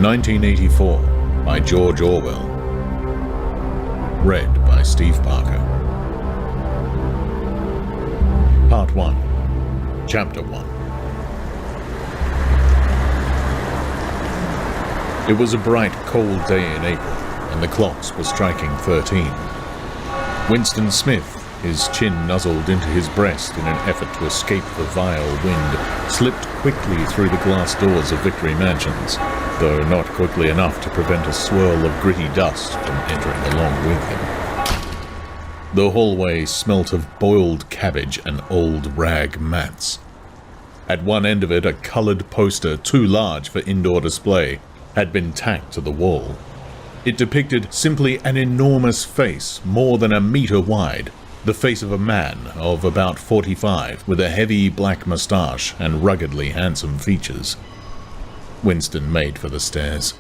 1984 by George Orwell. Read by Steve Parker. Part 1. Chapter 1. It was a bright, cold day in April, and the clocks were striking 13. Winston Smith, his chin nuzzled into his breast in an effort to escape the vile wind, slipped quickly through the glass doors of Victory Mansions, though not quickly enough to prevent a swirl of gritty dust from entering along with him. The hallway smelt of boiled cabbage and old rag mats. At one end of it, a coloured poster, too large for indoor display, had been tacked to the wall. It depicted simply an enormous face, more than a metre wide, the face of a man of about 45, with a heavy black moustache and ruggedly handsome features. Winston made for the stairs.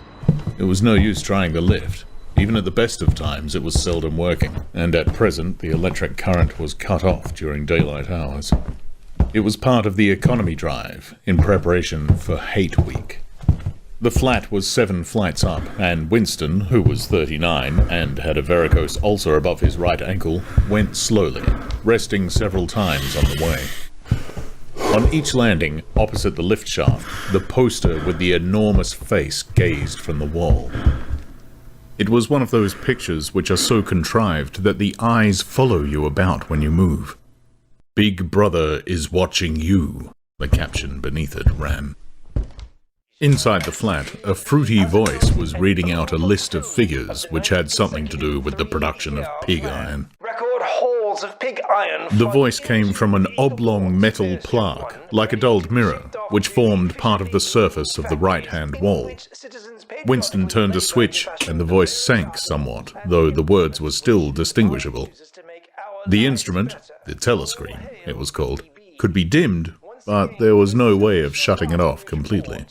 It was no use trying the lift. Even at the best of times, it was seldom working, and at present the electric current was cut off during daylight hours. It was part of the economy drive, in preparation for Hate Week. The flat was 7 flights up, and Winston, who was 39 and had a varicose ulcer above his right ankle, went slowly, resting several times on the way. On each landing, opposite the lift shaft, the poster with the enormous face gazed from the wall. It was one of those pictures which are so contrived that the eyes follow you about when you move. "Big Brother is watching you," the caption beneath it ran. Inside the flat, a fruity voice was reading out a list of figures which had something to do with the production of pig iron. Record hauls of pig iron. The voice came from an oblong metal plaque, like a dulled mirror, which formed part of the surface of the right-hand wall. Winston turned a switch, and the voice sank somewhat, though the words were still distinguishable. The instrument, the telescreen, it was called, could be dimmed, but there was no way of shutting it off completely.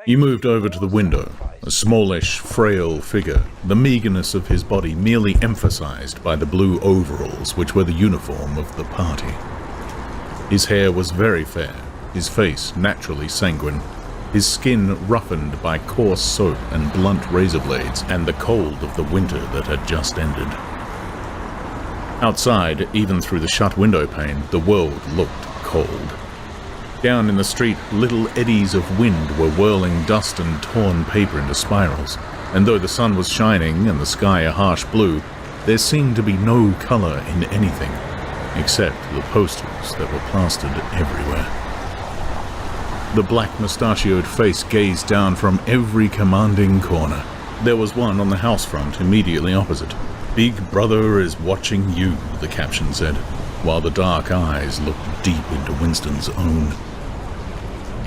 He moved over to the window, a smallish, frail figure, the meagerness of his body merely emphasized by the blue overalls which were the uniform of the party. His hair was very fair, his face naturally sanguine, his skin roughened by coarse soap and blunt razor blades and the cold of the winter that had just ended. Outside, even through the shut window pane, the world looked cold. Down in the street, little eddies of wind were whirling dust and torn paper into spirals, and though the sun was shining and the sky a harsh blue, there seemed to be no colour in anything, except the posters that were plastered everywhere. The black mustachioed face gazed down from every commanding corner. There was one on the house front immediately opposite. "Big Brother is watching you," the caption said, while the dark eyes looked deep into Winston's own.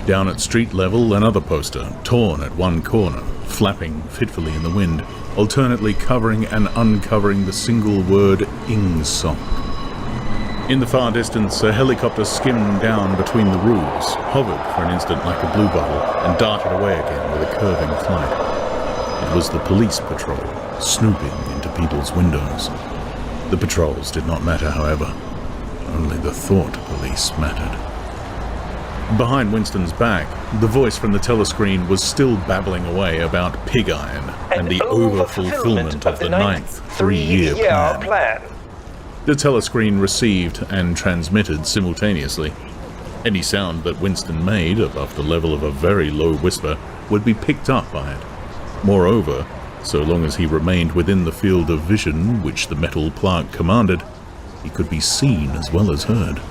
Down at street level, another poster, torn at one corner, flapping fitfully in the wind, alternately covering and uncovering the single word Ingsoc. In the far distance, a helicopter skimmed down between the roofs, hovered for an instant like a bluebottle, and darted away again with a curving flight. It was the police patrol, snooping into people's windows. The patrols did not matter, however. Only the thought police mattered. Behind Winston's back, the voice from the telescreen was still babbling away about pig iron and the over-fulfillment of the 9th three-year plan. The telescreen received and transmitted simultaneously. Any sound that Winston made above the level of a very low whisper would be picked up by it. Moreover, so long as he remained within the field of vision which the metal plaque commanded, he could be seen as well as heard.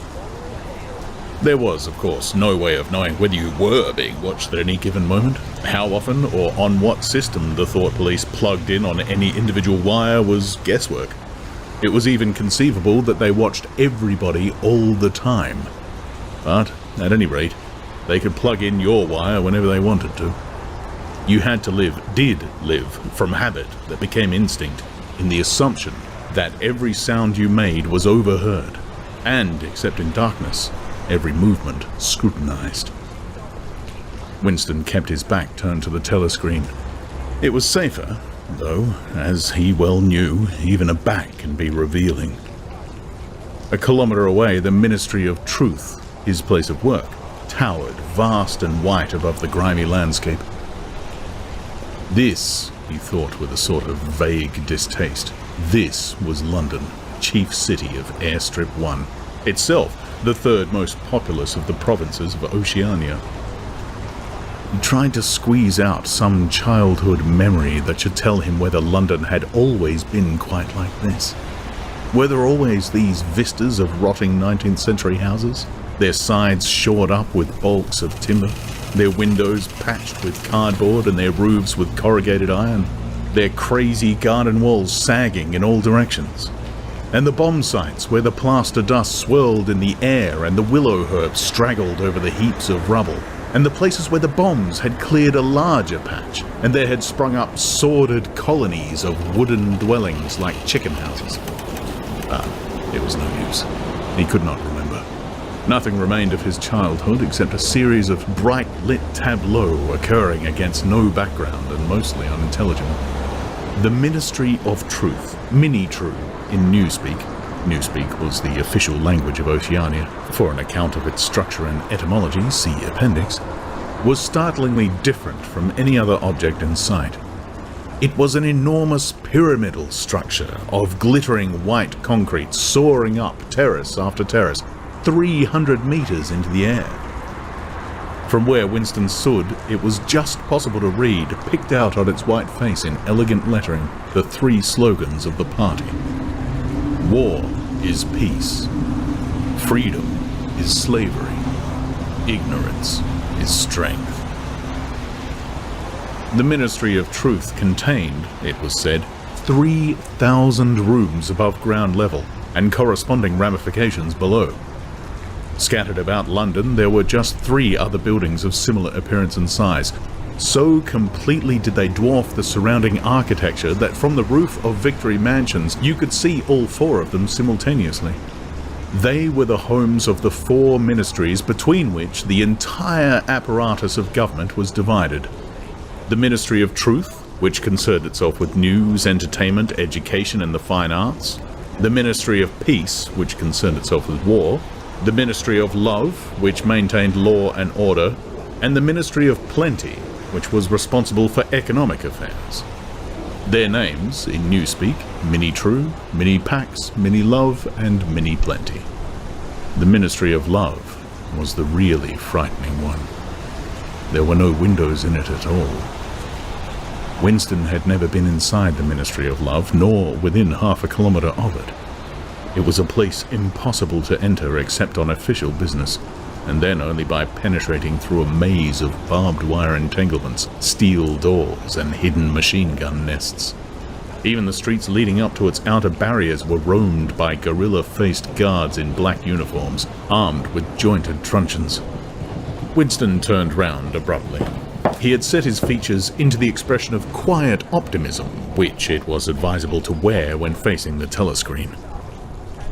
There was, of course, no way of knowing whether you were being watched at any given moment. How often or on what system the thought police plugged in on any individual wire was guesswork. It was even conceivable that they watched everybody all the time. But, at any rate, they could plug in your wire whenever they wanted to. You had to did live, from habit that became instinct, in the assumption that every sound you made was overheard, and, except in darkness, every movement scrutinized. Winston kept his back turned to the telescreen. It was safer, though, as he well knew, even a back can be revealing. A kilometre away, the Ministry of Truth, his place of work, towered vast and white above the grimy landscape. This, he thought with a sort of vague distaste, this was London, chief city of Airstrip 1, itself the third most populous of the provinces of Oceania. He tried to squeeze out some childhood memory that should tell him whether London had always been quite like this. Were there always these vistas of rotting 19th century houses, their sides shored up with balks of timber, their windows patched with cardboard and their roofs with corrugated iron, their crazy garden walls sagging in all directions, and the bomb sites where the plaster dust swirled in the air and the willow herb straggled over the heaps of rubble, and the places where the bombs had cleared a larger patch and there had sprung up sordid colonies of wooden dwellings like chicken houses. It was no use. He could not remember. Nothing remained of his childhood except a series of bright lit tableaux occurring against no background and mostly unintelligible. The Ministry of Truth, Mini-True in Newspeak. Newspeak was the official language of Oceania. For an account of its structure and etymology, see Appendix, was startlingly different from any other object in sight. It was an enormous pyramidal structure of glittering white concrete soaring up terrace after terrace, 300 meters into the air. From where Winston stood, it was just possible to read, picked out on its white face in elegant lettering, the three slogans of the party. War is peace. Freedom is slavery. Ignorance is strength. The Ministry of Truth contained, it was said, 3,000 rooms above ground level and corresponding ramifications below. Scattered about London, there were just 3 other buildings of similar appearance and size. So completely did they dwarf the surrounding architecture that from the roof of Victory Mansions you could see all 4 of them simultaneously. They were the homes of the 4 ministries between which the entire apparatus of government was divided. The Ministry of Truth, which concerned itself with news, entertainment, education and the fine arts. The Ministry of Peace, which concerned itself with war. The Ministry of Love, which maintained law and order. And the Ministry of Plenty, which was responsible for economic affairs. Their names, in Newspeak, Mini-True, Mini-Pax, Mini-Love and Mini-Plenty. The Ministry of Love was the really frightening one. There were no windows in it at all. Winston had never been inside the Ministry of Love, nor within half a kilometre of it. It was a place impossible to enter except on official business, and then only by penetrating through a maze of barbed wire entanglements, steel doors, and hidden machine gun nests. Even the streets leading up to its outer barriers were roamed by gorilla-faced guards in black uniforms, armed with jointed truncheons. Winston turned round abruptly. He had set his features into the expression of quiet optimism, which it was advisable to wear when facing the telescreen.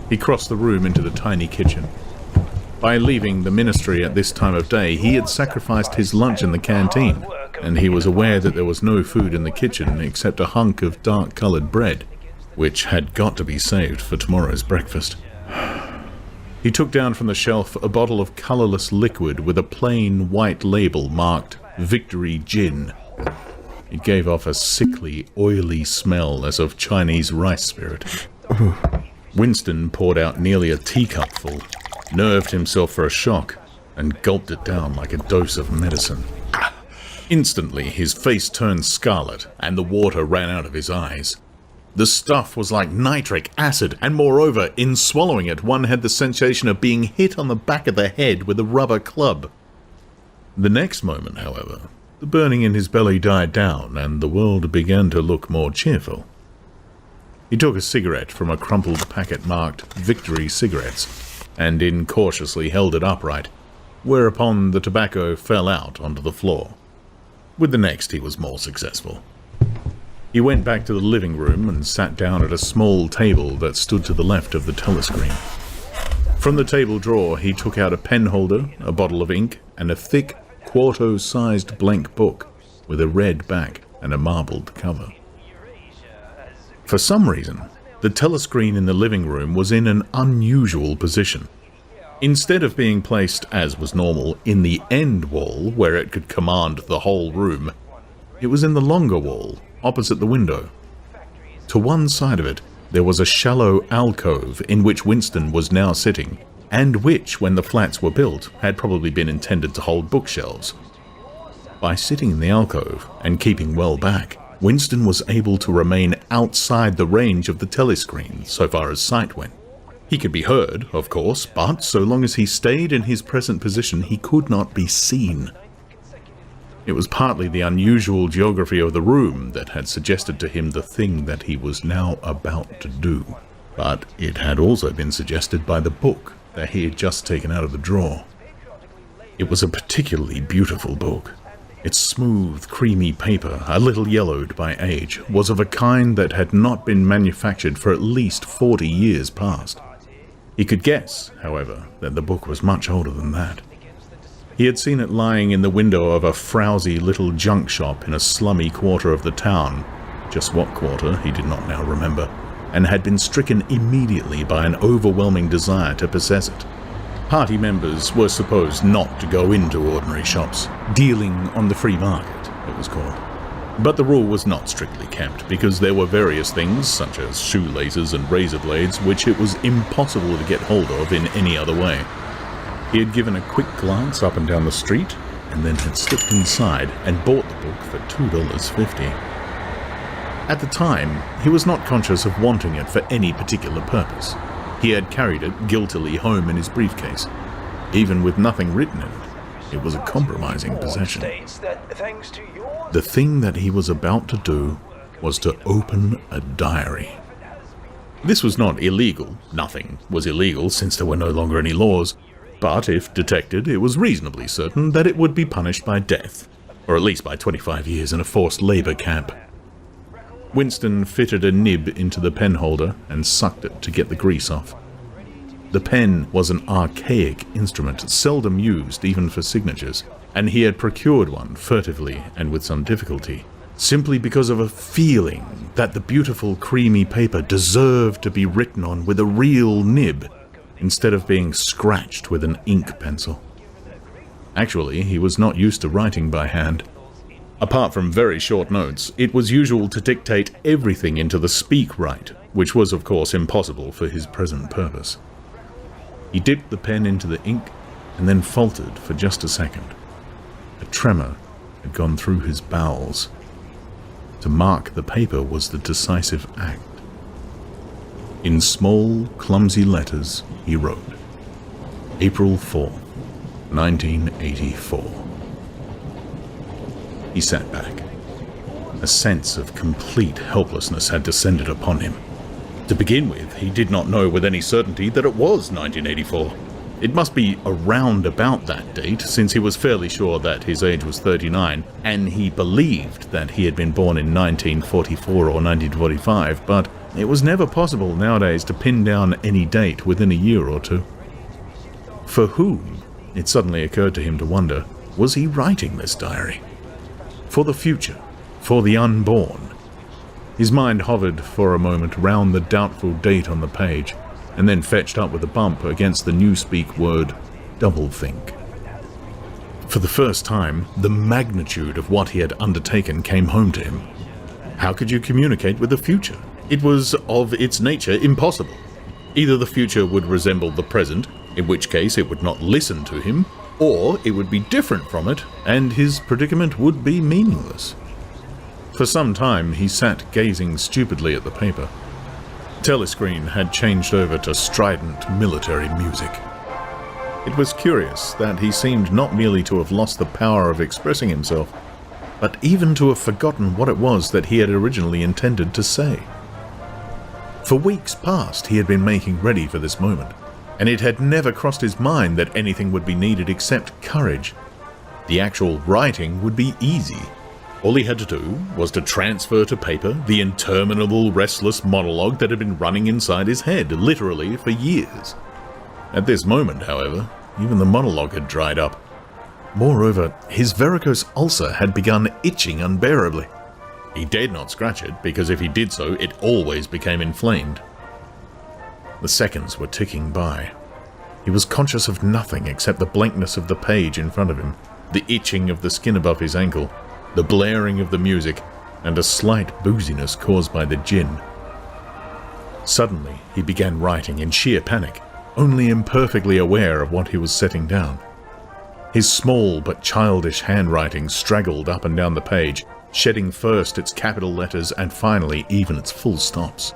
He crossed the room into the tiny kitchen. By leaving the ministry at this time of day, he had sacrificed his lunch in the canteen, and he was aware that there was no food in the kitchen except a hunk of dark-coloured bread, which had got to be saved for tomorrow's breakfast. He took down from the shelf a bottle of colourless liquid with a plain white label marked Victory Gin. It gave off a sickly, oily smell as of Chinese rice spirit. Winston poured out nearly a teacupful, nerved himself for a shock, and gulped it down like a dose of medicine. Instantly, his face turned scarlet, and the water ran out of his eyes. The stuff was like nitric acid, and moreover, in swallowing it, one had the sensation of being hit on the back of the head with a rubber club. The next moment, however, the burning in his belly died down, and the world began to look more cheerful. He took a cigarette from a crumpled packet marked Victory Cigarettes, and incautiously held it upright, whereupon the tobacco fell out onto the floor. With the next he was more successful. He went back to the living room and sat down at a small table that stood to the left of the telescreen. From the table drawer he took out a pen holder, a bottle of ink, and a thick, quarto-sized blank book with a red back and a marbled cover. For some reason, the telescreen in the living room was in an unusual position. Instead of being placed, as was normal, in the end wall where it could command the whole room, It was in the longer wall, opposite the window. To one side of it, there was a shallow alcove in which Winston was now sitting, and which, when the flats were built, had probably been intended to hold bookshelves. By sitting in the alcove and keeping well back, Winston was able to remain outside the range of the telescreen so far as sight went. He could be heard, of course, but so long as he stayed in his present position, he could not be seen. It was partly the unusual geography of the room that had suggested to him the thing that he was now about to do. But it had also been suggested by the book that he had just taken out of the drawer. It was a particularly beautiful book. Its smooth, creamy paper, a little yellowed by age, was of a kind that had not been manufactured for at least 40 years past. He could guess, however, that the book was much older than that. He had seen it lying in the window of a frowsy little junk shop in a slummy quarter of the town, just what quarter he did not now remember, and had been stricken immediately by an overwhelming desire to possess it. Party members were supposed not to go into ordinary shops. Dealing on the free market, it was called. But the rule was not strictly kept, because there were various things, such as shoelaces and razor blades, which it was impossible to get hold of in any other way. He had given a quick glance up and down the street, and then had slipped inside and bought the book for $2.50. At the time, he was not conscious of wanting it for any particular purpose. He had carried it guiltily home in his briefcase. Even with nothing written in it, it was a compromising possession. The thing that he was about to do was to open a diary. This was not illegal. Nothing was illegal since there were no longer any laws. But if detected, it was reasonably certain that it would be punished by death, or at least by 25 years in a forced labor camp. Winston fitted a nib into the pen holder and sucked it to get the grease off. The pen was an archaic instrument, seldom used even for signatures, and he had procured one furtively and with some difficulty, simply because of a feeling that the beautiful creamy paper deserved to be written on with a real nib, instead of being scratched with an ink pencil. Actually, he was not used to writing by hand. Apart from very short notes, it was usual to dictate everything into the speak-write, which was of course impossible for his present purpose. He dipped the pen into the ink and then faltered for just a second. A tremor had gone through his bowels. To mark the paper was the decisive act. In small, clumsy letters, he wrote, April 4, 1984. He sat back. A sense of complete helplessness had descended upon him. To begin with, he did not know with any certainty that it was 1984. It must be around about that date, since he was fairly sure that his age was 39, and he believed that he had been born in 1944 or 1945, but it was never possible nowadays to pin down any date within a year or two. For whom, it suddenly occurred to him to wonder, was he writing this diary? For the future, for the unborn. His mind hovered for a moment round the doubtful date on the page, and then fetched up with a bump against the newspeak word, doublethink. For the first time, the magnitude of what he had undertaken came home to him. How could you communicate with the future? It was, of its nature, impossible. Either the future would resemble the present, in which case it would not listen to him, or it would be different from it, and his predicament would be meaningless. For some time he sat gazing stupidly at the paper. Telescreen had changed over to strident military music. It was curious that he seemed not merely to have lost the power of expressing himself, but even to have forgotten what it was that he had originally intended to say. For weeks past he had been making ready for this moment, and it had never crossed his mind that anything would be needed except courage. The actual writing would be easy. All he had to do was to transfer to paper the interminable restless monologue that had been running inside his head, literally for years. At this moment, however, even the monologue had dried up. Moreover, his varicose ulcer had begun itching unbearably. He dared not scratch it, because if he did so, it always became inflamed. The seconds were ticking by. He was conscious of nothing except the blankness of the page in front of him, the itching of the skin above his ankle, the blaring of the music, and a slight booziness caused by the gin. Suddenly, he began writing in sheer panic, only imperfectly aware of what he was setting down. His small but childish handwriting straggled up and down the page, shedding first its capital letters and finally even its full stops.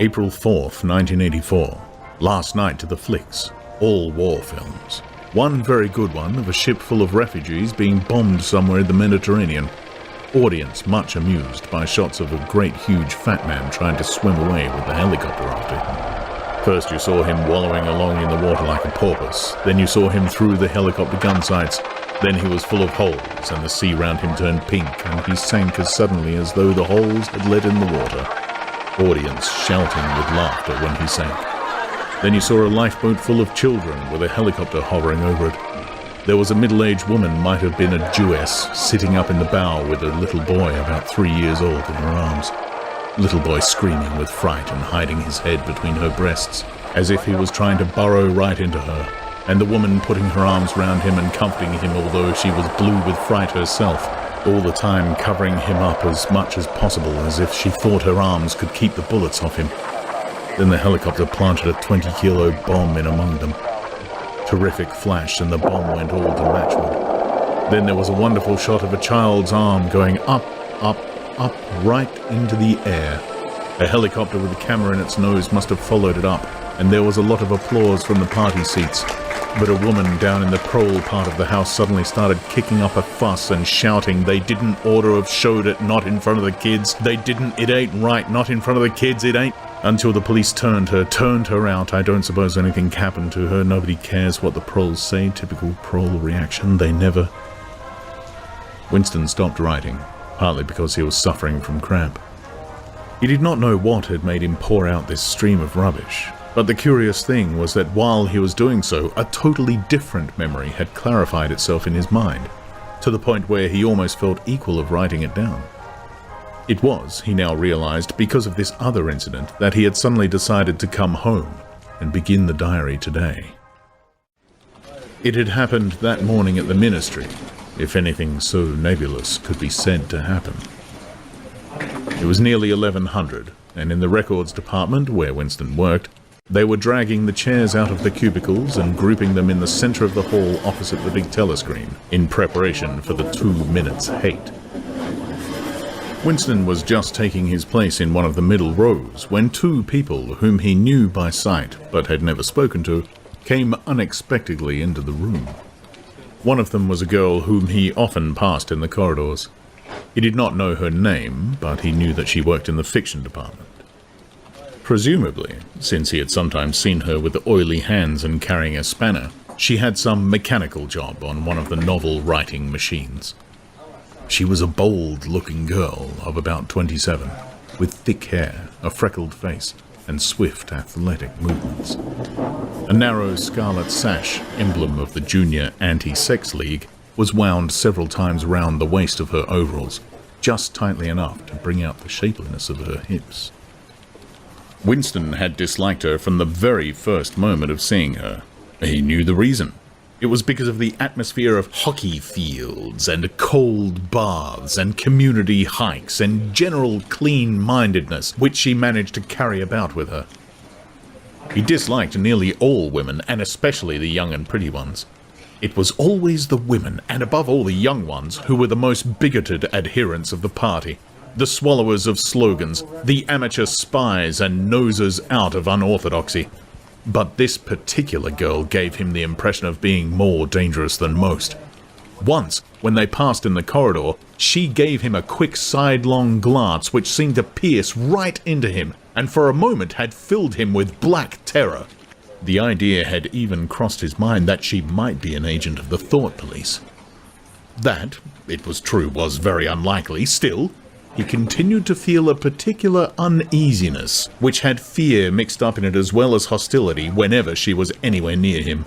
April 4th, 1984. Last night to the flicks. All war films. One very good one of a ship full of refugees being bombed somewhere in the Mediterranean. Audience much amused by shots of a great huge fat man trying to swim away with the helicopter after him. First you saw him wallowing along in the water like a porpoise, then you saw him through the helicopter gun sights, then he was full of holes and the sea round him turned pink and he sank as suddenly as though the holes had let in the water. Audience shouting with laughter when he sank. Then you saw a lifeboat full of children with a helicopter hovering over it. There was a middle-aged woman, might have been a Jewess, sitting up in the bow with a little boy about 3 years old in her arms. Little boy screaming with fright and hiding his head between her breasts, as if he was trying to burrow right into her, and the woman putting her arms round him and comforting him although she was blue with fright herself, all the time covering him up as much as possible as if she thought her arms could keep the bullets off him. Then the helicopter planted a 20-kilo bomb in among them. Terrific flash and the bomb went all to matchwood. Then there was a wonderful shot of a child's arm going up, up, up, right into the air. A helicopter with a camera in its nose must have followed it up, and there was a lot of applause from the party seats. But a woman down in the prole part of the house suddenly started kicking up a fuss and shouting, "They didn't oughter have showed it, not in front of the kids. They didn't, it ain't right, not in front of the kids, it ain't." Until the police turned her out. I don't suppose anything happened to her. Nobody cares what the proles say. Typical prole reaction. They never... Winston stopped writing, partly because he was suffering from cramp. He did not know what had made him pour out this stream of rubbish. But the curious thing was that while he was doing so, a totally different memory had clarified itself in his mind, to the point where he almost felt equal of writing it down. It was, he now realized, because of this other incident that he had suddenly decided to come home and begin the diary today. It had happened that morning at the ministry, if anything so nebulous could be said to happen. It was nearly 1100, and in the records department, where Winston worked, they were dragging the chairs out of the cubicles and grouping them in the center of the hall opposite the big telescreen, in preparation for the 2 minutes hate. Winston was just taking his place in one of the middle rows when 2 people whom he knew by sight but had never spoken to came unexpectedly into the room. One of them was a girl whom he often passed in the corridors. He did not know her name, but he knew that she worked in the fiction department. Presumably, since he had sometimes seen her with the oily hands and carrying a spanner, she had some mechanical job on one of the novel-writing machines. She was a bold-looking girl of about 27, with thick hair, a freckled face, and swift, athletic movements. A narrow scarlet sash, emblem of the Junior Anti-Sex League, was wound several times round the waist of her overalls, just tightly enough to bring out the shapeliness of her hips. Winston had disliked her from the very first moment of seeing her. He knew the reason. It was because of the atmosphere of hockey fields and cold baths and community hikes and general clean-mindedness which she managed to carry about with her. He disliked nearly all women, and especially the young and pretty ones. It was always the women, and above all the young ones, who were the most bigoted adherents of the party, the swallowers of slogans, the amateur spies and nosers out of unorthodoxy. But this particular girl gave him the impression of being more dangerous than most. Once, when they passed in the corridor, she gave him a quick sidelong glance which seemed to pierce right into him, and for a moment had filled him with black terror. The idea had even crossed his mind that she might be an agent of the thought police. That, it was true, was very unlikely. Still, he continued to feel a particular uneasiness, which had fear mixed up in it as well as hostility whenever she was anywhere near him.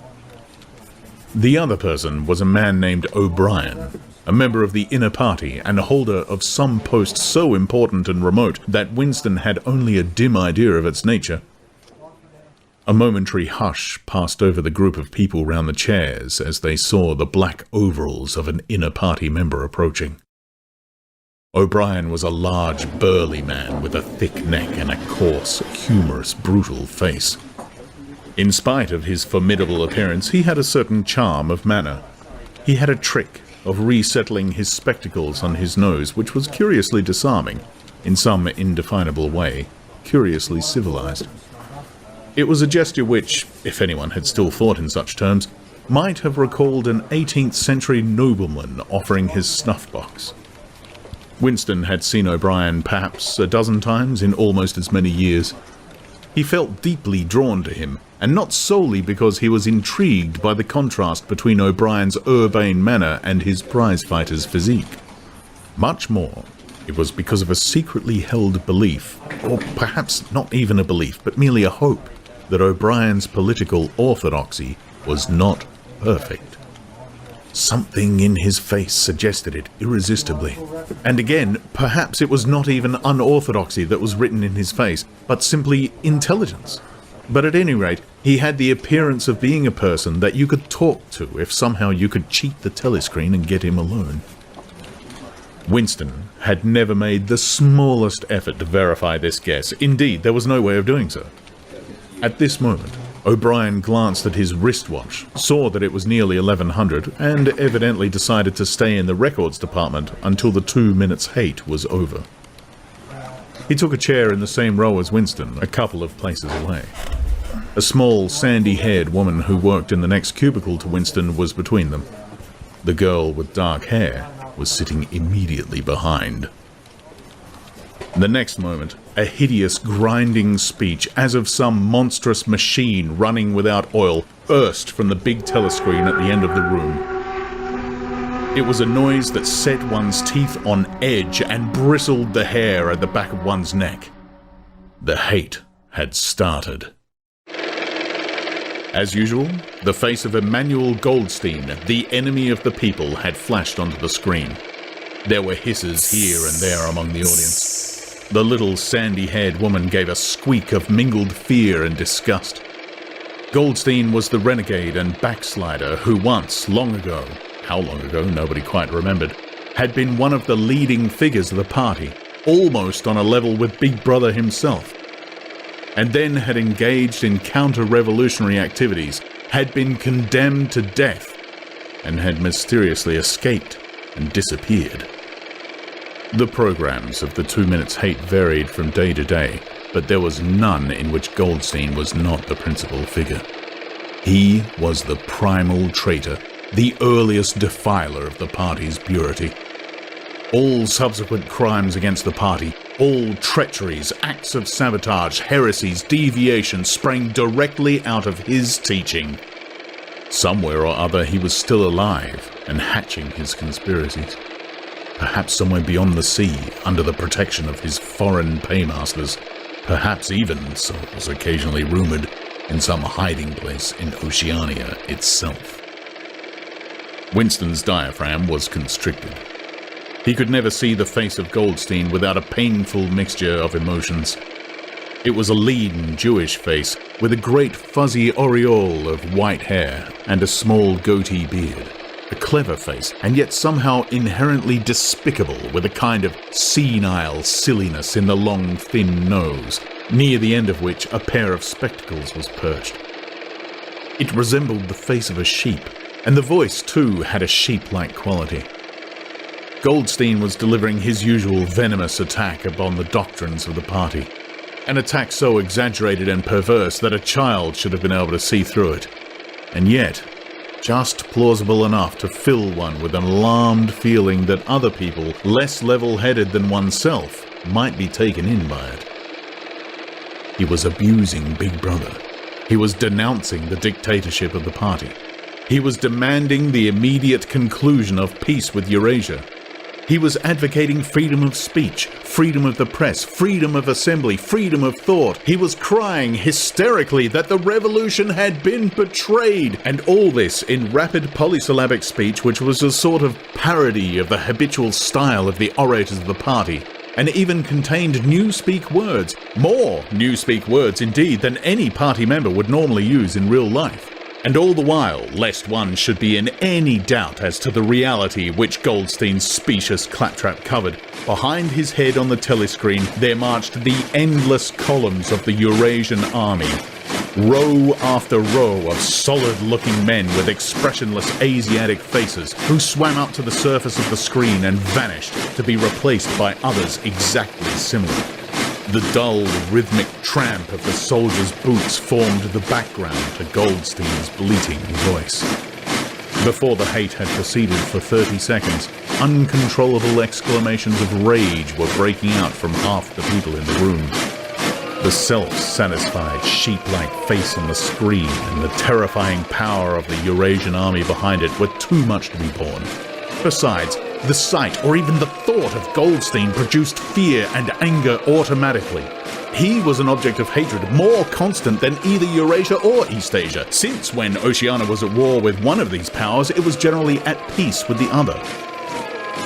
The other person was a man named O'Brien, a member of the inner party and a holder of some post so important and remote that Winston had only a dim idea of its nature. A momentary hush passed over the group of people round the chairs as they saw the black overalls of an inner party member approaching. O'Brien was a large, burly man with a thick neck and a coarse, humorous, brutal face. In spite of his formidable appearance, he had a certain charm of manner. He had a trick of resettling his spectacles on his nose, which was curiously disarming, in some indefinable way, curiously civilized. It was a gesture which, if anyone had still thought in such terms, might have recalled an 18th century nobleman offering his snuff-box. Winston had seen O'Brien perhaps a dozen times in almost as many years. He felt deeply drawn to him, and not solely because he was intrigued by the contrast between O'Brien's urbane manner and his prizefighter's physique. Much more, it was because of a secretly held belief, or perhaps not even a belief, but merely a hope, that O'Brien's political orthodoxy was not perfect. Something in his face suggested it irresistibly. And again, perhaps it was not even unorthodoxy that was written in his face, but simply intelligence. But at any rate, he had the appearance of being a person that you could talk to if somehow you could cheat the telescreen and get him alone. Winston had never made the smallest effort to verify this guess. Indeed, there was no way of doing so. At this moment, O'Brien glanced at his wristwatch, saw that it was nearly 1100, and evidently decided to stay in the records department until the 2 minutes hate was over. He took a chair in the same row as Winston, a couple of places away. A small, sandy-haired woman who worked in the next cubicle to Winston was between them. The girl with dark hair was sitting immediately behind. The next moment, a hideous, grinding speech, as of some monstrous machine running without oil, burst from the big telescreen at the end of the room. It was a noise that set one's teeth on edge and bristled the hair at the back of one's neck. The hate had started. As usual, the face of Emmanuel Goldstein, the enemy of the people, had flashed onto the screen. There were hisses here and there among the audience. The little sandy-haired woman gave a squeak of mingled fear and disgust. Goldstein was the renegade and backslider who once, long ago, how long ago nobody quite remembered, had been one of the leading figures of the party, almost on a level with Big Brother himself, and then had engaged in counter-revolutionary activities, had been condemned to death, and had mysteriously escaped and disappeared. The programs of the 2 minutes hate varied from day to day, but there was none in which Goldstein was not the principal figure. He was the primal traitor, the earliest defiler of the party's purity. All subsequent crimes against the party, all treacheries, acts of sabotage, heresies, deviations sprang directly out of his teaching. Somewhere or other he was still alive and hatching his conspiracies. Perhaps somewhere beyond the sea, under the protection of his foreign paymasters. Perhaps even, so it was occasionally rumored, in some hiding place in Oceania itself. Winston's diaphragm was constricted. He could never see the face of Goldstein without a painful mixture of emotions. It was a lean Jewish face with a great fuzzy aureole of white hair and a small goatee beard. A clever face, and yet somehow inherently despicable, with a kind of senile silliness in the long, thin nose, near the end of which a pair of spectacles was perched. It resembled the face of a sheep, and the voice, too, had a sheep-like quality. Goldstein was delivering his usual venomous attack upon the doctrines of the party, an attack so exaggerated and perverse that a child should have been able to see through it, and yet just plausible enough to fill one with an alarmed feeling that other people, less level-headed than oneself, might be taken in by it. He was abusing Big Brother. He was denouncing the dictatorship of the party. He was demanding the immediate conclusion of peace with Eurasia. He was advocating freedom of speech, freedom of the press, freedom of assembly, freedom of thought. He was crying hysterically that the revolution had been betrayed, and all this in rapid polysyllabic speech which was a sort of parody of the habitual style of the orators of the party, and even contained newspeak words, more newspeak words indeed than any party member would normally use in real life. And all the while, lest one should be in any doubt as to the reality which Goldstein's specious claptrap covered, behind his head on the telescreen there marched the endless columns of the Eurasian army. Row after row of solid-looking men with expressionless Asiatic faces who swam up to the surface of the screen and vanished to be replaced by others exactly similar. The dull, rhythmic tramp of the soldiers' boots formed the background to Goldstein's bleating voice. Before the hate had proceeded for 30 seconds, uncontrollable exclamations of rage were breaking out from half the people in the room. The self-satisfied, sheep-like face on the screen and the terrifying power of the Eurasian army behind it were too much to be borne. Besides, the sight or even the thought of Goldstein produced fear and anger automatically. He was an object of hatred more constant than either Eurasia or Eastasia, since when Oceania was at war with one of these powers, it was generally at peace with the other.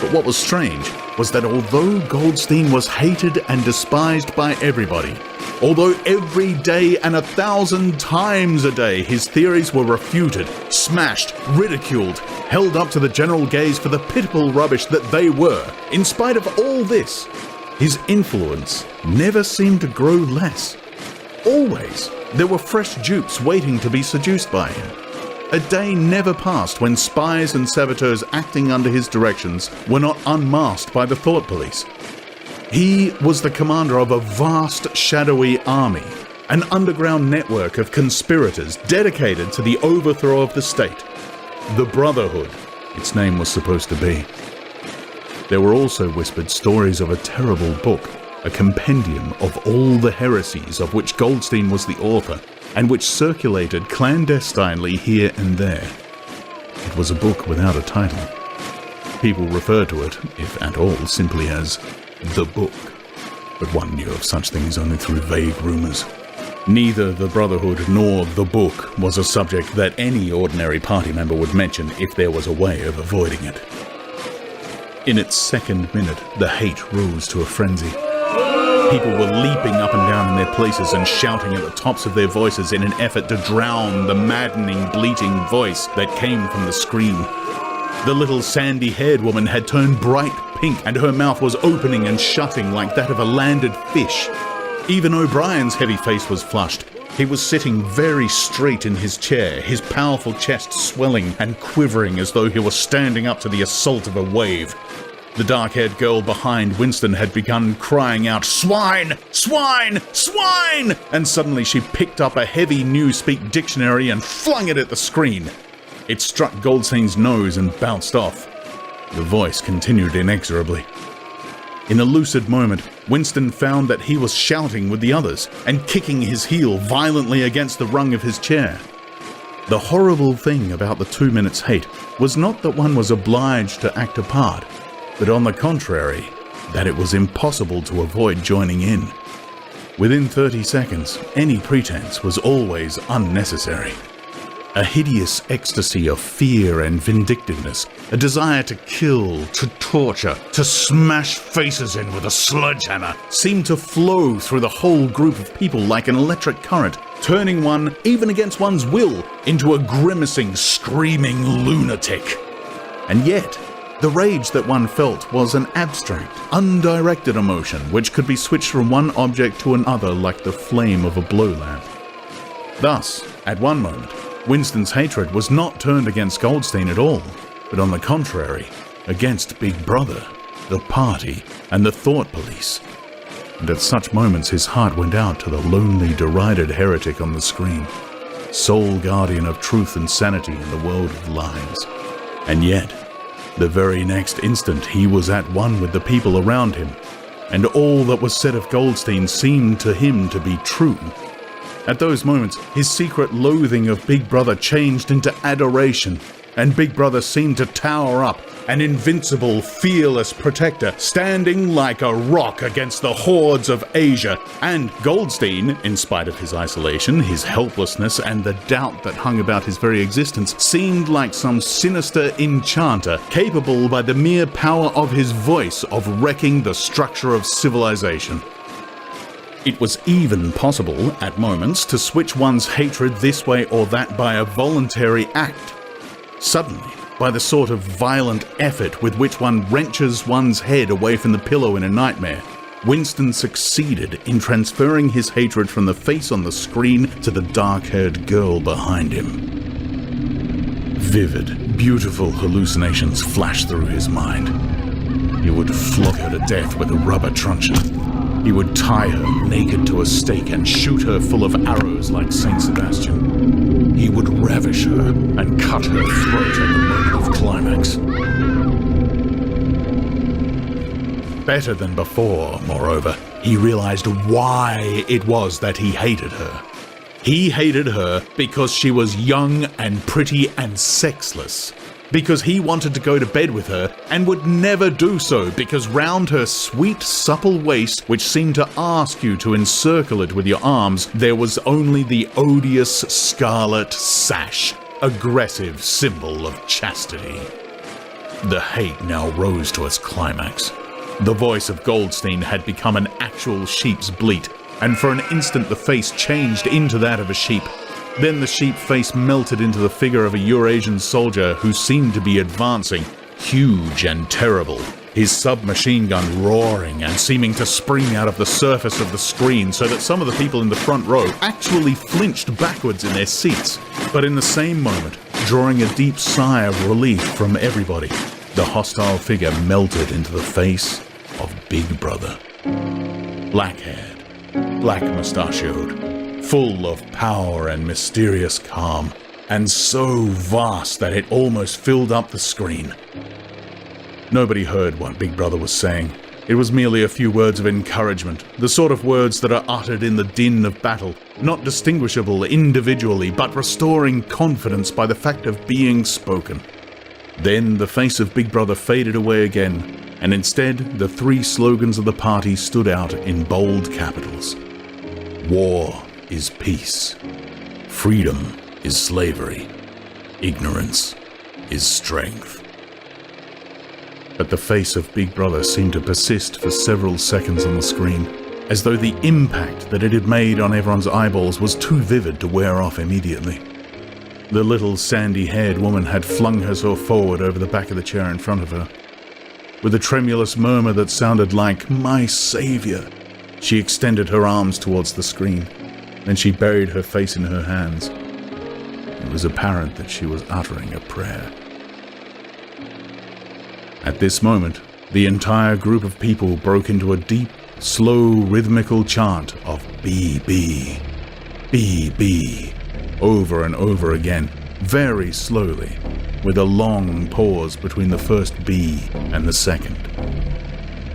But what was strange was that although Goldstein was hated and despised by everybody, although every day and 1,000 times a day his theories were refuted, smashed, ridiculed, held up to the general gaze for the pitiful rubbish that they were, in spite of all this, his influence never seemed to grow less. Always, there were fresh dupes waiting to be seduced by him. A day never passed when spies and saboteurs acting under his directions were not unmasked by the thought police. He was the commander of a vast, shadowy army, an underground network of conspirators dedicated to the overthrow of the state. The Brotherhood, its name was supposed to be. There were also whispered stories of a terrible book, a compendium of all the heresies of which Goldstein was the author, and which circulated clandestinely here and there. It was a book without a title. People referred to it, if at all, simply as the book, but one knew of such things only through vague rumors. Neither the Brotherhood nor the book was a subject that any ordinary party member would mention if there was a way of avoiding it. In its second minute, the hate rose to a frenzy. People were leaping up and down in their places and shouting at the tops of their voices in an effort to drown the maddening, bleating voice that came from the screen. The little sandy-haired woman had turned bright pink, and her mouth was opening and shutting like that of a landed fish. Even O'Brien's heavy face was flushed. He was sitting very straight in his chair, his powerful chest swelling and quivering as though he were standing up to the assault of a wave. The dark-haired girl behind Winston had begun crying out, "Swine! Swine! Swine!" And suddenly she picked up a heavy Newspeak dictionary and flung it at the screen. It struck Goldstein's nose and bounced off. The voice continued inexorably. In a lucid moment, Winston found that he was shouting with the others and kicking his heel violently against the rung of his chair. The horrible thing about the 2 minutes hate was not that one was obliged to act a part, but on the contrary, that it was impossible to avoid joining in. Within 30 seconds, any pretense was always unnecessary. A hideous ecstasy of fear and vindictiveness, a desire to kill, to torture, to smash faces in with a sledgehammer, seemed to flow through the whole group of people like an electric current, turning one, even against one's will, into a grimacing, screaming lunatic. And yet, the rage that one felt was an abstract, undirected emotion which could be switched from one object to another like the flame of a blow lamp. Thus, at one moment, Winston's hatred was not turned against Goldstein at all, but on the contrary, against Big Brother, the party, and the thought police. And at such moments his heart went out to the lonely, derided heretic on the screen, sole guardian of truth and sanity in the world of lies. And yet, the very next instant he was at one with the people around him, and all that was said of Goldstein seemed to him to be true. At those moments, his secret loathing of Big Brother changed into adoration, and Big Brother seemed to tower up, an invincible, fearless protector, standing like a rock against the hordes of Asia. And Goldstein, in spite of his isolation, his helplessness, and the doubt that hung about his very existence, seemed like some sinister enchanter, capable by the mere power of his voice of wrecking the structure of civilization. It was even possible, at moments, to switch one's hatred this way or that by a voluntary act. Suddenly, by the sort of violent effort with which one wrenches one's head away from the pillow in a nightmare, Winston succeeded in transferring his hatred from the face on the screen to the dark-haired girl behind him. Vivid, beautiful hallucinations flashed through his mind. He would flog her to death with a rubber truncheon. He would tie her naked to a stake and shoot her full of arrows like Saint Sebastian. He would ravish her and cut her throat at the moment of climax. Better than before, moreover, he realized why it was that he hated her. He hated her because she was young and pretty and sexless. Because he wanted to go to bed with her and would never do so, because round her sweet, supple waist, which seemed to ask you to encircle it with your arms, there was only the odious scarlet sash, aggressive symbol of chastity. The hate now rose to its climax. The voice of Goldstein had become an actual sheep's bleat, and for an instant the face changed into that of a sheep. Then the sheep face melted into the figure of a Eurasian soldier who seemed to be advancing, huge and terrible, his submachine gun roaring and seeming to spring out of the surface of the screen so that some of the people in the front row actually flinched backwards in their seats. But in the same moment, drawing a deep sigh of relief from everybody, the hostile figure melted into the face of Big Brother. Black-haired, black-mustachioed, full of power and mysterious calm, and so vast that it almost filled up the screen. Nobody heard what Big Brother was saying. It was merely a few words of encouragement, the sort of words that are uttered in the din of battle, not distinguishable individually, but restoring confidence by the fact of being spoken. Then the face of Big Brother faded away again, and instead the three slogans of the party stood out in bold capitals. War is peace. Freedom is slavery. Ignorance is strength. But the face of Big Brother seemed to persist for several seconds on the screen, as though the impact that it had made on everyone's eyeballs was too vivid to wear off immediately. The little sandy-haired woman had flung herself forward over the back of the chair in front of her. With a tremulous murmur that sounded like, "My Savior," she extended her arms towards the screen. Then she buried her face in her hands. It was apparent that she was uttering a prayer. At this moment, the entire group of people broke into a deep, slow, rhythmical chant of B.B., B.B., over and over again, very slowly, with a long pause between the first B and the second.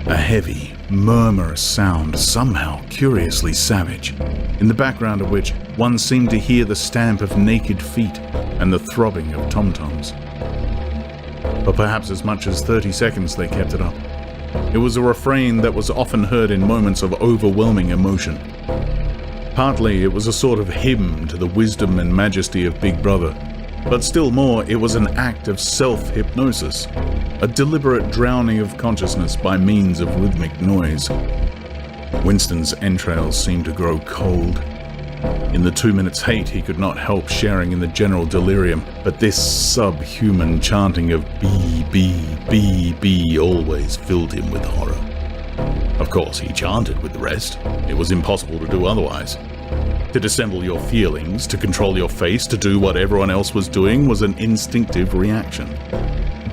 A heavy, murmurous sound, somehow curiously savage, in the background of which one seemed to hear the stamp of naked feet and the throbbing of tom-toms. For perhaps as much as 30 seconds they kept it up. It was a refrain that was often heard in moments of overwhelming emotion. Partly it was a sort of hymn to the wisdom and majesty of Big Brother, but still more it was an act of self-hypnosis, a deliberate drowning of consciousness by means of rhythmic noise. Winston's entrails seemed to grow cold. In the 2 minutes' hate he could not help sharing in the general delirium, but this subhuman chanting of B, B, B, B always filled him with horror. Of course, he chanted with the rest. It was impossible to do otherwise. To dissemble your feelings, to control your face, to do what everyone else was doing was an instinctive reaction.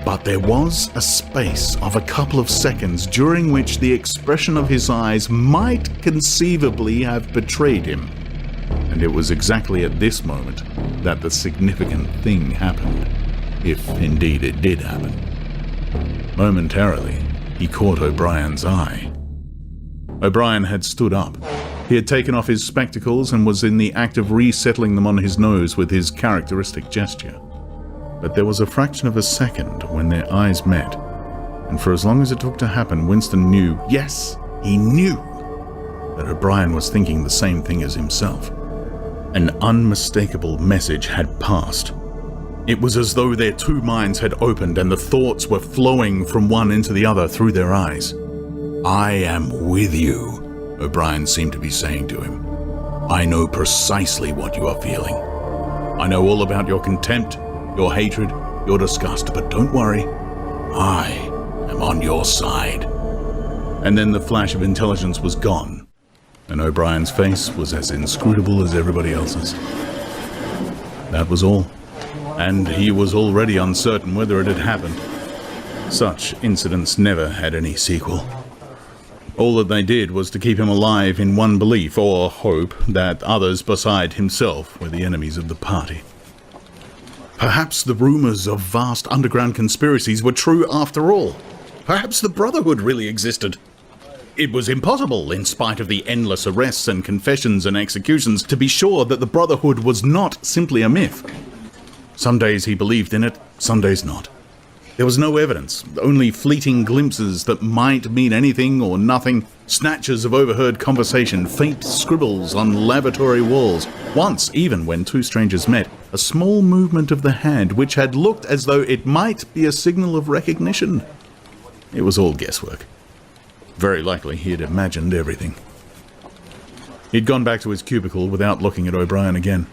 But there was a space of a couple of seconds during which the expression of his eyes might conceivably have betrayed him. And it was exactly at this moment that the significant thing happened, if indeed it did happen. Momentarily, he caught O'Brien's eye. O'Brien had stood up. He had taken off his spectacles and was in the act of resettling them on his nose with his characteristic gesture. but there was a fraction of a second when their eyes met, and for as long as it took to happen, Winston knew, yes, he knew, that O'Brien was thinking the same thing as himself. An unmistakable message had passed. It was as though their two minds had opened and the thoughts were flowing from one into the other through their eyes. "I am with you," O'Brien seemed to be saying to him. "I know precisely what you are feeling. I know all about your contempt, your hatred, your disgust, but don't worry. I am on your side." And then the flash of intelligence was gone, and O'Brien's face was as inscrutable as everybody else's. That was all, and he was already uncertain whether it had happened. Such incidents never had any sequel. All that they did was to keep him alive in one belief or hope that others beside himself were the enemies of the party. Perhaps the rumors of vast underground conspiracies were true after all. Perhaps the Brotherhood really existed. It was impossible, in spite of the endless arrests and confessions and executions, to be sure that the Brotherhood was not simply a myth. Some days he believed in it, some days not. There was no evidence, only fleeting glimpses that might mean anything or nothing, snatches of overheard conversation, faint scribbles on lavatory walls. Once, even when two strangers met, a small movement of the hand which had looked as though it might be a signal of recognition. It was all guesswork. Very likely he had imagined everything. He'd gone back to his cubicle without looking at O'Brien again.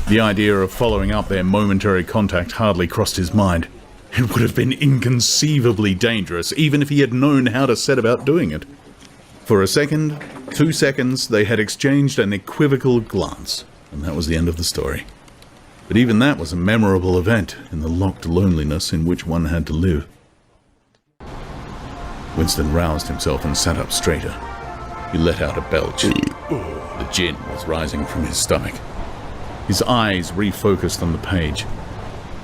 The idea of following up their momentary contact hardly crossed his mind. It would have been inconceivably dangerous, even if he had known how to set about doing it. For a second, 2 seconds, they had exchanged an equivocal glance, and that was the end of the story. But even that was a memorable event in the locked loneliness in which one had to live. Winston roused himself and sat up straighter. He let out a belch. The gin was rising from his stomach. His eyes refocused on the page.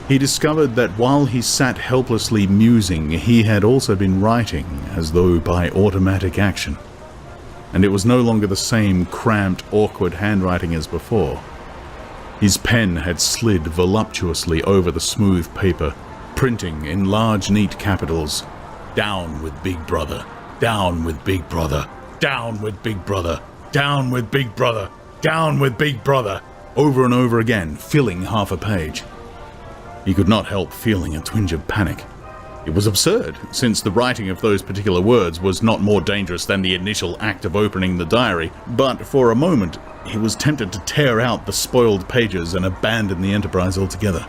He discovered that while he sat helplessly musing, he had also been writing, as though by automatic action. And it was no longer the same cramped, awkward handwriting as before. His pen had slid voluptuously over the smooth paper, printing in large, neat capitals, "Down with Big Brother, down with Big Brother, down with Big Brother, down with Big Brother, down with Big Brother," over and over again, filling half a page. He could not help feeling a twinge of panic. It was absurd, since the writing of those particular words was not more dangerous than the initial act of opening the diary, but for a moment he was tempted to tear out the spoiled pages and abandon the enterprise altogether.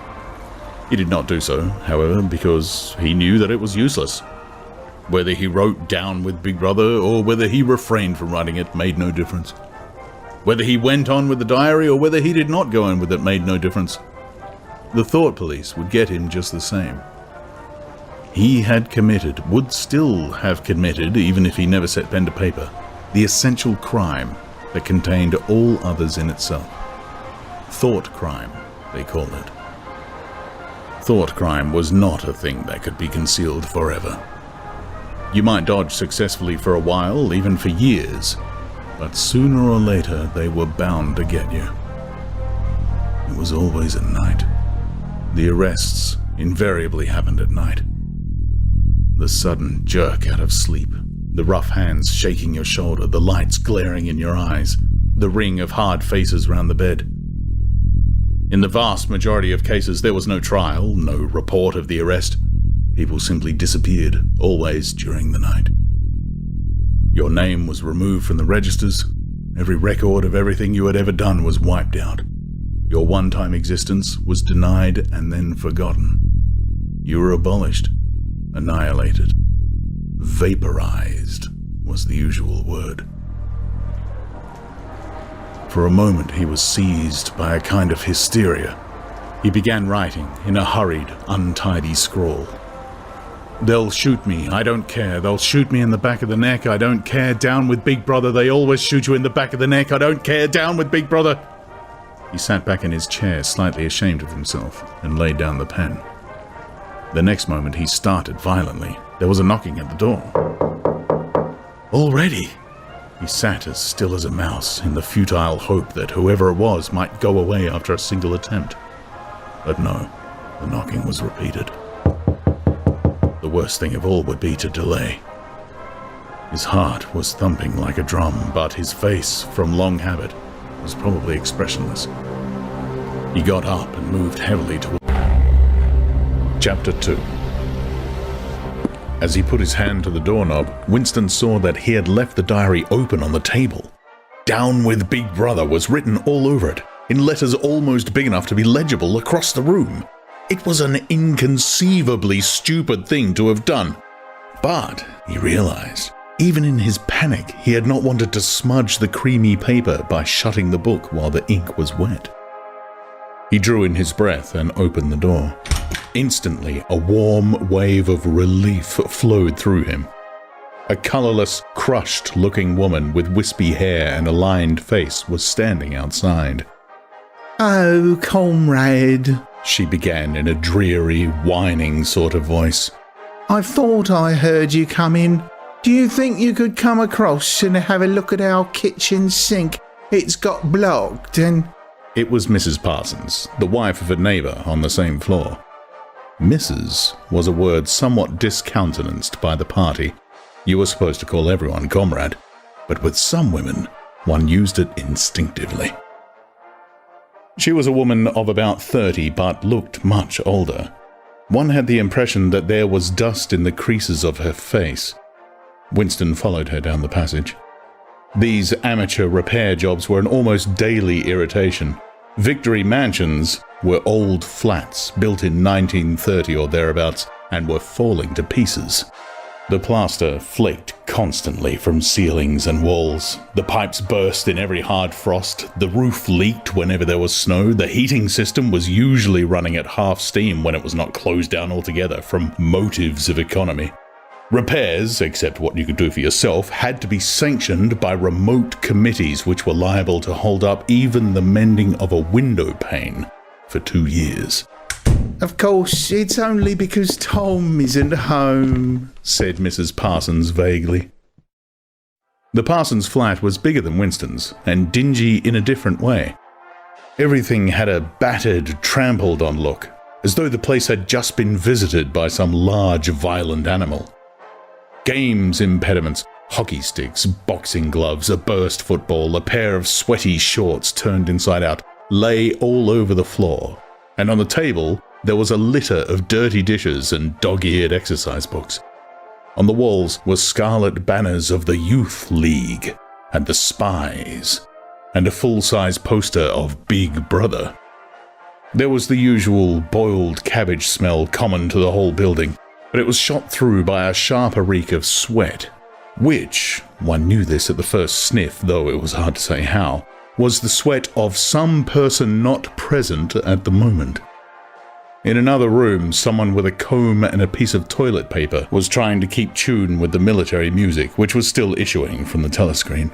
He did not do so, however, because he knew that it was useless. Whether he wrote "Down with Big Brother" or whether he refrained from writing it made no difference. Whether he went on with the diary or whether he did not go on with it made no difference. The thought police would get him just the same. He had committed, would still have committed, even if he never set pen to paper, the essential crime that contained all others in itself. Thought crime, they called it. Thought crime was not a thing that could be concealed forever. You might dodge successfully for a while, even for years, but sooner or later they were bound to get you. It was always at night. The arrests invariably happened at night. The sudden jerk out of sleep, the rough hands shaking your shoulder, the lights glaring in your eyes, the ring of hard faces round the bed. In the vast majority of cases there was no trial, no report of the arrest. People simply disappeared, always during the night. Your name was removed from the registers. Every record of everything you had ever done was wiped out. Your one-time existence was denied and then forgotten. You were abolished, annihilated. Vaporized was the usual word. For a moment he was seized by a kind of hysteria. He began writing in a hurried, untidy scrawl. "They'll shoot me, I don't care. They'll shoot me in the back of the neck, I don't care. Down with Big Brother, they always shoot you in the back of the neck, I don't care. Down with Big Brother." He sat back in his chair, slightly ashamed of himself, and laid down the pen. The next moment he started violently. There was a knocking at the door. Already! He sat as still as a mouse, in the futile hope that whoever it was might go away after a single attempt. But no, The knocking was repeated. The worst thing of all would be to delay. His heart was thumping like a drum, but his face, from long habit, was probably expressionless. He got up and moved heavily toward Chapter 2. As he put his hand to the doorknob, Winston saw that he had left the diary open on the table. "Down with Big Brother" was written all over it, in letters almost big enough to be legible across the room. It was an inconceivably stupid thing to have done. But, he realized, even in his panic, he had not wanted to smudge the creamy paper by shutting the book while the ink was wet. He drew in his breath and opened the door. Instantly, a warm wave of relief flowed through him. A colourless, crushed-looking woman with wispy hair and a lined face was standing outside. "Oh, comrade," she began in a dreary, whining sort of voice. "I thought I heard you come in. Do you think you could come across and have a look at our kitchen sink? It's got blocked and—" It was Mrs. Parsons, the wife of a neighbour on the same floor. Mrs. was a word somewhat discountenanced by the party. You were supposed to call everyone comrade, but with some women, one used it instinctively. She was a woman of about 30, but looked much older. One had the impression that there was dust in the creases of her face. Winston followed her down the passage. These amateur repair jobs were an almost daily irritation. Victory Mansions were old flats built in 1930 or thereabouts and were falling to pieces. The plaster flaked constantly from ceilings and walls. The pipes burst in every hard frost. The roof leaked whenever there was snow. The heating system was usually running at half steam when it was not closed down altogether from motives of economy. Repairs, except what you could do for yourself, had to be sanctioned by remote committees which were liable to hold up even the mending of a window pane for 2 years. "Of course, it's only because Tom isn't home," said Mrs. Parsons vaguely. The Parsons flat was bigger than Winston's, and dingy in a different way. Everything had a battered, trampled-on look, as though the place had just been visited by some large, violent animal. Games impediments, hockey sticks, boxing gloves, a burst football, a pair of sweaty shorts turned inside out, lay all over the floor, and on the table there was a litter of dirty dishes and dog-eared exercise books. On the walls were scarlet banners of the Youth League and the Spies, and a full-size poster of Big Brother. There was the usual boiled cabbage smell common to the whole building, but it was shot through by a sharper reek of sweat, which, one knew this at the first sniff, though it was hard to say how, was the sweat of some person not present at the moment. In another room, someone with a comb and a piece of toilet paper was trying to keep tune with the military music, which was still issuing from the telescreen.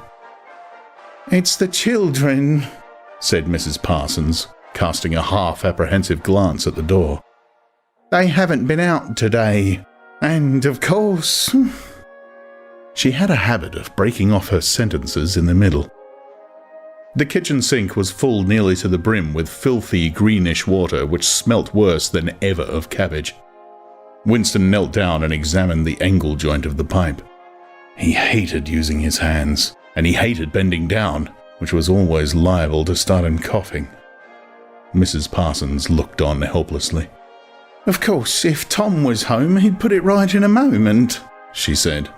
"It's the children," said Mrs. Parsons, casting a half-apprehensive glance at the door. "They haven't been out today. And, of course—" She had a habit of breaking off her sentences in the middle. The kitchen sink was full nearly to the brim with filthy greenish water which smelt worse than ever of cabbage. Winston knelt down and examined the angle joint of the pipe. He hated using his hands, and he hated bending down, which was always liable to start him coughing. Mrs. Parsons looked on helplessly. "Of course, if Tom was home, he'd put it right in a moment," she said.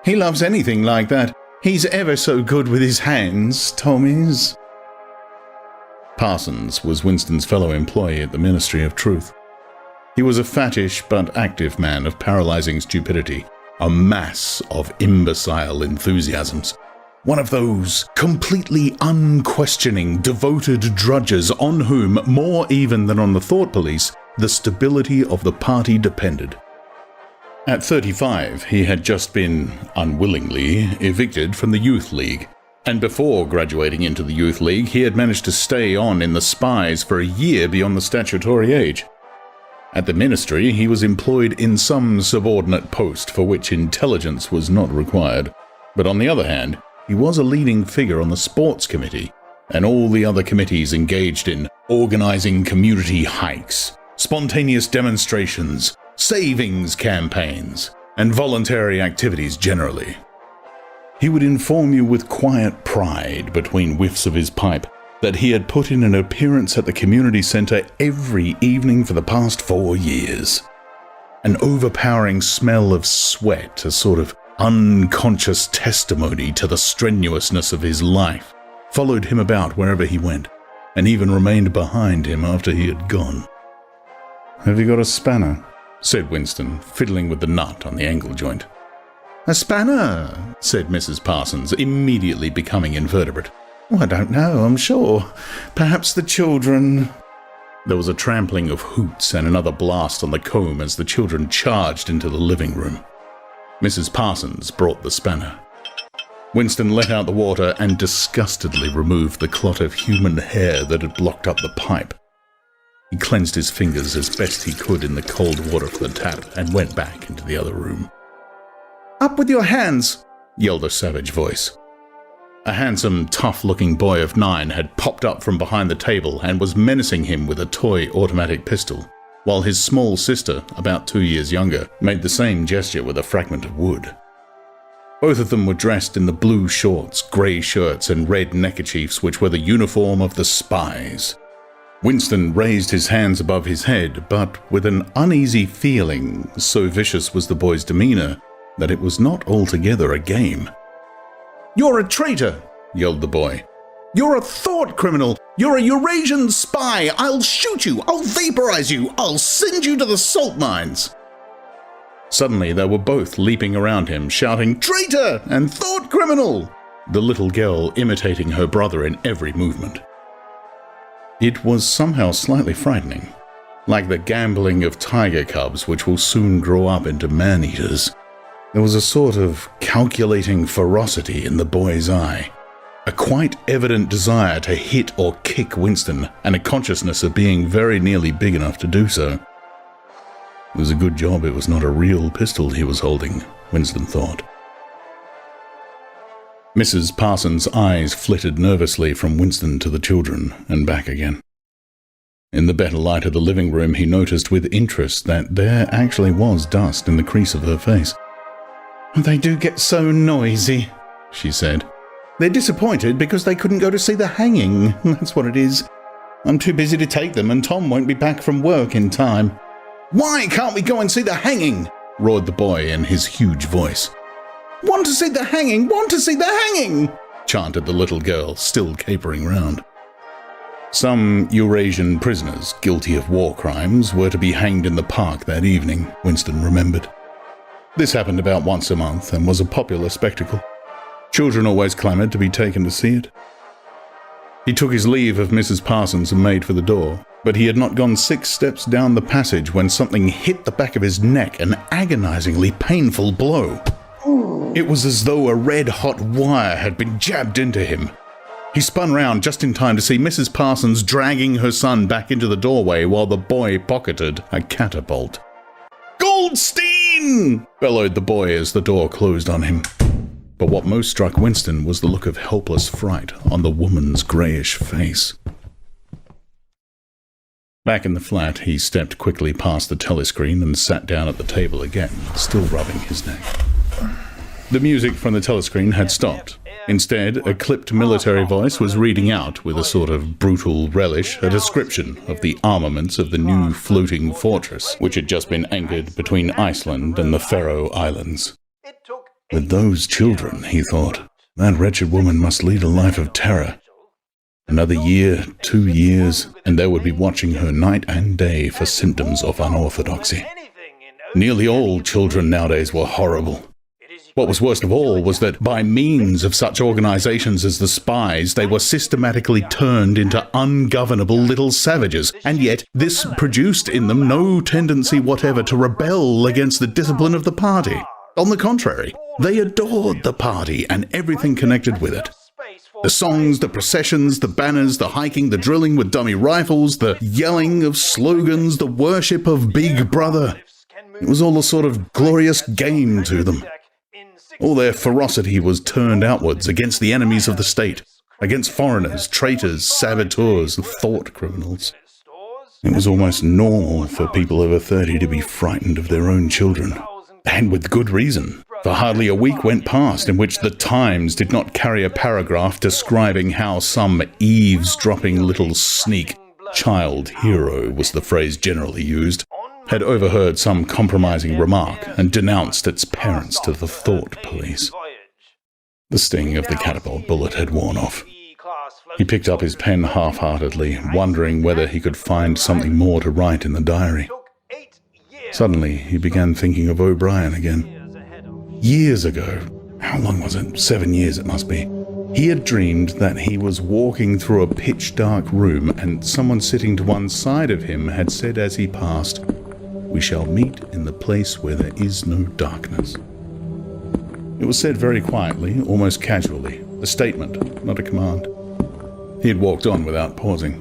"He loves anything like that. He's ever so good with his hands, Tom is." Parsons was Winston's fellow employee at the Ministry of Truth. He was a fattish but active man of paralyzing stupidity, a mass of imbecile enthusiasms. One of those completely unquestioning, devoted drudges on whom, more even than on the thought police, the stability of the party depended. At 35, he had just been, unwillingly, evicted from the Youth League, and before graduating into the Youth League, he had managed to stay on in the Spies for a year beyond the statutory age. At the ministry, he was employed in some subordinate post for which intelligence was not required, but on the other hand, he was a leading figure on the sports committee, and all the other committees engaged in organizing community hikes, spontaneous demonstrations, savings campaigns, and voluntary activities generally. He would inform you with quiet pride between whiffs of his pipe that he had put in an appearance at the community centre every evening for the past 4 years. An overpowering smell of sweat, a sort of unconscious testimony to the strenuousness of his life, followed him about wherever he went, and even remained behind him after he had gone. "Have you got a spanner?" said Winston, fiddling with the nut on the angle joint. "A spanner?" said Mrs. Parsons, immediately becoming invertebrate. "Oh, I don't know, I'm sure. Perhaps the children—" There was a trampling of hoots and another blast on the comb as the children charged into the living room. Mrs. Parsons brought the spanner. Winston let out the water and disgustedly removed the clot of human hair that had blocked up the pipe. He cleansed his fingers as best he could in the cold water from the tap and went back into the other room. "Up with your hands!" yelled a savage voice. A handsome, tough-looking boy of 9 had popped up from behind the table and was menacing him with a toy automatic pistol, while his small sister, about 2 years younger, made the same gesture with a fragment of wood. Both of them were dressed in the blue shorts, grey shirts, and red neckerchiefs which were the uniform of the spies. Winston raised his hands above his head, but with an uneasy feeling, so vicious was the boy's demeanour, that it was not altogether a game. "You're a traitor!" yelled the boy. "You're a thought criminal! You're a Eurasian spy! I'll shoot you! I'll vaporize you! I'll send you to the salt mines!" Suddenly they were both leaping around him, shouting, "Traitor!" and "Thought criminal!" the little girl imitating her brother in every movement. It was somehow slightly frightening, like the gambling of tiger cubs which will soon grow up into man-eaters. There was a sort of calculating ferocity in the boy's eye, a quite evident desire to hit or kick Winston, and a consciousness of being very nearly big enough to do so. It was a good job it was not a real pistol he was holding, Winston thought. Mrs. Parsons' eyes flitted nervously from Winston to the children and back again. In the better light of the living room, he noticed with interest that there actually was dust in the crease of her face. "They do get so noisy," she said. "They're disappointed because they couldn't go to see the hanging. That's what it is. I'm too busy to take them, and Tom won't be back from work in time." "Why can't we go and see the hanging?" roared the boy in his huge voice. "Want to see the hanging! Want to see the hanging!" chanted the little girl, still capering round. Some Eurasian prisoners guilty of war crimes were to be hanged in the park that evening, Winston remembered. This happened about once a month and was a popular spectacle. Children always clamoured to be taken to see it. He took his leave of Mrs. Parsons and made for the door, but he had not gone 6 steps down the passage when something hit the back of his neck, an agonizingly painful blow. It was as though a red-hot wire had been jabbed into him. He spun round just in time to see Mrs. Parsons dragging her son back into the doorway while the boy pocketed a catapult. "Goldstein!" bellowed the boy as the door closed on him. But what most struck Winston was the look of helpless fright on the woman's greyish face. Back in the flat, he stepped quickly past the telescreen and sat down at the table again, still rubbing his neck. The music from the telescreen had stopped. Instead, a clipped military voice was reading out, with a sort of brutal relish, a description of the armaments of the new floating fortress, which had just been anchored between Iceland and the Faroe Islands. With those children, he thought, that wretched woman must lead a life of terror. Another year, 2 years, and they would be watching her night and day for symptoms of unorthodoxy. Nearly all children nowadays were horrible. What was worst of all was that by means of such organizations as the spies, they were systematically turned into ungovernable little savages, and yet this produced in them no tendency whatever to rebel against the discipline of the party. On the contrary, they adored the party and everything connected with it. The songs, the processions, the banners, the hiking, the drilling with dummy rifles, the yelling of slogans, the worship of Big Brother. It was all a sort of glorious game to them. All their ferocity was turned outwards against the enemies of the state, against foreigners, traitors, saboteurs, thought criminals. It was almost normal for people over 30 to be frightened of their own children. And with good reason, for hardly a week went past in which the Times did not carry a paragraph describing how some eavesdropping little sneak, child hero was the phrase generally used, had overheard some compromising remark and denounced its parents to the thought police. The sting of the catapult bullet had worn off. He picked up his pen half-heartedly, wondering whether he could find something more to write in the diary. Suddenly, he began thinking of O'Brien again. Years ago, how long was it? 7 years it must be. He had dreamed that he was walking through a pitch-dark room and someone sitting to one side of him had said as he passed, "We shall meet in the place where there is no darkness." It was said very quietly, almost casually, a statement, not a command. He had walked on without pausing.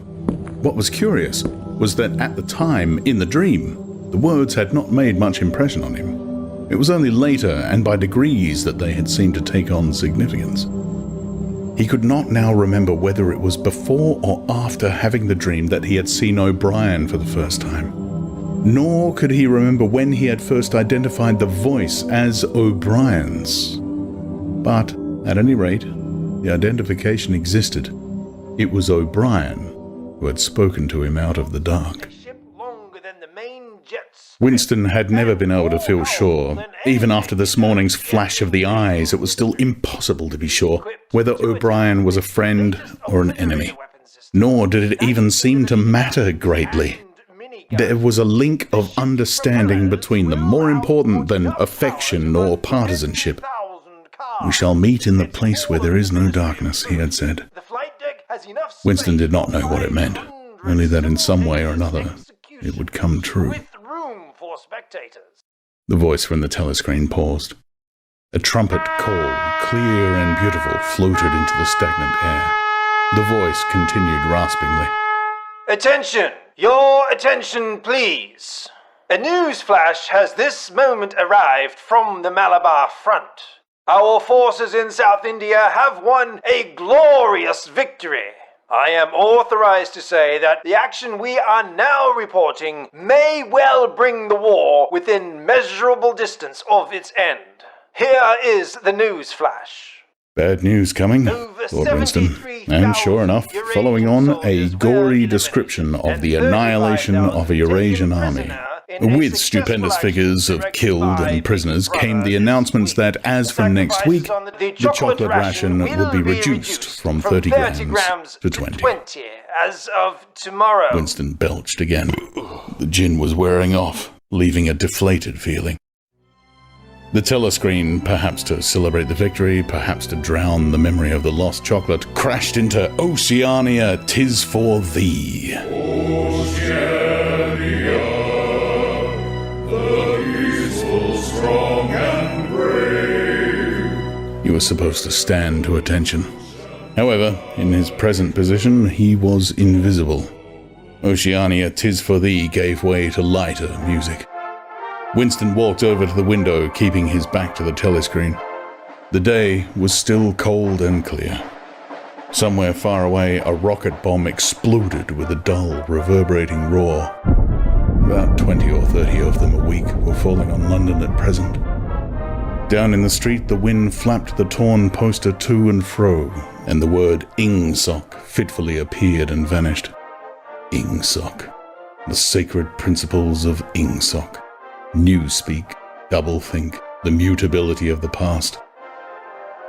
What was curious was that at the time, in the dream, the words had not made much impression on him. It was only later, and by degrees, that they had seemed to take on significance. He could not now remember whether it was before or after having the dream that he had seen O'Brien for the first time. Nor could he remember when he had first identified the voice as O'Brien's. But, at any rate, the identification existed. It was O'Brien who had spoken to him out of the dark. Winston had never been able to feel sure. Even after this morning's flash of the eyes, it was still impossible to be sure whether O'Brien was a friend or an enemy. Nor did it even seem to matter greatly. There was a link of understanding between them, more important than affection or partisanship. "We shall meet in the place where there is no darkness," he had said. Winston did not know what it meant, only that in some way or another it would come true. The voice from the telescreen paused. A trumpet call, clear and beautiful, floated into the stagnant air. The voice continued raspingly. Attention! Your attention, please. A news flash has this moment arrived from the Malabar front. Our forces in South India have won a glorious victory. I am authorized to say that the action we are now reporting may well bring the war within measurable distance of its end. Here is the news flash. Bad news coming, thought Winston. And sure enough, following on a gory description of the annihilation of a Eurasian army. With stupendous figures of killed and prisoners came the announcements that, as from next week, the chocolate ration would be reduced from 30 grams to 20. As of tomorrow. Winston belched again. The gin was wearing off, leaving a deflated feeling. The telescreen, perhaps to celebrate the victory, perhaps to drown the memory of the lost chocolate, crashed into Oceania, 'tis for thee. Oceania, the peaceful, strong and brave. He was supposed to stand to attention. However, in his present position, he was invisible. Oceania, 'tis for thee gave way to lighter music. Winston walked over to the window, keeping his back to the telescreen. The day was still cold and clear. Somewhere far away, a rocket bomb exploded with a dull, reverberating roar. About 20 or 30 of them a week were falling on London at present. Down in the street, the wind flapped the torn poster to and fro, and the word Ingsoc fitfully appeared and vanished. Ingsoc. The sacred principles of Ingsoc. Newspeak, doublethink, the mutability of the past.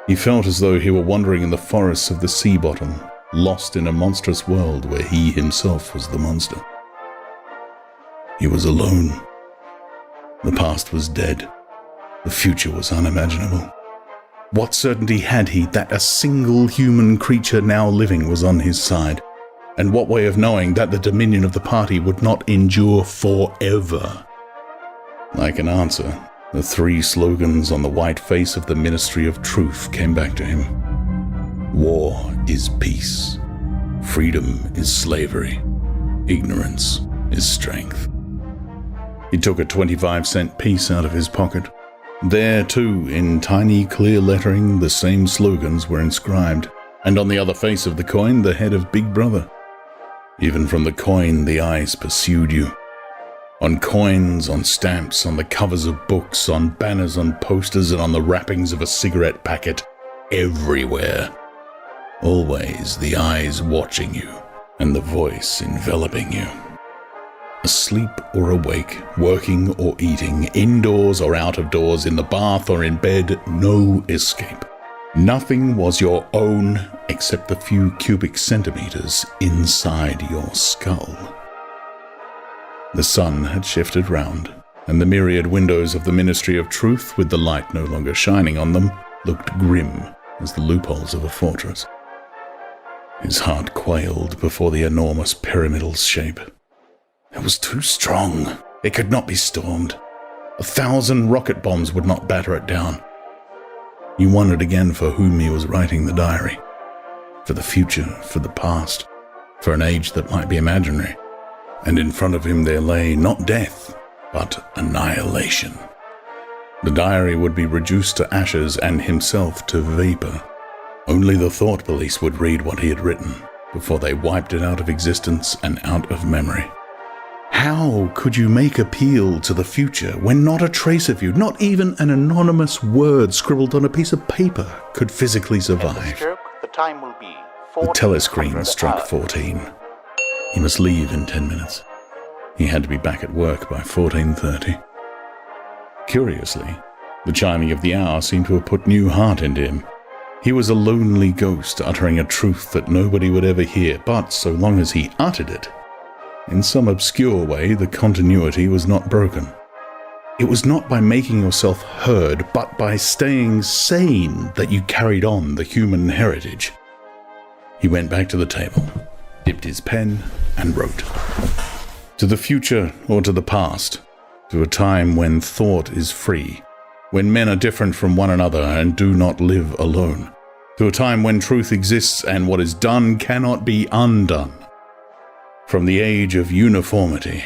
He felt as though he were wandering in the forests of the sea bottom, lost in a monstrous world where he himself was the monster. He was alone. The past was dead. The future was unimaginable. What certainty had he that a single human creature now living was on his side? And what way of knowing that the dominion of the party would not endure forever? Like an answer, the three slogans on the white face of the Ministry of Truth came back to him. War is peace. Freedom is slavery. Ignorance is strength. He took a 25-cent piece out of his pocket. There, too, in tiny, clear lettering, the same slogans were inscribed, and on the other face of the coin, the head of Big Brother. Even from the coin, the eyes pursued you. On coins, on stamps, on the covers of books, on banners, on posters, and on the wrappings of a cigarette packet, everywhere. Always the eyes watching you, and the voice enveloping you. Asleep or awake, working or eating, indoors or out of doors, in the bath or in bed, no escape. Nothing was your own except the few cubic centimeters inside your skull. The sun had shifted round, and the myriad windows of the Ministry of Truth, with the light no longer shining on them, looked grim as the loopholes of a fortress. His heart quailed before the enormous pyramidal shape. It was too strong. It could not be stormed. 1,000 rocket bombs would not batter it down. He wondered again for whom he was writing the diary. For the future, for the past, for an age that might be imaginary. And in front of him there lay not death, but annihilation. The diary would be reduced to ashes and himself to vapor. Only the thought police would read what he had written before they wiped it out of existence and out of memory. How could you make appeal to the future when not a trace of you, not even an anonymous word scribbled on a piece of paper, could physically survive? The time will be The telescreen struck 14. He must leave in 10 minutes. He had to be back at work by 14:30. Curiously, the chiming of the hour seemed to have put new heart into him. He was a lonely ghost uttering a truth that nobody would ever hear, but so long as he uttered it, in some obscure way, the continuity was not broken. It was not by making yourself heard, but by staying sane that you carried on the human heritage. He went back to the table, dipped his pen, and wrote. To the future or to the past, to a time when thought is free, when men are different from one another and do not live alone, to a time when truth exists and what is done cannot be undone. From the age of uniformity,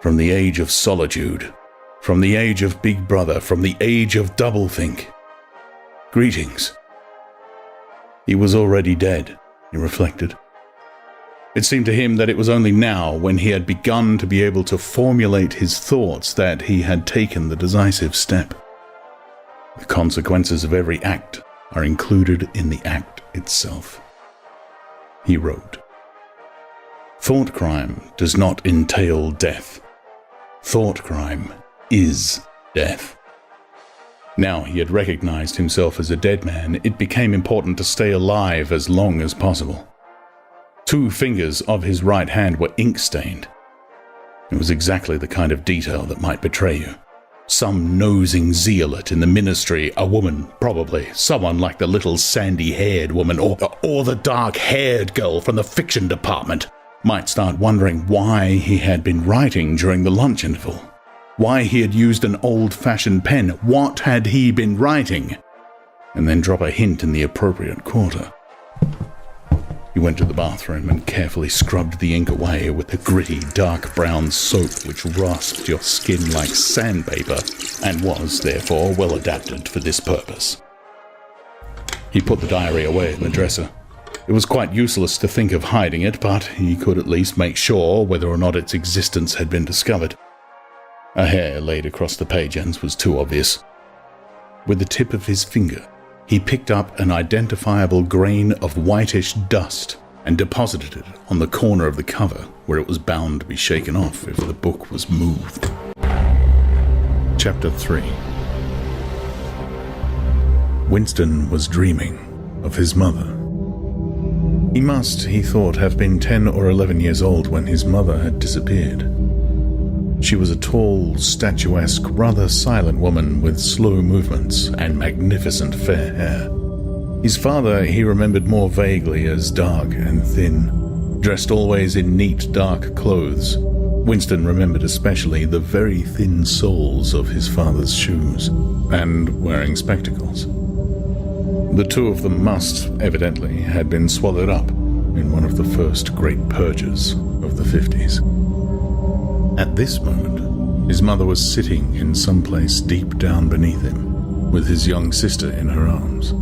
from the age of solitude, from the age of Big Brother, from the age of doublethink. Greetings. He was already dead, he reflected. It seemed to him that it was only now, when he had begun to be able to formulate his thoughts, that he had taken the decisive step. The consequences of every act are included in the act itself. He wrote, Thought crime does not entail death. Thought crime is death. Now he had recognized himself as a dead man, it became important to stay alive as long as possible. 2 fingers of his right hand were ink-stained. It was exactly the kind of detail that might betray you. Some nosing zealot in the ministry, a woman, probably, someone like the little sandy-haired woman, or the dark-haired girl from the fiction department, might start wondering why he had been writing during the lunch interval, why he had used an old-fashioned pen, what had he been writing, and then drop a hint in the appropriate quarter. He went to the bathroom and carefully scrubbed the ink away with the gritty, dark brown soap which rasped your skin like sandpaper and was, therefore, well adapted for this purpose. He put the diary away in the dresser. It was quite useless to think of hiding it, but he could at least make sure whether or not its existence had been discovered. A hair laid across the page ends was too obvious. With the tip of his finger, he picked up an identifiable grain of whitish dust and deposited it on the corner of the cover where it was bound to be shaken off if the book was moved. Chapter 3. Winston was dreaming of his mother. He must, he thought, have been 10 or 11 years old when his mother had disappeared. She was a tall, statuesque, rather silent woman with slow movements and magnificent fair hair. His father he remembered more vaguely as dark and thin, dressed always in neat, dark clothes. Winston remembered especially the very thin soles of his father's shoes, and wearing spectacles. The 2 of them must, evidently, had been swallowed up in one of the first great purges of the 50s. At this moment, his mother was sitting in some place deep down beneath him, with his young sister in her arms.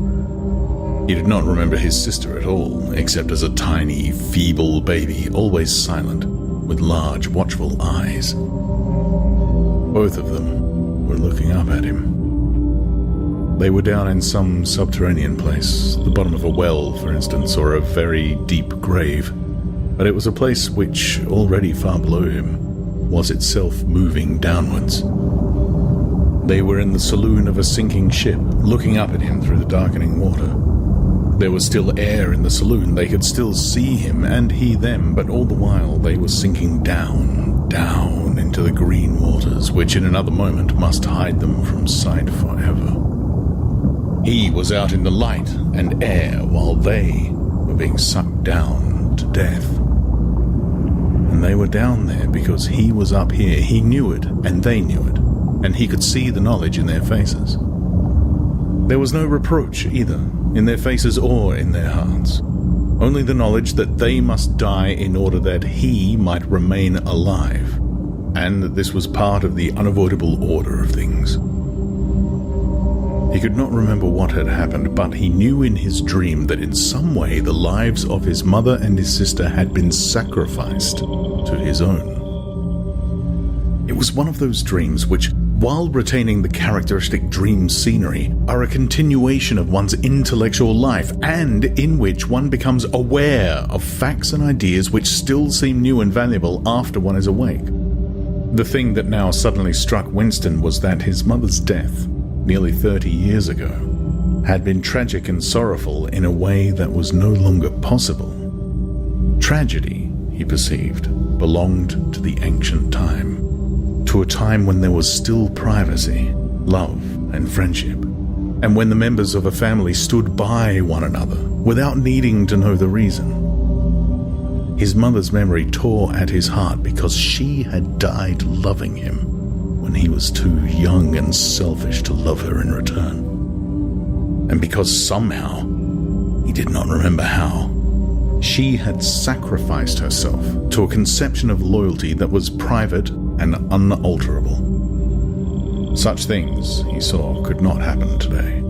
He did not remember his sister at all, except as a tiny, feeble baby, always silent, with large, watchful eyes. Both of them were looking up at him. They were down in some subterranean place, the bottom of a well, for instance, or a very deep grave. But it was a place which, already far below him, was itself moving downwards. They were in the saloon of a sinking ship, looking up at him through the darkening water. There was still air in the saloon, they could still see him and he them, but all the while they were sinking down, down into the green waters, which in another moment must hide them from sight forever. He was out in the light and air, while they were being sucked down to death. And they were down there because he was up here. He knew it, and they knew it, and he could see the knowledge in their faces. There was no reproach either, in their faces or in their hearts. Only the knowledge that they must die in order that he might remain alive, and that this was part of the unavoidable order of things. He could not remember what had happened, but he knew in his dream that in some way the lives of his mother and his sister had been sacrificed to his own. It was one of those dreams which, while retaining the characteristic dream scenery, are a continuation of one's intellectual life, and in which one becomes aware of facts and ideas which still seem new and valuable after one is awake. The thing that now suddenly struck Winston was that his mother's death, nearly 30 years ago, had been tragic and sorrowful in a way that was no longer possible. Tragedy, he perceived, belonged to the ancient time, to a time when there was still privacy, love, and friendship, and when the members of a family stood by one another without needing to know the reason. His mother's memory tore at his heart because she had died loving him when he was too young and selfish to love her in return. And because somehow, he did not remember how, she had sacrificed herself to a conception of loyalty that was private and unalterable. Such things, he saw, could not happen today.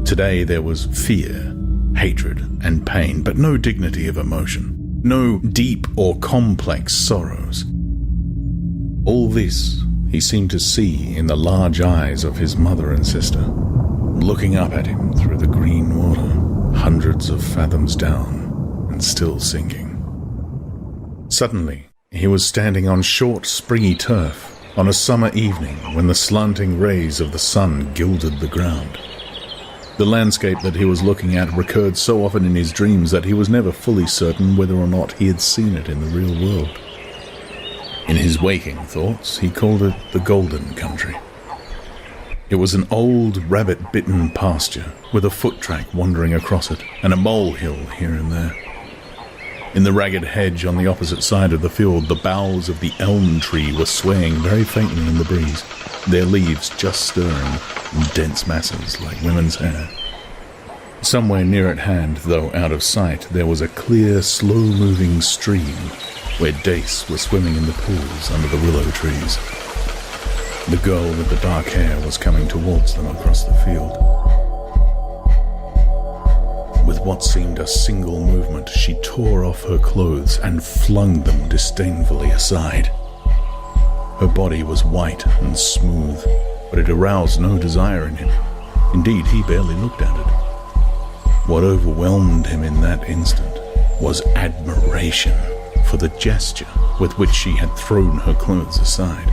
Today there was fear, hatred, and pain, but no dignity of emotion, no deep or complex sorrows. All this he seemed to see in the large eyes of his mother and sister, looking up at him through the green water, hundreds of fathoms down, and still sinking. Suddenly, he was standing on short, springy turf on a summer evening when the slanting rays of the sun gilded the ground. The landscape that he was looking at recurred so often in his dreams that he was never fully certain whether or not he had seen it in the real world. In his waking thoughts, he called it the Golden Country. It was an old, rabbit-bitten pasture with a foot track wandering across it and a molehill here and there. In the ragged hedge on the opposite side of the field, the boughs of the elm tree were swaying very faintly in the breeze, their leaves just stirring in dense masses like women's hair. Somewhere near at hand, though out of sight, there was a clear, slow-moving stream where dace were swimming in the pools under the willow trees. The girl with the dark hair was coming towards them across the field. With what seemed a single movement, she tore off her clothes and flung them disdainfully aside. Her body was white and smooth, but it aroused no desire in him. Indeed, he barely looked at it. What overwhelmed him in that instant was admiration for the gesture with which she had thrown her clothes aside.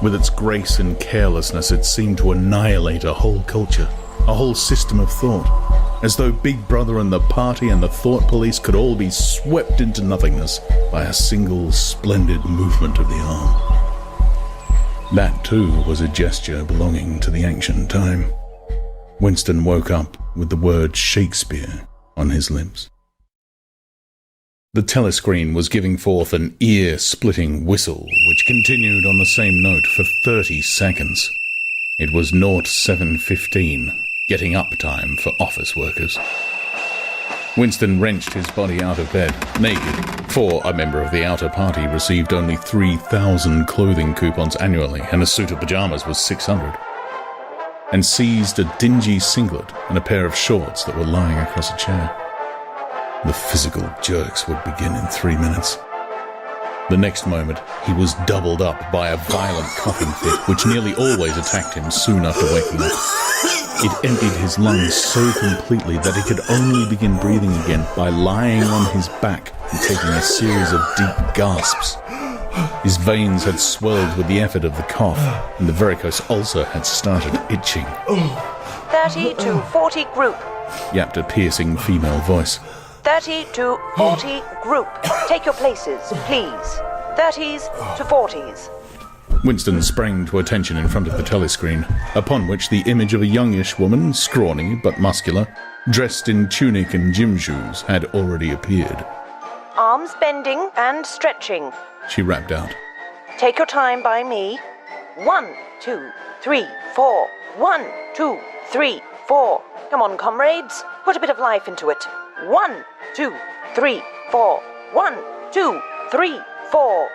With its grace and carelessness, it seemed to annihilate a whole culture, a whole system of thought, as though Big Brother and the party and the thought police could all be swept into nothingness by a single splendid movement of the arm. That, too, was a gesture belonging to the ancient time. Winston woke up with the word Shakespeare on his lips. The telescreen was giving forth an ear-splitting whistle, which continued on the same note for 30 seconds. It was 07:15, getting up time for office workers. Winston wrenched his body out of bed, naked, for a member of the outer party received only 3,000 clothing coupons annually, and a suit of pajamas was 600. and seized a dingy singlet and a pair of shorts that were lying across a chair. The physical jerks would begin in 3 minutes. The next moment, he was doubled up by a violent coughing fit, which nearly always attacked him soon after waking up. It emptied his lungs so completely that he could only begin breathing again by lying on his back and taking a series of deep gasps. His veins had swelled with the effort of the cough, and the varicose ulcer had started itching. 30 to 40 group. Yapped a piercing female voice. 30 to 40 group. Take your places, please. 30s to 40s. Winston sprang to attention in front of the telescreen, upon which the image of a youngish woman, scrawny but muscular, dressed in tunic and gym shoes, had already appeared. Arms bending and stretching. She rapped out. Take your time by me. 1, 2, 3, 4. 1, 2, 3, 4. Come on, comrades. Put a bit of life into it. 1, 2, 3, 4. 1, 2, 3, 4.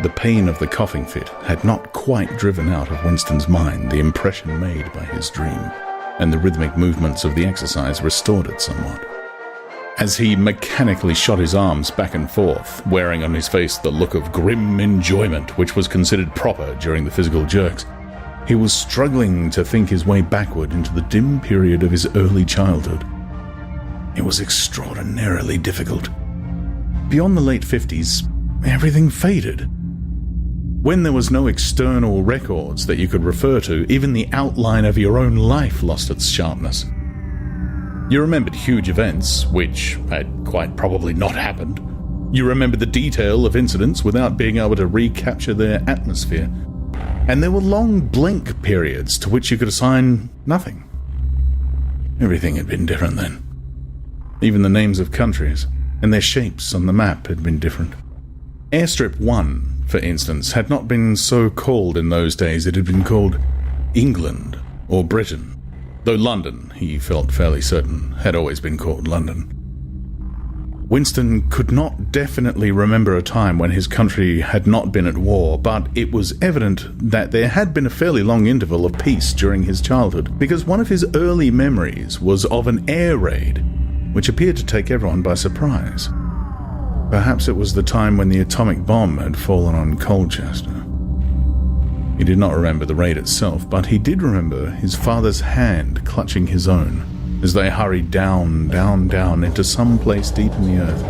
The pain of the coughing fit had not quite driven out of Winston's mind the impression made by his dream, and the rhythmic movements of the exercise restored it somewhat. As he mechanically shot his arms back and forth, wearing on his face the look of grim enjoyment which was considered proper during the physical jerks, he was struggling to think his way backward into the dim period of his early childhood. It was extraordinarily difficult. Beyond the late 50s, everything faded. When there was no external records that you could refer to, even the outline of your own life lost its sharpness. You remembered huge events, which had quite probably not happened. You remembered the detail of incidents without being able to recapture their atmosphere. And there were long blank periods to which you could assign nothing. Everything had been different then. Even the names of countries and their shapes on the map had been different. Airstrip 1, for instance, had not been so called in those days. It had been called England or Britain, though London, he felt fairly certain, had always been called London. Winston could not definitely remember a time when his country had not been at war, but it was evident that there had been a fairly long interval of peace during his childhood, because one of his early memories was of an air raid, which appeared to take everyone by surprise. Perhaps it was the time when the atomic bomb had fallen on Colchester. He did not remember the raid itself, but he did remember his father's hand clutching his own as they hurried down, down, down into some place deep in the earth,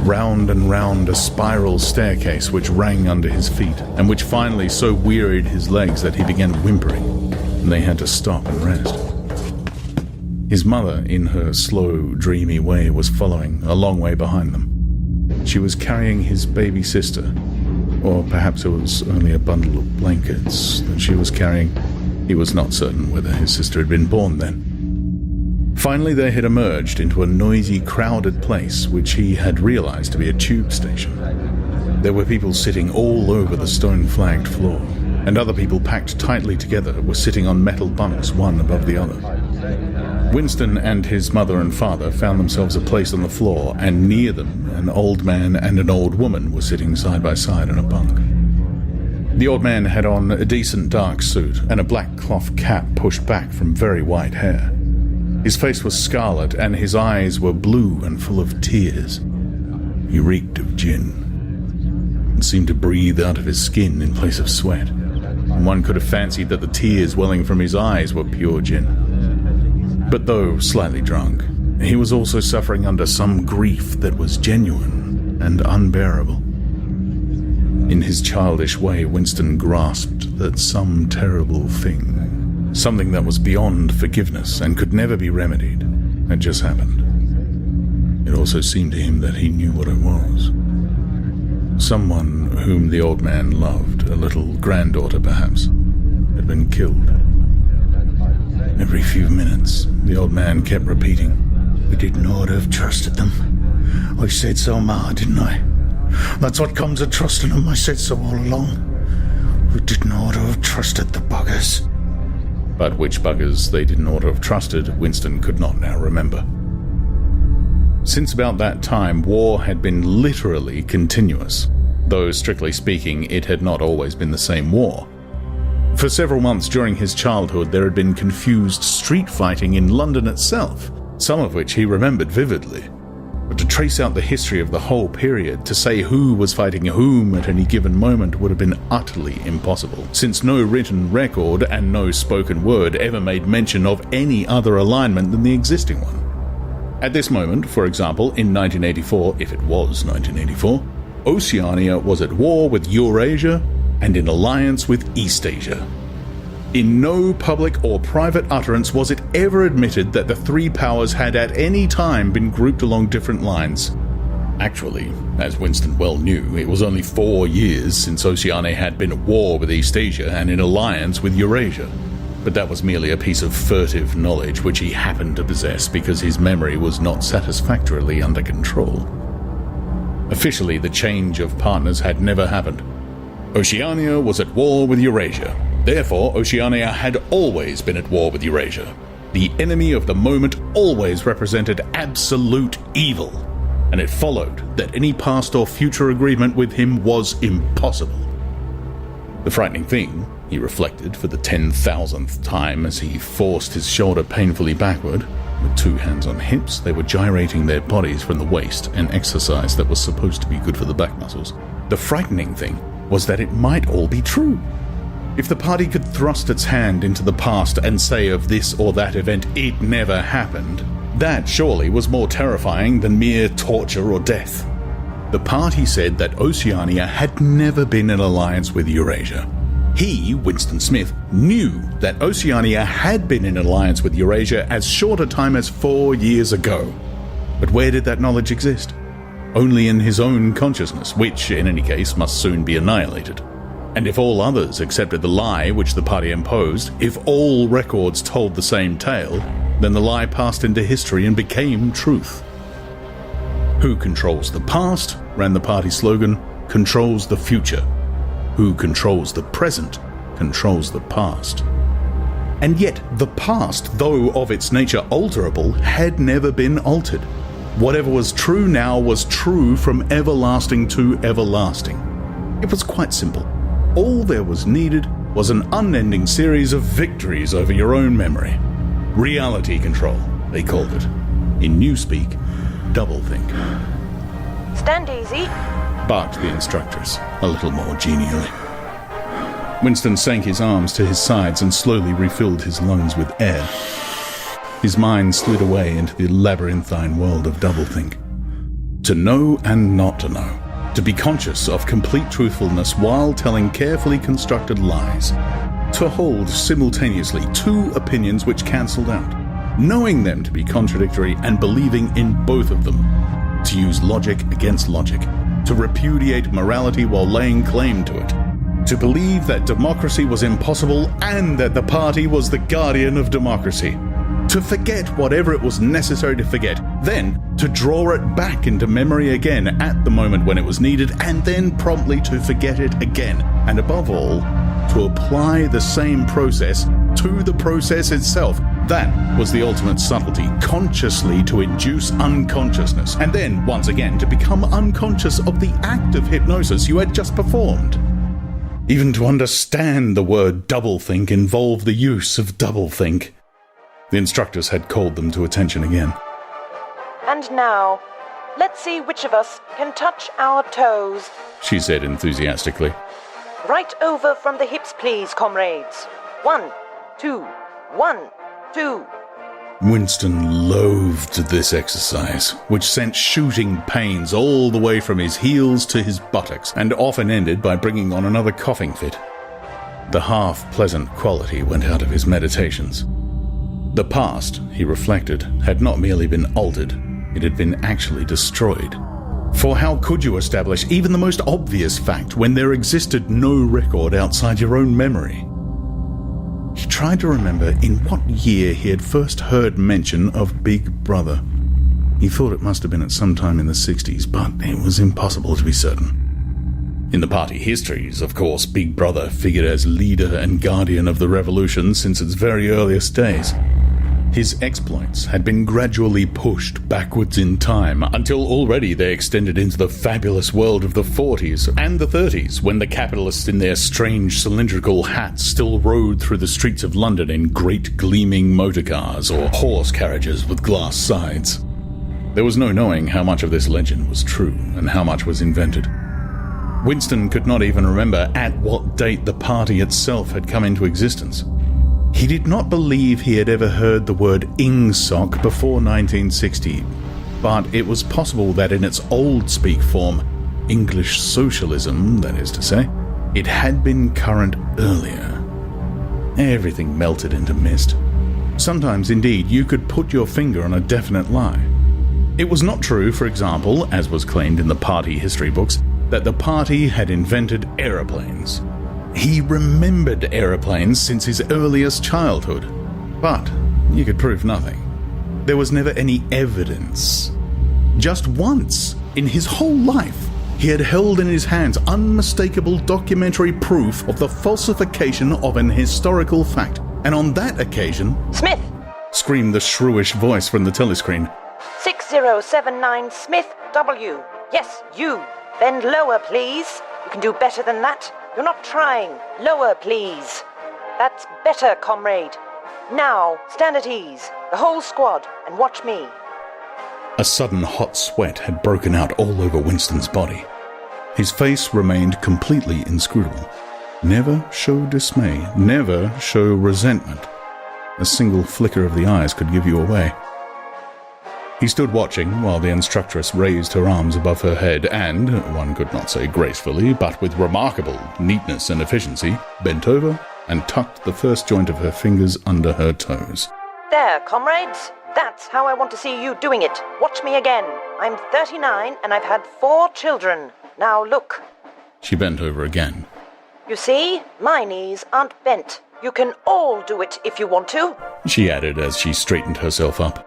round and round a spiral staircase which rang under his feet, and which finally so wearied his legs that he began whimpering, and they had to stop and rest. His mother, in her slow, dreamy way, was following a long way behind them. She was carrying his baby sister, or perhaps it was only a bundle of blankets that she was carrying. He was not certain whether his sister had been born then. Finally, they had emerged into a noisy, crowded place which he had realized to be a tube station. There were people sitting all over the stone-flagged floor, and other people packed tightly together were sitting on metal bunks one above the other. Winston and his mother and father found themselves a place on the floor, and near them an old man and an old woman were sitting side by side in a bunk. The old man had on a decent dark suit and a black cloth cap pushed back from very white hair. His face was scarlet and his eyes were blue and full of tears. He reeked of gin and seemed to breathe out of his skin in place of sweat, and one could have fancied that the tears welling from his eyes were pure gin. But though slightly drunk, he was also suffering under some grief that was genuine and unbearable. In his childish way, Winston grasped that some terrible thing, something that was beyond forgiveness and could never be remedied, had just happened. It also seemed to him that he knew what it was. Someone whom the old man loved, a little granddaughter perhaps, had been killed. Every few minutes, the old man kept repeating, "We did not have trusted them. I said so, Ma, didn't I? That's what comes of trusting them. I said so all along. We did not have trusted the buggers." But which buggers they did not have trusted, Winston could not now remember. Since about that time, war had been literally continuous, though strictly speaking, it had not always been the same war. For several months during his childhood, there had been confused street fighting in London itself, some of which he remembered vividly. But to trace out the history of the whole period, to say who was fighting whom at any given moment would have been utterly impossible, since no written record and no spoken word ever made mention of any other alignment than the existing one. At this moment, for example, in 1984, if it was 1984, Oceania was at war with Eurasia and in alliance with Eastasia. In no public or private utterance was it ever admitted that the three powers had at any time been grouped along different lines. Actually, as Winston well knew, it was only 4 years since Oceania had been at war with Eastasia and in alliance with Eurasia. But that was merely a piece of furtive knowledge which he happened to possess because his memory was not satisfactorily under control. Officially, the change of partners had never happened. Oceania was at war with Eurasia. Therefore, Oceania had always been at war with Eurasia. The enemy of the moment always represented absolute evil, and it followed that any past or future agreement with him was impossible. The frightening thing, he reflected for the 10,000th time as he forced his shoulder painfully backward. With 2 hands on hips, they were gyrating their bodies from the waist, an exercise that was supposed to be good for the back muscles. The frightening thing was that it might all be true. If the party could thrust its hand into the past and say of this or that event it never happened, that surely was more terrifying than mere torture or death. The party said that Oceania had never been in alliance with Eurasia. He, Winston Smith, knew that Oceania had been in alliance with Eurasia as short a time as 4 years ago. But where did that knowledge exist? Only in his own consciousness, which, in any case, must soon be annihilated. And if all others accepted the lie which the party imposed, if all records told the same tale, then the lie passed into history and became truth. Who controls the past, ran the party slogan, controls the future. Who controls the present, controls the past. And yet, the past, though of its nature alterable, had never been altered. Whatever was true now was true from everlasting to everlasting. It was quite simple. All there was needed was an unending series of victories over your own memory. Reality control, they called it. In newspeak, doublethink. Stand easy. Barked the instructress, a little more genially. Winston sank his arms to his sides and slowly refilled his lungs with air. His mind slid away into the labyrinthine world of doublethink. To know and not to know. To be conscious of complete truthfulness while telling carefully constructed lies. To hold simultaneously 2 opinions which cancelled out. Knowing them to be contradictory and believing in both of them. To use logic against logic. To repudiate morality while laying claim to it. To believe that democracy was impossible and that the party was the guardian of democracy. To forget whatever it was necessary to forget, then to draw it back into memory again at the moment when it was needed, and then promptly to forget it again, and above all, to apply the same process to the process itself. That was the ultimate subtlety, consciously to induce unconsciousness, and then, once again, to become unconscious of the act of hypnosis you had just performed. Even to understand the word doublethink involved the use of doublethink. The instructors had called them to attention again. And now, let's see which of us can touch our toes, she said enthusiastically. Right over from the hips, please, comrades. 1, 2, 1, 2. Winston loathed this exercise, which sent shooting pains all the way from his heels to his buttocks, and often ended by bringing on another coughing fit. The half-pleasant quality went out of his meditations. The past, he reflected, had not merely been altered, it had been actually destroyed. For how could you establish even the most obvious fact when there existed no record outside your own memory? He tried to remember in what year he had first heard mention of Big Brother. He thought it must have been at some time in the 60s, but it was impossible to be certain. In the party histories, of course, Big Brother figured as leader and guardian of the revolution since its very earliest days. His exploits had been gradually pushed backwards in time until already they extended into the fabulous world of the 40s and the 30s, when the capitalists in their strange cylindrical hats still rode through the streets of London in great gleaming motor cars or horse carriages with glass sides. There was no knowing how much of this legend was true and how much was invented. Winston could not even remember at what date the party itself had come into existence. He did not believe he had ever heard the word Ingsoc before 1960, but it was possible that in its old speak form, English Socialism, that is to say, it had been current earlier. Everything melted into mist. Sometimes, indeed, you could put your finger on a definite lie. It was not true, for example, as was claimed in the party history books, that the party had invented aeroplanes. He remembered aeroplanes since his earliest childhood, but you could prove nothing. There was never any evidence. Just once in his whole life, he had held in his hands unmistakable documentary proof of the falsification of an historical fact, and on that occasion... Smith! Screamed the shrewish voice from the telescreen. 6079 Smith W. Yes, you. Bend lower, please. You can do better than that. You're not trying. Lower, please. That's better, comrade. Now, stand at ease, the whole squad, and watch me. A sudden hot sweat had broken out all over Winston's body. His face remained completely inscrutable. Never show dismay, never show resentment. A single flicker of the eyes could give you away. He stood watching while the instructress raised her arms above her head and, one could not say gracefully, but with remarkable neatness and efficiency, bent over and tucked the first joint of her fingers under her toes. There, comrades. That's how I want to see you doing it. Watch me again. I'm 39 and I've had 4 children. Now look. She bent over again. You see, my knees aren't bent. You can all do it if you want to, she added as she straightened herself up.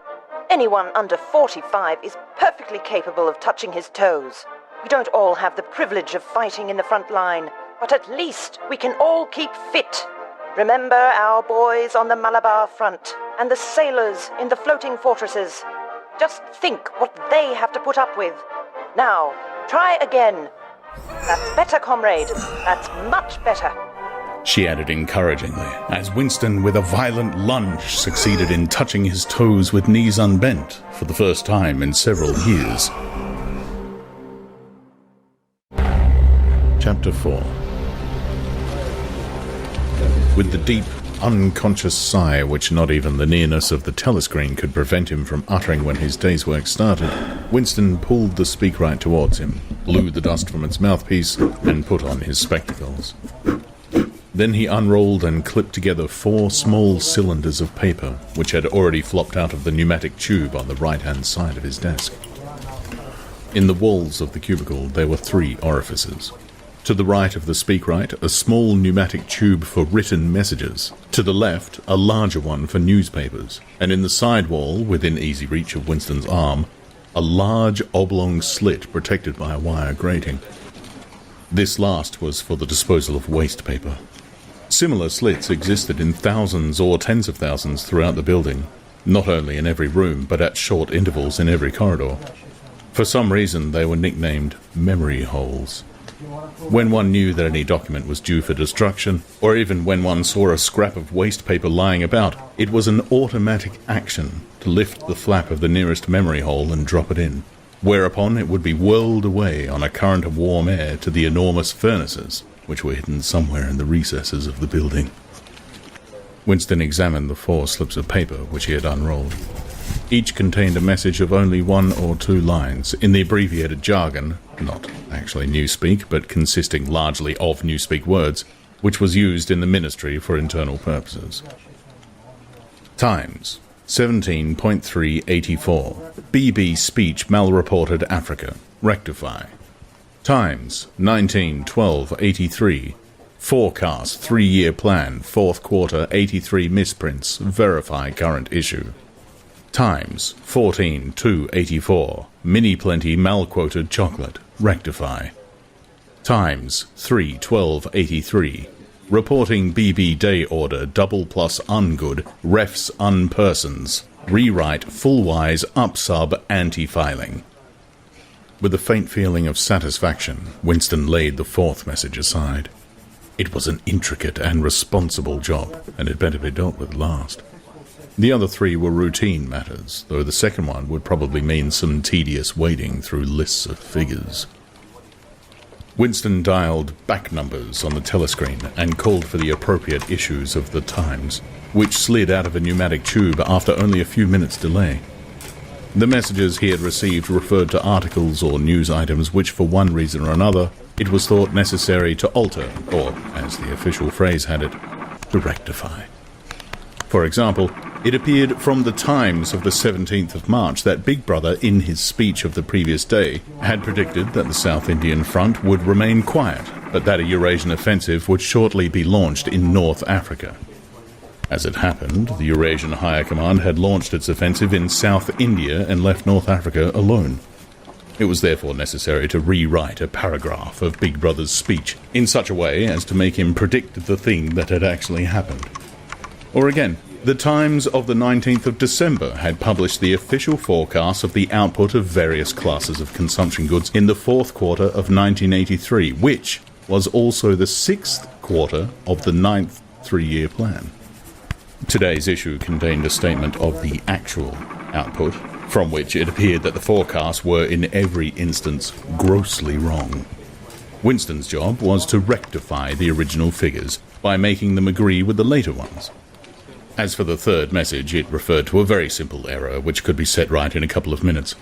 Anyone under 45 is perfectly capable of touching his toes. We don't all have the privilege of fighting in the front line, but at least we can all keep fit. Remember our boys on the Malabar front and the sailors in the floating fortresses. Just think what they have to put up with. Now, try again. That's better, comrade. That's much better. She added encouragingly, as Winston, with a violent lunge, succeeded in touching his toes with knees unbent for the first time in several years. Chapter 4. With the deep, unconscious sigh which not even the nearness of the telescreen could prevent him from uttering when his day's work started, Winston pulled the speakwrite towards him, blew the dust from its mouthpiece, and put on his spectacles. Then he unrolled and clipped together 4 small cylinders of paper, which had already flopped out of the pneumatic tube on the right-hand side of his desk. In the walls of the cubicle there were 3 orifices. To the right of the speakwrite, a small pneumatic tube for written messages. To the left, a larger one for newspapers. And in the side wall, within easy reach of Winston's arm, a large oblong slit protected by a wire grating. This last was for the disposal of waste paper. Similar slits existed in thousands or tens of thousands throughout the building, not only in every room, but at short intervals in every corridor. For some reason, they were nicknamed memory holes. When one knew that any document was due for destruction, or even when one saw a scrap of waste paper lying about, it was an automatic action to lift the flap of the nearest memory hole and drop it in, whereupon it would be whirled away on a current of warm air to the enormous furnaces, which were hidden somewhere in the recesses of the building. Winston examined the 4 slips of paper which he had unrolled. Each contained a message of only 1 or 2 lines, in the abbreviated jargon, not actually Newspeak, but consisting largely of Newspeak words, which was used in the ministry for internal purposes. Times, 17.384. BB speech malreported Africa. Rectify. Times, 19/12/83. Forecast 3-year plan, 4th quarter, 83 misprints. Verify current issue. Times, 14/2/84. Mini plenty malquoted chocolate. Rectify. Times, 3/12/83. reporting BB day order double plus ungood, refs unpersons, rewrite full-wise up-sub anti-filing. With a faint feeling of satisfaction, Winston laid the fourth message aside. It was an intricate and responsible job, and had better be dealt with last. The other three were routine matters, though the second one would probably mean some tedious wading through lists of figures. Winston dialed back numbers on the telescreen and called for the appropriate issues of the Times, which slid out of a pneumatic tube after only a few minutes' delay. The messages he had received referred to articles or news items which, for one reason or another, it was thought necessary to alter, or, as the official phrase had it, to rectify. For example, it appeared from the Times of the 17th of March that Big Brother, in his speech of the previous day, had predicted that the South Indian Front would remain quiet, but that a Eurasian offensive would shortly be launched in North Africa. As it happened, the Eurasian Higher Command had launched its offensive in South India and left North Africa alone. It was therefore necessary to rewrite a paragraph of Big Brother's speech in such a way as to make him predict the thing that had actually happened. Or again, the Times of the 19th of December had published the official forecast of the output of various classes of consumption goods in the fourth quarter of 1983, which was also the sixth quarter of the ninth three-year plan. Today's issue contained a statement of the actual output, from which it appeared that the forecasts were in every instance grossly wrong. Winston's job was to rectify the original figures by making them agree with the later ones. As for the third message, it referred to a very simple error which could be set right in a couple of minutes.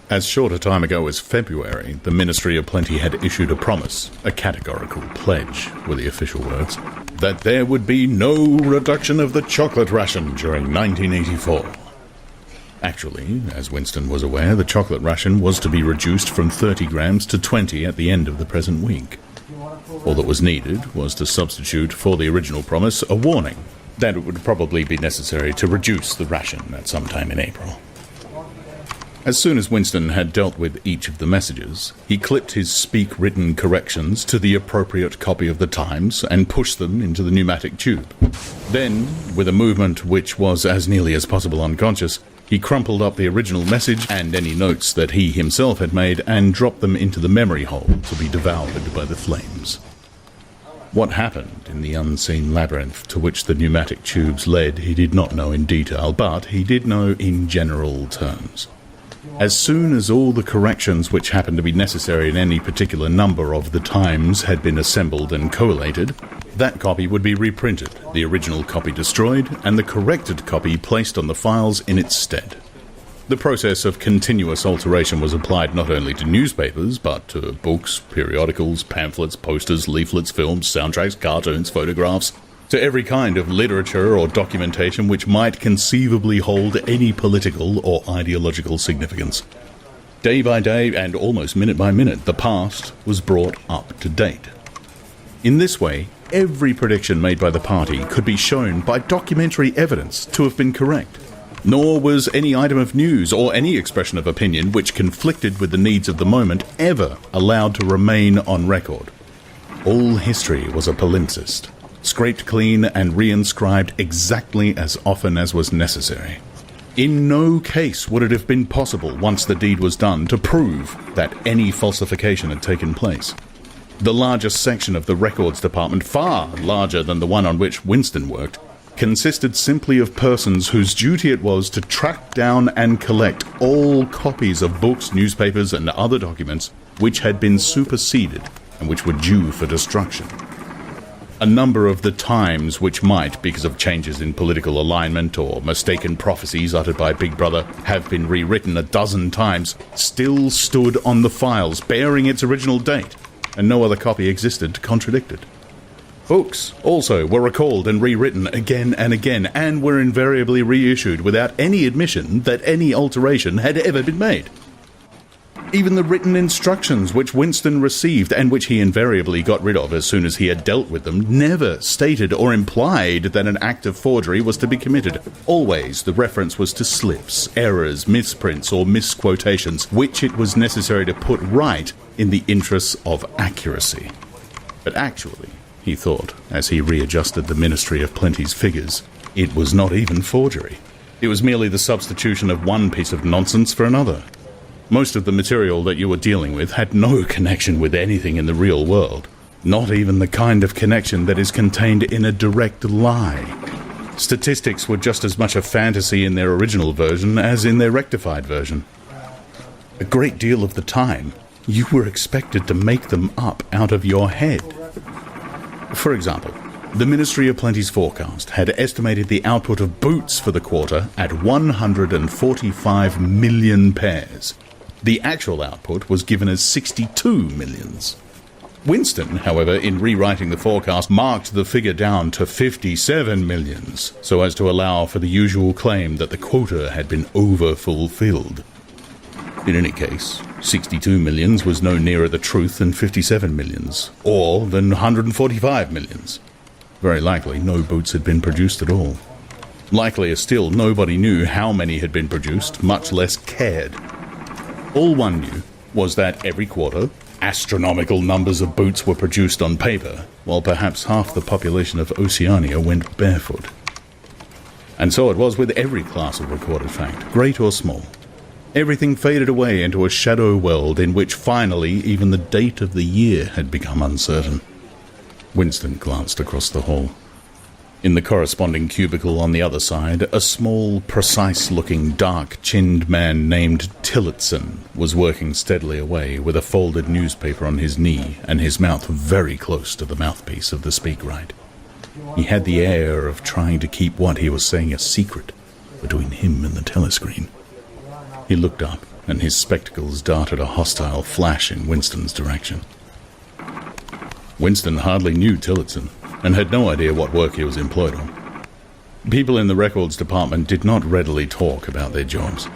As short a time ago as February, the Ministry of Plenty had issued a promise, a categorical pledge, were the official words, that there would be no reduction of the chocolate ration during 1984. Actually, as Winston was aware, the chocolate ration was to be reduced from 30 grams to 20 at the end of the present week. All that was needed was to substitute for the original promise a warning that it would probably be necessary to reduce the ration at some time in April. As soon as Winston had dealt with each of the messages, he clipped his speak-written corrections to the appropriate copy of the Times and pushed them into the pneumatic tube. Then, with a movement which was as nearly as possible unconscious, he crumpled up the original message and any notes that he himself had made and dropped them into the memory hole to be devoured by the flames. What happened in the unseen labyrinth to which the pneumatic tubes led he did not know in detail, but he did know in general terms. As soon as all the corrections which happened to be necessary in any particular number of the Times had been assembled and collated, that copy would be reprinted, the original copy destroyed, and the corrected copy placed on the files in its stead. The process of continuous alteration was applied not only to newspapers, but to books, periodicals, pamphlets, posters, leaflets, films, soundtracks, cartoons, photographs, to every kind of literature or documentation which might conceivably hold any political or ideological significance. Day by day, and almost minute by minute, the past was brought up to date. In this way, every prediction made by the party could be shown by documentary evidence to have been correct. Nor was any item of news or any expression of opinion which conflicted with the needs of the moment ever allowed to remain on record. All history was a palimpsest, scraped clean and reinscribed exactly as often as was necessary. In no case would it have been possible, once the deed was done, to prove that any falsification had taken place. The largest section of the records department, far larger than the one on which Winston worked, consisted simply of persons whose duty it was to track down and collect all copies of books, newspapers, and other documents which had been superseded and which were due for destruction. A number of the Times which might, because of changes in political alignment or mistaken prophecies uttered by Big Brother, have been rewritten a dozen times, still stood on the files bearing its original date, and no other copy existed to contradict it. Books also were recalled and rewritten again and again, and were invariably reissued without any admission that any alteration had ever been made. Even the written instructions which Winston received, and which he invariably got rid of as soon as he had dealt with them, never stated or implied that an act of forgery was to be committed. Always the reference was to slips, errors, misprints, or misquotations, which it was necessary to put right in the interests of accuracy. But actually, he thought, as he readjusted the Ministry of Plenty's figures. It was not even forgery. It was merely the substitution of one piece of nonsense for another. Most of the material that you were dealing with had no connection with anything in the real world. Not even the kind of connection that is contained in a direct lie. Statistics were just as much a fantasy in their original version as in their rectified version. A great deal of the time, you were expected to make them up out of your head. For example, the Ministry of Plenty's forecast had estimated the output of boots for the quarter at 145 million pairs. The actual output was given as 62 millions. Winston, however, in rewriting the forecast, marked the figure down to 57 millions, so as to allow for the usual claim that the quota had been over-fulfilled. In any case, 62 millions was no nearer the truth than 57 millions, or than 145 millions. Very likely, no boots had been produced at all. Likelier still, nobody knew how many had been produced, much less cared. All one knew was that every quarter, astronomical numbers of boots were produced on paper, while perhaps half the population of Oceania went barefoot. And so it was with every class of recorded fact, great or small. Everything faded away into a shadow world in which finally even the date of the year had become uncertain. Winston glanced across the hall. In the corresponding cubicle on the other side, a small, precise-looking, dark-chinned man named Tillotson was working steadily away with a folded newspaper on his knee and his mouth very close to the mouthpiece of the speakwrite. He had the air of trying to keep what he was saying a secret between him and the telescreen. He looked up, and his spectacles darted a hostile flash in Winston's direction. Winston hardly knew Tillotson, and had no idea what work he was employed on. People in the records department did not readily talk about their jobs.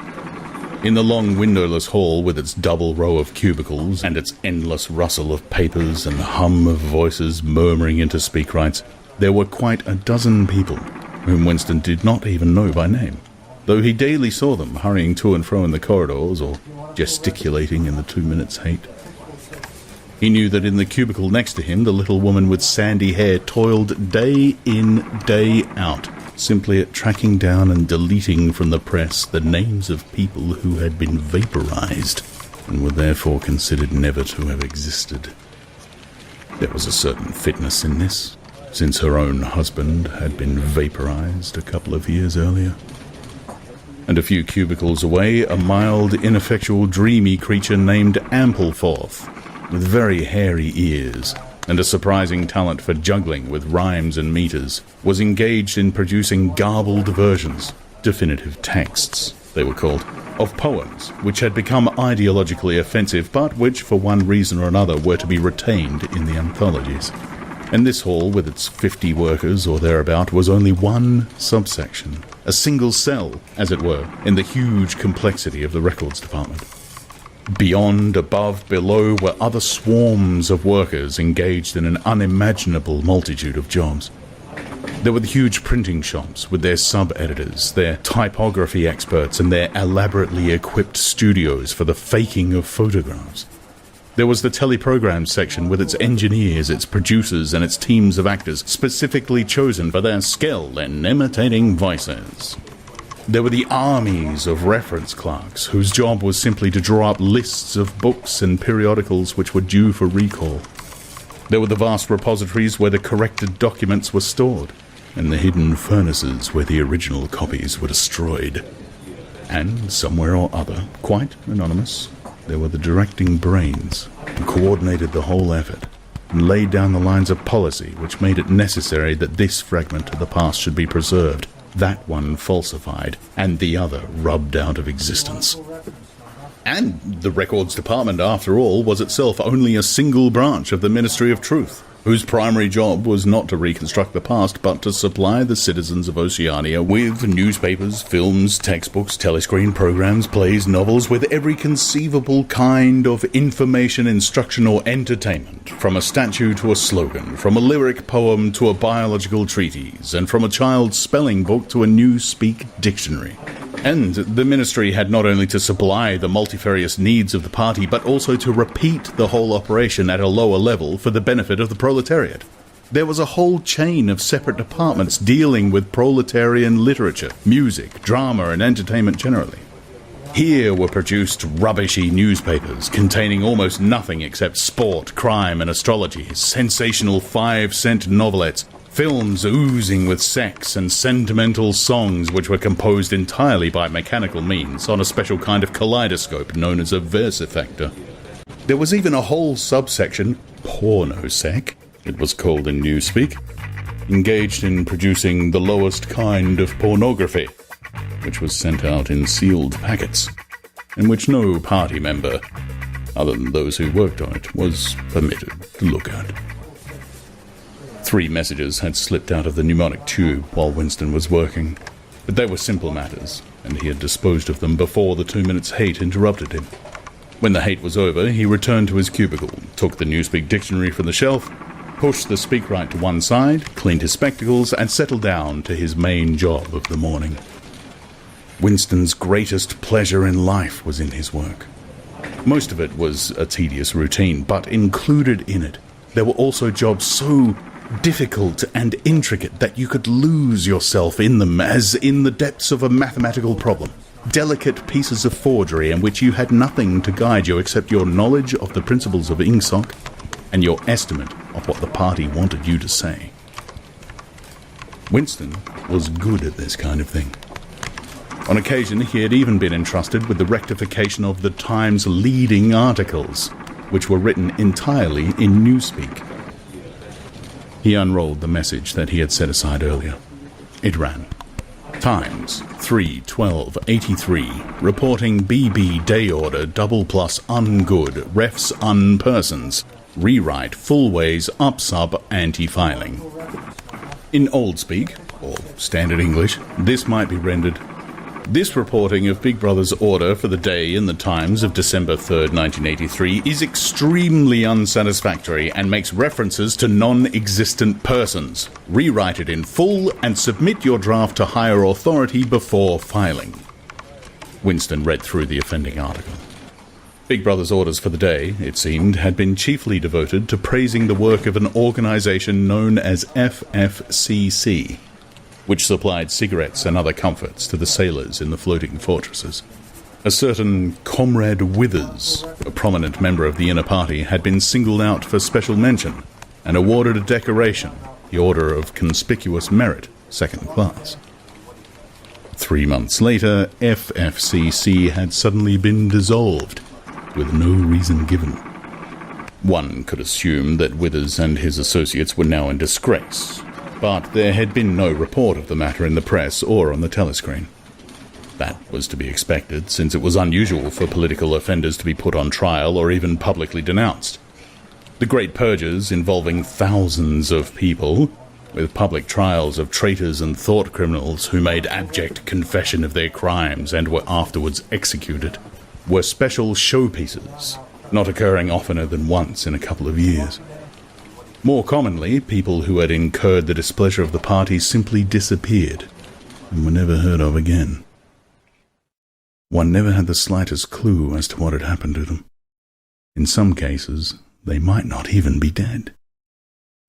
In the long windowless hall with its double row of cubicles and its endless rustle of papers and hum of voices murmuring into speakwrites, there were quite a dozen people whom Winston did not even know by name, though he daily saw them hurrying to and fro in the corridors or gesticulating in the 2 minutes hate. He knew that in the cubicle next to him, the little woman with sandy hair toiled day in, day out, simply at tracking down and deleting from the press the names of people who had been vaporized and were therefore considered never to have existed. There was a certain fitness in this, since her own husband had been vaporized a couple of years earlier. And a few cubicles away, a mild, ineffectual, dreamy creature named Ampleforth, with very hairy ears and a surprising talent for juggling with rhymes and meters, was engaged in producing garbled versions, definitive texts, they were called, of poems which had become ideologically offensive but which, for one reason or another, were to be retained in the anthologies. And this hall, with its 50 workers or thereabout, was only one subsection, a single cell, as it were, in the huge complexity of the records department. Beyond, above, below were other swarms of workers engaged in an unimaginable multitude of jobs. There were the huge printing shops with their sub-editors, their typography experts, and their elaborately equipped studios for the faking of photographs. There was the teleprogram section with its engineers, its producers, and its teams of actors specifically chosen for their skill in imitating voices. There were the armies of reference clerks, whose job was simply to draw up lists of books and periodicals which were due for recall. There were the vast repositories where the corrected documents were stored, and the hidden furnaces where the original copies were destroyed. And somewhere or other, quite anonymous, there were the directing brains who coordinated the whole effort and laid down the lines of policy which made it necessary that this fragment of the past should be preserved, that one falsified, and the other rubbed out of existence. And the records department, after all, was itself only a single branch of the Ministry of Truth, whose primary job was not to reconstruct the past, but to supply the citizens of Oceania with newspapers, films, textbooks, telescreen programs, plays, novels, with every conceivable kind of information, instruction, or entertainment, from a statue to a slogan, from a lyric poem to a biological treatise, and from a child's spelling book to a Newspeak dictionary. And the ministry had not only to supply the multifarious needs of the party, but also to repeat the whole operation at a lower level for the benefit of the proletariat. There was a whole chain of separate departments dealing with proletarian literature, music, drama, and entertainment generally. Here were produced rubbishy newspapers containing almost nothing except sport, crime, and astrology, sensational 5-cent novelettes, films oozing with sex, and sentimental songs which were composed entirely by mechanical means on a special kind of kaleidoscope known as a versifactor. There was even a whole subsection, pornosec, it was called in newspeak, engaged in producing the lowest kind of pornography, which was sent out in sealed packets, and which no party member, other than those who worked on it, was permitted to look at. 3 messages had slipped out of the pneumatic tube while Winston was working, but they were simple matters, and he had disposed of them before the 2 minutes hate interrupted him. When the hate was over, he returned to his cubicle, took the Newspeak dictionary from the shelf, pushed the speakwrite to one side, cleaned his spectacles, and settled down to his main job of the morning. Winston's greatest pleasure in life was in his work. Most of it was a tedious routine, but included in it, there were also jobs so difficult and intricate that you could lose yourself in them as in the depths of a mathematical problem. Delicate pieces of forgery in which you had nothing to guide you except your knowledge of the principles of Ingsoc and your estimate of what the party wanted you to say. Winston was good at this kind of thing. On occasion, he had even been entrusted with the rectification of the Times' leading articles, which were written entirely in newspeak. He unrolled the message that he had set aside earlier. It ran, Times, 3/12/83, reporting BB day order double plus ungood, refs unpersons, rewrite full ways up sub anti-filing. In old speak, or standard English, this might be rendered, this reporting of Big Brother's order for the day in the Times of December 3rd, 1983 is extremely unsatisfactory and makes references to non-existent persons. Rewrite it in full and submit your draft to higher authority before filing. Winston read through the offending article. Big Brother's orders for the day, it seemed, had been chiefly devoted to praising the work of an organization known as FFCC, which supplied cigarettes and other comforts to the sailors in the floating fortresses. A certain Comrade Withers, a prominent member of the inner party, had been singled out for special mention and awarded a decoration, the Order of Conspicuous Merit, 2nd class. 3 months later, FFCC had suddenly been dissolved, with no reason given. One could assume that Withers and his associates were now in disgrace, but there had been no report of the matter in the press or on the telescreen. That was to be expected, since it was unusual for political offenders to be put on trial or even publicly denounced. The great purges involving thousands of people, with public trials of traitors and thought criminals who made abject confession of their crimes and were afterwards executed, were special showpieces, not occurring oftener than once in a couple of years. More commonly, people who had incurred the displeasure of the party simply disappeared and were never heard of again. One never had the slightest clue as to what had happened to them. In some cases, they might not even be dead.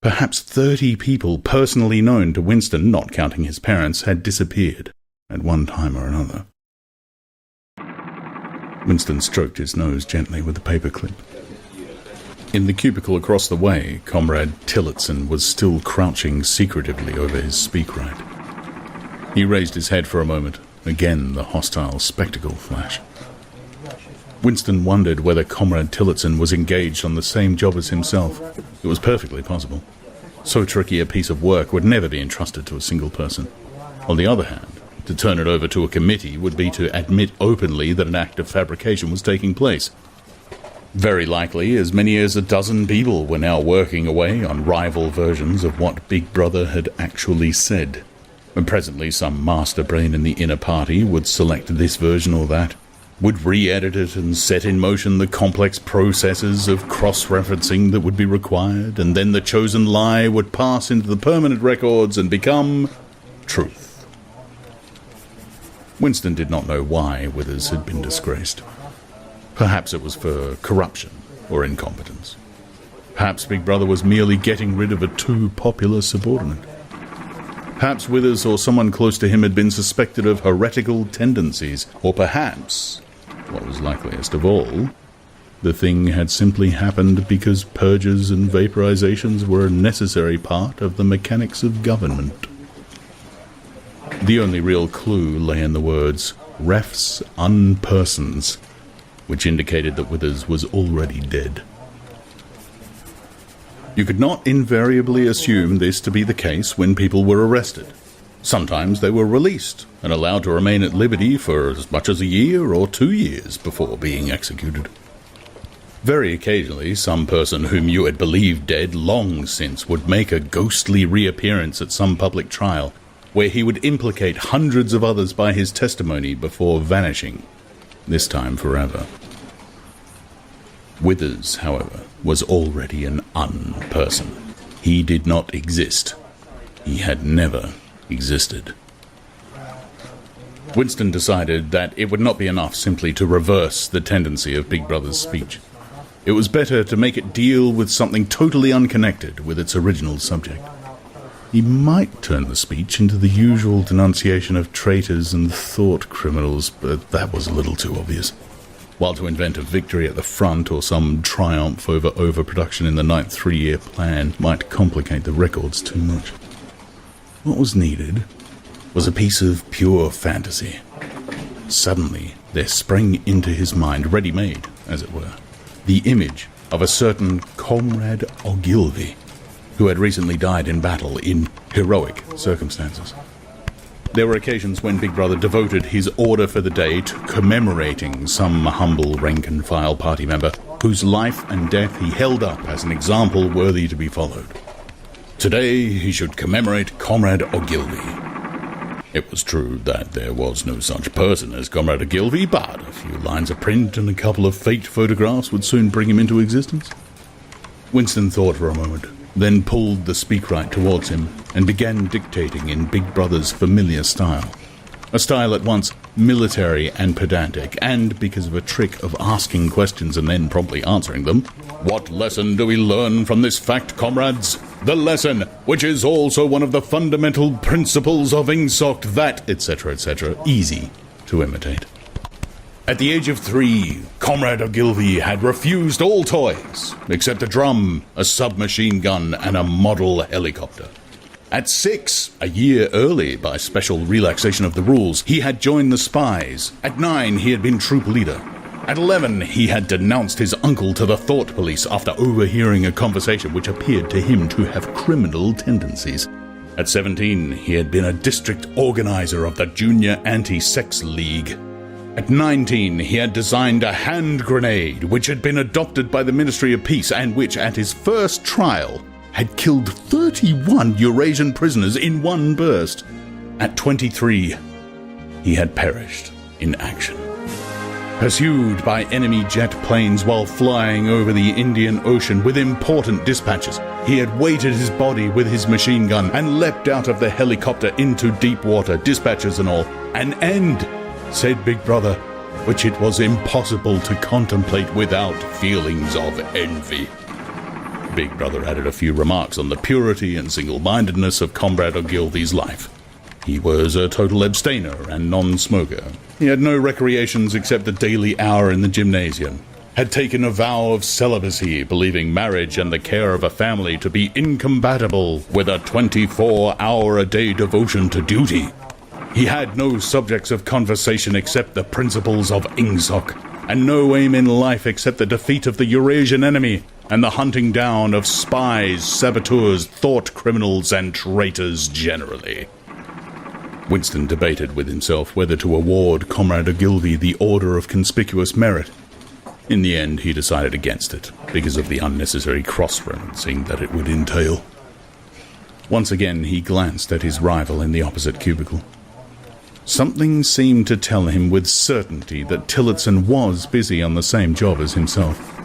Perhaps 30 people personally known to Winston, not counting his parents, had disappeared at one time or another. Winston stroked his nose gently with a paperclip. In the cubicle across the way, Comrade Tillotson was still crouching secretively over his speakwrite. He raised his head for a moment, again the hostile spectacle flash. Winston wondered whether Comrade Tillotson was engaged on the same job as himself. It was perfectly possible. So tricky a piece of work would never be entrusted to a single person. On the other hand, to turn it over to a committee would be to admit openly that an act of fabrication was taking place. Very likely, as many as a dozen people were now working away on rival versions of what Big Brother had actually said. And presently some master brain in the inner party would select this version or that, would re-edit it and set in motion the complex processes of cross-referencing that would be required, and then the chosen lie would pass into the permanent records and become truth. Winston did not know why Withers had been disgraced. Perhaps it was for corruption or incompetence. Perhaps Big Brother was merely getting rid of a too popular subordinate. Perhaps Withers or someone close to him had been suspected of heretical tendencies, or perhaps, what was likeliest of all, the thing had simply happened because purges and vaporizations were a necessary part of the mechanics of government. The only real clue lay in the words, refs unpersons, which indicated that Withers was already dead. You could not invariably assume this to be the case when people were arrested. Sometimes they were released and allowed to remain at liberty for as much as a year or 2 years before being executed. Very occasionally, some person whom you had believed dead long since would make a ghostly reappearance at some public trial, where he would implicate hundreds of others by his testimony before vanishing, this time forever. Withers, however, was already an unperson. He did not exist. He had never existed. Winston decided that it would not be enough simply to reverse the tendency of Big Brother's speech. It was better to make it deal with something totally unconnected with its original subject. He might turn the speech into the usual denunciation of traitors and thought criminals, but that was a little too obvious. While to invent a victory at the front or some triumph over overproduction in the 9th three-year plan might complicate the records too much. What was needed was a piece of pure fantasy. Suddenly, there sprang into his mind, ready-made, as it were, the image of a certain Comrade Ogilvy, who had recently died in battle in heroic circumstances. There were occasions when Big Brother devoted his order for the day to commemorating some humble rank-and-file party member whose life and death he held up as an example worthy to be followed. Today he should commemorate Comrade Ogilvy. It was true that there was no such person as Comrade Ogilvy, but a few lines of print and a couple of faked photographs would soon bring him into existence. Winston thought for a moment, then pulled the speakwrite towards him and began dictating in Big Brother's familiar style. A style at once military and pedantic, and, because of a trick of asking questions and then promptly answering them, "What lesson do we learn from this fact, comrades? The lesson, which is also one of the fundamental principles of Ingsoc that," etc., etc., easy to imitate. At the age of 3, Comrade Ogilvy had refused all toys, except a drum, a submachine gun, and a model helicopter. At 6, a year early by special relaxation of the rules, he had joined the spies. At 9, he had been troop leader. At 11, he had denounced his uncle to the thought police after overhearing a conversation which appeared to him to have criminal tendencies. At 17, he had been a district organizer of the Junior Anti-Sex League. At 19, he had designed a hand grenade which had been adopted by the Ministry of Peace and which, at his first trial, had killed 31 Eurasian prisoners in one burst. At 23, he had perished in action. Pursued by enemy jet planes while flying over the Indian Ocean with important dispatches, he had weighted his body with his machine gun and leapt out of the helicopter into deep water, dispatches and all. An end, said Big Brother, which it was impossible to contemplate without feelings of envy. Big Brother added a few remarks on the purity and single-mindedness of Comrade Ogilvy's life. He was a total abstainer and non-smoker. He had no recreations except the daily hour in the gymnasium, had taken a vow of celibacy, believing marriage and the care of a family to be incompatible with a 24-hour-a-day devotion to duty. He had no subjects of conversation except the principles of Ingsoc, and no aim in life except the defeat of the Eurasian enemy and the hunting down of spies, saboteurs, thought criminals, and traitors generally. Winston debated with himself whether to award Comrade Ogilvy the Order of Conspicuous Merit. In the end, he decided against it, because of the unnecessary cross-referencing that it would entail. Once again, he glanced at his rival in the opposite cubicle. Something seemed to tell him with certainty that Tillotson was busy on the same job as himself.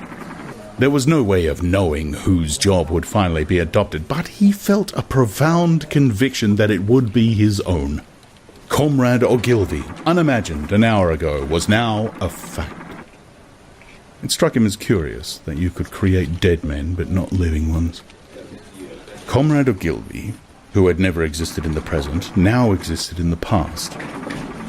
There was no way of knowing whose job would finally be adopted, but he felt a profound conviction that it would be his own. Comrade Ogilvy, unimagined an hour ago, was now a fact. It struck him as curious that you could create dead men but not living ones. Comrade Ogilvy, who had never existed in the present, now existed in the past.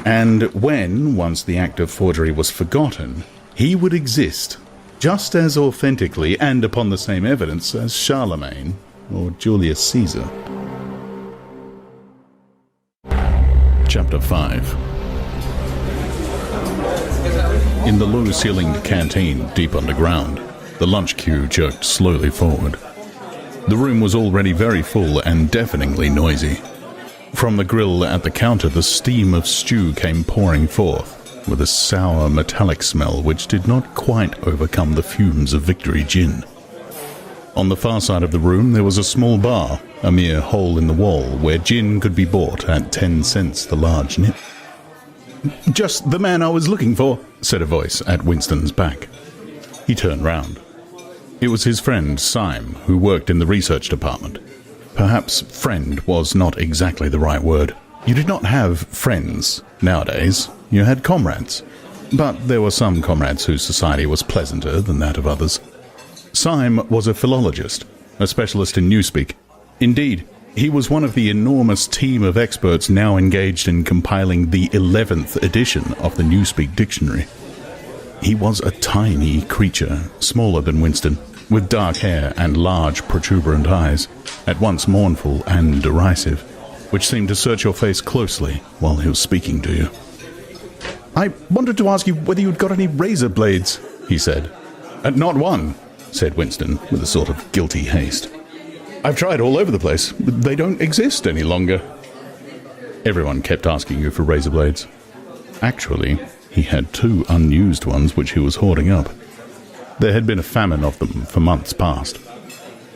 And when, once the act of forgery was forgotten, he would exist just as authentically and upon the same evidence as Charlemagne or Julius Caesar. Chapter 5. In the low-ceilinged canteen deep underground, the lunch queue jerked slowly forward. The room was already very full and deafeningly noisy. From the grill at the counter, the steam of stew came pouring forth, with a sour metallic smell which did not quite overcome the fumes of Victory gin. On the far side of the room there was a small bar, a mere hole in the wall, where gin could be bought at 10 cents the large nip. "Just the man I was looking for," said a voice at Winston's back. He turned round. It was his friend Syme, who worked in the research department. Perhaps friend was not exactly the right word. You did not have friends nowadays. You had comrades. But there were some comrades whose society was pleasanter than that of others. Syme was a philologist, a specialist in newspeak. Indeed, he was one of the enormous team of experts now engaged in compiling the 11th edition of the Newspeak Dictionary. He was a tiny creature, smaller than Winston, with dark hair and large protuberant eyes, at once mournful and derisive, which seemed to search your face closely while he was speaking to you. "I wanted to ask you whether you'd got any razor blades," he said. "Not one," said Winston, with a sort of guilty haste. "I've tried all over the place, but they don't exist any longer." Everyone kept asking you for razor blades. Actually, he had 2 unused ones which he was hoarding up. There had been a famine of them for months past.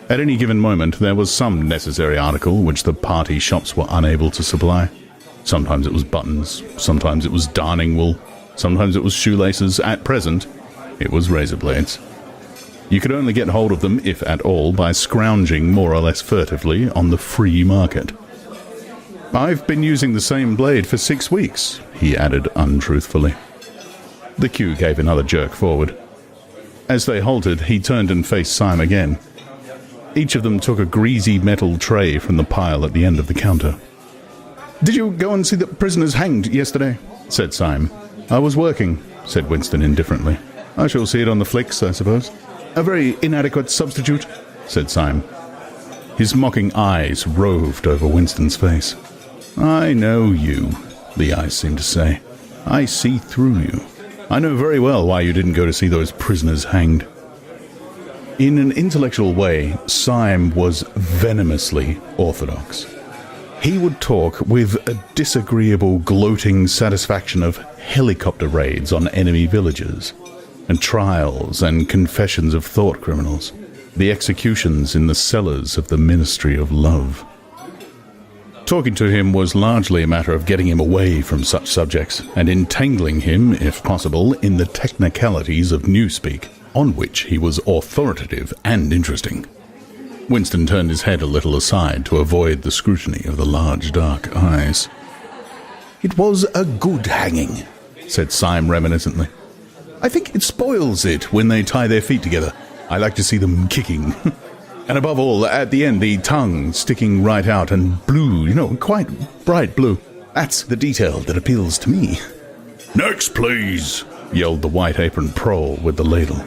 At any given moment, there was some necessary article which the party shops were unable to supply. Sometimes it was buttons, sometimes it was darning wool, sometimes it was shoelaces. At present, it was razor blades. You could only get hold of them, if at all, by scrounging more or less furtively on the free market. "I've been using the same blade for 6 weeks, he added untruthfully. The queue gave another jerk forward. As they halted, he turned and faced Syme again. Each of them took a greasy metal tray from the pile at the end of the counter. "Did you go and see the prisoners hanged yesterday?" said Syme. "I was working," said Winston indifferently. "I shall see it on the flicks, I suppose." "A very inadequate substitute," said Syme. His mocking eyes roved over Winston's face. "I know you," the eyes seemed to say. "I see through you. I know very well why you didn't go to see those prisoners hanged." In an intellectual way, Syme was venomously orthodox. He would talk with a disagreeable, gloating satisfaction of helicopter raids on enemy villages, and trials and confessions of thought criminals, the executions in the cellars of the Ministry of Love. Talking to him was largely a matter of getting him away from such subjects and entangling him, if possible, in the technicalities of newspeak, on which he was authoritative and interesting. Winston turned his head a little aside to avoid the scrutiny of the large dark eyes. "It was a good hanging," said Syme reminiscently. "I think it spoils it when they tie their feet together. I like to see them kicking. And above all, at the end, the tongue sticking right out and blue, quite bright blue. That's the detail that appeals to me." "Next, please," yelled the white-apron prole with the ladle.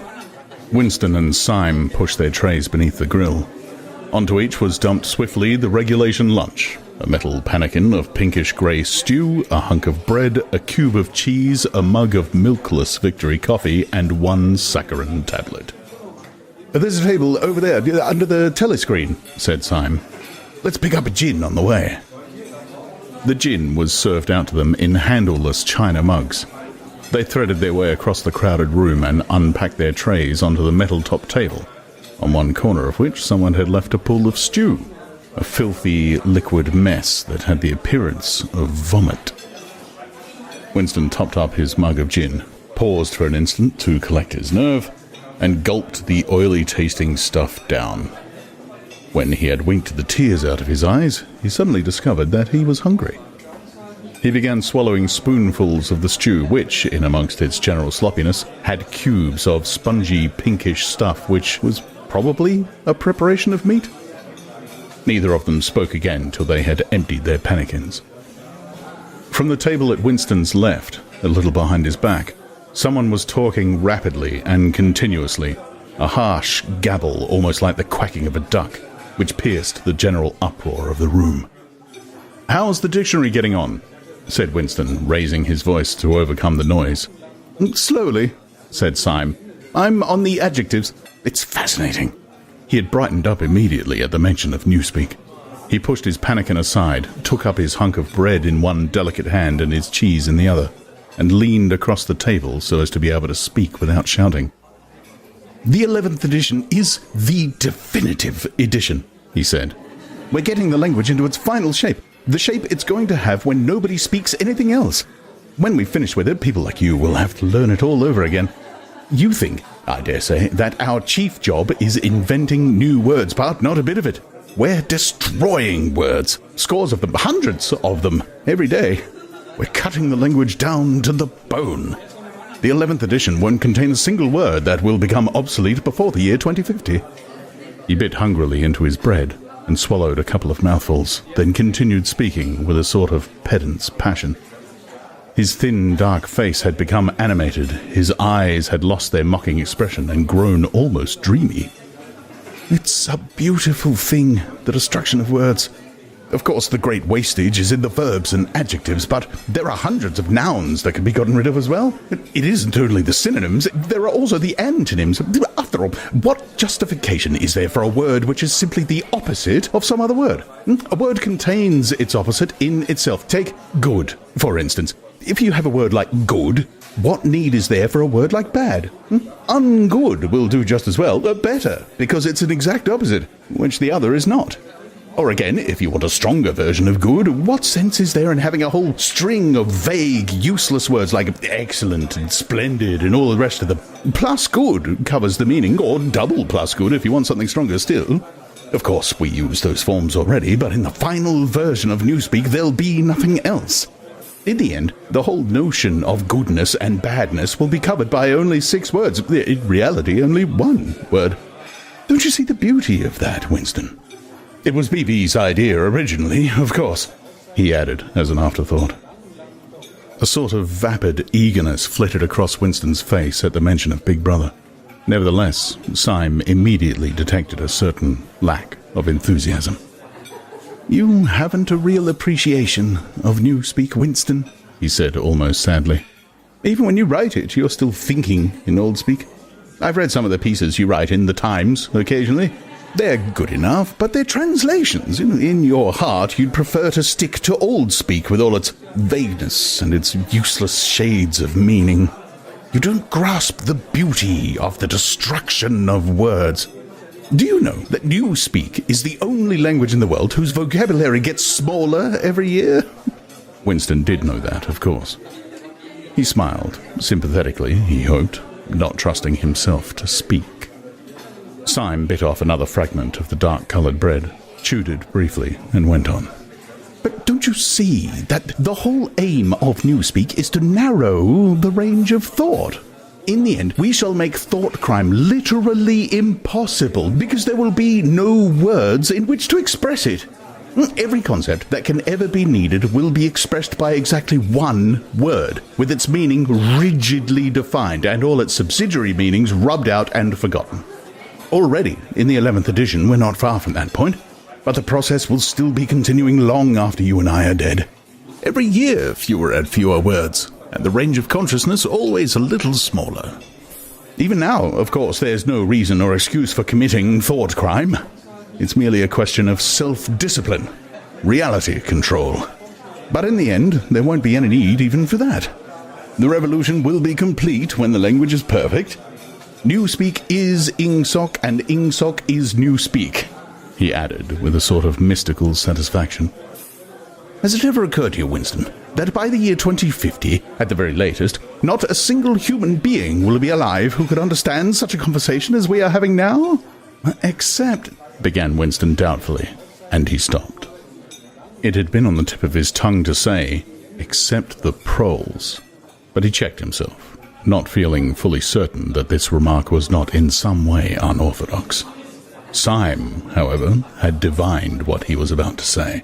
Winston and Syme pushed their trays beneath the grill. Onto each was dumped swiftly the regulation lunch, a metal pannikin of pinkish-grey stew, a hunk of bread, a cube of cheese, a mug of milkless Victory coffee, and 1 saccharin tablet. "There's a table over there, under the telescreen," said Syme. "Let's pick up a gin on the way." The gin was served out to them in handleless china mugs. They threaded their way across the crowded room and unpacked their trays onto the metal-top table, on one corner of which someone had left a pool of stew, a filthy liquid mess that had the appearance of vomit. Winston topped up his mug of gin, paused for an instant to collect his nerve, and gulped the oily-tasting stuff down. When he had winked the tears out of his eyes, he suddenly discovered that he was hungry. He began swallowing spoonfuls of the stew, which, in amongst its general sloppiness, had cubes of spongy pinkish stuff which was probably a preparation of meat. Neither of them spoke again till they had emptied their pannikins. From the table at Winston's left, a little behind his back, someone was talking rapidly and continuously, a harsh gabble almost like the quacking of a duck, which pierced the general uproar of the room. "How's the dictionary getting on?" said Winston, raising his voice to overcome the noise. "Slowly," said Syme. "I'm on the adjectives. It's fascinating." He had brightened up immediately at the mention of Newspeak. He pushed his pannikin aside, took up his hunk of bread in one delicate hand and his cheese in the other, and leaned across the table so as to be able to speak without shouting. "The 11th edition is the definitive edition," he said. "We're getting the language into its final shape, the shape it's going to have when nobody speaks anything else. When we finish with it, people like you will have to learn it all over again. You think, I dare say, that our chief job is inventing new words, but not a bit of it. We're destroying words, scores of them, hundreds of them, every day. We're cutting the language down to the bone. The 11th edition won't contain a single word that will become obsolete before the year 2050. He bit hungrily into his bread and swallowed a couple of mouthfuls, then continued speaking with a sort of pedant's passion. His thin, dark face had become animated, his eyes had lost their mocking expression and grown almost dreamy. It's a beautiful thing, the destruction of words. Of course, the great wastage is in the verbs and adjectives, but there are hundreds of nouns that can be gotten rid of as well. It isn't only the synonyms, there are also the antonyms. After all, what justification is there for a word which is simply the opposite of some other word? A word contains its opposite in itself. Take good, for instance. If you have a word like good, what need is there for a word like bad? Ungood will do just as well, but better, because it's an exact opposite, which the other is not. Or again, if you want a stronger version of good, what sense is there in having a whole string of vague, useless words like excellent and splendid and all the rest of them? Plus good covers the meaning, or double plus good if you want something stronger still. Of course, we use those forms already, but in the final version of Newspeak, there'll be nothing else. In the end, the whole notion of goodness and badness will be covered by only 6 words. In reality, only 1 word. Don't you see the beauty of that, Winston? It was BB's idea originally, of course, he added as an afterthought. A sort of vapid eagerness flitted across Winston's face at the mention of Big Brother. Nevertheless, Syme immediately detected a certain lack of enthusiasm. "You haven't a real appreciation of Newspeak, Winston," he said almost sadly. "Even when you write it, you're still thinking in Old Speak. I've read some of the pieces you write in the Times occasionally. They're good enough, but they're translations. In your heart, you'd prefer to stick to Old Speak with all its vagueness and its useless shades of meaning. You don't grasp the beauty of the destruction of words. Do you know that Newspeak is the only language in the world whose vocabulary gets smaller every year?" Winston did know that, of course. He smiled, sympathetically, he hoped, not trusting himself to speak. Syme bit off another fragment of the dark-coloured bread, chewed it briefly, and went on. "But don't you see that the whole aim of Newspeak is to narrow the range of thought? In the end, we shall make thought crime literally impossible, because there will be no words in which to express it. Every concept that can ever be needed will be expressed by exactly 1 word, with its meaning rigidly defined and all its subsidiary meanings rubbed out and forgotten. Already, in the 11th edition, we're not far from that point, but the process will still be continuing long after you and I are dead. Every year, fewer and fewer words, and the range of consciousness always a little smaller. Even now, of course, there's no reason or excuse for committing thought crime. It's merely a question of self-discipline, reality control. But in the end, there won't be any need even for that. The revolution will be complete when the language is perfect. Newspeak is Ingsoc, and Ingsoc is Newspeak," he added with a sort of mystical satisfaction. "Has it ever occurred to you, Winston, that by the year 2050, at the very latest, not a single human being will be alive who could understand such a conversation as we are having now? Except," began Winston doubtfully, and he stopped. It had been on the tip of his tongue to say, except the proles. But he checked himself, not feeling fully certain that this remark was not in some way unorthodox. Syme, however, had divined what he was about to say.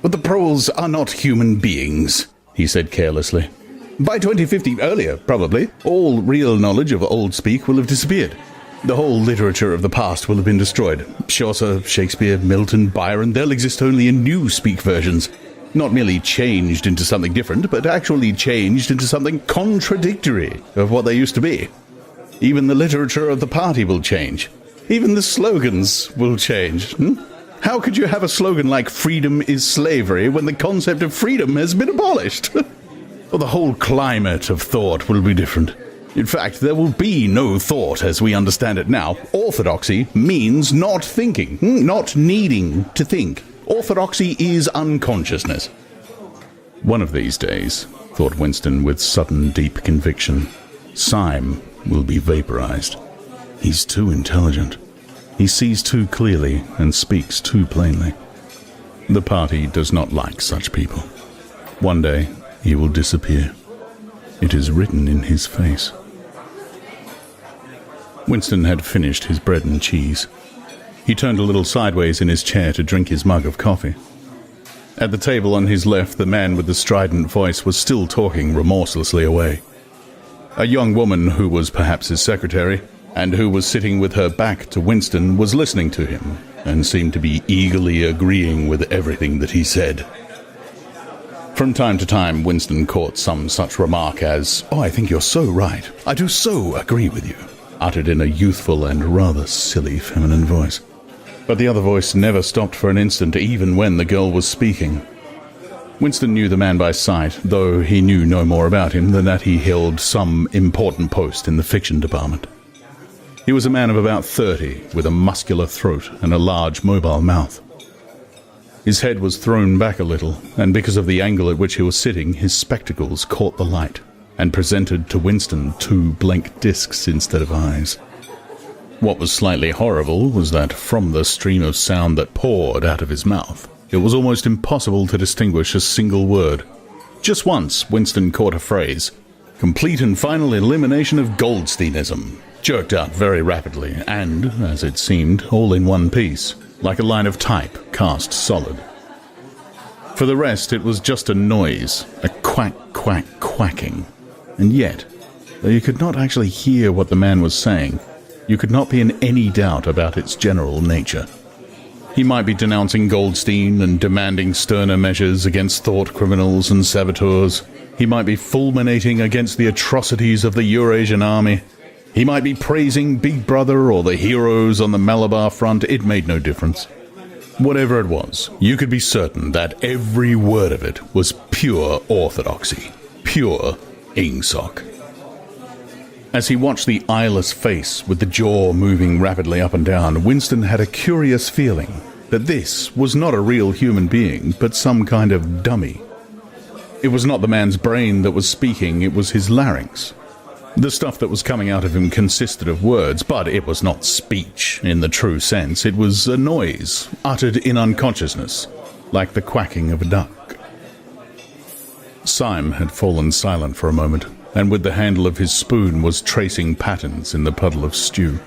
"But the proles are not human beings," he said carelessly. "By 2050, earlier probably, all real knowledge of old speak will have disappeared. The whole literature of the past will have been destroyed. Chaucer, Shakespeare, Milton, Byron, they'll exist only in new speak versions. Not merely changed into something different, but actually changed into something contradictory of what they used to be. Even the literature of the party will change. Even the slogans will change. How could you have a slogan like 'freedom is slavery' when the concept of freedom has been abolished? Well, the whole climate of thought will be different. In fact, there will be no thought as we understand it now. Orthodoxy means not thinking, not needing to think. Orthodoxy is unconsciousness." One of these days, thought Winston with sudden deep conviction, Syme will be vaporized. He's too intelligent. He sees too clearly and speaks too plainly. The party does not like such people. One day, he will disappear. It is written in his face. Winston had finished his bread and cheese. He turned a little sideways in his chair to drink his mug of coffee. At the table on his left, the man with the strident voice was still talking remorselessly away. A young woman who was perhaps his secretary, and who was sitting with her back to Winston, was listening to him, and seemed to be eagerly agreeing with everything that he said. From time to time, Winston caught some such remark as, "Oh, I think you're so right. I do so agree with you," uttered in a youthful and rather silly feminine voice. But the other voice never stopped for an instant, even when the girl was speaking. Winston knew the man by sight, though he knew no more about him than that he held some important post in the fiction department. He was a man of about 30, with a muscular throat and a large mobile mouth. His head was thrown back a little, and because of the angle at which he was sitting, his spectacles caught the light, and presented to Winston 2 blank discs instead of eyes. What was slightly horrible was that from the stream of sound that poured out of his mouth, it was almost impossible to distinguish a single word. Just once, Winston caught a phrase, "complete and final elimination of Goldsteinism," jerked out very rapidly, and, as it seemed, all in one piece, like a line of type cast solid. For the rest, it was just a noise, a quack, quack, quacking. And yet, though you could not actually hear what the man was saying, you could not be in any doubt about its general nature. He might be denouncing Goldstein and demanding sterner measures against thought criminals and saboteurs. He might be fulminating against the atrocities of the Eurasian army. He might be praising Big Brother or the heroes on the Malabar front. It made no difference. Whatever it was, you could be certain that every word of it was pure orthodoxy, pure Ingsoc. As he watched the eyeless face with the jaw moving rapidly up and down, Winston had a curious feeling that this was not a real human being, but some kind of dummy. It was not the man's brain that was speaking, it was his larynx. The stuff that was coming out of him consisted of words, but it was not speech in the true sense. It was a noise, uttered in unconsciousness, like the quacking of a duck. Syme had fallen silent for a moment, and with the handle of his spoon was tracing patterns in the puddle of stew.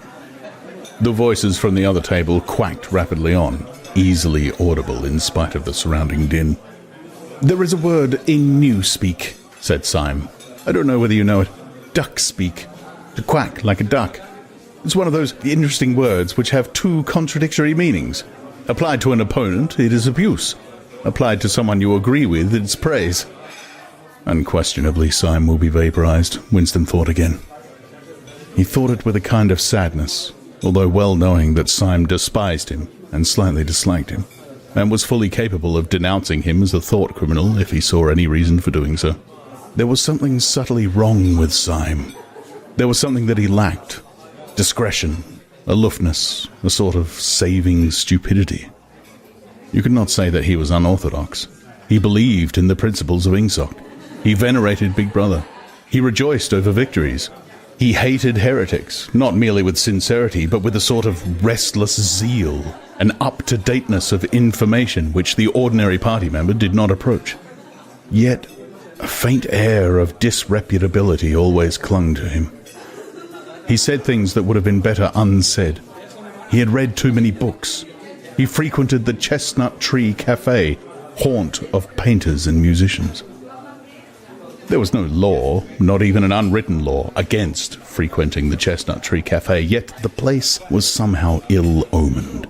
The voices from the other table quacked rapidly on, easily audible in spite of the surrounding din. "There is a word in Newspeak," said Syme. "I don't know whether you know it. Duck speak. To quack like a duck. It's one of those interesting words which have 2 contradictory meanings. Applied to an opponent, it is abuse. Applied to someone you agree with, it's praise." Unquestionably, Syme will be vaporized, Winston thought again. He thought it with a kind of sadness, although well knowing that Syme despised him and slightly disliked him, and was fully capable of denouncing him as a thought criminal if he saw any reason for doing so. There was something subtly wrong with Syme. There was something that he lacked. Discretion, aloofness, a sort of saving stupidity. You could not say that he was unorthodox. He believed in the principles of Ingsoc. He venerated Big Brother. He rejoiced over victories. He hated heretics, not merely with sincerity, but with a sort of restless zeal, an up-to-dateness of information which the ordinary party member did not approach. Yet A faint air of disreputability always clung to him. He said things that would have been better unsaid. He had read too many books. He frequented the Chestnut Tree Cafe, haunt of painters and musicians. There was no law, not even an unwritten law, against frequenting the Chestnut Tree Cafe, yet the place was somehow ill-omened.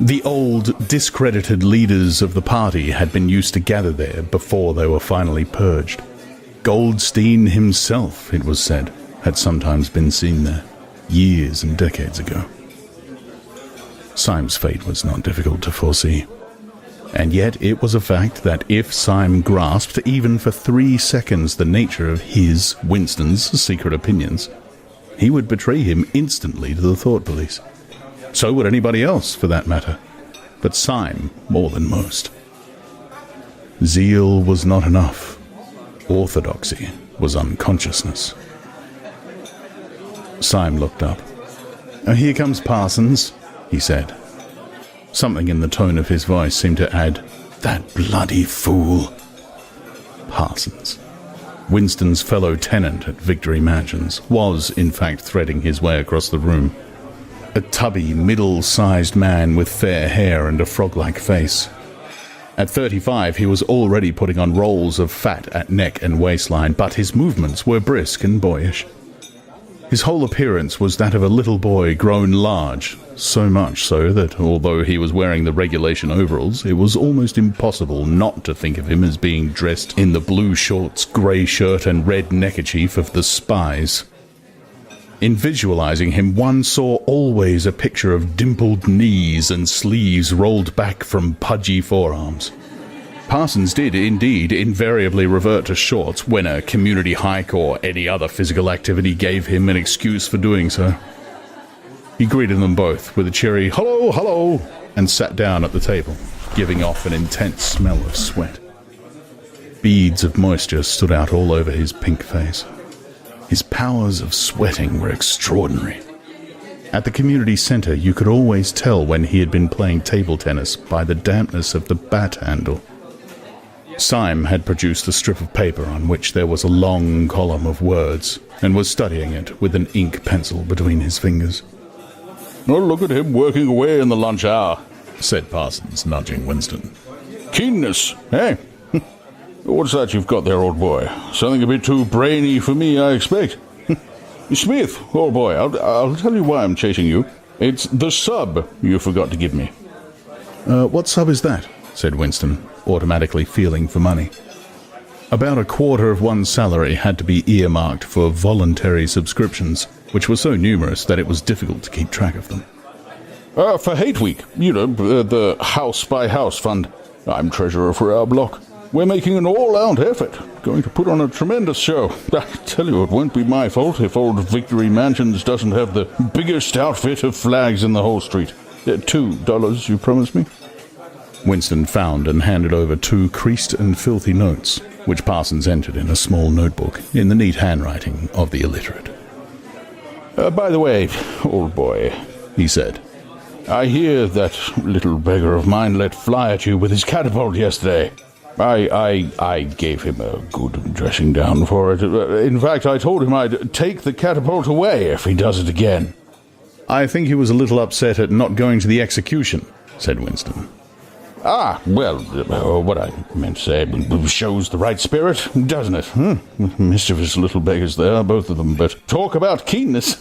The old, discredited leaders of the party had been used to gather there before they were finally purged. Goldstein himself, it was said, had sometimes been seen there, years and decades ago. Syme's fate was not difficult to foresee. And yet it was a fact that if Syme grasped, even for 3 seconds, the nature of his, Winston's, secret opinions, he would betray him instantly to the thought police. So would anybody else, for that matter. But Syme more than most. Zeal was not enough. Orthodoxy was unconsciousness. Syme looked up. "Oh, here comes Parsons," he said. Something in the tone of his voice seemed to add, "That bloody fool." Parsons, Winston's fellow tenant at Victory Mansions, was in fact threading his way across the room. A tubby, middle-sized man with fair hair and a frog-like face. At 35, he was already putting on rolls of fat at neck and waistline, but his movements were brisk and boyish. His whole appearance was that of a little boy grown large, so much so that, although he was wearing the regulation overalls, it was almost impossible not to think of him as being dressed in the blue shorts, grey shirt and red neckerchief of the spies. In visualizing him, one saw always a picture of dimpled knees and sleeves rolled back from pudgy forearms. Parsons did, indeed, invariably revert to shorts when a community hike or any other physical activity gave him an excuse for doing so. He greeted them both with a cheery "Hello, hello," and sat down at the table, giving off an intense smell of sweat. Beads of moisture stood out all over his pink face. His powers of sweating were extraordinary. At the community centre, you could always tell when he had been playing table tennis by the dampness of the bat handle. Syme had produced a strip of paper on which there was a long column of words, and was studying it with an ink pencil between his fingers. "Oh, look at him working away in the lunch hour," said Parsons, nudging Winston. "Keenness, eh? What's that you've got there, old boy? Something a bit too brainy for me, I expect. Smith, old boy, I'll tell you why I'm chasing you. It's the sub you forgot to give me." What sub is that?" said Winston, automatically feeling for money. About a quarter of one's salary had to be earmarked for voluntary subscriptions, which were so numerous that it was difficult to keep track of them. For Hate Week, the House by House Fund. I'm treasurer for our block. We're making an all-out effort, going to put on a tremendous show. I tell you, it won't be my fault if old Victory Mansions doesn't have the biggest outfit of flags in the whole street. $2, you promised me? Winston found and handed over 2 creased and filthy notes, which Parsons entered in a small notebook in the neat handwriting of the illiterate. By the way, old boy," he said, "I hear that little beggar of mine let fly at you with his catapult yesterday. I gave him a good dressing down for it. In fact, I told him I'd take the catapult away if he does it again." "I think he was a little upset at not going to the execution," said Winston. Well, what I meant to say shows the right spirit, doesn't it? Mischievous little beggars they are, both of them, but talk about keenness.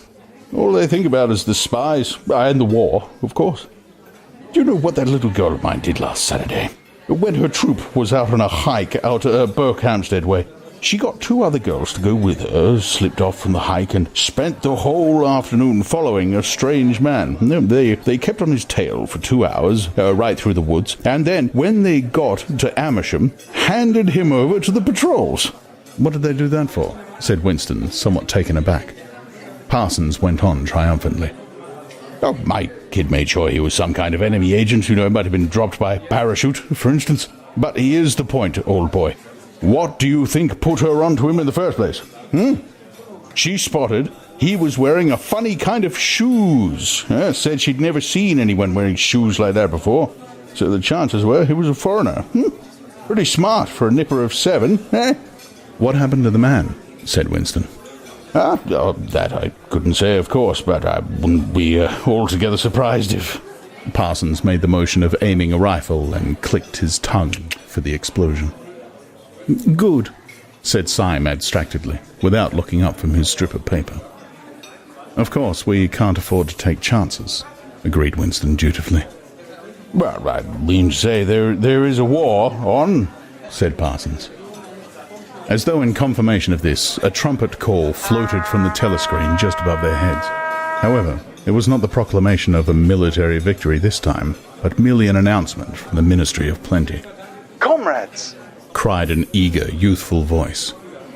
All they think about is the spies, and the war, of course. Do you know what that little girl of mine did last Saturday? When her troop was out on a hike out Berkhamsted way, she got 2 other girls to go with her, slipped off from the hike, and spent the whole afternoon following a strange man. They kept on his tail for 2 hours, right through the woods, and then, when they got to Amersham, handed him over to the patrols. "What did they do that for?" said Winston, somewhat taken aback. Parsons went on triumphantly. "Oh, my kid made sure he was some kind of enemy agent. He might have been dropped by parachute, for instance. But here's the point, old boy. What do you think put her onto him in the first place? She spotted he was wearing a funny kind of shoes. Said she'd never seen anyone wearing shoes like that before. So the chances were he was a foreigner. Pretty smart for a nipper of 7, eh? What happened to the man? Said Winston. That I couldn't say, of course, but I wouldn't be altogether surprised if... Parsons made the motion of aiming a rifle and clicked his tongue for the explosion. Good, said Syme abstractedly, without looking up from his strip of paper. Of course, we can't afford to take chances, agreed Winston dutifully. Well, I mean to say there is a war on, said Parsons. As though in confirmation of this, a trumpet call floated from the telescreen just above their heads. However, it was not the proclamation of a military victory this time, but merely an announcement from the Ministry of Plenty. Comrades! Cried an eager, youthful voice.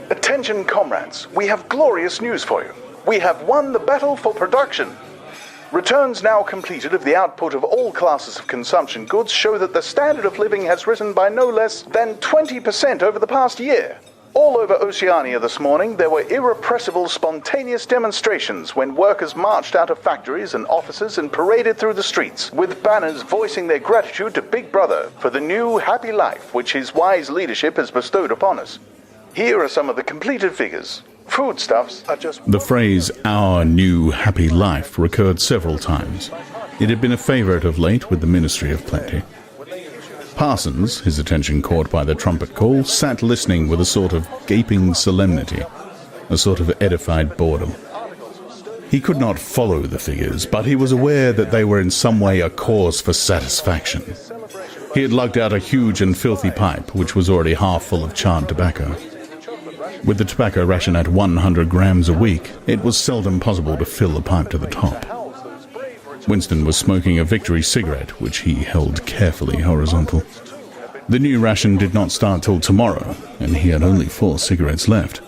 Attention, comrades, we have glorious news for you. We have won the battle for production. Returns now completed of the output of all classes of consumption goods show that the standard of living has risen by no less than 20% over the past year. All over Oceania this morning, there were irrepressible, spontaneous demonstrations when workers marched out of factories and offices and paraded through the streets, with banners voicing their gratitude to Big Brother for the new, happy life which his wise leadership has bestowed upon us. Here are some of the completed figures. Foodstuffs are just... The phrase, our new happy life, recurred several times. It had been a favourite of late with the Ministry of Plenty. Parsons, his attention caught by the trumpet call, sat listening with a sort of gaping solemnity, a sort of edified boredom. He could not follow the figures, but he was aware that they were in some way a cause for satisfaction. He had lugged out a huge and filthy pipe, which was already half full of charred tobacco. With the tobacco ration at 100 grams a week, it was seldom possible to fill the pipe to the top. Winston was smoking a Victory cigarette, which he held carefully horizontal. The new ration did not start till tomorrow, and he had only 4 cigarettes left.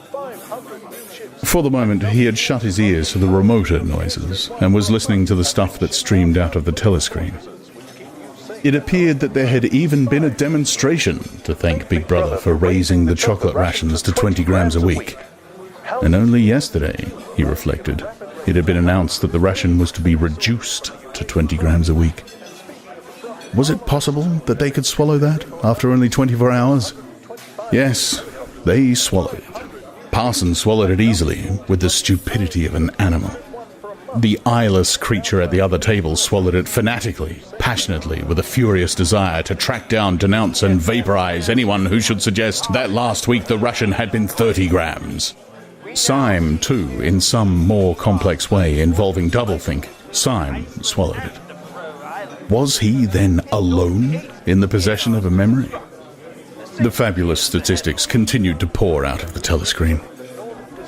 For the moment, he had shut his ears to the remoter noises, and was listening to the stuff that streamed out of the telescreen. It appeared that there had even been a demonstration to thank Big Brother for raising the chocolate rations to 20 grams a week. And only yesterday, he reflected, it had been announced that the ration was to be reduced to 20 grams a week. Was it possible that they could swallow that after only 24 hours? Yes, they swallowed it. Parsons swallowed it easily, with the stupidity of an animal. The eyeless creature at the other table swallowed it fanatically, passionately, with a furious desire to track down, denounce, and vaporize anyone who should suggest that last week the ration had been 30 grams. Syme, too, in some more complex way involving doublethink, Syme swallowed it. Was he then alone in the possession of a memory? The fabulous statistics continued to pour out of the telescreen.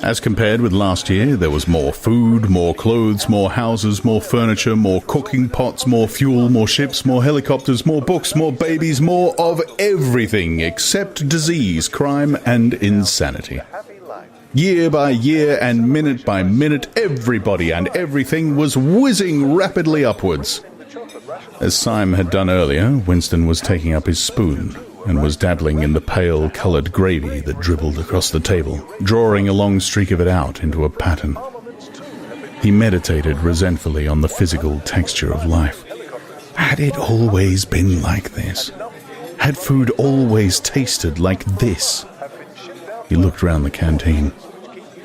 As compared with last year, there was more food, more clothes, more houses, more furniture, more cooking pots, more fuel, more ships, more helicopters, more books, more babies, more of everything except disease, crime, and insanity. Year by year and minute by minute, everybody and everything was whizzing rapidly upwards. As Syme had done earlier, Winston was taking up his spoon and was dabbling in the pale-coloured gravy that dribbled across the table, drawing a long streak of it out into a pattern. He meditated resentfully on the physical texture of life. Had it always been like this? Had food always tasted like this? He looked round the canteen.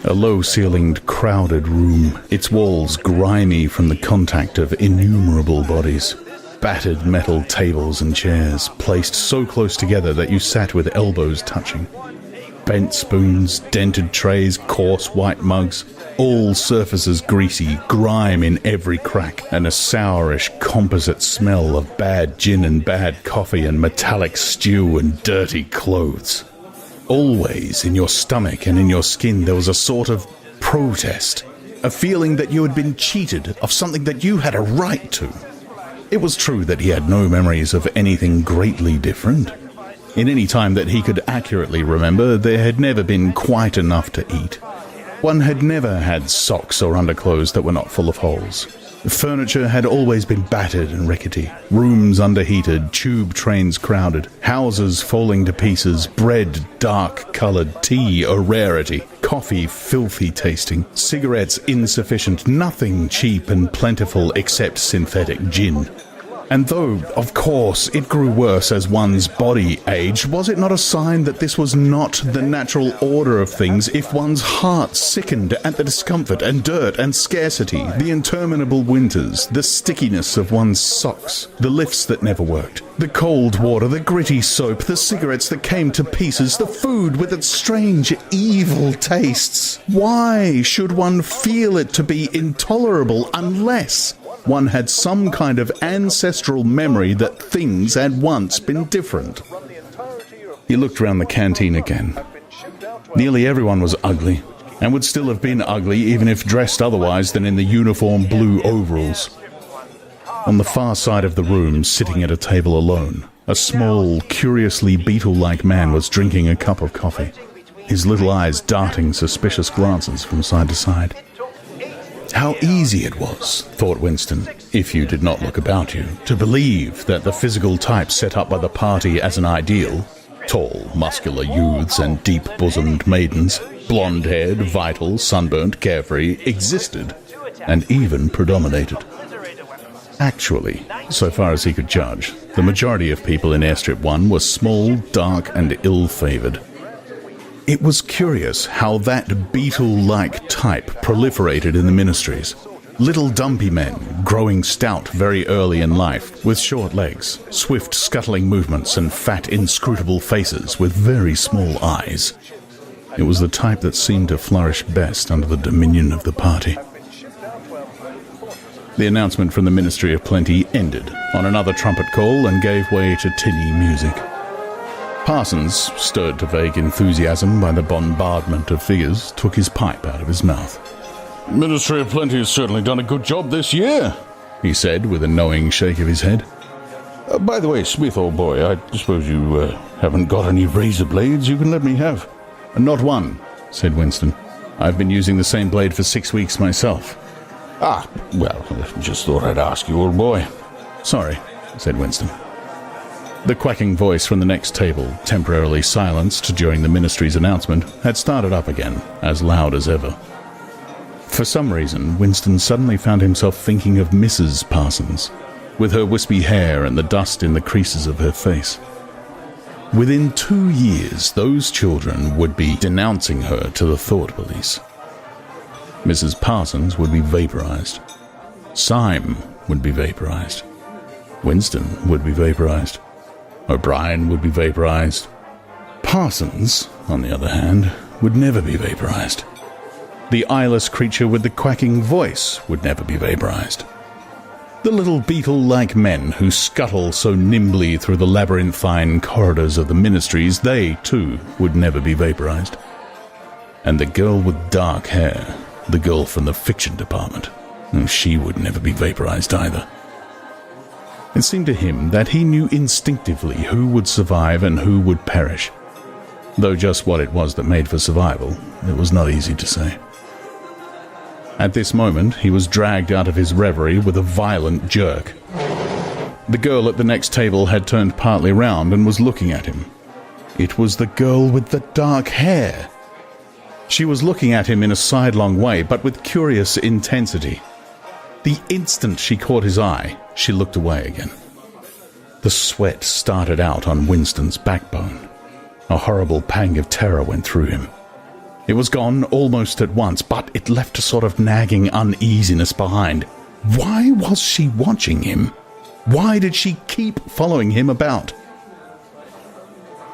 A low-ceilinged, crowded room, its walls grimy from the contact of innumerable bodies. Battered metal tables and chairs, placed so close together that you sat with elbows touching. Bent spoons, dented trays, coarse white mugs, all surfaces greasy, grime in every crack, and a sourish composite smell of bad gin and bad coffee and metallic stew and dirty clothes. Always in your stomach and in your skin there was a sort of protest, a feeling that you had been cheated of something that you had a right to. It was true that he had no memories of anything greatly different. In any time that he could accurately remember, there had never been quite enough to eat. One had never had socks or underclothes that were not full of holes. Furniture had always been battered and rickety, rooms underheated, tube trains crowded, houses falling to pieces, bread dark-coloured, tea a rarity, coffee filthy tasting, cigarettes insufficient, nothing cheap and plentiful except synthetic gin. And though, of course, it grew worse as one's body aged, was it not a sign that this was not the natural order of things if one's heart sickened at the discomfort and dirt and scarcity, the interminable winters, the stickiness of one's socks, the lifts that never worked, the cold water, the gritty soap, the cigarettes that came to pieces, the food with its strange, evil tastes? Why should one feel it to be intolerable unless one had some kind of ancestral memory that things had once been different? He looked round the canteen again. Nearly everyone was ugly, and would still have been ugly even if dressed otherwise than in the uniform blue overalls. On the far side of the room, sitting at a table alone, a small, curiously beetle-like man was drinking a cup of coffee, his little eyes darting suspicious glances from side to side. How easy it was, thought Winston, if you did not look about you, to believe that the physical type set up by the party as an ideal, tall, muscular youths and deep-bosomed maidens, blonde-haired, vital, sunburnt, carefree, existed, and even predominated. Actually, so far as he could judge, the majority of people in Airstrip 1 were small, dark, and ill-favoured. It was curious how that beetle-like type proliferated in the ministries. Little dumpy men, growing stout very early in life, with short legs, swift scuttling movements, and fat inscrutable faces with very small eyes. It was the type that seemed to flourish best under the dominion of the party. The announcement from the Ministry of Plenty ended on another trumpet call and gave way to tinny music. Parsons, stirred to vague enthusiasm by the bombardment of figures, took his pipe out of his mouth. "Ministry of Plenty has certainly done a good job this year," he said with a knowing shake of his head. "By the way, Smith, old boy, I suppose you haven't got any razor blades you can let me have?" "Not one," said Winston. "I've been using the same blade for 6 weeks myself." "Ah, well, just thought I'd ask you, old boy." "Sorry," said Winston. The quacking voice from the next table, temporarily silenced during the ministry's announcement, had started up again, as loud as ever. For some reason, Winston suddenly found himself thinking of Mrs. Parsons, with her wispy hair and the dust in the creases of her face. Within 2 years, those children would be denouncing her to the thought police. Mrs. Parsons would be vaporized. Syme would be vaporized. Winston would be vaporized. O'Brien would be vaporized. Parsons, on the other hand, would never be vaporized. The eyeless creature with the quacking voice would never be vaporized. The little beetle-like men who scuttle so nimbly through the labyrinthine corridors of the ministries, they, too, would never be vaporized. And the girl with dark hair, the girl from the fiction department, she would never be vaporized either. It seemed to him that he knew instinctively who would survive and who would perish, though just what it was that made for survival, it was not easy to say. At this moment, he was dragged out of his reverie with a violent jerk. The girl at the next table had turned partly round and was looking at him. It was the girl with the dark hair. She was looking at him in a sidelong way, but with curious intensity. The instant she caught his eye, she looked away again. The sweat started out on Winston's backbone. A horrible pang of terror went through him. It was gone almost at once, but it left a sort of nagging uneasiness behind. Why was she watching him? Why did she keep following him about?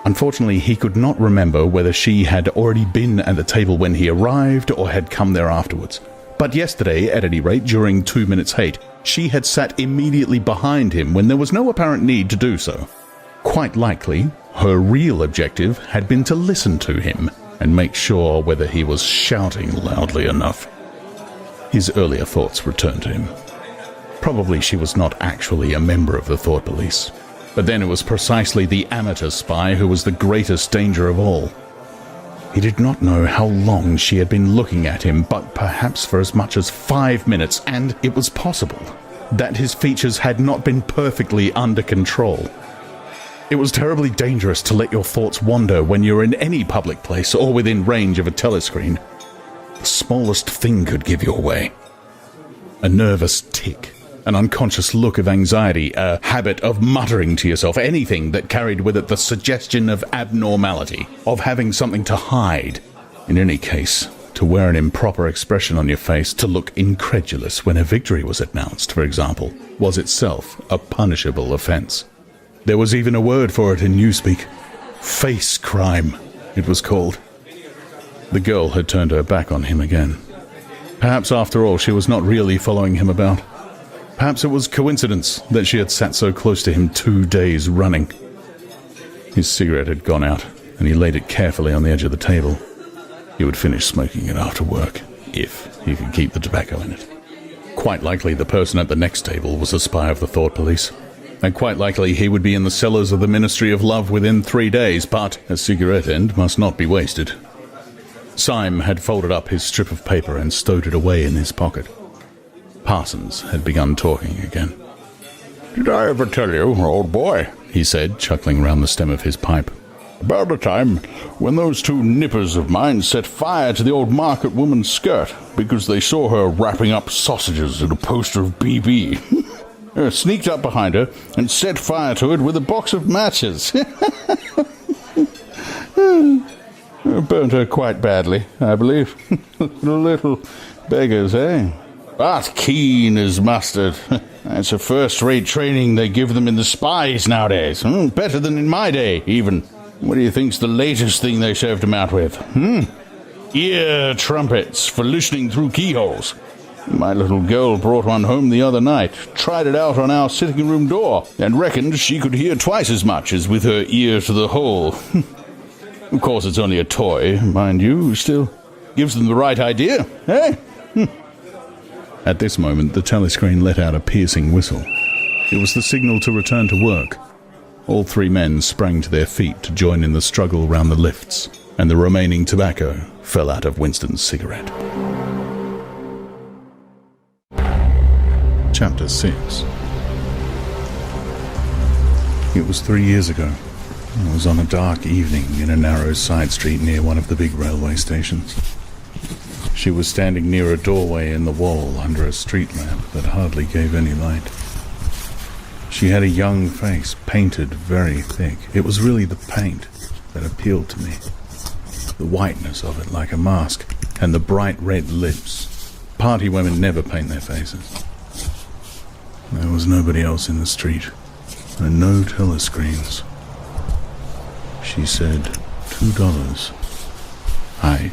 Unfortunately, he could not remember whether she had already been at the table when he arrived or had come there afterwards. But yesterday, at any rate, during 2 minutes hate, she had sat immediately behind him when there was no apparent need to do so. Quite likely, her real objective had been to listen to him and make sure whether he was shouting loudly enough. His earlier thoughts returned to him. Probably she was not actually a member of the thought police. But then it was precisely the amateur spy who was the greatest danger of all. He did not know how long she had been looking at him, but perhaps for as much as 5 minutes, and it was possible that his features had not been perfectly under control. It was terribly dangerous to let your thoughts wander when you're in any public place or within range of a telescreen. The smallest thing could give you away. A nervous tick, An unconscious look of anxiety, a habit of muttering to yourself, anything that carried with it the suggestion of abnormality, of having something to hide. In any case, to wear an improper expression on your face, to look incredulous when a victory was announced, for example, was itself a punishable offence. There was even a word for it in newspeak. Face crime, it was called. The girl had turned her back on him again. Perhaps, after all, she was not really following him about. Perhaps it was coincidence that she had sat so close to him 2 days running. His cigarette had gone out, and he laid it carefully on the edge of the table. He would finish smoking it after work, if he could keep the tobacco in it. Quite likely the person at the next table was a spy of the thought police, and quite likely he would be in the cellars of the Ministry of Love within 3 days, but a cigarette end must not be wasted. Syme had folded up his strip of paper and stowed it away in his pocket. Parsons had begun talking again. "Did I ever tell you, old boy," he said, chuckling round the stem of his pipe, "about the time when those two nippers of mine set fire to the old market woman's skirt because they saw her wrapping up sausages in a poster of BB? Sneaked up behind her and set fire to it with a box of matches. Burnt her quite badly, I believe. The little beggars, eh? But keen as mustard. That's a first-rate training they give them in the spies nowadays. Better than in my day, even. What do you think's the latest thing they served them out with? Ear trumpets for listening through keyholes. My little girl brought one home the other night, tried it out on our sitting room door, and reckoned she could hear twice as much as with her ear to the hole. Of course, it's only a toy, mind you, still gives them the right idea, eh? At this moment, the telescreen let out a piercing whistle. It was the signal to return to work. All three men sprang to their feet to join in the struggle round the lifts, and the remaining tobacco fell out of Winston's cigarette. Chapter 6. It was 3 years ago. It was on a dark evening in a narrow side street near one of the big railway stations. She was standing near a doorway in the wall under a street lamp that hardly gave any light. She had a young face, painted very thick. It was really the paint that appealed to me. The whiteness of it like a mask, and the bright red lips. Party women never paint their faces. There was nobody else in the street, and no telescreens. She said, $2. Aye.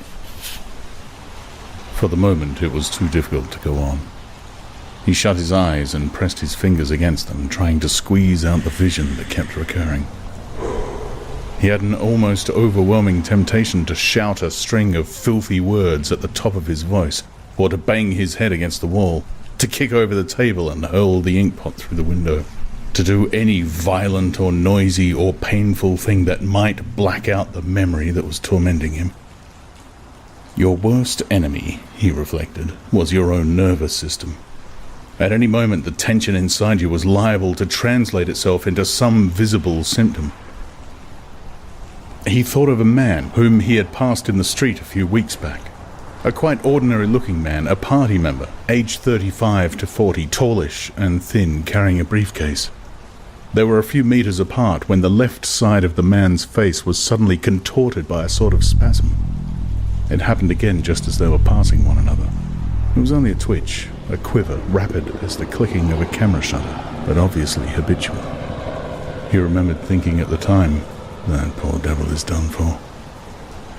For the moment, it was too difficult to go on. He shut his eyes and pressed his fingers against them, trying to squeeze out the vision that kept recurring. He had an almost overwhelming temptation to shout a string of filthy words at the top of his voice, or to bang his head against the wall, to kick over the table and hurl the inkpot through the window, to do any violent or noisy or painful thing that might black out the memory that was tormenting him. Your worst enemy, he reflected, was your own nervous system. At any moment, the tension inside you was liable to translate itself into some visible symptom. He thought of a man whom he had passed in the street a few weeks back. A quite ordinary-looking man, a party member, aged 35 to 40, tallish and thin, carrying a briefcase. They were a few meters apart when the left side of the man's face was suddenly contorted by a sort of spasm. It happened again just as they were passing one another. It was only a twitch, a quiver, rapid as the clicking of a camera shutter, but obviously habitual. He remembered thinking at the time, that poor devil is done for.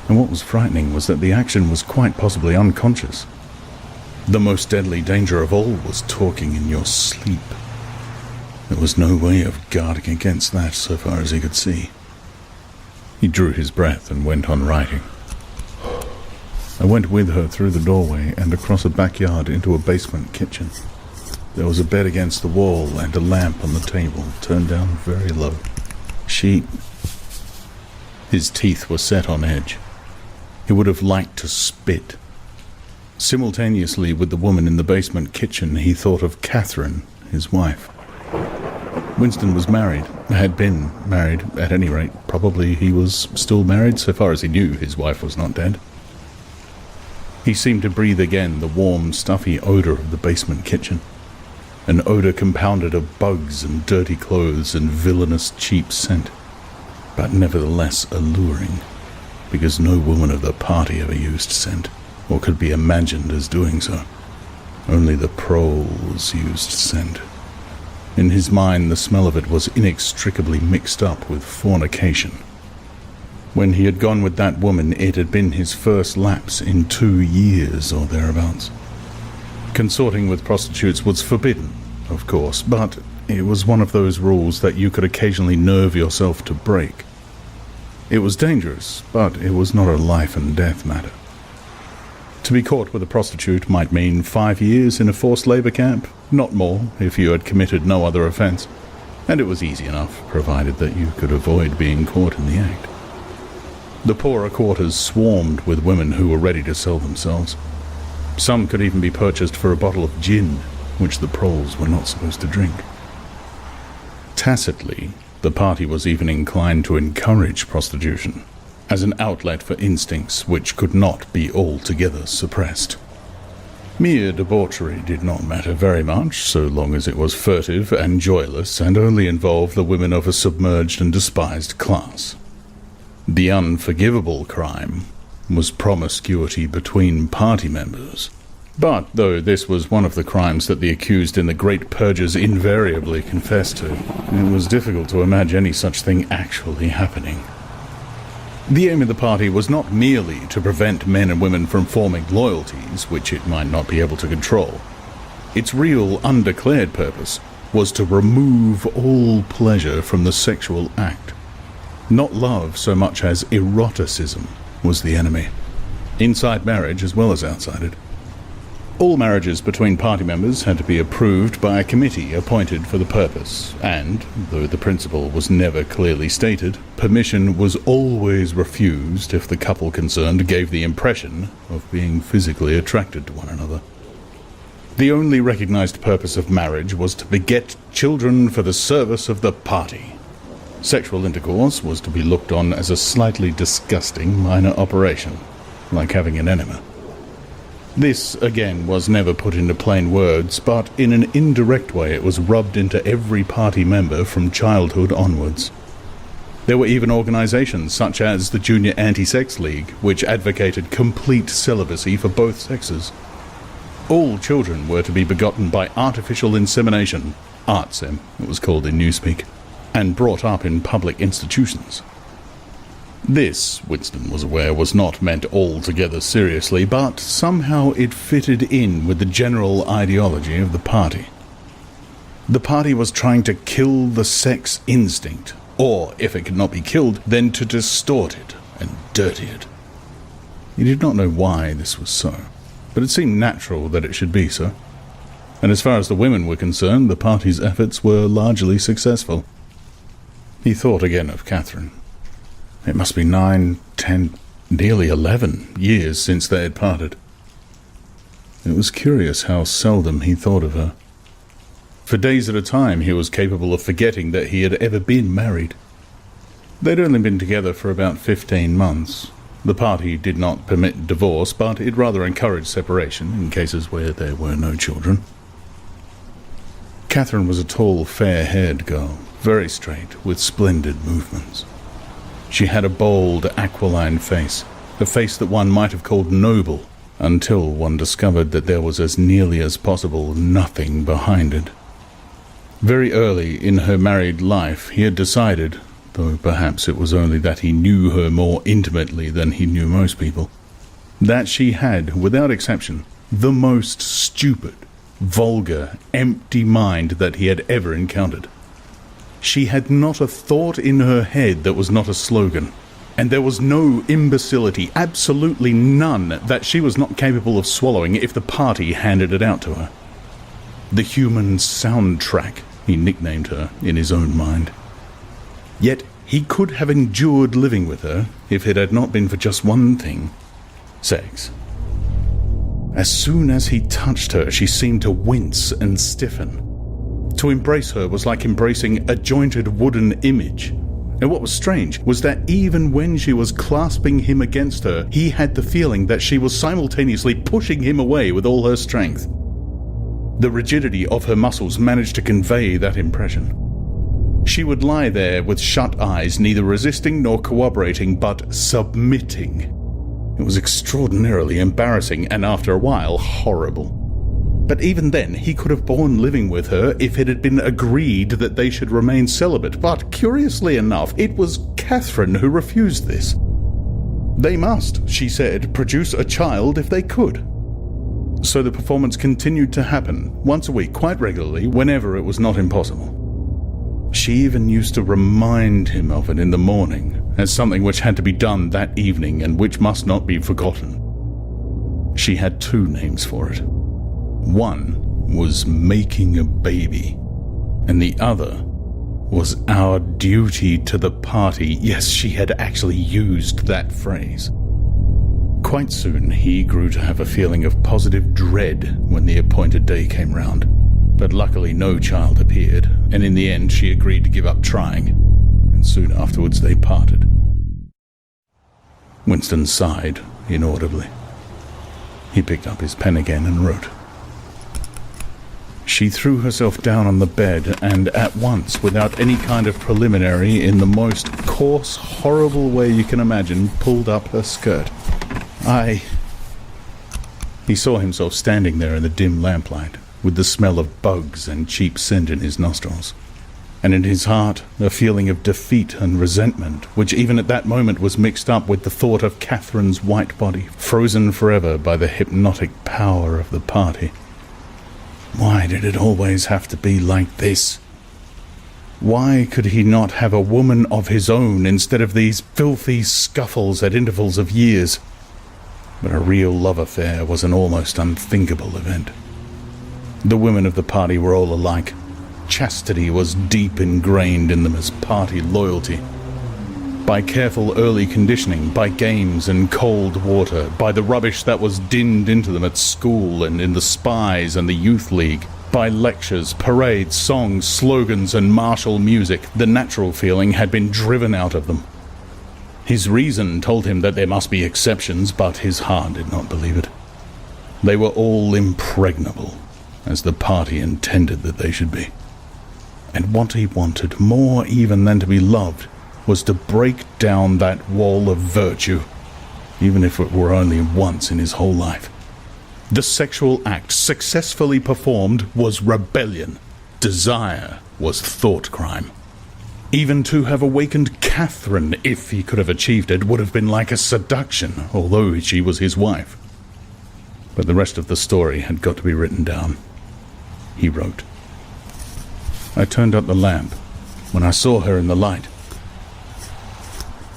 And what was frightening was that the action was quite possibly unconscious. The most deadly danger of all was talking in your sleep. There was no way of guarding against that so far as he could see. He drew his breath and went on writing. I went with her through the doorway and across a backyard into a basement kitchen. There was a bed against the wall and a lamp on the table, turned down very low. His teeth were set on edge. He would have liked to spit. Simultaneously with the woman in the basement kitchen, he thought of Catherine, his wife. Winston was married, had been married, at any rate. Probably he was still married, so far as he knew his wife was not dead. He seemed to breathe again the warm, stuffy odour of the basement kitchen. an odor compounded of bugs and dirty clothes and villainous cheap scent, but nevertheless alluring, because no woman of the party ever used scent, or could be imagined as doing so. Only the proles used scent. In his mind, the smell of it was inextricably mixed up with fornication. When he had gone with that woman, it had been his first lapse in 2 years or thereabouts. Consorting with prostitutes was forbidden, of course, but it was one of those rules that you could occasionally nerve yourself to break. It was dangerous, but it was not a life and death matter. To be caught with a prostitute might mean 5 years in a forced labor camp, not more if you had committed no other offense, and it was easy enough, provided that you could avoid being caught in the act. The poorer quarters swarmed with women who were ready to sell themselves. Some could even be purchased for a bottle of gin, which the proles were not supposed to drink. Tacitly, the party was even inclined to encourage prostitution, as an outlet for instincts which could not be altogether suppressed. Mere debauchery did not matter very much, so long as it was furtive and joyless and only involved the women of a submerged and despised class. The unforgivable crime was promiscuity between party members. But, though this was one of the crimes that the accused in the Great Purges invariably confessed to, it was difficult to imagine any such thing actually happening. The aim of the party was not merely to prevent men and women from forming loyalties, which it might not be able to control. Its real, undeclared purpose was to remove all pleasure from the sexual act. Not love so much as eroticism was the enemy, inside marriage as well as outside it. All marriages between party members had to be approved by a committee appointed for the purpose, and, though the principle was never clearly stated, permission was always refused if the couple concerned gave the impression of being physically attracted to one another. The only recognized purpose of marriage was to beget children for the service of the party. Sexual intercourse was to be looked on as a slightly disgusting minor operation, like having an enema. This, again, was never put into plain words, but in an indirect way it was rubbed into every party member from childhood onwards. There were even organizations such as the Junior Anti-Sex League, which advocated complete celibacy for both sexes. All children were to be begotten by artificial insemination, ARTSEM, it was called in Newspeak, and brought up in public institutions. This, Winston was aware, was not meant altogether seriously, but somehow it fitted in with the general ideology of the party. The party was trying to kill the sex instinct, or, if it could not be killed, then to distort it and dirty it. He did not know why this was so, but it seemed natural that it should be so. And as far as the women were concerned, the party's efforts were largely successful. He thought again of Catherine. It must be 9, 10, nearly 11 years since they had parted. It was curious how seldom he thought of her. For days at a time he was capable of forgetting that he had ever been married. They'd only been together for about 15 months. The party did not permit divorce, but it rather encouraged separation in cases where there were no children. Catherine was a tall, fair-haired girl, very straight, with splendid movements. She had a bold, aquiline face, a face that one might have called noble, until one discovered that there was as nearly as possible nothing behind it. Very early in her married life he had decided, though perhaps it was only that he knew her more intimately than he knew most people, that she had, without exception, the most stupid, vulgar, empty mind that he had ever encountered. She had not a thought in her head that was not a slogan, and there was no imbecility, absolutely none, that she was not capable of swallowing if the party handed it out to her. The human soundtrack, he nicknamed her in his own mind. Yet he could have endured living with her if it had not been for just one thing: sex. As soon as he touched her, she seemed to wince and stiffen. To embrace her was like embracing a jointed wooden image. And what was strange was that even when she was clasping him against her, he had the feeling that she was simultaneously pushing him away with all her strength. The rigidity of her muscles managed to convey that impression. She would lie there with shut eyes, neither resisting nor cooperating, but submitting. It was extraordinarily embarrassing and, after a while, horrible. But even then, he could have borne living with her if it had been agreed that they should remain celibate. But, curiously enough, it was Catherine who refused this. They must, she said, produce a child if they could. So the performance continued to happen, once a week, quite regularly, whenever it was not impossible. She even used to remind him of it in the morning, as something which had to be done that evening and which must not be forgotten. She had 2 names for it. One was making a baby, and the other was our duty to the party. Yes, she had actually used that phrase. Quite soon, he grew to have a feeling of positive dread when the appointed day came round. But luckily no child appeared, and in the end she agreed to give up trying, and soon afterwards they parted. Winston sighed inaudibly. He picked up his pen again and wrote. She threw herself down on the bed and at once, without any kind of preliminary, in the most coarse, horrible way you can imagine, pulled up her skirt. He saw himself standing there in the dim lamplight, with the smell of bugs and cheap scent in his nostrils, and in his heart a feeling of defeat and resentment, which even at that moment was mixed up with the thought of Catherine's white body, frozen forever by the hypnotic power of the party. Why did it always have to be like this? Why could he not have a woman of his own instead of these filthy scuffles at intervals of years? But a real love affair was an almost unthinkable event. The women of the party were all alike. Chastity was deep ingrained in them as party loyalty. By careful early conditioning, by games and cold water, by the rubbish that was dinned into them at school and in the spies and the youth league, by lectures, parades, songs, slogans and martial music, the natural feeling had been driven out of them. His reason told him that there must be exceptions, but his heart did not believe it. They were all impregnable, as the party intended that they should be. And what he wanted, more even than to be loved, was to break down that wall of virtue, even if it were only once in his whole life. The sexual act, successfully performed, was rebellion. Desire was thought crime. Even to have awakened Catherine, if he could have achieved it, would have been like a seduction, although she was his wife. But the rest of the story had got to be written down. He wrote, I turned up the lamp when I saw her in the light.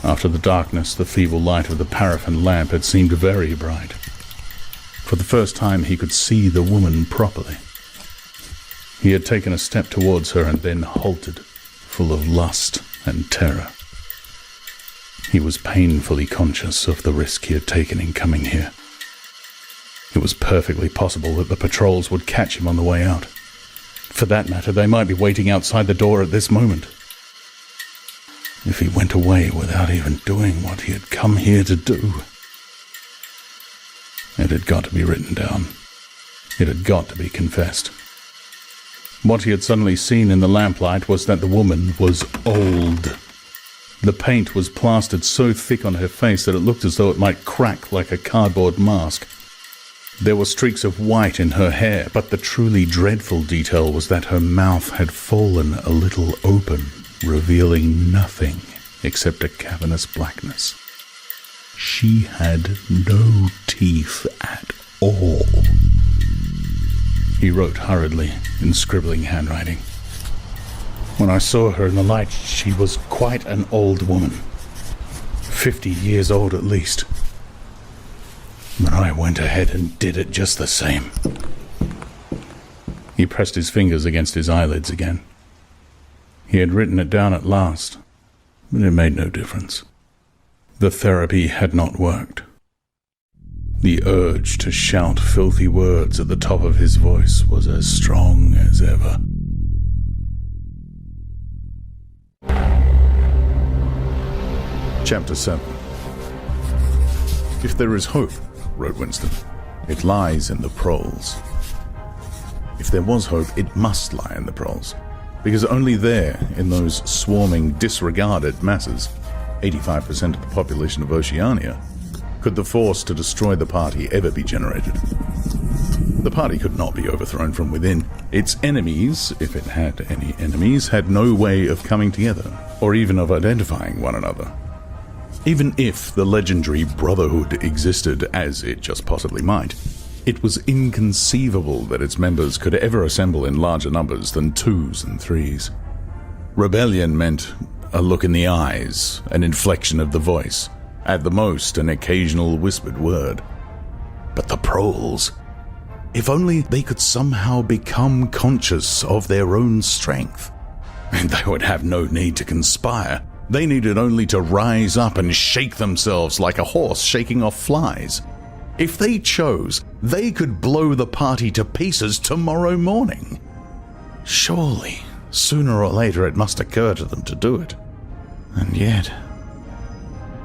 After the darkness, the feeble light of the paraffin lamp had seemed very bright. For the first time he could see the woman properly. He had taken a step towards her and then halted, full of lust and terror. He was painfully conscious of the risk he had taken in coming here. It was perfectly possible that the patrols would catch him on the way out. For that matter, they might be waiting outside the door at this moment. If he went away without even doing what he had come here to do. It had got to be written down. It had got to be confessed. What he had suddenly seen in the lamplight was that the woman was old. The paint was plastered so thick on her face that it looked as though it might crack like a cardboard mask. There were streaks of white in her hair, but the truly dreadful detail was that her mouth had fallen a little open, revealing nothing except a cavernous blackness. She had no teeth at all. He wrote hurriedly, in scribbling handwriting. When I saw her in the light, she was quite an old woman. 50 years old at least. But I went ahead and did it just the same. He pressed his fingers against his eyelids again. He had written it down at last, but it made no difference. The therapy had not worked. The urge to shout filthy words at the top of his voice was as strong as ever. Chapter 7. If there is hope, wrote Winston, it lies in the proles. If there was hope, it must lie in the proles, because only there, in those swarming, disregarded masses, 85% of the population of Oceania, could the force to destroy the party ever be generated. The party could not be overthrown from within. Its enemies, if it had any enemies, had no way of coming together, or even of identifying one another. Even if the legendary Brotherhood existed, as it just possibly might, it was inconceivable that its members could ever assemble in larger numbers than 2s and 3s. Rebellion meant a look in the eyes, an inflection of the voice, at the most an occasional whispered word. But the proles, if only they could somehow become conscious of their own strength, and they would have no need to conspire. They needed only to rise up and shake themselves like a horse shaking off flies. If they chose, they could blow the party to pieces tomorrow morning. Surely, sooner or later it must occur to them to do it. And yet...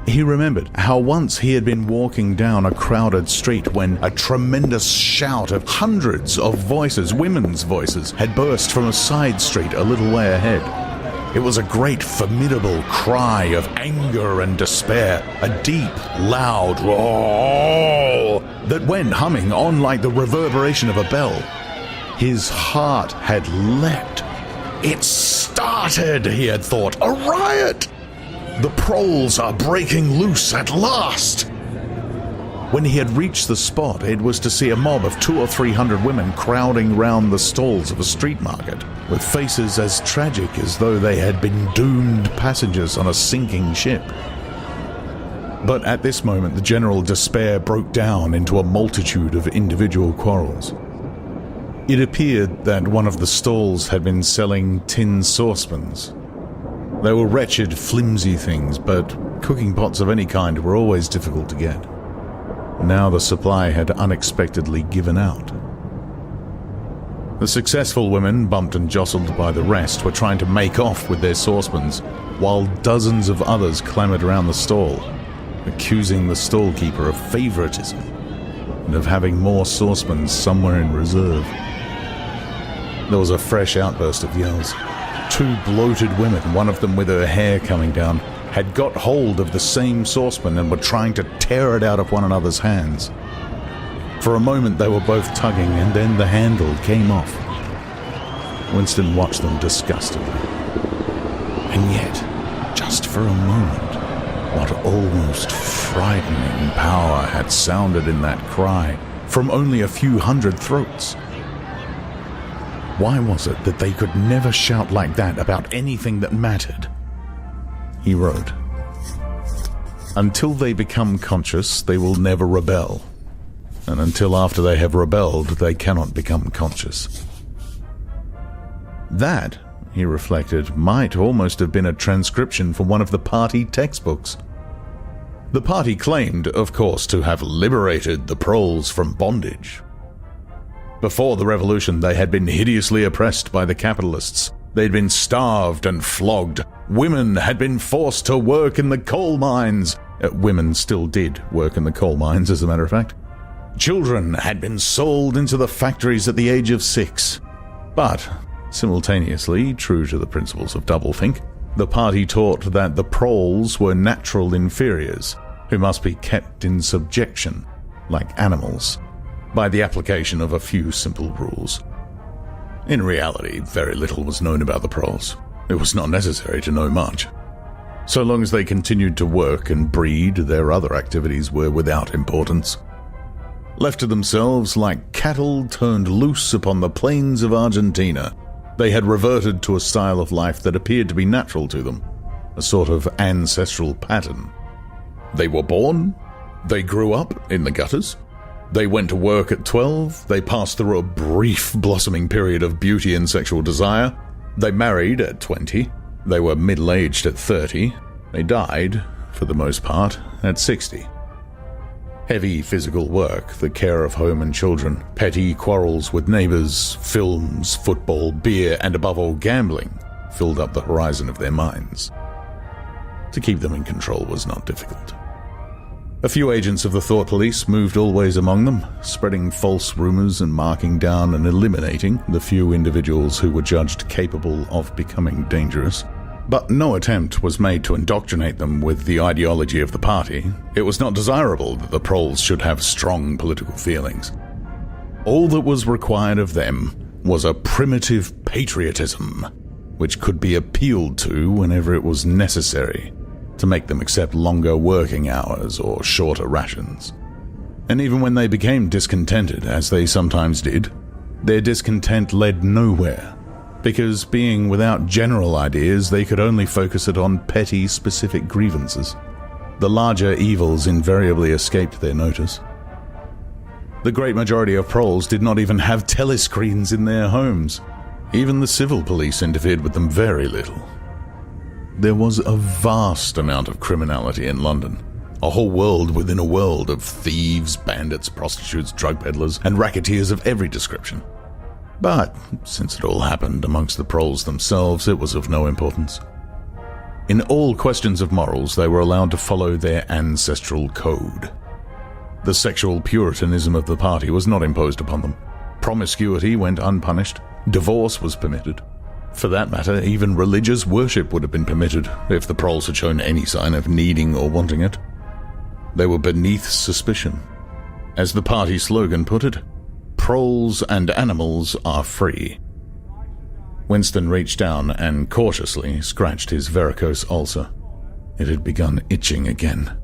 He remembered how once he had been walking down a crowded street when a tremendous shout of hundreds of voices, women's voices, had burst from a side street a little way ahead. It was a great, formidable cry of anger and despair, a deep, loud roar that went humming on like the reverberation of a bell. His heart had leapt. It started, he had thought, a riot! The proles are breaking loose at last! When he had reached the spot, it was to see a mob of 200 or 300 women crowding round the stalls of a street market, with faces as tragic as though they had been doomed passengers on a sinking ship. But at this moment the general despair broke down into a multitude of individual quarrels. It appeared that one of the stalls had been selling tin saucepans. They were wretched, flimsy things, but cooking pots of any kind were always difficult to get. Now the supply had unexpectedly given out. The successful women, bumped and jostled by the rest, were trying to make off with their saucepans, while dozens of others clamoured around the stall, accusing the stallkeeper of favouritism and of having more saucepans somewhere in reserve. There was a fresh outburst of yells. 2 bloated women, one of them with her hair coming down, had got hold of the same saucepan and were trying to tear it out of one another's hands. For a moment they were both tugging, and then the handle came off. Winston watched them disgustedly. And yet, just for a moment, what almost frightening power had sounded in that cry from only a few hundred throats. Why was it that they could never shout like that about anything that mattered? He wrote, "Until they become conscious, they will never rebel. And until after they have rebelled, they cannot become conscious." That, he reflected, might almost have been a transcription from one of the party textbooks. The party claimed, of course, to have liberated the proles from bondage. Before the revolution, they had been hideously oppressed by the capitalists. They'd been starved and flogged. Women had been forced to work in the coal mines. Women still did work in the coal mines, as a matter of fact. Children had been sold into the factories at the age of 6. But, simultaneously, true to the principles of doublethink, the party taught that the proles were natural inferiors, who must be kept in subjection, like animals, by the application of a few simple rules. In reality, very little was known about the proles. It was not necessary to know much. So long as they continued to work and breed, their other activities were without importance. Left to themselves, like cattle turned loose upon the plains of Argentina, they had reverted to a style of life that appeared to be natural to them, a sort of ancestral pattern. They were born, they grew up in the gutters, they went to work at 12, they passed through a brief blossoming period of beauty and sexual desire, they married at 20, they were middle-aged at 30, they died, for the most part, at 60. Heavy physical work, the care of home and children, petty quarrels with neighbours, films, football, beer, and above all gambling filled up the horizon of their minds. To keep them in control was not difficult. A few agents of the thought police moved always among them, spreading false rumors and marking down and eliminating the few individuals who were judged capable of becoming dangerous. But no attempt was made to indoctrinate them with the ideology of the party. It was not desirable that the proles should have strong political feelings. All that was required of them was a primitive patriotism, which could be appealed to whenever it was necessary to make them accept longer working hours or shorter rations. And even when they became discontented, as they sometimes did, their discontent led nowhere. Because being without general ideas, they could only focus it on petty, specific grievances. The larger evils invariably escaped their notice. The great majority of proles did not even have telescreens in their homes. Even the civil police interfered with them very little. There was a vast amount of criminality in London. A whole world within a world of thieves, bandits, prostitutes, drug peddlers, and racketeers of every description. But, since it all happened amongst the proles themselves, it was of no importance. In all questions of morals, they were allowed to follow their ancestral code. The sexual puritanism of the party was not imposed upon them. Promiscuity went unpunished. Divorce was permitted. For that matter, even religious worship would have been permitted if the proles had shown any sign of needing or wanting it. They were beneath suspicion. As the party slogan put it, proles and animals are free. Winston reached down and cautiously scratched his varicose ulcer. It had begun itching again.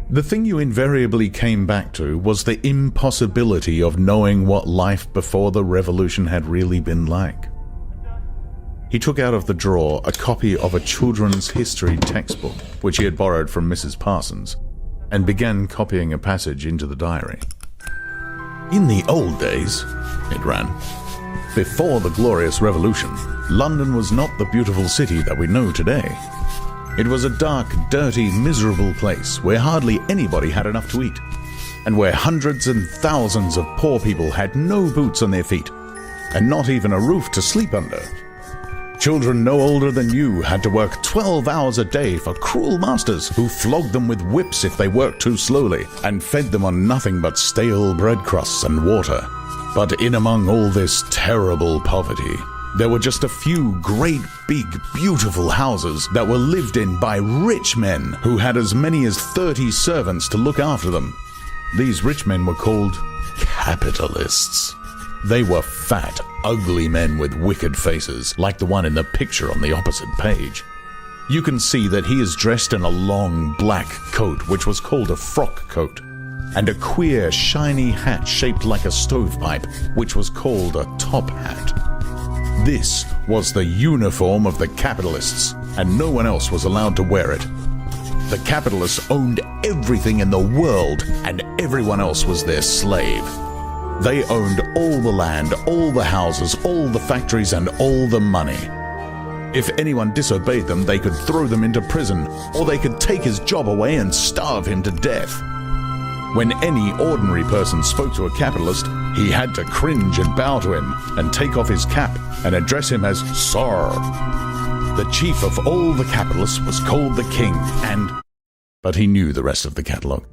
The thing you invariably came back to was the impossibility of knowing what life before the revolution had really been like. He took out of the drawer a copy of a children's history textbook, which he had borrowed from Mrs. Parsons, and began copying a passage into the diary. In the old days, it ran, before the glorious revolution, London was not the beautiful city that we know today. It was a dark, dirty, miserable place where hardly anybody had enough to eat, and where hundreds and thousands of poor people had no boots on their feet, and not even a roof to sleep under. Children no older than you had to work 12 hours a day for cruel masters who flogged them with whips if they worked too slowly and fed them on nothing but stale bread crusts and water. But in among all this terrible poverty, there were just a few great, big, beautiful houses that were lived in by rich men who had as many as 30 servants to look after them. These rich men were called capitalists. They were fat, ugly men with wicked faces, like the one in the picture on the opposite page. You can see that he is dressed in a long black coat, which was called a frock coat, and a queer, shiny hat shaped like a stovepipe, which was called a top hat. This was the uniform of the capitalists, and no one else was allowed to wear it. The capitalists owned everything in the world, and everyone else was their slave. They owned all the land, all the houses, all the factories, and all the money. If anyone disobeyed them, they could throw them into prison, or they could take his job away and starve him to death. When any ordinary person spoke to a capitalist, he had to cringe and bow to him, and take off his cap and address him as Sir. The chief of all the capitalists was called the king, but he knew the rest of the catalogue.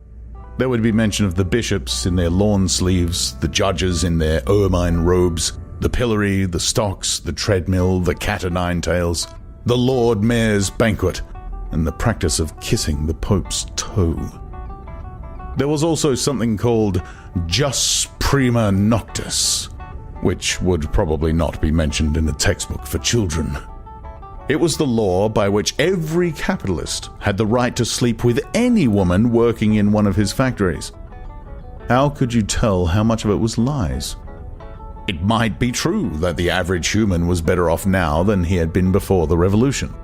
There would be mention of the bishops in their lawn sleeves, the judges in their ermine robes, the pillory, the stocks, the treadmill, the cat o' nine tails, the Lord Mayor's banquet, and the practice of kissing the Pope's toe. There was also something called jus prima noctis, which would probably not be mentioned in a textbook for children. It was the law by which every capitalist had the right to sleep with any woman working in one of his factories. How could you tell how much of it was lies? It might be true that the average human was better off now than he had been before the revolution.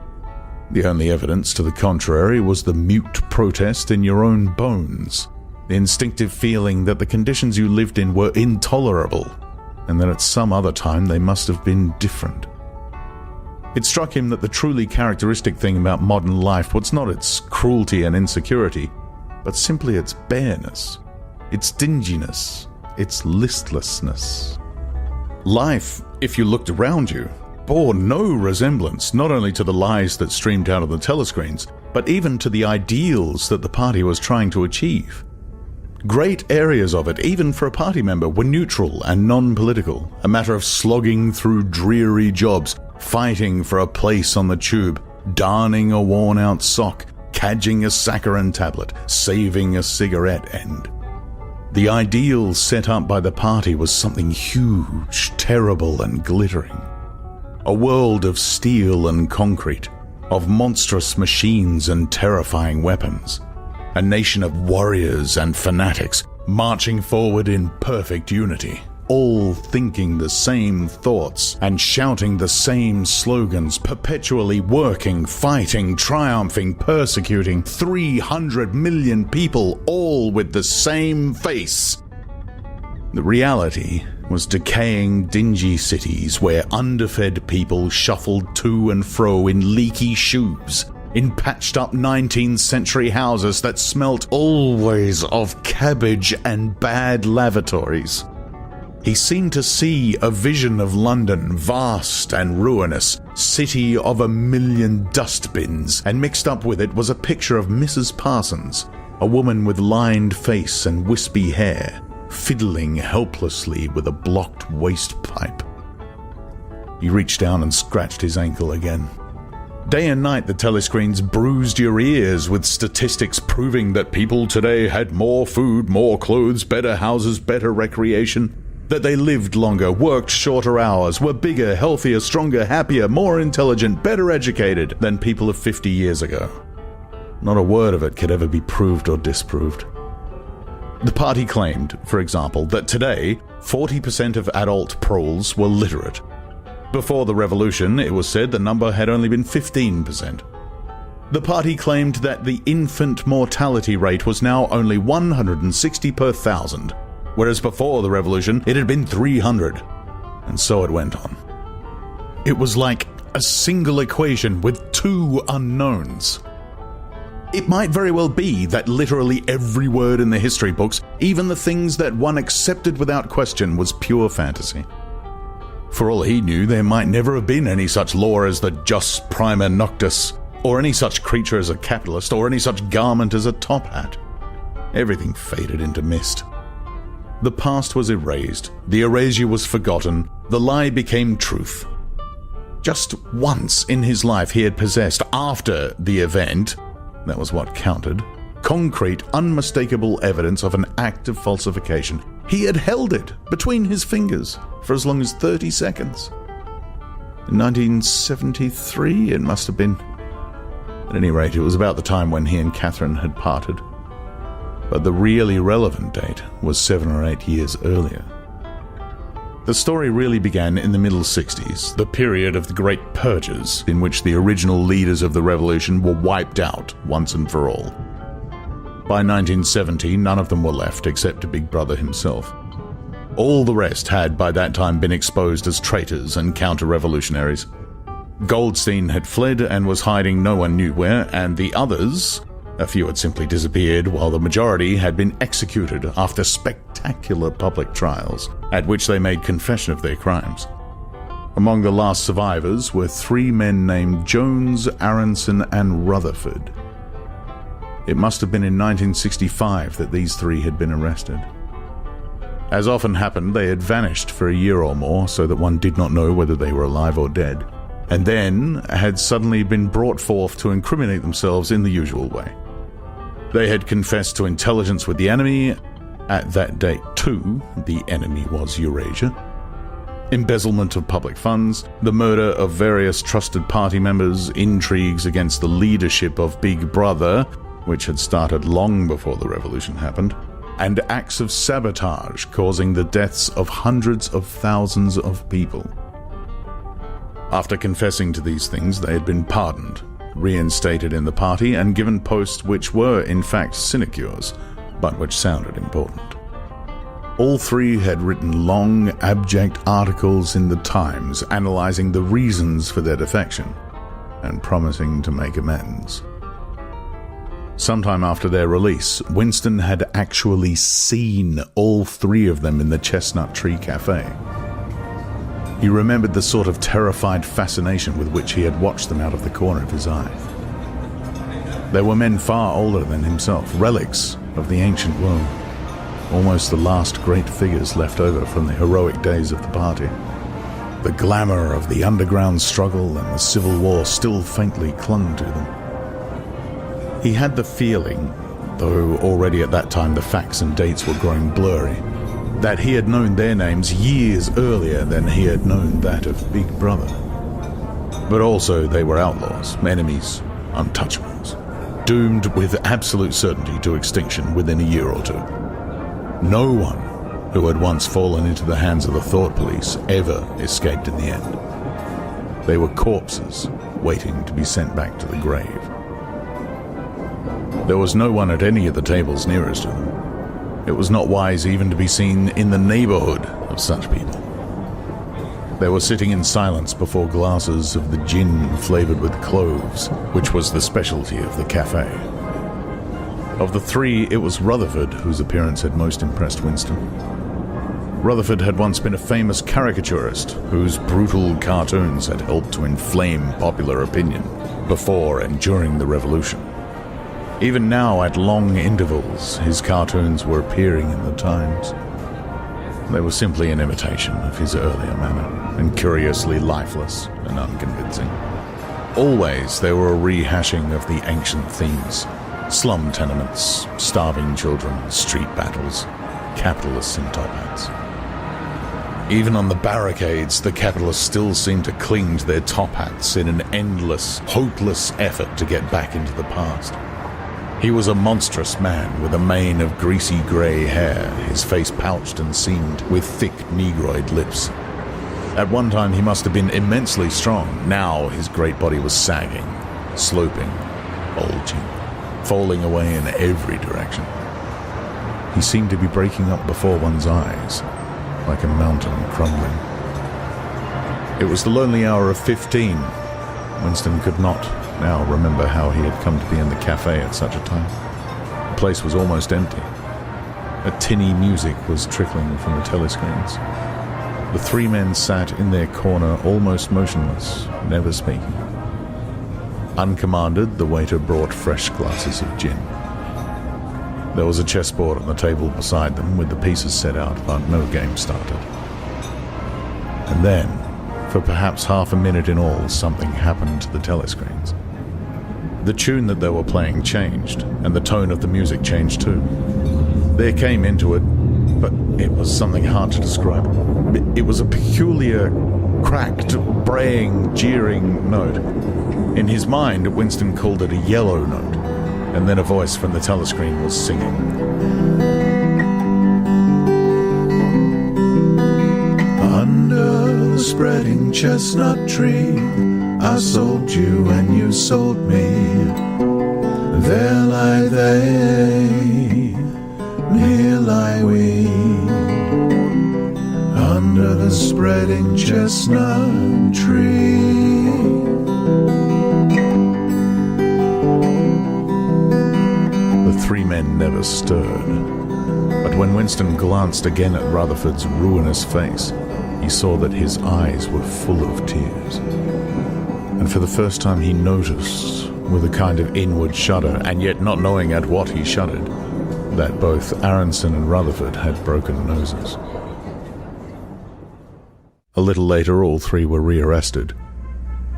The only evidence to the contrary was the mute protest in your own bones, the instinctive feeling that the conditions you lived in were intolerable, and that at some other time they must have been different. It struck him that the truly characteristic thing about modern life was not its cruelty and insecurity, but simply its bareness, its dinginess, its listlessness. Life, if you looked around you, bore no resemblance not only to the lies that streamed out of the telescreens, but even to the ideals that the party was trying to achieve. Great areas of it, even for a party member, were neutral and non-political, a matter of slogging through dreary jobs, fighting for a place on the tube, darning a worn-out sock, cadging a saccharin tablet, saving a cigarette end. The ideal set up by the party was something huge, terrible and glittering. A world of steel and concrete, of monstrous machines and terrifying weapons. A nation of warriors and fanatics marching forward in perfect unity, all thinking the same thoughts and shouting the same slogans, perpetually working, fighting, triumphing, persecuting 300 million people, all with the same face. The reality was decaying, dingy cities where underfed people shuffled to and fro in leaky shoes, in patched-up 19th century houses that smelt always of cabbage and bad lavatories. He seemed to see a vision of London, vast and ruinous, city of 1,000,000 dustbins, and mixed up with it was a picture of Mrs. Parsons, a woman with lined face and wispy hair, fiddling helplessly with a blocked waste pipe. He reached down and scratched his ankle again. Day and night the telescreens bruised your ears with statistics proving that people today had more food, more clothes, better houses, better recreation, that they lived longer, worked shorter hours, were bigger, healthier, stronger, happier, more intelligent, better educated than people of 50 years ago. Not a word of it could ever be proved or disproved. The party claimed, for example, that today 40% of adult proles were literate. Before the revolution, it was said the number had only been 15%. The party claimed that the infant mortality rate was now only 160 per thousand, whereas before the revolution it had been 300. And so it went on. It was like a single equation with two unknowns. It might very well be that literally every word in the history books, even the things that one accepted without question, was pure fantasy. For all he knew, there might never have been any such law as the jus prima noctis, or any such creature as a capitalist, or any such garment as a top hat. Everything faded into mist. The past was erased, the erasure was forgotten, the lie became truth. Just once in his life he had possessed, after the event, that was what counted, concrete, unmistakable evidence of an act of falsification. He had held it between his fingers for as long as 30 seconds. In 1973, it must have been. At any rate, it was about the time when he and Catherine had parted. But the really relevant date was 7 or 8 years earlier. The story really began in the middle 60s, the period of the Great Purges, in which the original leaders of the revolution were wiped out once and for all. By 1970, none of them were left except Big Brother himself. All the rest had by that time been exposed as traitors and counter-revolutionaries. Goldstein had fled and was hiding no one knew where, and the others, a few had simply disappeared, while the majority had been executed after spectacular public trials, at which they made confession of their crimes. Among the last survivors were 3 men named Jones, Aronson, and Rutherford. It must have been in 1965 that these 3 had been arrested. As often happened, they had vanished for a year or more, so that one did not know whether they were alive or dead, and then had suddenly been brought forth to incriminate themselves in the usual way. They had confessed to intelligence with the enemy. At that date, too, the enemy was Eurasia. Embezzlement of public funds, the murder of various trusted party members, intrigues against the leadership of Big Brother, which had started long before the revolution happened, and acts of sabotage causing the deaths of hundreds of thousands of people. After confessing to these things, they had been pardoned, reinstated in the party, and given posts which were in fact sinecures, but which sounded important. All 3 had written long, abject articles in the Times analysing the reasons for their defection and promising to make amends. Sometime after their release, Winston had actually seen all 3 of them in the Chestnut Tree Cafe. He remembered the sort of terrified fascination with which he had watched them out of the corner of his eye. There were men far older than himself, relics of the ancient world, almost the last great figures left over from the heroic days of the party. The glamour of the underground struggle and the Civil War still faintly clung to them. He had the feeling, though already at that time the facts and dates were growing blurry, that he had known their names years earlier than he had known that of Big Brother. But also they were outlaws, enemies, untouchables, doomed with absolute certainty to extinction within a year or two. No one who had once fallen into the hands of the thought police ever escaped in the end. They were corpses waiting to be sent back to the grave. There was no one at any of the tables nearest to them. It was not wise even to be seen in the neighborhood of such people. They were sitting in silence before glasses of the gin flavored with cloves, which was the specialty of the cafe. Of the three, it was Rutherford whose appearance had most impressed Winston. Rutherford had once been a famous caricaturist whose brutal cartoons had helped to inflame popular opinion before and during the Revolution. Even now, at long intervals, his cartoons were appearing in the Times. They were simply an imitation of his earlier manner, and curiously lifeless and unconvincing. Always they were a rehashing of the ancient themes: slum tenements, starving children, street battles, capitalists in top hats. Even on the barricades, the capitalists still seemed to cling to their top hats in an endless, hopeless effort to get back into the past. He was a monstrous man with a mane of greasy grey hair, his face pouched and seamed with thick negroid lips. At one time he must have been immensely strong. Now his great body was sagging, sloping, bulging, falling away in every direction. He seemed to be breaking up before one's eyes, like a mountain crumbling. It was the lonely hour of 15. Winston could not now remember how he had come to be in the cafe at such a time. The place was almost empty. A tinny music was trickling from the telescreens. The three men sat in their corner, almost motionless, never speaking. Uncommanded, the waiter brought fresh glasses of gin. There was a chessboard on the table beside them, with the pieces set out, but no game started. And then, for perhaps half a minute in all, something happened to the telescreens. The tune that they were playing changed, and the tone of the music changed too. There came into it, but it was something hard to describe. It was a peculiar, cracked, braying, jeering note. In his mind, Winston called it a yellow note, and then a voice from the telescreen was singing. Under the spreading chestnut tree, I sold you and you sold me. There lie they, here lie we. Under the spreading chestnut tree. The three men never stirred. But when Winston glanced again at Rutherford's ruinous face, he saw that his eyes were full of tears. And for the first time he noticed, with a kind of inward shudder, and yet not knowing at what he shuddered, that both Aronson and Rutherford had broken noses. A little later, all three were rearrested.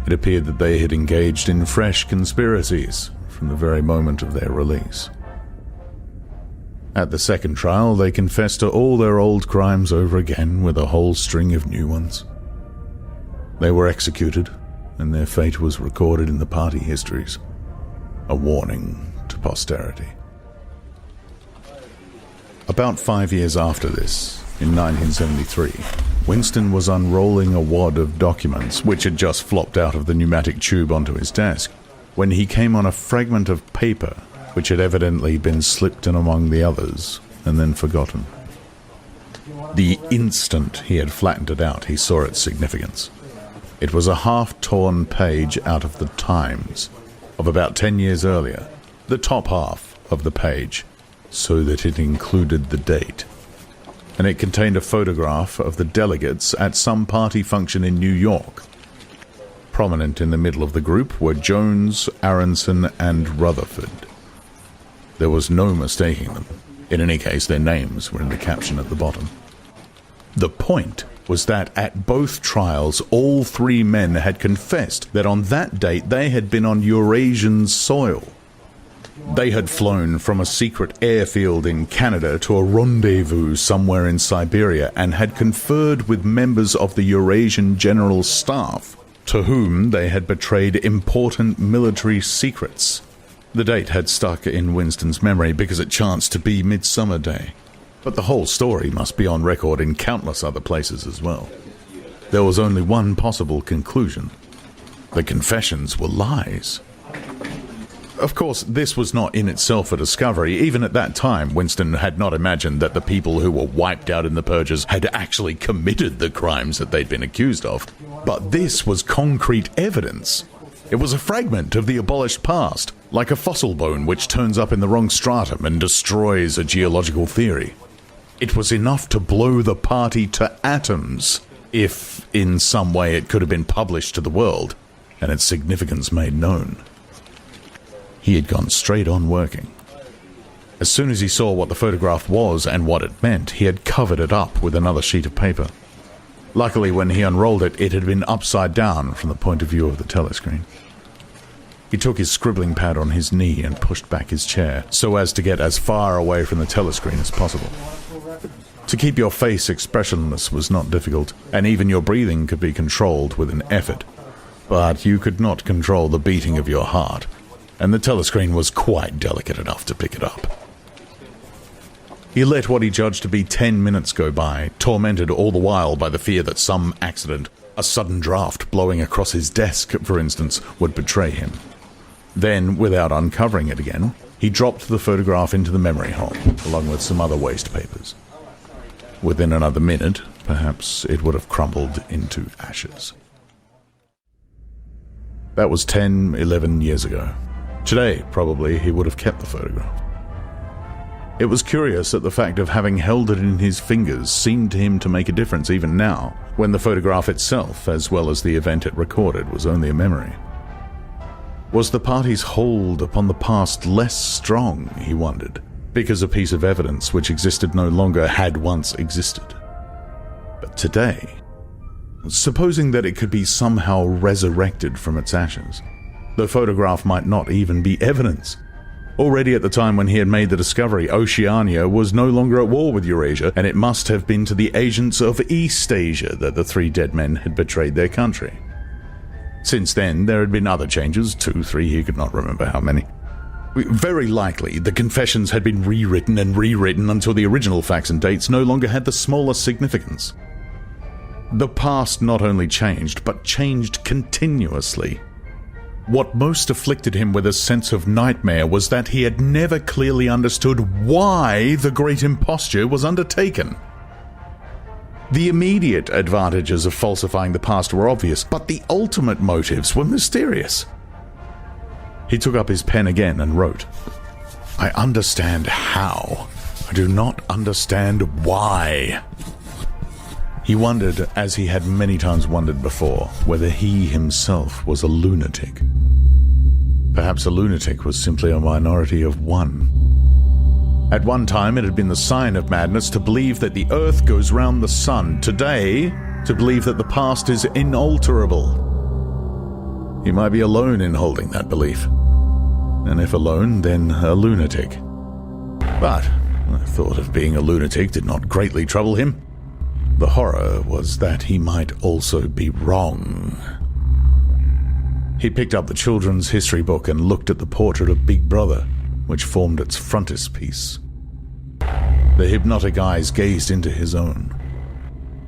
It appeared that they had engaged in fresh conspiracies from the very moment of their release. At the second trial, they confessed to all their old crimes over again, with a whole string of new ones. They were executed, and their fate was recorded in the party histories, a warning to posterity. About 5 years after this, in 1973, Winston was unrolling a wad of documents which had just flopped out of the pneumatic tube onto his desk, when he came on a fragment of paper which had evidently been slipped in among the others and then forgotten. The instant he had flattened it out, he saw its significance. It was a half-torn page out of the Times of about 10 years earlier, the top half of the page, so that it included the date. And it contained a photograph of the delegates at some party function in New York. Prominent in the middle of the group were Jones, Aronson, and Rutherford. There was no mistaking them. In any case, their names were in the caption at the bottom. The point was that at both trials, all three men had confessed that on that date they had been on Eurasian soil. They had flown from a secret airfield in Canada to a rendezvous somewhere in Siberia and had conferred with members of the Eurasian General Staff, to whom they had betrayed important military secrets. The date had stuck in Winston's memory because it chanced to be Midsummer Day. But the whole story must be on record in countless other places as well. There was only one possible conclusion. The confessions were lies. Of course, this was not in itself a discovery. Even at that time, Winston had not imagined that the people who were wiped out in the purges had actually committed the crimes that they'd been accused of. But this was concrete evidence. It was a fragment of the abolished past, like a fossil bone which turns up in the wrong stratum and destroys a geological theory. It was enough to blow the party to atoms, if in some way it could have been published to the world, and its significance made known. He had gone straight on working. As soon as he saw what the photograph was and what it meant, he had covered it up with another sheet of paper. Luckily, when he unrolled it, it had been upside down from the point of view of the telescreen. He took his scribbling pad on his knee and pushed back his chair, so as to get as far away from the telescreen as possible. To keep your face expressionless was not difficult, and even your breathing could be controlled with an effort. But you could not control the beating of your heart, and the telescreen was quite delicate enough to pick it up. He let what he judged to be 10 minutes go by, tormented all the while by the fear that some accident, a sudden draft blowing across his desk, for instance, would betray him. Then, without uncovering it again, he dropped the photograph into the memory hole, along with some other waste papers. Within another minute, perhaps it would have crumbled into ashes. That was 11 years ago. Today, probably, he would have kept the photograph. It was curious that the fact of having held it in his fingers seemed to him to make a difference even now, when the photograph itself, as well as the event it recorded, was only a memory. Was the party's hold upon the past less strong, he wondered, because a piece of evidence which existed no longer had once existed? But today, supposing that it could be somehow resurrected from its ashes, the photograph might not even be evidence. Already at the time when he had made the discovery, Oceania was no longer at war with Eurasia, and it must have been to the agents of Eastasia that the three dead men had betrayed their country. Since then, there had been other changes, 2, 3, he could not remember how many. Very likely, the confessions had been rewritten and rewritten until the original facts and dates no longer had the smallest significance. The past not only changed, but changed continuously. What most afflicted him with a sense of nightmare was that he had never clearly understood why the great imposture was undertaken. The immediate advantages of falsifying the past were obvious, but the ultimate motives were mysterious. He took up his pen again and wrote, "I understand how. I do not understand why." He wondered, as he had many times wondered before, whether he himself was a lunatic. Perhaps a lunatic was simply a minority of one. At one time it had been the sign of madness to believe that the earth goes round the sun. Today, to believe that the past is inalterable. He might be alone in holding that belief. And if alone, then a lunatic. But the thought of being a lunatic did not greatly trouble him. The horror was that he might also be wrong. He picked up the children's history book and looked at the portrait of Big Brother, which formed its frontispiece. The hypnotic eyes gazed into his own.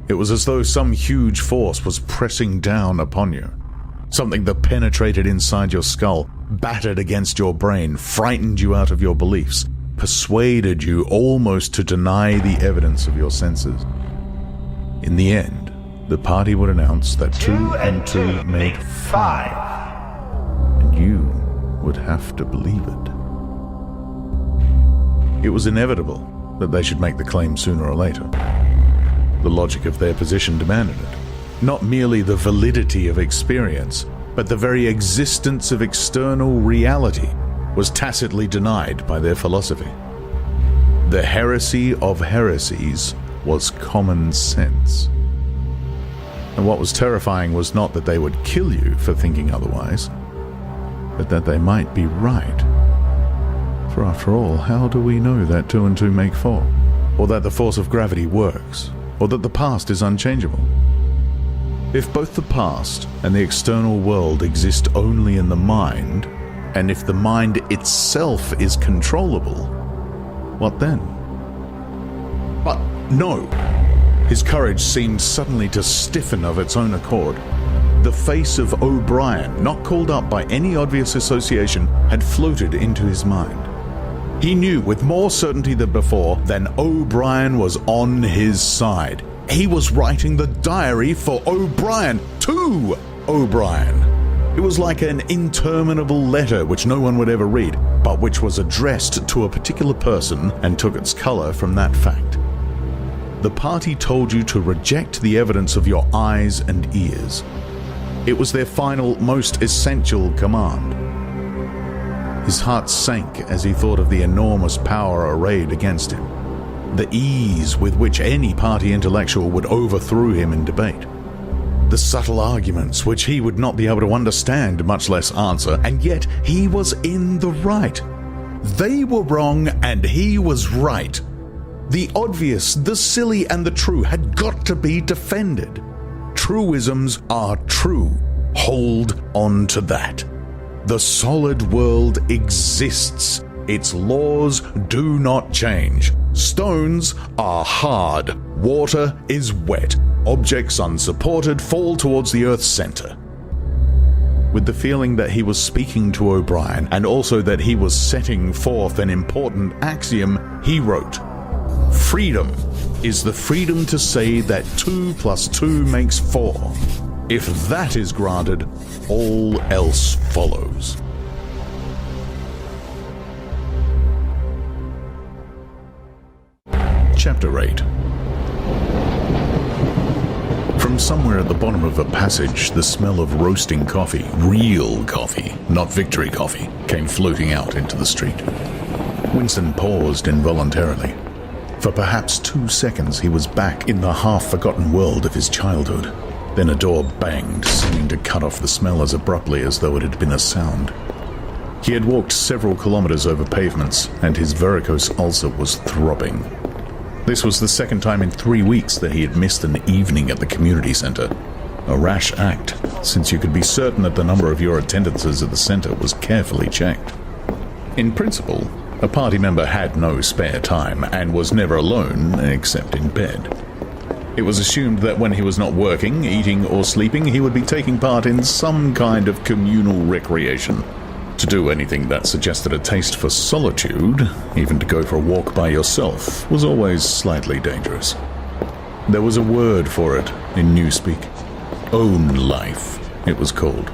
It was as though some huge force was pressing down upon you. Something that penetrated inside your skull, battered against your brain, frightened you out of your beliefs, persuaded you almost to deny the evidence of your senses. In the end, the party would announce that 2 and 2 made 5, and you would have to believe it. It was inevitable that they should make the claim sooner or later. The logic of their position demanded it. Not merely the validity of experience, but the very existence of external reality was tacitly denied by their philosophy. The heresy of heresies was common sense. And what was terrifying was not that they would kill you for thinking otherwise, but that they might be right. For after all, how do we know that 2 and 2 make 4? Or that the force of gravity works? Or that the past is unchangeable? If both the past and the external world exist only in the mind, and if the mind itself is controllable, what then? But no. His courage seemed suddenly to stiffen of its own accord. The face of O'Brien, not called up by any obvious association, had floated into his mind. He knew with more certainty than before that O'Brien was on his side. He was writing the diary for O'Brien, to O'Brien. It was like an interminable letter which no one would ever read, but which was addressed to a particular person and took its color from that fact. The party told you to reject the evidence of your eyes and ears. It was their final, most essential command. His heart sank as he thought of the enormous power arrayed against him, the ease with which any party intellectual would overthrow him in debate, the subtle arguments which he would not be able to understand, much less answer, and yet he was in the right. They were wrong and he was right. The obvious, the silly, and the true had got to be defended. Truisms are true. Hold on to that. The solid world exists. Its laws do not change. Stones are hard. Water is wet. Objects unsupported fall towards the Earth's center. With the feeling that he was speaking to O'Brien, and also that he was setting forth an important axiom, he wrote, "Freedom is the freedom to say that 2 + 2 makes 4. If that is granted, all else follows." Chapter 8. From somewhere at the bottom of a passage, the smell of roasting coffee, real coffee, not victory coffee, came floating out into the street. Winston paused involuntarily. For perhaps 2 seconds he was back in the half-forgotten world of his childhood. Then a door banged, seeming to cut off the smell as abruptly as though it had been a sound. He had walked several kilometers over pavements, and his varicose ulcer was throbbing. This was the second time in 3 weeks that he had missed an evening at the community center. A rash act, since you could be certain that the number of your attendances at the center was carefully checked. In principle, a party member had no spare time and was never alone except in bed. It was assumed that when he was not working, eating, or sleeping, he would be taking part in some kind of communal recreation. To do anything that suggested a taste for solitude, even to go for a walk by yourself, was always slightly dangerous. There was a word for it in Newspeak. Own life, it was called,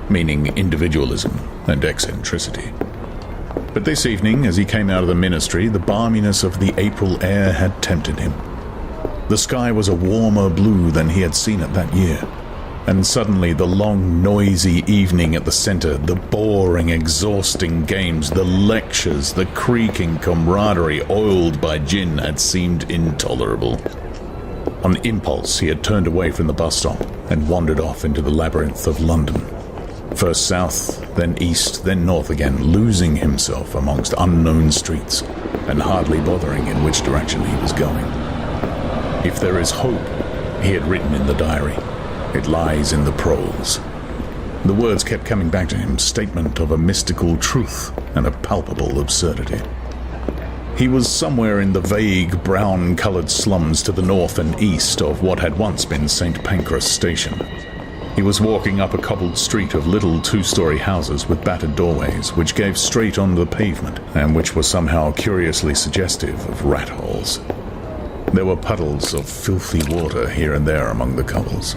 meaning individualism and eccentricity. But this evening, as he came out of the ministry, the balminess of the April air had tempted him. The sky was a warmer blue than he had seen it that year. And suddenly the long, noisy evening at the center, the boring, exhausting games, the lectures, the creaking camaraderie oiled by gin had seemed intolerable. On impulse, he had turned away from the bus stop and wandered off into the labyrinth of London. First south, then east, then north again, losing himself amongst unknown streets and hardly bothering in which direction he was going. If there is hope, he had written in the diary, it lies in the proles. The words kept coming back to him, statement of a mystical truth and a palpable absurdity. He was somewhere in the vague, brown-coloured slums to the north and east of what had once been St. Pancras Station. He was walking up a cobbled street of little 2-story houses with battered doorways, which gave straight on the pavement, and which were somehow curiously suggestive of rat holes. There were puddles of filthy water here and there among the cobbles.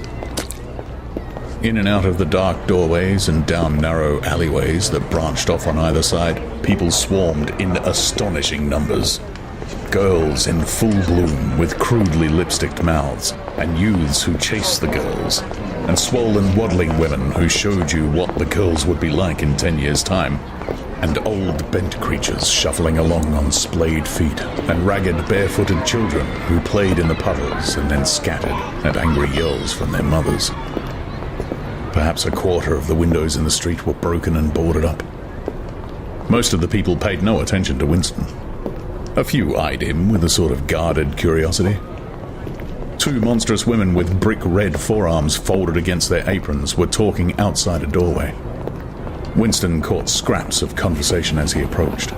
In and out of the dark doorways and down narrow alleyways that branched off on either side, people swarmed in astonishing numbers. Girls in full bloom with crudely lipsticked mouths, and youths who chased the girls. and swollen waddling women who showed you what the girls would be like in 10 years' time, and old bent creatures shuffling along on splayed feet, and ragged barefooted children who played in the puddles and then scattered at angry yells from their mothers. Perhaps a quarter of the windows in the street were broken and boarded up. Most of the people paid no attention to Winston. A few eyed him with a sort of guarded curiosity. Two monstrous women with brick-red forearms folded against their aprons were talking outside a doorway. Winston caught scraps of conversation as he approached.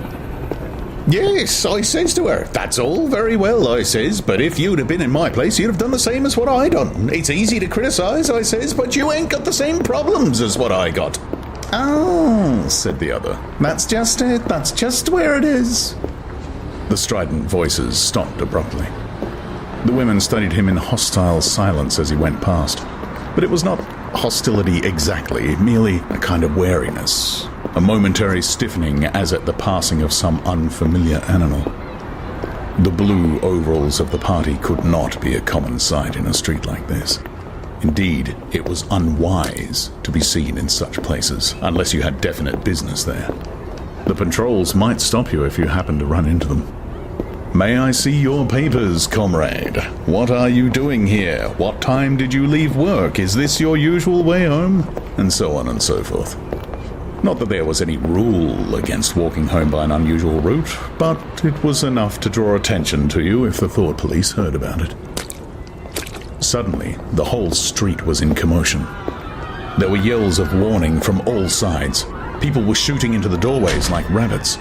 "Yes," I says to her, "that's all very well," I says, "but if you'd have been in my place, you'd have done the same as what I done. It's easy to criticise," I says, "but you ain't got the same problems as what I got." "Oh," said the other, "that's just it, that's just where it is." The strident voices stopped abruptly. The women studied him in hostile silence as he went past, but it was not hostility exactly, merely a kind of wariness, a momentary stiffening as at the passing of some unfamiliar animal. The blue overalls of the party could not be a common sight in a street like this. Indeed, it was unwise to be seen in such places, unless you had definite business there. The patrols might stop you if you happened to run into them. "May I see your papers, comrade? What are you doing here? What time did you leave work? Is this your usual way home?" And so on and so forth. Not that there was any rule against walking home by an unusual route, but it was enough to draw attention to you if the thought police heard about it. Suddenly, the whole street was in commotion. There were yells of warning from all sides. People were shooting into the doorways like rabbits.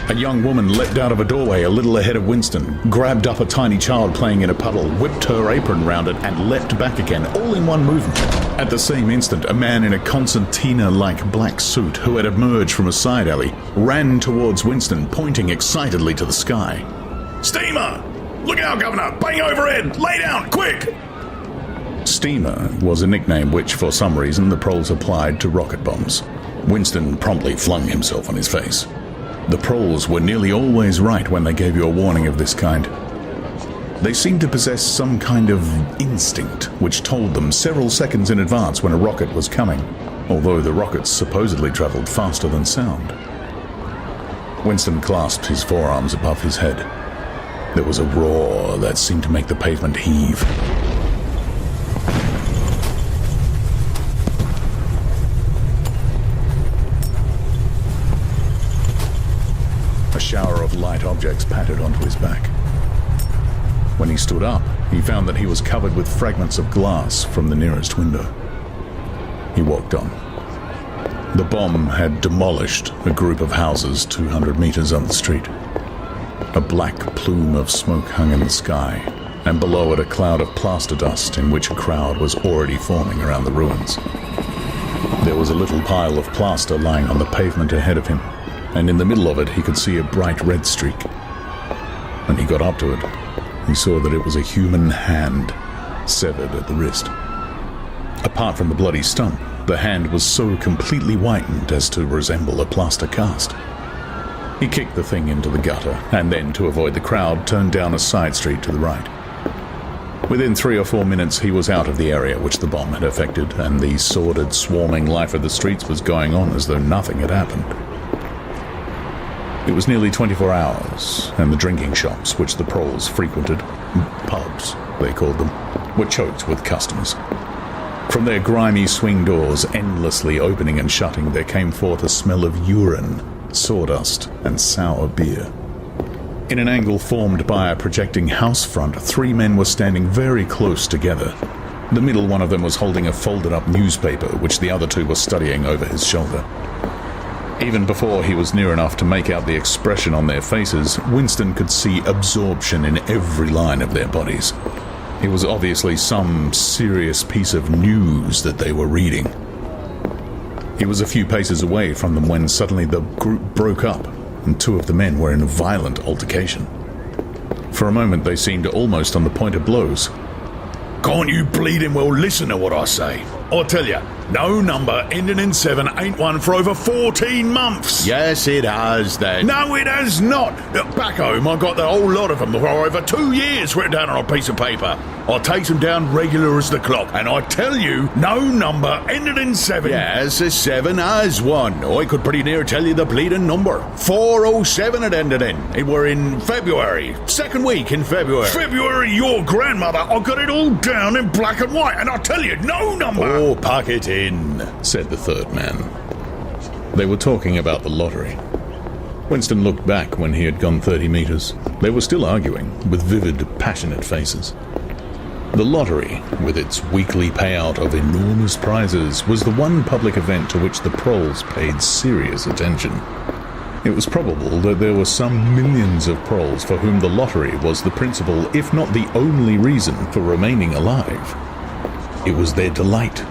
A young woman leapt out of a doorway a little ahead of Winston, grabbed up a tiny child playing in a puddle, whipped her apron round it, and leapt back again, all in one movement. At the same instant, a man in a concertina-like black suit, who had emerged from a side alley, ran towards Winston, pointing excitedly to the sky. "Steamer! Look out, Governor! Bang overhead! Lay down, quick!" Steamer was a nickname which, for some reason, the proles applied to rocket bombs. Winston promptly flung himself on his face. The proles were nearly always right when they gave you a warning of this kind. They seemed to possess some kind of instinct which told them several seconds in advance when a rocket was coming, although the rockets supposedly travelled faster than sound. Winston clasped his forearms above his head. There was a roar that seemed to make the pavement heave. A shower of light objects pattered onto his back. When he stood up, he found that he was covered with fragments of glass from the nearest window. He walked on. The bomb had demolished a group of houses 200 meters up the street. A black plume of smoke hung in the sky, and below it a cloud of plaster dust in which a crowd was already forming around the ruins. There was a little pile of plaster lying on the pavement ahead of him, and in the middle of it he could see a bright red streak. When he got up to it, he saw that it was a human hand, severed at the wrist. Apart from the bloody stump, the hand was so completely whitened as to resemble a plaster cast. He kicked the thing into the gutter, and then, to avoid the crowd, turned down a side street to the right. Within 3 or 4 minutes he was out of the area which the bomb had affected, and the sordid, swarming life of the streets was going on as though nothing had happened. It was nearly 24 hours, and the drinking shops which the proles frequented, pubs they called them, were choked with customers. From their grimy swing doors, endlessly opening and shutting, there came forth a smell of urine, sawdust, and sour beer. In an angle formed by a projecting house front, 3 men were standing very close together. The middle one of them was holding a folded-up newspaper, which the other 2 were studying over his shoulder. Even before he was near enough to make out the expression on their faces, Winston could see absorption in every line of their bodies. It was obviously some serious piece of news that they were reading. He was a few paces away from them when suddenly the group broke up, and 2 of the men were in a violent altercation. For a moment they seemed almost on the point of blows. "Can't you bleeding well listen to what I say? I tell you, no number ending in 7 ain't one for over 14 months. Yes, it has, then. No, it has not. Back home, I got the whole lot of them for over 2 years written down on a piece of paper. I takes them down regular as the clock, and I tell you, no number ended in 7. Yes, a 7 has one. I could pretty near tell you the bleeding number. 407 it ended in. It were in February. 2nd week in February. February, your grandmother. I got it all down in black and white, and I tell you, no number. Oh, pack it in, said the third man. They were talking about the lottery. Winston looked back when he had gone 30 meters. They were still arguing, with vivid, passionate faces. The lottery, with its weekly payout of enormous prizes, was the one public event to which the proles paid serious attention. It was probable that there were some millions of proles for whom the lottery was the principal, if not the only reason for remaining alive. It was their delight,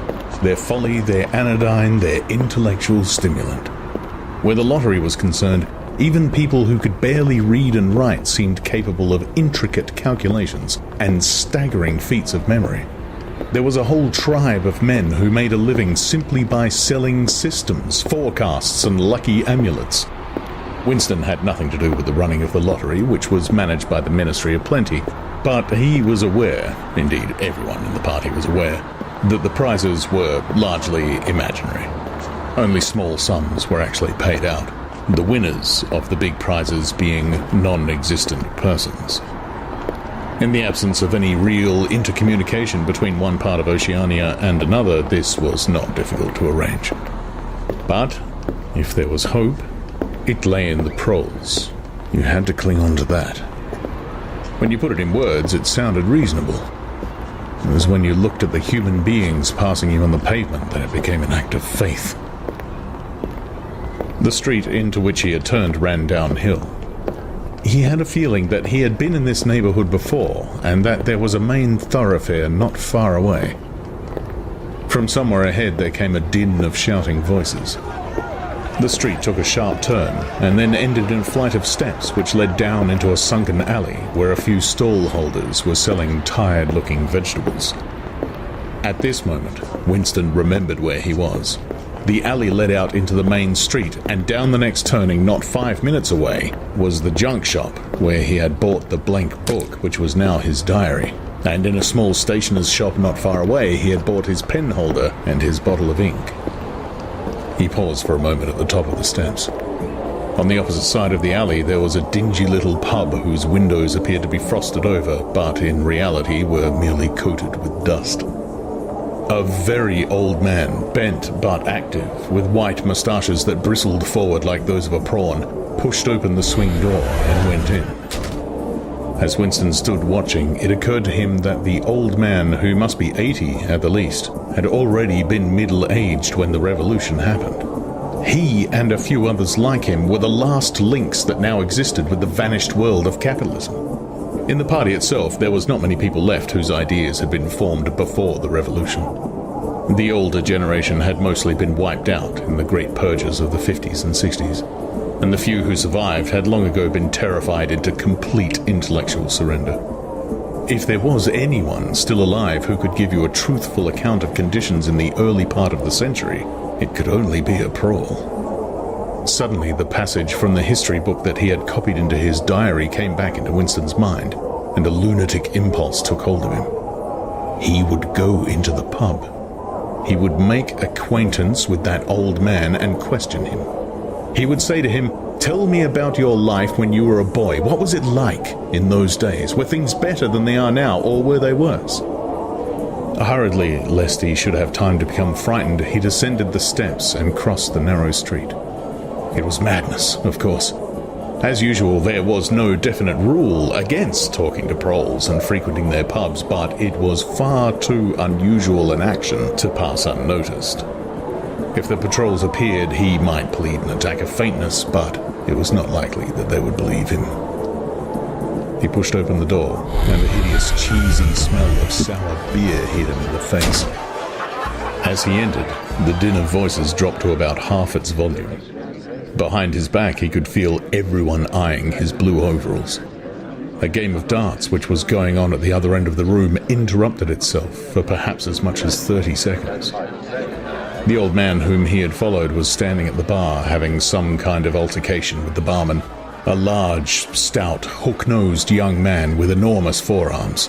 their folly, their anodyne, their intellectual stimulant. Where the lottery was concerned, even people who could barely read and write seemed capable of intricate calculations and staggering feats of memory. There was a whole tribe of men who made a living simply by selling systems, forecasts, and lucky amulets. Winston had nothing to do with the running of the lottery, which was managed by the Ministry of Plenty, but he was aware, indeed everyone in the party was aware, that the prizes were largely imaginary. Only small sums were actually paid out, the winners of the big prizes being non-existent persons. In the absence of any real intercommunication between one part of Oceania and another, this was not difficult to arrange. But, if there was hope, it lay in the proles. You had to cling on to that. When you put it in words, it sounded reasonable. It was when you looked at the human beings passing you on the pavement that it became an act of faith. The street into which he had turned ran downhill. He had a feeling that he had been in this neighborhood before, and that there was a main thoroughfare not far away. From somewhere ahead there came a din of shouting voices. The street took a sharp turn, and then ended in a flight of steps which led down into a sunken alley where a few stall holders were selling tired-looking vegetables. At this moment, Winston remembered where he was. The alley led out into the main street, and down the next turning, not 5 minutes away, was the junk shop, where he had bought the blank book, which was now his diary. And in a small stationer's shop not far away, he had bought his pen holder and his bottle of ink. He paused for a moment at the top of the steps. On the opposite side of the alley, there was a dingy little pub whose windows appeared to be frosted over, but in reality were merely coated with dust. A very old man, bent but active, with white moustaches that bristled forward like those of a prawn, pushed open the swing door and went in. As Winston stood watching, it occurred to him that the old man, who must be 80 at the least, had already been middle-aged when the revolution happened. He and a few others like him were the last links that now existed with the vanished world of capitalism. In the party itself, there was not many people left whose ideas had been formed before the revolution. The older generation had mostly been wiped out in the great purges of the 50s and 60s, and the few who survived had long ago been terrified into complete intellectual surrender. If there was anyone still alive who could give you a truthful account of conditions in the early part of the century, it could only be a prole. Suddenly, the passage from the history book that he had copied into his diary came back into Winston's mind, and a lunatic impulse took hold of him. He would go into the pub. He would make acquaintance with that old man and question him. He would say to him, "Tell me about your life when you were a boy. What was it like in those days? Were things better than they are now, or were they worse?" Hurriedly, lest he should have time to become frightened, he descended the steps and crossed the narrow street. It was madness, of course. As usual, there was no definite rule against talking to proles and frequenting their pubs, but it was far too unusual an action to pass unnoticed. If the patrols appeared, he might plead an attack of faintness, but it was not likely that they would believe him. He pushed open the door, and the hideous, cheesy smell of sour beer hit him in the face. As he entered, the din of voices dropped to about half its volume. Behind his back, he could feel everyone eyeing his blue overalls. A game of darts, which was going on at the other end of the room, interrupted itself for perhaps as much as 30 seconds. The old man whom he had followed was standing at the bar, having some kind of altercation with the barman, a large, stout, hook-nosed young man with enormous forearms.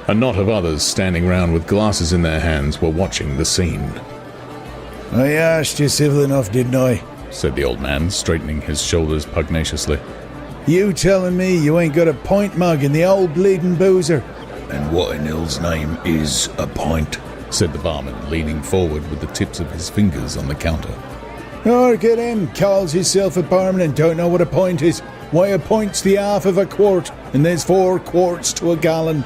A knot of others standing round with glasses in their hands were watching the scene. "I asked you civil enough, didn't I?" said the old man, straightening his shoulders pugnaciously. "You telling me you ain't got a pint mug in the old bleeding boozer?" And what in hell's name is a pint? said the barman, leaning forward with the tips of his fingers on the counter. Look at him, calls himself a barman and don't know what a pint is. Why, a pint's the half of a quart, and there's 4 quarts to a gallon.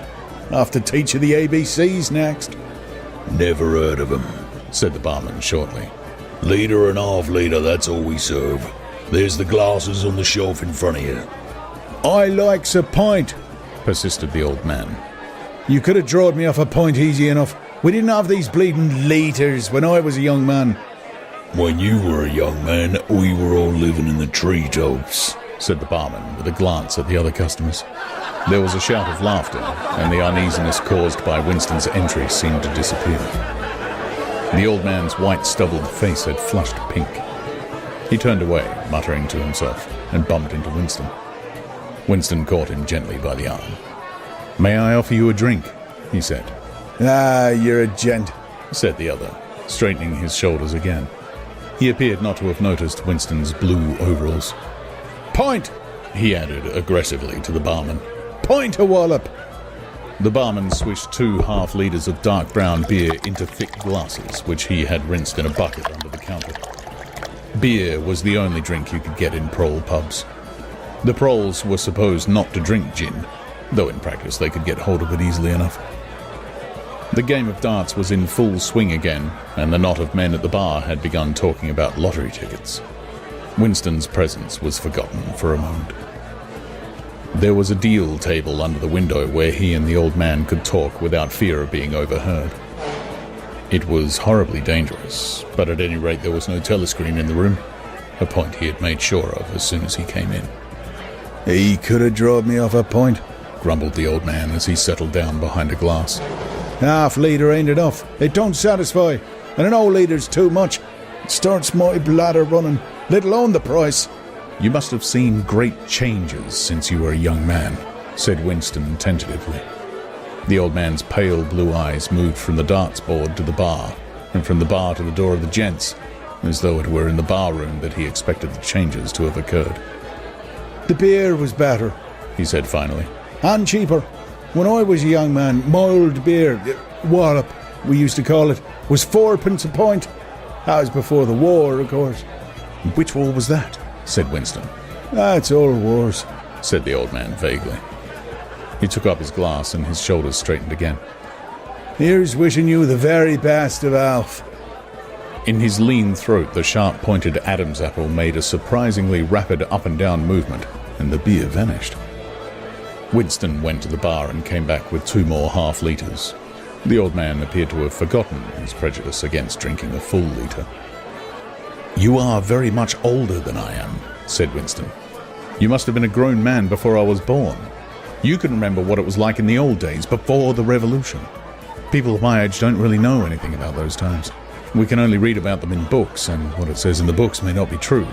I'll have to teach you the ABCs next. Never heard of 'em, said the barman shortly. Litre and half litre, that's all we serve. There's the glasses on the shelf in front of you. I likes a pint, persisted the old man. You could have drawed me off a pint easy enough. We didn't have these bleeding litres when I was a young man. When you were a young man, we were all living in the treetops, said the barman with a glance at the other customers. There was a shout of laughter, and the uneasiness caused by Winston's entry seemed to disappear. The old man's white stubbled face had flushed pink. He turned away, muttering to himself, and bumped into Winston. Winston caught him gently by the arm. "May I offer you a drink?" he said. "Ah, you're a gent," said the other, straightening his shoulders again. He appeared not to have noticed Winston's blue overalls. "Pint," he added aggressively to the barman. "Pint a wallop." The barman swished 2 half-litres of dark brown beer into thick glasses, which he had rinsed in a bucket under the counter. Beer was the only drink you could get in prole pubs. The proles were supposed not to drink gin, though in practice they could get hold of it easily enough. The game of darts was in full swing again, and the knot of men at the bar had begun talking about lottery tickets. Winston's presence was forgotten for a moment. There was a deal table under the window where he and the old man could talk without fear of being overheard. It was horribly dangerous, but at any rate there was no telescreen in the room, a point he had made sure of as soon as he came in. "He could have drawed me off a pint," grumbled the old man as he settled down behind a glass. "Half litre ain't enough. It don't satisfy, and an whole litre's too much. It starts my bladder running, let alone the price." "You must have seen great changes since you were a young man," said Winston tentatively. The old man's pale blue eyes moved from the darts board to the bar, and from the bar to the door of the gents, as though it were in the bar room that he expected the changes to have occurred. "The beer was better," he said finally, "and cheaper. When I was a young man, mild beer, wallop, we used to call it, was 4p a pint. That was before the war, of course." "Which war was that?" said Winston. "That's all wars," said the old man vaguely. He took up his glass and his shoulders straightened again. "Here's wishing you the very best of Alf." In his lean throat, the sharp-pointed Adam's apple made a surprisingly rapid up-and-down movement, and the beer vanished. Winston went to the bar and came back with 2 more half-litres. The old man appeared to have forgotten his prejudice against drinking a full litre. "You are very much older than I am," said Winston. "You must have been a grown man before I was born. You can remember what it was like in the old days, before the revolution. People of my age don't really know anything about those times. We can only read about them in books, and what it says in the books may not be true.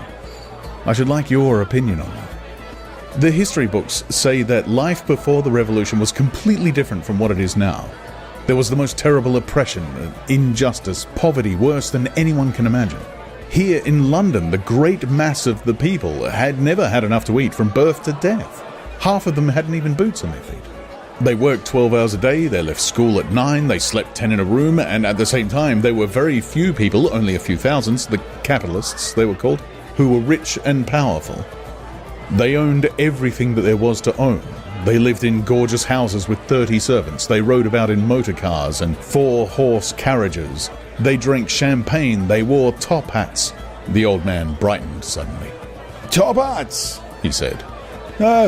I should like your opinion on that. The history books say that life before the revolution was completely different from what it is now. There was the most terrible oppression, injustice, poverty, worse than anyone can imagine. Here in London, the great mass of the people had never had enough to eat from birth to death. Half of them hadn't even boots on their feet. They worked 12 hours a day, they left school at 9, they slept 10 in a room, and at the same time there were very few people, only a few thousands, the capitalists they were called, who were rich and powerful. They owned everything that there was to own. They lived in gorgeous houses with 30 servants. They rode about in motor cars and 4-horse carriages. They drank champagne. They wore top hats. The old man brightened suddenly. "Top hats," he said.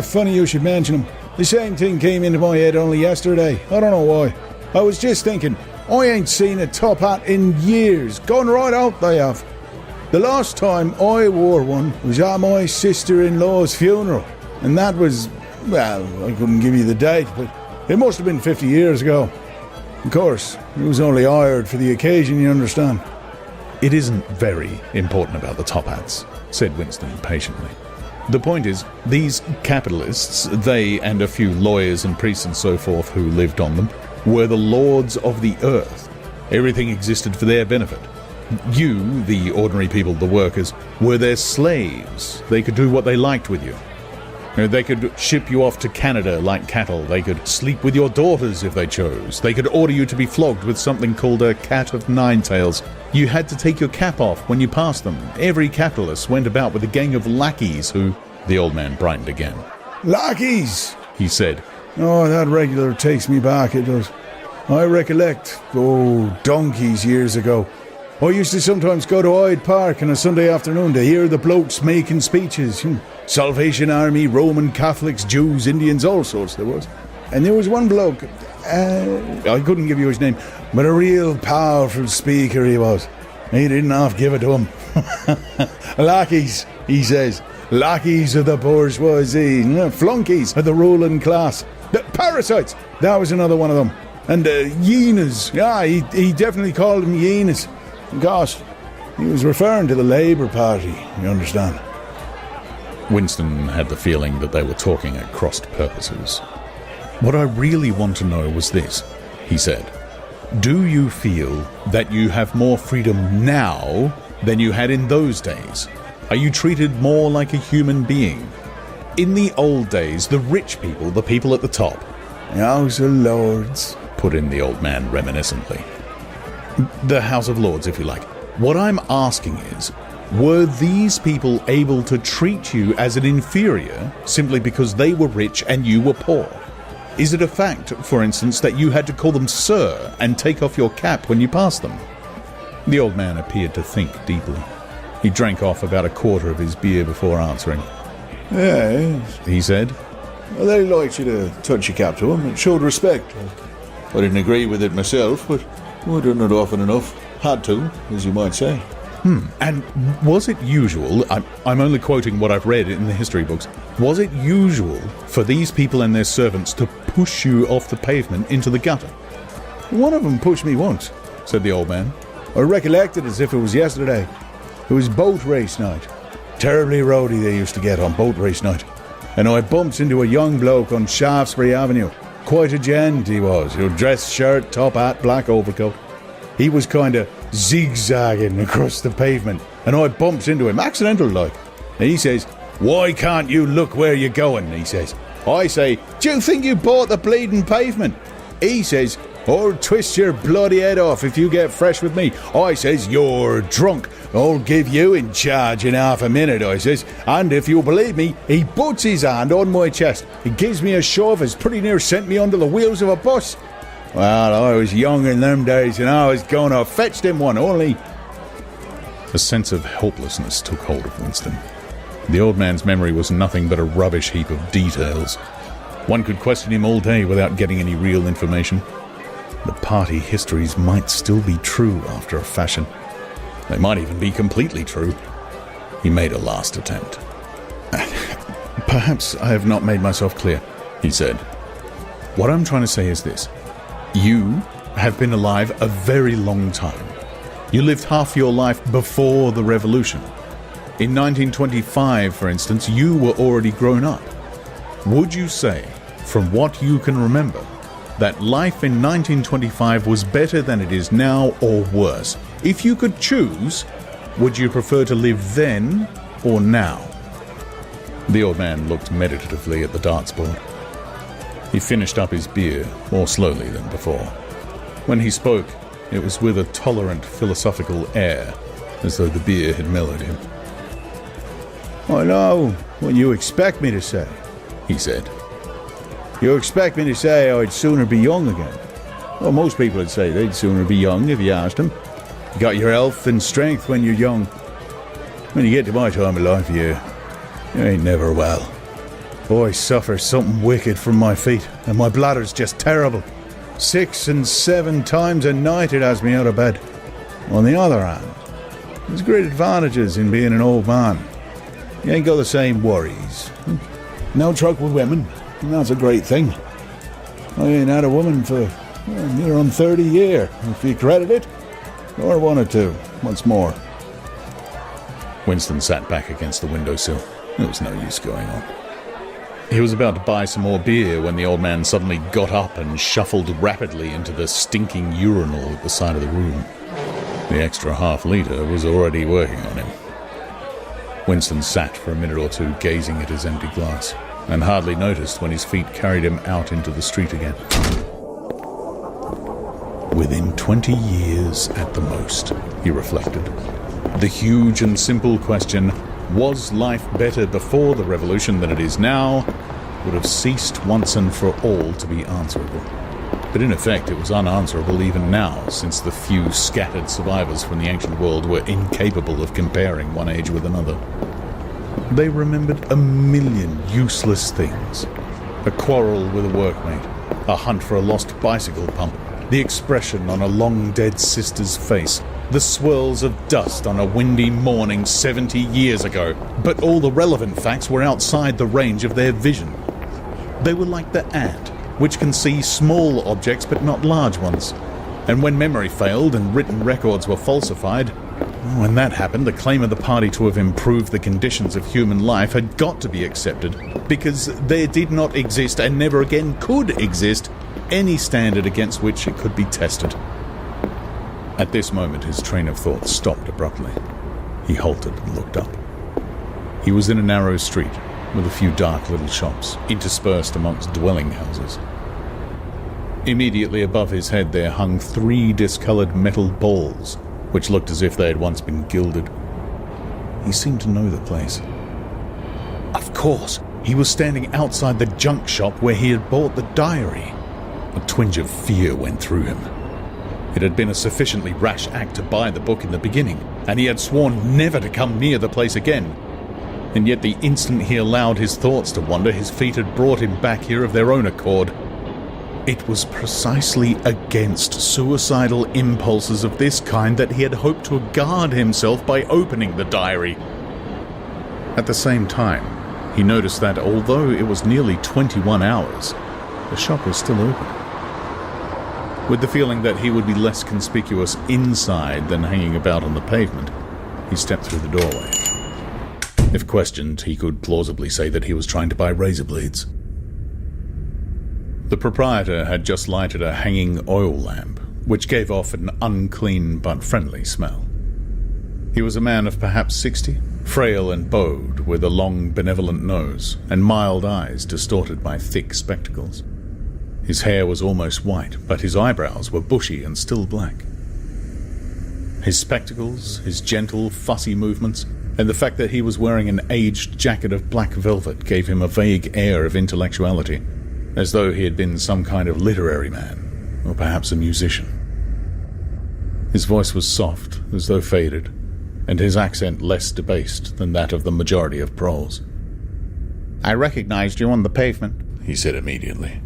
Funny you should mention them. The same thing came into my head only yesterday. I don't know why. I was just thinking, I ain't seen a top hat in years. Gone right out they have. The last time I wore one was at my sister-in-law's funeral. And that was, well, I couldn't give you the date, but it must have been 50 years ago. Of course, it was only hired for the occasion, you understand. "It isn't very important about the top hats," said Winston patiently. "The point is, these capitalists, they and a few lawyers and priests and so forth who lived on them, were the lords of the earth. Everything existed for their benefit. You, the ordinary people, the workers, were their slaves. They could do what they liked with you. They could ship you off to Canada like cattle. They could sleep with your daughters if they chose. They could order you to be flogged with something called a cat of nine tails. You had to take your cap off when you passed them. Every capitalist went about with a gang of lackeys who... The old man brightened again. Lackeys, he said. Oh, that regular takes me back, it does. I recollect, donkeys years ago. I used to sometimes go to Hyde Park on a Sunday afternoon to hear the blokes making speeches. Salvation Army, Roman Catholics, Jews, Indians, all sorts there was. And there was one bloke, I couldn't give you his name, but a real powerful speaker he was. He didn't half give it to him. Lackeys, he says. Lackeys of the bourgeoisie, flunkies of the ruling class. Parasites, that was another one of them. And hyenas, he definitely called them hyenas. Gosh, he was referring to the Labour Party, you understand. Winston had the feeling that they were talking at crossed purposes. What I really want to know was this, he said. Do you feel that you have more freedom now than you had in those days? Are you treated more like a human being? In the old days, the rich people, the people at the top... House of Lords, put in the old man reminiscently. The House of Lords, if you like. What I'm asking is, were these people able to treat you as an inferior simply because they were rich and you were poor? Is it a fact, for instance, that you had to call them sir and take off your cap when you passed them? The old man appeared to think deeply. He drank off about a quarter of his beer before answering. Yes, he said. Well, they liked you to touch your cap to them. It showed respect. I didn't agree with it myself, but I done it often enough. Had to, as you might say. And was it usual, I'm only quoting what I've read in the history books, was it usual for these people and their servants to push you off the pavement into the gutter? One of them pushed me once, said the old man. I recollect it as if it was yesterday. It was boat race night. Terribly rowdy they used to get on boat race night. And I bumped into a young bloke on Shaftesbury Avenue. Quite a gent he was. Dress shirt, top hat, black overcoat. He was kind of zigzagging across the pavement, and I bumped into him, accidental like. And he says, "Why can't you look where you're going?" he says. I say, "Do you think you bought the bleeding pavement?" He says, "I'll twist your bloody head off if you get fresh with me." I says, "You're drunk. I'll give you in charge in half a minute," I says. And if you believe me, he puts his hand on my chest. He gives me a shove as pretty near sent me under the wheels of a bus. Well, I was young in them days, and I was going to fetch them one, only... A sense of helplessness took hold of Winston. The old man's memory was nothing but a rubbish heap of details. One could question him all day without getting any real information. The party histories might still be true after a fashion. They might even be completely true. He made a last attempt. Perhaps I have not made myself clear, he said. What I'm trying to say is this. You have been alive a very long time. You lived half your life before the revolution. In 1925, for instance, you were already grown up. Would you say, from what you can remember, that life in 1925 was better than it is now or worse? If you could choose, would you prefer to live then or now? The old man looked meditatively at the darts board. He finished up his beer more slowly than before. When he spoke, it was with a tolerant, philosophical air, as though the beer had mellowed him. "I know what you expect me to say," he said. "You expect me to say I'd sooner be young again. Well, most people would say they'd sooner be young if you asked them. You got your health and strength when you're young. When you get to my time of life, you ain't never well. I suffer something wicked from my feet, and my bladder's just terrible. 6 and 7 times a night it has me out of bed. On the other hand, there's great advantages in being an old man. You ain't got the same worries. No trouble with women, and that's a great thing. I ain't had a woman for near on 30 years, if you credit it. Or one or two, what's more." Winston sat back against the windowsill. There was no use going on. He was about to buy some more beer when the old man suddenly got up and shuffled rapidly into the stinking urinal at the side of the room. The extra half-litre was already working on him. Winston sat for a minute or two gazing at his empty glass, and hardly noticed when his feet carried him out into the street again. Within 20 years at the most, he reflected. The huge and simple question, was life better before the revolution than it is now, would have ceased once and for all to be answerable. But in effect it was unanswerable even now, since the few scattered survivors from the ancient world were incapable of comparing one age with another. They remembered a million useless things. A quarrel with a workmate, a hunt for a lost bicycle pump, the expression on a long-dead sister's face, the swirls of dust on a windy morning 70 years ago. But all the relevant facts were outside the range of their vision. They were like the ant, which can see small objects but not large ones. And when memory failed and written records were falsified, when that happened, the claim of the party to have improved the conditions of human life had got to be accepted, because there did not exist, and never again could exist, any standard against which it could be tested. At this moment his train of thought stopped abruptly. He halted and looked up. He was in a narrow street, with a few dark little shops, interspersed amongst dwelling houses. Immediately above his head there hung 3 discoloured metal balls, which looked as if they had once been gilded. He seemed to know the place. Of course, he was standing outside the junk shop where he had bought the diary. A twinge of fear went through him. It had been a sufficiently rash act to buy the book in the beginning, and he had sworn never to come near the place again. And yet the instant he allowed his thoughts to wander, his feet had brought him back here of their own accord. It was precisely against suicidal impulses of this kind that he had hoped to guard himself by opening the diary. At the same time, he noticed that although it was nearly 21 hours, the shop was still open. With the feeling that he would be less conspicuous inside than hanging about on the pavement, he stepped through the doorway. If questioned, he could plausibly say that he was trying to buy razor blades. The proprietor had just lighted a hanging oil lamp, which gave off an unclean but friendly smell. He was a man of perhaps 60, frail and bowed, with a long, benevolent nose, and mild eyes distorted by thick spectacles. His hair was almost white, but his eyebrows were bushy and still black. His spectacles, his gentle, fussy movements, and the fact that he was wearing an aged jacket of black velvet gave him a vague air of intellectuality, as though he had been some kind of literary man, or perhaps a musician. His voice was soft, as though faded, and his accent less debased than that of the majority of proles. "I recognized you on the pavement," he said immediately.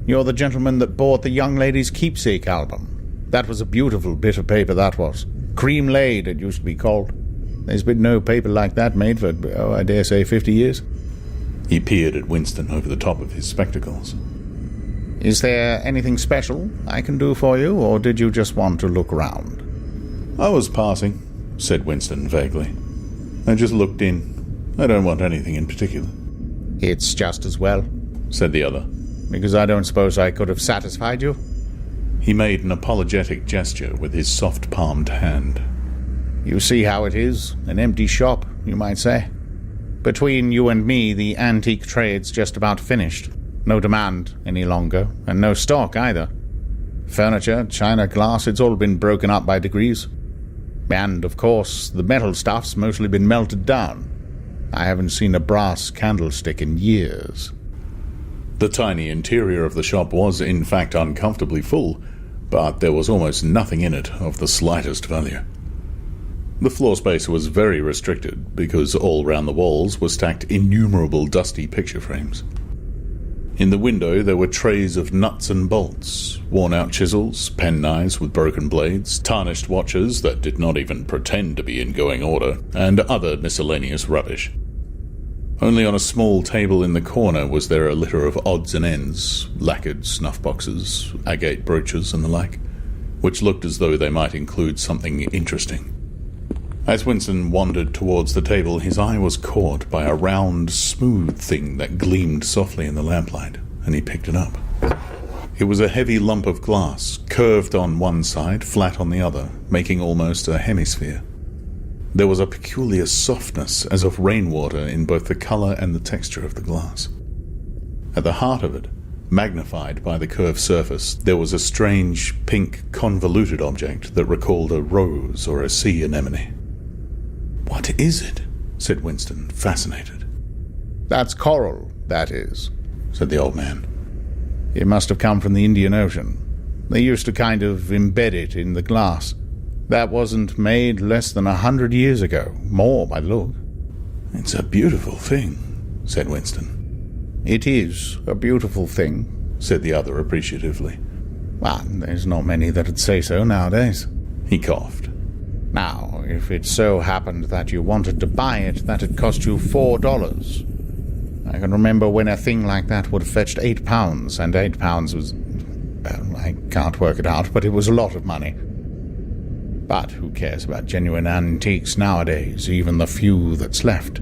"You're the gentleman that bought the young lady's keepsake album. That was a beautiful bit of paper, that was. Cream laid, it used to be called. There's been no paper like that made for, I dare say, 50 years. He peered at Winston over the top of his spectacles. "Is there anything special I can do for you, or did you just want to look round?" "I was passing," said Winston vaguely. "I just looked in. I don't want anything in particular." "It's just as well," said the other, "because I don't suppose I could have satisfied you." He made an apologetic gesture with his soft-palmed hand. "You see how it is, an empty shop, you might say. Between you and me, the antique trade's just about finished. No demand any longer, and no stock either. Furniture, china, glass, it's all been broken up by degrees. And, of course, the metal stuff's mostly been melted down. I haven't seen a brass candlestick in years." The tiny interior of the shop was, in fact, uncomfortably full, but there was almost nothing in it of the slightest value. The floor space was very restricted, because all round the walls were stacked innumerable dusty picture frames. In the window there were trays of nuts and bolts, worn-out chisels, penknives with broken blades, tarnished watches that did not even pretend to be in going order, and other miscellaneous rubbish. Only on a small table in the corner was there a litter of odds and ends, lacquered snuff-boxes, agate brooches and the like, which looked as though they might include something interesting. As Winston wandered towards the table, his eye was caught by a round, smooth thing that gleamed softly in the lamplight, and he picked it up. It was a heavy lump of glass, curved on one side, flat on the other, making almost a hemisphere. There was a peculiar softness, as of rainwater, in both the colour and the texture of the glass. At the heart of it, magnified by the curved surface, there was a strange, pink, convoluted object that recalled a rose or a sea anemone. "What is it?" said Winston, fascinated. "That's coral, that is," said the old man. "It must have come from the Indian Ocean. They used to kind of embed it in the glass. That wasn't made less than 100 years ago, more by the look." "It's a beautiful thing," said Winston. "It is a beautiful thing," said the other appreciatively. "Well, there's not many that'd say so nowadays." He coughed. "Now, if it so happened that you wanted to buy it, that'd cost you $4. I can remember when a thing like that would have fetched £8, and £8 was... well, I can't work it out, but it was a lot of money. But who cares about genuine antiques nowadays, even the few that's left?"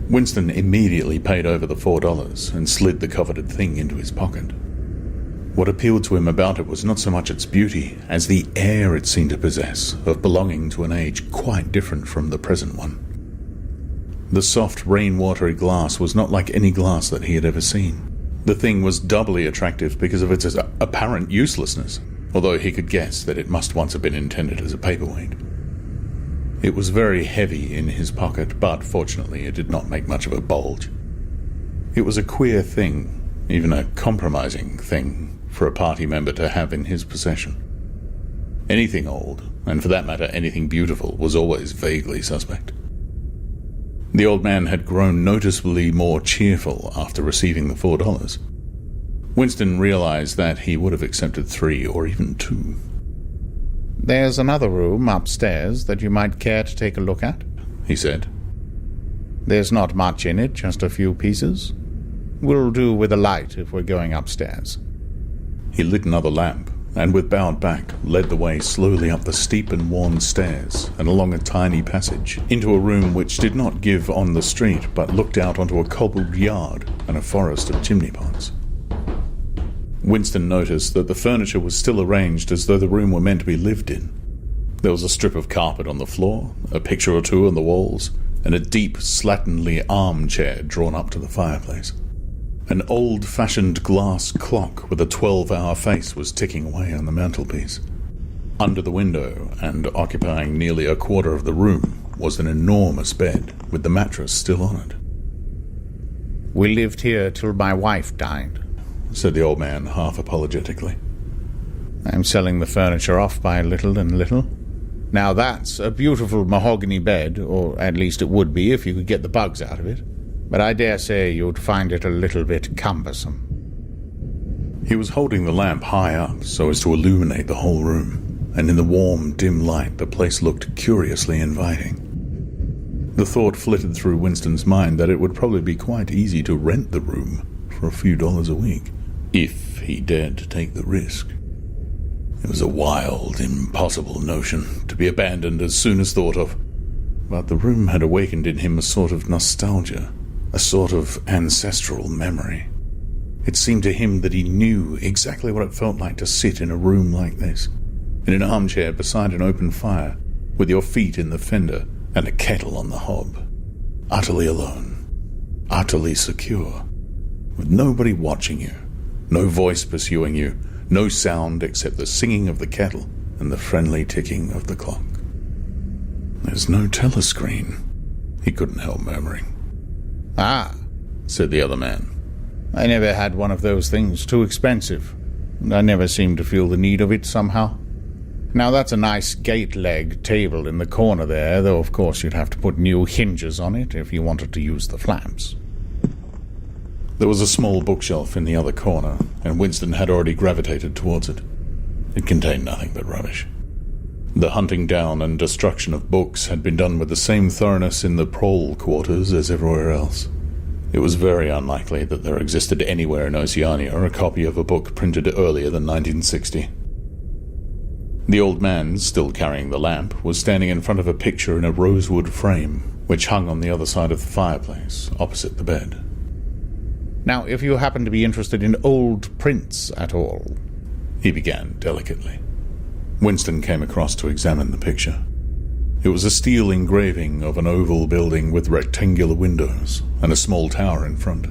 Winston immediately paid over the $4 and slid the coveted thing into his pocket. What appealed to him about it was not so much its beauty as the air it seemed to possess of belonging to an age quite different from the present one. The soft, rain-watery glass was not like any glass that he had ever seen. The thing was doubly attractive because of its apparent uselessness, although he could guess that it must once have been intended as a paperweight. It was very heavy in his pocket, but fortunately it did not make much of a bulge. It was a queer thing, even a compromising thing, for a party member to have in his possession. Anything old, and for that matter anything beautiful, was always vaguely suspect. The old man had grown noticeably more cheerful after receiving the $4. Winston realized that he would have accepted 3 or even 2. "There's another room upstairs that you might care to take a look at," he said. "There's not much in it, just a few pieces. We'll do with a light if we're going upstairs." He lit another lamp, and with bowed back, led the way slowly up the steep and worn stairs and along a tiny passage, into a room which did not give on the street, but looked out onto a cobbled yard and a forest of chimney pots. Winston noticed that the furniture was still arranged as though the room were meant to be lived in. There was a strip of carpet on the floor, a picture or two on the walls, and a deep, slatternly armchair drawn up to the fireplace. An old-fashioned glass clock with a 12-hour face was ticking away on the mantelpiece. Under the window, and occupying nearly a quarter of the room, was an enormous bed with the mattress still on it. "We lived here till my wife died," said the old man, half apologetically. "I'm selling the furniture off by little and little. Now that's a beautiful mahogany bed, or at least it would be if you could get the bugs out of it. But I dare say you'd find it a little bit cumbersome." He was holding the lamp high up so as to illuminate the whole room, and in the warm, dim light the place looked curiously inviting. The thought flitted through Winston's mind that it would probably be quite easy to rent the room for a few dollars a week, if he dared to take the risk. It was a wild, impossible notion, to be abandoned as soon as thought of, but the room had awakened in him a sort of nostalgia, a sort of ancestral memory. It seemed to him that he knew exactly what it felt like to sit in a room like this, in an armchair beside an open fire, with your feet in the fender and a kettle on the hob, utterly alone, utterly secure, with nobody watching you, no voice pursuing you, no sound except the singing of the kettle and the friendly ticking of the clock. "There's no telescreen," he couldn't help murmuring. "Ah," said the other man. "I never had one of those things, too expensive, and I never seemed to feel the need of it somehow. Now that's a nice gate leg table in the corner there, though of course you'd have to put new hinges on it if you wanted to use the flaps." There was a small bookshelf in the other corner, and Winston had already gravitated towards it. It contained nothing but rubbish. The hunting down and destruction of books had been done with the same thoroughness in the prole quarters as everywhere else. It was very unlikely that there existed anywhere in Oceania a copy of a book printed earlier than 1960. The old man, still carrying the lamp, was standing in front of a picture in a rosewood frame, which hung on the other side of the fireplace, opposite the bed. Now, if you happen to be interested in old prints at all, he began delicately. Winston came across to examine the picture. It was a steel engraving of an oval building with rectangular windows and a small tower in front.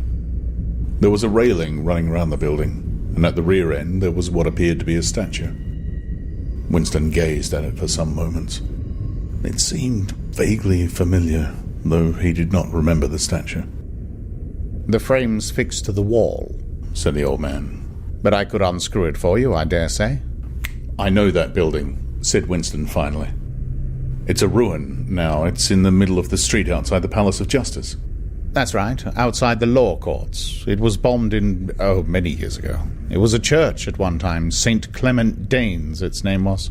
There was a railing running round the building, and at the rear end there was what appeared to be a statue. Winston gazed at it for some moments. It seemed vaguely familiar, though he did not remember the statue. "The frame's fixed to the wall," said the old man. "But I could unscrew it for you, I dare say." "I know that building," said Winston finally. "It's a ruin now. It's in the middle of the street outside the Palace of Justice." "That's right, outside the law courts. It was bombed many years ago. It was a church at one time, St. Clement Danes, its name was."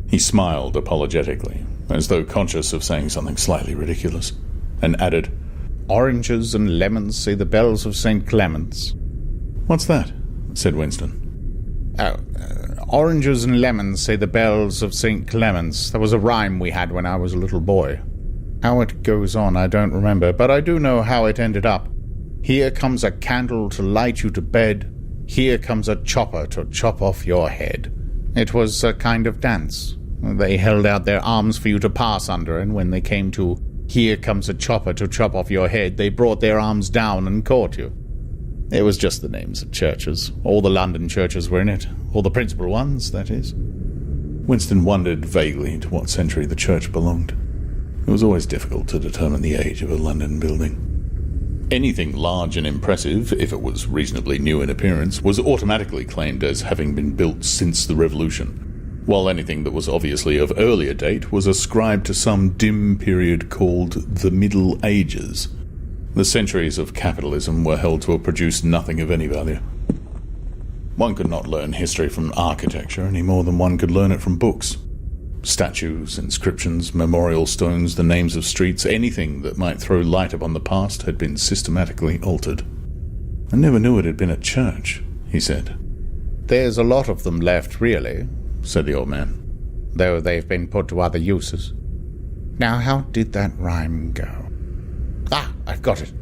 He smiled apologetically, as though conscious of saying something slightly ridiculous, and added, "Oranges and lemons say the bells of St. Clement's." "What's that?" said Winston. Oranges and lemons say the bells of St. Clement's. That was a rhyme we had when I was a little boy. How it goes on I don't remember, but I do know how it ended up. Here comes a candle to light you to bed. Here comes a chopper to chop off your head. It was a kind of dance. They held out their arms for you to pass under, and when they came to, "Here comes a chopper to chop off your head," they brought their arms down and caught you. It was just the names of churches. All the London churches were in it. All the principal ones, that is. Winston wondered vaguely to what century the church belonged. It was always difficult to determine the age of a London building. Anything large and impressive, if it was reasonably new in appearance, was automatically claimed as having been built since the Revolution, while anything that was obviously of earlier date was ascribed to some dim period called the Middle Ages. The centuries of capitalism were held to have produced nothing of any value. One could not learn history from architecture any more than one could learn it from books. Statues, inscriptions, memorial stones, the names of streets, anything that might throw light upon the past had been systematically altered. "I never knew it had been a church," he said. "There's a lot of them left, really," said the old man, "though they've been put to other uses. Now, how did that rhyme go? I've got it.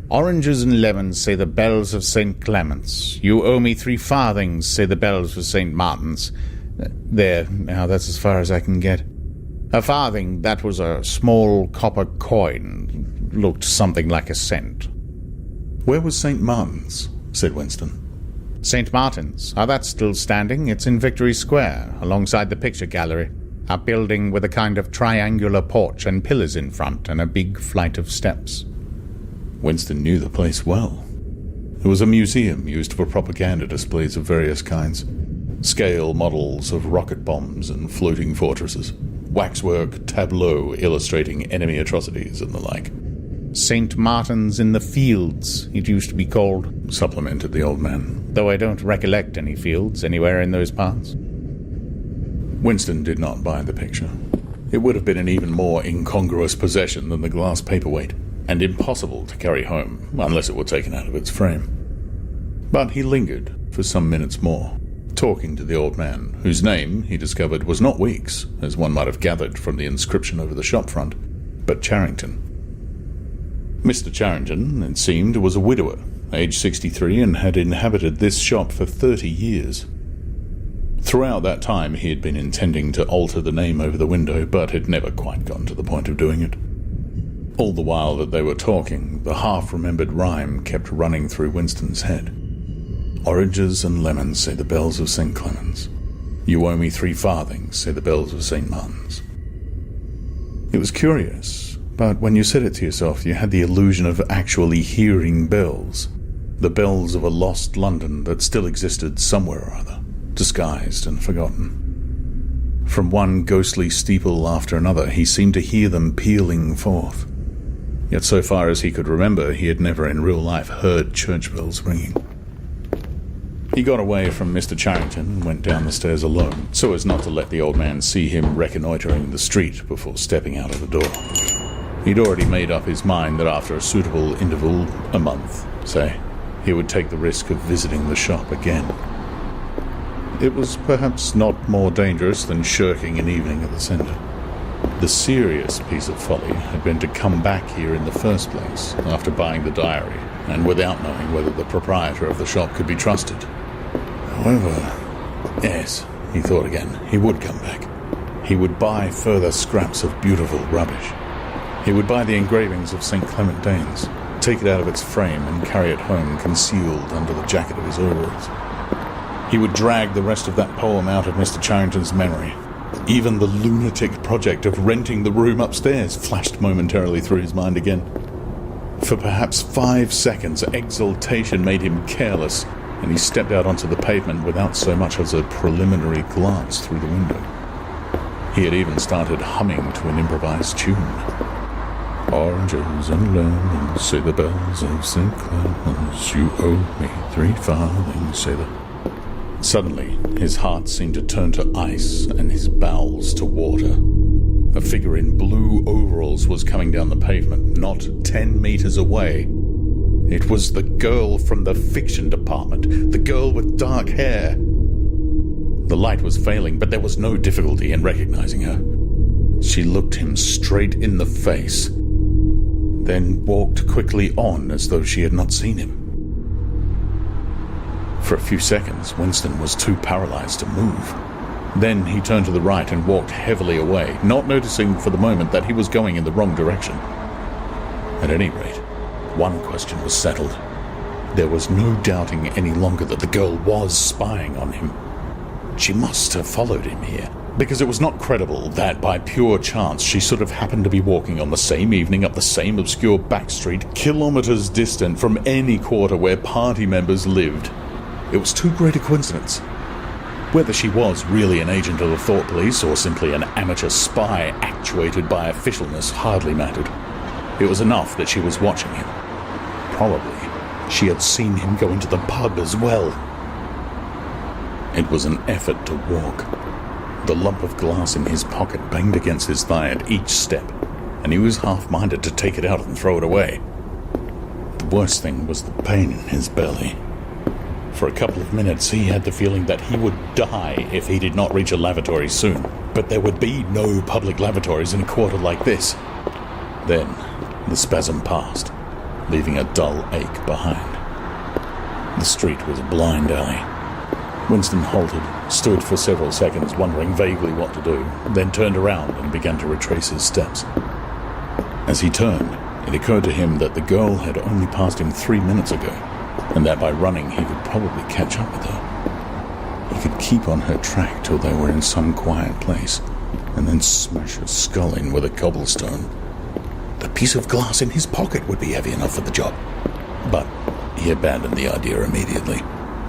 Oranges and lemons, say the bells of St. Clement's. You owe me 3 farthings, say the bells of St. Martin's. There, now that's as far as I can get. A farthing, that was a small copper coin. Looked something like a cent." "Where was St. Martin's?" said Winston. "St. Martin's? That's still standing. It's in Victory Square, alongside the picture gallery. A building with a kind of triangular porch and pillars in front, and a big flight of steps." Winston knew the place well. It was a museum used for propaganda displays of various kinds. Scale models of rocket bombs and floating fortresses. Waxwork tableaux illustrating enemy atrocities and the like. "St. Martin's in the Fields, it used to be called," supplemented the old man. "though I don't recollect any fields anywhere in those parts." Winston did not buy the picture. It would have been an even more incongruous possession than the glass paperweight, and impossible to carry home unless it were taken out of its frame. But he lingered for some minutes more, talking to the old man, whose name, he discovered, was not Weeks, as one might have gathered from the inscription over the shop front, but Charrington. Mr. Charrington, it seemed, was a widower, aged 63, and had inhabited this shop for 30 years. Throughout that time he had been intending to alter the name over the window, but had never quite gotten to the point of doing it. All the while that they were talking, the half-remembered rhyme kept running through Winston's head. "Oranges and lemons, say the bells of St. Clement's. You owe me 3 farthings, say the bells of St. Martin's." It was curious, but when you said it to yourself, you had the illusion of actually hearing bells. The bells of a lost London that still existed somewhere or other, disguised and forgotten. From one ghostly steeple after another, he seemed to hear them pealing forth. Yet so far as he could remember, he had never in real life heard church bells ringing. He got away from Mr. Charrington and went down the stairs alone, so as not to let the old man see him reconnoitering the street before stepping out of the door. He'd already made up his mind that after a suitable interval, a month, say, he would take the risk of visiting the shop again. It was perhaps not more dangerous than shirking an evening at the centre. The serious piece of folly had been to come back here in the first place after buying the diary, and without knowing whether the proprietor of the shop could be trusted. However, yes, he thought again, he would come back. He would buy further scraps of beautiful rubbish. He would buy the engravings of St. Clement Danes, take it out of its frame and carry it home concealed under the jacket of his overalls. He would drag the rest of that poem out of Mr. Charrington's memory. Even the lunatic project of renting the room upstairs flashed momentarily through his mind again. For perhaps 5 seconds, exultation made him careless, and he stepped out onto the pavement without so much as a preliminary glance through the window. He had even started humming to an improvised tune. Oranges and lemons, say the bells of St. Clements, you owe me 3 farthings, say the... Suddenly, his heart seemed to turn to ice and his bowels to water. A figure in blue overalls was coming down the pavement, not 10 meters away. It was the girl from the fiction department, the girl with dark hair. The light was failing, but there was no difficulty in recognizing her. She looked him straight in the face, then walked quickly on as though she had not seen him. For a few seconds, Winston was too paralyzed to move. Then he turned to the right and walked heavily away, not noticing for the moment that he was going in the wrong direction. At any rate, one question was settled. There was no doubting any longer that the girl was spying on him. She must have followed him here, because it was not credible that by pure chance she should have happened to be walking on the same evening up the same obscure back street, kilometers distant from any quarter where party members lived. It was too great a coincidence. Whether she was really an agent of the thought police or simply an amateur spy actuated by officialness hardly mattered. It was enough that she was watching him. Probably she had seen him go into the pub as well. It was an effort to walk. The lump of glass in his pocket banged against his thigh at each step, and he was half-minded to take it out and throw it away. The worst thing was the pain in his belly. For a couple of minutes he had the feeling that he would die if he did not reach a lavatory soon, but there would be no public lavatories in a quarter like this. Then the spasm passed, leaving a dull ache behind. The street was a blind alley. Winston halted, stood for several seconds wondering vaguely what to do, then turned around and began to retrace his steps. As he turned, it occurred to him that the girl had only passed him 3 minutes ago, and that by running he could probably catch up with her. He could keep on her track till they were in some quiet place, and then smash her skull in with a cobblestone. The piece of glass in his pocket would be heavy enough for the job. But he abandoned the idea immediately,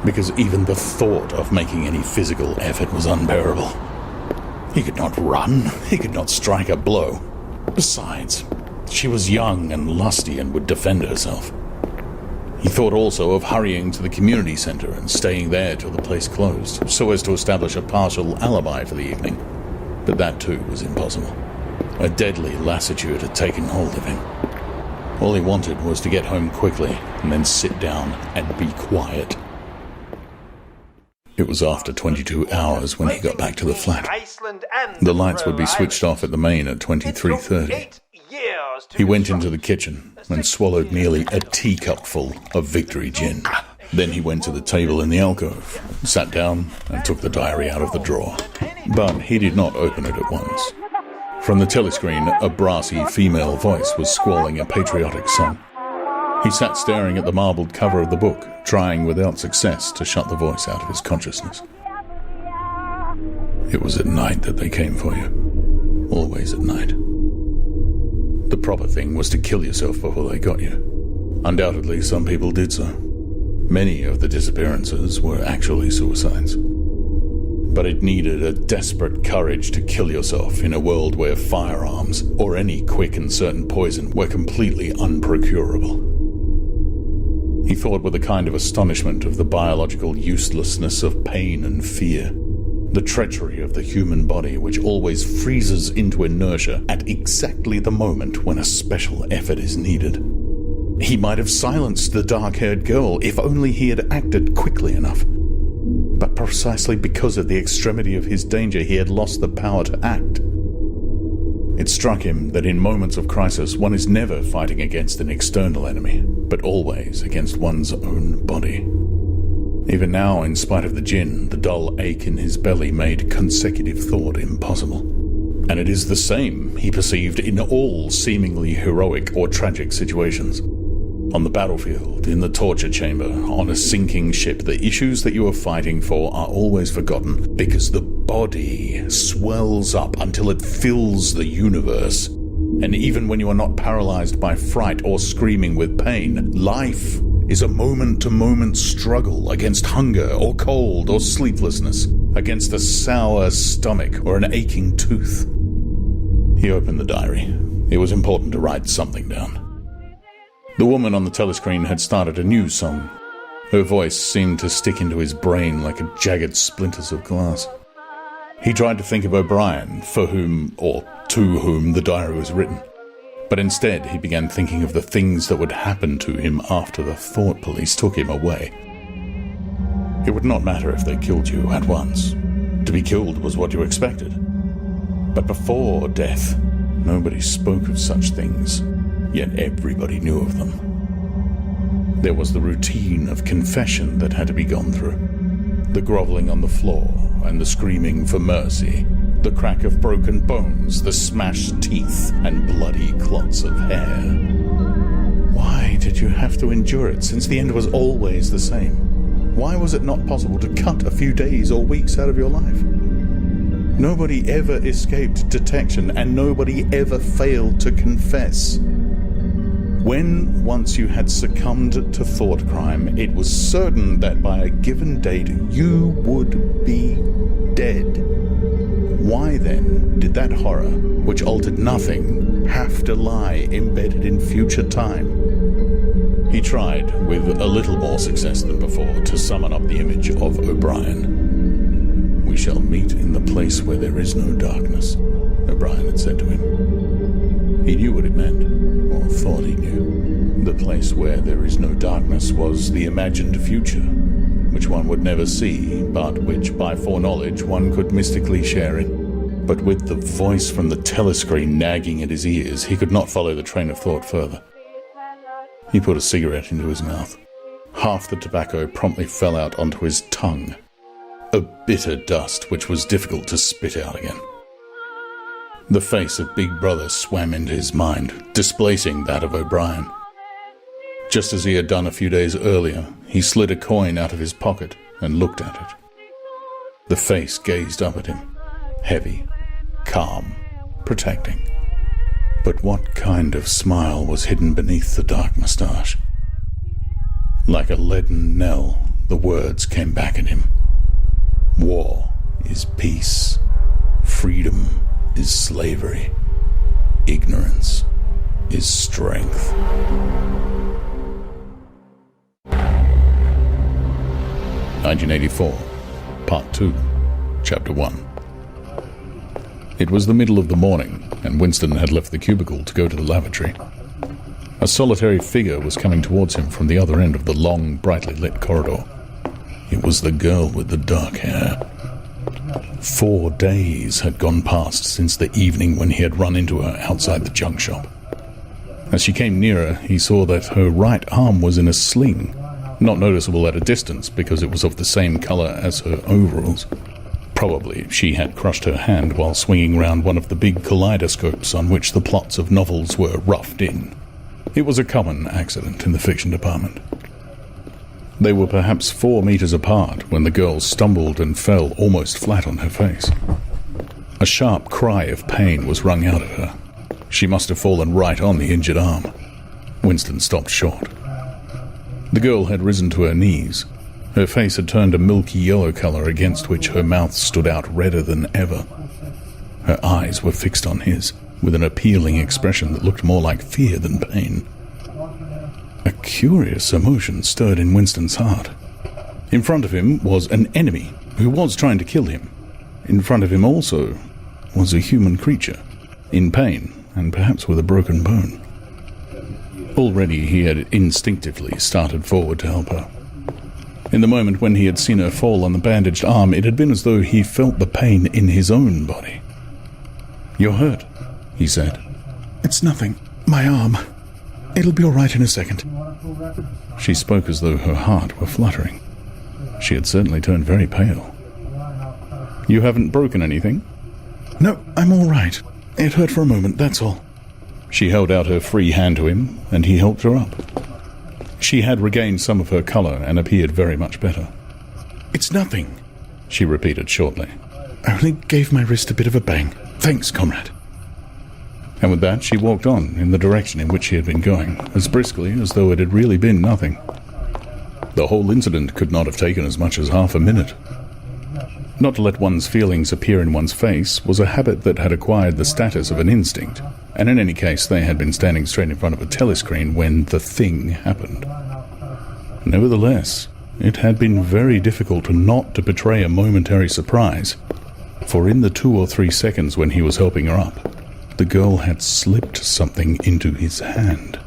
because even the thought of making any physical effort was unbearable. He could not run, he could not strike a blow. Besides, she was young and lusty and would defend herself. He thought also of hurrying to the community centre and staying there till the place closed, so as to establish a partial alibi for the evening. But that too was impossible. A deadly lassitude had taken hold of him. All he wanted was to get home quickly and then sit down and be quiet. It was after 22 hours when he got back to the flat. The lights would be switched off at the main at 23:30. He went into the kitchen and swallowed nearly a teacupful of Victory gin. Then he went to the table in the alcove, sat down and took the diary out of the drawer. But he did not open it at once. From the telescreen, a brassy female voice was squalling a patriotic song. He sat staring at the marbled cover of the book, trying without success to shut the voice out of his consciousness. It was at night that they came for you. Always at night. The proper thing was to kill yourself before they got you. Undoubtedly, some people did so. Many of the disappearances were actually suicides. But it needed a desperate courage to kill yourself in a world where firearms or any quick and certain poison were completely unprocurable. He thought with a kind of astonishment of the biological uselessness of pain and fear, the treachery of the human body which always freezes into inertia at exactly the moment when a special effort is needed. He might have silenced the dark-haired girl if only he had acted quickly enough. But precisely because of the extremity of his danger, he had lost the power to act. It struck him that in moments of crisis, one is never fighting against an external enemy, but always against one's own body. Even now, in spite of the gin, the dull ache in his belly made consecutive thought impossible. And it is the same, he perceived, in all seemingly heroic or tragic situations. On the battlefield, in the torture chamber, on a sinking ship, the issues that you are fighting for are always forgotten because the body swells up until it fills the universe. And even when you are not paralyzed by fright or screaming with pain, life is a moment-to-moment struggle against hunger or cold or sleeplessness, against a sour stomach or an aching tooth. He opened the diary. It was important to write something down. The woman on the telescreen had started a new song. Her voice seemed to stick into his brain like jagged splinters of glass. He tried to think of O'Brien, for whom, or to whom, the diary was written. But instead, he began thinking of the things that would happen to him after the thought police took him away. It would not matter if they killed you at once. To be killed was what you expected. But before death, nobody spoke of such things. Yet everybody knew of them. There was the routine of confession that had to be gone through. The groveling on the floor and the screaming for mercy. The crack of broken bones, the smashed teeth, and bloody clots of hair. Why did you have to endure it, since the end was always the same? Why was it not possible to cut a few days or weeks out of your life? Nobody ever escaped detection, and nobody ever failed to confess. When once you had succumbed to thought crime, it was certain that by a given date you would be dead. Why then did that horror, which altered nothing, have to lie embedded in future time? He tried, with a little more success than before, to summon up the image of O'Brien. "We shall meet in the place where there is no darkness," O'Brien had said to him. He knew what it meant, or thought he knew. The place where there is no darkness was the imagined future, which one would never see, but which by foreknowledge one could mystically share in. But with the voice from the telescreen nagging at his ears, he could not follow the train of thought further. He put a cigarette into his mouth. Half the tobacco promptly fell out onto his tongue, a bitter dust which was difficult to spit out again. The face of Big Brother swam into his mind, displacing that of O'Brien. Just as he had done a few days earlier, he slid a coin out of his pocket and looked at it. The face gazed up at him, heavy, calm, protecting. But what kind of smile was hidden beneath the dark moustache? Like a leaden knell, the words came back at him. War is peace. Freedom is slavery. Ignorance is strength. (1984), Part 2, Chapter 1. It was the middle of the morning, and Winston had left the cubicle to go to the lavatory. A solitary figure was coming towards him from the other end of the long, brightly lit corridor. It was the girl with the dark hair. 4 days had gone past since the evening when he had run into her outside the junk shop. As she came nearer, he saw that her right arm was in a sling, not noticeable at a distance because it was of the same color as her overalls. Probably she had crushed her hand while swinging round one of the big kaleidoscopes on which the plots of novels were roughed in. It was a common accident in the fiction department. They were perhaps 4 meters apart when the girl stumbled and fell almost flat on her face. A sharp cry of pain was wrung out of her. She must have fallen right on the injured arm. Winston stopped short. The girl had risen to her knees. Her face had turned a milky yellow color against which her mouth stood out redder than ever. Her eyes were fixed on his, with an appealing expression that looked more like fear than pain. A curious emotion stirred in Winston's heart. In front of him was an enemy who was trying to kill him. In front of him also was a human creature, in pain and perhaps with a broken bone. Already he had instinctively started forward to help her. In the moment when he had seen her fall on the bandaged arm, it had been as though he felt the pain in his own body. "You're hurt," he said. "It's nothing. My arm. It'll be all right in a second." She spoke as though her heart were fluttering. She had certainly turned very pale. "You haven't broken anything?" "No, I'm all right. It hurt for a moment, that's all." She held out her free hand to him, and he helped her up. She had regained some of her colour and appeared very much better. "It's nothing," she repeated shortly. "I only gave my wrist a bit of a bang. Thanks, comrade." And with that she walked on in the direction in which she had been going, as briskly as though it had really been nothing. The whole incident could not have taken as much as half a minute. Not to let one's feelings appear in one's face was a habit that had acquired the status of an instinct, and in any case they had been standing straight in front of a telescreen when the thing happened. Nevertheless, it had been very difficult not to betray a momentary surprise, for in the 2 or 3 seconds when he was helping her up, the girl had slipped something into his hand.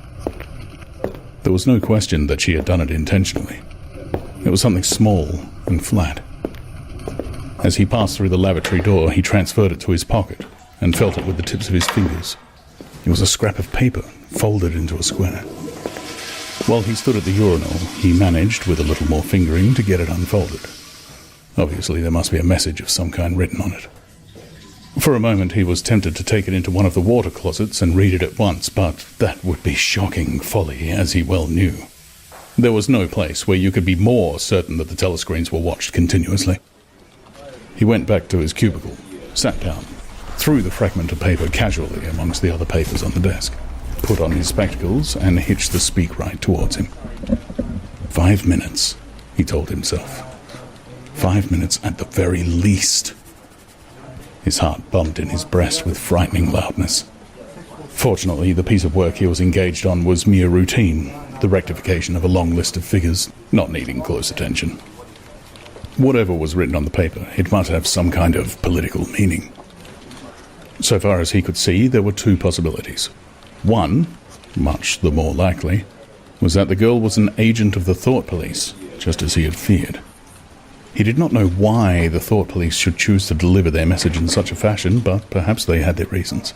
There was no question that she had done it intentionally. It was something small and flat. As he passed through the lavatory door, he transferred it to his pocket and felt it with the tips of his fingers. It was a scrap of paper folded into a square. While he stood at the urinal, he managed, with a little more fingering, to get it unfolded. Obviously, there must be a message of some kind written on it. For a moment, he was tempted to take it into one of the water closets and read it at once, but that would be shocking folly, as he well knew. There was no place where you could be more certain that the telescreens were watched continuously. He went back to his cubicle, sat down, threw the fragment of paper casually amongst the other papers on the desk, put on his spectacles, and hitched the speakwrite towards him. 5 minutes, he told himself. 5 minutes at the very least. His heart bumped in his breast with frightening loudness. Fortunately, the piece of work he was engaged on was mere routine, the rectification of a long list of figures, not needing close attention. Whatever was written on the paper, it must have some kind of political meaning. So far as he could see, there were 2 possibilities. One, much the more likely, was that the girl was an agent of the thought police, just as he had feared. He did not know why the thought police should choose to deliver their message in such a fashion, but perhaps they had their reasons.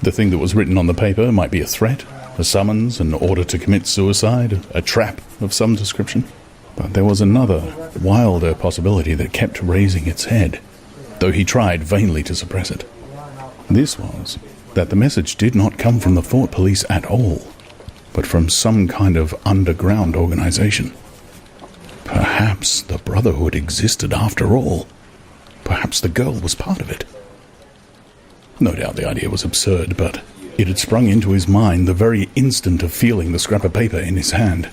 The thing that was written on the paper might be a threat, a summons, an order to commit suicide, a trap of some description. But there was another, wilder possibility that kept raising its head, though he tried vainly to suppress it. This was that the message did not come from the thought police at all, but from some kind of underground organization. Perhaps the Brotherhood existed after all. Perhaps the girl was part of it. No doubt the idea was absurd, but it had sprung into his mind the very instant of feeling the scrap of paper in his hand.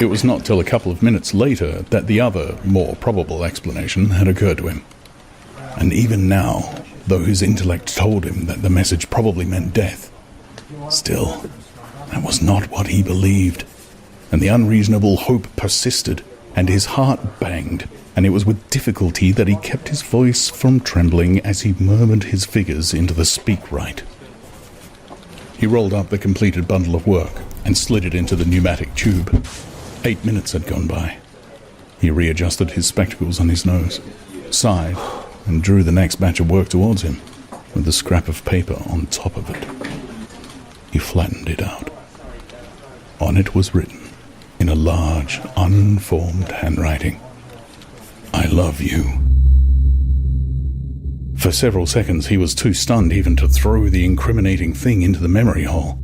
It was not till a couple of minutes later that the other, more probable explanation had occurred to him. And even now, though his intellect told him that the message probably meant death, still, that was not what he believed, and the unreasonable hope persisted, and his heart banged, and it was with difficulty that he kept his voice from trembling as he murmured his figures into the speakwrite. He rolled up the completed bundle of work and slid it into the pneumatic tube. 8 minutes had gone by. He readjusted his spectacles on his nose, sighed, and drew the next batch of work towards him, with the scrap of paper on top of it. He flattened it out. On it was written, in a large, unformed handwriting, "I love you." For several seconds he was too stunned even to throw the incriminating thing into the memory hole.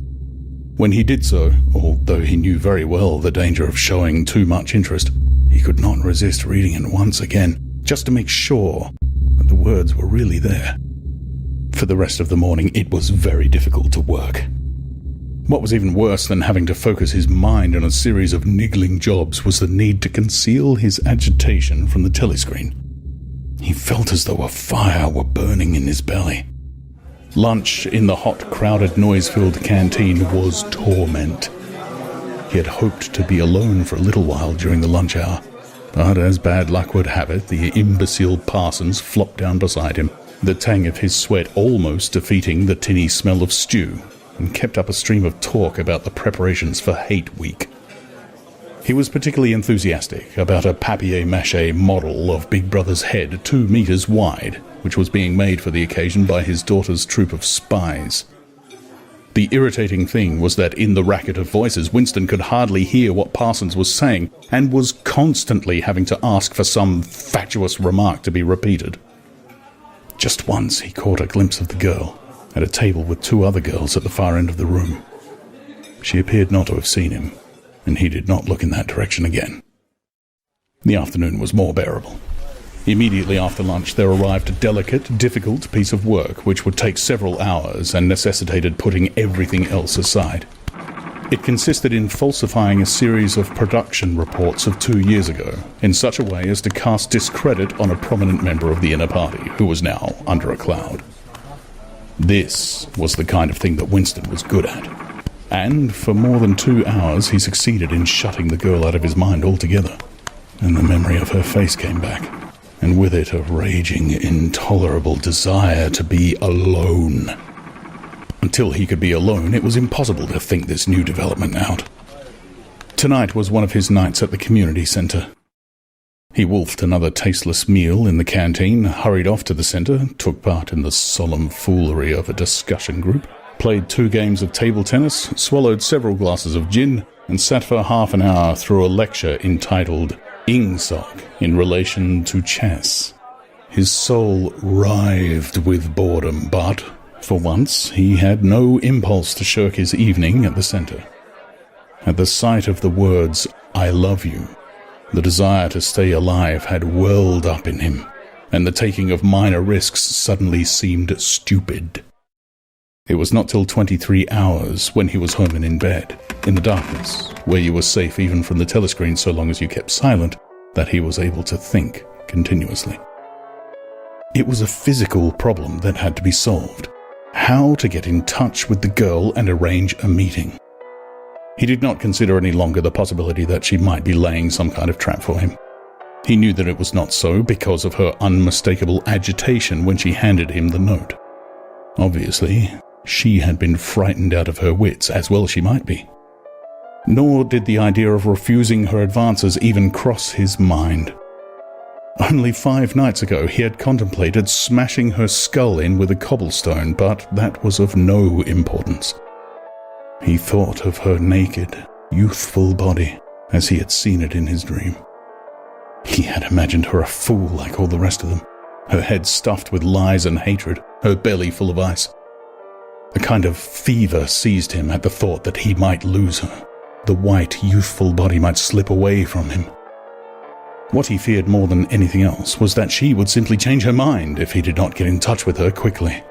When he did so, although he knew very well the danger of showing too much interest, he could not resist reading it once again, just to make sure that the words were really there. For the rest of the morning it was very difficult to work. What was even worse than having to focus his mind on a series of niggling jobs was the need to conceal his agitation from the telescreen. He felt as though a fire were burning in his belly. Lunch in the hot, crowded, noise-filled canteen was torment. He had hoped to be alone for a little while during the lunch hour, but as bad luck would have it, the imbecile Parsons flopped down beside him, the tang of his sweat almost defeating the tinny smell of stew, and kept up a stream of talk about the preparations for Hate Week. He was particularly enthusiastic about a papier-mâché model of Big Brother's head 2 meters wide, which was being made for the occasion by his daughter's troop of spies. The irritating thing was that in the racket of voices, Winston could hardly hear what Parsons was saying, and was constantly having to ask for some fatuous remark to be repeated. Just once he caught a glimpse of the girl, at a table with 2 other girls at the far end of the room. She appeared not to have seen him, and he did not look in that direction again. The afternoon was more bearable. Immediately after lunch, there arrived a delicate, difficult piece of work which would take several hours and necessitated putting everything else aside. It consisted in falsifying a series of production reports of 2 years ago in such a way as to cast discredit on a prominent member of the inner party who was now under a cloud. This was the kind of thing that Winston was good at, and for more than 2 hours he succeeded in shutting the girl out of his mind altogether, and the memory of her face came back, and with it a raging, intolerable desire to be alone. Until he could be alone, it was impossible to think this new development out. Tonight was one of his nights at the community centre. He wolfed another tasteless meal in the canteen, hurried off to the centre, took part in the solemn foolery of a discussion group, played 2 games of table tennis, swallowed several glasses of gin, and sat for half an hour through a lecture entitled Ingsoc in relation to chess. His soul writhed with boredom, but, for once, he had no impulse to shirk his evening at the centre. At the sight of the words, "I love you," the desire to stay alive had welled up in him, and the taking of minor risks suddenly seemed stupid. It was not till 23 hours, when he was home and in bed, in the darkness, where you were safe even from the telescreen so long as you kept silent, that he was able to think continuously. It was a physical problem that had to be solved. How to get in touch with the girl and arrange a meeting. He did not consider any longer the possibility that she might be laying some kind of trap for him. He knew that it was not so because of her unmistakable agitation when she handed him the note. Obviously, she had been frightened out of her wits, as well she might be. Nor did the idea of refusing her advances even cross his mind. Only 5 nights ago he had contemplated smashing her skull in with a cobblestone, but that was of no importance. He thought of her naked, youthful body as he had seen it in his dream. He had imagined her a fool like all the rest of them, her head stuffed with lies and hatred, her belly full of ice. A kind of fever seized him at the thought that he might lose her. The white, youthful body might slip away from him. What he feared more than anything else was that she would simply change her mind if he did not get in touch with her quickly.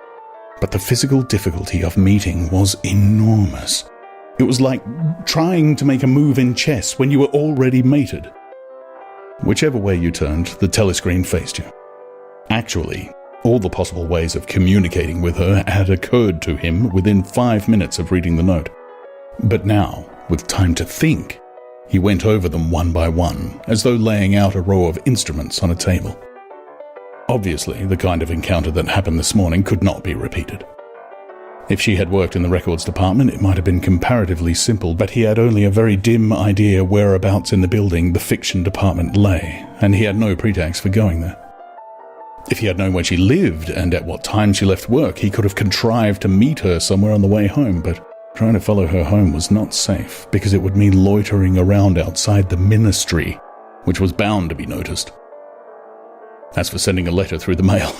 But the physical difficulty of meeting was enormous. It was like trying to make a move in chess when you were already mated. Whichever way you turned, the telescreen faced you. Actually, all the possible ways of communicating with her had occurred to him within 5 minutes of reading the note. But now, with time to think, he went over them one by one, as though laying out a row of instruments on a table. Obviously, the kind of encounter that happened this morning could not be repeated. If she had worked in the records department, it might have been comparatively simple, but he had only a very dim idea whereabouts in the building the fiction department lay, and he had no pretext for going there. If he had known where she lived and at what time she left work, he could have contrived to meet her somewhere on the way home, but trying to follow her home was not safe, because it would mean loitering around outside the ministry, which was bound to be noticed. As for sending a letter through the mail,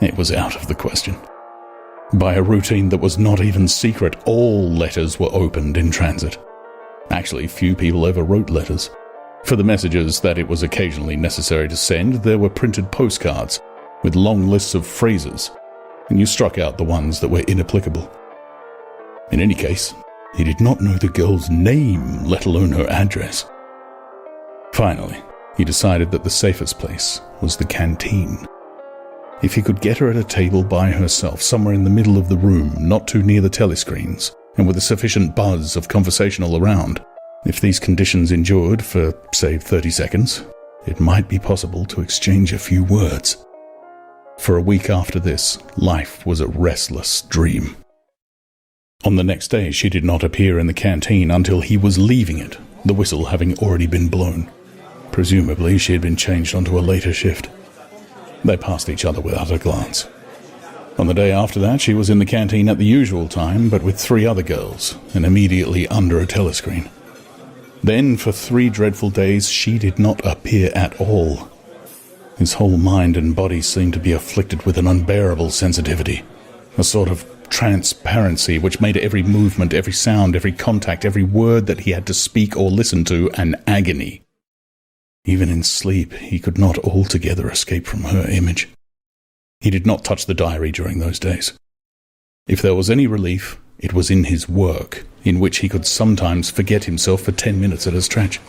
it was out of the question. By a routine that was not even secret, all letters were opened in transit. Actually, few people ever wrote letters. For the messages that it was occasionally necessary to send, there were printed postcards with long lists of phrases, and you struck out the ones that were inapplicable. In any case, he did not know the girl's name, let alone her address. Finally, he decided that the safest place was the canteen. If he could get her at a table by herself, somewhere in the middle of the room, not too near the telescreens, and with a sufficient buzz of conversation all around, if these conditions endured for, say, 30 seconds, it might be possible to exchange a few words. For a week after this, life was a restless dream. On the next day, she did not appear in the canteen until he was leaving it, the whistle having already been blown. Presumably she had been changed onto a later shift. They passed each other without a glance. On the day after that, she was in the canteen at the usual time, but with 3 other girls, and immediately under a telescreen. Then, for 3 dreadful days, she did not appear at all. His whole mind and body seemed to be afflicted with an unbearable sensitivity, a sort of transparency which made every movement, every sound, every contact, every word that he had to speak or listen to an agony. Even in sleep, he could not altogether escape from her image. He did not touch the diary during those days. If there was any relief, it was in his work, in which he could sometimes forget himself for 10 minutes at a stretch.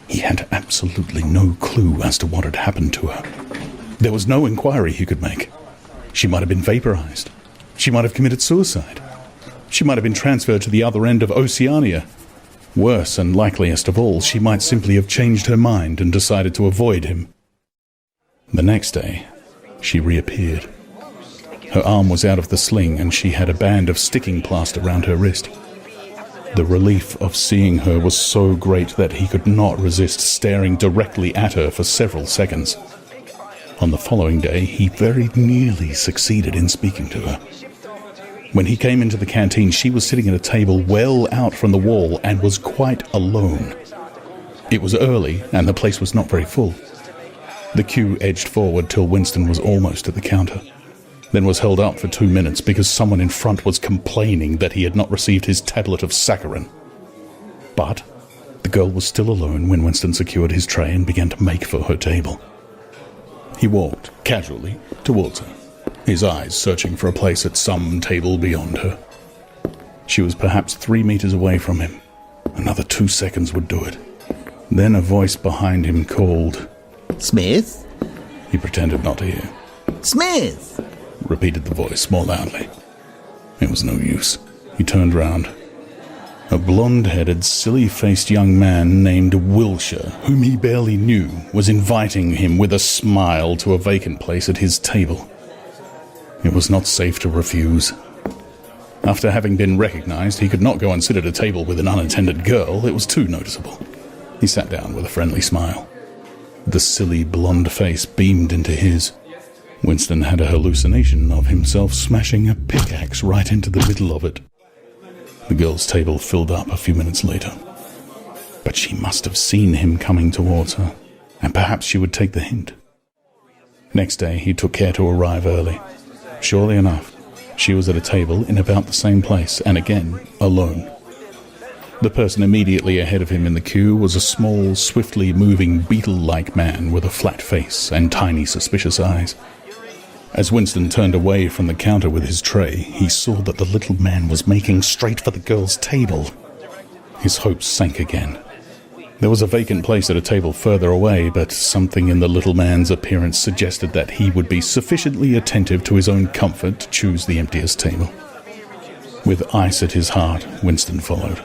He had absolutely no clue as to what had happened to her. There was no inquiry he could make. She might have been vaporized. She might have committed suicide. She might have been transferred to the other end of Oceania. Worse and likeliest of all, she might simply have changed her mind and decided to avoid him. The next day, she reappeared. Her arm was out of the sling and she had a band of sticking plaster around her wrist. The relief of seeing her was so great that he could not resist staring directly at her for several seconds. On the following day, he very nearly succeeded in speaking to her. When he came into the canteen, she was sitting at a table well out from the wall and was quite alone. It was early and the place was not very full. The queue edged forward till Winston was almost at the counter, then was held up for 2 minutes because someone in front was complaining that he had not received his tablet of saccharin. But the girl was still alone when Winston secured his tray and began to make for her table. He walked, casually, towards her, his eyes searching for a place at some table beyond her. She was perhaps 3 meters away from him. Another 2 seconds would do it. Then a voice behind him called, "Smith?" He pretended not to hear. "Smith!" Repeated the voice more loudly. It was no use. He turned round. A blonde-headed, silly-faced young man named Wilshire, whom he barely knew, was inviting him with a smile to a vacant place at his table. It was not safe to refuse. After having been recognized, he could not go and sit at a table with an unattended girl. It was too noticeable. He sat down with a friendly smile. The silly blonde face beamed into his. Winston had a hallucination of himself smashing a pickaxe right into the middle of it. The girl's table filled up a few minutes later. But she must have seen him coming towards her, and perhaps she would take the hint. Next day he took care to arrive early. Surely enough, she was at a table in about the same place, and again, alone. The person immediately ahead of him in the queue was a small, swiftly moving beetle-like man with a flat face and tiny suspicious eyes. As Winston turned away from the counter with his tray, he saw that the little man was making straight for the girl's table. His hopes sank again. There was a vacant place at a table further away, but something in the little man's appearance suggested that he would be sufficiently attentive to his own comfort to choose the emptiest table. With ice at his heart, Winston followed.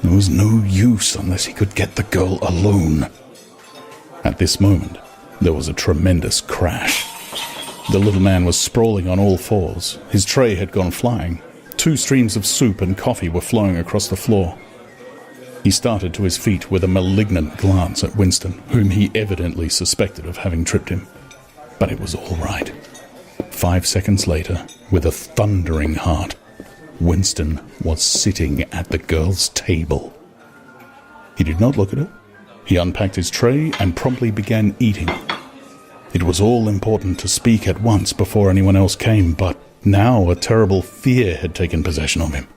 There was no use unless he could get the girl alone. At this moment, there was a tremendous crash. The little man was sprawling on all fours. His tray had gone flying. 2 streams of soup and coffee were flowing across the floor. He started to his feet with a malignant glance at Winston, whom he evidently suspected of having tripped him. But it was all right. 5 seconds later, with a thundering heart, Winston was sitting at the girl's table. He did not look at her. He unpacked his tray and promptly began eating. It was all important to speak at once before anyone else came, but now a terrible fear had taken possession of him.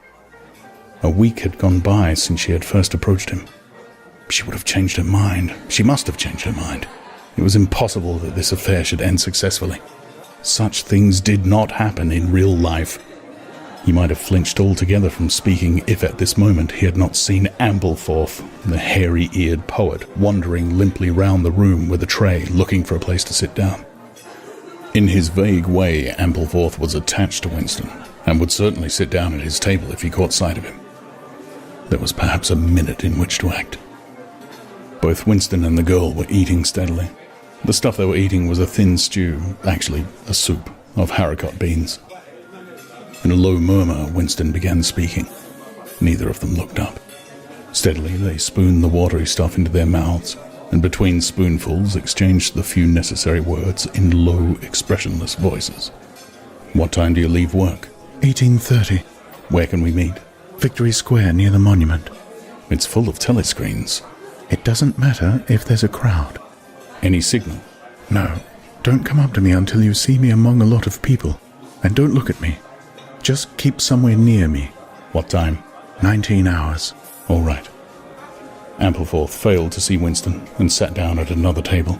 A week had gone by since she had first approached him. She would have changed her mind. She must have changed her mind. It was impossible that this affair should end successfully. Such things did not happen in real life. He might have flinched altogether from speaking if at this moment he had not seen Ampleforth, the hairy-eared poet, wandering limply round the room with a tray, looking for a place to sit down. In his vague way, Ampleforth was attached to Winston, and would certainly sit down at his table if he caught sight of him. There was perhaps a minute in which to act. Both Winston and the girl were eating steadily. The stuff they were eating was a thin stew, actually a soup, of haricot beans. In a low murmur, Winston began speaking. Neither of them looked up. Steadily, they spooned the watery stuff into their mouths, and between spoonfuls exchanged the few necessary words in low, expressionless voices. "What time do you leave work?" 18:30. "Where can we meet?" Victory Square near the monument. "It's full of telescreens." It doesn't matter if there's a crowd. "Any signal?" No, don't come up to me until you see me among a lot of people. And don't look at me. Just keep somewhere near me. "What time?" 19 hours. "All right." Ampleforth failed to see Winston and sat down at another table.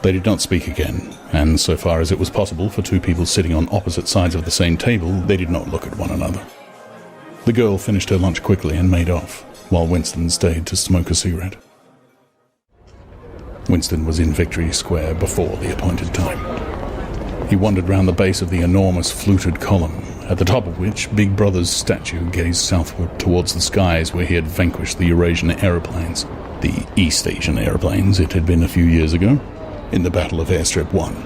They did not speak again, and so far as it was possible for two people sitting on opposite sides of the same table, they did not look at one another. The girl finished her lunch quickly and made off, while Winston stayed to smoke a cigarette. Winston was in Victory Square before the appointed time. He wandered round the base of the enormous fluted column, at the top of which Big Brother's statue gazed southward towards the skies where he had vanquished the Eurasian aeroplanes, the Eastasian aeroplanes it had been a few years ago, in the Battle of Airstrip 1.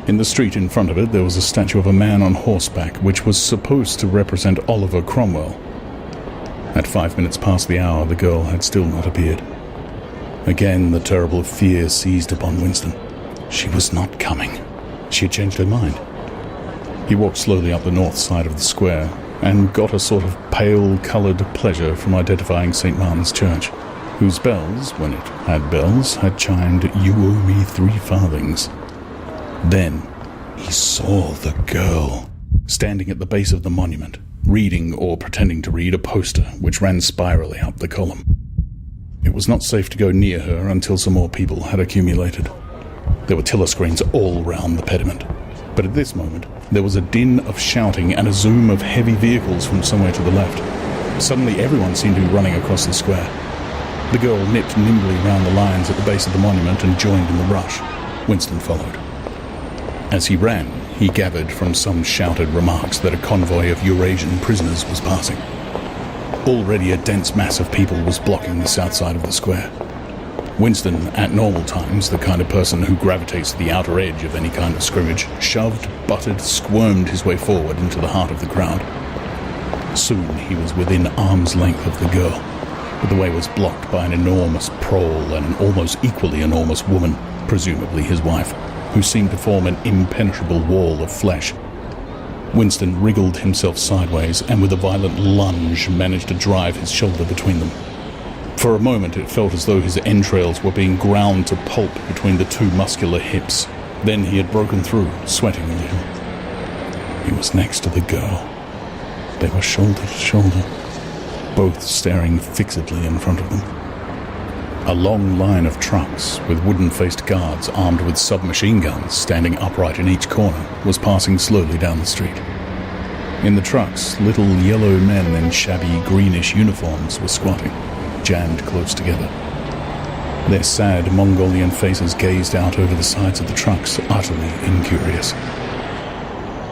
In the street in front of it there was a statue of a man on horseback which was supposed to represent Oliver Cromwell. At 5 minutes past the hour the girl had still not appeared. Again the terrible fear seized upon Winston. She was not coming. She had changed her mind. He walked slowly up the north side of the square and got a sort of pale-coloured pleasure from identifying St. Martin's Church, whose bells, when it had bells, had chimed, "You owe me 3 farthings." Then he saw the girl, standing at the base of the monument, reading or pretending to read a poster which ran spirally up the column. It was not safe to go near her until some more people had accumulated. There were telescreens all round the pediment, but at this moment there was a din of shouting and a zoom of heavy vehicles from somewhere to the left. Suddenly everyone seemed to be running across the square. The girl nipped nimbly round the lines at the base of the monument and joined in the rush. Winston followed. As he ran, he gathered from some shouted remarks that a convoy of Eurasian prisoners was passing. Already a dense mass of people was blocking the south side of the square. Winston, at normal times, the kind of person who gravitates to the outer edge of any kind of scrimmage, shoved, butted, squirmed his way forward into the heart of the crowd. Soon he was within arm's length of the girl, but the way was blocked by an enormous prole and an almost equally enormous woman, presumably his wife, who seemed to form an impenetrable wall of flesh. Winston wriggled himself sideways and with a violent lunge managed to drive his shoulder between them. For a moment it felt as though his entrails were being ground to pulp between the two muscular hips. Then he had broken through, sweating a little. He was next to the girl. They were shoulder to shoulder, both staring fixedly in front of them. A long line of trucks with wooden-faced guards armed with submachine guns standing upright in each corner was passing slowly down the street. In the trucks, little yellow men in shabby greenish uniforms were squatting, jammed close together. Their sad Mongolian faces gazed out over the sides of the trucks, utterly incurious.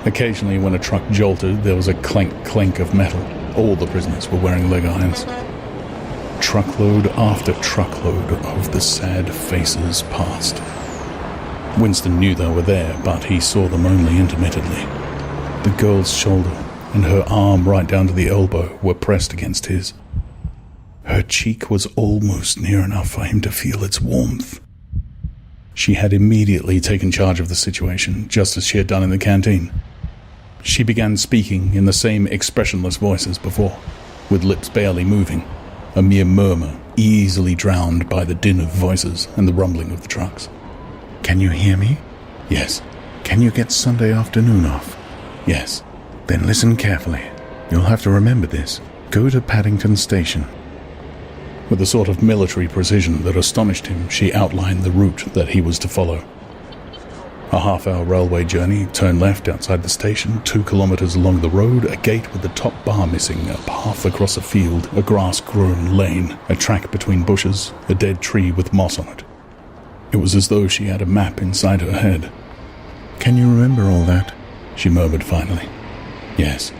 Occasionally, when a truck jolted, there was a clank-clank of metal. All the prisoners were wearing leg irons. Truckload after truckload of the sad faces passed. Winston knew they were there, but he saw them only intermittently. The girl's shoulder and her arm right down to the elbow were pressed against his. Her cheek was almost near enough for him to feel its warmth. She had immediately taken charge of the situation, just as she had done in the canteen. She began speaking in the same expressionless voice as before, with lips barely moving, a mere murmur, easily drowned by the din of voices and the rumbling of the trucks. Can you hear me? Yes. Can you get Sunday afternoon off? Yes. Then listen carefully. You'll have to remember this. Go to Paddington Station. With a sort of military precision that astonished him, she outlined the route that he was to follow. A half-hour railway journey, turn left outside the station, 2 kilometres along the road, a gate with the top bar missing, a path across a field, a grass-grown lane, a track between bushes, a dead tree with moss on it. It was as though she had a map inside her head. Can you remember all that? She murmured finally. Yes.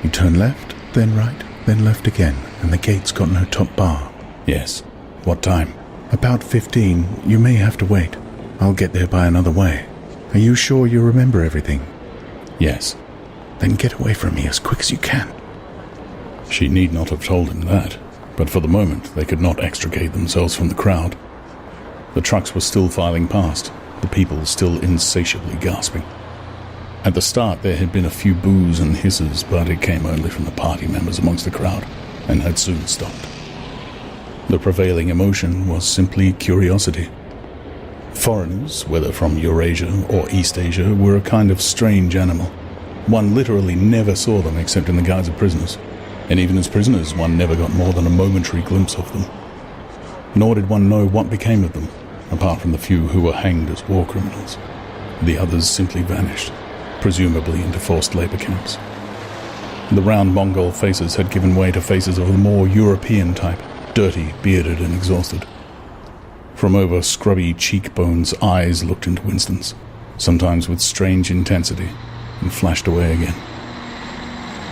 You turn left, then right, then left again, and the gate's got no top bar. Yes. What time? About 15. You may have to wait. I'll get there by another way. Are you sure you remember everything? Yes. Then get away from me as quick as you can. She need not have told him that. but for the moment they could not extricate themselves from the crowd. The trucks were still filing past, the people still insatiably gasping. At the start there had been a few boos and hisses, but it came only from the party members amongst the crowd, and had soon stopped. The prevailing emotion was simply curiosity. Foreigners, whether from Eurasia or Eastasia, were a kind of strange animal. One literally never saw them except in the guise of prisoners, and even as prisoners one never got more than a momentary glimpse of them. Nor did one know what became of them, apart from the few who were hanged as war criminals. The others simply vanished, presumably into forced labor camps. The round Mongol faces had given way to faces of the more European type, dirty, bearded, and exhausted. From over scrubby cheekbones, eyes looked into Winston's, sometimes with strange intensity, and flashed away again.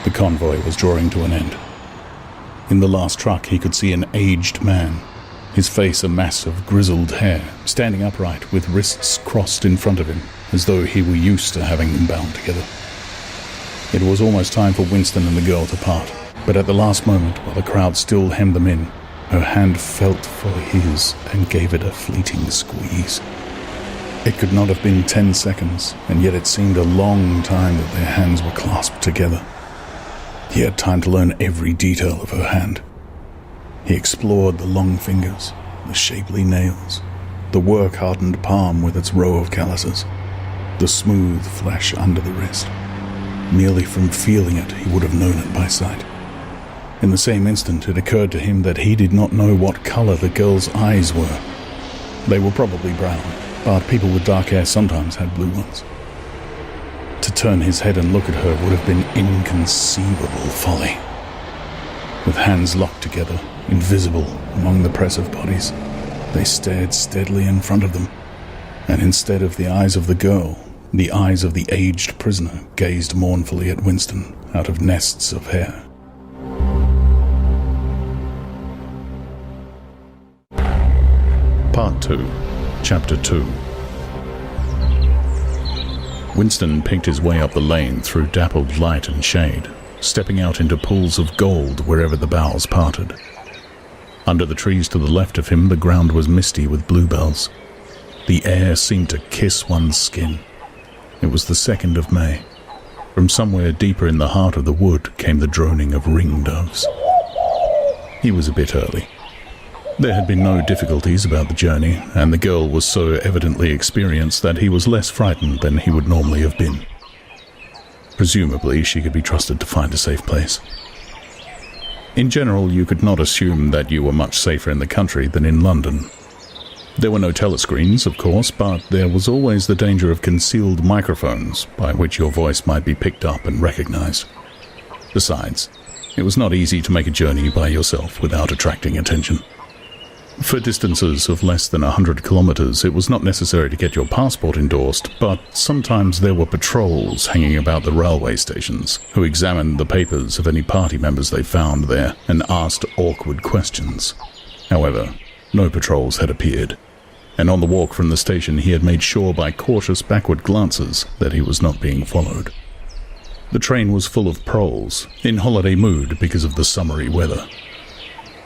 The convoy was drawing to an end. In the last truck he could see an aged man, his face a mass of grizzled hair, standing upright with wrists crossed in front of him, as though he were used to having them bound together. It was almost time for Winston and the girl to part, but at the last moment, while the crowd still hemmed them in, her hand felt for his and gave it a fleeting squeeze. It could not have been 10 seconds, and yet it seemed a long time that their hands were clasped together. He had time to learn every detail of her hand. He explored the long fingers, the shapely nails, the work-hardened palm with its row of calluses, the smooth flesh under the wrist. Merely from feeling it, he would have known it by sight. In the same instant, it occurred to him that he did not know what color the girl's eyes were. They were probably brown, but people with dark hair sometimes had blue ones. To turn his head and look at her would have been inconceivable folly. With hands locked together, invisible among the press of bodies, they stared steadily in front of them, and instead of the eyes of the girl, the eyes of the aged prisoner gazed mournfully at Winston out of nests of hair. Part 2, Chapter 2. Winston picked his way up the lane through dappled light and shade, stepping out into pools of gold wherever the boughs parted. Under the trees to the left of him, the ground was misty with bluebells. The air seemed to kiss one's skin. It was the 2nd of May. From somewhere deeper in the heart of the wood came the droning of ring-doves. He was a bit early. There had been no difficulties about the journey, and the girl was so evidently experienced that he was less frightened than he would normally have been. Presumably, she could be trusted to find a safe place. In general, you could not assume that you were much safer in the country than in London. There were no telescreens, of course, but there was always the danger of concealed microphones by which your voice might be picked up and recognized. Besides, it was not easy to make a journey by yourself without attracting attention. For distances of less than 100 kilometers, it was not necessary to get your passport endorsed, but sometimes there were patrols hanging about the railway stations who examined the papers of any party members they found there and asked awkward questions. However, no patrols had appeared, and on the walk from the station he had made sure by cautious backward glances that he was not being followed. The train was full of proles, in holiday mood because of the summery weather.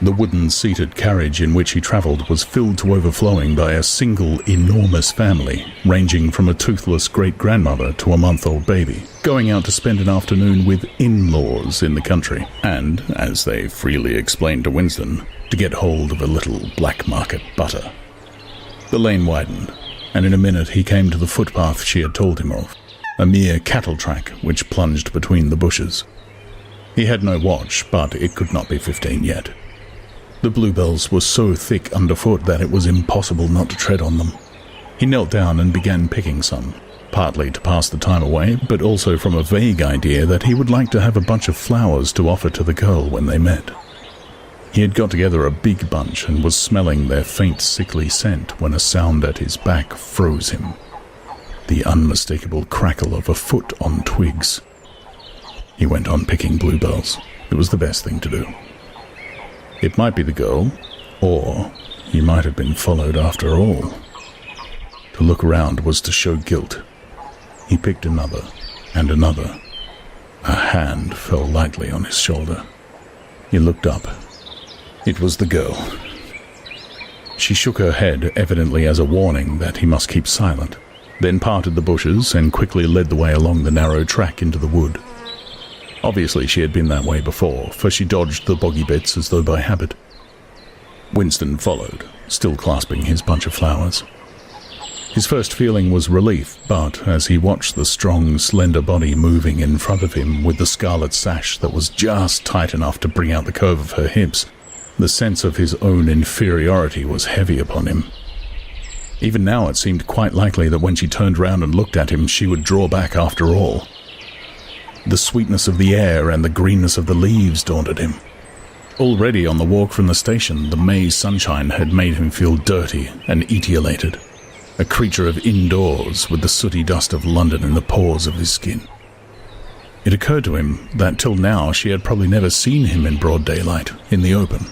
The wooden-seated carriage in which he travelled was filled to overflowing by a single enormous family, ranging from a toothless great-grandmother to a month-old baby, going out to spend an afternoon with in-laws in the country, and, as they freely explained to Winston, to get hold of a little black-market butter. The lane widened, and in a minute he came to the footpath she had told him of, a mere cattle track which plunged between the bushes. He had no watch, but it could not be 15 yet. The bluebells were so thick underfoot that it was impossible not to tread on them. He knelt down and began picking some, partly to pass the time away, but also from a vague idea that he would like to have a bunch of flowers to offer to the girl when they met. He had got together a big bunch and was smelling their faint sickly scent when a sound at his back froze him. The unmistakable crackle of a foot on twigs. He went on picking bluebells. It was the best thing to do. It might be the girl, or he might have been followed after all. To look around was to show guilt. He picked another, and another. A hand fell lightly on his shoulder. He looked up. It was the girl. She shook her head, evidently as a warning that he must keep silent, then parted the bushes and quickly led the way along the narrow track into the wood. Obviously she had been that way before, for she dodged the boggy bits as though by habit. Winston followed, still clasping his bunch of flowers. His first feeling was relief, but as he watched the strong, slender body moving in front of him with the scarlet sash that was just tight enough to bring out the curve of her hips, the sense of his own inferiority was heavy upon him. Even now it seemed quite likely that when she turned round and looked at him, she would draw back after all. The sweetness of the air and the greenness of the leaves daunted him. Already on the walk from the station, the May sunshine had made him feel dirty and etiolated, a creature of indoors with the sooty dust of London in the pores of his skin. It occurred to him that till now she had probably never seen him in broad daylight, in the open.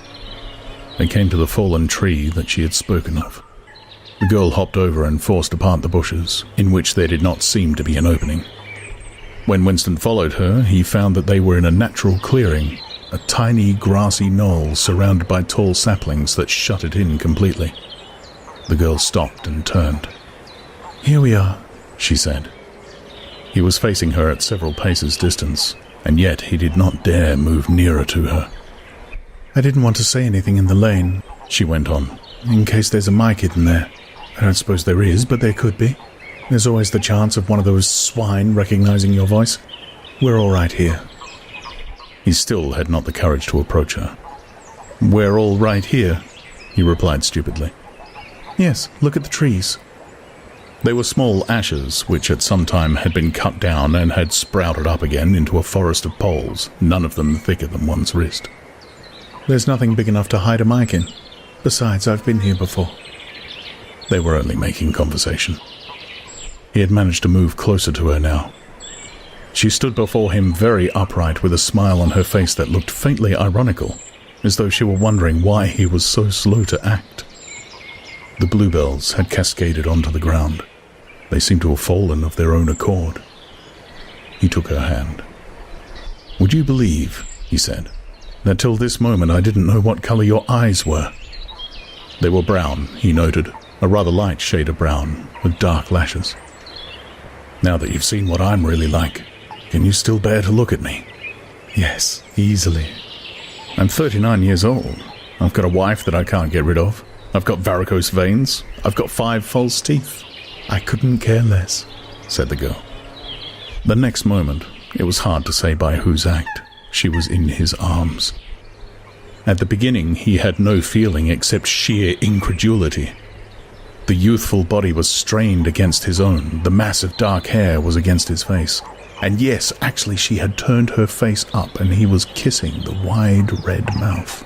They came to the fallen tree that she had spoken of. The girl hopped over and forced apart the bushes, in which there did not seem to be an opening. When Winston followed her, he found that they were in a natural clearing, a tiny grassy knoll surrounded by tall saplings that shut it in completely. The girl stopped and turned. "Here we are," she said. He was facing her at several paces distance, and yet he did not dare move nearer to her. "I didn't want to say anything in the lane," she went on, "in case there's a mic hidden there. I don't suppose there is, but there could be. There's always the chance of one of those swine recognizing your voice. We're all right here." He still had not the courage to approach her. "We're all right here," he replied stupidly. "Yes, look at the trees." They were small ashes which at some time had been cut down and had sprouted up again into a forest of poles, none of them thicker than one's wrist. "There's nothing big enough to hide a mic in. Besides, I've been here before." They were only making conversation. He had managed to move closer to her now. She stood before him very upright with a smile on her face that looked faintly ironical, as though she were wondering why he was so slow to act. The bluebells had cascaded onto the ground. They seemed to have fallen of their own accord. He took her hand. "Would you believe," he said, "that till this moment I didn't know what colour your eyes were?" They were brown, he noted, a rather light shade of brown, with dark lashes. "Now that you've seen what I'm really like, can you still bear to look at me?" "Yes, easily." "I'm 39 years old. I've got a wife that I can't get rid of. I've got varicose veins. I've got 5 false teeth." "I couldn't care less," said the girl. The next moment, it was hard to say by whose act, she was in his arms. At the beginning, he had no feeling except sheer incredulity. The youthful body was strained against his own, the mass of dark hair was against his face. And yes, actually she had turned her face up and he was kissing the wide red mouth.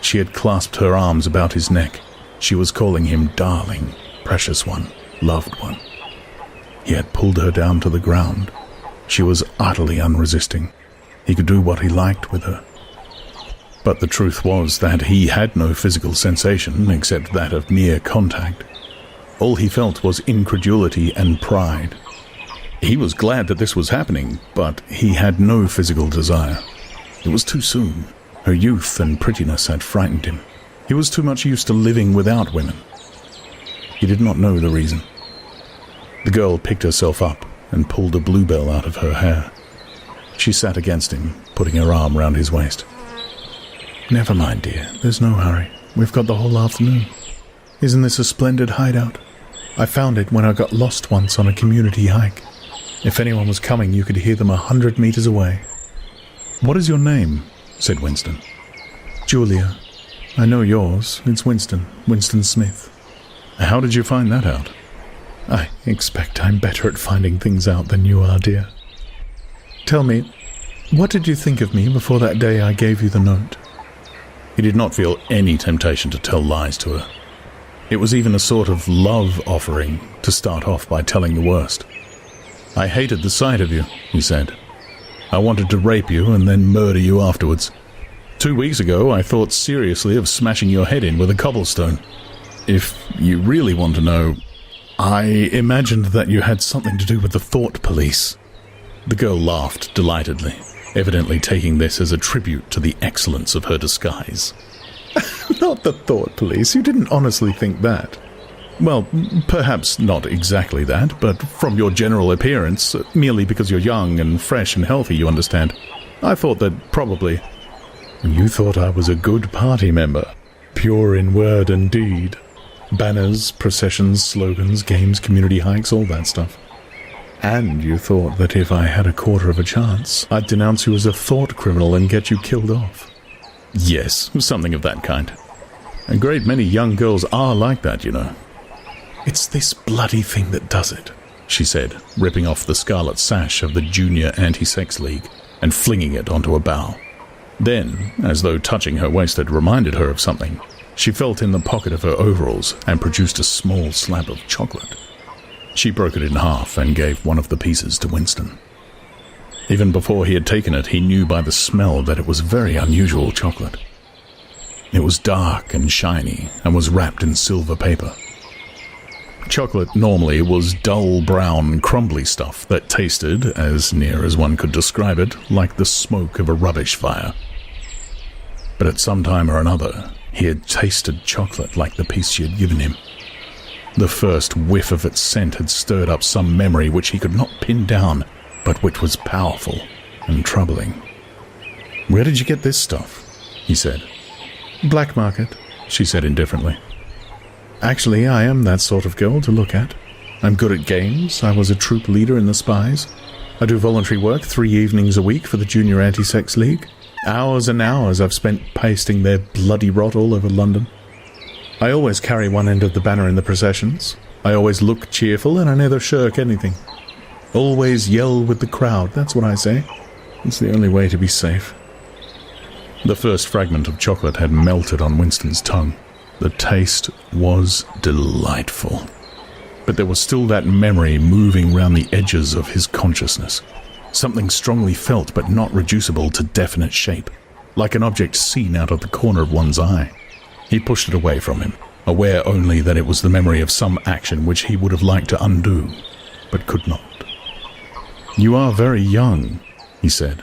She had clasped her arms about his neck. She was calling him darling, precious one, loved one. He had pulled her down to the ground. She was utterly unresisting. He could do what he liked with her. But the truth was that he had no physical sensation except that of mere contact. All he felt was incredulity and pride. He was glad that this was happening, but he had no physical desire. It was too soon. Her youth and prettiness had frightened him. He was too much used to living without women. He did not know the reason. The girl picked herself up and pulled a bluebell out of her hair. She sat against him, putting her arm round his waist. "Never mind, dear. There's no hurry. We've got the whole afternoon. Isn't this a splendid hideout? I found it when I got lost once on a community hike. If anyone was coming, you could hear them 100 meters away." "What is your name?" said Winston. "Julia. I know yours. It's Winston. Winston Smith." "How did you find that out?" "I expect I'm better at finding things out than you are, dear. Tell me, what did you think of me before that day I gave you the note?" He did not feel any temptation to tell lies to her. It was even a sort of love offering to start off by telling the worst. "I hated the sight of you," he said. "I wanted to rape you and then murder you afterwards. 2 weeks ago I thought seriously of smashing your head in with a cobblestone. If you really want to know, I imagined that you had something to do with the thought police." The girl laughed delightedly. evidently taking this as a tribute to the excellence of her disguise. Not the thought police. You didn't honestly think that. Well, perhaps not exactly that, but from your general appearance, merely because you're young and fresh and healthy, you understand. I thought that probably... You thought I was a good party member, pure in word and deed. Banners, processions, slogans, games, community hikes, all that stuff. And you thought that if I had a quarter of a chance, I'd denounce you as a thought criminal and get you killed off. Yes, something of that kind. A great many young girls are like that, you know. It's this bloody thing that does it, she said, ripping off the scarlet sash of the Junior Anti-Sex League and flinging it onto a bough. Then, as though touching her waist had reminded her of something, she felt in the pocket of her overalls and produced a small slab of chocolate. She broke it in half and gave one of the pieces to Winston. Even before he had taken it, he knew by the smell that it was very unusual chocolate. It was dark and shiny and was wrapped in silver paper. Chocolate normally was dull brown, crumbly stuff that tasted, as near as one could describe it, like the smoke of a rubbish fire. But at some time or another, he had tasted chocolate like the piece she had given him. The first whiff of its scent had stirred up some memory which he could not pin down, but which was powerful and troubling. "Where did you get this stuff?" he said. "Black market," she said indifferently. "Actually, I am that sort of girl to look at. I'm good at games. I was a troop leader in the Spies. I do voluntary work 3 evenings a week for the Junior Anti-Sex League. Hours and hours I've spent pasting their bloody rot all over London. I always carry one end of the banner in the processions. I always look cheerful and I never shirk anything. Always yell with the crowd, that's what I say. It's the only way to be safe." The first fragment of chocolate had melted on Winston's tongue. The taste was delightful. But there was still that memory moving round the edges of his consciousness. Something strongly felt but not reducible to definite shape, like an object seen out of the corner of one's eye. He pushed it away from him, aware only that it was the memory of some action which he would have liked to undo, but could not. "You are very young," he said.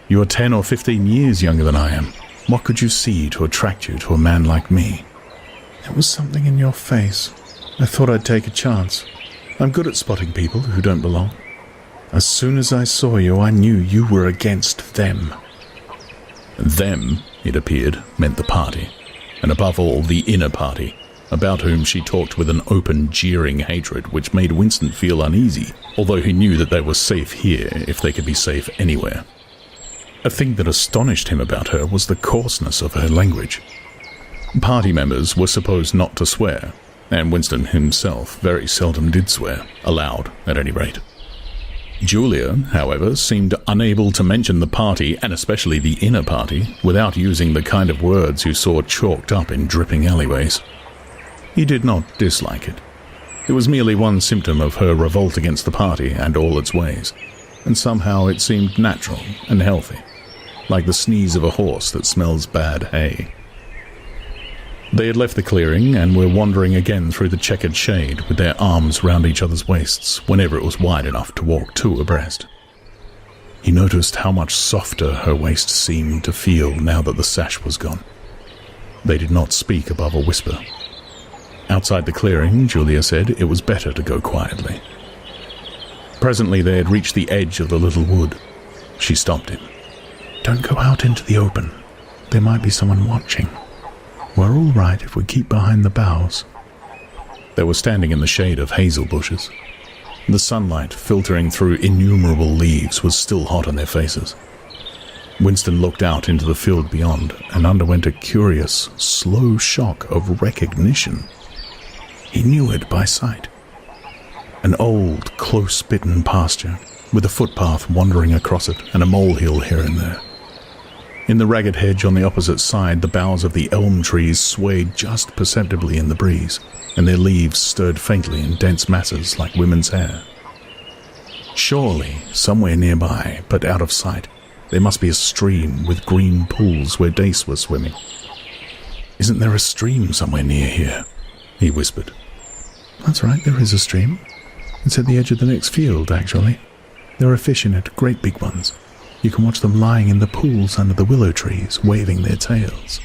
"You are 10 or 15 years younger than I am. What could you see to attract you to a man like me?" "There was something in your face. I thought I'd take a chance. I'm good at spotting people who don't belong. As soon as I saw you, I knew you were against them." Them, it appeared, meant the party, and above all the inner party, about whom she talked with an open, jeering hatred which made Winston feel uneasy, although he knew that they were safe here if they could be safe anywhere. A thing that astonished him about her was the coarseness of her language. Party members were supposed not to swear, and Winston himself very seldom did swear, aloud at any rate. Julia, however, seemed unable to mention the party, and especially the inner party, without using the kind of words you saw chalked up in dripping alleyways. He did not dislike it. It was merely one symptom of her revolt against the party and all its ways, and somehow it seemed natural and healthy, like the sneeze of a horse that smells bad hay. They had left the clearing and were wandering again through the checkered shade with their arms round each other's waists whenever it was wide enough to walk two abreast. He noticed how much softer her waist seemed to feel now that the sash was gone. They did not speak above a whisper. Outside the clearing, Julia said it was better to go quietly. Presently they had reached the edge of the little wood. She stopped him. "Don't go out into the open. There might be someone watching. We're all right if we keep behind the boughs." They were standing in the shade of hazel bushes. The sunlight, filtering through innumerable leaves, was still hot on their faces. Winston looked out into the field beyond and underwent a curious, slow shock of recognition. He knew it by sight. An old, close-bitten pasture, with a footpath wandering across it and a molehill here and there. In the ragged hedge on the opposite side, the boughs of the elm trees swayed just perceptibly in the breeze, and their leaves stirred faintly in dense masses like women's hair. Surely, somewhere nearby, but out of sight, there must be a stream with green pools where dace were swimming. "Isn't there a stream somewhere near here?" he whispered. "That's right, there is a stream. It's at the edge of the next field, actually. There are fish in it, great big ones. You can watch them lying in the pools under the willow trees, waving their tails.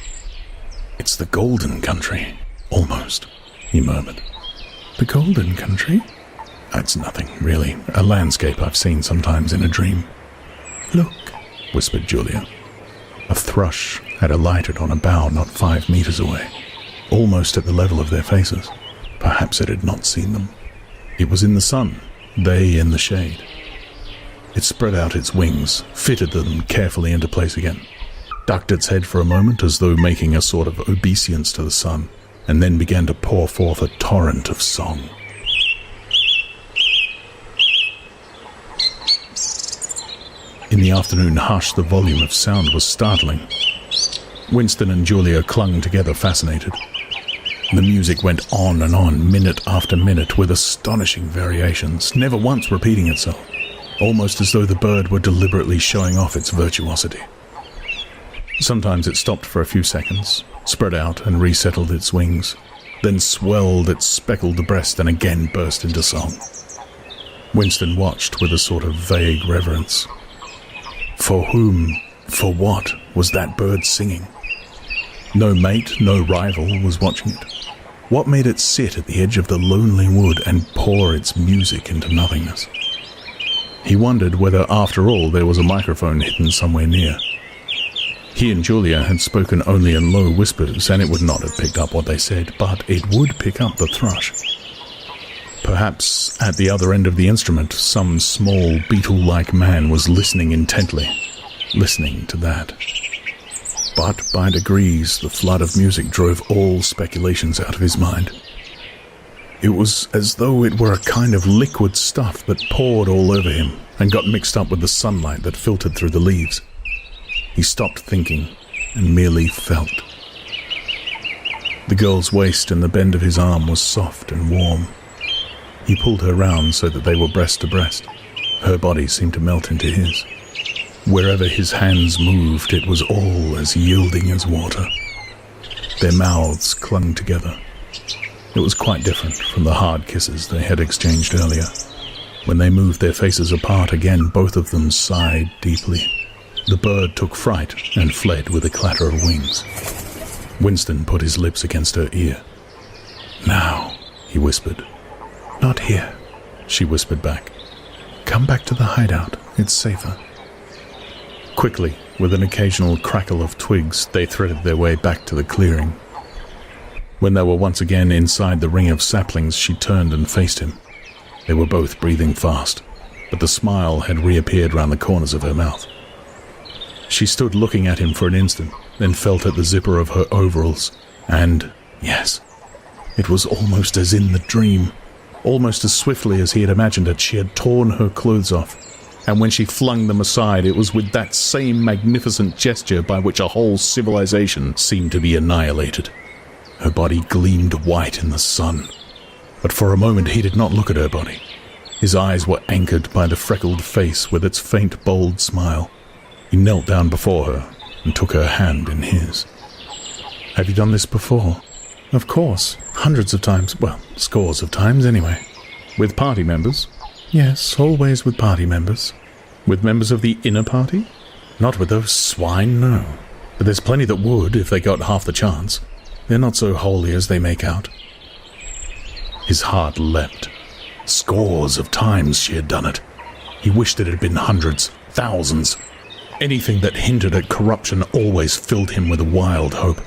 "It's the Golden Country, almost," he murmured. "The Golden Country?" "It's nothing, really. A landscape I've seen sometimes in a dream." "Look," whispered Julia. A thrush had alighted on a bough not 5 meters away, almost at the level of their faces. Perhaps it had not seen them. It was in the sun, they in the shade. It spread out its wings, fitted them carefully into place again, ducked its head for a moment as though making a sort of obeisance to the sun, and then began to pour forth a torrent of song. In the afternoon hush, the volume of sound was startling. Winston and Julia clung together, fascinated. The music went on and on, minute after minute, with astonishing variations, never once repeating itself, almost as though the bird were deliberately showing off its virtuosity. Sometimes it stopped for a few seconds, spread out and resettled its wings, then swelled its speckled breast and again burst into song. Winston watched with a sort of vague reverence. For whom, for what, was that bird singing? No mate, no rival was watching it. What made it sit at the edge of the lonely wood and pour its music into nothingness? He wondered whether, after all, there was a microphone hidden somewhere near. He and Julia had spoken only in low whispers, and it would not have picked up what they said, but it would pick up the thrush. Perhaps, at the other end of the instrument, some small, beetle-like man was listening intently, listening to that. But by degrees, the flood of music drove all speculations out of his mind. It was as though it were a kind of liquid stuff that poured all over him and got mixed up with the sunlight that filtered through the leaves. He stopped thinking and merely felt. The girl's waist and the bend of his arm was soft and warm. He pulled her round so that they were breast to breast. Her body seemed to melt into his. Wherever his hands moved, it was all as yielding as water. Their mouths clung together. It was quite different from the hard kisses they had exchanged earlier. When they moved their faces apart again, both of them sighed deeply. The bird took fright and fled with a clatter of wings. Winston put his lips against her ear. "Now," he whispered. "Not here," she whispered back. "Come back to the hideout. It's safer." Quickly, with an occasional crackle of twigs, they threaded their way back to the clearing. When they were once again inside the ring of saplings, she turned and faced him. They were both breathing fast, but the smile had reappeared round the corners of her mouth. She stood looking at him for an instant, then felt at the zipper of her overalls, and, yes, it was almost as in the dream. Almost as swiftly as he had imagined it, she had torn her clothes off, and when she flung them aside, it was with that same magnificent gesture by which a whole civilization seemed to be annihilated. Her body gleamed white in the sun, but for a moment he did not look at her body. His eyes were anchored by the freckled face with its faint, bold smile. He knelt down before her and took her hand in his. "Have you done this before?" "Of course. Hundreds of times. Well, scores of times, anyway." "With party members?" "Yes, always with party members." "With members of the inner party?" "Not with those swine, no. But there's plenty that would, if they got half the chance. They're not so holy as they make out." His heart leapt. Scores of times she had done it. He wished it had been hundreds, thousands. Anything that hinted at corruption always filled him with a wild hope.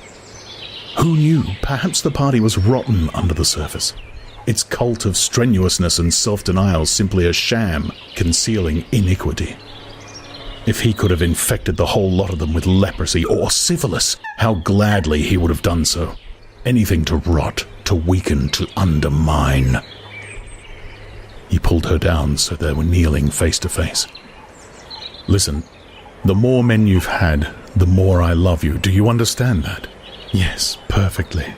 Who knew? Perhaps the party was rotten under the surface. Its cult of strenuousness and self-denial simply a sham, concealing iniquity. If he could have infected the whole lot of them with leprosy or syphilis, how gladly he would have done so. Anything to rot, to weaken, to undermine. He pulled her down so they were kneeling face to face. "Listen, the more men you've had, the more I love you. Do you understand that?" "Yes, perfectly."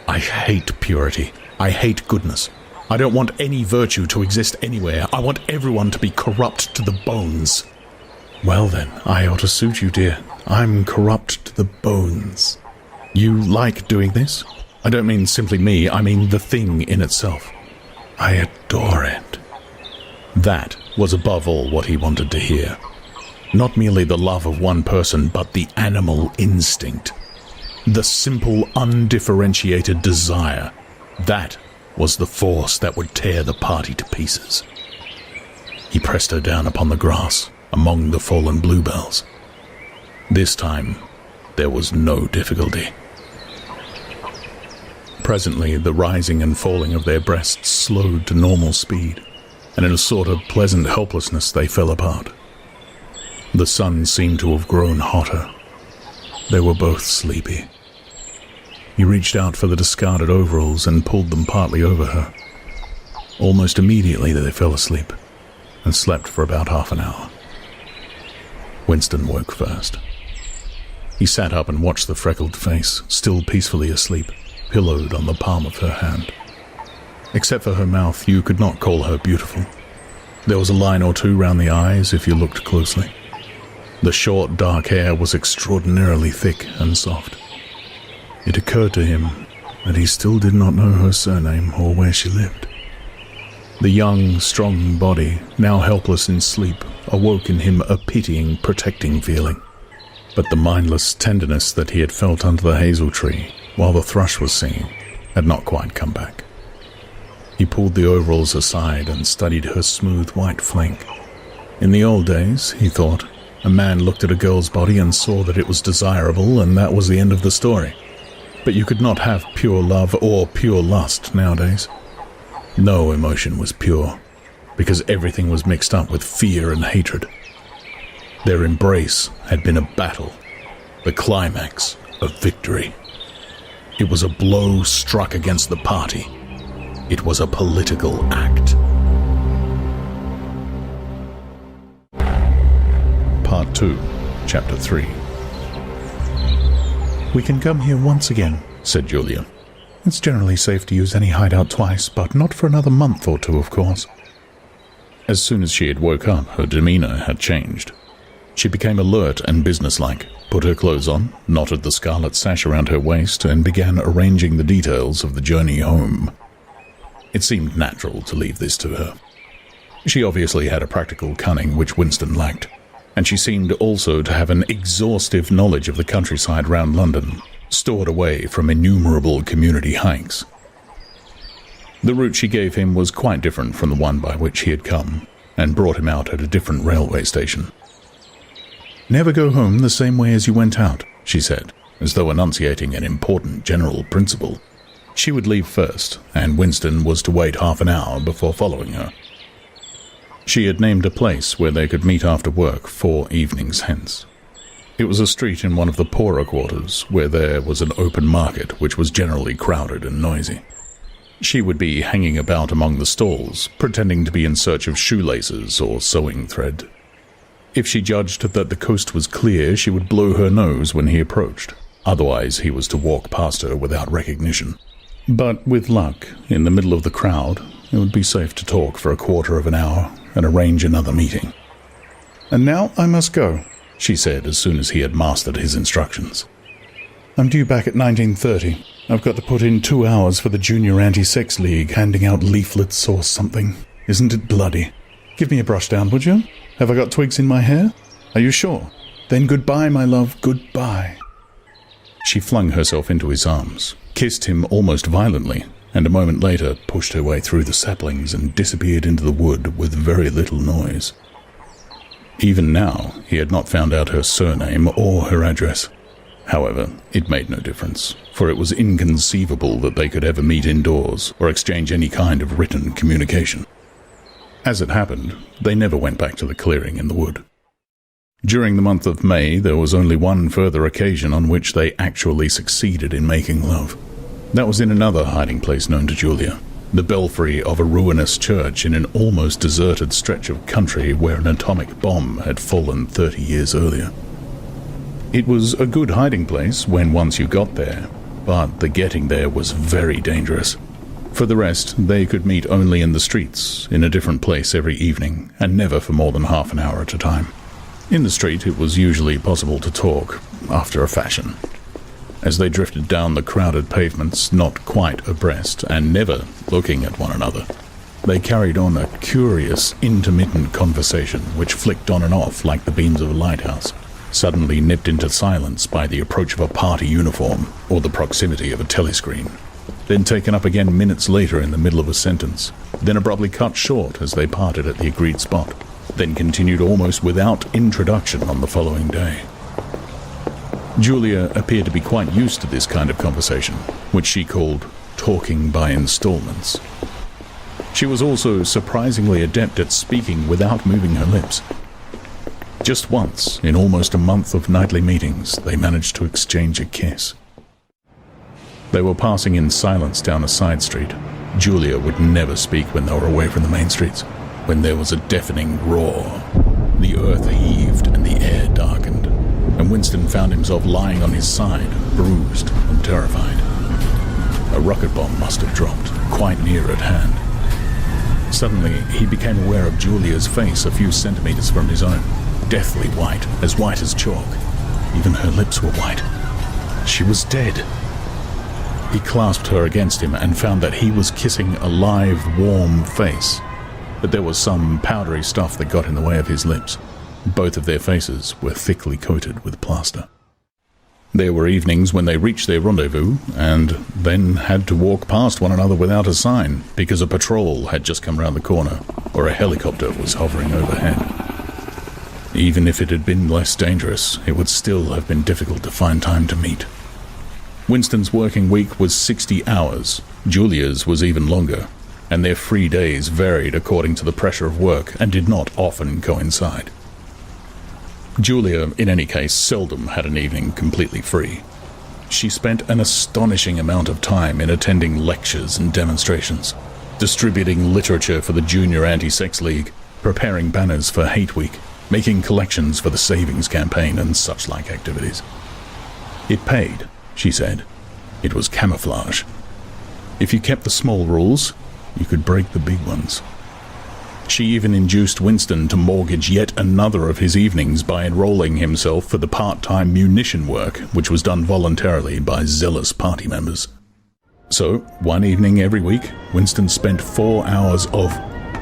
"I hate purity. I hate goodness. I don't want any virtue to exist anywhere. I want everyone to be corrupt to the bones." "Well then, I ought to suit you, dear. I'm corrupt to the bones." "You like doing this? I don't mean simply me, I mean the thing in itself." "I adore it." That was above all what he wanted to hear. Not merely the love of one person, but the animal instinct. The simple, undifferentiated desire. That was the force that would tear the party to pieces. He pressed her down upon the grass, among the fallen bluebells. This time, there was no difficulty. Presently, the rising and falling of their breasts slowed to normal speed, and in a sort of pleasant helplessness they fell apart. The sun seemed to have grown hotter. They were both sleepy. He reached out for the discarded overalls and pulled them partly over her. Almost immediately they fell asleep, and slept for about half an hour. Winston woke first. He sat up and watched the freckled face, still peacefully asleep, pillowed on the palm of her hand. Except for her mouth, you could not call her beautiful. There was a line or two round the eyes if you looked closely. The short, dark hair was extraordinarily thick and soft. It occurred to him that he still did not know her surname or where she lived. The young, strong body, now helpless in sleep, awoke in him a pitying, protecting feeling. But the mindless tenderness that he had felt under the hazel tree while the thrush was singing had not quite come back. He pulled the overalls aside and studied her smooth white flank. In the old days, he thought, a man looked at a girl's body and saw that it was desirable, and that was the end of the story. But you could not have pure love or pure lust nowadays. No emotion was pure, because everything was mixed up with fear and hatred. Their embrace had been a battle, the climax of victory. It was a blow struck against the party. It was a political act. Part 2, Chapter 3. "We can come here once again," said Julia. "It's generally safe to use any hideout twice, but not for another month or two, of course." As soon as she had woke up, her demeanor had changed. She became alert and businesslike, put her clothes on, knotted the scarlet sash around her waist, and began arranging the details of the journey home. It seemed natural to leave this to her. She obviously had a practical cunning which Winston lacked, and she seemed also to have an exhaustive knowledge of the countryside round London, stored away from innumerable community hikes. The route she gave him was quite different from the one by which he had come, and brought him out at a different railway station. "Never go home the same way as you went out," she said, as though enunciating an important general principle. She would leave first, and Winston was to wait half an hour before following her. She had named a place where they could meet after work 4 evenings hence. It was a street in one of the poorer quarters, where there was an open market which was generally crowded and noisy. She would be hanging about among the stalls, pretending to be in search of shoelaces or sewing thread. If she judged that the coast was clear, she would blow her nose when he approached. Otherwise, he was to walk past her without recognition. But with luck, in the middle of the crowd, it would be safe to talk for a quarter of an hour and arrange another meeting. "And now I must go," she said as soon as he had mastered his instructions. "I'm due back at 19:30. I've got to put in 2 hours for the Junior Anti-Sex League, handing out leaflets or something. Isn't it bloody? Give me a brush down, would you? Have I got twigs in my hair? Are you sure? Then goodbye, my love, goodbye." She flung herself into his arms, kissed him almost violently, and a moment later pushed her way through the saplings and disappeared into the wood with very little noise. Even now, he had not found out her surname or her address. However, it made no difference, for it was inconceivable that they could ever meet indoors or exchange any kind of written communication. As it happened, they never went back to the clearing in the wood. During the month of May, there was only one further occasion on which they actually succeeded in making love. That was in another hiding place known to Julia, the belfry of a ruinous church in an almost deserted stretch of country where an atomic bomb had fallen 30 years earlier. It was a good hiding place when once you got there, but the getting there was very dangerous. For the rest, they could meet only in the streets, in a different place every evening, and never for more than half an hour at a time. In the street, it was usually possible to talk, after a fashion. As they drifted down the crowded pavements, not quite abreast, and never looking at one another, They carried on a curious, intermittent conversation which flicked on and off like the beams of a lighthouse, suddenly nipped into silence by the approach of a party uniform or the proximity of a telescreen, then taken up again minutes later in the middle of a sentence, then abruptly cut short as they parted at the agreed spot, then continued almost without introduction on the following day. Julia appeared to be quite used to this kind of conversation, which she called talking by installments. She was also surprisingly adept at speaking without moving her lips. Just once, in almost a month of nightly meetings, they managed to exchange a kiss. They were passing in silence down a side street. Julia would never speak when they were away from the main streets. When there was a deafening roar, the earth heaved and the air darkened, and Winston found himself lying on his side, bruised and terrified. A rocket bomb must have dropped, quite near at hand. Suddenly, he became aware of Julia's face a few centimeters from his own, deathly white as chalk. Even her lips were white. She was dead. He clasped her against him and found that he was kissing a live, warm face, but there was some powdery stuff that got in the way of his lips. Both of their faces were thickly coated with plaster. There were evenings when they reached their rendezvous and then had to walk past one another without a sign because a patrol had just come round the corner or a helicopter was hovering overhead. Even if it had been less dangerous, it would still have been difficult to find time to meet. Winston's working week was 60 hours, Julia's was even longer, and their free days varied according to the pressure of work and did not often coincide. Julia, in any case, seldom had an evening completely free. She spent an astonishing amount of time in attending lectures and demonstrations, distributing literature for the Junior Anti-Sex League, preparing banners for Hate Week, making collections for the Savings Campaign and such-like activities. It paid, she said. It was camouflage. If you kept the small rules, you could break the big ones. She even induced Winston to mortgage yet another of his evenings by enrolling himself for the part-time munition work, which was done voluntarily by zealous party members. So, one evening every week, Winston spent 4 hours of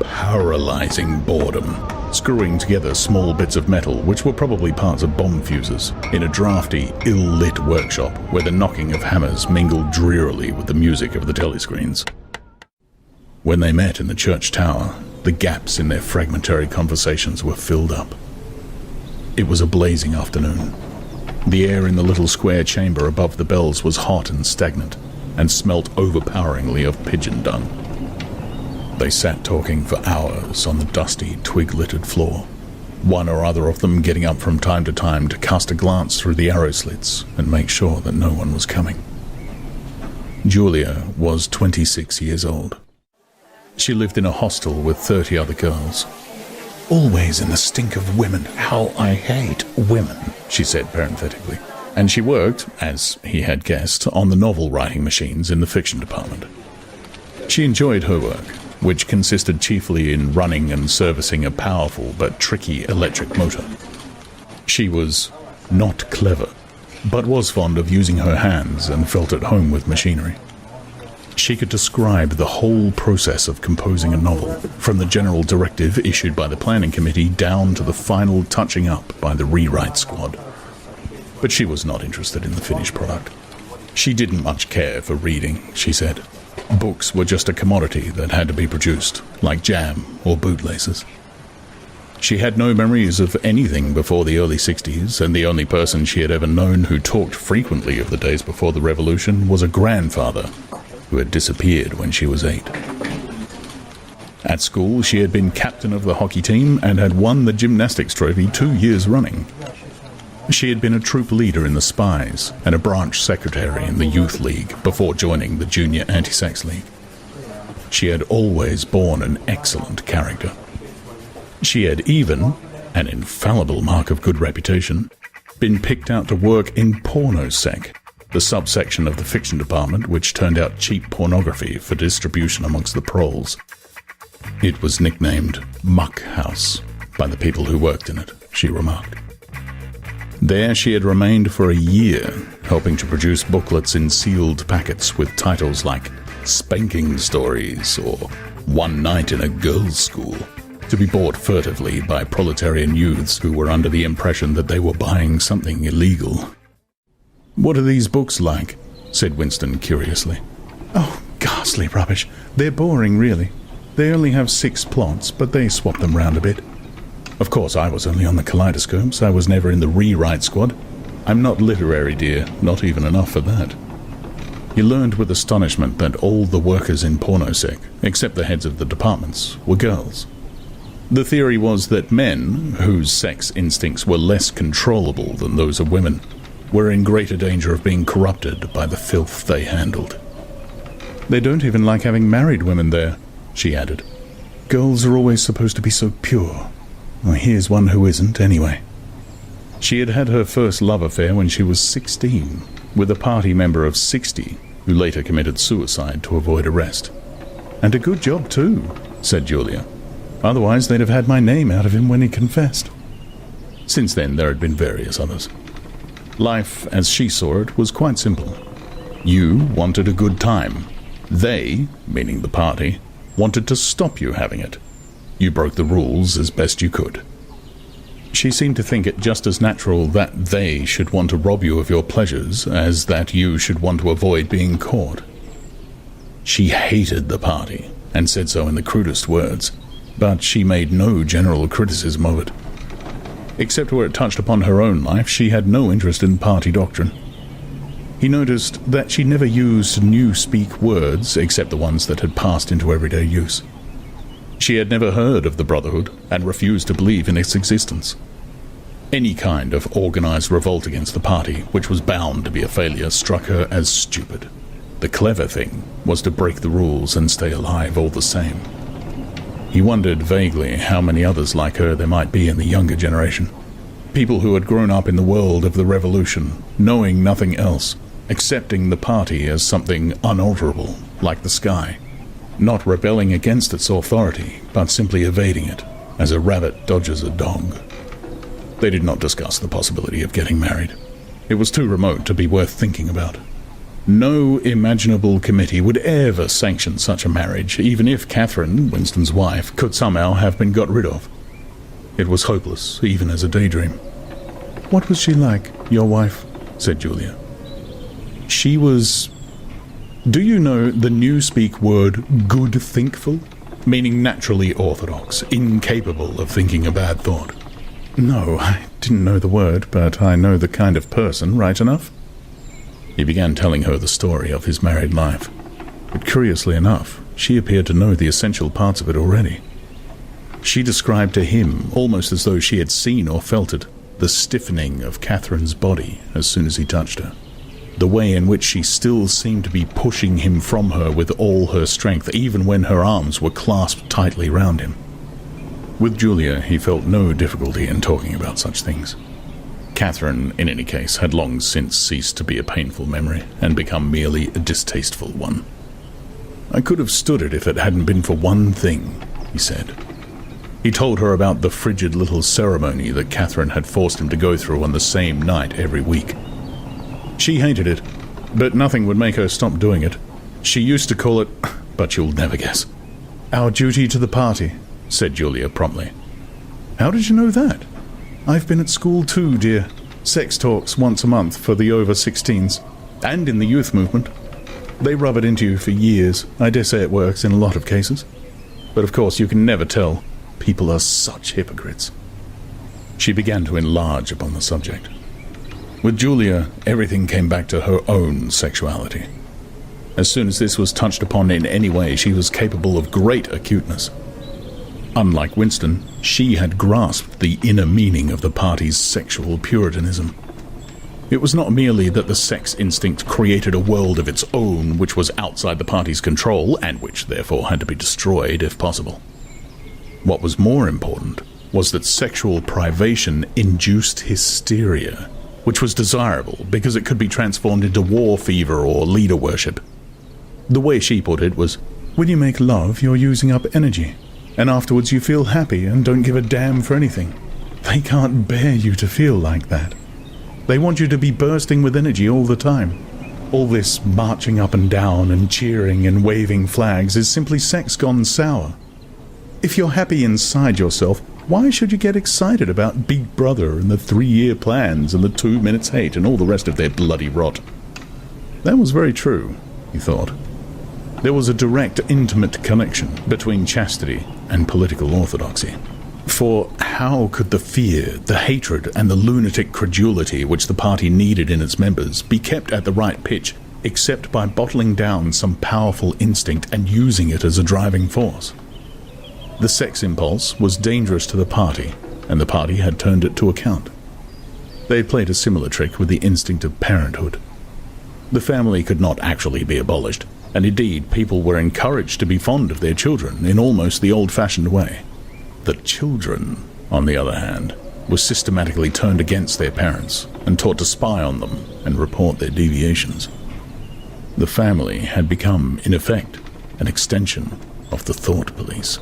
paralyzing boredom, screwing together small bits of metal, which were probably parts of bomb fuses, in a drafty, ill-lit workshop where the knocking of hammers mingled drearily with the music of the telescreens. When they met in the church tower, the gaps in their fragmentary conversations were filled up. It was a blazing afternoon. The air in the little square chamber above the bells was hot and stagnant, and smelt overpoweringly of pigeon dung. They sat talking for hours on the dusty, twig-littered floor, one or other of them getting up from time to cast a glance through the arrow slits and make sure that no one was coming. Julia was 26 years old. She lived in a hostel with 30 other girls. "Always in the stink of women. How I hate women," she said parenthetically. And she worked, as he had guessed, on the novel-writing machines in the fiction department. She enjoyed her work, which consisted chiefly in running and servicing a powerful but tricky electric motor. She was not clever, but was fond of using her hands and felt at home with machinery. She could describe the whole process of composing a novel, from the general directive issued by the planning committee down to the final touching up by the rewrite squad. But she was not interested in the finished product. She didn't much care for reading, she said. Books were just a commodity that had to be produced, like jam or bootlaces. She had no memories of anything before the early 60s, and the only person she had ever known who talked frequently of the days before the revolution was a grandfather who had disappeared when she was 8. At school, she had been captain of the hockey team and had won the gymnastics trophy 2 years running. She had been a troop leader in the Spies and a branch secretary in the Youth League before joining the Junior Anti-Sex League. She had always borne an excellent character. She had even, an infallible mark of good reputation, been picked out to work in pornosec, the subsection of the fiction department which turned out cheap pornography for distribution amongst the proles. It was nicknamed Muck House by the people who worked in it, she remarked. There she had remained for a year, helping to produce booklets in sealed packets with titles like Spanking Stories or one night in a girls' school, to be bought furtively by proletarian youths who were under the impression that they were buying something illegal. "What are these books like?" said Winston curiously. Oh, ghastly rubbish. They're boring, really. They only have 6 plots, but they swap them round a bit. Of course, I was only on the kaleidoscopes. I was never in the rewrite squad. I'm not literary, dear, not even enough for that. He learned with astonishment that all the workers in Pornosec, except the heads of the departments, were girls. The theory was that men, whose sex instincts were less controllable than those of women, were in greater danger of being corrupted by the filth they handled. They don't even like having married women there, she added. Girls are always supposed to be so pure. Well, here's one who isn't, anyway. She had had her first love affair when she was 16, with a party member of 60, who later committed suicide to avoid arrest. And a good job, too, said Julia. Otherwise, they'd have had my name out of him when he confessed. Since then, there had been various others. Life, as she saw it, was quite simple. You wanted a good time. They, meaning the party, wanted to stop you having it. You broke the rules as best you could. She seemed to think it just as natural that they should want to rob you of your pleasures as that you should want to avoid being caught. She hated the party, and said so in the crudest words, but she made no general criticism of it. Except where it touched upon her own life, she had no interest in party doctrine. He noticed that she never used new-speak words except the ones that had passed into everyday use. She had never heard of the Brotherhood and refused to believe in its existence. Any kind of organized revolt against the party, which was bound to be a failure, struck her as stupid. The clever thing was to break the rules and stay alive all the same. He wondered vaguely how many others like her there might be in the younger generation. People who had grown up in the world of the revolution, knowing nothing else, accepting the party as something unalterable, like the sky, not rebelling against its authority, but simply evading it, as a rabbit dodges a dog. They did not discuss the possibility of getting married. It was too remote to be worth thinking about. No imaginable committee would ever sanction such a marriage, even if Catherine, Winston's wife, could somehow have been got rid of. It was hopeless, even as a daydream. What was she like, your wife? Said Julia. She was... Do you know the newspeak word good thinkful? Meaning naturally orthodox, incapable of thinking a bad thought. No, I didn't know the word, but I know the kind of person, right enough? He began telling her the story of his married life. But curiously enough, she appeared to know the essential parts of it already. She described to him, almost as though she had seen or felt it, the stiffening of Catherine's body as soon as he touched her. The way in which she still seemed to be pushing him from her with all her strength, even when her arms were clasped tightly round him. With Julia, he felt no difficulty in talking about such things. Catherine, in any case, had long since ceased to be a painful memory and become merely a distasteful one. I could have stood it if it hadn't been for one thing, he said. He told her about the frigid little ceremony that Catherine had forced him to go through on the same night every week. She hated it, but nothing would make her stop doing it. She used to call it, but you'll never guess. Our duty to the party, said Julia promptly. How did you know that? I've been at school too, dear. Sex talks once a month for the over-16s, and in the youth movement. They rub it into you for years. I dare say it works in a lot of cases. But of course you can never tell. People are such hypocrites. She began to enlarge upon the subject. With Julia, everything came back to her own sexuality. As soon as this was touched upon in any way, she was capable of great acuteness. Unlike Winston, she had grasped the inner meaning of the party's sexual puritanism. It was not merely that the sex instinct created a world of its own which was outside the party's control, and which therefore had to be destroyed if possible. What was more important was that sexual privation induced hysteria, which was desirable because it could be transformed into war fever or leader worship. The way she put it was, when you make love, you're using up energy, and afterwards you feel happy and don't give a damn for anything. They can't bear you to feel like that. They want you to be bursting with energy all the time. All this marching up and down and cheering and waving flags is simply sex gone sour. If you're happy inside yourself, why should you get excited about Big Brother and the 3-year plans and the 2 minutes hate and all the rest of their bloody rot? That was very true, he thought. There was a direct, intimate connection between chastity and political orthodoxy. For how could the fear, the hatred, and the lunatic credulity which the party needed in its members be kept at the right pitch except by bottling down some powerful instinct and using it as a driving force? The sex impulse was dangerous to the party, and the party had turned it to account. They had played a similar trick with the instinct of parenthood. The family could not actually be abolished, and indeed people were encouraged to be fond of their children in almost the old-fashioned way. The children, on the other hand, were systematically turned against their parents and taught to spy on them and report their deviations. The family had become, in effect, an extension of the thought police.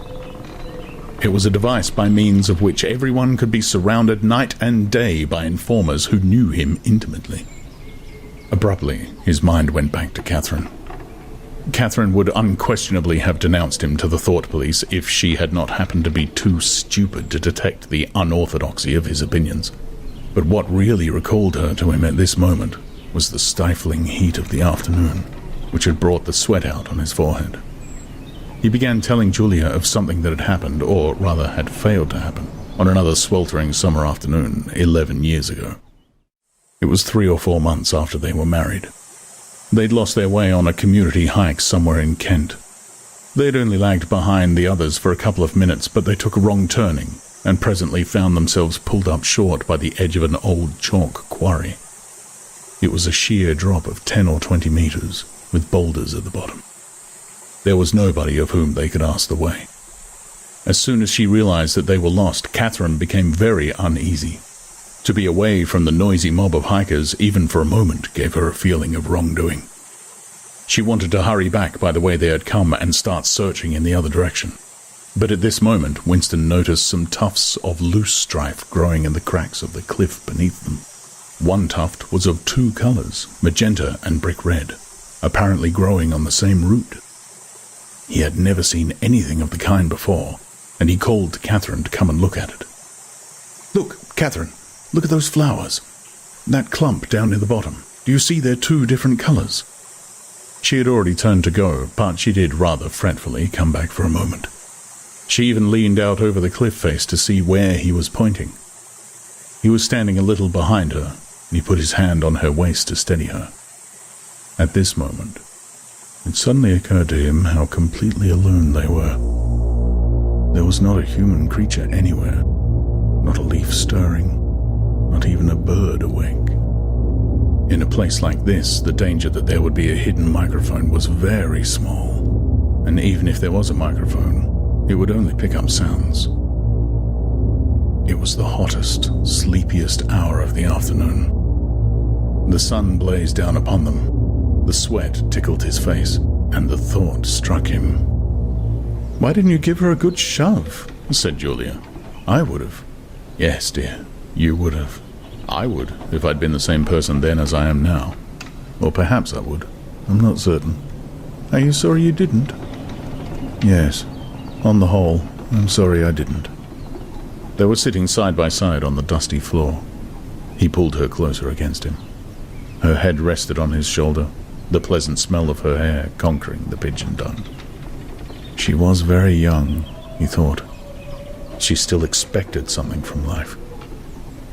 It was a device by means of which everyone could be surrounded night and day by informers who knew him intimately. Abruptly, his mind went back to Catherine. Catherine would unquestionably have denounced him to the thought police if she had not happened to be too stupid to detect the unorthodoxy of his opinions. But what really recalled her to him at this moment was the stifling heat of the afternoon, which had brought the sweat out on his forehead. He began telling Julia of something that had happened, or rather had failed to happen, on another sweltering summer afternoon 11 years ago. It was 3 or 4 months after they were married. They'd lost their way on a community hike somewhere in Kent. They'd only lagged behind the others for a couple of minutes, but they took a wrong turning, and presently found themselves pulled up short by the edge of an old chalk quarry. It was a sheer drop of 10 or 20 meters, with boulders at the bottom. There was nobody of whom they could ask the way. As soon as she realized that they were lost, Catherine became very uneasy. To be away from the noisy mob of hikers, even for a moment, gave her a feeling of wrongdoing. She wanted to hurry back by the way they had come and start searching in the other direction. But at this moment, Winston noticed some tufts of loose strife growing in the cracks of the cliff beneath them. One tuft was of 2 colors, magenta and brick red, apparently growing on the same root. He had never seen anything of the kind before, and he called to Catherine to come and look at it. "Look, Catherine, look at those flowers. That clump down near the bottom. Do you see they're 2 different colors?" She had already turned to go, but she did rather fretfully come back for a moment. She even leaned out over the cliff face to see where he was pointing. He was standing a little behind her, and he put his hand on her waist to steady her. At this moment, it suddenly occurred to him how completely alone they were. There was not a human creature anywhere, not a leaf stirring, not even a bird awake. In a place like this, the danger that there would be a hidden microphone was very small, and even if there was a microphone, it would only pick up sounds. It was the hottest, sleepiest hour of the afternoon. The sun blazed down upon them. The sweat tickled his face, and the thought struck him. "Why didn't you give her a good shove?" said Julia. "I would have." "Yes, dear, you would have. I would, if I'd been the same person then as I am now. Or perhaps I would. I'm not certain." "Are you sorry you didn't?" "Yes. On the whole, I'm sorry I didn't." They were sitting side by side on the dusty floor. He pulled her closer against him. Her head rested on his shoulder, the pleasant smell of her hair conquering the pigeon dung. She was very young, he thought. She still expected something from life.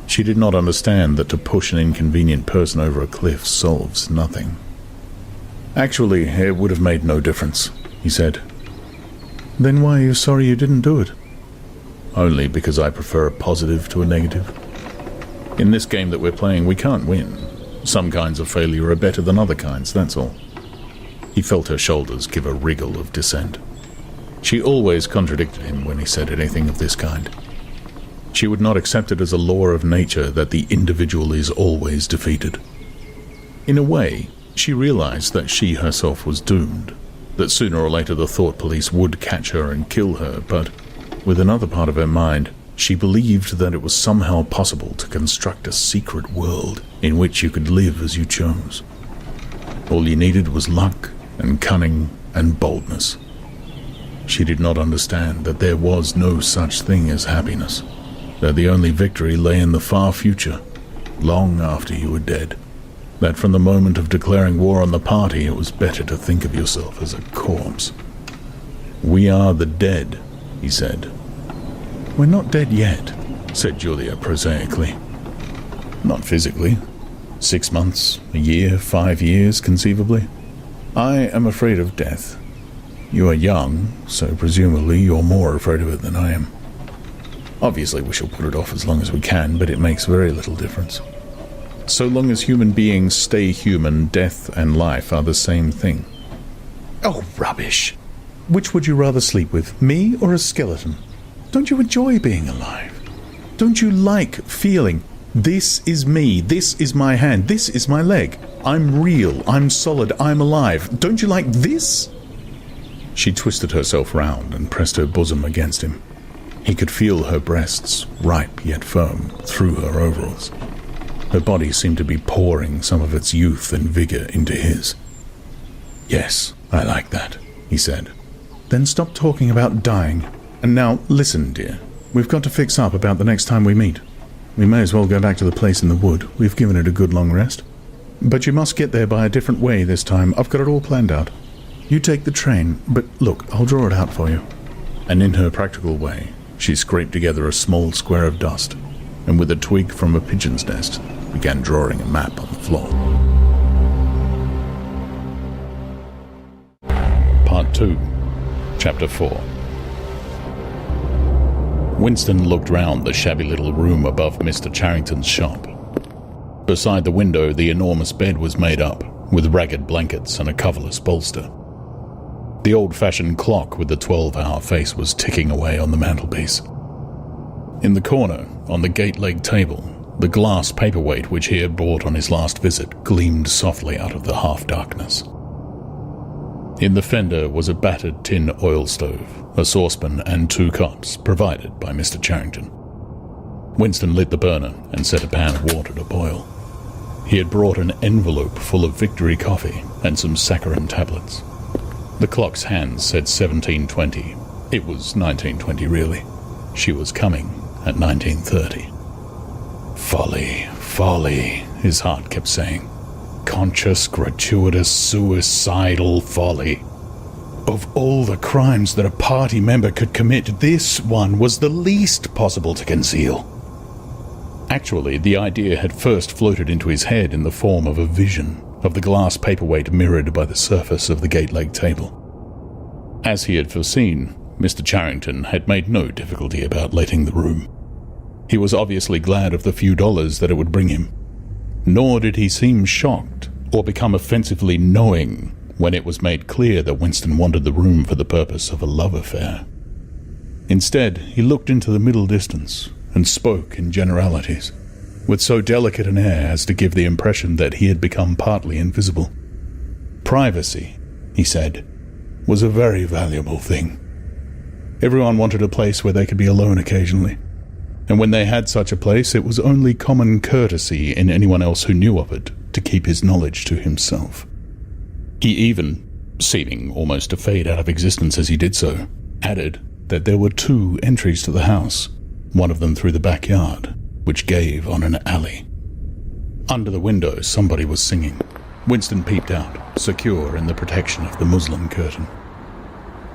She did not understand that to push an inconvenient person over a cliff solves nothing. "Actually, it would have made no difference," he said. "Then why are you sorry you didn't do it?" "Only because I prefer a positive to a negative. In this game that we're playing, we can't win. Some kinds of failure are better than other kinds, that's all." He felt her shoulders give a wriggle of dissent. She always contradicted him when he said anything of this kind. She would not accept it as a law of nature that the individual is always defeated. In a way, she realized that she herself was doomed, that sooner or later the thought police would catch her and kill her, but with another part of her mind, she believed that it was somehow possible to construct a secret world in which you could live as you chose. All you needed was luck and cunning and boldness. She did not understand that there was no such thing as happiness, that the only victory lay in the far future, long after you were dead, that from the moment of declaring war on the party it was better to think of yourself as a corpse. "We are the dead," he said. "We're not dead yet," said Julia prosaically. "Not physically. 6 months, a year, 5 years, conceivably. I am afraid of death. You are young, so presumably you're more afraid of it than I am. Obviously we shall put it off as long as we can, but it makes very little difference. So long as human beings stay human, death and life are the same thing." "Oh, rubbish! Which would you rather sleep with, me or a skeleton? Don't you enjoy being alive? Don't you like feeling, this is me, this is my hand, this is my leg, I'm real, I'm solid, I'm alive. Don't you like this?" She twisted herself round and pressed her bosom against him. He could feel her breasts, ripe yet firm, through her overalls. Her body seemed to be pouring some of its youth and vigor into his. "Yes, I like that," he said. "Then stop talking about dying. And now, listen, dear. We've got to fix up about the next time we meet. We may as well go back to the place in the wood. We've given it a good long rest. But you must get there by a different way this time. I've got it all planned out. You take the train, but look, I'll draw it out for you." And in her practical way, she scraped together a small square of dust, and with a twig from a pigeon's nest, began drawing a map on the floor. Part 2, Chapter 4. Winston looked round the shabby little room above Mr. Charrington's shop. Beside the window, the enormous bed was made up, with ragged blankets and a coverless bolster. The old-fashioned clock with the 12-hour face was ticking away on the mantelpiece. In the corner, on the gate-leg table, the glass paperweight which he had bought on his last visit gleamed softly out of the half-darkness. In the fender was a battered tin oil stove, a saucepan and 2 cups, provided by Mr. Charrington. Winston lit the burner and set a pan of water to boil. He had brought an envelope full of Victory coffee and some saccharin tablets. The clock's hands said 17:20. It was 19:20, really. She was coming at 19:30. "Folly, folly," his heart kept saying. "Conscious, gratuitous, suicidal folly. Of all the crimes that a party member could commit, this one was the least possible to conceal." Actually, the idea had first floated into his head in the form of a vision of the glass paperweight mirrored by the surface of the gate-leg table. As he had foreseen, Mr. Charrington had made no difficulty about letting the room. He was obviously glad of the few dollars that it would bring him. Nor did he seem shocked or become offensively knowing when it was made clear that Winston wanted the room for the purpose of a love affair. Instead, he looked into the middle distance and spoke in generalities, with so delicate an air as to give the impression that he had become partly invisible. Privacy, he said, was a very valuable thing. Everyone wanted a place where they could be alone occasionally, and when they had such a place, it was only common courtesy in anyone else who knew of it to keep his knowledge to himself. He even, seeming almost to fade out of existence as he did so, added that there were 2 entries to the house, one of them through the backyard, which gave on an alley. Under the window, somebody was singing. Winston peeped out, secure in the protection of the muslin curtain.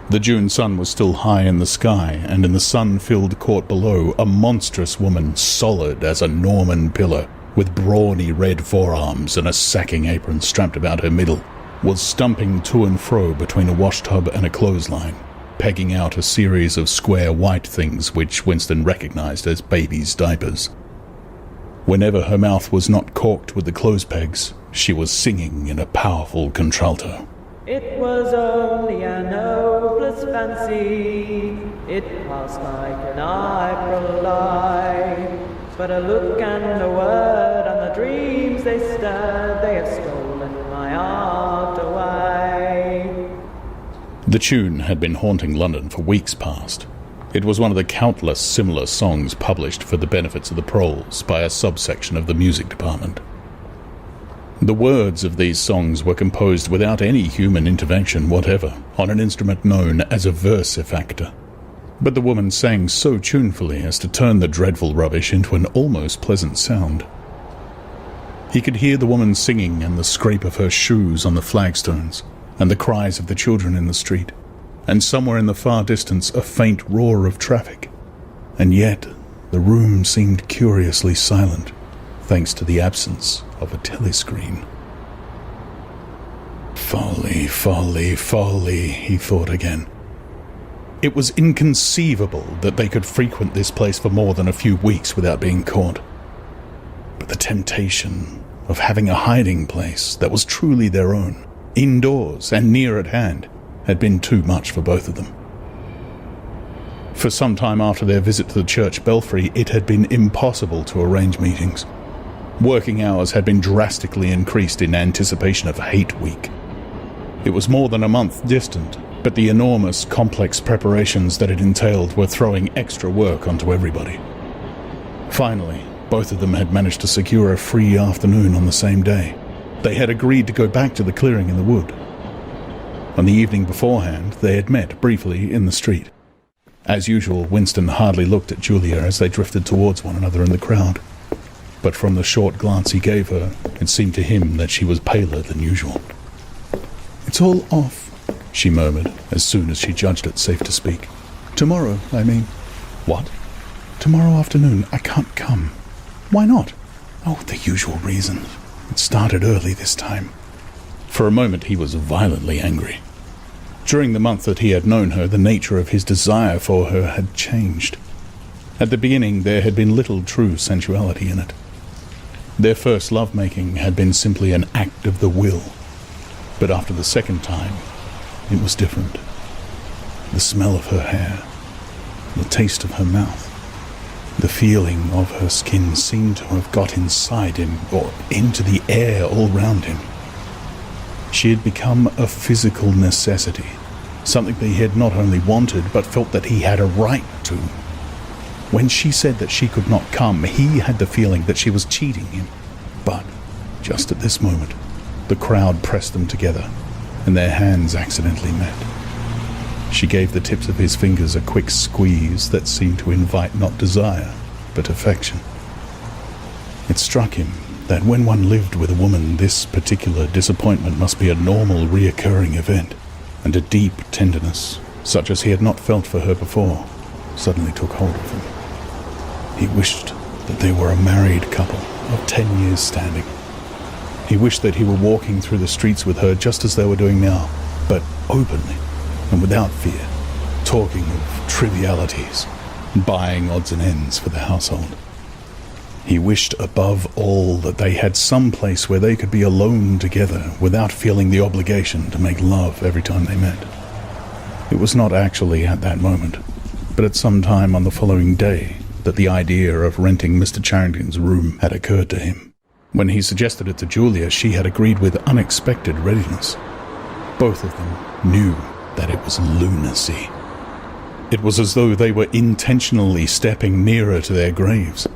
The June sun was still high in the sky, and in the sun-filled court below, a monstrous woman, solid as a Norman pillar, with brawny red forearms and a sacking apron strapped about her middle, was stumping to and fro between a washtub and a clothesline, pegging out a series of square white things which Winston recognized as babies' diapers. Whenever her mouth was not corked with the clothes pegs, she was singing in a powerful contralto. It was only an hopeless fancy, it passed like an April light, but a look and a word and the dreams they stirred, they have stolen my heart away. The tune had been haunting London for weeks past. It was one of the countless similar songs published for the benefits of the proles by a subsection of the music department. The words of these songs were composed without any human intervention whatever on an instrument known as a versifactor. But the woman sang so tunefully as to turn the dreadful rubbish into an almost pleasant sound. He could hear the woman singing and the scrape of her shoes on the flagstones, and the cries of the children in the street, and somewhere in the far distance a faint roar of traffic. And yet the room seemed curiously silent, thanks to the absence of a telescreen. Folly, folly, folly, he thought again. It was inconceivable that they could frequent this place for more than a few weeks without being caught. But the temptation of having a hiding place that was truly their own, indoors and near at hand, had been too much for both of them. For some time after their visit to the church belfry, it had been impossible to arrange meetings. Working hours had been drastically increased in anticipation of Hate Week. It was more than a month distant, but the enormous, complex preparations that it entailed were throwing extra work onto everybody. Finally, both of them had managed to secure a free afternoon on the same day. They had agreed to go back to the clearing in the wood. On the evening beforehand, they had met briefly in the street. As usual, Winston hardly looked at Julia as they drifted towards one another in the crowd. But from the short glance he gave her, it seemed to him that she was paler than usual. "It's all off," she murmured, as soon as she judged it safe to speak. "Tomorrow, I mean." "What?" "Tomorrow afternoon. I can't come." "Why not?" "Oh, the usual reasons. It started early this time." For a moment he was violently angry. During the month that he had known her, the nature of his desire for her had changed. At the beginning there had been little true sensuality in it. Their first lovemaking had been simply an act of the will. But after the second time, it was different. The smell of her hair, the taste of her mouth, the feeling of her skin seemed to have got inside him, or into the air all round him. She had become a physical necessity, something that he had not only wanted, but felt that he had a right to. When she said that she could not come, he had the feeling that she was cheating him. But, just at this moment, the crowd pressed them together, and their hands accidentally met. She gave the tips of his fingers a quick squeeze that seemed to invite not desire, but affection. It struck him that when one lived with a woman, this particular disappointment must be a normal, reoccurring event, and a deep tenderness, such as he had not felt for her before, suddenly took hold of him. He wished that they were a married couple of 10 years standing. He wished that he were walking through the streets with her just as they were doing now, but openly and without fear, talking of trivialities, buying odds and ends for the household. He wished above all that they had some place where they could be alone together without feeling the obligation to make love every time they met. It was not actually at that moment, but at some time on the following day, that the idea of renting Mr. Charrington's room had occurred to him. When he suggested it to Julia, she had agreed with unexpected readiness. Both of them knew that it was lunacy. It was as though they were intentionally stepping nearer to their graves.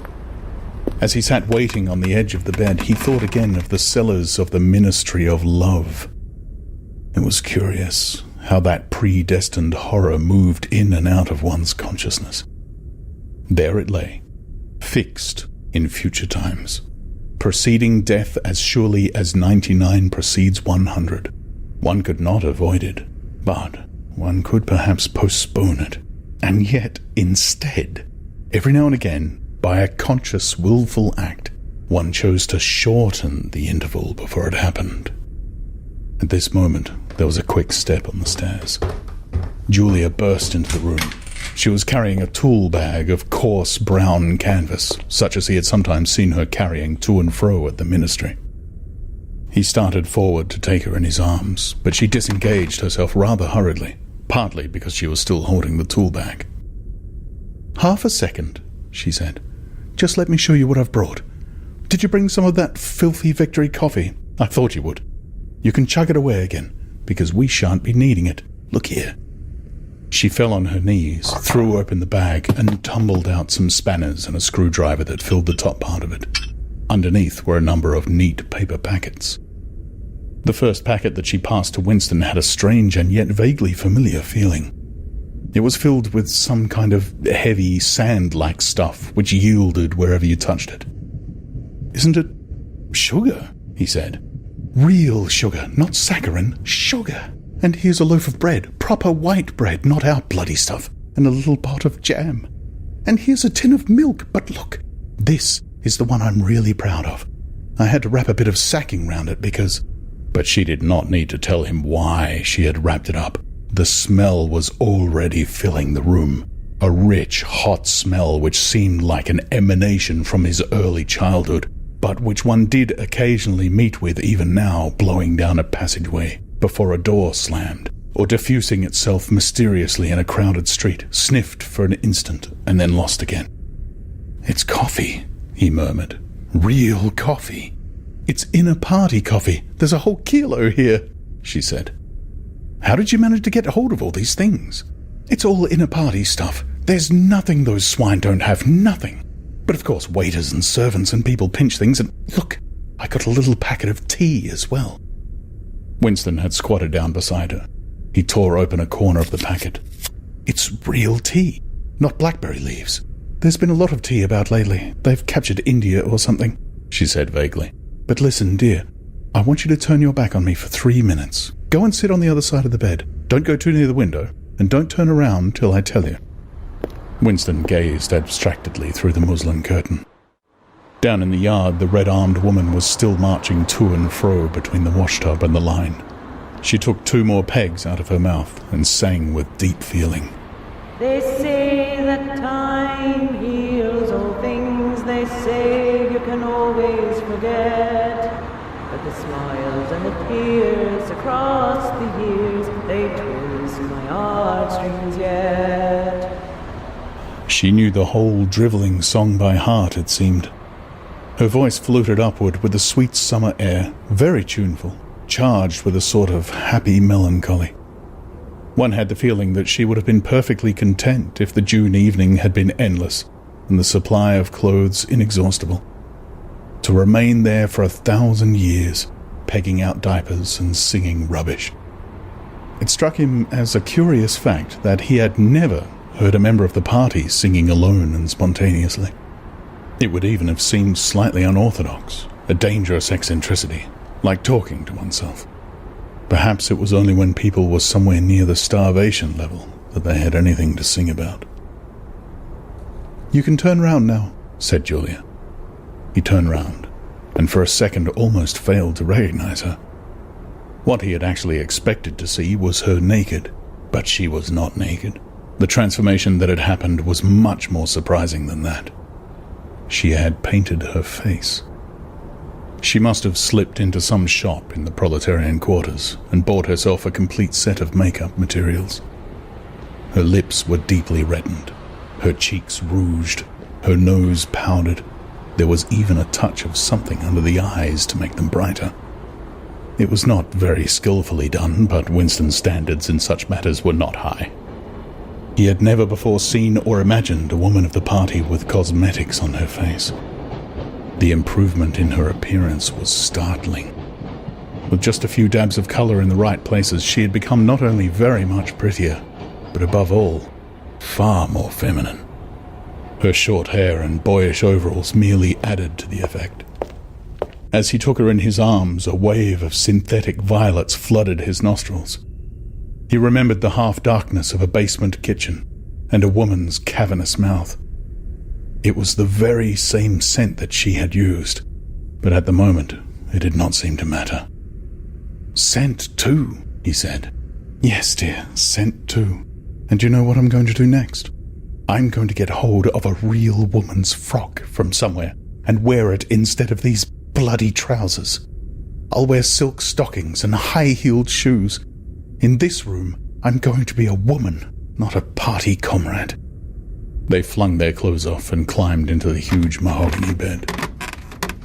As he sat waiting on the edge of the bed, he thought again of the cellars of the Ministry of Love. It was curious how that predestined horror moved in and out of one's consciousness. There it lay, fixed in future times, preceding death as surely as 99 precedes 100. One could not avoid it, but one could perhaps postpone it. And yet, instead, every now and again, by a conscious, willful act, one chose to shorten the interval before it happened. At this moment, there was a quick step on the stairs. Julia burst into the room. She was carrying a tool bag of coarse brown canvas, such as he had sometimes seen her carrying to and fro at the ministry. He started forward to take her in his arms, but she disengaged herself rather hurriedly, partly because she was still holding the tool bag. "Half a second," she said. "Just let me show you what I've brought. Did you bring some of that filthy Victory coffee? I thought you would. You can chug it away again, because we shan't be needing it. Look here." She fell on her knees, threw open the bag, and tumbled out some spanners and a screwdriver that filled the top part of it. Underneath were a number of neat paper packets. The first packet that she passed to Winston had a strange and yet vaguely familiar feeling. It was filled with some kind of heavy, sand-like stuff which yielded wherever you touched it. "Isn't it sugar?" he said. "Real sugar, not saccharin, sugar. And here's a loaf of bread, proper white bread, not our bloody stuff, and a little pot of jam. And here's a tin of milk, but look, this is the one I'm really proud of. I had to wrap a bit of sacking round it because..." But she did not need to tell him why she had wrapped it up. The smell was already filling the room. A rich, hot smell which seemed like an emanation from his early childhood, but which one did occasionally meet with even now, blowing down a passageway before a door slammed, or diffusing itself mysteriously in a crowded street, sniffed for an instant and then lost again. "It's coffee," he murmured. "Real coffee. It's inner party coffee. There's a whole kilo here," she said. "How did you manage to get hold of all these things?" "It's all inner party stuff. There's nothing those swine don't have, nothing. But of course waiters and servants and people pinch things, and look, I got a little packet of tea as well." Winston had squatted down beside her. He tore open a corner of the packet. "It's real tea, not blackberry leaves. There's been a lot of tea about lately. They've captured India or something," she said vaguely. "But listen, dear, I want you to turn your back on me for 3 minutes. Go and sit on the other side of the bed. Don't go too near the window, and don't turn around till I tell you." Winston gazed abstractedly through the muslin curtain. Down in the yard, the red-armed woman was still marching to and fro between the washtub and the line. She took 2 more pegs out of her mouth and sang with deep feeling. They say that time heals all things. They say you can always forget. But the smiles and the tears across the years, they twist my heartstrings yet. She knew the whole drivelling song by heart, it seemed. Her voice floated upward with a sweet summer air, very tuneful, charged with a sort of happy melancholy. One had the feeling that she would have been perfectly content if the June evening had been endless and the supply of clothes inexhaustible. To remain there for 1,000 years, pegging out diapers and singing rubbish. It struck him as a curious fact that he had never heard a member of the party singing alone and spontaneously. It would even have seemed slightly unorthodox, a dangerous eccentricity, like talking to oneself. Perhaps it was only when people were somewhere near the starvation level that they had anything to sing about. "You can turn round now," said Julia. He turned round, and for a second almost failed to recognize her. What he had actually expected to see was her naked, but she was not naked. The transformation that had happened was much more surprising than that. She had painted her face. She must have slipped into some shop in the proletarian quarters and bought herself a complete set of makeup materials. Her lips were deeply reddened, her cheeks rouged, her nose powdered. There was even a touch of something under the eyes to make them brighter. It was not very skillfully done, but Winston's standards in such matters were not high. He had never before seen or imagined a woman of the party with cosmetics on her face. The improvement in her appearance was startling. With just a few dabs of colour in the right places, she had become not only very much prettier, but above all, far more feminine. Her short hair and boyish overalls merely added to the effect. As he took her in his arms, a wave of synthetic violets flooded his nostrils. He remembered the half-darkness of a basement kitchen and a woman's cavernous mouth. It was the very same scent that she had used, but at the moment it did not seem to matter. "Scent too," he said. "Yes, dear, scent too. And you know what I'm going to do next? I'm going to get hold of a real woman's frock from somewhere and wear it instead of these bloody trousers. I'll wear silk stockings and high-heeled shoes. In this room, I'm going to be a woman, not a party comrade." They flung their clothes off and climbed into the huge mahogany bed.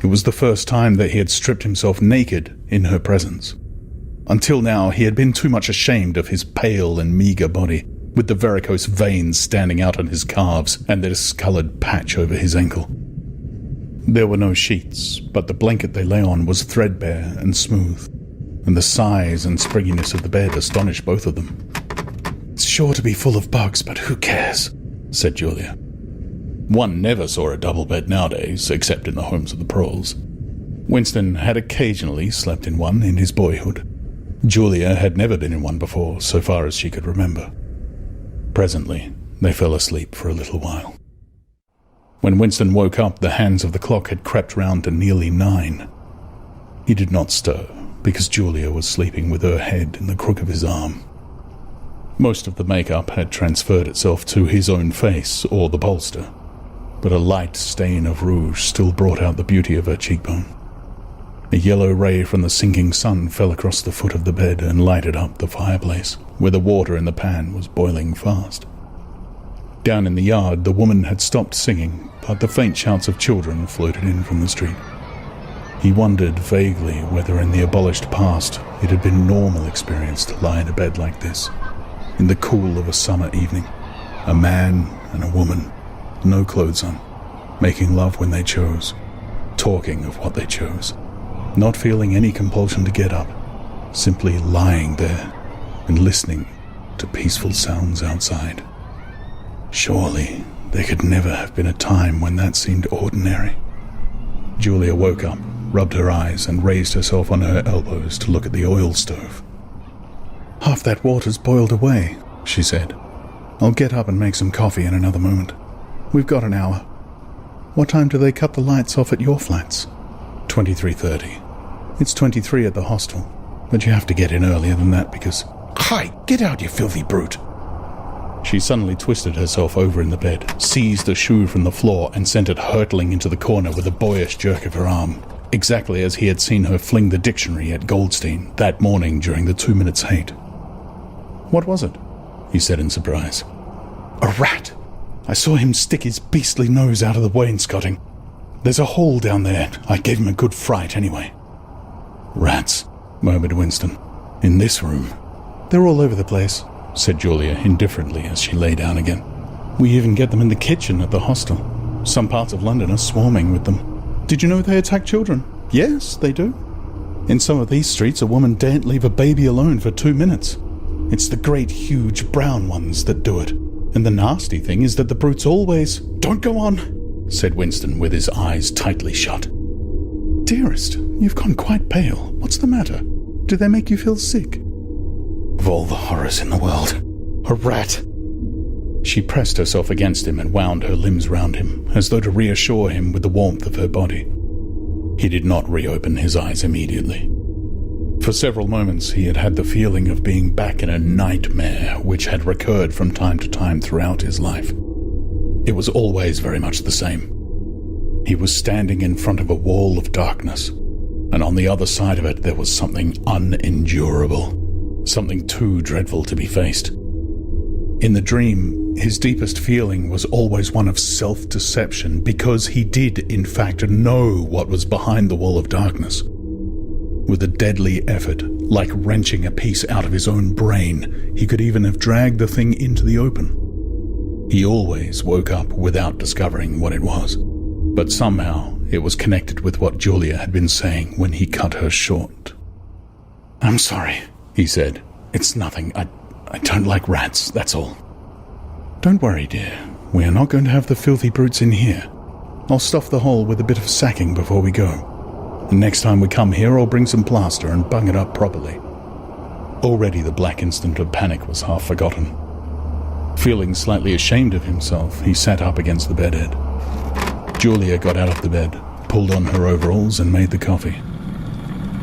It was the first time that he had stripped himself naked in her presence. Until now, he had been too much ashamed of his pale and meagre body, with the varicose veins standing out on his calves and the discoloured patch over his ankle. There were no sheets, but the blanket they lay on was threadbare and smooth, and the size and springiness of the bed astonished both of them. "It's sure to be full of bugs, but who cares?" said Julia. One never saw a double bed nowadays, except in the homes of the proles. Winston had occasionally slept in one in his boyhood. Julia had never been in one before, so far as she could remember. Presently, they fell asleep for a little while. When Winston woke up, the hands of the clock had crept round to nearly 9. He did not stir, because Julia was sleeping with her head in the crook of his arm. Most of the makeup had transferred itself to his own face or the bolster, but a light stain of rouge still brought out the beauty of her cheekbone. A yellow ray from the sinking sun fell across the foot of the bed and lighted up the fireplace, where the water in the pan was boiling fast. Down in the yard, the woman had stopped singing, but the faint shouts of children floated in from the street. He wondered vaguely whether in the abolished past it had been normal experience to lie in a bed like this, in the cool of a summer evening, a man and a woman, no clothes on, making love when they chose, talking of what they chose, not feeling any compulsion to get up, simply lying there and listening to peaceful sounds outside. Surely there could never have been a time when that seemed ordinary. Julia woke up, rubbed her eyes, and raised herself on her elbows to look at the oil stove. "Half that water's boiled away," she said. "I'll get up and make some coffee in another moment. We've got an hour. What time do they cut the lights off at your flats?" 23:30. It's 23 at the hostel, but you have to get in earlier than that because... Hi! Get out, you filthy brute! She suddenly twisted herself over in the bed, seized a shoe from the floor, and sent it hurtling into the corner with a boyish jerk of her arm, exactly as he had seen her fling the dictionary at Goldstein that morning during the 2 minutes hate. "What was it?" he said in surprise. "A rat! I saw him stick his beastly nose out of the wainscoting. There's a hole down there. I gave him a good fright anyway." "Rats," murmured Winston. "In this room?" "They're all over the place," said Julia indifferently as she lay down again. "We even get them in the kitchen at the hostel. Some parts of London are swarming with them. Did you know they attack children? Yes, they do. In some of these streets, a woman daren't leave a baby alone for 2 minutes. It's the great, huge, brown ones that do it. And the nasty thing is that the brutes always... Don't go on, said Winston with his eyes tightly shut. Dearest, you've gone quite pale. What's the matter? Do they make you feel sick? Of all the horrors in the world, a rat. She pressed herself against him and wound her limbs round him, as though to reassure him with the warmth of her body. He did not reopen his eyes immediately. For several moments he had had the feeling of being back in a nightmare which had recurred from time to time throughout his life. It was always very much the same. He was standing in front of a wall of darkness, and on the other side of it there was something unendurable, something too dreadful to be faced. In the dream, his deepest feeling was always one of self-deception, because he did, in fact, know what was behind the wall of darkness. With a deadly effort, like wrenching a piece out of his own brain, he could even have dragged the thing into the open. He always woke up without discovering what it was, but somehow it was connected with what Julia had been saying when he cut her short. "I'm sorry," he said. "It's nothing. I don't like rats, that's all." "Don't worry, dear. We are not going to have the filthy brutes in here. I'll stuff the hole with a bit of sacking before we go. And next time we come here, I'll bring some plaster and bung it up properly." Already the black instant of panic was half forgotten. Feeling slightly ashamed of himself, he sat up against the bedhead. Julia got out of the bed, pulled on her overalls, and made the coffee.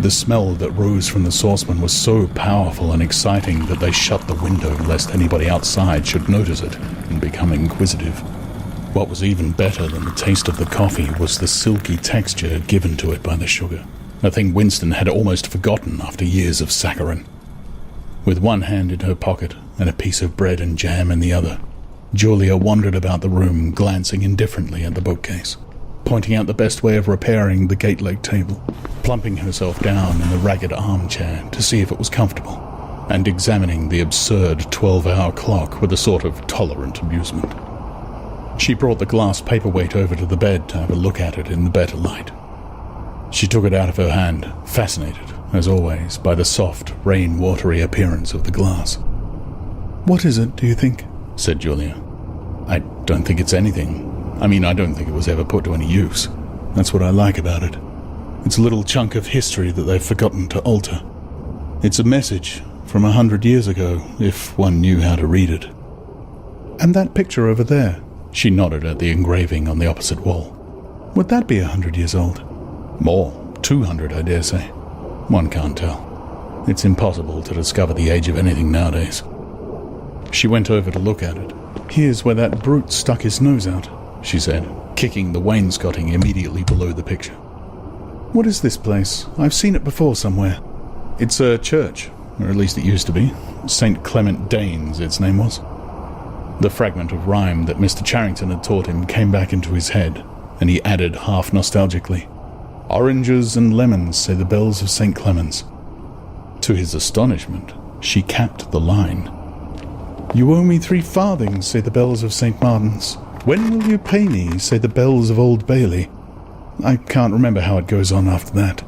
The smell that rose from the saucepan was so powerful and exciting that they shut the window lest anybody outside should notice it and become inquisitive. What was even better than the taste of the coffee was the silky texture given to it by the sugar, a thing Winston had almost forgotten after years of saccharin. With one hand in her pocket and a piece of bread and jam in the other, Julia wandered about the room, glancing indifferently at the bookcase, pointing out the best way of repairing the gate-leg table, plumping herself down in the ragged armchair to see if it was comfortable, and examining the absurd 12-hour clock with a sort of tolerant amusement. She brought the glass paperweight over to the bed to have a look at it in the better light. She took it out of her hand, fascinated, as always, by the soft, rain-watery appearance of the glass. "What is it, do you think?" said Julia. "I don't think it's anything. I don't think it was ever put to any use. That's what I like about it. It's a little chunk of history that they've forgotten to alter. It's a message from 100 years ago, if one knew how to read it." "And that picture over there?" She nodded at the engraving on the opposite wall. "Would that be 100 years old?" "More. 200, I dare say. One can't tell. It's impossible to discover the age of anything nowadays." She went over to look at it. "Here's where that brute stuck his nose out," she said, kicking the wainscoting immediately below the picture. "What is this place? I've seen it before somewhere." "It's a church, or at least it used to be. St. Clement Danes, its name was." The fragment of rhyme that Mr. Charrington had taught him came back into his head, and he added half nostalgically, "Oranges and lemons, say the bells of St. Clement's." To his astonishment, she capped the line. "You owe me 3 farthings, say the bells of St. Martin's. When will you pay me, say the bells of Old Bailey." I can't remember how it goes on after that.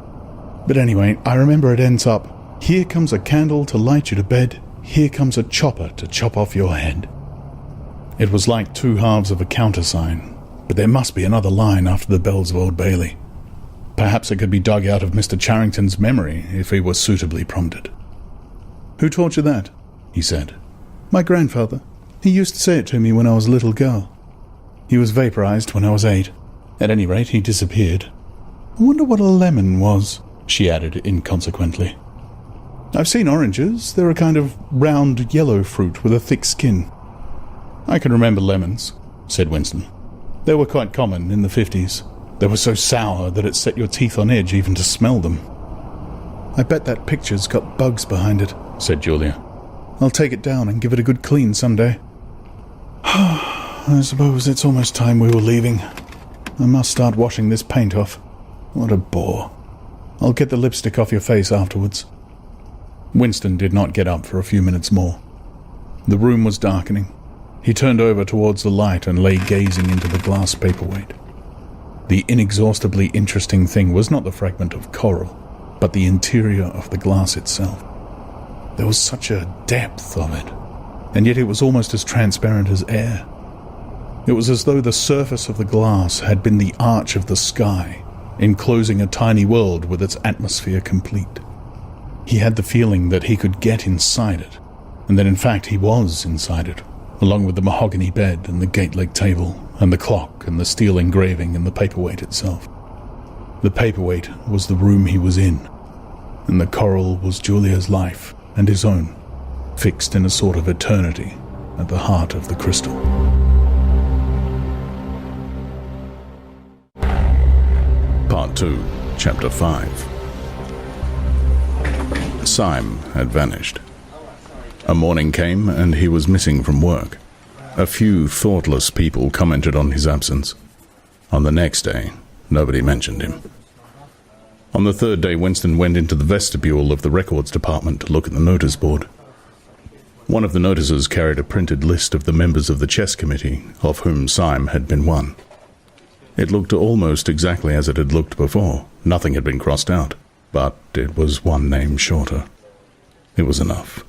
But anyway, I remember it ends up, "Here comes a candle to light you to bed, here comes a chopper to chop off your head." It was like 2 halves of a countersign, but there must be another line after the bells of Old Bailey. Perhaps it could be dug out of Mr. Charrington's memory if he was suitably prompted. "Who taught you that?" he said. "My grandfather. He used to say it to me when I was a little girl. He was vaporized when I was 8. At any rate, he disappeared. I wonder what a lemon was," she added inconsequently. "I've seen oranges. They're a kind of round yellow fruit with a thick skin." "I can remember lemons," said Winston. "They were quite common in the 50s. They were so sour that it set your teeth on edge even to smell them." "I bet that picture's got bugs behind it," said Julia. "I'll take it down and give it a good clean someday." "I suppose it's almost time we were leaving. I must start washing this paint off. What a bore. I'll get the lipstick off your face afterwards." Winston did not get up for a few minutes more. The room was darkening. He turned over towards the light and lay gazing into the glass paperweight. The inexhaustibly interesting thing was not the fragment of coral, but the interior of the glass itself. There was such a depth of it, and yet it was almost as transparent as air. It was as though the surface of the glass had been the arch of the sky, enclosing a tiny world with its atmosphere complete. He had the feeling that he could get inside it, and that in fact he was inside it, along with the mahogany bed and the gate-leg table, and the clock and the steel engraving and the paperweight itself. The paperweight was the room he was in, and the coral was Julia's life and his own, fixed in a sort of eternity at the heart of the crystal. Part 2, Chapter 5. Syme had vanished. A morning came and he was missing from work. A few thoughtless people commented on his absence. On the next day, nobody mentioned him. On the 3rd day, Winston went into the vestibule of the records department to look at the notice board. One of the notices carried a printed list of the members of the chess committee, of whom Syme had been one. It looked almost exactly as it had looked before. Nothing had been crossed out, but it was one name shorter. It was enough.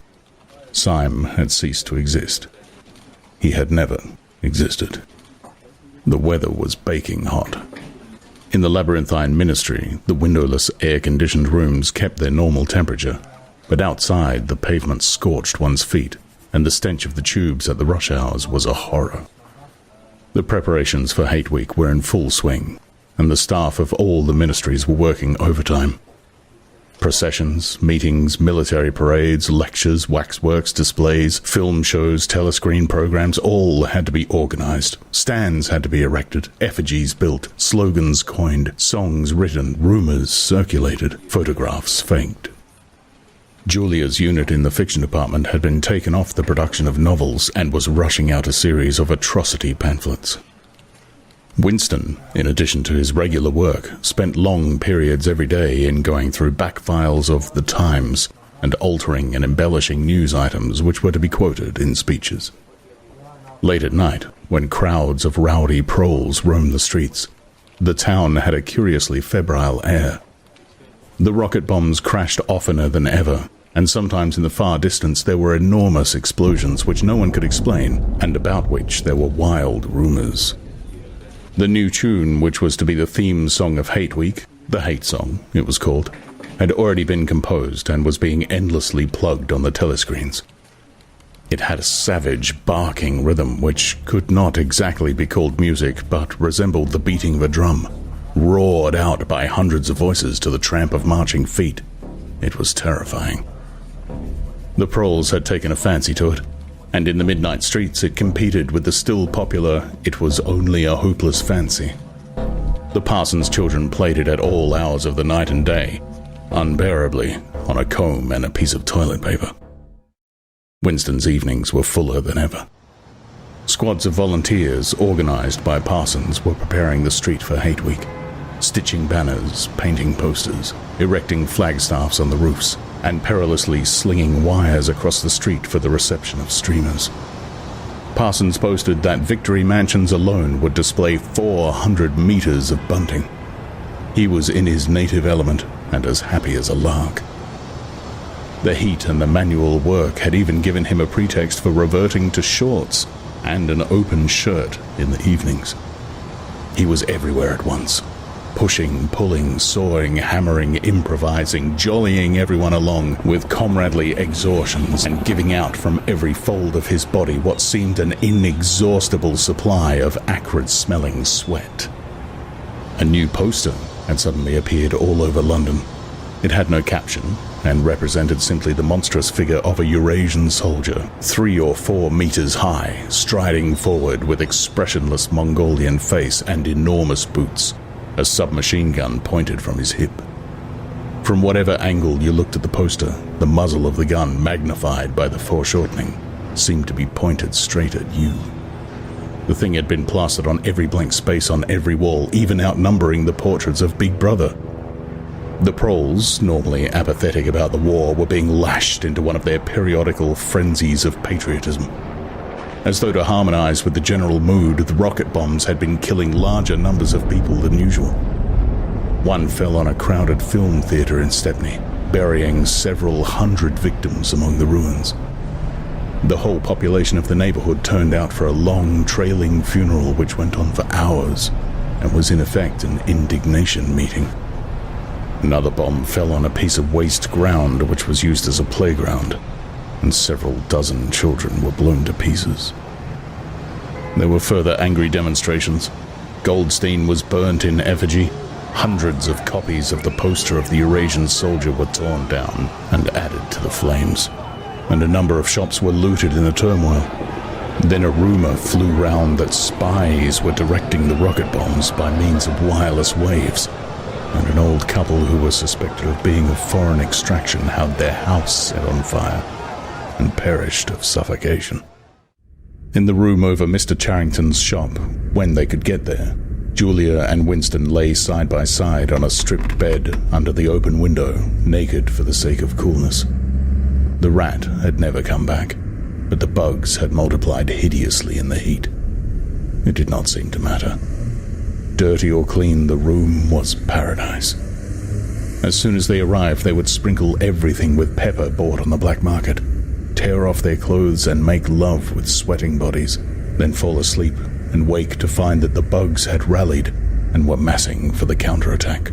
Syme had ceased to exist. He had never existed. The weather was baking hot. In the labyrinthine ministry, the windowless, air-conditioned rooms kept their normal temperature, but outside the pavement scorched one's feet, and the stench of the tubes at the rush hours was a horror. The preparations for Hate Week were in full swing, and the staff of all the ministries were working overtime. Processions, meetings, military parades, lectures, waxworks, displays, film shows, telescreen programs, all had to be organized. Stands had to be erected, effigies built, slogans coined, songs written, rumors circulated, photographs faked. Julia's unit in the fiction department had been taken off the production of novels and was rushing out a series of atrocity pamphlets. Winston, in addition to his regular work, spent long periods every day in going through back files of the Times and altering and embellishing news items which were to be quoted in speeches. Late at night, when crowds of rowdy proles roamed the streets, the town had a curiously febrile air. The rocket bombs crashed oftener than ever, and sometimes in the far distance there were enormous explosions which no one could explain, and about which there were wild rumors. The new tune, which was to be the theme song of Hate Week, the Hate Song, it was called, had already been composed and was being endlessly plugged on the telescreens. It had a savage, barking rhythm which could not exactly be called music, but resembled the beating of a drum, roared out by hundreds of voices to the tramp of marching feet. It was terrifying. The proles had taken a fancy to it, and in the midnight streets it competed with the still popular "It Was Only a Hopeless Fancy." The parson's children played it at all hours of the night and day, unbearably, on a comb and a piece of toilet paper. Winston's evenings were fuller than ever. Squads of volunteers, organized by parsons, were preparing the street for Hate Week, stitching banners, painting posters, erecting flagstaffs on the roofs, and perilously slinging wires across the street for the reception of streamers. Parsons boasted that Victory Mansions alone would display 400 meters of bunting. He was in his native element and as happy as a lark. The heat and the manual work had even given him a pretext for reverting to shorts and an open shirt in the evenings. He was everywhere at once, pushing, pulling, sawing, hammering, improvising, jollying everyone along with comradely exhortations and giving out from every fold of his body what seemed an inexhaustible supply of acrid-smelling sweat. A new poster had suddenly appeared all over London. It had no caption and represented simply the monstrous figure of a Eurasian soldier, 3 or 4 meters high, striding forward with expressionless Mongolian face and enormous boots, a submachine gun pointed from his hip. From whatever angle you looked at the poster, the muzzle of the gun, magnified by the foreshortening, seemed to be pointed straight at you. The thing had been plastered on every blank space on every wall, even outnumbering the portraits of Big Brother. The proles, normally apathetic about the war, were being lashed into one of their periodical frenzies of patriotism. As though to harmonize with the general mood, the rocket bombs had been killing larger numbers of people than usual. One fell on a crowded film theater in Stepney, burying several hundred victims among the ruins. The whole population of the neighborhood turned out for a long, trailing funeral which went on for hours and was in effect an indignation meeting. Another bomb fell on a piece of waste ground which was used as a playground, and several dozen children were blown to pieces. There were further angry demonstrations. Goldstein was burnt in effigy. Hundreds of copies of the poster of the Eurasian soldier were torn down and added to the flames, and a number of shops were looted in the turmoil. Then a rumor flew round that spies were directing the rocket bombs by means of wireless waves, and an old couple who were suspected of being of foreign extraction had their house set on fire and perished of suffocation. In the room over Mr. Charrington's shop, when they could get there, Julia and Winston lay side by side on a stripped bed under the open window, naked for the sake of coolness. The rat had never come back, but the bugs had multiplied hideously in the heat. It did not seem to matter. Dirty or clean, the room was paradise. As soon as they arrived, they would sprinkle everything with pepper bought on the black market, tear off their clothes and make love with sweating bodies, then fall asleep and wake to find that the bugs had rallied and were massing for the counterattack.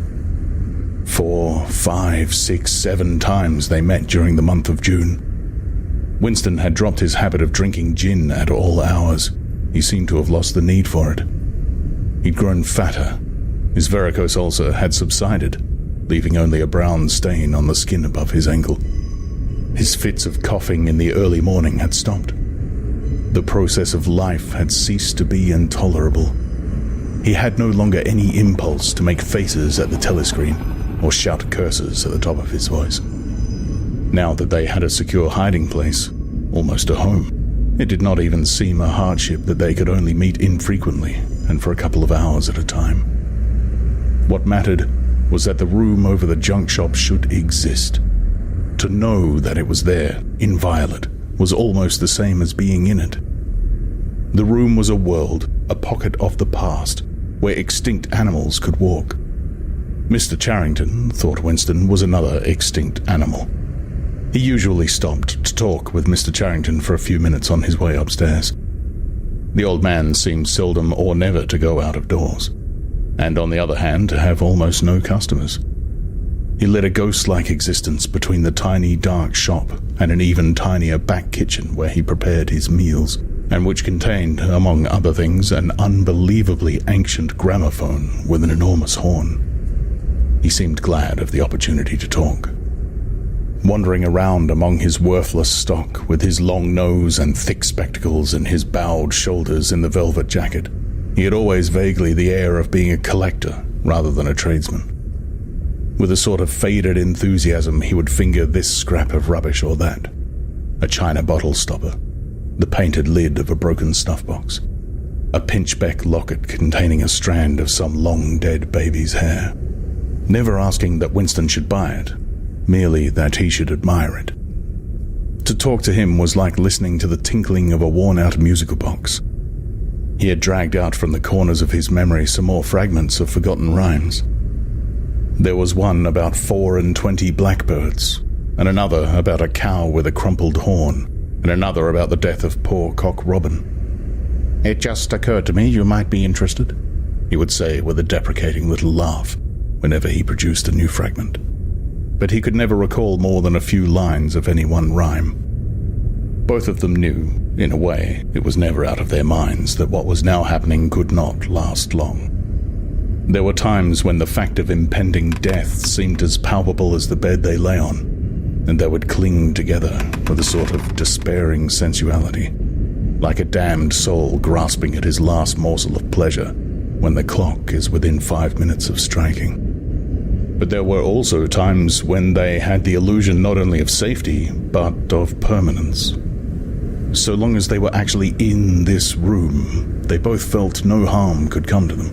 4, 5, 6, 7 times they met during the month of June. Winston had dropped his habit of drinking gin at all hours. He seemed to have lost the need for it. He'd grown fatter. His varicose ulcer had subsided, leaving only a brown stain on the skin above his ankle. His fits of coughing in the early morning had stopped. The process of life had ceased to be intolerable. He had no longer any impulse to make faces at the telescreen or shout curses at the top of his voice. Now that they had a secure hiding place, almost a home, it did not even seem a hardship that they could only meet infrequently and for a couple of hours at a time. What mattered was that the room over the junk shop should exist. To know that it was there, inviolate, was almost the same as being in it. The room was a world, a pocket of the past, where extinct animals could walk. Mr. Charrington, thought Winston, was another extinct animal. He usually stopped to talk with Mr. Charrington for a few minutes on his way upstairs. The old man seemed seldom or never to go out of doors, and on the other hand to have almost no customers. He led a ghost-like existence between the tiny dark shop and an even tinier back kitchen where he prepared his meals, and which contained, among other things, an unbelievably ancient gramophone with an enormous horn. He seemed glad of the opportunity to talk. Wandering around among his worthless stock, with his long nose and thick spectacles and his bowed shoulders in the velvet jacket, he had always vaguely the air of being a collector rather than a tradesman. With a sort of faded enthusiasm, he would finger this scrap of rubbish or that, a china bottle stopper, the painted lid of a broken snuff box, a pinchbeck locket containing a strand of some long-dead baby's hair, never asking that Winston should buy it, merely that he should admire it. To talk to him was like listening to the tinkling of a worn-out musical box. He had dragged out from the corners of his memory some more fragments of forgotten rhymes. There was one about 24 blackbirds, and another about a cow with a crumpled horn, and another about the death of poor Cock Robin. "It just occurred to me you might be interested," he would say with a deprecating little laugh whenever he produced a new fragment. But he could never recall more than a few lines of any one rhyme. Both of them knew, in a way, it was never out of their minds that what was now happening could not last long. There were times when the fact of impending death seemed as palpable as the bed they lay on, and they would cling together with a sort of despairing sensuality, like a damned soul grasping at his last morsel of pleasure when the clock is within 5 minutes of striking. But there were also times when they had the illusion not only of safety, but of permanence. So long as they were actually in this room, they both felt no harm could come to them.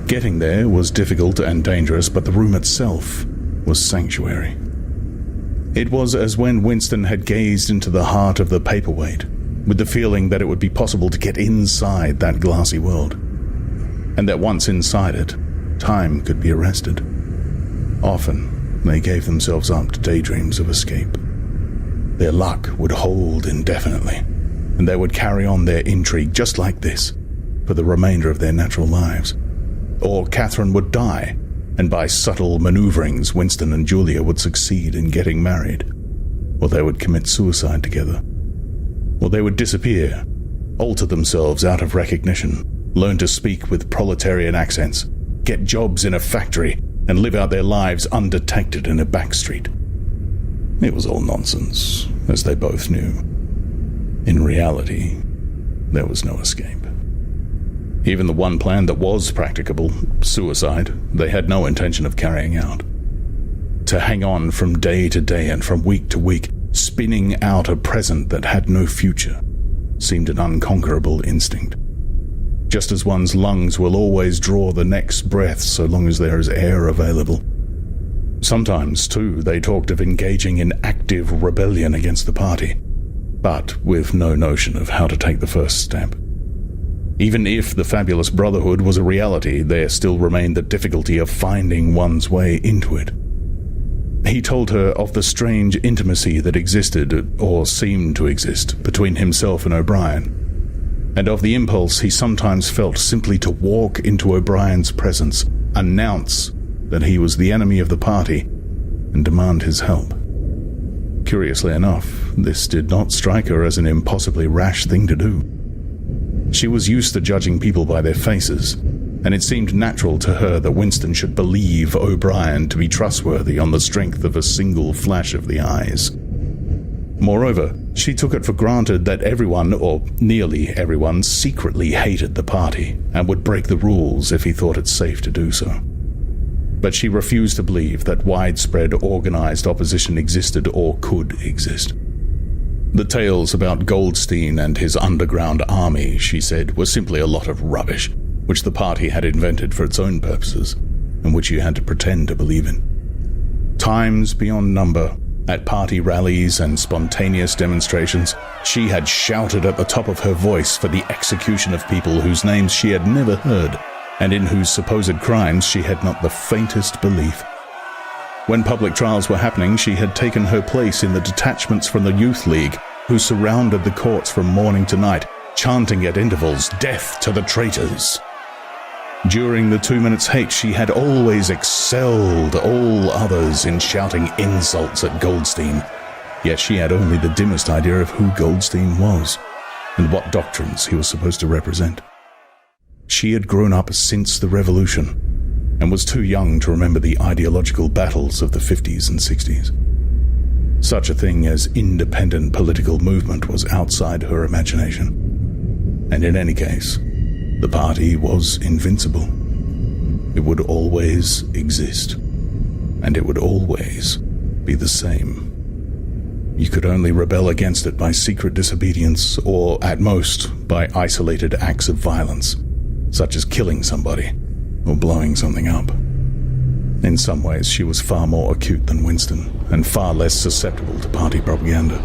Getting there was difficult and dangerous, but the room itself was sanctuary. It was as when Winston had gazed into the heart of the paperweight, with the feeling that it would be possible to get inside that glassy world, and that once inside it, time could be arrested. Often, they gave themselves up to daydreams of escape. Their luck would hold indefinitely, and they would carry on their intrigue just like this for the remainder of their natural lives. Or Catherine would die, and by subtle maneuverings, Winston and Julia would succeed in getting married. Or they would commit suicide together. Or they would disappear, alter themselves out of recognition, learn to speak with proletarian accents, get jobs in a factory, and live out their lives undetected in a back street. It was all nonsense, as they both knew. In reality, there was no escape. Even the one plan that was practicable, suicide, they had no intention of carrying out. To hang on from day to day and from week to week, spinning out a present that had no future, seemed an unconquerable instinct. Just as one's lungs will always draw the next breath so long as there is air available. Sometimes, too, they talked of engaging in active rebellion against the party, but with no notion of how to take the first step. Even if the fabulous brotherhood was a reality, there still remained the difficulty of finding one's way into it. He told her of the strange intimacy that existed, or seemed to exist, between himself and O'Brien, and of the impulse he sometimes felt simply to walk into O'Brien's presence, announce that he was the enemy of the party, and demand his help. Curiously enough, this did not strike her as an impossibly rash thing to do. She was used to judging people by their faces, and it seemed natural to her that Winston should believe O'Brien to be trustworthy on the strength of a single flash of the eyes. Moreover, she took it for granted that everyone, or nearly everyone, secretly hated the party and would break the rules if he thought it safe to do so. But she refused to believe that widespread organized opposition existed or could exist. The tales about Goldstein and his underground army, she said, were simply a lot of rubbish, which the party had invented for its own purposes, and which you had to pretend to believe in. Times beyond number, At party rallies and spontaneous demonstrations, she had shouted at the top of her voice for the execution of people whose names she had never heard, and in whose supposed crimes she had not the faintest belief. When public trials were happening, she had taken her place in the detachments from the Youth League, who surrounded the courts from morning to night, chanting at intervals, "Death to the traitors!" During the 2 minutes hate, she had always excelled all others in shouting insults at Goldstein, yet she had only the dimmest idea of who Goldstein was, and what doctrines he was supposed to represent. She had grown up since the Revolution, and was too young to remember the ideological battles of the 50s and 60s. Such a thing as independent political movement was outside her imagination. And in any case, the party was invincible. It would always exist, and it would always be the same. You could only rebel against it by secret disobedience, or at most by isolated acts of violence, such as killing somebody or blowing something up. In some ways, she was far more acute than Winston, and far less susceptible to party propaganda.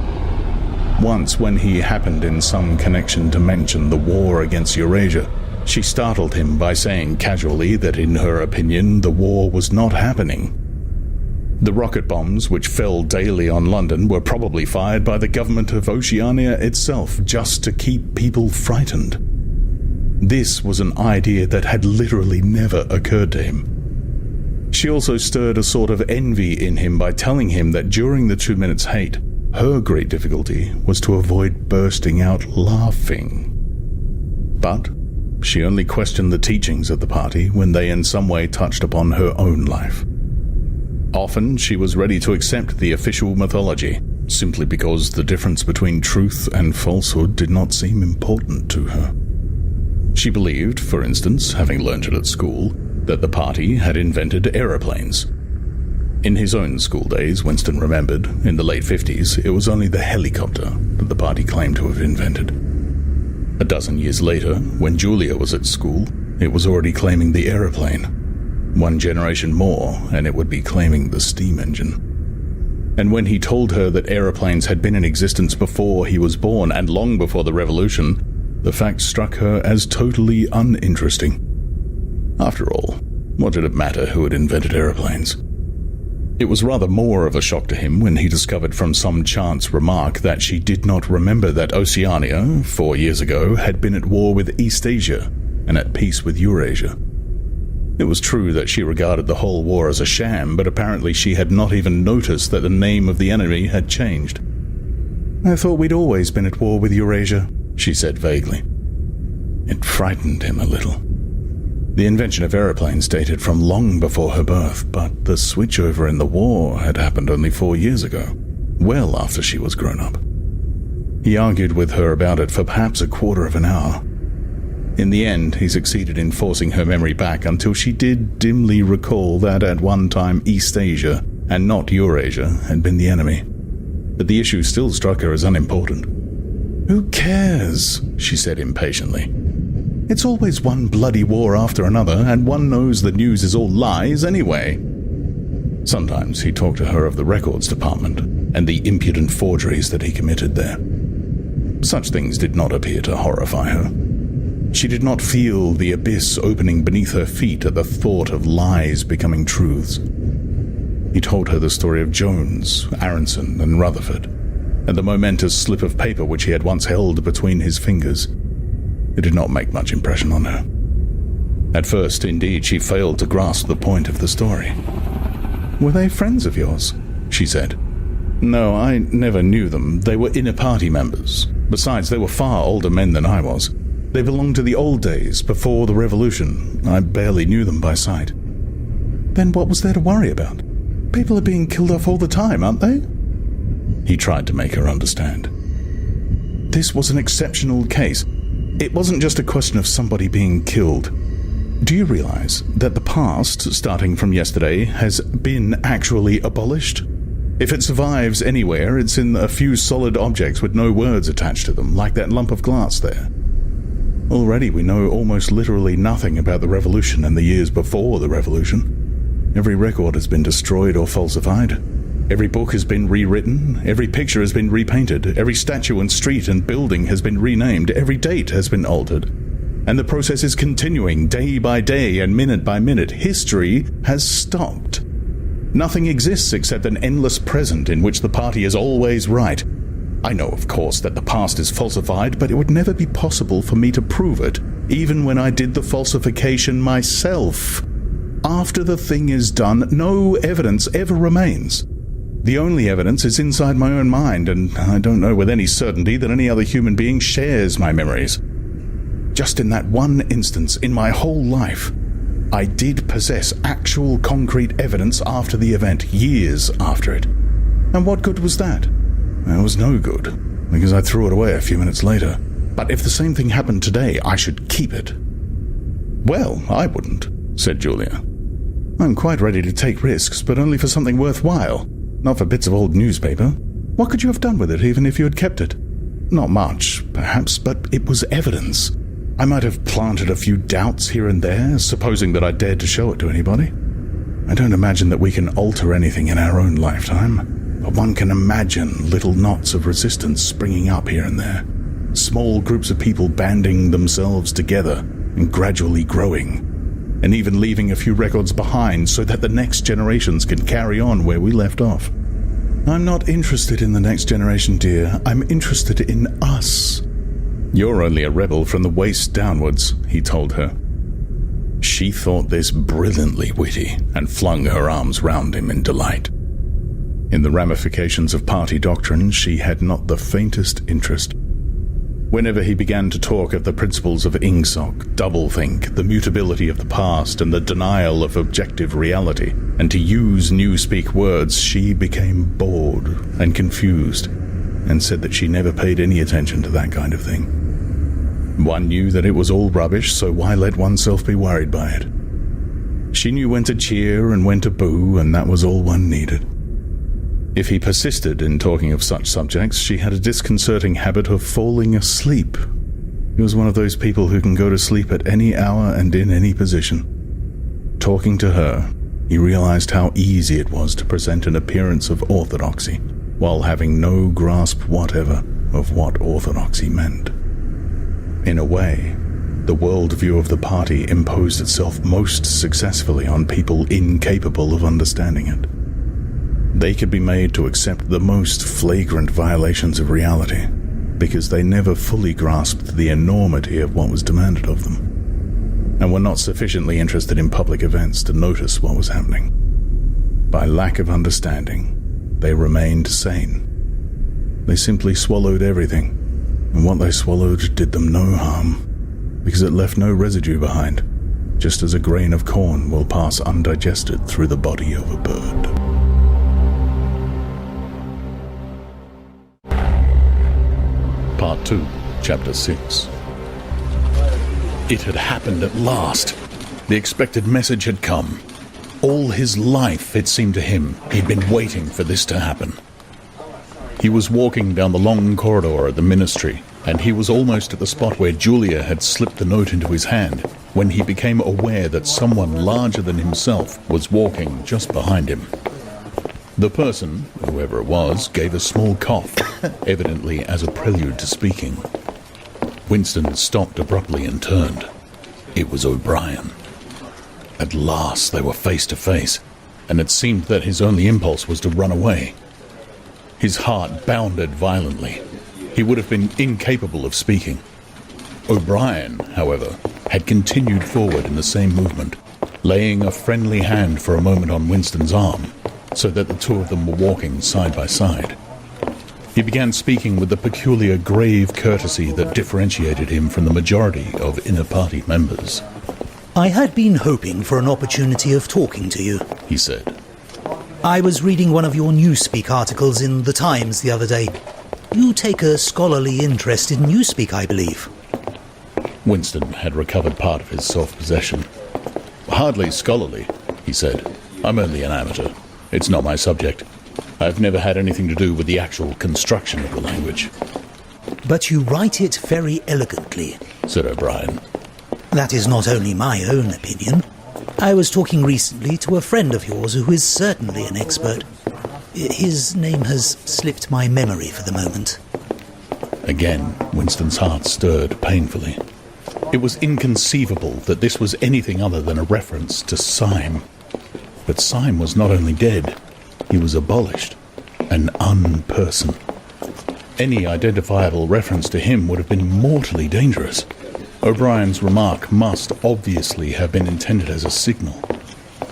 Once, when he happened in some connection to mention the war against Eurasia, she startled him by saying casually that in her opinion the war was not happening. The rocket bombs which fell daily on London were probably fired by the government of Oceania itself just to keep people frightened. This was an idea that had literally never occurred to him. She also stirred a sort of envy in him by telling him that during the 2 minutes hate, her great difficulty was to avoid bursting out laughing. But she only questioned the teachings of the party when they in some way touched upon her own life. Often she was ready to accept the official mythology, simply because the difference between truth and falsehood did not seem important to her. She believed, for instance, having learned it at school, that the party had invented aeroplanes. In his own school days, Winston remembered, in the late 50s, it was only the helicopter that the party claimed to have invented. A dozen years later, when Julia was at school, it was already claiming the aeroplane. 1 generation more, and it would be claiming the steam engine. And when he told her that aeroplanes had been in existence before he was born and long before the Revolution, the fact struck her as totally uninteresting. After all, what did it matter who had invented aeroplanes? It was rather more of a shock to him when he discovered from some chance remark that she did not remember that Oceania, 4 years ago, had been at war with Eastasia and at peace with Eurasia. It was true that she regarded the whole war as a sham, but apparently she had not even noticed that the name of the enemy had changed. "I thought we'd always been at war with Eurasia," she said vaguely. It frightened him a little. The invention of aeroplanes dated from long before her birth, but the switchover in the war had happened only 4 years ago, well after she was grown up. He argued with her about it for perhaps a quarter of an hour. In the end, he succeeded in forcing her memory back until she did dimly recall that at one time Eastasia, and not Eurasia, had been the enemy. But the issue still struck her as unimportant. "Who cares?" she said impatiently. "It's always one bloody war after another, and one knows the news is all lies anyway." Sometimes he talked to her of the records department and the impudent forgeries that he committed there. Such things did not appear to horrify her. She did not feel the abyss opening beneath her feet at the thought of lies becoming truths. He told her the story of Jones, Aronson, and Rutherford, and the momentous slip of paper which he had once held between his fingers. It did not make much impression on her. At first, indeed, she failed to grasp the point of the story. "Were they friends of yours?" she said. "No, I never knew them. They were inner party members. Besides, they were far older men than I was. They belonged to the old days, before the Revolution. I barely knew them by sight." "Then what was there to worry about? People are being killed off all the time, aren't they?" He tried to make her understand. This was an exceptional case. It wasn't just a question of somebody being killed. Do you realize that the past, starting from yesterday, has been actually abolished? If it survives anywhere, it's in a few solid objects with no words attached to them, like that lump of glass there. Already we know almost literally nothing about the Revolution and the years before the Revolution. Every record has been destroyed or falsified. Every book has been rewritten, every picture has been repainted, every statue and street and building has been renamed, every date has been altered. And the process is continuing day by day and minute by minute. History has stopped. Nothing exists except an endless present in which the party is always right. I know, of course, that the past is falsified, but it would never be possible for me to prove it, even when I did the falsification myself. After the thing is done, no evidence ever remains. The only evidence is inside my own mind, and I don't know with any certainty that any other human being shares my memories. Just in that one instance in my whole life, I did possess actual concrete evidence after the event, years after it. And what good was that? It was no good, because I threw it away a few minutes later. But if the same thing happened today, I should keep it. Well, I wouldn't, said Julia. I'm quite ready to take risks, but only for something worthwhile, not for bits of old newspaper. What could you have done with it, even if you had kept it? Not much, perhaps, but it was evidence. I might have planted a few doubts here and there, supposing that I dared to show it to anybody. I don't imagine that we can alter anything in our own lifetime, but one can imagine little knots of resistance springing up here and there, small groups of people banding themselves together and gradually growing, and even leaving a few records behind so that the next generations can carry on where we left off. I'm not interested in the next generation, dear. I'm interested in us. You're only a rebel from the waist downwards, he told her. She thought this brilliantly witty and flung her arms round him in delight. In the ramifications of party doctrine, she had not the faintest interest. Whenever he began to talk of the principles of Ingsoc, doublethink, the mutability of the past, and the denial of objective reality, and to use newspeak words, she became bored and confused, and said that she never paid any attention to that kind of thing. One knew that it was all rubbish, so why let oneself be worried by it? She knew when to cheer and when to boo, and that was all one needed. If he persisted in talking of such subjects, she had a disconcerting habit of falling asleep. He was one of those people who can go to sleep at any hour and in any position. Talking to her, he realized how easy it was to present an appearance of orthodoxy, while having no grasp whatever of what orthodoxy meant. In a way, the worldview of the party imposed itself most successfully on people incapable of understanding it. They could be made to accept the most flagrant violations of reality, because they never fully grasped the enormity of what was demanded of them, and were not sufficiently interested in public events to notice what was happening. By lack of understanding, they remained sane. They simply swallowed everything, and what they swallowed did them no harm, because it left no residue behind, just as a grain of corn will pass undigested through the body of a bird. Part 2, Chapter 6. It had happened at last. The expected message had come. All his life, it seemed to him, he'd been waiting for this to happen. He was walking down the long corridor at the ministry, and he was almost at the spot where Julia had slipped the note into his hand, when he became aware that someone larger than himself was walking just behind him. The person, whoever it was, gave a small cough, evidently as a prelude to speaking. Winston stopped abruptly and turned. It was O'Brien. At last they were face to face, and it seemed that his only impulse was to run away. His heart bounded violently. He would have been incapable of speaking. O'Brien, however, had continued forward in the same movement, laying a friendly hand for a moment on Winston's arm, so that the two of them were walking side by side. He began speaking with the peculiar grave courtesy that differentiated him from the majority of inner party members. I had been hoping for an opportunity of talking to you, he said. I was reading one of your Newspeak articles in The Times the other day. You take a scholarly interest in Newspeak, I believe. Winston had recovered part of his self-possession. Hardly scholarly, he said. I'm only an amateur. It's not my subject. I've never had anything to do with the actual construction of the language. But you write it very elegantly, said O'Brien. That is not only my own opinion. I was talking recently to a friend of yours who is certainly an expert. His name has slipped my memory for the moment. Again, Winston's heart stirred painfully. It was inconceivable that this was anything other than a reference to Syme. But Syme was not only dead, he was abolished, an unperson. Any identifiable reference to him would have been mortally dangerous. O'Brien's remark must obviously have been intended as a signal,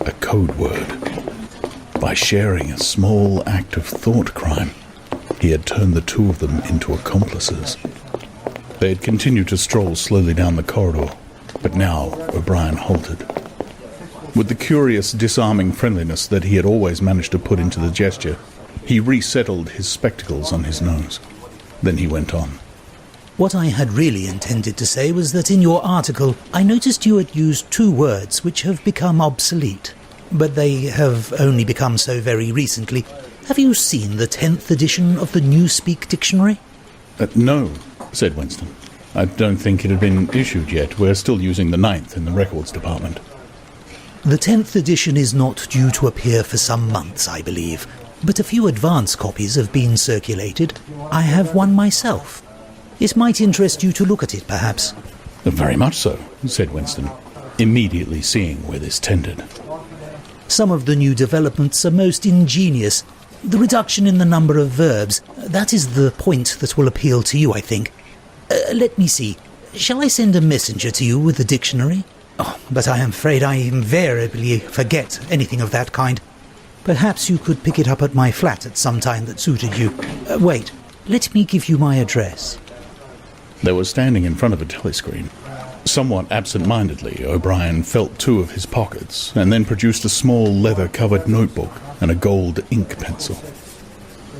a code word. By sharing a small act of thought crime, he had turned the two of them into accomplices. They had continued to stroll slowly down the corridor, but now O'Brien halted. With the curious, disarming friendliness that he had always managed to put into the gesture, he resettled his spectacles on his nose. Then he went on. What I had really intended to say was that in your article, I noticed you had used two words which have become obsolete, but they have only become so very recently. Have you seen the 10th edition of the Newspeak Dictionary? No, said Winston. I don't think it had been issued yet. We're still using the 9th in the records department. The 10th edition is not due to appear for some months, I believe, but a few advance copies have been circulated. I have one myself. It might interest you to look at it, perhaps. Very much so, said Winston, immediately seeing where this tended. Some of the new developments are most ingenious. The reduction in the number of verbs, that is the point that will appeal to you, I think. Let me see. Shall I send a messenger to you with the dictionary? Oh, but I am afraid I invariably forget anything of that kind. Perhaps you could pick it up at my flat at some time that suited you. Wait, let me give you my address. They were standing in front of a telescreen. Somewhat absent-mindedly, O'Brien felt two of his pockets and then produced a small leather-covered notebook and a gold ink pencil.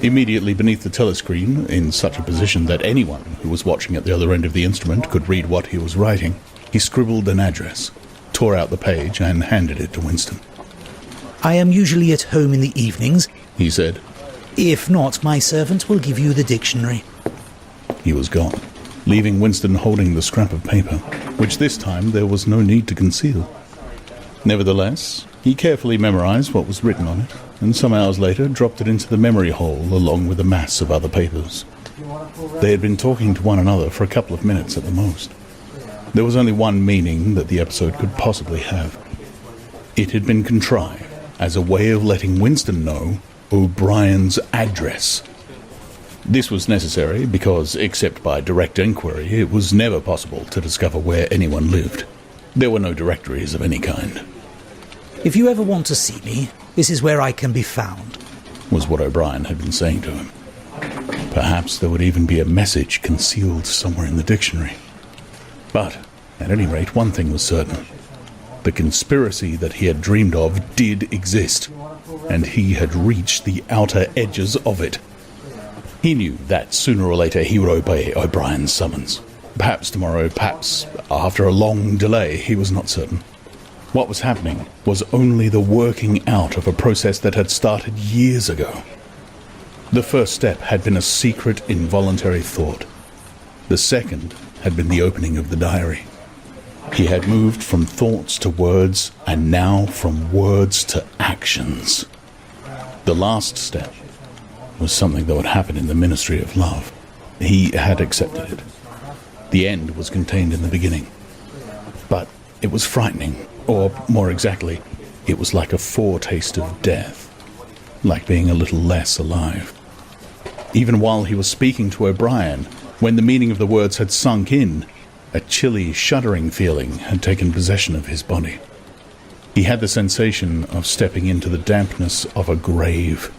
Immediately beneath the telescreen, in such a position that anyone who was watching at the other end of the instrument could read what he was writing, he scribbled an address, tore out the page, and handed it to Winston. I am usually at home in the evenings, he said. If not, my servant will give you the dictionary. He was gone, leaving Winston holding the scrap of paper, which this time there was no need to conceal. Nevertheless, he carefully memorized what was written on it, and some hours later dropped it into the memory hole along with a mass of other papers. They had been talking to one another for a couple of minutes at the most. There was only one meaning that the episode could possibly have. It had been contrived as a way of letting Winston know O'Brien's address. This was necessary because, except by direct inquiry, it was never possible to discover where anyone lived. There were no directories of any kind. If you ever want to see me, this is where I can be found, was what O'Brien had been saying to him. Perhaps there would even be a message concealed somewhere in the dictionary. But, at any rate, one thing was certain. The conspiracy that he had dreamed of did exist, and he had reached the outer edges of it. He knew that sooner or later he would obey O'Brien's summons. Perhaps tomorrow, perhaps after a long delay, he was not certain. What was happening was only the working out of a process that had started years ago. The first step had been a secret, involuntary thought. The second had been the opening of the diary. He had moved from thoughts to words, and now from words to actions. The last step was something that would happen in the Ministry of Love. He had accepted it. The end was contained in the beginning. But it was frightening, or more exactly, it was like a foretaste of death, like being a little less alive. Even while he was speaking to O'Brien, when the meaning of the words had sunk in, a chilly, shuddering feeling had taken possession of his body. He had the sensation of stepping into the dampness of a grave,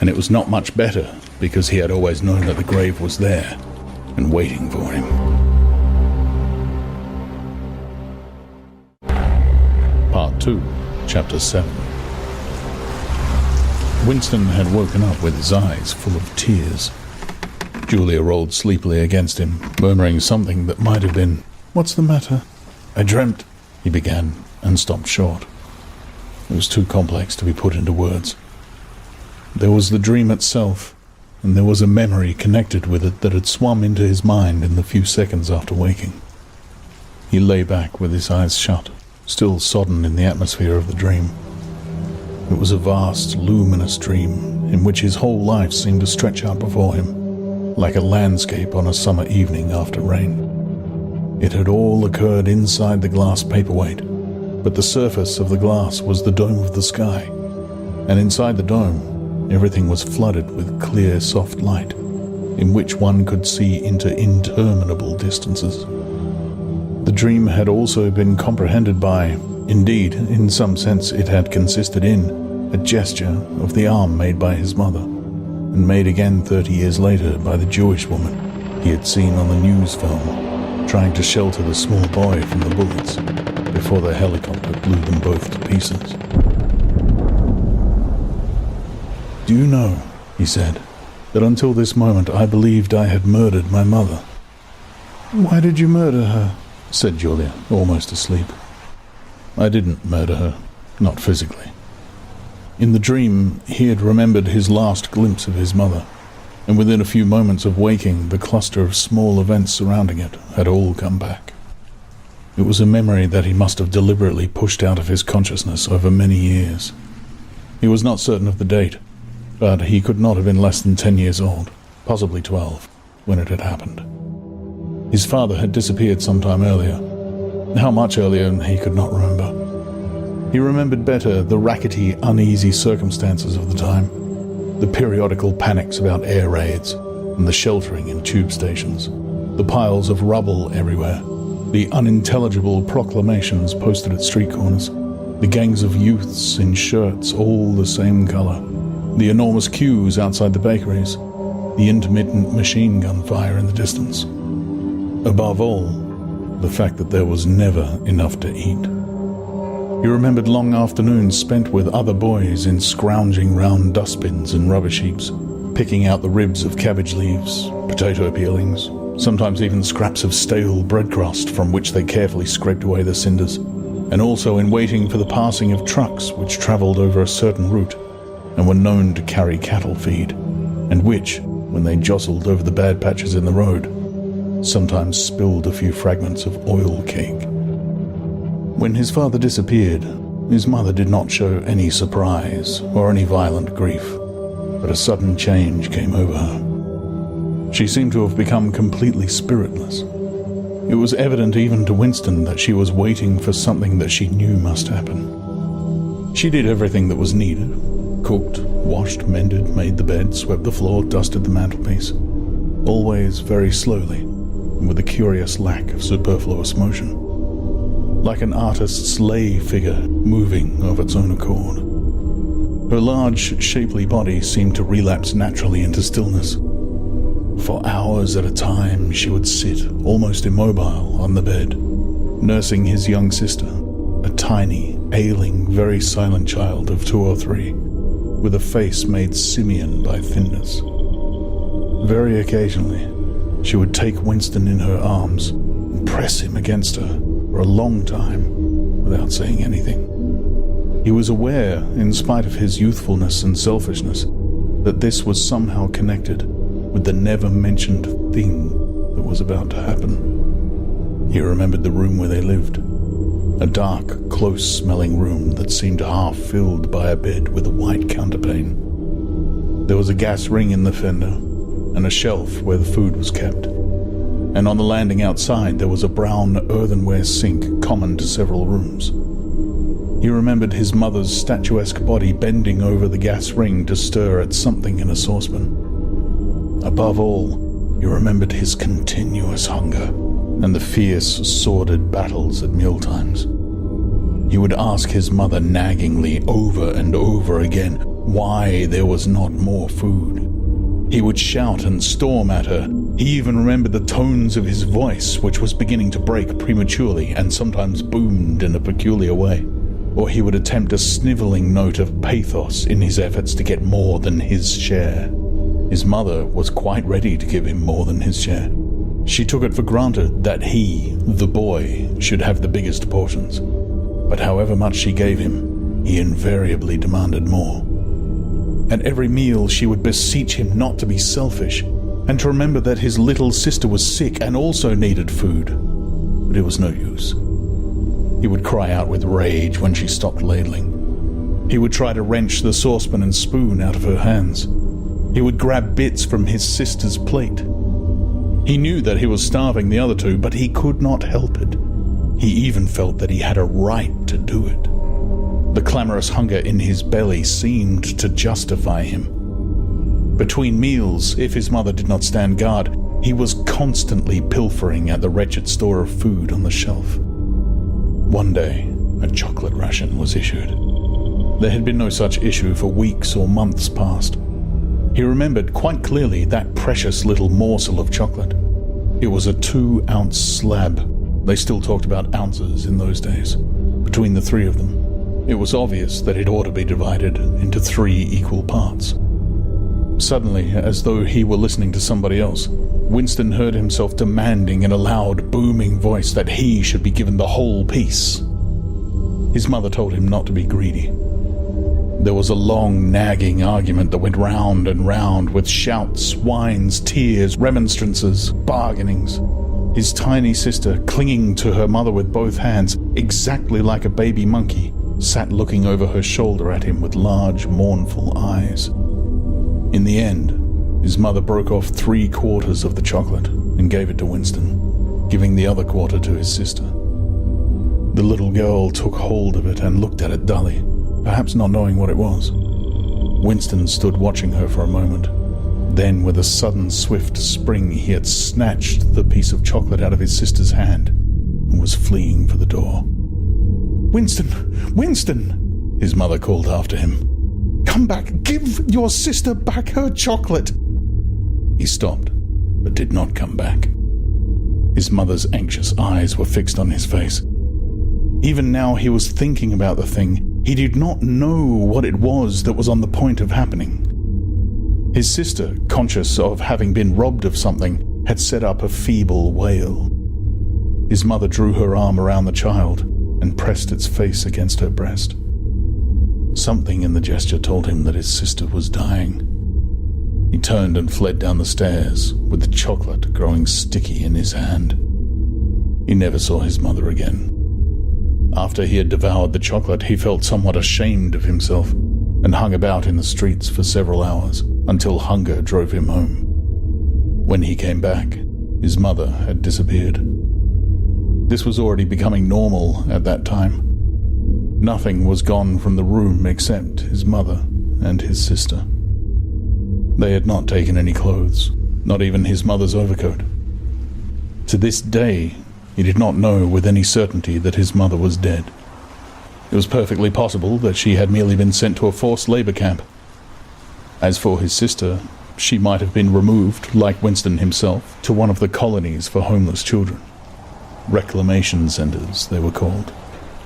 and it was not much better because he had always known that the grave was there and waiting for him. Part 2, Chapter 7. Winston had woken up with his eyes full of tears. Julia rolled sleepily against him, murmuring something that might have been, "What's the matter?" "I dreamt," he began, and stopped short. It was too complex to be put into words. There was the dream itself, and there was a memory connected with it that had swum into his mind in the few seconds after waking. He lay back with his eyes shut, still sodden in the atmosphere of the dream. It was a vast, luminous dream in which his whole life seemed to stretch out before him, like a landscape on a summer evening after rain. It had all occurred inside the glass paperweight, but the surface of the glass was the dome of the sky, and inside the dome, everything was flooded with clear, soft light, in which one could see into interminable distances. The dream had also been comprehended by, indeed, in some sense it had consisted in, a gesture of the arm made by his mother, and made again 30 years later by the Jewish woman he had seen on the news film, trying to shelter the small boy from the bullets before the helicopter blew them both to pieces. "Do you know," he said, "that until this moment I believed I had murdered my mother." "Why did you murder her?" said Julia, almost asleep. "I didn't murder her, not physically." In the dream, he had remembered his last glimpse of his mother, and within a few moments of waking, the cluster of small events surrounding it had all come back. It was a memory that he must have deliberately pushed out of his consciousness over many years. He was not certain of the date, but he could not have been less than 10 years old, possibly 12, when it had happened. His father had disappeared some time earlier. How much earlier, he could not remember. He remembered better the rackety, uneasy circumstances of the time, the periodical panics about air raids, and the sheltering in tube stations, the piles of rubble everywhere, the unintelligible proclamations posted at street corners, the gangs of youths in shirts all the same color, the enormous queues outside the bakeries, the intermittent machine gun fire in the distance. Above all, the fact that there was never enough to eat. He remembered long afternoons spent with other boys in scrounging round dustbins and rubbish heaps, picking out the ribs of cabbage leaves, potato peelings, sometimes even scraps of stale bread crust from which they carefully scraped away the cinders, and also in waiting for the passing of trucks which travelled over a certain route and were known to carry cattle feed, and which, when they jostled over the bad patches in the road, sometimes spilled a few fragments of oil cake. When his father disappeared, his mother did not show any surprise or any violent grief, but a sudden change came over her. She seemed to have become completely spiritless. It was evident even to Winston that she was waiting for something that she knew must happen. She did everything that was needed: cooked, washed, mended, made the bed, swept the floor, dusted the mantelpiece, always very slowly and with a curious lack of superfluous motion, like an artist's lay figure moving of its own accord. Her large, shapely body seemed to relapse naturally into stillness. For hours at a time she would sit, almost immobile, on the bed, nursing his young sister, a tiny, ailing, very silent child of 2 or 3, with a face made simian by thinness. Very occasionally, she would take Winston in her arms and press him against her for a long time without saying anything. He was aware, in spite of his youthfulness and selfishness, that this was somehow connected with the never-mentioned thing that was about to happen. He remembered the room where they lived, a dark, close-smelling room that seemed half-filled by a bed with a white counterpane. There was a gas ring in the fender, and a shelf where the food was kept, and on the landing outside there was a brown earthenware sink common to several rooms. He remembered his mother's statuesque body bending over the gas ring to stir at something in a saucepan. Above all, he remembered his continuous hunger and the fierce, sordid battles at mealtimes. He would ask his mother naggingly over and over again why there was not more food. He would shout and storm at her. He even remembered the tones of his voice, which was beginning to break prematurely and sometimes boomed in a peculiar way. Or he would attempt a snivelling note of pathos in his efforts to get more than his share. His mother was quite ready to give him more than his share. She took it for granted that he, the boy, should have the biggest portions. But however much she gave him, he invariably demanded more. At every meal she would beseech him not to be selfish, and to remember that his little sister was sick and also needed food. But it was no use. He would cry out with rage when she stopped ladling. He would try to wrench the saucepan and spoon out of her hands. He would grab bits from his sister's plate. He knew that he was starving the other two, but he could not help it. He even felt that he had a right to do it. The clamorous hunger in his belly seemed to justify him. Between meals, if his mother did not stand guard, he was constantly pilfering at the wretched store of food on the shelf. One day, a chocolate ration was issued. There had been no such issue for weeks or months past. He remembered quite clearly that precious little morsel of chocolate. It was a 2-ounce slab. They still talked about ounces in those days. Between the three of them, it was obvious that it ought to be divided into 3 equal parts. Suddenly, as though he were listening to somebody else, Winston heard himself demanding in a loud, booming voice that he should be given the whole piece. His mother told him not to be greedy. There was a long, nagging argument that went round and round, with shouts, whines, tears, remonstrances, bargainings. His tiny sister, clinging to her mother with both hands, exactly like a baby monkey, sat looking over her shoulder at him with large, mournful eyes. In the end, his mother broke off 3/4 of the chocolate and gave it to Winston, giving the other quarter to his sister. The little girl took hold of it and looked at it dully, perhaps not knowing what it was. Winston stood watching her for a moment. Then, with a sudden, swift spring, he had snatched the piece of chocolate out of his sister's hand and was fleeing for the door. "Winston! Winston!" his mother called after him. "Come back! Give your sister back her chocolate!" He stopped, but did not come back. His mother's anxious eyes were fixed on his face. Even now he was thinking about the thing. He did not know what it was that was on the point of happening. His sister, conscious of having been robbed of something, had set up a feeble wail. His mother drew her arm around the child and pressed its face against her breast. Something in the gesture told him that his sister was dying. He turned and fled down the stairs, with the chocolate growing sticky in his hand. He never saw his mother again. After he had devoured the chocolate, he felt somewhat ashamed of himself and hung about in the streets for several hours until hunger drove him home. When he came back, his mother had disappeared. This was already becoming normal at that time. Nothing was gone from the room except his mother and his sister. They had not taken any clothes, not even his mother's overcoat. To this day, he did not know with any certainty that his mother was dead. It was perfectly possible that she had merely been sent to a forced labor camp. As for his sister, she might have been removed, like Winston himself, to one of the colonies for homeless children. Reclamation centers, they were called,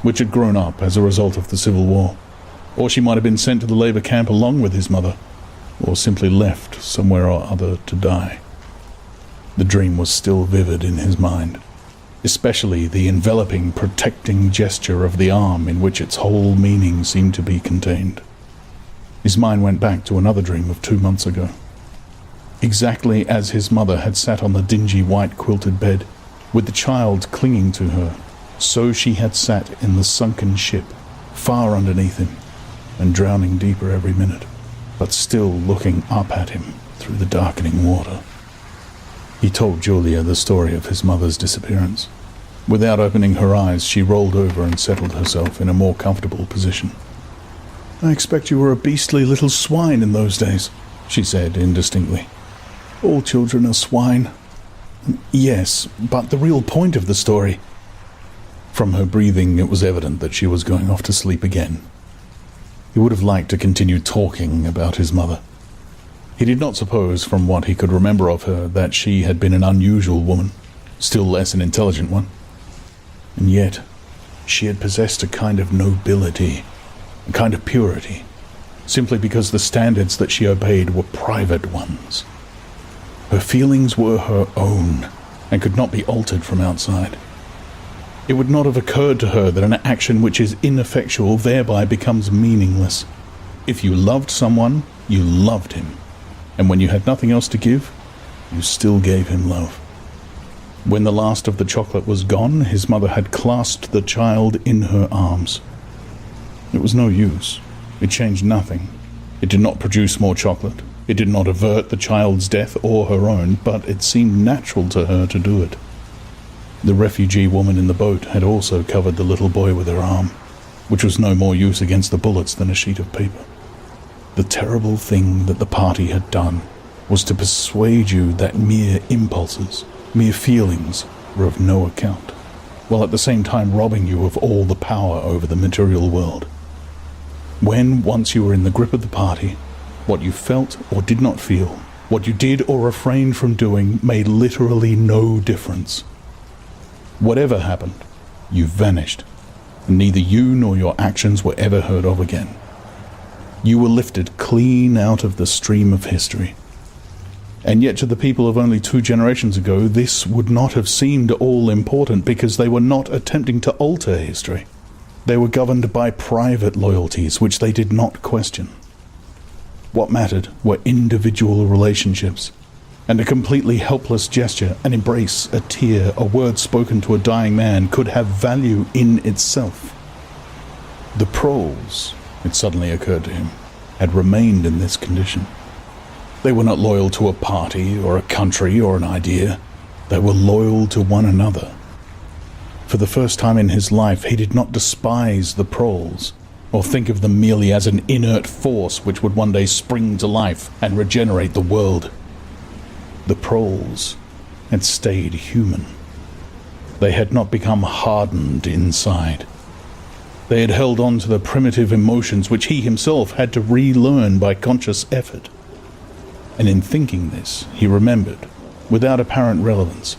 which had grown up as a result of the Civil War. Or she might have been sent to the labor camp along with his mother, or simply left somewhere or other to die. The dream was still vivid in his mind, especially the enveloping, protecting gesture of the arm in which its whole meaning seemed to be contained. His mind went back to another dream of 2 months ago. Exactly as his mother had sat on the dingy white quilted bed, with the child clinging to her, so she had sat in the sunken ship, far underneath him, and drowning deeper every minute, but still looking up at him through the darkening water. He told Julia the story of his mother's disappearance. Without opening her eyes, she rolled over and settled herself in a more comfortable position. "I expect you were a beastly little swine in those days," she said indistinctly. "All children are swine." "Yes, but the real point of the story..." From her breathing, it was evident that she was going off to sleep again. He would have liked to continue talking about his mother. He did not suppose, from what he could remember of her, that she had been an unusual woman, still less an intelligent one. And yet, she had possessed a kind of nobility, a kind of purity, simply because the standards that she obeyed were private ones. Her feelings were her own, and could not be altered from outside. It would not have occurred to her that an action which is ineffectual thereby becomes meaningless. If you loved someone, you loved him. And when you had nothing else to give, you still gave him love. When the last of the chocolate was gone, his mother had clasped the child in her arms. It was no use. It changed nothing. It did not produce more chocolate. It did not avert the child's death or her own, but it seemed natural to her to do it. The refugee woman in the boat had also covered the little boy with her arm, which was no more use against the bullets than a sheet of paper. The terrible thing that the party had done was to persuade you that mere impulses, mere feelings, were of no account, while at the same time robbing you of all the power over the material world. When once you were in the grip of the party, what you felt or did not feel, what you did or refrained from doing, made literally no difference. Whatever happened, you vanished, and neither you nor your actions were ever heard of again. You were lifted clean out of the stream of history. And yet to the people of only 2 generations ago, this would not have seemed all important because they were not attempting to alter history. They were governed by private loyalties which they did not question. What mattered were individual relationships, and a completely helpless gesture, an embrace, a tear, a word spoken to a dying man could have value in itself. The proles, it suddenly occurred to him, had remained in this condition. They were not loyal to a party or a country or an idea. They were loyal to one another. For the first time in his life, he did not despise the proles, or think of them merely as an inert force which would one day spring to life and regenerate the world. The proles had stayed human. They had not become hardened inside. They had held on to the primitive emotions which he himself had to relearn by conscious effort. And in thinking this, he remembered, without apparent relevance,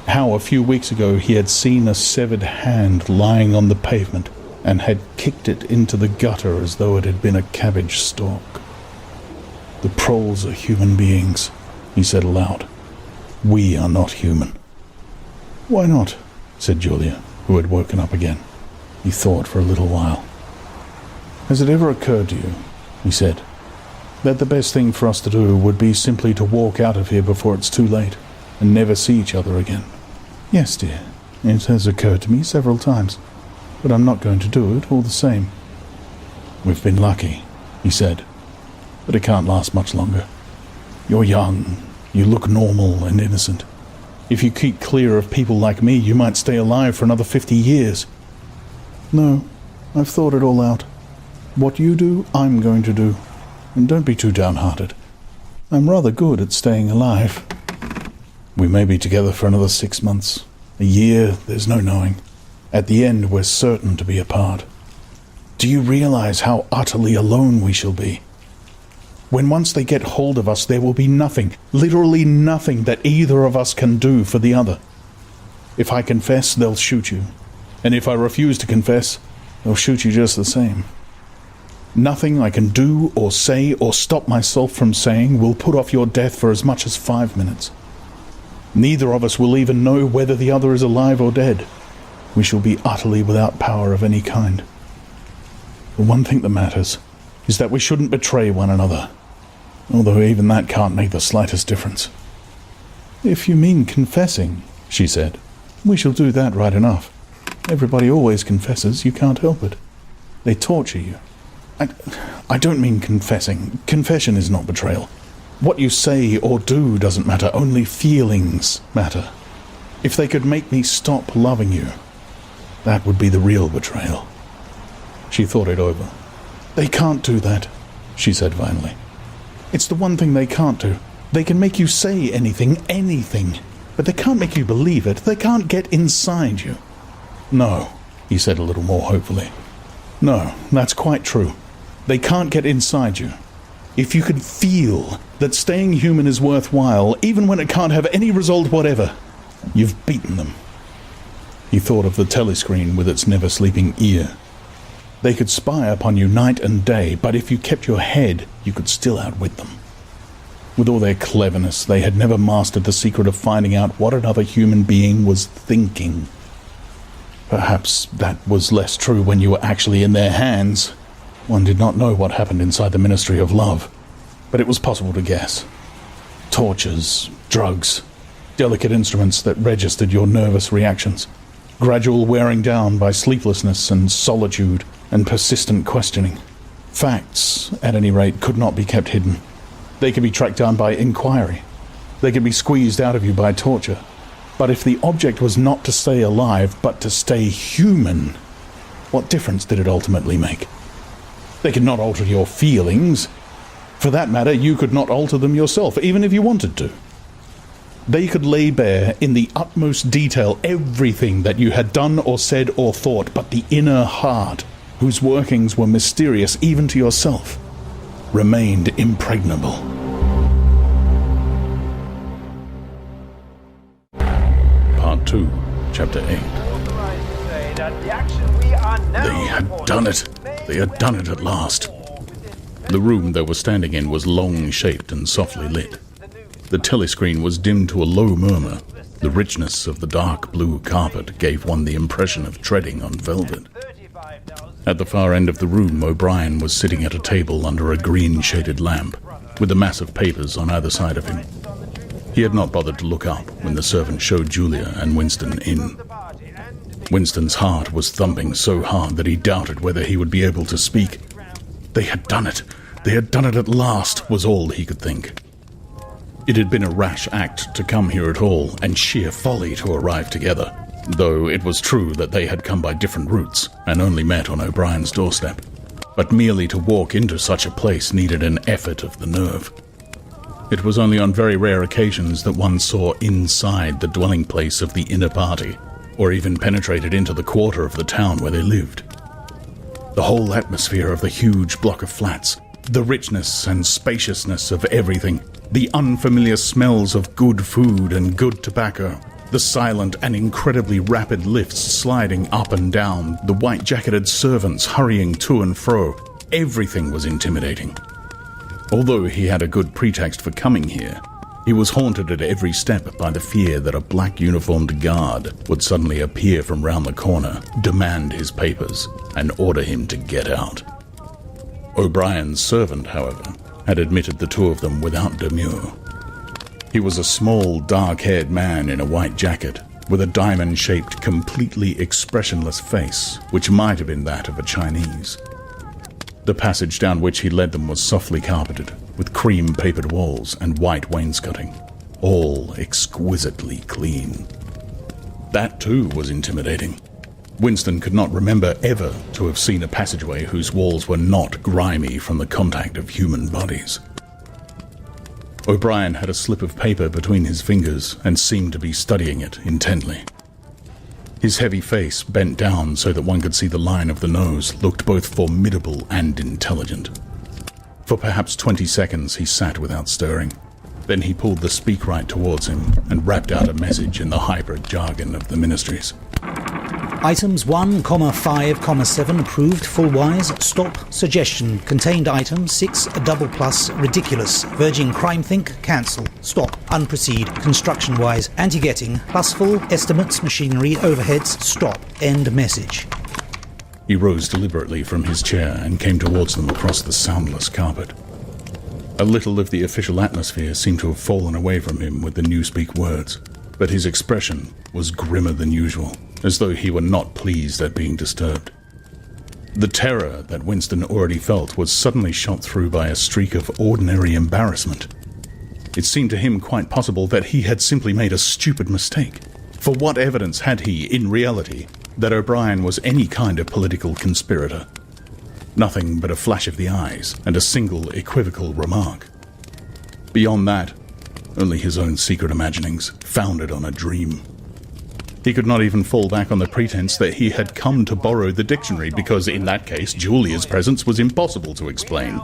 how a few weeks ago he had seen a severed hand lying on the pavement and had kicked it into the gutter as though it had been a cabbage stalk. The proles are human beings, he said aloud. We are not human. Why not? Said Julia, who had woken up again. He thought for a little while. Has it ever occurred to you, he said, that the best thing for us to do would be simply to walk out of here before it's too late and never see each other again? Yes, dear, it has occurred to me several times, but I'm not going to do it all the same. We've been lucky, he said, but it can't last much longer. You're young, you look normal and innocent. If you keep clear of people like me, you might stay alive for another 50 years. No, I've thought it all out. What you do, I'm going to do. And don't be too downhearted. I'm rather good at staying alive. We may be together for another 6 months. A year, there's no knowing. At the end, we're certain to be apart. Do you realize how utterly alone we shall be? When once they get hold of us, there will be nothing, literally nothing that either of us can do for the other. If I confess, they'll shoot you. And if I refuse to confess, they'll shoot you just the same. Nothing I can do or say or stop myself from saying will put off your death for as much as 5 minutes. Neither of us will even know whether the other is alive or dead. We shall be utterly without power of any kind. The one thing that matters is that we shouldn't betray one another, although even that can't make the slightest difference. If you mean confessing, she said, we shall do that right enough. Everybody always confesses, you can't help it. They torture you. I don't mean confessing. Confession is not betrayal. What you say or do doesn't matter, only feelings matter. If they could make me stop loving you, that would be the real betrayal. She thought it over. They can't do that, she said finally. It's the one thing they can't do. They can make you say anything, but they can't make you believe it. They can't get inside you. No, he said a little more hopefully. No, that's quite true. They can't get inside you. If you can feel that staying human is worthwhile, even when it can't have any result whatever, you've beaten them. He thought of the telescreen with its never-sleeping ear. They could spy upon you night and day, but if you kept your head, you could still outwit them. With all their cleverness, they had never mastered the secret of finding out what another human being was thinking. Perhaps that was less true when you were actually in their hands. One did not know what happened inside the Ministry of Love, but it was possible to guess. Tortures, drugs, delicate instruments that registered your nervous reactions, gradual wearing down by sleeplessness and solitude and persistent questioning. Facts, at any rate, could not be kept hidden. They could be tracked down by inquiry. They could be squeezed out of you by torture. But if the object was not to stay alive, but to stay human, what difference did it ultimately make? They could not alter your feelings. For that matter, you could not alter them yourself, even if you wanted to. They could lay bare in the utmost detail everything that you had done or said or thought, but the inner heart, whose workings were mysterious even to yourself, remained impregnable. Part 2, Chapter 8. They had done it. They had done it at last. The room they were standing in was long-shaped and softly lit. The telescreen was dimmed to a low murmur. The richness of the dark blue carpet gave one the impression of treading on velvet. At the far end of the room, O'Brien was sitting at a table under a green-shaded lamp, with a mass of papers on either side of him. He had not bothered to look up when the servant showed Julia and Winston in. Winston's heart was thumping so hard that he doubted whether he would be able to speak. They had done it. They had done it at last, was all he could think. It had been a rash act to come here at all, and sheer folly to arrive together, though it was true that they had come by different routes and only met on O'Brien's doorstep. But merely to walk into such a place needed an effort of the nerve. It was only on very rare occasions that one saw inside the dwelling place of the inner party, or even penetrated into the quarter of the town where they lived. The whole atmosphere of the huge block of flats, the richness and spaciousness of everything, the unfamiliar smells of good food and good tobacco, the silent and incredibly rapid lifts sliding up and down, the white-jacketed servants hurrying to and fro, everything was intimidating. Although he had a good pretext for coming here, he was haunted at every step by the fear that a black-uniformed guard would suddenly appear from round the corner, demand his papers, and order him to get out. O'Brien's servant, however, had admitted the two of them without demur. He was a small, dark-haired man in a white jacket, with a diamond-shaped, completely expressionless face, which might have been that of a Chinese. The passage down which he led them was softly carpeted, with cream-papered walls and white wainscoting, all exquisitely clean. That, too, was intimidating. Winston could not remember ever to have seen a passageway whose walls were not grimy from the contact of human bodies. O'Brien had a slip of paper between his fingers and seemed to be studying it intently. His heavy face, bent down so that one could see the line of the nose, looked both formidable and intelligent. For perhaps 20 seconds he sat without stirring. Then he pulled the speakwrite towards him and rapped out a message in the hybrid jargon of the ministries. Items 1, 5, 7 approved, full-wise, stop, suggestion, contained item 6, double plus, ridiculous, verging crime think, cancel, stop, unproceed, construction-wise, anti-getting, plus full, estimates, machinery, overheads, stop, end message. He rose deliberately from his chair and came towards them across the soundless carpet. A little of the official atmosphere seemed to have fallen away from him with the newspeak words, but his expression was grimmer than usual, as though he were not pleased at being disturbed. The terror that Winston already felt was suddenly shot through by a streak of ordinary embarrassment. It seemed to him quite possible that he had simply made a stupid mistake. For what evidence had he, in reality, that O'Brien was any kind of political conspirator? Nothing but a flash of the eyes and a single equivocal remark. Beyond that, only his own secret imaginings, founded on a dream. He could not even fall back on the pretense that he had come to borrow the dictionary, because in that case Julia's presence was impossible to explain.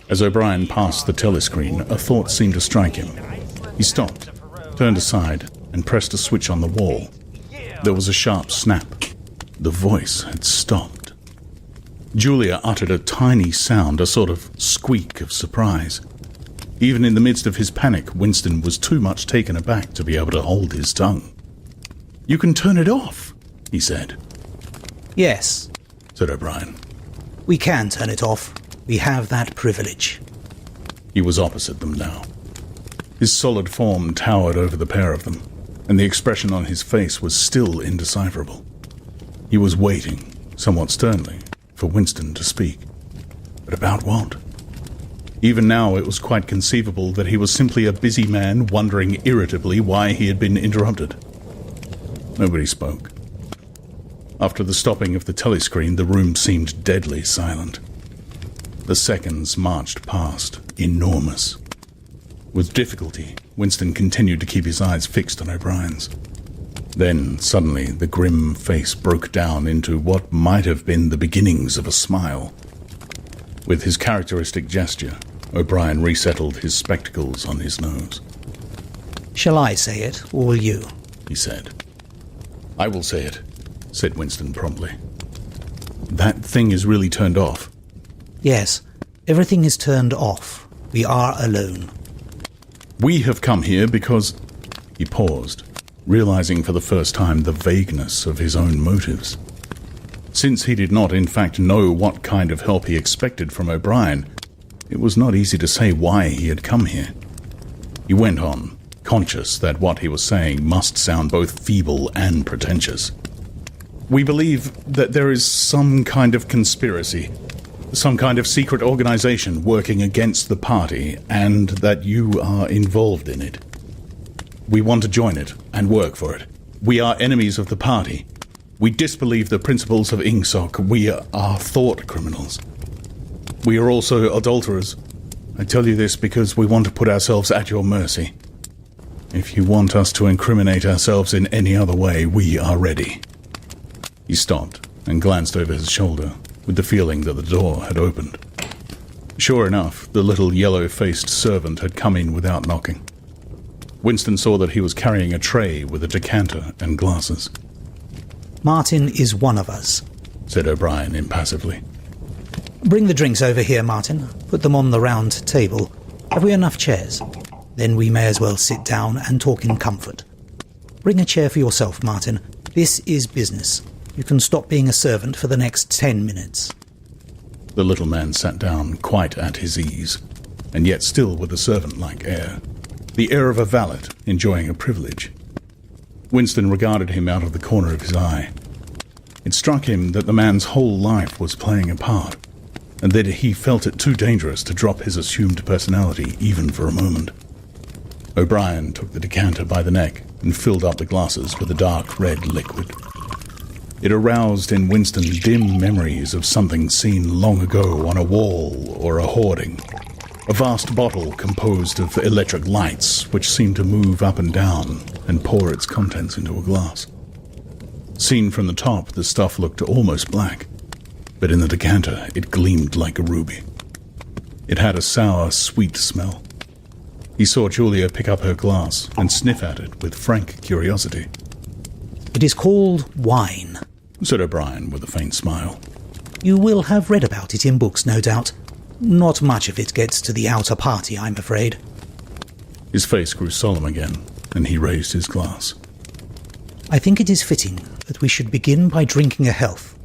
As O'Brien passed the telescreen, a thought seemed to strike him. He stopped, turned aside, and pressed a switch on the wall. There was a sharp snap. The voice had stopped. Julia uttered a tiny sound, a sort of squeak of surprise. Even in the midst of his panic, Winston was too much taken aback to be able to hold his tongue. "You can turn it off," he said. Yes, said O'Brien. we can turn it off. We have that privilege. He was opposite them now. His solid form towered over the pair of them, and the expression on his face was still indecipherable. He was waiting, somewhat sternly, for Winston to speak. But about what? Even now, it was quite conceivable that he was simply a busy man wondering irritably why he had been interrupted. Nobody spoke. After the stopping of the telescreen, the room seemed deadly silent. The seconds marched past, enormous. With difficulty, Winston continued to keep his eyes fixed on O'Brien's. Then, suddenly, the grim face broke down into what might have been the beginnings of a smile. With his characteristic gesture, O'Brien resettled his spectacles on his nose. Shall I say it, or will you? He said. I will say it, said Winston promptly. That thing is really turned off. Yes, everything is turned off. We are alone. We have come here because... He paused, realizing for the first time the vagueness of his own motives. Since he did not in fact know what kind of help he expected from O'Brien, it was not easy to say why he had come here. He went on, conscious that what he was saying must sound both feeble and pretentious. We believe that there is some kind of conspiracy, some kind of secret organization working against the party, and that you are involved in it. We want to join it and work for it. We are enemies of the party. We disbelieve the principles of Ingsoc. We are thought criminals. We are also adulterers. I tell you this because we want to put ourselves at your mercy. If you want us to incriminate ourselves in any other way, we are ready. He stopped and glanced over his shoulder with the feeling that the door had opened. Sure enough, the little yellow-faced servant had come in without knocking. Winston saw that he was carrying a tray with a decanter and glasses. Martin is one of us, said O'Brien impassively. Bring the drinks over here, Martin. Put them on the round table. Have we enough chairs? Then we may as well sit down and talk in comfort. Bring a chair for yourself, Martin. This is business. You can stop being a servant for the next 10 minutes. The little man sat down quite at his ease, and yet still with a servant-like air. The air of a valet enjoying a privilege. Winston regarded him out of the corner of his eye. It struck him that the man's whole life was playing a part, and that he felt it too dangerous to drop his assumed personality even for a moment. O'Brien took the decanter by the neck and filled up the glasses with a dark red liquid. It aroused in Winston dim memories of something seen long ago on a wall or a hoarding. A vast bottle composed of electric lights which seemed to move up and down and pour its contents into a glass. Seen from the top, the stuff looked almost black, but in the decanter it gleamed like a ruby. It had a sour, sweet smell. He saw Julia pick up her glass and sniff at it with frank curiosity. It is called wine, said O'Brien with a faint smile. You will have read about it in books, no doubt. Not much of it gets to the outer party, I'm afraid. His face grew solemn again, and he raised his glass. I think it is fitting that we should begin by drinking a health.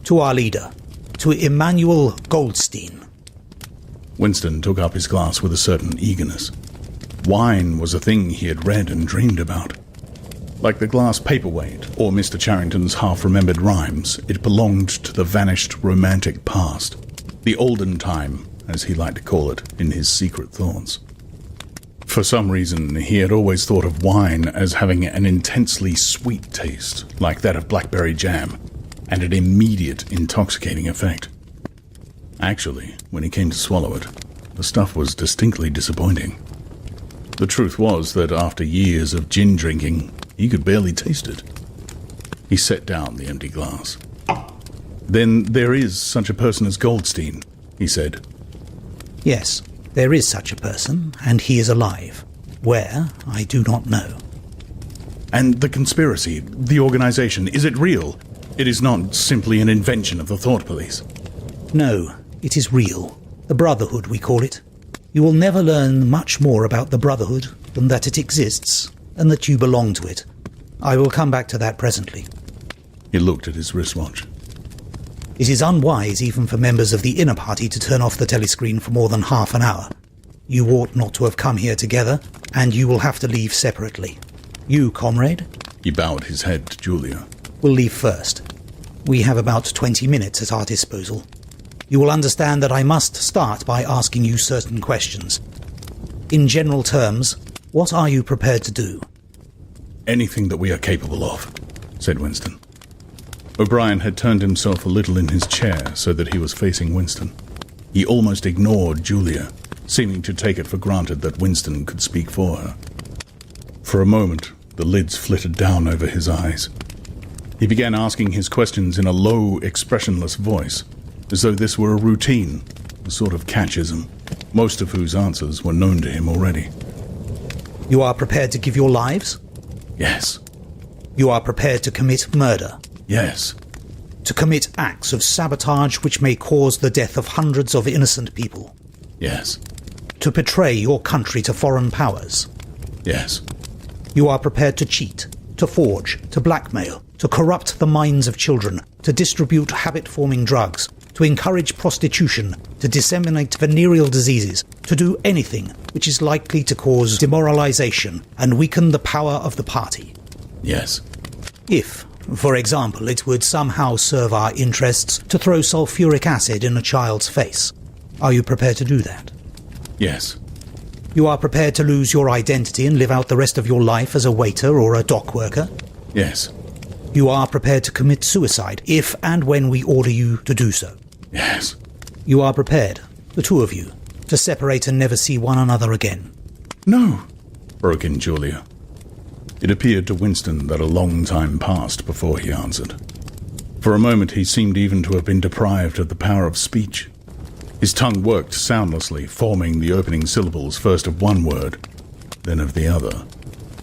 To our leader, to Emmanuel Goldstein. Winston took up his glass with a certain eagerness. Wine was a thing he had read and dreamed about. Like the glass paperweight or Mr. Charrington's half-remembered rhymes, it belonged to the vanished romantic past. The olden time, as he liked to call it, in his secret thoughts. For some reason, he had always thought of wine as having an intensely sweet taste, like that of blackberry jam, and an immediate intoxicating effect. Actually, when he came to swallow it, the stuff was distinctly disappointing. The truth was that after years of gin drinking, he could barely taste it. He set down the empty glass. Then there is such a person as Goldstein, he said. Yes, there is such a person, and he is alive. Where, I do not know. And the conspiracy, the organization, is it real? It is not simply an invention of the thought police. No, it is real. The Brotherhood, we call it. You will never learn much more about the Brotherhood than that it exists, and that you belong to it. I will come back to that presently. He looked at his wristwatch. It is unwise even for members of the inner party to turn off the telescreen for more than half an hour. You ought not to have come here together, and you will have to leave separately. You, comrade? He bowed his head to Julia. Will leave first. We have about 20 minutes at our disposal. you will understand that I must start by asking you certain questions. In general terms, what are you prepared to do? Anything that we are capable of, said Winston. O'Brien had turned himself a little in his chair so that he was facing Winston. He almost ignored Julia, seeming to take it for granted that Winston could speak for her. For a moment, the lids flitted down over his eyes. He began asking his questions in a low, expressionless voice, as though this were a routine, a sort of catchism, most of whose answers were known to him already. You are prepared to give your lives? Yes. You are prepared to commit murder? Yes. To commit acts of sabotage which may cause the death of hundreds of innocent people? Yes. To betray your country to foreign powers? Yes. You are prepared to cheat, to forge, to blackmail, to corrupt the minds of children, to distribute habit-forming drugs, to encourage prostitution, to disseminate venereal diseases, to do anything which is likely to cause demoralization and weaken the power of the party. Yes. If, for example, it would somehow serve our interests to throw sulfuric acid in a child's face, are you prepared to do that? Yes. You are prepared to lose your identity and live out the rest of your life as a waiter or a dock worker? Yes. You are prepared to commit suicide if and when we order you to do so? Yes. You are prepared, the two of you, to separate and never see one another again? No, broke in Julia. It appeared to Winston that a long time passed before he answered. For a moment he seemed even to have been deprived of the power of speech. His tongue worked soundlessly, forming the opening syllables first of one word, then of the other,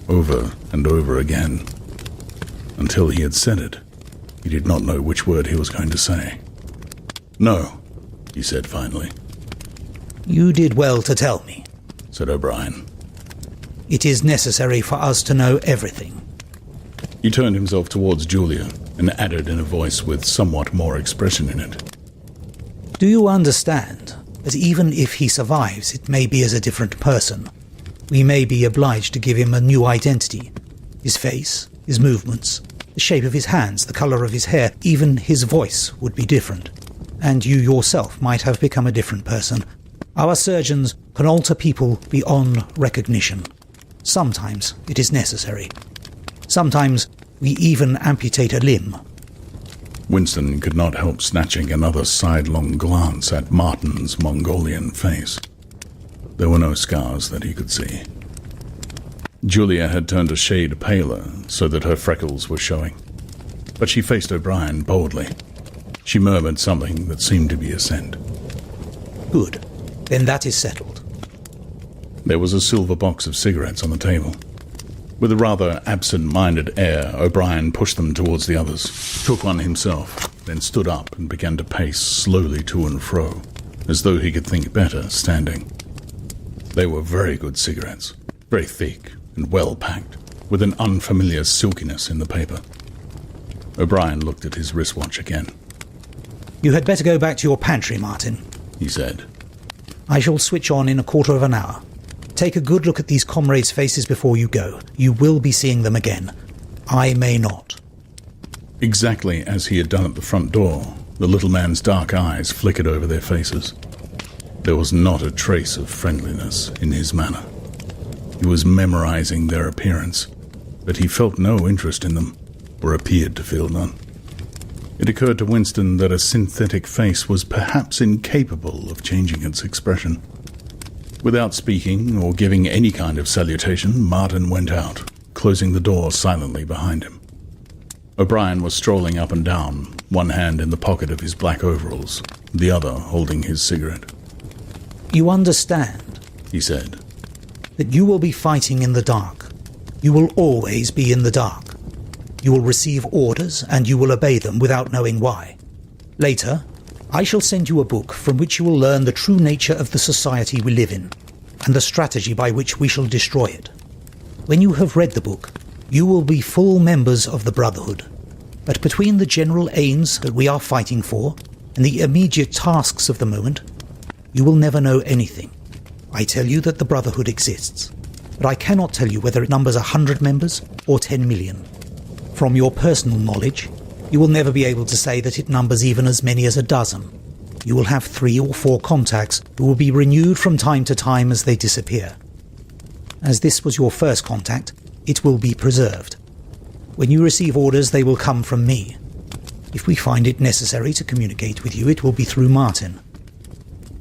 over and over again. Until he had said it, he did not know which word he was going to say. No, he said finally. You did well to tell me, said O'Brien. It is necessary for us to know everything. He turned himself towards Julia and added in a voice with somewhat more expression in it. Do you understand that even if he survives, it may be as a different person? We may be obliged to give him a new identity. His face, his movements, the shape of his hands, the color of his hair, even his voice would be different. And you yourself might have become a different person. Our surgeons can alter people beyond recognition. Sometimes it is necessary. Sometimes we even amputate a limb. Winston could not help snatching another sidelong glance at Martin's Mongolian face. There were no scars that he could see. Julia had turned a shade paler so that her freckles were showing, but she faced O'Brien boldly. She murmured something that seemed to be assent. Good. Then that is settled. There was a silver box of cigarettes on the table. With a rather absent-minded air, O'Brien pushed them towards the others, took one himself, then stood up and began to pace slowly to and fro, as though he could think better standing. They were very good cigarettes, very thick and well-packed, with an unfamiliar silkiness in the paper. O'Brien looked at his wristwatch again. You had better go back to your pantry, Martin, he said. I shall switch on in a quarter of an hour. Take a good look at these comrades' faces before you go. You will be seeing them again. I may not. Exactly as he had done at the front door, the little man's dark eyes flickered over their faces. There was not a trace of friendliness in his manner. He was memorizing their appearance, but he felt no interest in them, or appeared to feel none. It occurred to Winston that a synthetic face was perhaps incapable of changing its expression. Without speaking or giving any kind of salutation, Martin went out, closing the door silently behind him. O'Brien was strolling up and down, one hand in the pocket of his black overalls, the other holding his cigarette. You understand, he said, that you will be fighting in the dark. You will always be in the dark. You will receive orders and you will obey them without knowing why. Later, I shall send you a book from which you will learn the true nature of the society we live in, and the strategy by which we shall destroy it. When you have read the book, you will be full members of the Brotherhood. But between the general aims that we are fighting for, and the immediate tasks of the moment, you will never know anything. I tell you that the Brotherhood exists, but I cannot tell you whether it numbers 100 members or 10 million. From your personal knowledge, you will never be able to say that it numbers even as many as a dozen. You will have 3 or 4 contacts who will be renewed from time to time as they disappear. As this was your first contact, it will be preserved. When you receive orders, they will come from me. If we find it necessary to communicate with you, it will be through Martin.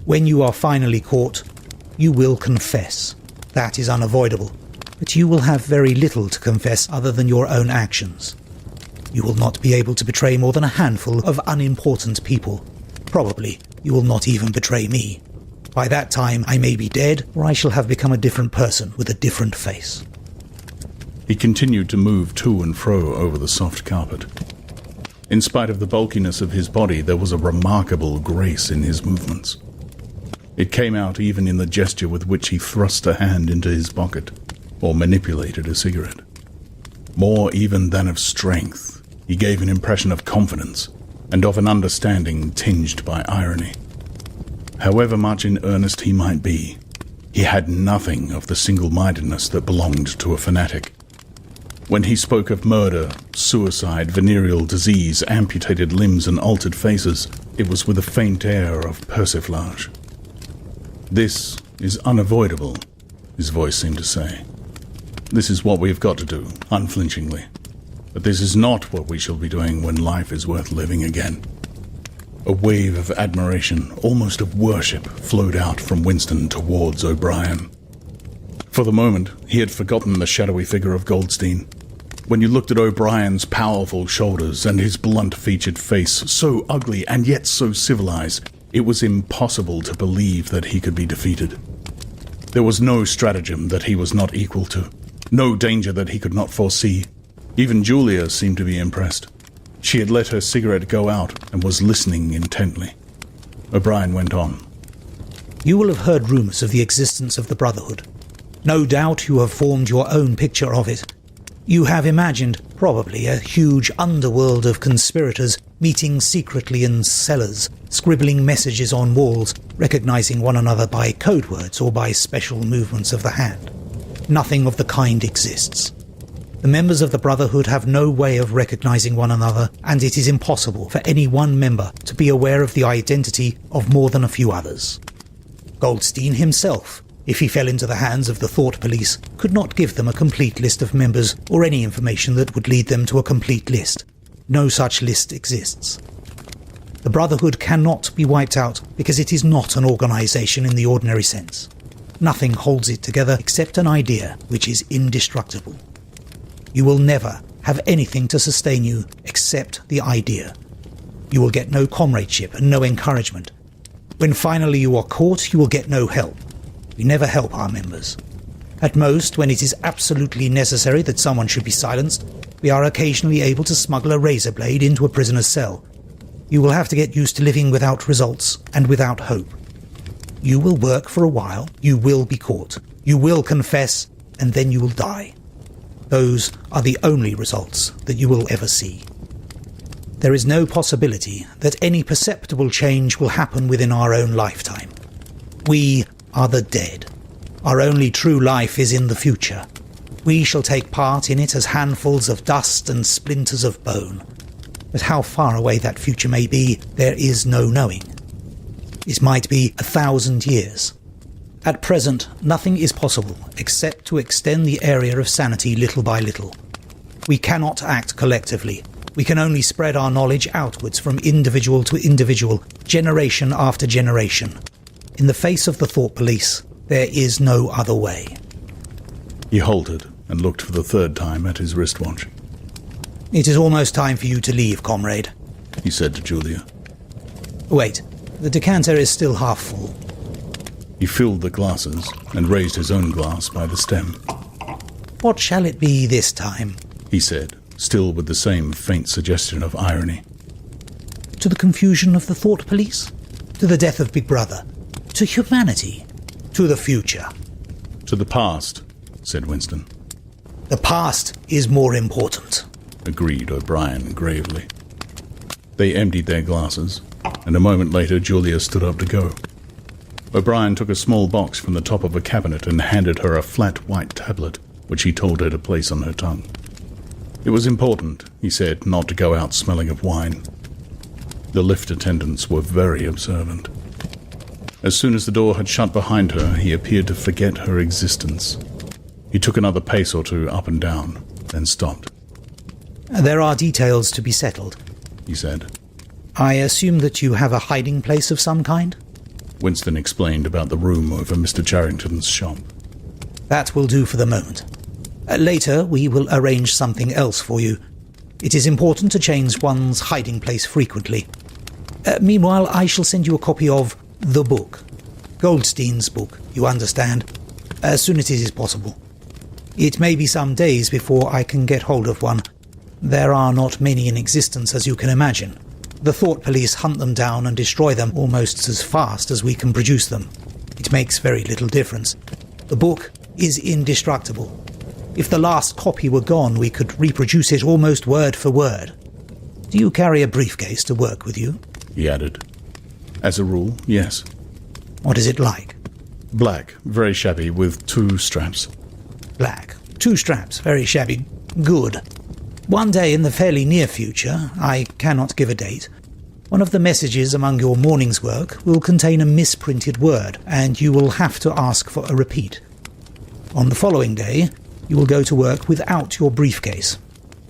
When you are finally caught, you will confess. That is unavoidable. But you will have very little to confess other than your own actions. You will not be able to betray more than a handful of unimportant people. Probably, you will not even betray me. By that time, I may be dead, or I shall have become a different person with a different face. He continued to move to and fro over the soft carpet. In spite of the bulkiness of his body, there was a remarkable grace in his movements. It came out even in the gesture with which he thrust a hand into his pocket, or manipulated a cigarette. More even than of strength, he gave an impression of confidence, and of an understanding tinged by irony. However much in earnest he might be, he had nothing of the single-mindedness that belonged to a fanatic. When he spoke of murder, suicide, venereal disease, amputated limbs and altered faces, it was with a faint air of persiflage. "This is unavoidable," his voice seemed to say. "This is what we've got to do, unflinchingly. But this is not what we shall be doing when life is worth living again." A wave of admiration, almost of worship, flowed out from Winston towards O'Brien. For the moment, he had forgotten the shadowy figure of Goldstein. When you looked at O'Brien's powerful shoulders and his blunt-featured face, so ugly and yet so civilized, it was impossible to believe that he could be defeated. There was no stratagem that he was not equal to, no danger that he could not foresee. Even Julia seemed to be impressed. She had let her cigarette go out and was listening intently. O'Brien went on. You will have heard rumors of the existence of the Brotherhood. No doubt you have formed your own picture of it. You have imagined, probably, a huge underworld of conspirators meeting secretly in cellars, scribbling messages on walls, recognizing one another by code words or by special movements of the hand. Nothing of the kind exists. The members of the Brotherhood have no way of recognizing one another, and it is impossible for any one member to be aware of the identity of more than a few others. Goldstein himself, if he fell into the hands of the Thought Police, could not give them a complete list of members or any information that would lead them to a complete list. No such list exists. The Brotherhood cannot be wiped out because it is not an organization in the ordinary sense. Nothing holds it together except an idea which is indestructible. You will never have anything to sustain you except the idea. You will get no comradeship and no encouragement. When finally you are caught, you will get no help. We never help our members. At most, when it is absolutely necessary that someone should be silenced, we are occasionally able to smuggle a razor blade into a prisoner's cell. You will have to get used to living without results and without hope. You will work for a while, you will be caught, you will confess, and then you will die. Those are the only results that you will ever see. There is no possibility that any perceptible change will happen within our own lifetime. We are the dead. Our only true life is in the future. We shall take part in it as handfuls of dust and splinters of bone. But how far away that future may be, there is no knowing. It might be 1,000 years. At present, nothing is possible except to extend the area of sanity little by little. We cannot act collectively. We can only spread our knowledge outwards from individual to individual, generation after generation. In the face of the Thought Police, there is no other way. He halted and looked for the third time at his wristwatch. It is almost time for you to leave, comrade, he said to Julia. Wait, the decanter is still half full. He filled the glasses and raised his own glass by the stem. What shall it be this time? He said, still with the same faint suggestion of irony. To the confusion of the Thought Police? To the death of Big Brother? To humanity? To the future? To the past, said Winston. The past is more important, agreed O'Brien gravely. They emptied their glasses, and a moment later Julia stood up to go. O'Brien took a small box from the top of a cabinet and handed her a flat white tablet, which he told her to place on her tongue. It was important, he said, not to go out smelling of wine. The lift attendants were very observant. As soon as the door had shut behind her, he appeared to forget her existence. He took another pace or two up and down, then stopped. There are details to be settled, he said. I assume that you have a hiding place of some kind? Winston explained about the room over Mr. Charrington's shop. That will do for the moment. Later, we will arrange something else for you. It is important to change one's hiding place frequently. Meanwhile, I shall send you a copy of the book. Goldstein's book, you understand, as soon as it is possible. It may be some days before I can get hold of one. There are not many in existence, as you can imagine. The thought police hunt them down and destroy them almost as fast as we can produce them. It makes very little difference. The book is indestructible. If the last copy were gone, we could reproduce it almost word for word. Do you carry a briefcase to work with you? He added. As a rule, yes. What is it like? Black, very shabby, with 2 straps. Black. 2 straps, very shabby. Good. One day in the fairly near future, I cannot give a date, one of the messages among your morning's work will contain a misprinted word, and you will have to ask for a repeat. On the following day, you will go to work without your briefcase.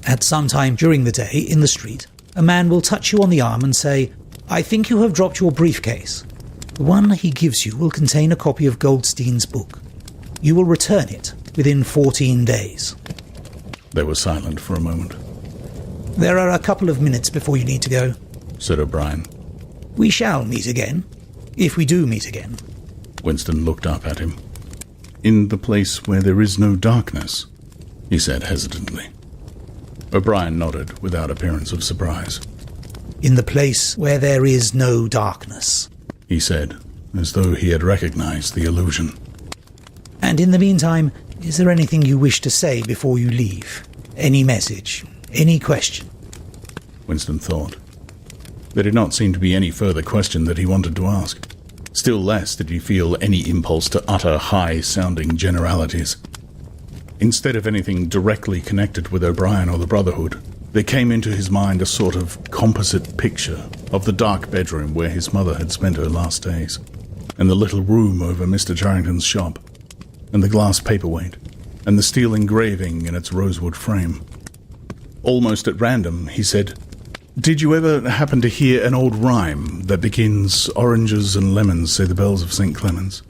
At some time during the day, in the street, a man will touch you on the arm and say, "I think you have dropped your briefcase." The one he gives you will contain a copy of Goldstein's book. You will return it within 14 days. They were silent for a moment. There are a couple of minutes before you need to go, said O'Brien. We shall meet again, if we do meet again. Winston looked up at him. In the place where there is no darkness, he said hesitantly. O'Brien nodded without appearance of surprise. In the place where there is no darkness, he said, as though he had recognized the allusion. And in the meantime, is there anything you wish to say before you leave? Any message? Any question? Winston thought. There did not seem to be any further question that he wanted to ask. Still less did he feel any impulse to utter high-sounding generalities. Instead of anything directly connected with O'Brien or the Brotherhood, there came into his mind a sort of composite picture of the dark bedroom where his mother had spent her last days, and the little room over Mr. Charrington's shop, and the glass paperweight, and the steel engraving in its rosewood frame. Almost at random, he said, "Did you ever happen to hear an old rhyme that begins, 'Oranges and lemons say the bells of St. Clement's'?"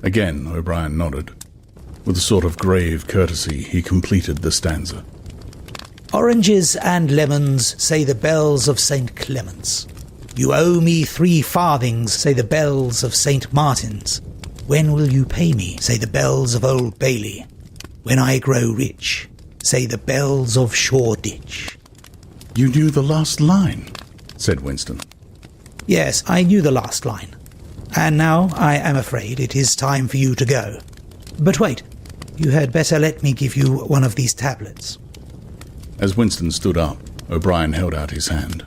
Again, O'Brien nodded. With a sort of grave courtesy, he completed the stanza. "Oranges and lemons say the bells of St. Clement's. You owe me 3 farthings, say the bells of St. Martin's. When will you pay me, say the bells of Old Bailey. When I grow rich, say the bells of Shoreditch." "You knew the last line," said Winston. "Yes, I knew the last line. And now I am afraid it is time for you to go. But wait, you had better let me give you one of these tablets." As Winston stood up, O'Brien held out his hand.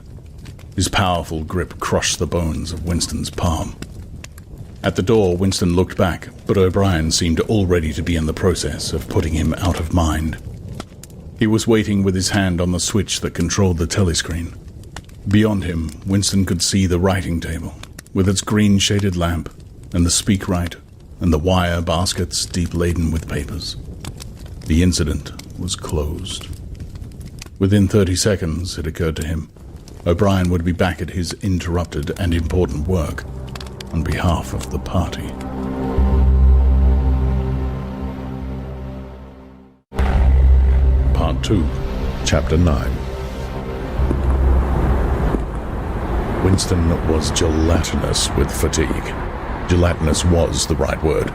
His powerful grip crushed the bones of Winston's palm. At the door, Winston looked back, but O'Brien seemed already to be in the process of putting him out of mind. He was waiting with his hand on the switch that controlled the telescreen. Beyond him, Winston could see the writing table, with its green-shaded lamp, and the speakwrite, and the wire baskets deep laden with papers. The incident was closed. Within 30 seconds, it occurred to him, O'Brien would be back at his interrupted and important work on behalf of the party. Part 2, Chapter 9. Winston was gelatinous with fatigue. Gelatinous was the right word.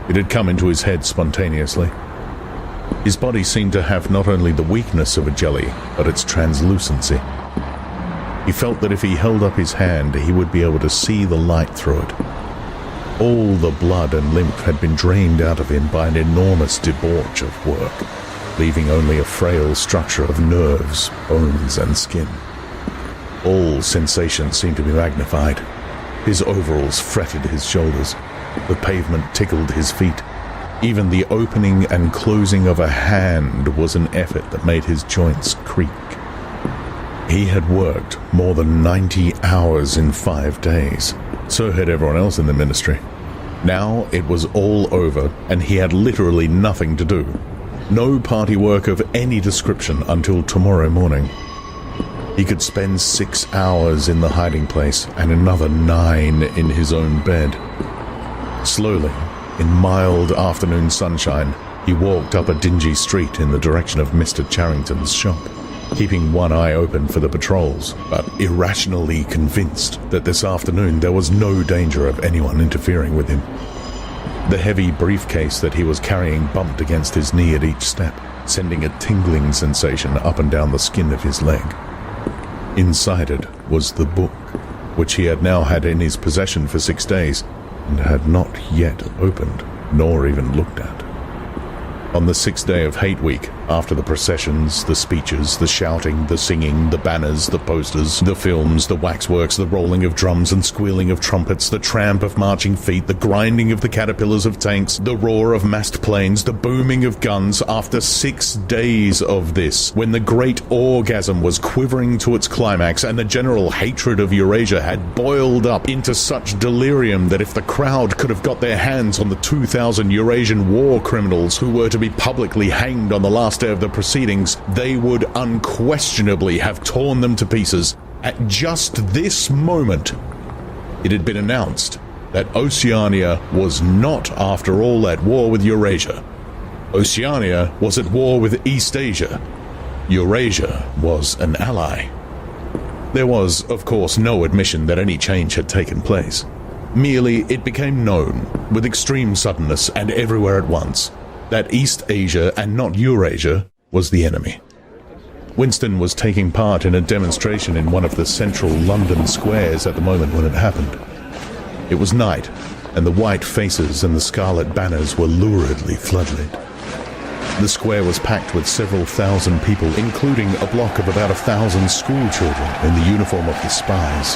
It had come into his head spontaneously. His body seemed to have not only the weakness of a jelly, but its translucency. He felt that if he held up his hand, he would be able to see the light through it. All the blood and lymph had been drained out of him by an enormous debauch of work, leaving only a frail structure of nerves, bones, and skin. All sensations seemed to be magnified. His overalls fretted his shoulders. The pavement tickled his feet. Even the opening and closing of a hand was an effort that made his joints creak. He had worked more than 90 hours in 5 days. So had everyone else in the ministry. Now it was all over, and he had literally nothing to do. No party work of any description until tomorrow morning. He could spend 6 hours in the hiding place and another 9 in his own bed. Slowly, in mild afternoon sunshine, he walked up a dingy street in the direction of Mr. Charrington's shop, keeping one eye open for the patrols, but irrationally convinced that this afternoon there was no danger of anyone interfering with him. The heavy briefcase that he was carrying bumped against his knee at each step, sending a tingling sensation up and down the skin of his leg. Inside it was the book, which he had now had in his possession for 6 days, and had not yet opened, nor even looked at. On the 6th day of Hate Week, after the processions, the speeches, the shouting, the singing, the banners, the posters, the films, the waxworks, the rolling of drums and squealing of trumpets, the tramp of marching feet, the grinding of the caterpillars of tanks, the roar of massed planes, the booming of guns, after 6 days of this, when the great orgasm was quivering to its climax and the general hatred of Eurasia had boiled up into such delirium that if the crowd could have got their hands on the 2,000 Eurasian war criminals who were to be publicly hanged on the last day of the proceedings, they would unquestionably have torn them to pieces. At just this moment, it had been announced that Oceania was not, after all, at war with Eurasia. Oceania was at war with Eastasia. Eurasia was an ally. There was, of course, no admission that any change had taken place. Merely it became known, with extreme suddenness and everywhere at once, that Eastasia and not Eurasia was the enemy. Winston was taking part in a demonstration in one of the central London squares at the moment when it happened. It was night, and the white faces and the scarlet banners were luridly floodlit. The square was packed with several thousand people, including a block of about 1,000 school children in the uniform of the spies.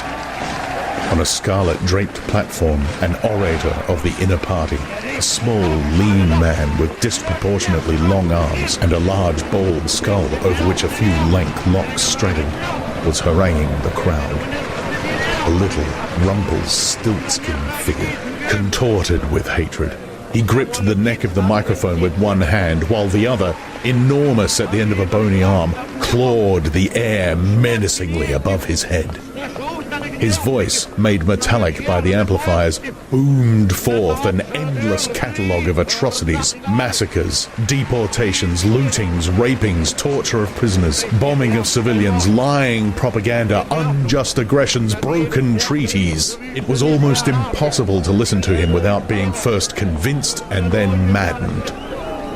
On a scarlet-draped platform, an orator of the inner party, a small, lean man with disproportionately long arms and a large, bald skull over which a few lank locks straightened, was haranguing the crowd. A little, rumpled, stilt-skinned figure, contorted with hatred. He gripped the neck of the microphone with one hand, while the other, enormous at the end of a bony arm, clawed the air menacingly above his head. His voice, made metallic by the amplifiers, boomed forth an endless catalogue of atrocities, massacres, deportations, lootings, rapings, torture of prisoners, bombing of civilians, lying propaganda, unjust aggressions, broken treaties. It was almost impossible to listen to him without being first convinced and then maddened.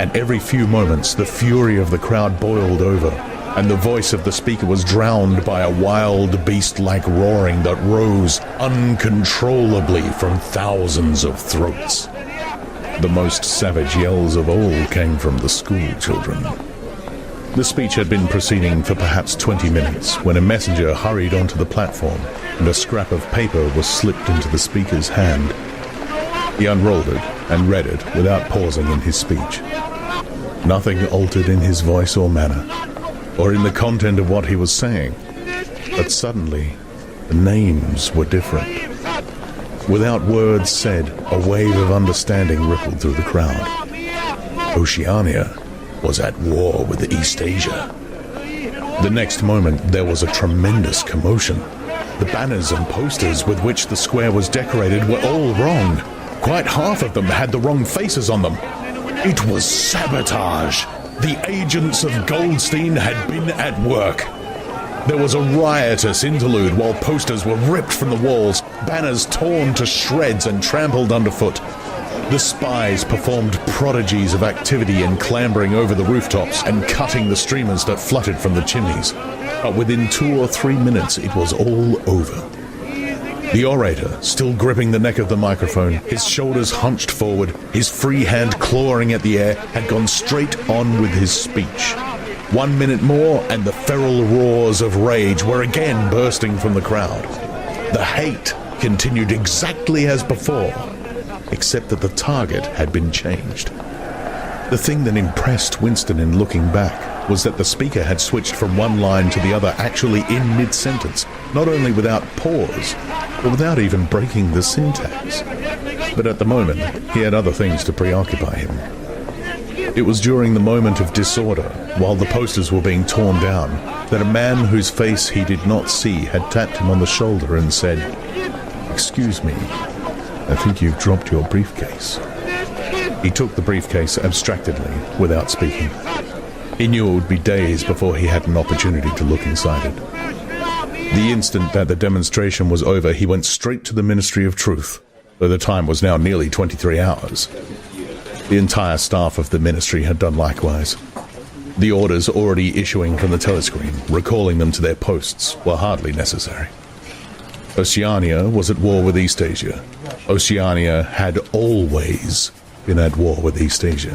And every few moments the fury of the crowd boiled over, and the voice of the speaker was drowned by a wild beast-like roaring that rose uncontrollably from thousands of throats. The most savage yells of all came from the school children. The speech had been proceeding for perhaps 20 minutes when a messenger hurried onto the platform and a scrap of paper was slipped into the speaker's hand. He unrolled it and read it without pausing in his speech. Nothing altered in his voice or manner, or in the content of what he was saying, but suddenly the names were different. Without words said, a wave of understanding rippled through the crowd. Oceania was at war with Eastasia. The next moment there was a tremendous commotion. The banners and posters with which the square was decorated were all wrong. Quite half of them had the wrong faces on them. It was sabotage. The agents of Goldstein had been at work. There was a riotous interlude while posters were ripped from the walls, banners torn to shreds and trampled underfoot. The spies performed prodigies of activity in clambering over the rooftops and cutting the streamers that fluttered from the chimneys. But within 2 or 3 minutes it was all over. The orator, still gripping the neck of the microphone, his shoulders hunched forward, his free hand clawing at the air, had gone straight on with his speech. 1 minute more, and the feral roars of rage were again bursting from the crowd. The hate continued exactly as before, except that the target had been changed. The thing that impressed Winston in looking back was that the speaker had switched from one line to the other actually in mid-sentence, not only without pause, but without even breaking the syntax. But at the moment, he had other things to preoccupy him. It was during the moment of disorder, while the posters were being torn down, that a man whose face he did not see had tapped him on the shoulder and said, "Excuse me, I think you've dropped your briefcase." He took the briefcase abstractedly, without speaking. He knew it would be days before he had an opportunity to look inside it. The instant that the demonstration was over, he went straight to the Ministry of Truth, though the time was now nearly 23 hours. The entire staff of the ministry had done likewise. The orders already issuing from the telescreen, recalling them to their posts, were hardly necessary. Oceania was at war with Eastasia. Oceania had always been at war with Eastasia.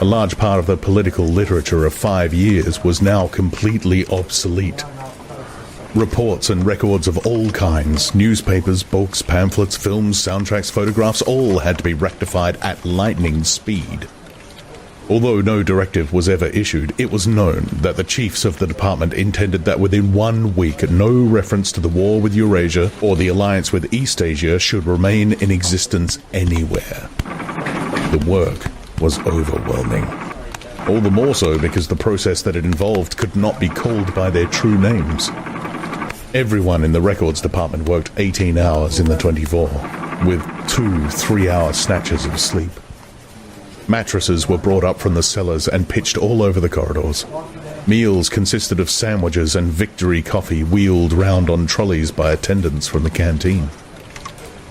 A large part of the political literature of 5 years was now completely obsolete. Reports and records of all kinds, newspapers, books, pamphlets, films, soundtracks, photographs, all had to be rectified at lightning speed. Although no directive was ever issued, it was known that the chiefs of the department intended that within 1 week no reference to the war with Eurasia or the alliance with Eastasia should remain in existence anywhere. The work was overwhelming. All the more so because the process that it involved could not be called by their true names. Everyone in the records department worked 18 hours in the 24, with 2 3-hour snatches of sleep. Mattresses were brought up from the cellars and pitched all over the corridors. Meals consisted of sandwiches and victory coffee wheeled round on trolleys by attendants from the canteen.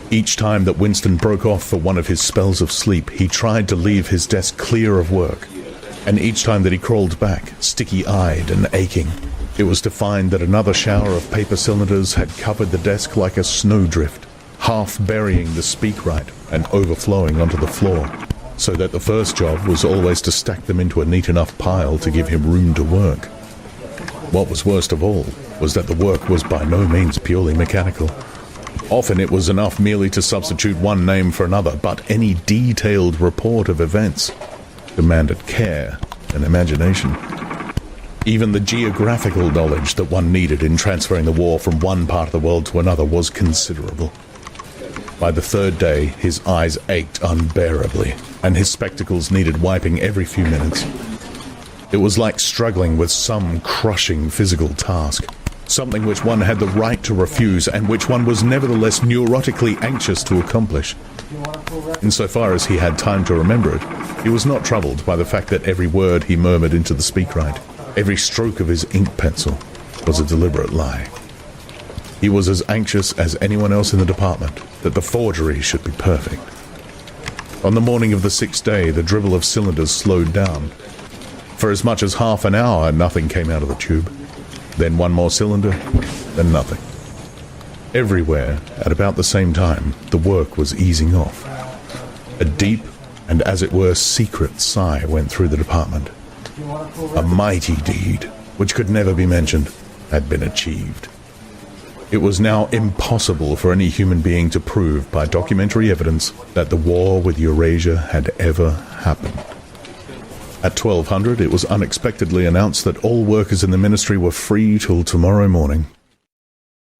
Each time that Winston broke off for one of his spells of sleep, he tried to leave his desk clear of work. And each time that he crawled back, sticky-eyed and aching, it was to find that another shower of paper cylinders had covered the desk like a snowdrift, half burying the speakwrite and overflowing onto the floor, so that the first job was always to stack them into a neat enough pile to give him room to work. What was worst of all was that the work was by no means purely mechanical. Often it was enough merely to substitute one name for another, but any detailed report of events demanded care and imagination. Even the geographical knowledge that one needed in transferring the war from one part of the world to another was considerable. By the 3rd day, his eyes ached unbearably, and his spectacles needed wiping every few minutes. It was like struggling with some crushing physical task, something which one had the right to refuse and which one was nevertheless neurotically anxious to accomplish. Insofar as he had time to remember it, he was not troubled by the fact that every word he murmured into the speakwrite, every stroke of his ink pencil, was a deliberate lie. He was as anxious as anyone else in the department that the forgery should be perfect. On the morning of the 6th day, the dribble of cylinders slowed down. For as much as half an hour, nothing came out of the tube. Then one more cylinder, then nothing. Everywhere, at about the same time, the work was easing off. A deep and, as it were, secret sigh went through the department. A mighty deed, which could never be mentioned, had been achieved. It was now impossible for any human being to prove by documentary evidence that the war with Eurasia had ever happened. At 1200, it was unexpectedly announced that all workers in the ministry were free till tomorrow morning.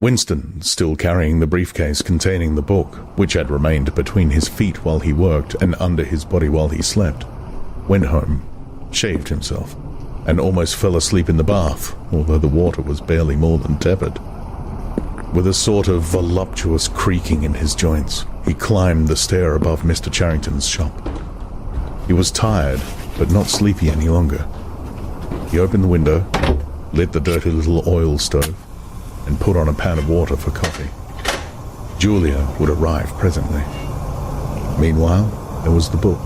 Winston, still carrying the briefcase containing the book, which had remained between his feet while he worked and under his body while he slept, went home, shaved himself, and almost fell asleep in the bath, although the water was barely more than tepid. With a sort of voluptuous creaking in his joints, he climbed the stair above Mr. Charrington's shop. He was tired, but not sleepy any longer. He opened the window, lit the dirty little oil stove, and put on a pan of water for coffee. Julia would arrive presently. Meanwhile, there was the book.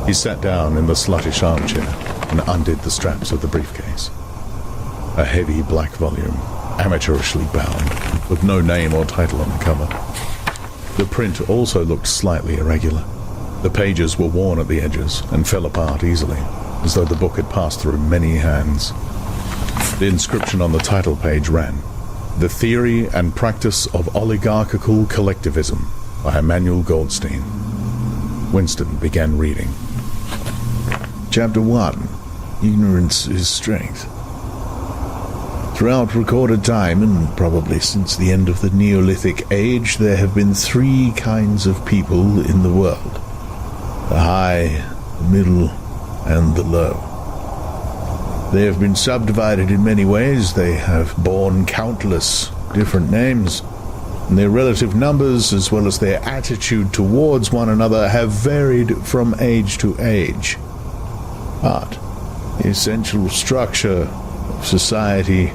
He sat down in the sluttish armchair and undid the straps of the briefcase. A heavy black volume, amateurishly bound, with no name or title on the cover. The print also looked slightly irregular. The pages were worn at the edges and fell apart easily, as though the book had passed through many hands. The inscription on the title page ran, "The Theory and Practice of Oligarchical Collectivism" by Emmanuel Goldstein. Winston began reading. Chapter 1. ignorance is strength. Throughout recorded time, and probably since the end of the Neolithic Age, there have been three kinds of people in the world: the high, the middle, and the low. They have been subdivided in many ways. They have borne countless different names, and their relative numbers, as well as their attitude towards one another, have varied from age to age. But the essential structure of society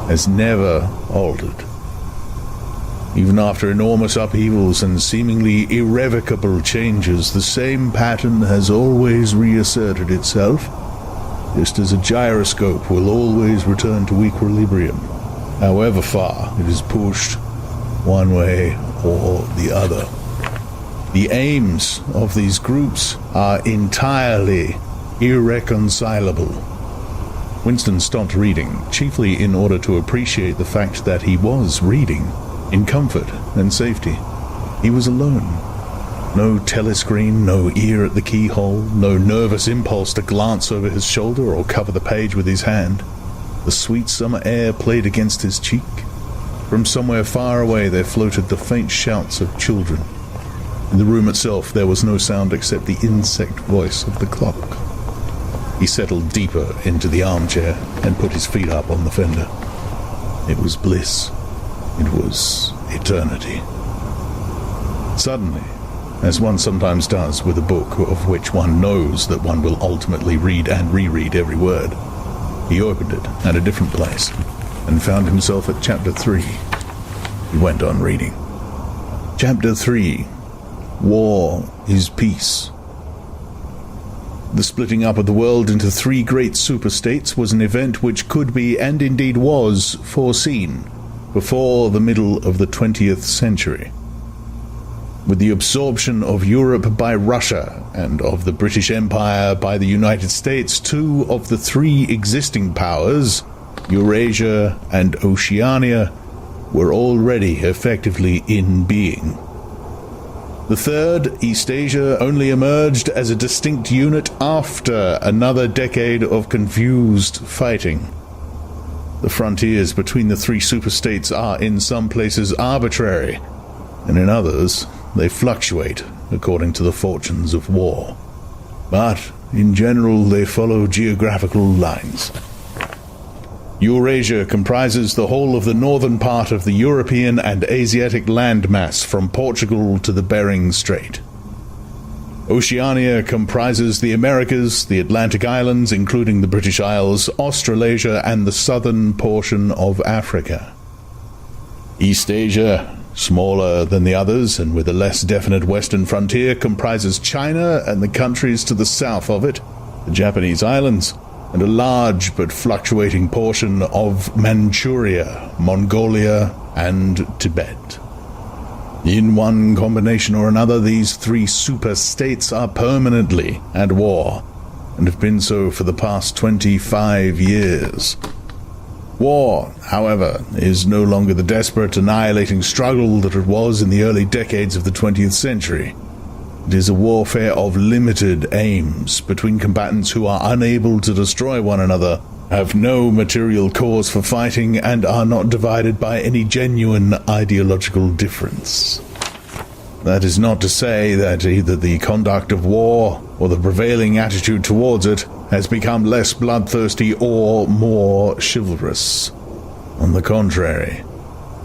has never altered. Even after enormous upheavals and seemingly irrevocable changes, the same pattern has always reasserted itself, just as a gyroscope will always return to equilibrium, however far it is pushed one way or the other. The aims of these groups are entirely irreconcilable. Winston stopped reading, chiefly in order to appreciate the fact that he was reading, in comfort and safety. He was alone. No telescreen, no ear at the keyhole, no nervous impulse to glance over his shoulder or cover the page with his hand. The sweet summer air played against his cheek. From somewhere far away there floated the faint shouts of children. In the room itself there was no sound except the insect voice of the clock. He settled deeper into the armchair and put his feet up on the fender. It was bliss. It was eternity. Suddenly, as one sometimes does with a book of which one knows that one will ultimately read and reread every word, he opened it at a different place and found himself at Chapter 3. He went on reading. Chapter 3. War is Peace. The splitting up of the world into three great superstates was an event which could be, and indeed was, foreseen before the middle of the 20th century. With the absorption of Europe by Russia and of the British Empire by the United States, two of the three existing powers, Eurasia and Oceania, were already effectively in being. The third, Eastasia, only emerged as a distinct unit after another decade of confused fighting. The frontiers between the three superstates are in some places arbitrary, and in others they fluctuate according to the fortunes of war. But, in general, they follow geographical lines. Eurasia comprises the whole of the northern part of the European and Asiatic landmass from Portugal to the Bering Strait. Oceania comprises the Americas, the Atlantic Islands, including the British Isles, Australasia, and the southern portion of Africa. Eastasia, smaller than the others and with a less definite western frontier, comprises China and the countries to the south of it, the Japanese islands, and a large but fluctuating portion of Manchuria, Mongolia, and Tibet. In one combination or another, these three super-states are permanently at war, and have been so for the past 25 years. War, however, is no longer the desperate, annihilating struggle that it was in the early decades of the 20th century. It is a warfare of limited aims between combatants who are unable to destroy one another, have no material cause for fighting, and are not divided by any genuine ideological difference. That is not to say that either the conduct of war or the prevailing attitude towards it has become less bloodthirsty or more chivalrous. On the contrary,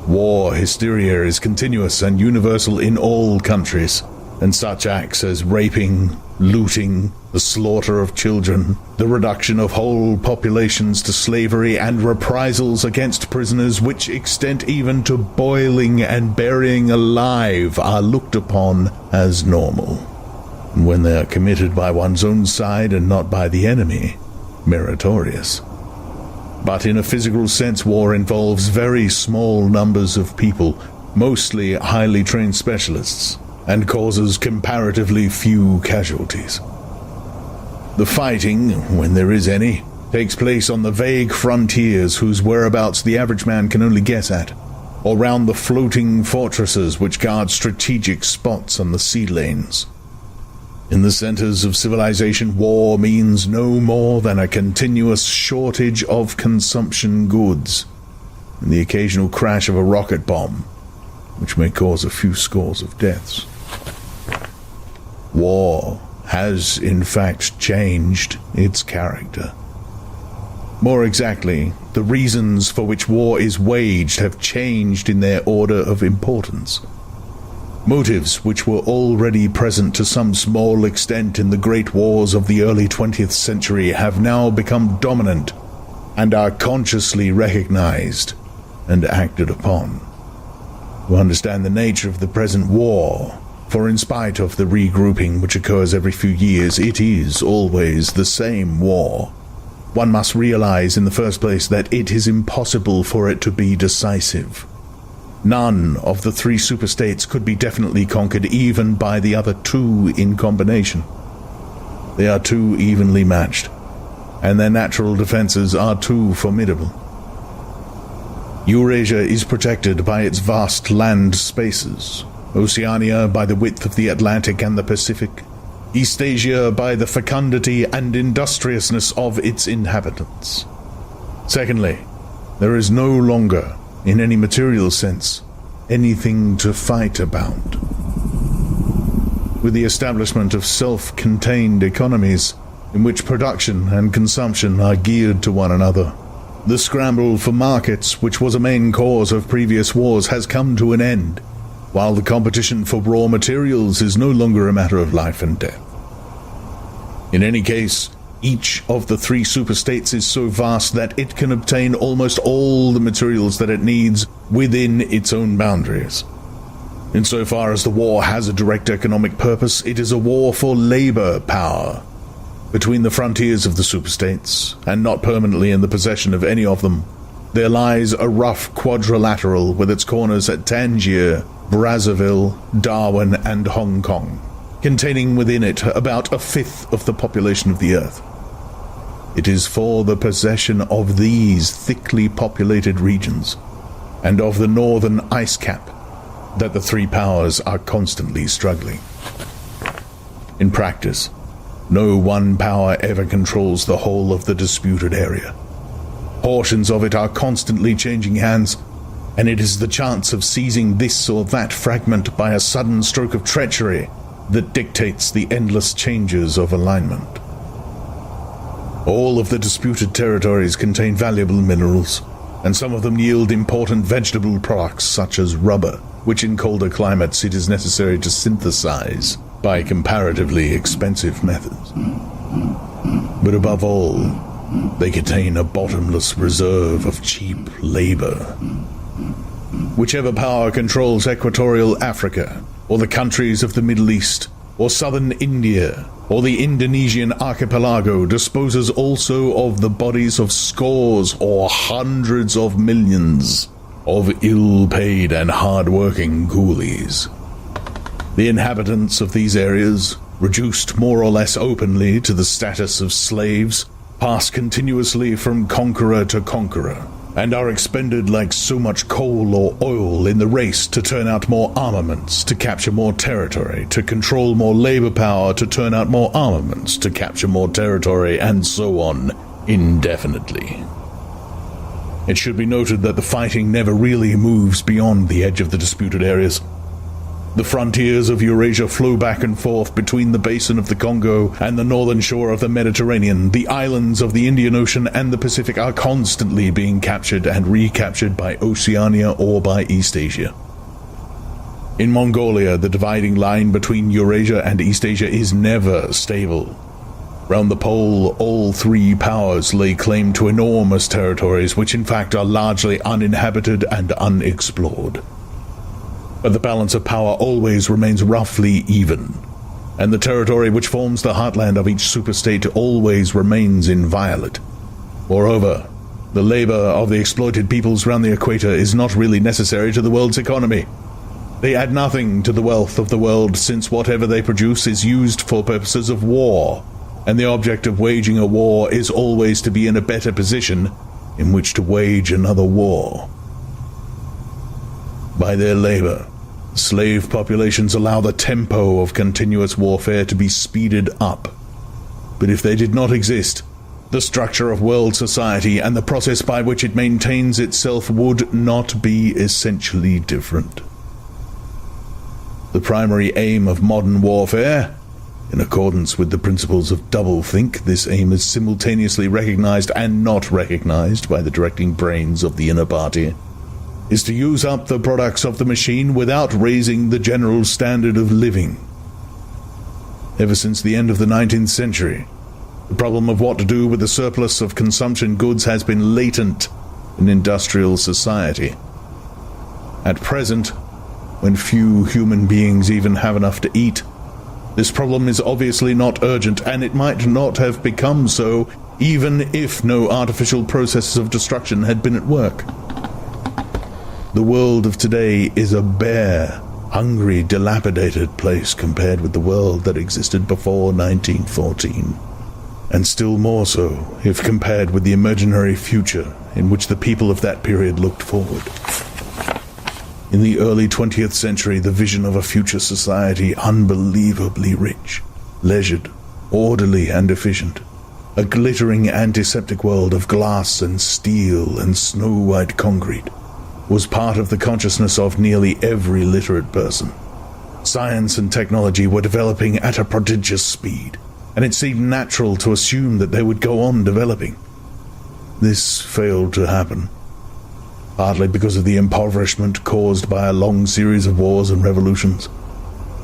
war hysteria is continuous and universal in all countries, and such acts as raping, looting, the slaughter of children, the reduction of whole populations to slavery, and reprisals against prisoners which extend even to boiling and burying alive are looked upon as normal. And when they are committed by one's own side and not by the enemy, meritorious. But in a physical sense, war involves very small numbers of people, mostly highly trained specialists, and causes comparatively few casualties. The fighting, when there is any, takes place on the vague frontiers whose whereabouts the average man can only guess at, or round the floating fortresses which guard strategic spots on the sea lanes. In the centers of civilization, war means no more than a continuous shortage of consumption goods, and the occasional crash of a rocket bomb, which may cause a few scores of deaths. War has, in fact, changed its character. More exactly, the reasons for which war is waged have changed in their order of importance. Motives which were already present to some small extent in the great wars of the early 20th century have now become dominant and are consciously recognized and acted upon. To understand the nature of the present war, for in spite of the regrouping which occurs every few years, it is always the same war. One must realize in the first place that it is impossible for it to be decisive. None of the three superstates could be definitely conquered even by the other two in combination. They are too evenly matched, and their natural defenses are too formidable. Eurasia is protected by its vast land spaces, Oceania by the width of the Atlantic and the Pacific, Eastasia by the fecundity and industriousness of its inhabitants. Secondly, there is no longer, in any material sense, anything to fight about. With the establishment of self-contained economies, in which production and consumption are geared to one another, the scramble for markets, which was a main cause of previous wars, has come to an end, while the competition for raw materials is no longer a matter of life and death. In any case, each of the three superstates is so vast that it can obtain almost all the materials that it needs within its own boundaries. Insofar as the war has a direct economic purpose, it is a war for labor power. Between the frontiers of the superstates, and not permanently in the possession of any of them, there lies a rough quadrilateral with its corners at Tangier, Brazzaville, Darwin, and Hong Kong, containing within it about a fifth of the population of the Earth. It is for the possession of these thickly populated regions, and of the northern ice cap, that the three powers are constantly struggling. In practice, no one power ever controls the whole of the disputed area. Portions of it are constantly changing hands, and it is the chance of seizing this or that fragment by a sudden stroke of treachery that dictates the endless changes of alignment. All of the disputed territories contain valuable minerals, and some of them yield important vegetable products such as rubber, which in colder climates it is necessary to synthesize by comparatively expensive methods. But above all, they contain a bottomless reserve of cheap labor. Whichever power controls equatorial Africa, or the countries of the Middle East, or southern India, or the Indonesian archipelago disposes also of the bodies of scores or hundreds of millions of ill-paid and hard-working coolies. The inhabitants of these areas, reduced more or less openly to the status of slaves, pass continuously from conqueror to conqueror, and are expended like so much coal or oil in the race to turn out more armaments, to capture more territory, to control more labor power, to turn out more armaments, to capture more territory, and so on, indefinitely. It should be noted that the fighting never really moves beyond the edge of the disputed areas. The frontiers of Eurasia flow back and forth between the basin of the Congo and the northern shore of the Mediterranean. The islands of the Indian Ocean and the Pacific are constantly being captured and recaptured by Oceania or by Eastasia. In Mongolia, the dividing line between Eurasia and Eastasia is never stable. Round the pole, all three powers lay claim to enormous territories which in fact are largely uninhabited and unexplored. But the balance of power always remains roughly even, and the territory which forms the heartland of each superstate always remains inviolate. Moreover, the labor of the exploited peoples round the equator is not really necessary to the world's economy. They add nothing to the wealth of the world, since whatever they produce is used for purposes of war, and the object of waging a war is always to be in a better position in which to wage another war. By their labor, Slave populations allow the tempo of continuous warfare to be speeded up. But if they did not exist, the structure of world society and the process by which it maintains itself would not be essentially different. The primary aim of modern warfare, in accordance with the principles of doublethink, this aim is simultaneously recognized and not recognized by the directing brains of the inner party, is to use up the products of the machine without raising the general standard of living. Ever since the end of the 19th century, the problem of what to do with the surplus of consumption goods has been latent in industrial society. At present, when few human beings even have enough to eat, this problem is obviously not urgent, and it might not have become so even if no artificial processes of destruction had been at work. The world of today is a bare, hungry, dilapidated place compared with the world that existed before 1914, and still more so if compared with the imaginary future in which the people of that period looked forward. In the early 20th century, the vision of a future society unbelievably rich, leisured, orderly and efficient, a glittering antiseptic world of glass and steel and snow-white concrete, was part of the consciousness of nearly every literate person. Science and technology were developing at a prodigious speed, and it seemed natural to assume that they would go on developing. This failed to happen, partly because of the impoverishment caused by a long series of wars and revolutions,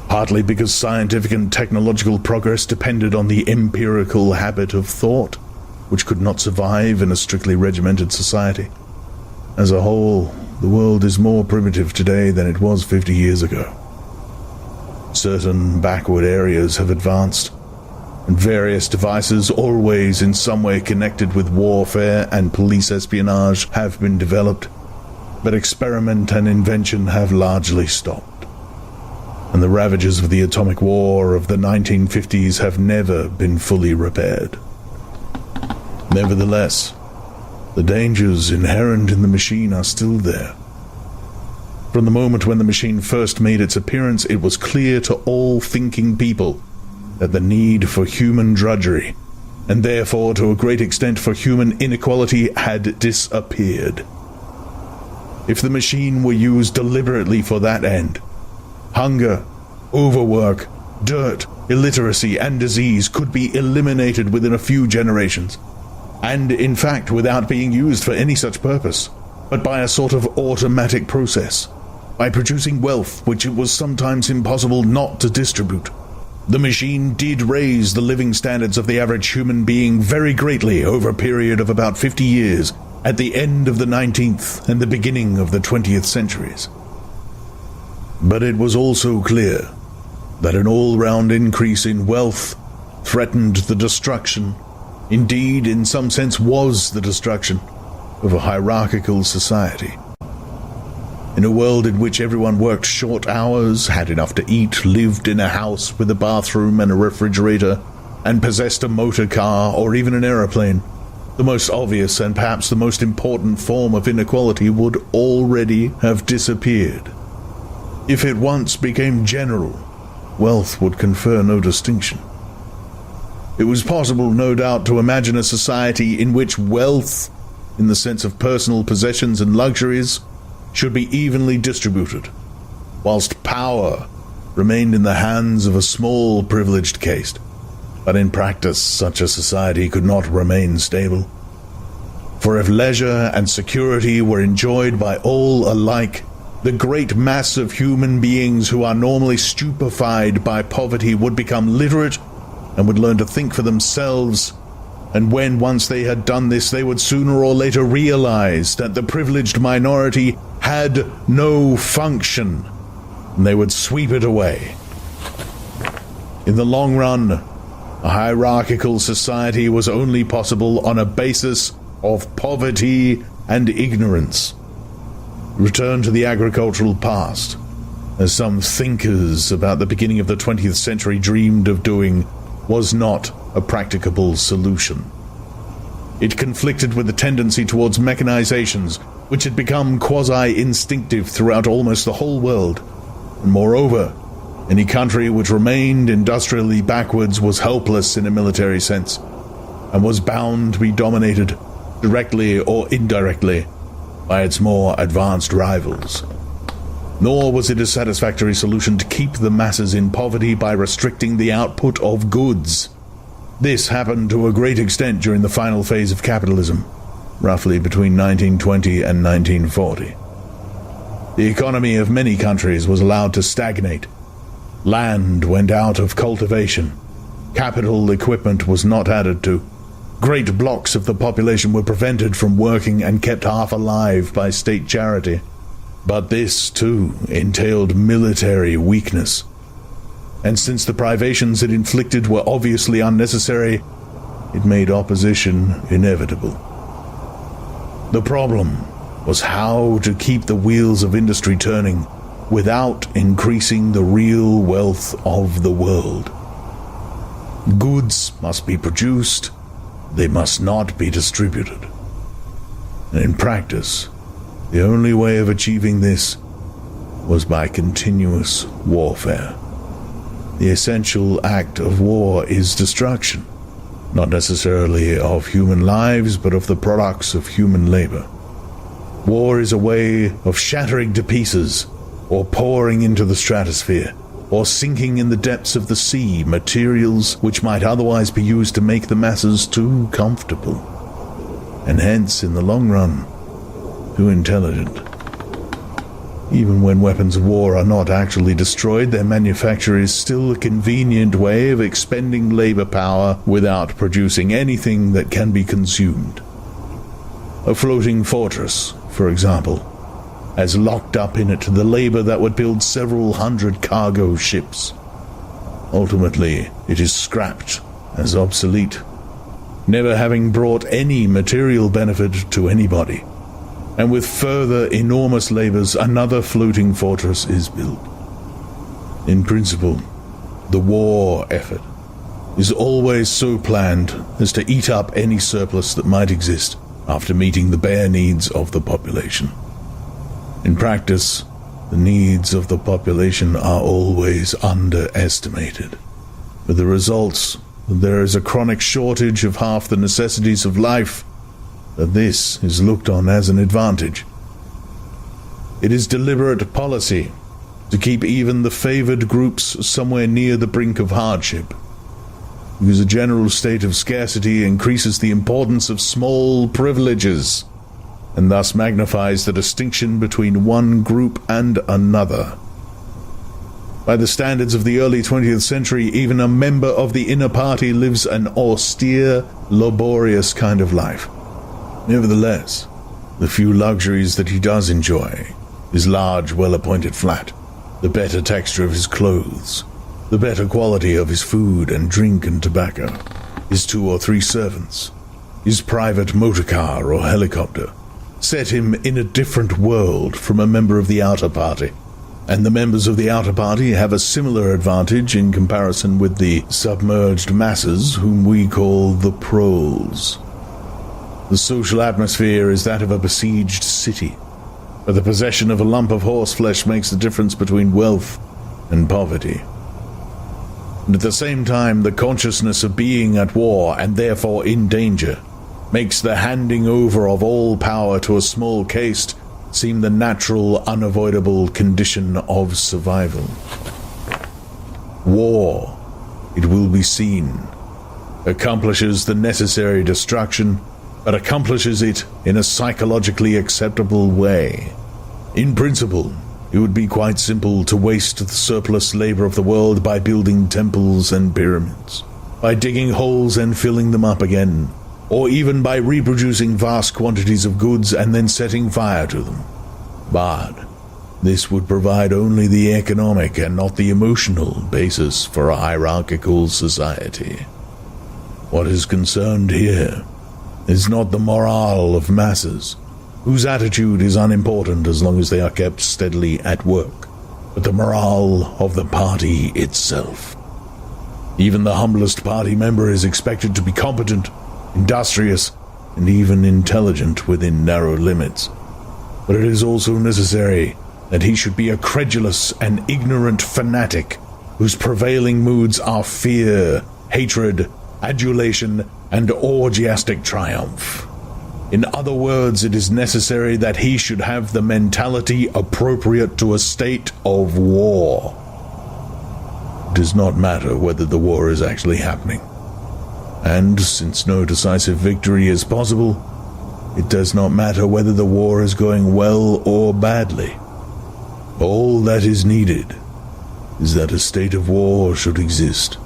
partly because scientific and technological progress depended on the empirical habit of thought, which could not survive in a strictly regimented society. As a whole, the world is more primitive today than it was 50 years ago. Certain backward areas have advanced, and various devices always in some way connected with warfare and police espionage have been developed, but experiment and invention have largely stopped, and the ravages of the atomic war of the 1950s have never been fully repaired. Nevertheless, the dangers inherent in the machine are still there. From the moment when the machine first made its appearance, it was clear to all thinking people that the need for human drudgery, and therefore to a great extent for human inequality, had disappeared. If the machine were used deliberately for that end, hunger, overwork, dirt, illiteracy, and disease could be eliminated within a few generations, and in fact without being used for any such purpose, but by a sort of automatic process, by producing wealth which it was sometimes impossible not to distribute. The machine did raise the living standards of the average human being very greatly over a period of about 50 years, at the end of the 19th and the beginning of the 20th centuries. But it was also clear that an all-round increase in wealth threatened the destruction, indeed in some sense was the destruction, of a hierarchical society. In a world in which everyone worked short hours, had enough to eat, lived in a house with a bathroom and a refrigerator, and possessed a motor car or even an aeroplane, the most obvious and perhaps the most important form of inequality would already have disappeared. If it once became general, wealth would confer no distinction. It was possible, no doubt, to imagine a society in which wealth, in the sense of personal possessions and luxuries, should be evenly distributed, whilst power remained in the hands of a small privileged caste. But in practice, such a society could not remain stable. For if leisure and security were enjoyed by all alike, the great mass of human beings who are normally stupefied by poverty would become literate and would learn to think for themselves, and when once they had done this, they would sooner or later realize that the privileged minority had no function, and they would sweep it away. In the long run, a hierarchical society was only possible on a basis of poverty and ignorance. Return to the agricultural past, as some thinkers about the beginning of the 20th century dreamed of doing, was not a practicable solution. It conflicted with the tendency towards mechanizations, which had become quasi-instinctive throughout almost the whole world, And moreover, any country which remained industrially backwards was helpless in a military sense, and was bound to be dominated, directly or indirectly, by its more advanced rivals. Nor was it a satisfactory solution to keep the masses in poverty by restricting the output of goods. This happened to a great extent during the final phase of capitalism, roughly between 1920 and 1940. The economy of many countries was allowed to stagnate. Land went out of cultivation. Capital equipment was not added to. Great blocks of the population were prevented from working and kept half alive by state charity. But this, too, entailed military weakness. And since the privations it inflicted were obviously unnecessary, it made opposition inevitable. The problem was how to keep the wheels of industry turning without increasing the real wealth of the world. Goods must be produced, they must not be distributed. And in practice, the only way of achieving this was by continuous warfare. The essential act of war is destruction, not necessarily of human lives, but of the products of human labor. War is a way of shattering to pieces, or pouring into the stratosphere, or sinking in the depths of the sea materials which might otherwise be used to make the masses too comfortable, and hence, in the long run, too intelligent. Even when weapons of war are not actually destroyed, their manufacture is still a convenient way of expending labor power without producing anything that can be consumed. A floating fortress, for example, has locked up in it the labor that would build several hundred cargo ships. Ultimately, it is scrapped as obsolete, never having brought any material benefit to anybody. And with further enormous labors, another floating fortress is built. In principle, the war effort is always so planned as to eat up any surplus that might exist after meeting the bare needs of the population. In practice, the needs of the population are always underestimated, with the results that there is a chronic shortage of half the necessities of life, that this is looked on as an advantage. It is deliberate policy to keep even the favored groups somewhere near the brink of hardship, because a general state of scarcity increases the importance of small privileges, and thus magnifies the distinction between one group and another. By the standards of the early 20th century, even a member of the inner party lives an austere, laborious kind of life. Nevertheless, the few luxuries that he does enjoy, his large, well-appointed flat, the better texture of his clothes, the better quality of his food and drink and tobacco, his 2 or 3 servants, his private motor car or helicopter, set him in a different world from a member of the outer party, and the members of the outer party have a similar advantage in comparison with the submerged masses whom we call the proles. The social atmosphere is that of a besieged city, where the possession of a lump of horseflesh makes the difference between wealth and poverty. And at the same time, the consciousness of being at war and therefore in danger makes the handing over of all power to a small caste seem the natural, unavoidable condition of survival. War, it will be seen, accomplishes the necessary destruction, but accomplishes it in a psychologically acceptable way. In principle, it would be quite simple to waste the surplus labor of the world by building temples and pyramids, by digging holes and filling them up again, or even by reproducing vast quantities of goods and then setting fire to them. But this would provide only the economic and not the emotional basis for a hierarchical society. What is concerned here is not the morale of masses, whose attitude is unimportant as long as they are kept steadily at work, but the morale of the party itself. Even the humblest party member is expected to be competent, industrious, and even intelligent within narrow limits. But it is also necessary that he should be a credulous and ignorant fanatic whose prevailing moods are fear, hatred, adulation, and orgiastic triumph. In other words, it is necessary that he should have the mentality appropriate to a state of war. It does not matter whether the war is actually happening. And since no decisive victory is possible, it does not matter whether the war is going well or badly. All that is needed is that a state of war should exist.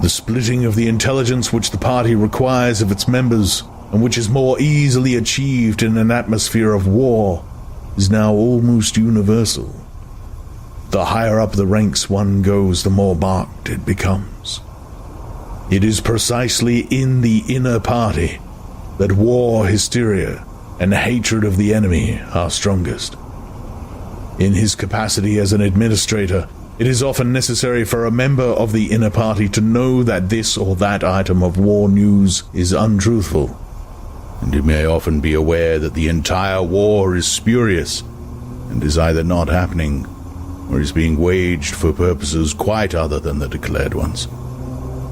The splitting of the intelligence which the party requires of its members, and which is more easily achieved in an atmosphere of war, is now almost universal. The higher up the ranks one goes, the more marked it becomes. It is precisely in the inner party that war hysteria and hatred of the enemy are strongest. In his capacity as an administrator, it is often necessary for a member of the inner party to know that this or that item of war news is untruthful, and he may often be aware that the entire war is spurious and is either not happening or is being waged for purposes quite other than the declared ones.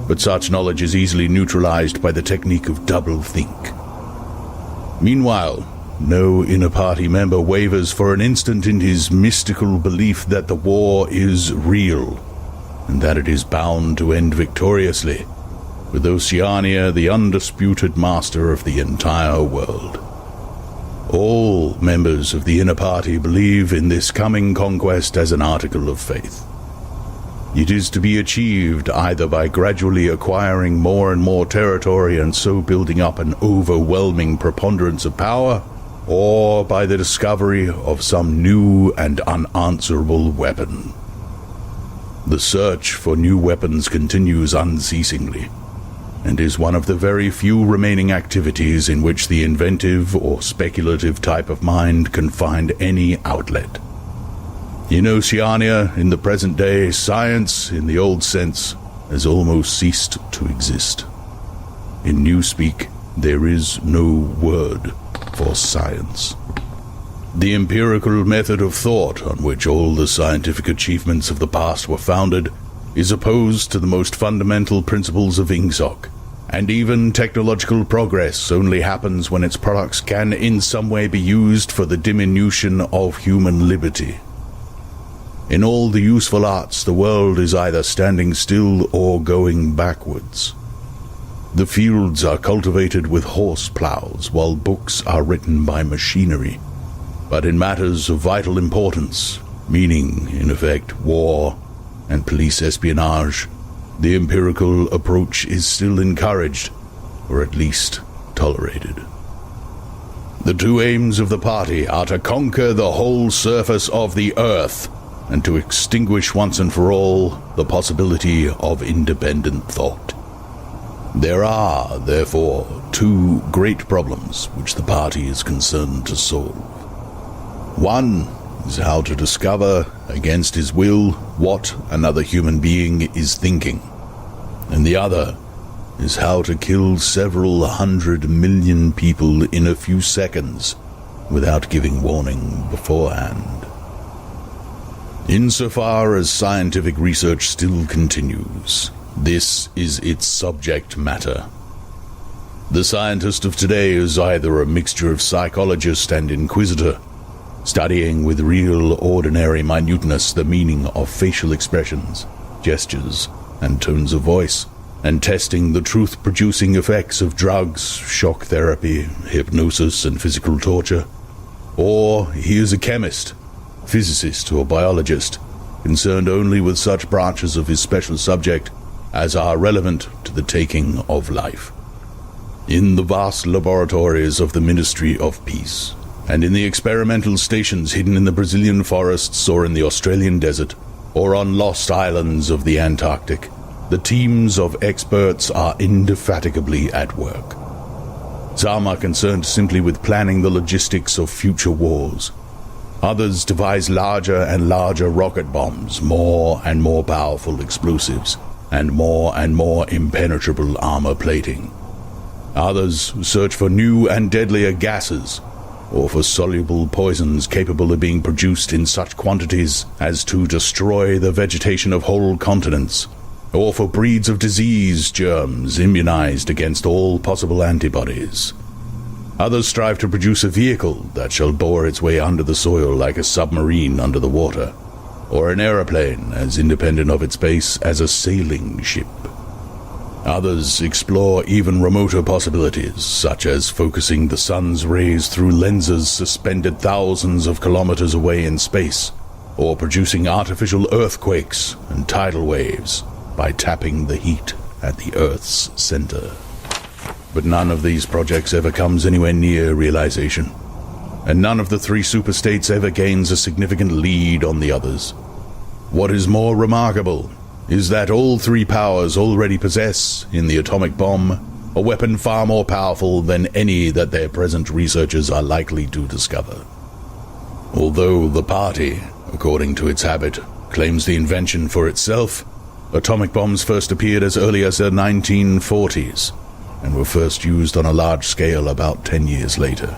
But such knowledge is easily neutralized by the technique of double-think. Meanwhile, no inner party member wavers for an instant in his mystical belief that the war is real, and that it is bound to end victoriously, with Oceania the undisputed master of the entire world. All members of the inner party believe in this coming conquest as an article of faith. It is to be achieved either by gradually acquiring more and more territory and so building up an overwhelming preponderance of power, or by the discovery of some new and unanswerable weapon. The search for new weapons continues unceasingly, and is one of the very few remaining activities in which the inventive or speculative type of mind can find any outlet. In Oceania, in the present day, science, in the old sense, has almost ceased to exist. In Newspeak, there is no word for science. The empirical method of thought on which all the scientific achievements of the past were founded is opposed to the most fundamental principles of Ingsoc, and even technological progress only happens when its products can in some way be used for the diminution of human liberty. In all the useful arts, the world is either standing still or going backwards. The fields are cultivated with horse plows, while books are written by machinery. But in matters of vital importance, meaning, in effect, war and police espionage, the empirical approach is still encouraged, or at least tolerated. The two aims of the party are to conquer the whole surface of the earth, and to extinguish once and for all the possibility of independent thought. There are, therefore, two great problems which the party is concerned to solve. One is how to discover, against his will, what another human being is thinking, and the other is how to kill several 100 million people in a few seconds without giving warning beforehand. Insofar as scientific research still continues, this is its subject matter. The scientist of today is either a mixture of psychologist and inquisitor, studying with real ordinary minuteness the meaning of facial expressions, gestures, and tones of voice, and testing the truth-producing effects of drugs, shock therapy, hypnosis, and physical torture. Or he is a chemist, physicist, or biologist, concerned only with such branches of his special subject as are relevant to the taking of life. In the vast laboratories of the Ministry of Peace, and in the experimental stations hidden in the Brazilian forests or in the Australian desert, or on lost islands of the Antarctic, the teams of experts are indefatigably at work. Some are concerned simply with planning the logistics of future wars. Others devise larger and larger rocket bombs, more and more powerful explosives, and more impenetrable armor plating. Others search for new and deadlier gases, or for soluble poisons capable of being produced in such quantities as to destroy the vegetation of whole continents, or for breeds of disease germs immunized against all possible antibodies. Others strive to produce a vehicle that shall bore its way under the soil like a submarine under the water, or an aeroplane as independent of its base as a sailing ship. Others explore even remoter possibilities, such as focusing the sun's rays through lenses suspended thousands of kilometers away in space, or producing artificial earthquakes and tidal waves by tapping the heat at the Earth's center. But none of these projects ever comes anywhere near realization, and none of the three superstates ever gains a significant lead on the others. What is more remarkable is that all three powers already possess, in the atomic bomb, a weapon far more powerful than any that their present researchers are likely to discover. Although the party, according to its habit, claims the invention for itself, atomic bombs first appeared as early as the 1940s, and were first used on a large scale about 10 years later.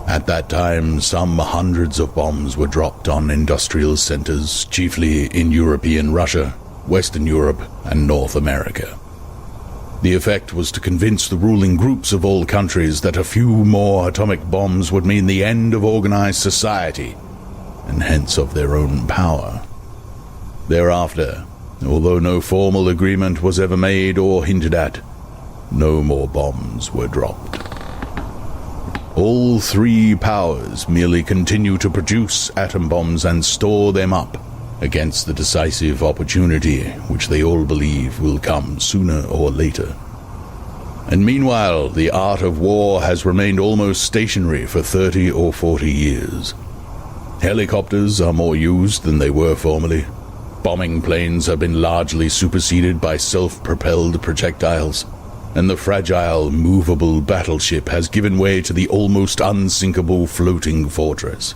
At that time, some hundreds of bombs were dropped on industrial centers, chiefly in European Russia, Western Europe, and North America. The effect was to convince the ruling groups of all countries that a few more atomic bombs would mean the end of organized society, and hence of their own power. Thereafter, although no formal agreement was ever made or hinted at, no more bombs were dropped. All three powers merely continue to produce atom bombs and store them up against the decisive opportunity which they all believe will come sooner or later. And meanwhile, the art of war has remained almost stationary for 30 or 40 years. Helicopters are more used than they were formerly. Bombing planes have been largely superseded by self-propelled projectiles, and the fragile, movable battleship has given way to the almost unsinkable floating fortress.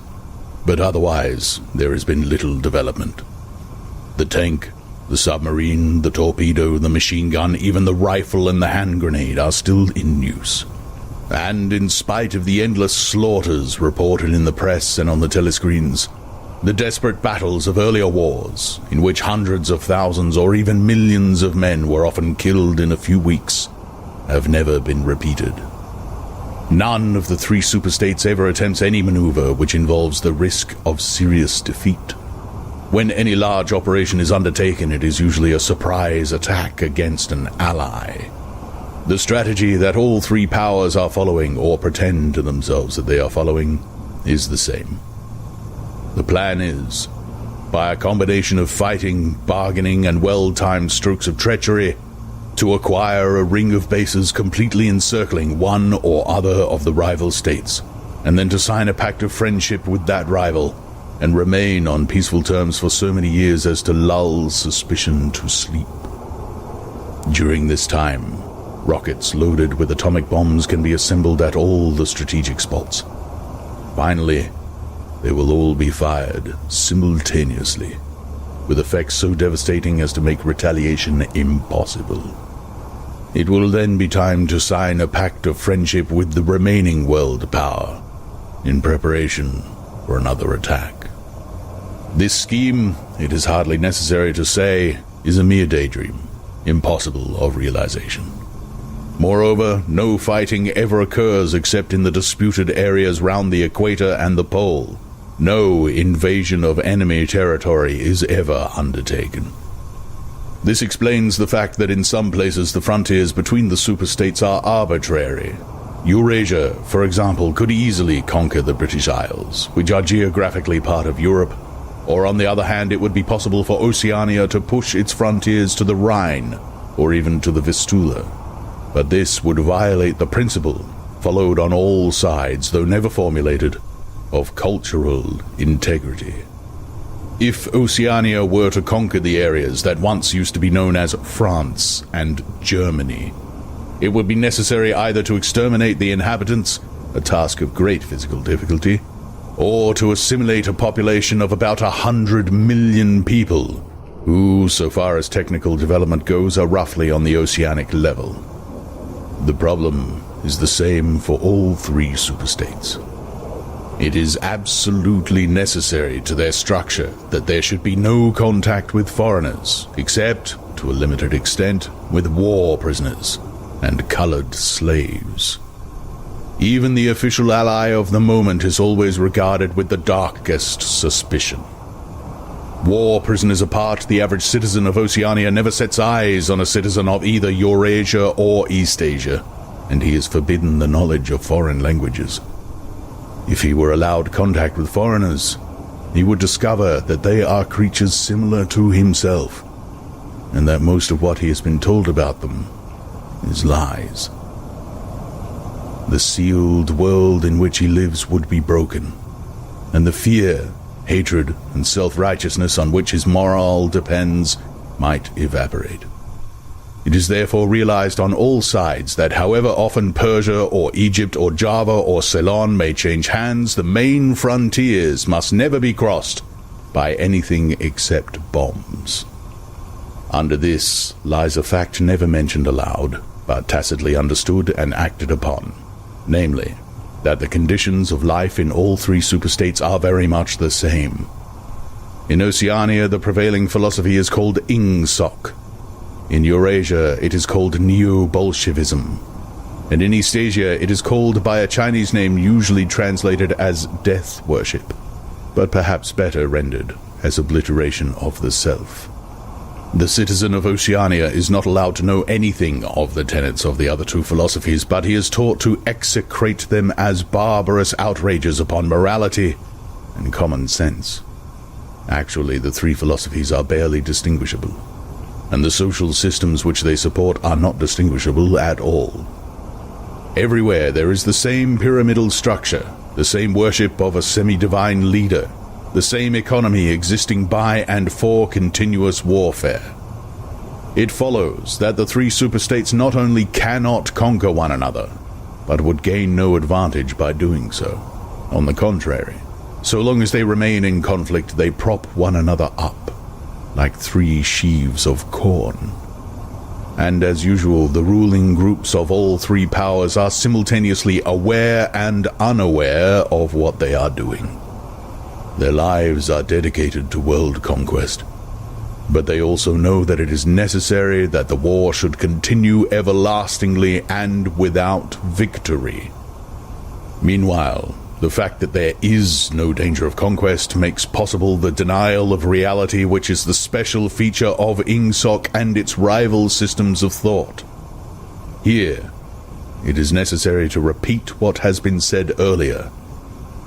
But otherwise, there has been little development. The tank, the submarine, the torpedo, the machine gun, even the rifle and the hand grenade are still in use. And in spite of the endless slaughters reported in the press and on the telescreens, the desperate battles of earlier wars, in which hundreds of thousands or even millions of men were often killed in a few weeks, have never been repeated. None of the three superstates ever attempts any maneuver which involves the risk of serious defeat. When any large operation is undertaken, it is usually a surprise attack against an ally. The strategy that all three powers are following, or pretend to themselves that they are following, is the same. The plan is, by a combination of fighting, bargaining, and well-timed strokes of treachery, to acquire a ring of bases completely encircling one or other of the rival states, and then to sign a pact of friendship with that rival, and remain on peaceful terms for so many years as to lull suspicion to sleep. During this time, rockets loaded with atomic bombs can be assembled at all the strategic spots. Finally, they will all be fired simultaneously, with effects so devastating as to make retaliation impossible. It will then be time to sign a pact of friendship with the remaining world power, in preparation for another attack. This scheme, it is hardly necessary to say, is a mere daydream, impossible of realization. Moreover, no fighting ever occurs except in the disputed areas round the equator and the pole. No invasion of enemy territory is ever undertaken. This explains the fact that in some places the frontiers between the superstates are arbitrary. Eurasia, for example, could easily conquer the British Isles, which are geographically part of Europe, or on the other hand it would be possible for Oceania to push its frontiers to the Rhine, or even to the Vistula. But this would violate the principle, followed on all sides, though never formulated, of cultural integrity. If Oceania were to conquer the areas that once used to be known as France and Germany, it would be necessary either to exterminate the inhabitants, a task of great physical difficulty, or to assimilate a population of about 100 million people, who, so far as technical development goes, are roughly on the oceanic level. The problem is the same for all three superstates. It is absolutely necessary to their structure that there should be no contact with foreigners, except, to a limited extent, with war prisoners and colored slaves. Even the official ally of the moment is always regarded with the darkest suspicion. War prisoners apart, the average citizen of Oceania never sets eyes on a citizen of either Eurasia or Eastasia, and he is forbidden the knowledge of foreign languages. If he were allowed contact with foreigners, he would discover that they are creatures similar to himself, and that most of what he has been told about them is lies. The sealed world in which he lives would be broken, and the fear, hatred, and self-righteousness on which his morale depends might evaporate. It is therefore realized on all sides that however often Persia or Egypt or Java or Ceylon may change hands, the main frontiers must never be crossed by anything except bombs. Under this lies a fact never mentioned aloud, but tacitly understood and acted upon, namely, that the conditions of life in all three superstates are very much the same. In Oceania, the prevailing philosophy is called Ingsoc. In Eurasia, it is called Neo-Bolshevism, and in Eastasia, it is called by a Chinese name usually translated as death worship, but perhaps better rendered as obliteration of the self. The citizen of Oceania is not allowed to know anything of the tenets of the other two philosophies, but he is taught to execrate them as barbarous outrages upon morality and common sense. Actually, the three philosophies are barely distinguishable, and the social systems which they support are not distinguishable at all. Everywhere there is the same pyramidal structure, the same worship of a semi-divine leader, the same economy existing by and for continuous warfare. It follows that the three superstates not only cannot conquer one another, but would gain no advantage by doing so. On the contrary, so long as they remain in conflict, they prop one another up, like three sheaves of corn. And as usual, the ruling groups of all three powers are simultaneously aware and unaware of what they are doing. Their lives are dedicated to world conquest, but they also know that it is necessary that the war should continue everlastingly and without victory. Meanwhile, the fact that there is no danger of conquest makes possible the denial of reality, which is the special feature of Ingsoc and its rival systems of thought. Here, it is necessary to repeat what has been said earlier,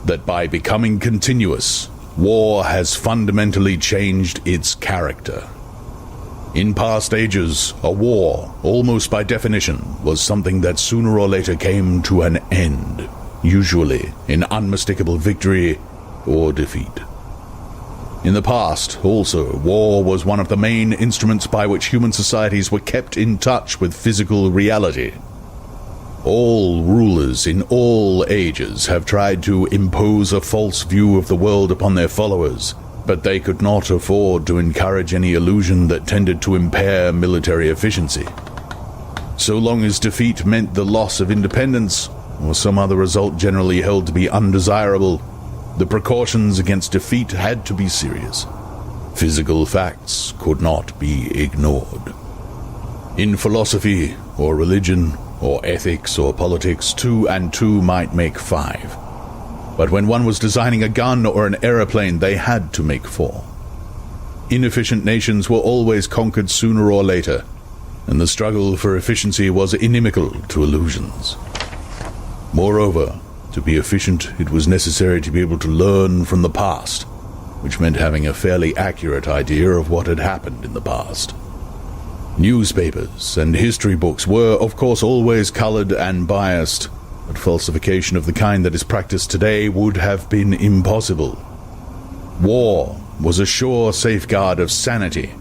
that by becoming continuous, war has fundamentally changed its character. In past ages, a war, almost by definition, was something that sooner or later came to an end, usually in unmistakable victory or defeat. In the past, also, war was one of the main instruments by which human societies were kept in touch with physical reality. All rulers in all ages have tried to impose a false view of the world upon their followers, but they could not afford to encourage any illusion that tended to impair military efficiency. So long as defeat meant the loss of independence, or some other result generally held to be undesirable, the precautions against defeat had to be serious. Physical facts could not be ignored. In philosophy, or religion, or ethics, or politics, 2 and 2 might make 5. But when one was designing a gun or an aeroplane, they had to make 4. Inefficient nations were always conquered sooner or later, and the struggle for efficiency was inimical to illusions. Moreover, to be efficient, it was necessary to be able to learn from the past, which meant having a fairly accurate idea of what had happened in the past. Newspapers and history books were, of course, always colored and biased, but falsification of the kind that is practiced today would have been impossible. War was a sure safeguard of sanity,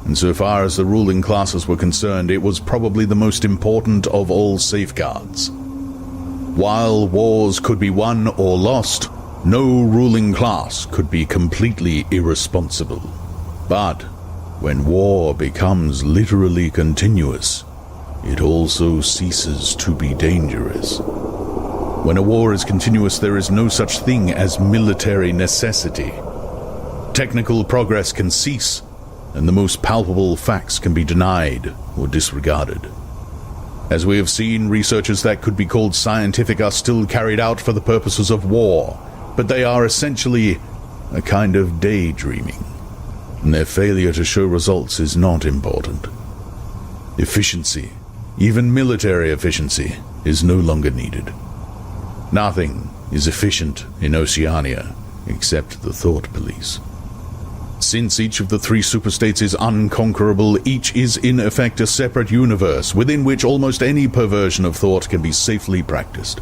and so far as the ruling classes were concerned, it was probably the most important of all safeguards. While wars could be won or lost, no ruling class could be completely irresponsible. But when war becomes literally continuous, it also ceases to be dangerous. When a war is continuous, there is no such thing as military necessity. Technical progress can cease, and the most palpable facts can be denied or disregarded. As we have seen, researches that could be called scientific are still carried out for the purposes of war, but they are essentially a kind of daydreaming, and their failure to show results is not important. Efficiency, even military efficiency, is no longer needed. Nothing is efficient in Oceania except the thought police. Since each of the three superstates is unconquerable, each is in effect a separate universe within which almost any perversion of thought can be safely practiced.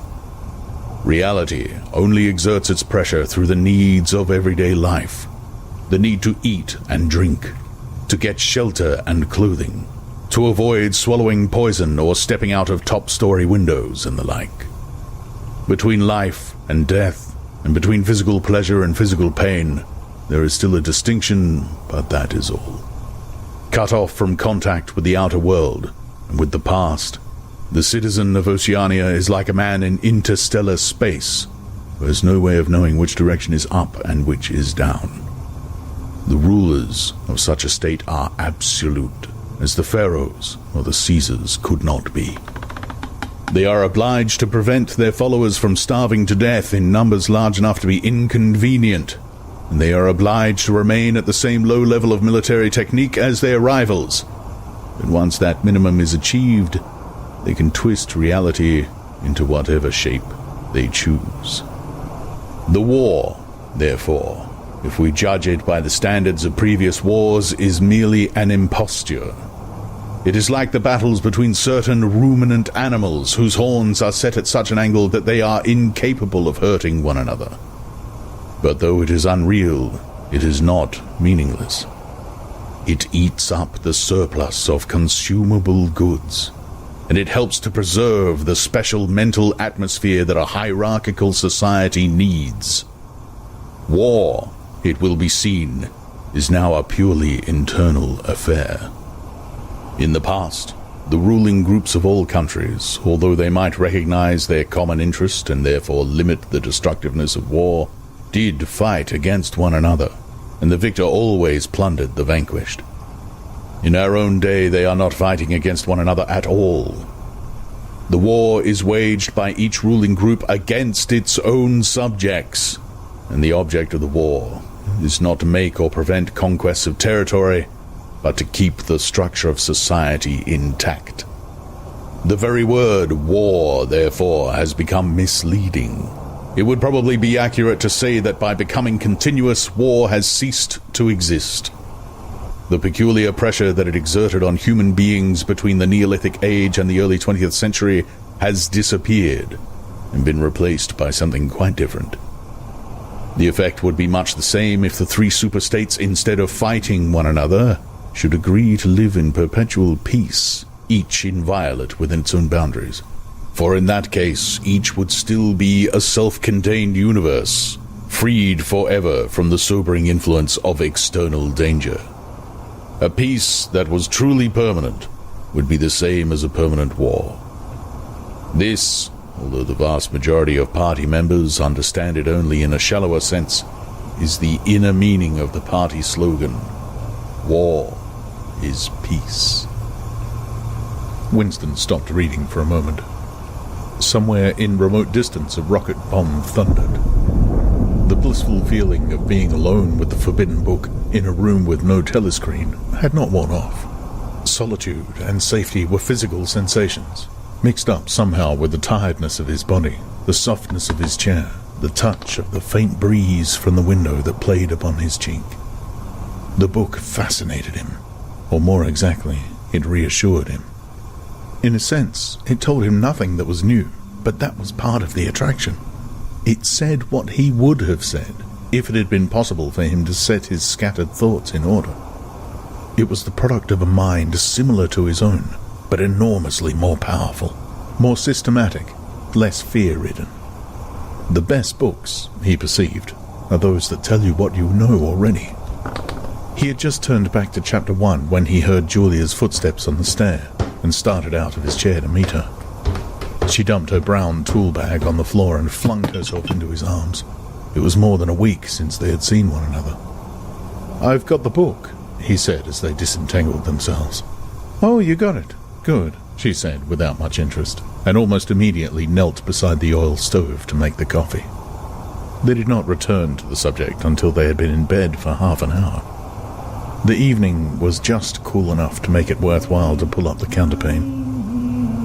Reality only exerts its pressure through the needs of everyday life, the need to eat and drink, to get shelter and clothing, to avoid swallowing poison or stepping out of top-story windows and the like. Between life and death, and between physical pleasure and physical pain, there is still a distinction, but that is all. Cut off from contact with the outer world and with the past, the citizen of Oceania is like a man in interstellar space, who has no way of knowing which direction is up and which is down. The rulers of such a state are absolute, as the pharaohs or the Caesars could not be. They are obliged to prevent their followers from starving to death in numbers large enough to be inconvenient, and they are obliged to remain at the same low level of military technique as their rivals. But once that minimum is achieved, they can twist reality into whatever shape they choose. The war, therefore, if we judge it by the standards of previous wars, is merely an imposture. It is like the battles between certain ruminant animals whose horns are set at such an angle that they are incapable of hurting one another. But though it is unreal, it is not meaningless. It eats up the surplus of consumable goods, and it helps to preserve the special mental atmosphere that a hierarchical society needs. War, it will be seen, is now a purely internal affair. In the past, the ruling groups of all countries, although they might recognize their common interest and therefore limit the destructiveness of war, did fight against one another, and the victor always plundered the vanquished. In our own day, they are not fighting against one another at all. The war is waged by each ruling group against its own subjects, and the object of the war is not to make or prevent conquests of territory, but to keep the structure of society intact. The very word war, therefore, has become misleading. It would probably be accurate to say that by becoming continuous, war has ceased to exist. The peculiar pressure that it exerted on human beings between the Neolithic age and the early 20th century has disappeared and been replaced by something quite different. The effect would be much the same if the three superstates, instead of fighting one another, should agree to live in perpetual peace, each inviolate within its own boundaries. For in that case, each would still be a self-contained universe, freed forever from the sobering influence of external danger. A peace that was truly permanent would be the same as a permanent war. This, although the vast majority of party members understand it only in a shallower sense, is the inner meaning of the party slogan: war is peace. Winston stopped reading for a moment. Somewhere in remote distance, a rocket bomb thundered. The blissful feeling of being alone with the forbidden book in a room with no telescreen had not worn off. Solitude and safety were physical sensations, mixed up somehow with the tiredness of his body, the softness of his chair, the touch of the faint breeze from the window that played upon his cheek. The book fascinated him, or more exactly, it reassured him. In a sense, it told him nothing that was new, but that was part of the attraction. It said what he would have said, if it had been possible for him to set his scattered thoughts in order. It was the product of a mind similar to his own, but enormously more powerful, more systematic, less fear-ridden. The best books, he perceived, are those that tell you what you know already. He had just turned back to chapter 1 when he heard Julia's footsteps on the stair, and started out of his chair to meet her. She dumped her brown tool bag on the floor and flung herself into his arms. It was more than a week since they had seen one another. "I've got the book," he said as they disentangled themselves. "Oh, you got it. Good," she said without much interest, and almost immediately knelt beside the oil stove to make the coffee. They did not return to the subject until they had been in bed for half an hour. The evening was just cool enough to make it worthwhile to pull up the counterpane.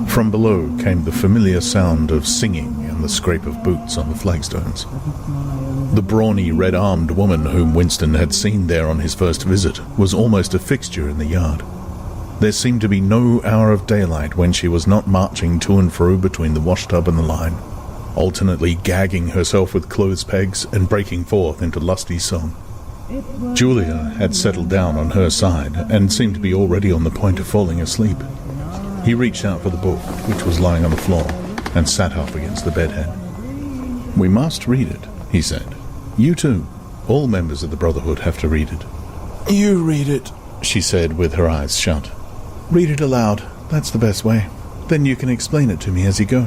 From below came the familiar sound of singing and the scrape of boots on the flagstones. The brawny, red-armed woman whom Winston had seen there on his first visit was almost a fixture in the yard. There seemed to be no hour of daylight when she was not marching to and fro between the washtub and the line, alternately gagging herself with clothes pegs and breaking forth into lusty song. Julia had settled down on her side and seemed to be already on the point of falling asleep. He reached out for the book, which was lying on the floor, and sat up against the bedhead. "We must read it," he said. "You too. All members of the Brotherhood have to read it." "You read it," she said with her eyes shut. "Read it aloud. That's the best way. Then you can explain it to me as you go."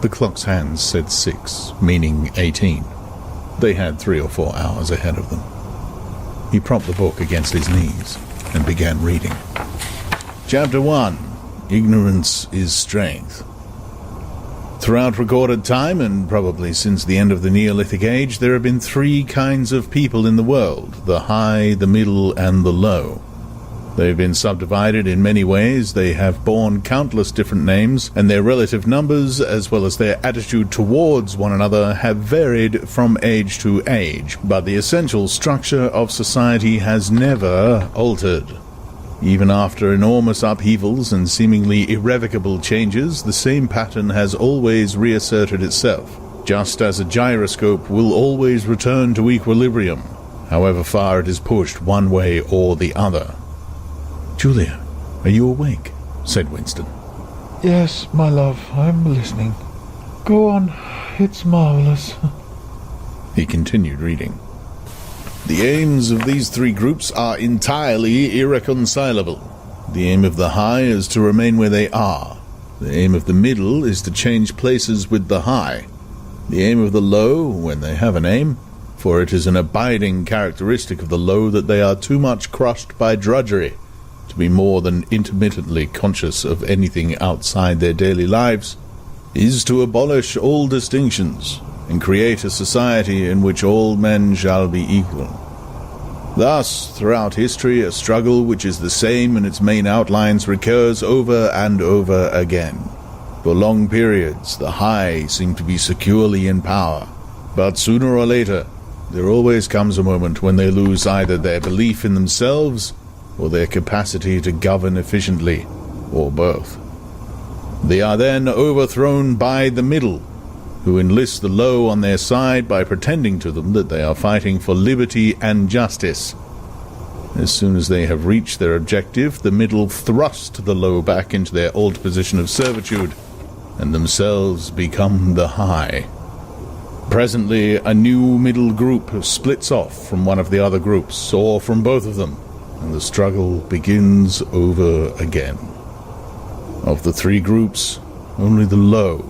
The clock's hands said 6, meaning 18. They had 3 or 4 hours ahead of them. He propped the book against his knees and began reading. Chapter 1. Ignorance is Strength. Throughout recorded time, and probably since the end of the Neolithic Age, there have been 3 kinds of people in the world: the high, the middle, and the low. They've been subdivided in many ways. They have borne countless different names, and their relative numbers, as well as their attitude towards one another, have varied from age to age, but the essential structure of society has never altered. Even after enormous upheavals and seemingly irrevocable changes, the same pattern has always reasserted itself, just as a gyroscope will always return to equilibrium, however far it is pushed one way or the other. "Julia, are you awake?" said Winston. "Yes, my love, I'm listening. Go on, it's marvelous." He continued reading. The aims of these 3 groups are entirely irreconcilable. The aim of the high is to remain where they are. The aim of the middle is to change places with the high. The aim of the low, when they have an aim, for it is an abiding characteristic of the low that they are too much crushed by drudgery to be more than intermittently conscious of anything outside their daily lives, is to abolish all distinctions and create a society in which all men shall be equal. Thus, throughout history, a struggle which is the same in its main outlines recurs over and over again. For long periods, the high seem to be securely in power, but sooner or later, there always comes a moment when they lose either their belief in themselves or their capacity to govern efficiently, or both. They are then overthrown by the middle, who enlist the low on their side by pretending to them that they are fighting for liberty and justice. As soon as they have reached their objective, the middle thrust the low back into their old position of servitude, and themselves become the high. Presently, a new middle group splits off from one of the other groups, or from both of them, and the struggle begins over again. Of the 3 groups, only the low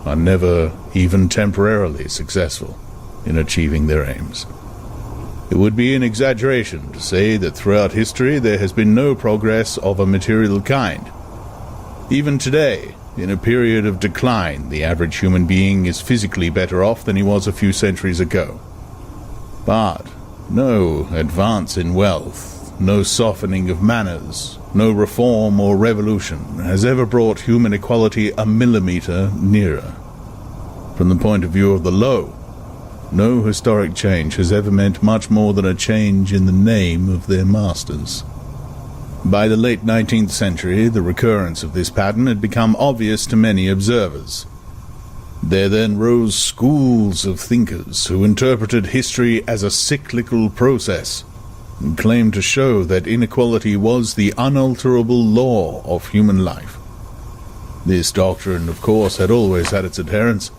are never, even temporarily, successful in achieving their aims. It would be an exaggeration to say that throughout history there has been no progress of a material kind. Even today, in a period of decline, the average human being is physically better off than he was a few centuries ago. But no advance in wealth, no softening of manners, no reform or revolution has ever brought human equality a millimeter nearer. From the point of view of the low, no historic change has ever meant much more than a change in the name of their masters. By the late 19th century, the recurrence of this pattern had become obvious to many observers. There then rose schools of thinkers who interpreted history as a cyclical process, and claimed to show that inequality was the unalterable law of human life. This doctrine, of course, had always had its adherents,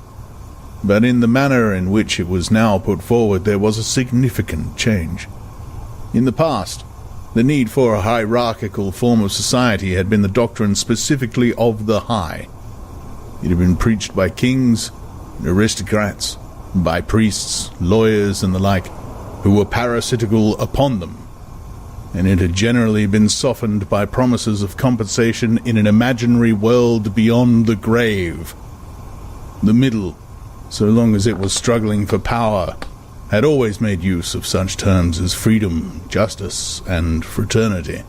but in the manner in which it was now put forward there was a significant change. In the past, the need for a hierarchical form of society had been the doctrine specifically of the high. It had been preached by kings and aristocrats, by priests, lawyers, and the like, who were parasitical upon them, and it had generally been softened by promises of compensation in an imaginary world beyond the grave. The middle, so long as it was struggling for power, had always made use of such terms as freedom, justice, and fraternity.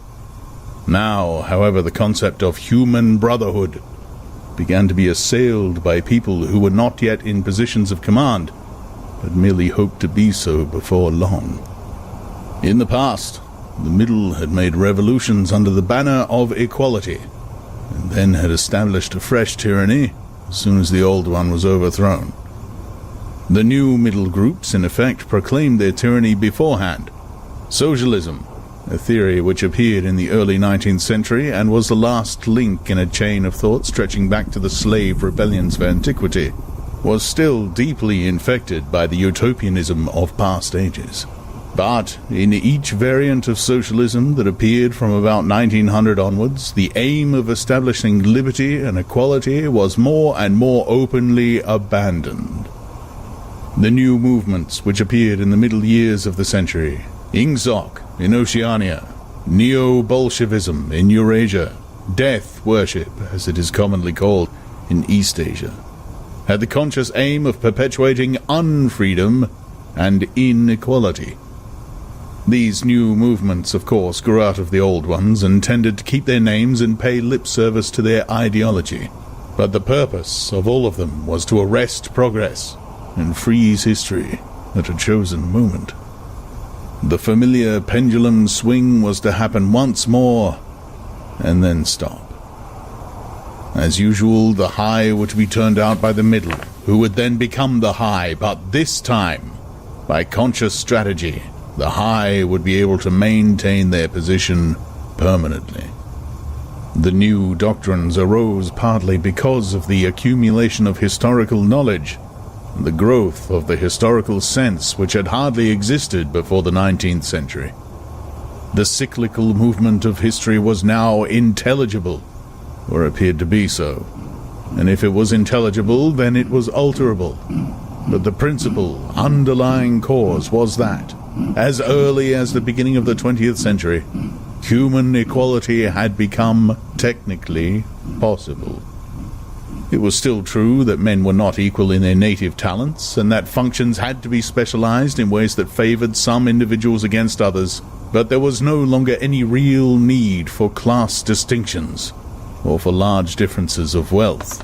Now, however, the concept of human brotherhood began to be assailed by people who were not yet in positions of command, but merely hoped to be so before long. In the past, the middle had made revolutions under the banner of equality, and then had established a fresh tyranny as soon as the old one was overthrown. The new middle groups, in effect, proclaimed their tyranny beforehand. Socialism, a theory which appeared in the early 19th century and was the last link in a chain of thought stretching back to the slave rebellions of antiquity, was still deeply infected by the utopianism of past ages. But in each variant of socialism that appeared from about 1900 onwards, the aim of establishing liberty and equality was more and more openly abandoned. The new movements which appeared in the middle years of the century, Ingsoc in Oceania, Neo-Bolshevism in Eurasia, death worship, as it is commonly called, in Eastasia, had the conscious aim of perpetuating unfreedom and inequality. These new movements, of course, grew out of the old ones and tended to keep their names and pay lip service to their ideology. But the purpose of all of them was to arrest progress and freeze history at a chosen moment. The familiar pendulum swing was to happen once more and then stop. As usual, the high were to be turned out by the middle, who would then become the high, but this time, by conscious strategy, the high would be able to maintain their position permanently. The new doctrines arose partly because of the accumulation of historical knowledge, and the growth of the historical sense which had hardly existed before the 19th century. The cyclical movement of history was now intelligible, or appeared to be so, and if it was intelligible, then it was alterable. But the principal, underlying cause was that, as early as the beginning of the 20th century, human equality had become technically possible. It was still true that men were not equal in their native talents, and that functions had to be specialized in ways that favored some individuals against others, but there was no longer any real need for class distinctions, or for large differences of wealth.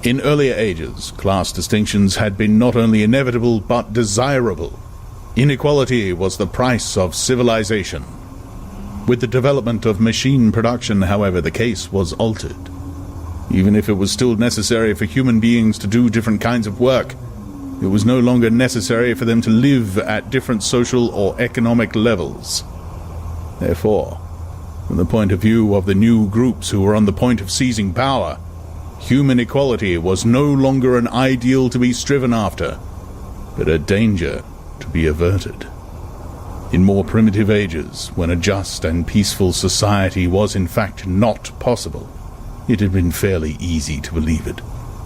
In earlier ages, class distinctions had been not only inevitable but desirable. Inequality was the price of civilization. With the development of machine production, however, the case was altered. Even if it was still necessary for human beings to do different kinds of work, it was no longer necessary for them to live at different social or economic levels. Therefore, from the point of view of the new groups who were on the point of seizing power, human equality was no longer an ideal to be striven after, but a danger to be averted. In more primitive ages, when a just and peaceful society was in fact not possible, it had been fairly easy to believe it.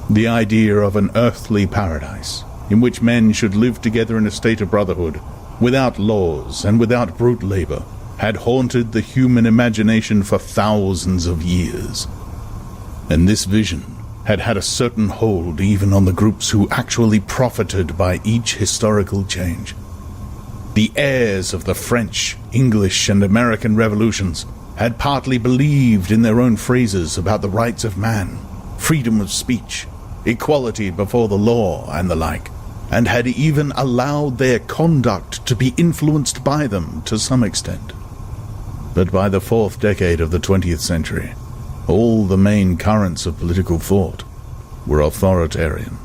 The idea of an earthly paradise, in which men should live together in a state of brotherhood, without laws and without brute labor, had haunted the human imagination for thousands of years. And this vision had had a certain hold even on the groups who actually profited by each historical change. The heirs of the French, English, and American revolutions had partly believed in their own phrases about the rights of man, freedom of speech, equality before the law, and the like, and had even allowed their conduct to be influenced by them to some extent. But by the fourth decade of the 20th century, all the main currents of political thought were authoritarian.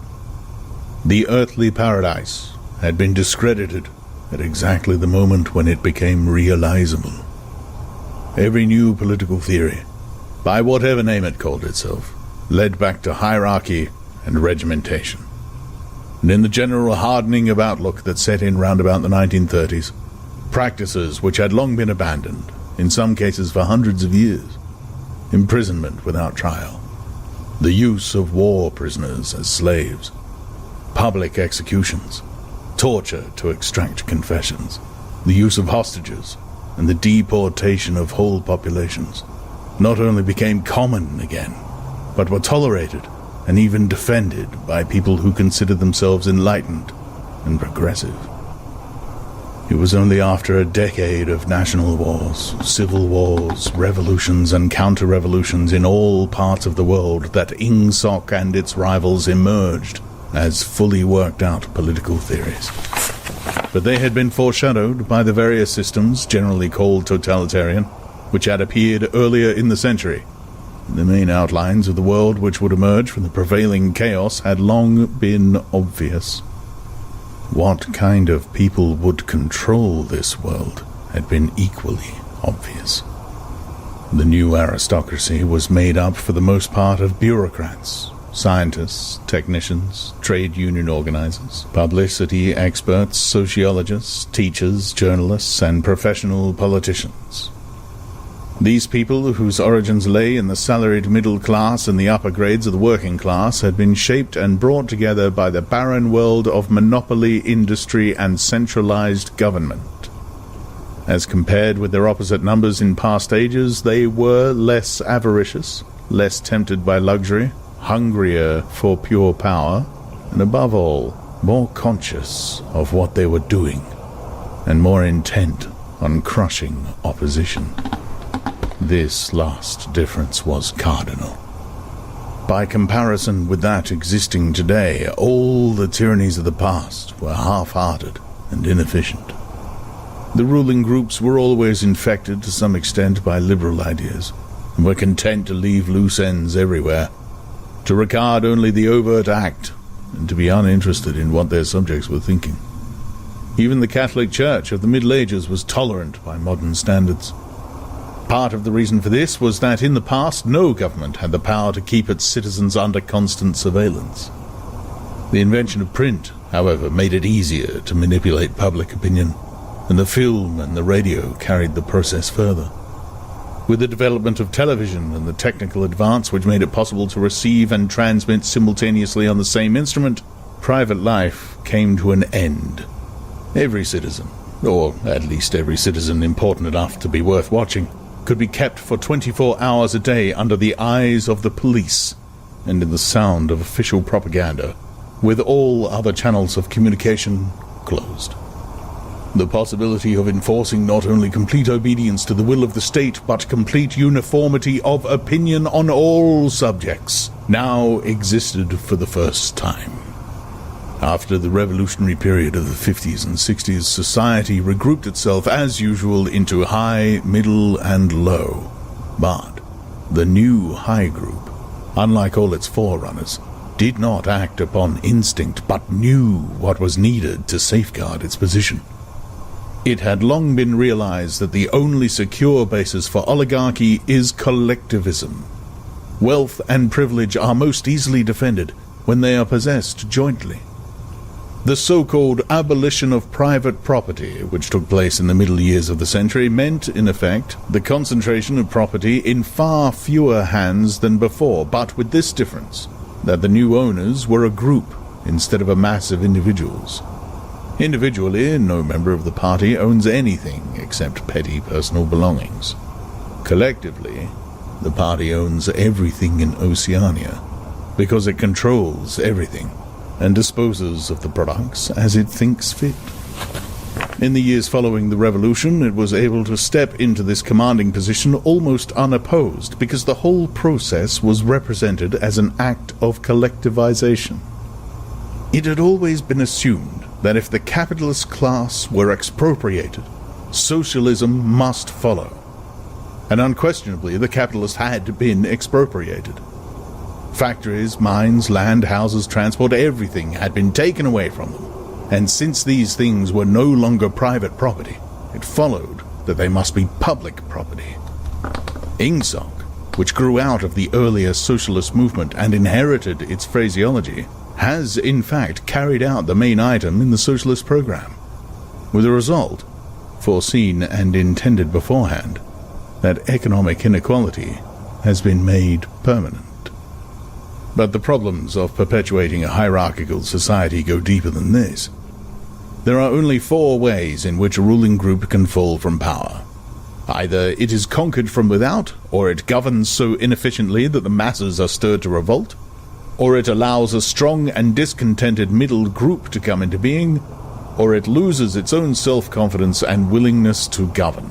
The earthly paradise had been discredited at exactly the moment when it became realizable. Every new political theory, by whatever name it called itself, led back to hierarchy and regimentation. And in the general hardening of outlook that set in round about the 1930s, practices which had long been abandoned, in some cases for hundreds of years, imprisonment without trial, the use of war prisoners as slaves, public executions, torture to extract confessions, the use of hostages, and the deportation of whole populations not only became common again, but were tolerated and even defended by people who considered themselves enlightened and progressive. It was only after a decade of national wars, civil wars, revolutions and counter-revolutions in all parts of the world that Ingsoc and its rivals emerged as fully worked-out political theories. But they had been foreshadowed by the various systems, generally called totalitarian, which had appeared earlier in the century. The main outlines of the world which would emerge from the prevailing chaos had long been obvious. What kind of people would control this world had been equally obvious. The new aristocracy was made up for the most part of bureaucrats, scientists, technicians, trade union organizers, publicity experts, sociologists, teachers, journalists, and professional politicians. These people, whose origins lay in the salaried middle class and the upper grades of the working class, had been shaped and brought together by the barren world of monopoly, industry, and centralized government. As compared with their opposite numbers in past ages, they were less avaricious, less tempted by luxury, hungrier for pure power, and above all, more conscious of what they were doing, and more intent on crushing opposition. This last difference was cardinal. By comparison with that existing today, all the tyrannies of the past were half-hearted and inefficient. The ruling groups were always infected to some extent by liberal ideas, and were content to leave loose ends everywhere, to regard only the overt act, and to be uninterested in what their subjects were thinking. Even the Catholic Church of the Middle Ages was tolerant by modern standards. Part of the reason for this was that in the past no government had the power to keep its citizens under constant surveillance. The invention of print, however, made it easier to manipulate public opinion, and the film and the radio carried the process further. With the development of television and the technical advance which made it possible to receive and transmit simultaneously on the same instrument, private life came to an end. Every citizen, or at least every citizen important enough to be worth watching, could be kept for 24 hours a day under the eyes of the police and in the sound of official propaganda, with all other channels of communication closed. The possibility of enforcing not only complete obedience to the will of the state, but complete uniformity of opinion on all subjects now existed for the first time. After the revolutionary period of the 50s and 60s, society regrouped itself as usual into high, middle, and low. But the new high group, unlike all its forerunners, did not act upon instinct, but knew what was needed to safeguard its position. It had long been realized that the only secure basis for oligarchy is collectivism. Wealth and privilege are most easily defended when they are possessed jointly. The so-called abolition of private property, which took place in the middle years of the century, meant, in effect, the concentration of property in far fewer hands than before, but with this difference, that the new owners were a group instead of a mass of individuals. Individually, no member of the party owns anything except petty personal belongings. Collectively, the party owns everything in Oceania, because it controls everything and disposes of the products as it thinks fit. In the years following the revolution, it was able to step into this commanding position almost unopposed, because the whole process was represented as an act of collectivization. It had always been assumed that if the capitalist class were expropriated, socialism must follow. And unquestionably, the capitalists had been expropriated. Factories, mines, land, houses, transport, everything had been taken away from them. And since these things were no longer private property, it followed that they must be public property. Ingsoc, which grew out of the earlier socialist movement and inherited its phraseology, has in fact carried out the main item in the socialist program, with a result, foreseen and intended beforehand, that economic inequality has been made permanent. But the problems of perpetuating a hierarchical society go deeper than this. There are only 4 ways in which a ruling group can fall from power. Either it is conquered from without, or it governs so inefficiently that the masses are stirred to revolt, or it allows a strong and discontented middle group to come into being, or it loses its own self-confidence and willingness to govern.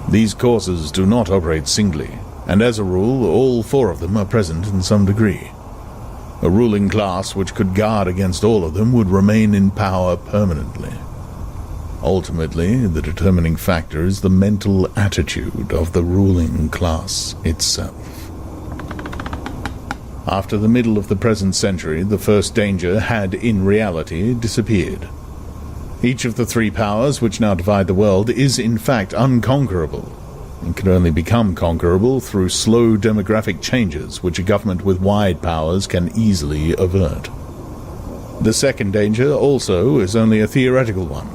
These causes do not operate singly, and as a rule, all 4 of them are present in some degree. A ruling class which could guard against all of them would remain in power permanently. Ultimately, the determining factor is the mental attitude of the ruling class itself. After the middle of the present century, the first danger had, in reality, disappeared. Each of the 3 powers which now divide the world is, in fact, unconquerable, and can only become conquerable through slow demographic changes which a government with wide powers can easily avert. The second danger, also, is only a theoretical one.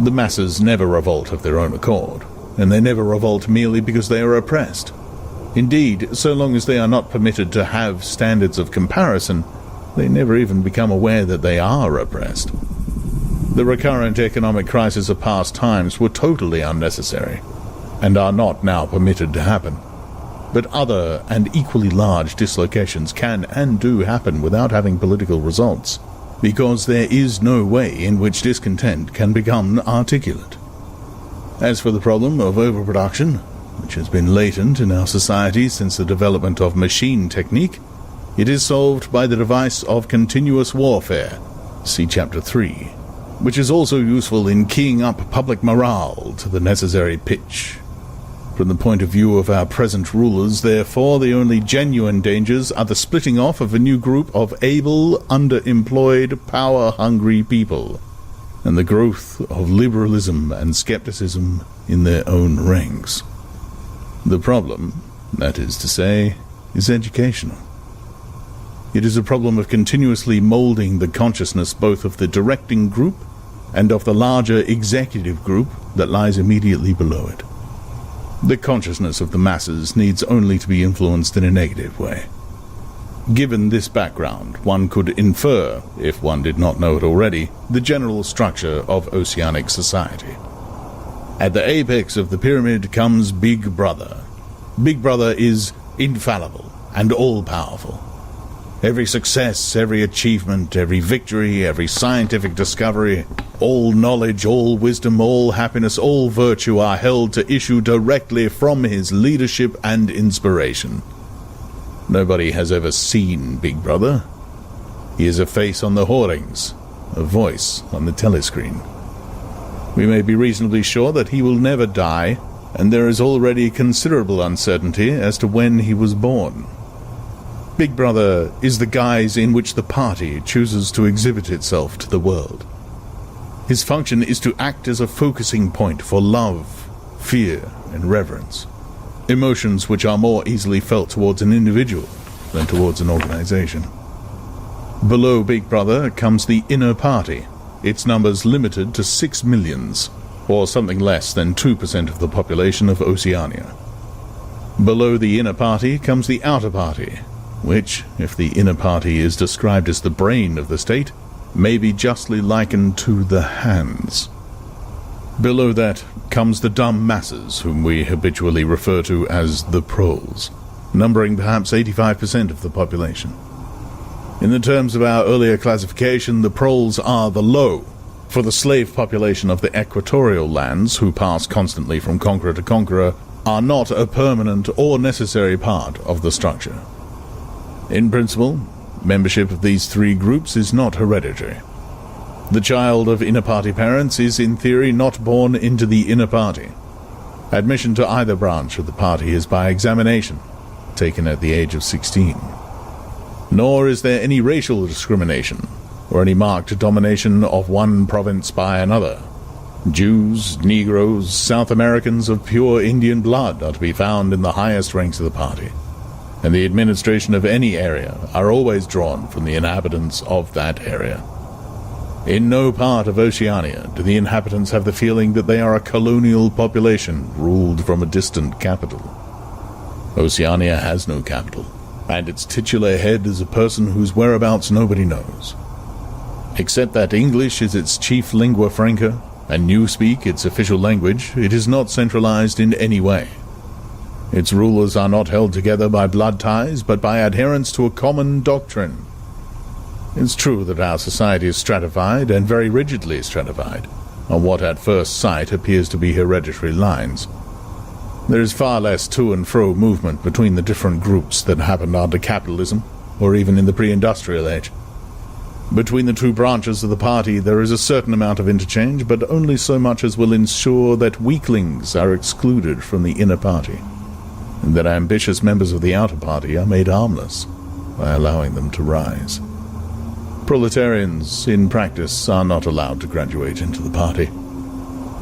The masses never revolt of their own accord, and they never revolt merely because they are oppressed. Indeed, so long as they are not permitted to have standards of comparison, they never even become aware that they are oppressed. The recurrent economic crises of past times were totally unnecessary, and are not now permitted to happen. But other and equally large dislocations can and do happen without having political results, because there is no way in which discontent can become articulate. As for the problem of overproduction, which has been latent in our society since the development of machine technique, it is solved by the device of continuous warfare, see Chapter 3, which is also useful in keying up public morale to the necessary pitch. From the point of view of our present rulers, therefore, the only genuine dangers are the splitting off of a new group of able, underemployed, power-hungry people, and the growth of liberalism and skepticism in their own ranks. The problem, that is to say, is educational. It is a problem of continuously molding the consciousness both of the directing group and of the larger executive group that lies immediately below it. The consciousness of the masses needs only to be influenced in a negative way. Given this background, one could infer, if one did not know it already, the general structure of Oceanic society. At the apex of the pyramid comes Big Brother. Big Brother is infallible and all-powerful. Every success, every achievement, every victory, every scientific discovery, all knowledge, all wisdom, all happiness, all virtue are held to issue directly from his leadership and inspiration. Nobody has ever seen Big Brother. He is a face on the hoardings, a voice on the telescreen. We may be reasonably sure that he will never die, and there is already considerable uncertainty as to when he was born. Big Brother is the guise in which the party chooses to exhibit itself to the world. His function is to act as a focusing point for love, fear, and reverence, emotions which are more easily felt towards an individual than towards an organization. Below Big Brother comes the inner party, its numbers limited to 6 millions, or something less than 2% of the population of Oceania. Below the inner party comes the outer party, which, if the inner party is described as the brain of the state, may be justly likened to the hands. Below that comes the dumb masses, whom we habitually refer to as the proles, numbering perhaps 85% of the population. In the terms of our earlier classification, the proles are the low, for the slave population of the equatorial lands, who pass constantly from conqueror to conqueror, are not a permanent or necessary part of the structure. In principle, membership of these 3 groups is not hereditary. The child of inner party parents is in theory not born into the inner party. Admission to either branch of the party is by examination, taken at the age of 16. Nor is there any racial discrimination, or any marked domination of one province by another. Jews, Negroes, South Americans of pure Indian blood are to be found in the highest ranks of the party, and the administration of any area are always drawn from the inhabitants of that area. In no part of Oceania do the inhabitants have the feeling that they are a colonial population ruled from a distant capital. Oceania has no capital, and its titular head is a person whose whereabouts nobody knows. Except that English is its chief lingua franca, and Newspeak its official language, it is not centralized in any way. Its rulers are not held together by blood ties, but by adherence to a common doctrine. It's true that our society is stratified, and very rigidly stratified, on what at first sight appears to be hereditary lines. There is far less to and fro movement between the different groups than happened under capitalism, or even in the pre-industrial age. Between the two branches of the party there is a certain amount of interchange, but only so much as will ensure that weaklings are excluded from the inner party, and that ambitious members of the outer party are made harmless by allowing them to rise. Proletarians, in practice, are not allowed to graduate into the party.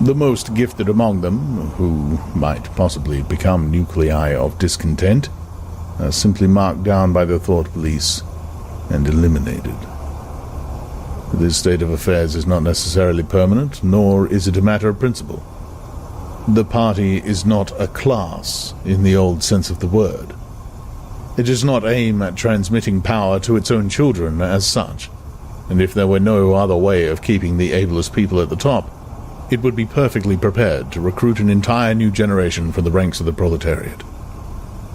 The most gifted among them, who might possibly become nuclei of discontent, are simply marked down by the thought police and eliminated. This state of affairs is not necessarily permanent, nor is it a matter of principle. The party is not a class in the old sense of the word. It does not aim at transmitting power to its own children as such, and if there were no other way of keeping the ablest people at the top, it would be perfectly prepared to recruit an entire new generation from the ranks of the proletariat.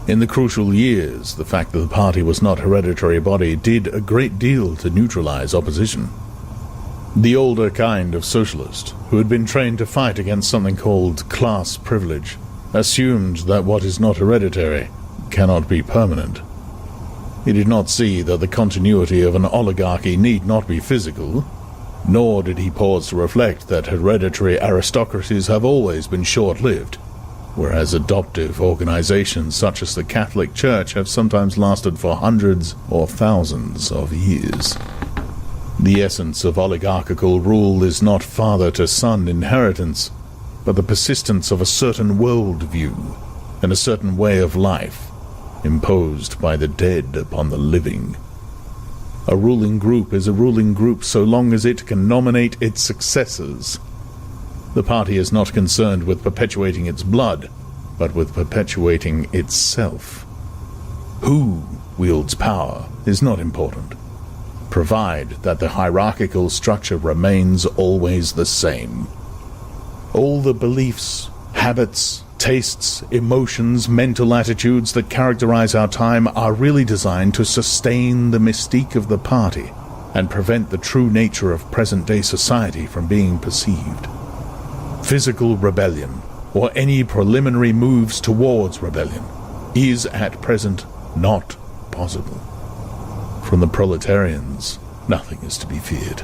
In the crucial years, the fact that the party was not a hereditary body did a great deal to neutralize opposition. The older kind of socialist, who had been trained to fight against something called class privilege, assumed that what is not hereditary cannot be permanent. He did not see that the continuity of an oligarchy need not be physical, nor did he pause to reflect that hereditary aristocracies have always been short-lived, whereas adoptive organizations such as the Catholic Church have sometimes lasted for hundreds or thousands of years. The essence of oligarchical rule is not father-to-son inheritance, but the persistence of a certain worldview and a certain way of life, imposed by the dead upon the living. A ruling group is a ruling group so long as it can nominate its successors. The party is not concerned with perpetuating its blood, but with perpetuating itself. Who wields power is not important, provided that the hierarchical structure remains always the same. All the beliefs, habits, tastes, emotions, mental attitudes that characterize our time are really designed to sustain the mystique of the party and prevent the true nature of present-day society from being perceived. Physical rebellion, or any preliminary moves towards rebellion, is at present not possible. From the proletarians, nothing is to be feared.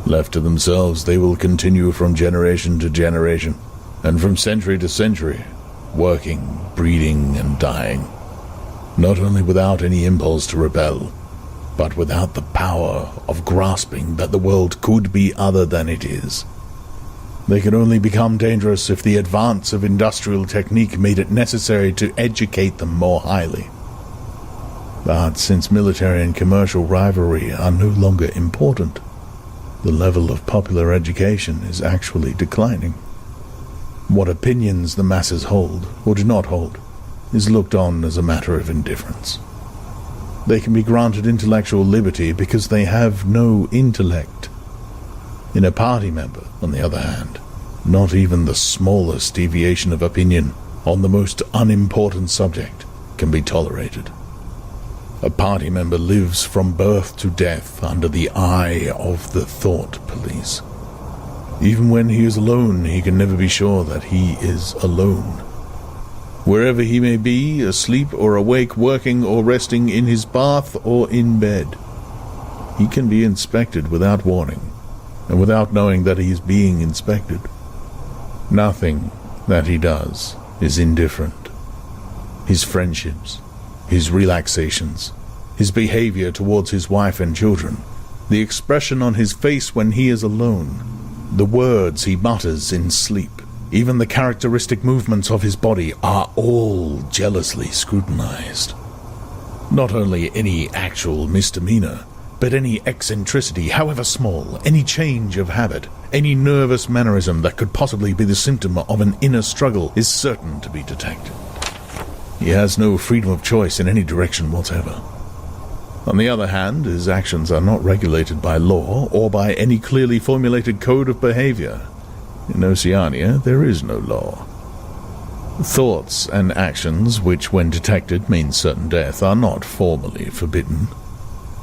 Left to themselves, they will continue from generation to generation, and from century to century, working, breeding, and dying, not only without any impulse to rebel, but without the power of grasping that the world could be other than it is. They could only become dangerous if the advance of industrial technique made it necessary to educate them more highly. But since military and commercial rivalry are no longer important, the level of popular education is actually declining. What opinions the masses hold, or do not hold, is looked on as a matter of indifference. They can be granted intellectual liberty because they have no intellect. In a party member, on the other hand, not even the smallest deviation of opinion on the most unimportant subject can be tolerated. A party member lives from birth to death under the eye of the thought police. Even when he is alone, he can never be sure that he is alone. Wherever he may be, asleep or awake, working or resting, in his bath or in bed, he can be inspected without warning, and without knowing that he is being inspected. Nothing that he does is indifferent. His friendships, his relaxations, his behavior towards his wife and children, the expression on his face when he is alone, the words he mutters in sleep, even the characteristic movements of his body are all jealously scrutinized. Not only any actual misdemeanor, but any eccentricity, however small, any change of habit, any nervous mannerism that could possibly be the symptom of an inner struggle is certain to be detected. He has no freedom of choice in any direction whatever. On the other hand, his actions are not regulated by law or by any clearly formulated code of behavior. In Oceania, there is no law. Thoughts and actions which, when detected, mean certain death, are not formally forbidden.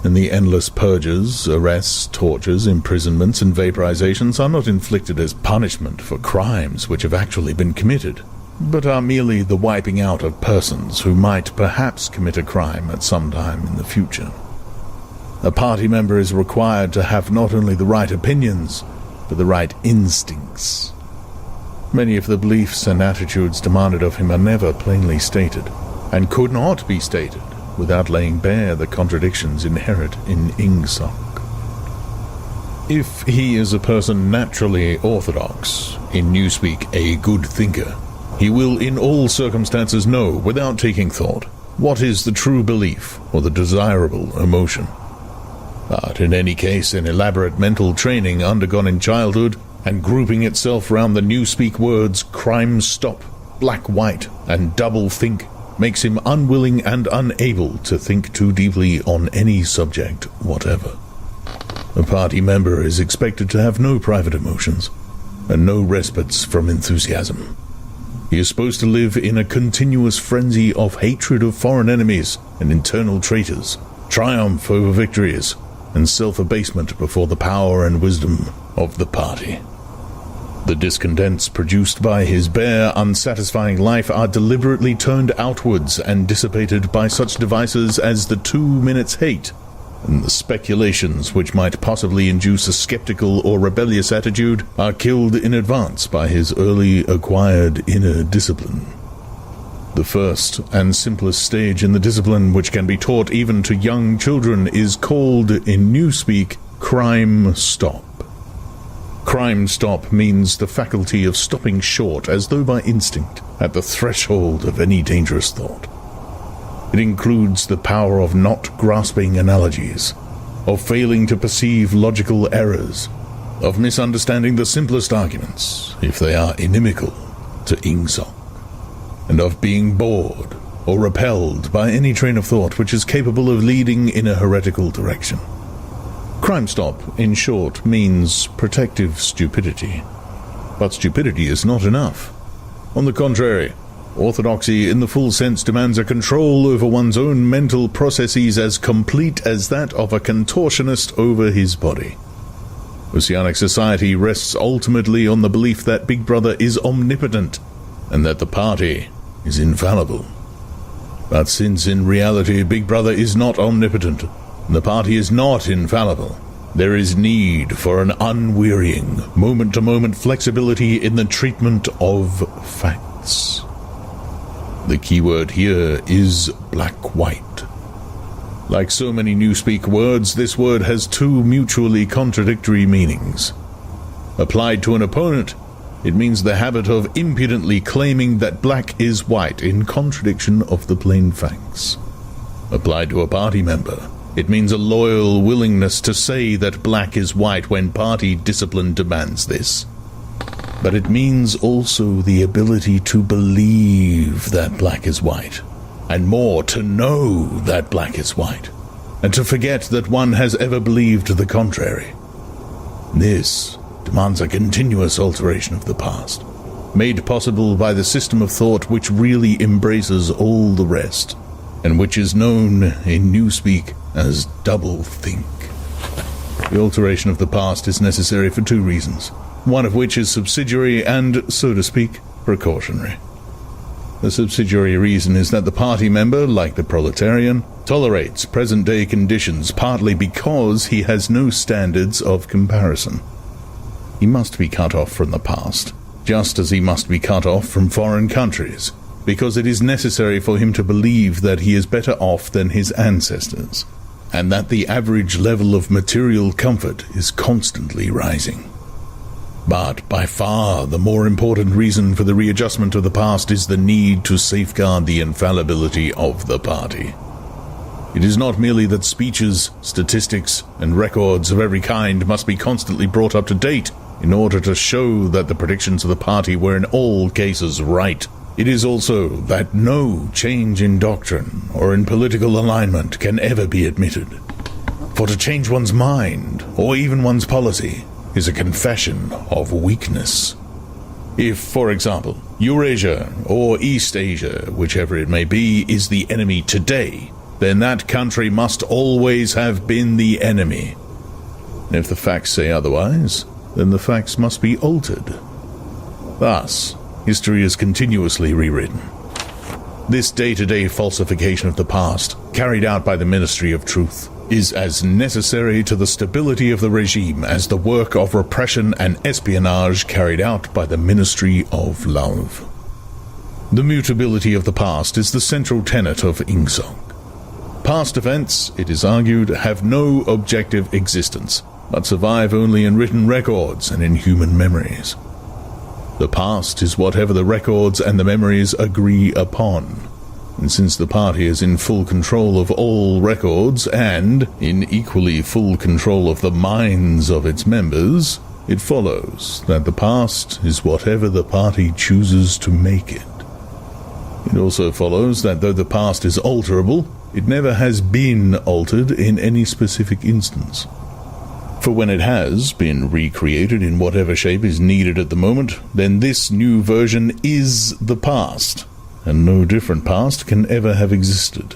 And the endless purges, arrests, tortures, imprisonments, and vaporizations are not inflicted as punishment for crimes which have actually been committed, but are merely the wiping out of persons who might perhaps commit a crime at some time in the future. A party member is required to have not only the right opinions, but the right instincts. Many of the beliefs and attitudes demanded of him are never plainly stated, and could not be stated without laying bare the contradictions inherent in Ingsoc. If he is a person naturally orthodox, in Newspeak a good thinker, he will in all circumstances know, without taking thought, what is the true belief or the desirable emotion. But in any case, an elaborate mental training undergone in childhood and grouping itself round the Newspeak words crime stop, black white, and double think makes him unwilling and unable to think too deeply on any subject whatever. A party member is expected to have no private emotions and no respites from enthusiasm. He is supposed to live in a continuous frenzy of hatred of foreign enemies and internal traitors, triumph over victories, and self-abasement before the power and wisdom of the party. The discontents produced by his bare, unsatisfying life are deliberately turned outwards and dissipated by such devices as the 2 minutes hate, and the speculations which might possibly induce a skeptical or rebellious attitude are killed in advance by his early acquired inner discipline. The first and simplest stage in the discipline which can be taught even to young children is called, in Newspeak, crime stop. Crime stop means the faculty of stopping short as though by instinct at the threshold of any dangerous thought. It includes the power of not grasping analogies, of failing to perceive logical errors, of misunderstanding the simplest arguments if they are inimical to Ingsoc, and of being bored or repelled by any train of thought which is capable of leading in a heretical direction. Crime stop, in short, means protective stupidity. But stupidity is not enough. On the contrary, orthodoxy in the full sense demands a control over one's own mental processes as complete as that of a contortionist over his body. Oceanic society rests ultimately on the belief that Big Brother is omnipotent and that the party is infallible. But since in reality Big Brother is not omnipotent, the party is not infallible, there is need for an unwearying, moment-to-moment flexibility in the treatment of facts. The keyword here is black-white. Like so many Newspeak words, this word has two mutually contradictory meanings. Applied to an opponent, it means the habit of impudently claiming that black is white in contradiction of the plain facts. Applied to a party member, it means a loyal willingness to say that black is white when party discipline demands this. But it means also the ability to believe that black is white, and more, to know that black is white, and to forget that one has ever believed the contrary. This demands a continuous alteration of the past, made possible by the system of thought which really embraces all the rest, and which is known in Newspeak as double think. The alteration of the past is necessary for two reasons, one of which is subsidiary and, so to speak, precautionary. The subsidiary reason is that the party member, like the proletarian, tolerates present-day conditions partly because he has no standards of comparison. He must be cut off from the past, just as he must be cut off from foreign countries, because it is necessary for him to believe that he is better off than his ancestors, and that the average level of material comfort is constantly rising. But by far the more important reason for the readjustment of the past is the need to safeguard the infallibility of the party. It is not merely that speeches, statistics, and records of every kind must be constantly brought up to date in order to show that the predictions of the party were in all cases right, It is also that no change in doctrine or in political alignment can ever be admitted. For to change one's mind, or even one's policy, is a confession of weakness. If, for example, Eurasia or Eastasia, whichever it may be, is the enemy today, then that country must always have been the enemy. And if the facts say otherwise, then the facts must be altered. Thus, history is continuously rewritten. This day-to-day falsification of the past, carried out by the Ministry of Truth, is as necessary to the stability of the regime as the work of repression and espionage carried out by the Ministry of Love. The mutability of the past is the central tenet of Ingsoc. Past events, it is argued, have no objective existence, but survive only in written records and in human memories. The past is whatever the records and the memories agree upon. And since the party is in full control of all records and in equally full control of the minds of its members, it follows that the past is whatever the party chooses to make it. It also follows that though the past is alterable, it never has been altered in any specific instance. For when it has been recreated in whatever shape is needed at the moment, then this new version is the past, and no different past can ever have existed.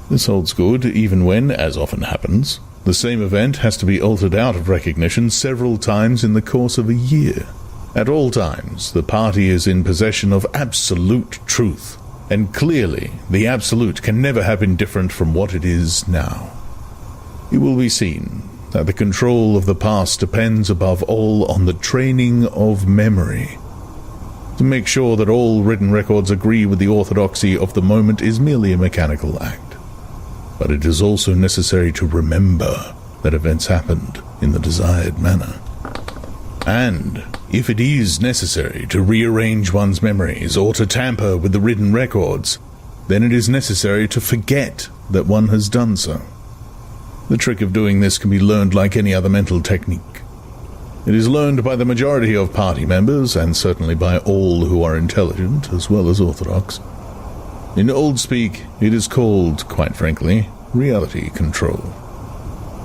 This holds good even when, as often happens, the same event has to be altered out of recognition several times in the course of a year. At all times, the party is in possession of absolute truth, and clearly the absolute can never have been different from what it is now. It will be seen that the control of the past depends above all on the training of memory. To make sure that all written records agree with the orthodoxy of the moment is merely a mechanical act. But it is also necessary to remember that events happened in the desired manner. And if it is necessary to rearrange one's memories or to tamper with the written records, then it is necessary to forget that one has done so. The trick of doing this can be learned like any other mental technique. It is learned by the majority of party members, and certainly by all who are intelligent as well as orthodox. In old speak, it is called, quite frankly, reality control.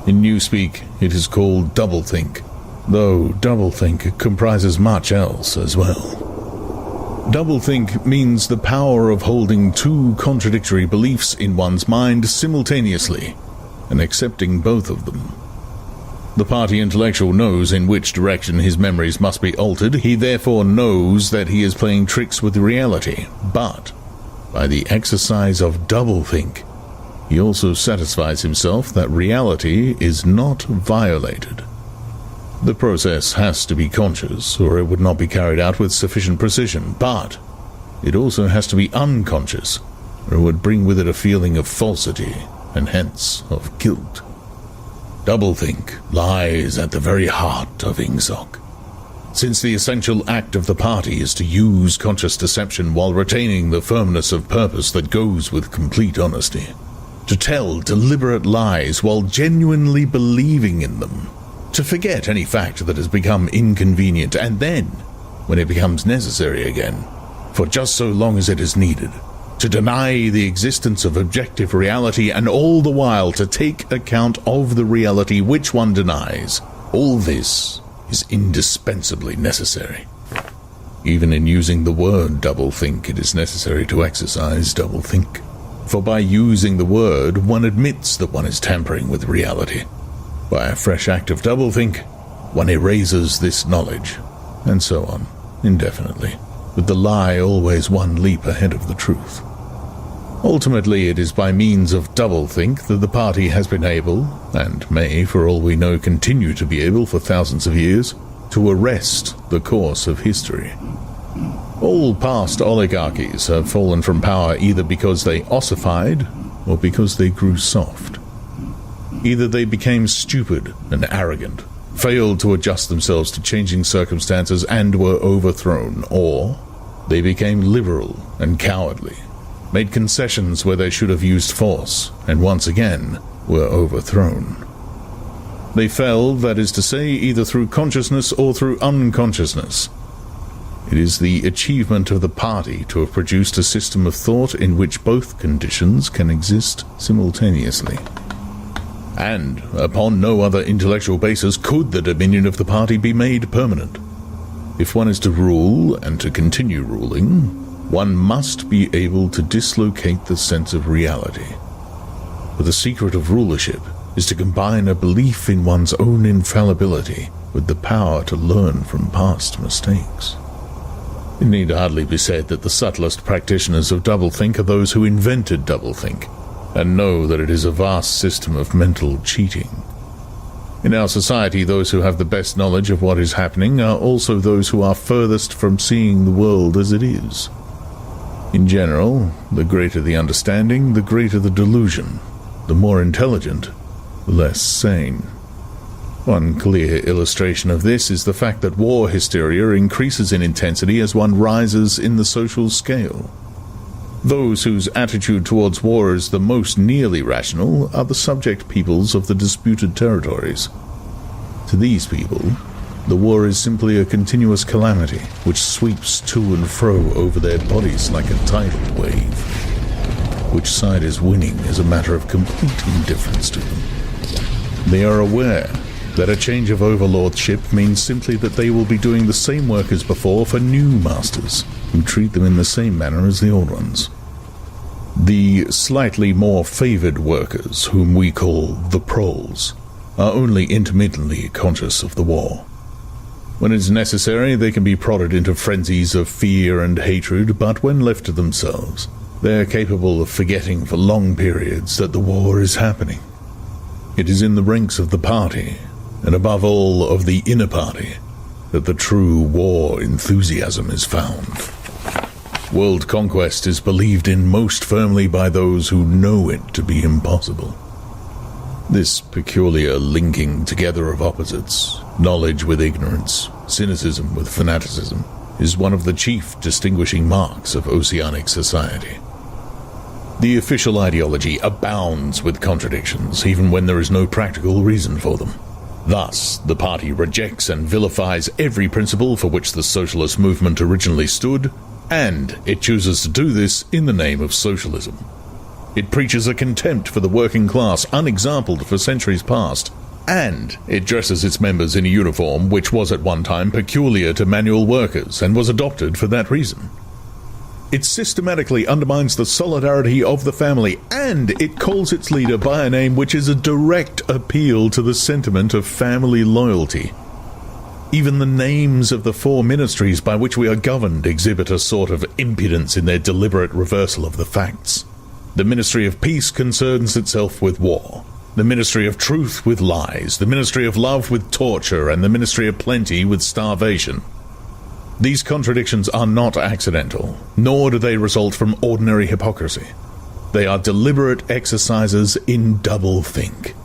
In new speak, it is called doublethink, though doublethink comprises much else as well. Doublethink means the power of holding two contradictory beliefs in one's mind simultaneously, and accepting both of them. The party intellectual knows in which direction his memories must be altered. He therefore knows that he is playing tricks with reality. But, by the exercise of doublethink, he also satisfies himself that reality is not violated. The process has to be conscious, or it would not be carried out with sufficient precision. But it also has to be unconscious, or it would bring with it a feeling of falsity, and hence of guilt. Doublethink lies at the very heart of Ingsoc. Since the essential act of the party is to use conscious deception while retaining the firmness of purpose that goes with complete honesty, to tell deliberate lies while genuinely believing in them, to forget any fact that has become inconvenient, and then, when it becomes necessary again, for just so long as it is needed, to deny the existence of objective reality, and all the while to take account of the reality which one denies. All this is indispensably necessary. Even in using the word doublethink, it is necessary to exercise doublethink. For by using the word, one admits that one is tampering with reality. By a fresh act of doublethink, one erases this knowledge, and so on, indefinitely, with the lie always one leap ahead of the truth. Ultimately, it is by means of doublethink that the party has been able, and may, for all we know, continue to be able for thousands of years, to arrest the course of history. All past oligarchies have fallen from power either because they ossified, or because they grew soft. Either they became stupid and arrogant, failed to adjust themselves to changing circumstances and were overthrown, or they became liberal and cowardly, made concessions where they should have used force, and once again were overthrown. They fell, that is to say, either through consciousness or through unconsciousness. It is the achievement of the party to have produced a system of thought in which both conditions can exist simultaneously. And upon no other intellectual basis could the dominion of the party be made permanent. If one is to rule and to continue ruling, one must be able to dislocate the sense of reality. For the secret of rulership is to combine a belief in one's own infallibility with the power to learn from past mistakes. It need hardly be said that the subtlest practitioners of doublethink are those who invented doublethink, and know that it is a vast system of mental cheating. In our society, those who have the best knowledge of what is happening are also those who are furthest from seeing the world as it is. In general, the greater the understanding, the greater the delusion. The more intelligent, the less sane. One clear illustration of this is the fact that war hysteria increases in intensity as one rises in the social scale. Those whose attitude towards war is the most nearly rational are the subject peoples of the disputed territories. To these people, the war is simply a continuous calamity which sweeps to and fro over their bodies like a tidal wave. Which side is winning is a matter of complete indifference to them. They are aware that a change of overlordship means simply that they will be doing the same work as before for new masters, who treat them in the same manner as the old ones. The slightly more favored workers, whom we call the proles, are only intermittently conscious of the war. When it is necessary, they can be prodded into frenzies of fear and hatred, but when left to themselves, they are capable of forgetting for long periods that the war is happening. It is in the ranks of the party, and above all of the inner party, that the true war enthusiasm is found. World conquest is believed in most firmly by those who know it to be impossible. This peculiar linking together of opposites, knowledge with ignorance, cynicism with fanaticism, is one of the chief distinguishing marks of oceanic society. The official ideology abounds with contradictions, even when there is no practical reason for them. Thus, the party rejects and vilifies every principle for which the socialist movement originally stood, and it chooses to do this in the name of socialism. It preaches a contempt for the working class unexampled for centuries past, and it dresses its members in a uniform which was at one time peculiar to manual workers and was adopted for that reason. It systematically undermines the solidarity of the family, and it calls its leader by a name which is a direct appeal to the sentiment of family loyalty. Even the names of the four ministries by which we are governed exhibit a sort of impudence in their deliberate reversal of the facts. The Ministry of Peace concerns itself with war, the Ministry of Truth with lies, the Ministry of Love with torture, and the Ministry of Plenty with starvation. These contradictions are not accidental, nor do they result from ordinary hypocrisy. They are deliberate exercises in doublethink.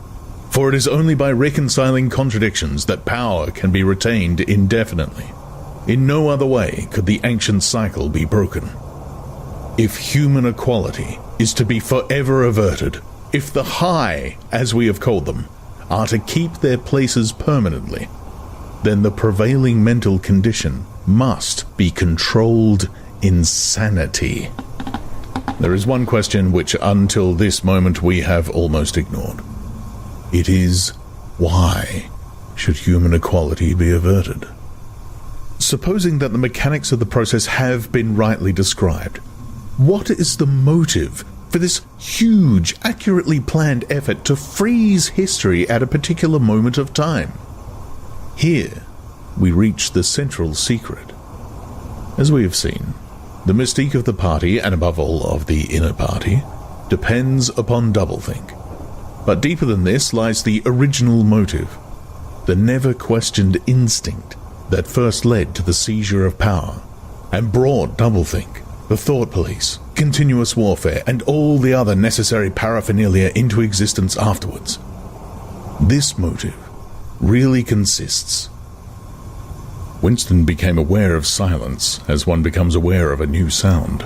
For it is only by reconciling contradictions that power can be retained indefinitely. In no other way could the ancient cycle be broken. If human equality is to be forever averted, if the high, as we have called them, are to keep their places permanently, then the prevailing mental condition must be controlled insanity. There is one question which until this moment we have almost ignored. It is, why should human equality be averted? Supposing that the mechanics of the process have been rightly described, what is the motive for this huge, accurately planned effort to freeze history at a particular moment of time? Here, we reach the central secret. As we have seen, the mystique of the party, and above all of the inner party, depends upon doublethink. But deeper than this lies the original motive, the never-questioned instinct that first led to the seizure of power, and brought doublethink, the thought police, continuous warfare, and all the other necessary paraphernalia into existence afterwards. This motive really consists. Winston became aware of silence as one becomes aware of a new sound.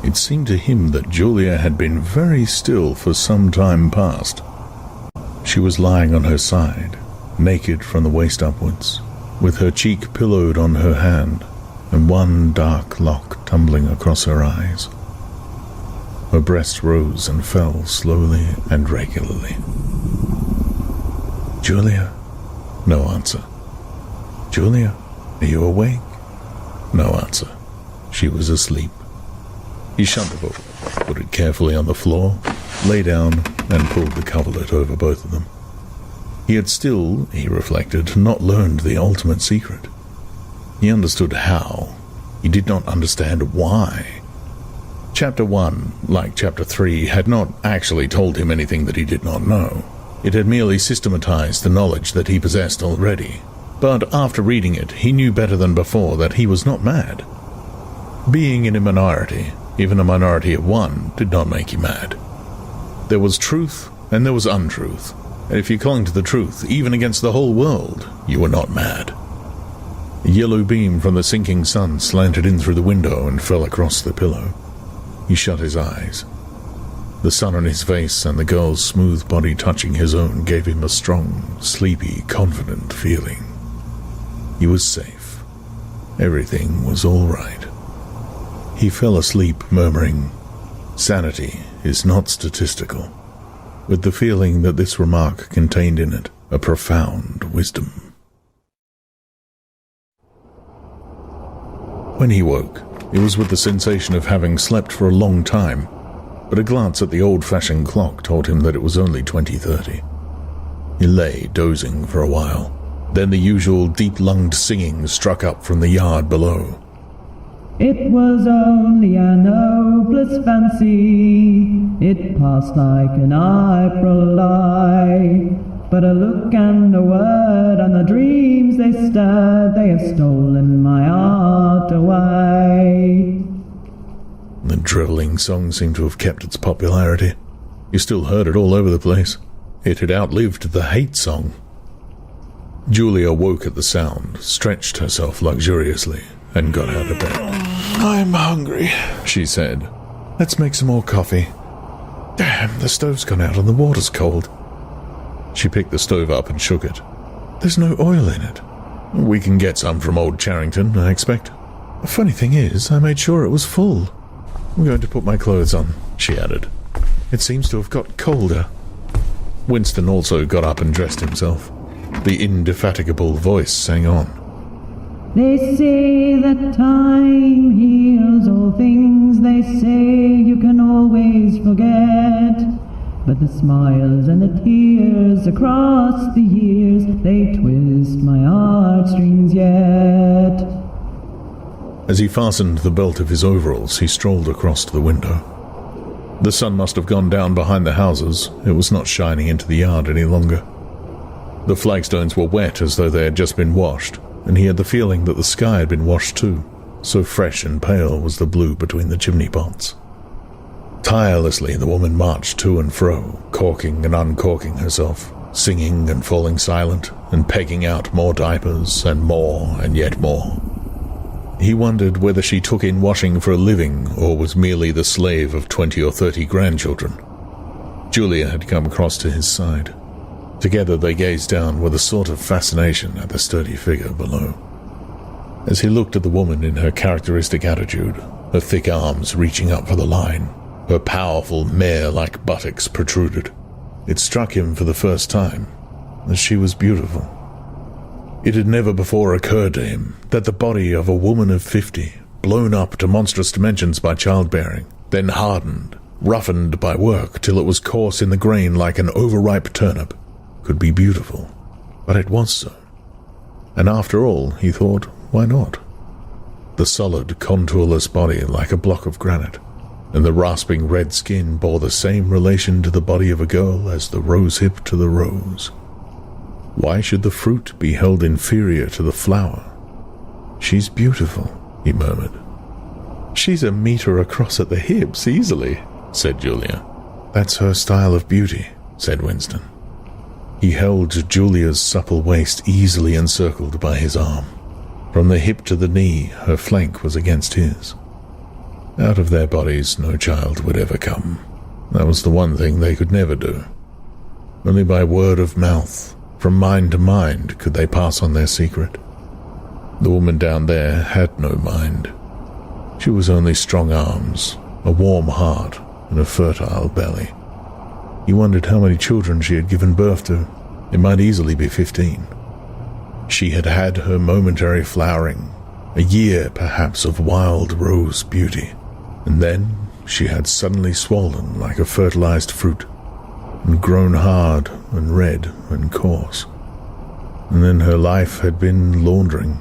It seemed to him that Julia had been very still for some time past. She was lying on her side, naked from the waist upwards, with her cheek pillowed on her hand, and one dark lock tumbling across her eyes. Her breast rose and fell slowly and regularly. "Julia?" No answer. "Julia, are you awake?" No answer. She was asleep. He shut the book, put it carefully on the floor, lay down, and pulled the coverlet over both of them. He had still, he reflected, not learned the ultimate secret. He understood how. He did not understand why. Chapter 1, like Chapter 3, had not actually told him anything that he did not know. It had merely systematized the knowledge that he possessed already. But after reading it, he knew better than before that he was not mad. Being in a minority, even a minority of one, did not make you mad. There was truth and there was untruth, and if you clung to the truth, even against the whole world, you were not mad. A yellow beam from the sinking sun slanted in through the window and fell across the pillow. He shut his eyes. The sun on his face and the girl's smooth body touching his own gave him a strong, sleepy, confident feeling. He was safe. Everything was all right. He fell asleep murmuring, "Sanity is not statistical," with the feeling that this remark contained in it a profound wisdom. When he woke, it was with the sensation of having slept for a long time, but a glance at the old-fashioned clock told him that it was only 20:30. He lay dozing for a while. Then the usual deep-lunged singing struck up from the yard below. It was only an hopeless fancy, it passed like an April lie. But a look and a word and the dreams they stirred, they have stolen my heart away. The drivelling song seemed to have kept its popularity. You still heard it all over the place. It had outlived the hate song. Julia woke at the sound, stretched herself luxuriously, and got out of bed. "I'm hungry," she said. "Let's make some more coffee. Damn, the stove's gone out and the water's cold." She picked the stove up and shook it. "There's no oil in it." "We can get some from old Charrington, I expect." "The funny thing is, I made sure it was full. I'm going to put my clothes on," she added. "It seems to have got colder." Winston also got up and dressed himself. The indefatigable voice sang on. They say that time heals all things, they say you can always forget. But the smiles and the tears across the years, they twist my heartstrings yet. As he fastened the belt of his overalls, he strolled across to the window. The sun must have gone down behind the houses. It was not shining into the yard any longer. The flagstones were wet as though they had just been washed, and he had the feeling that the sky had been washed too, so fresh and pale was the blue between the chimney pots. Tirelessly the woman marched to and fro, corking and uncorking herself, singing and falling silent, and pegging out more diapers, and yet more. He wondered whether she took in washing for a living, or was merely the slave of 20 or 30 grandchildren. Julia had come across to his side. Together they gazed down with a sort of fascination at the sturdy figure below. As he looked at the woman in her characteristic attitude, her thick arms reaching up for the line, her powerful mare-like buttocks protruded, it struck him for the first time that she was beautiful. It had never before occurred to him that the body of a woman of 50, blown up to monstrous dimensions by childbearing, then hardened, roughened by work till it was coarse in the grain like an overripe turnip, could be beautiful. But it was so. And after all, he thought, why not? The solid, contourless body like a block of granite, and the rasping red skin bore the same relation to the body of a girl as the rose-hip to the rose. Why should the fruit be held inferior to the flower? "She's beautiful," he murmured. "She's a meter across at the hips, easily," said Julia. "That's her style of beauty," said Winston. He held Julia's supple waist easily encircled by his arm. From the hip to the knee, her flank was against his. Out of their bodies no child would ever come. That was the one thing they could never do. Only by word of mouth, from mind to mind, could they pass on their secret. The woman down there had no mind. She was only strong arms, a warm heart, and a fertile belly. He wondered how many children she had given birth to. It might easily be 15. She had had her momentary flowering, a year perhaps of wild rose beauty, and then she had suddenly swollen like a fertilized fruit, and grown hard and red and coarse. And then her life had been laundering,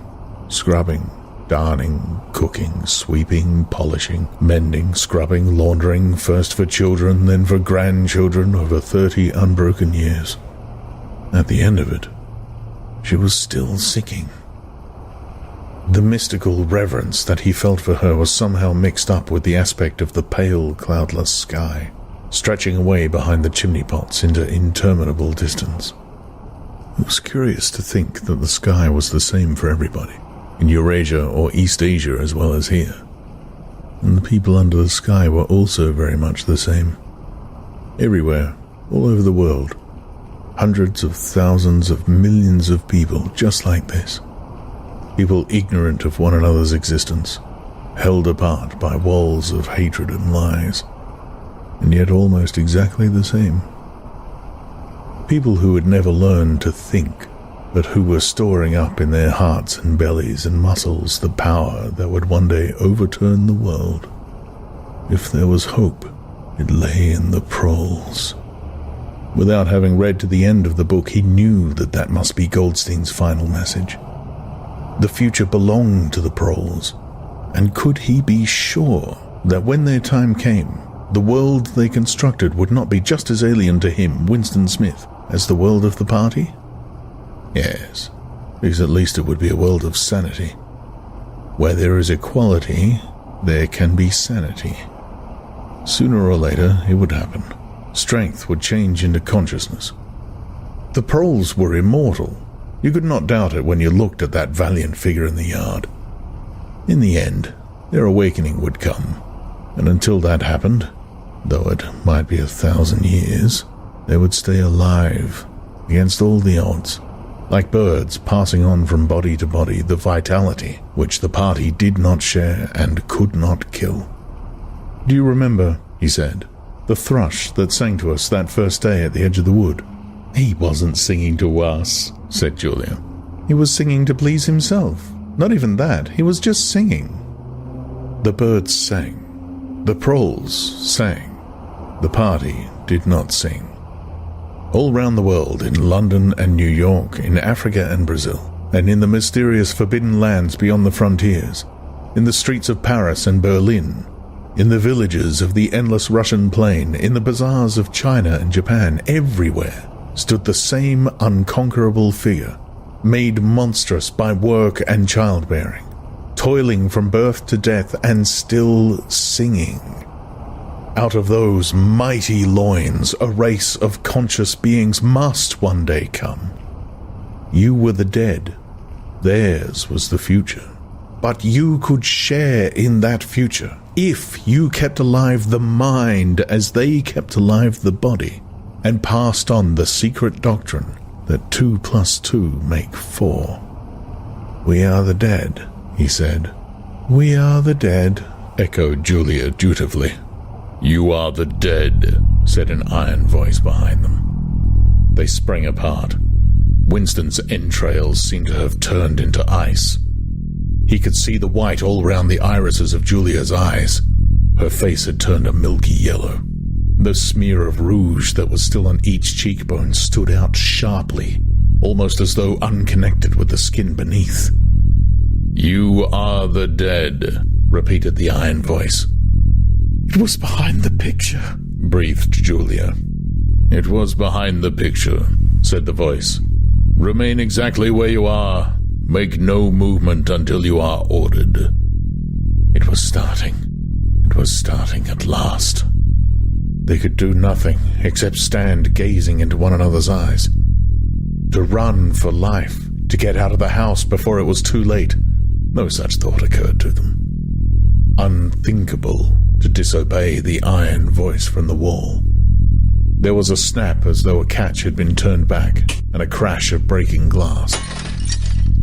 scrubbing, darning, cooking, sweeping, polishing, mending, scrubbing, laundering, first for children, then for grandchildren over 30 unbroken years. At the end of it, she was still sicking. The mystical reverence that he felt for her was somehow mixed up with the aspect of the pale, cloudless sky, stretching away behind the chimney pots into interminable distance. It was curious to think that the sky was the same for everybody, in Eurasia or Eastasia as well as here. And the people under the sky were also very much the same. Everywhere, all over the world, hundreds of thousands of millions of people just like this. People ignorant of one another's existence, held apart by walls of hatred and lies, and yet almost exactly the same. People who had never learned to think, but who were storing up in their hearts and bellies and muscles the power that would one day overturn the world. If there was hope, it lay in the proles. Without having read to the end of the book, he knew that that must be Goldstein's final message. The future belonged to the proles, and could he be sure that when their time came, the world they constructed would not be just as alien to him, Winston Smith, as the world of the party? Yes, because at least it would be a world of sanity. Where there is equality, there can be sanity. Sooner or later, it would happen. Strength would change into consciousness. The proles were immortal. You could not doubt it when you looked at that valiant figure in the yard. In the end, their awakening would come, and until that happened, though it might be 1,000 years, they would stay alive against all the odds, like birds passing on from body to body the vitality which the party did not share and could not kill. "Do you remember," he said, "the thrush that sang to us that first day at the edge of the wood?" "He wasn't singing to us," said Julia. "He was singing to please himself. Not even that, he was just singing." The birds sang. The proles sang. The party did not sing. All round the world, in London and New York, in Africa and Brazil, and in the mysterious forbidden lands beyond the frontiers, in the streets of Paris and Berlin, in the villages of the endless Russian plain, in the bazaars of China and Japan, everywhere stood the same unconquerable figure, made monstrous by work and childbearing, toiling from birth to death and still singing. Out of those mighty loins, a race of conscious beings must one day come. You were the dead. Theirs was the future. But you could share in that future if you kept alive the mind as they kept alive the body, and passed on the secret doctrine that 2 + 2 make 4. "We are the dead," he said. "We are the dead," echoed Julia dutifully. "You are the dead," said an iron voice behind them. They sprang apart. Winston's entrails seemed to have turned into ice. He could see the white all round the irises of Julia's eyes. Her face had turned a milky yellow. The smear of rouge that was still on each cheekbone stood out sharply, almost as though unconnected with the skin beneath. "You are the dead," repeated the iron voice. "It was behind the picture," breathed Julia. "It was behind the picture," said the voice. "Remain exactly where you are. Make no movement until you are ordered." It was starting. It was starting at last. They could do nothing except stand gazing into one another's eyes. To run for life, to get out of the house before it was too late. No such thought occurred to them. Unthinkable to disobey the iron voice from the wall. There was a snap as though a catch had been turned back, and a crash of breaking glass.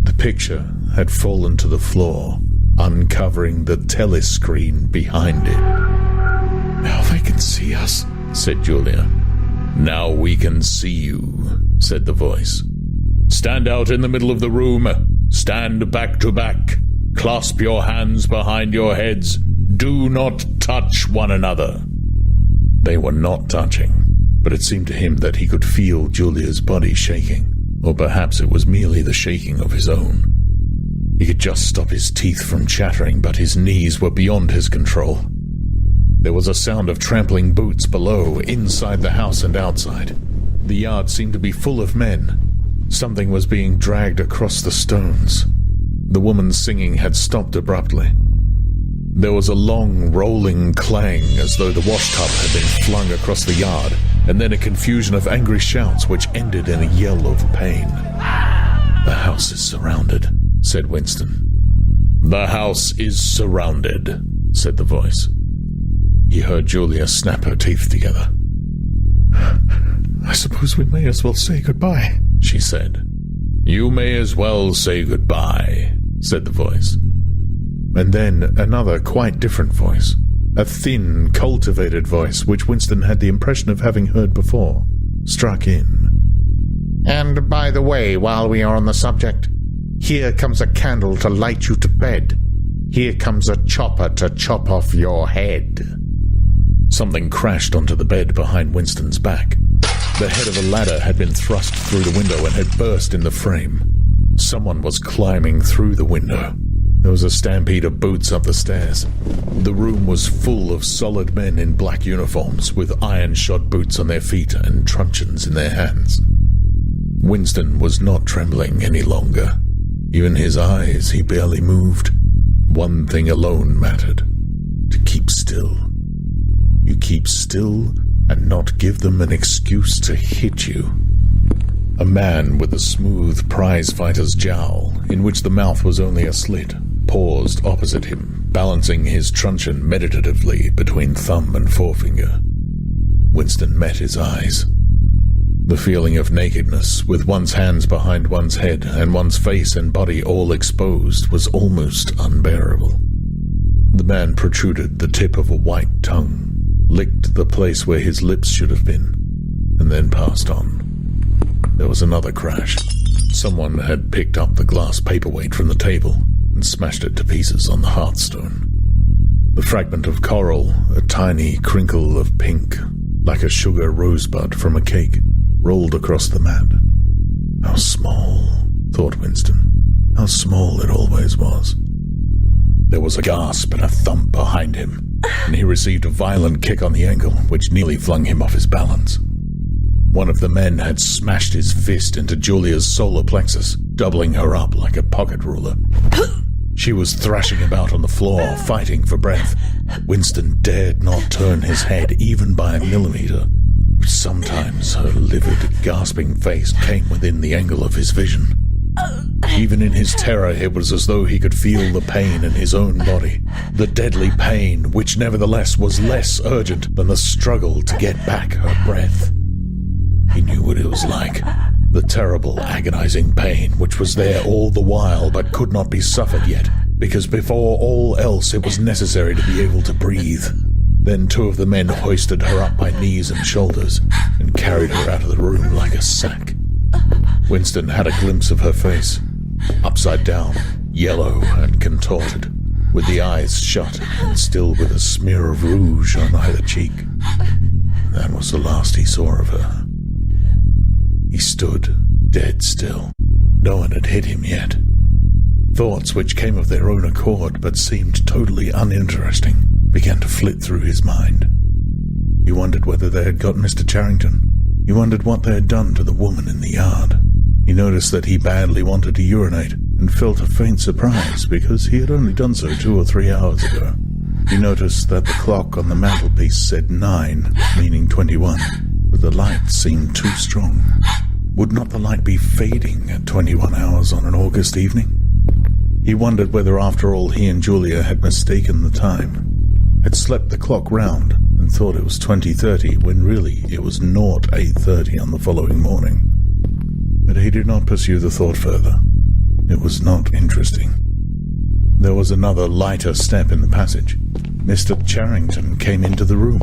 The picture had fallen to the floor, uncovering the telescreen behind it. Now they can see us, said Julia. Now we can see you, said the voice. Stand out in the middle of the room. Stand back to back. Clasp your hands behind your heads. Do not touch one another. They were not touching, but it seemed to him that he could feel Julia's body shaking, or perhaps it was merely the shaking of his own. He could just stop his teeth from chattering, but his knees were beyond his control. There was a sound of trampling boots below, inside the house and outside. The yard seemed to be full of men. Something was being dragged across the stones. The woman's singing had stopped abruptly. There was a long, rolling clang as though the wash tub had been flung across the yard, and then a confusion of angry shouts which ended in a yell of pain. The house is surrounded, said Winston. The house is surrounded, said the voice. He heard Julia snap her teeth together. I suppose we may as well say goodbye, she said. You may as well say goodbye, said the voice. And then another quite different voice, a thin, cultivated voice which Winston had the impression of having heard before, struck in. And by the way, while we are on the subject, here comes a candle to light you to bed. Here comes a chopper to chop off your head. Something crashed onto the bed behind Winston's back. The head of a ladder had been thrust through the window and had burst in the frame. Someone was climbing through the window. There was a stampede of boots up the stairs. The room was full of solid men in black uniforms with iron-shod boots on their feet and truncheons in their hands. Winston was not trembling any longer. Even his eyes, he barely moved. One thing alone mattered: to keep still. You keep still and not give them an excuse to hit you. A man with a smooth prize-fighter's jowl, in which the mouth was only a slit, paused opposite him, balancing his truncheon meditatively between thumb and forefinger. Winston met his eyes. The feeling of nakedness, with one's hands behind one's head and one's face and body all exposed, was almost unbearable. The man protruded the tip of a white tongue, licked the place where his lips should have been, and then passed on. There was another crash. Someone had picked up the glass paperweight from the table and smashed it to pieces on the hearthstone. The fragment of coral, a tiny crinkle of pink, like a sugar rosebud from a cake, rolled across the mat. How small, thought Winston. How small it always was. There was a gasp and a thump behind him, and he received a violent kick on the ankle, which nearly flung him off his balance. One of the men had smashed his fist into Julia's solar plexus, doubling her up like a pocket ruler. She was thrashing about on the floor, fighting for breath. Winston dared not turn his head even by a millimeter. Sometimes her livid, gasping face came within the angle of his vision. Even in his terror, it was as though he could feel the pain in his own body. The deadly pain, which nevertheless was less urgent than the struggle to get back her breath. He knew what it was like. The terrible, agonizing pain, which was there all the while but could not be suffered yet, because before all else it was necessary to be able to breathe. Then two of the men hoisted her up by knees and shoulders and carried her out of the room like a sack. Winston had a glimpse of her face, upside down, yellow and contorted, with the eyes shut and still with a smear of rouge on either cheek. That was the last he saw of her. He stood, dead still. No one had hit him yet. Thoughts which came of their own accord but seemed totally uninteresting began to flit through his mind. He wondered whether they had got Mr. Charrington. He wondered what they had done to the woman in the yard. He noticed that he badly wanted to urinate and felt a faint surprise because he had only done so 2 or 3 hours ago. He noticed that the clock on the mantelpiece said 9, meaning 21, but the light seemed too strong. Would not the light be fading at 21 hours on an August evening? He wondered whether after all he and Julia had mistaken the time, had slept the clock round and thought it was 20:30 when really it was 08:30 on the following morning. But he did not pursue the thought further. It was not interesting. There was another lighter step in the passage. Mr. Charrington came into the room.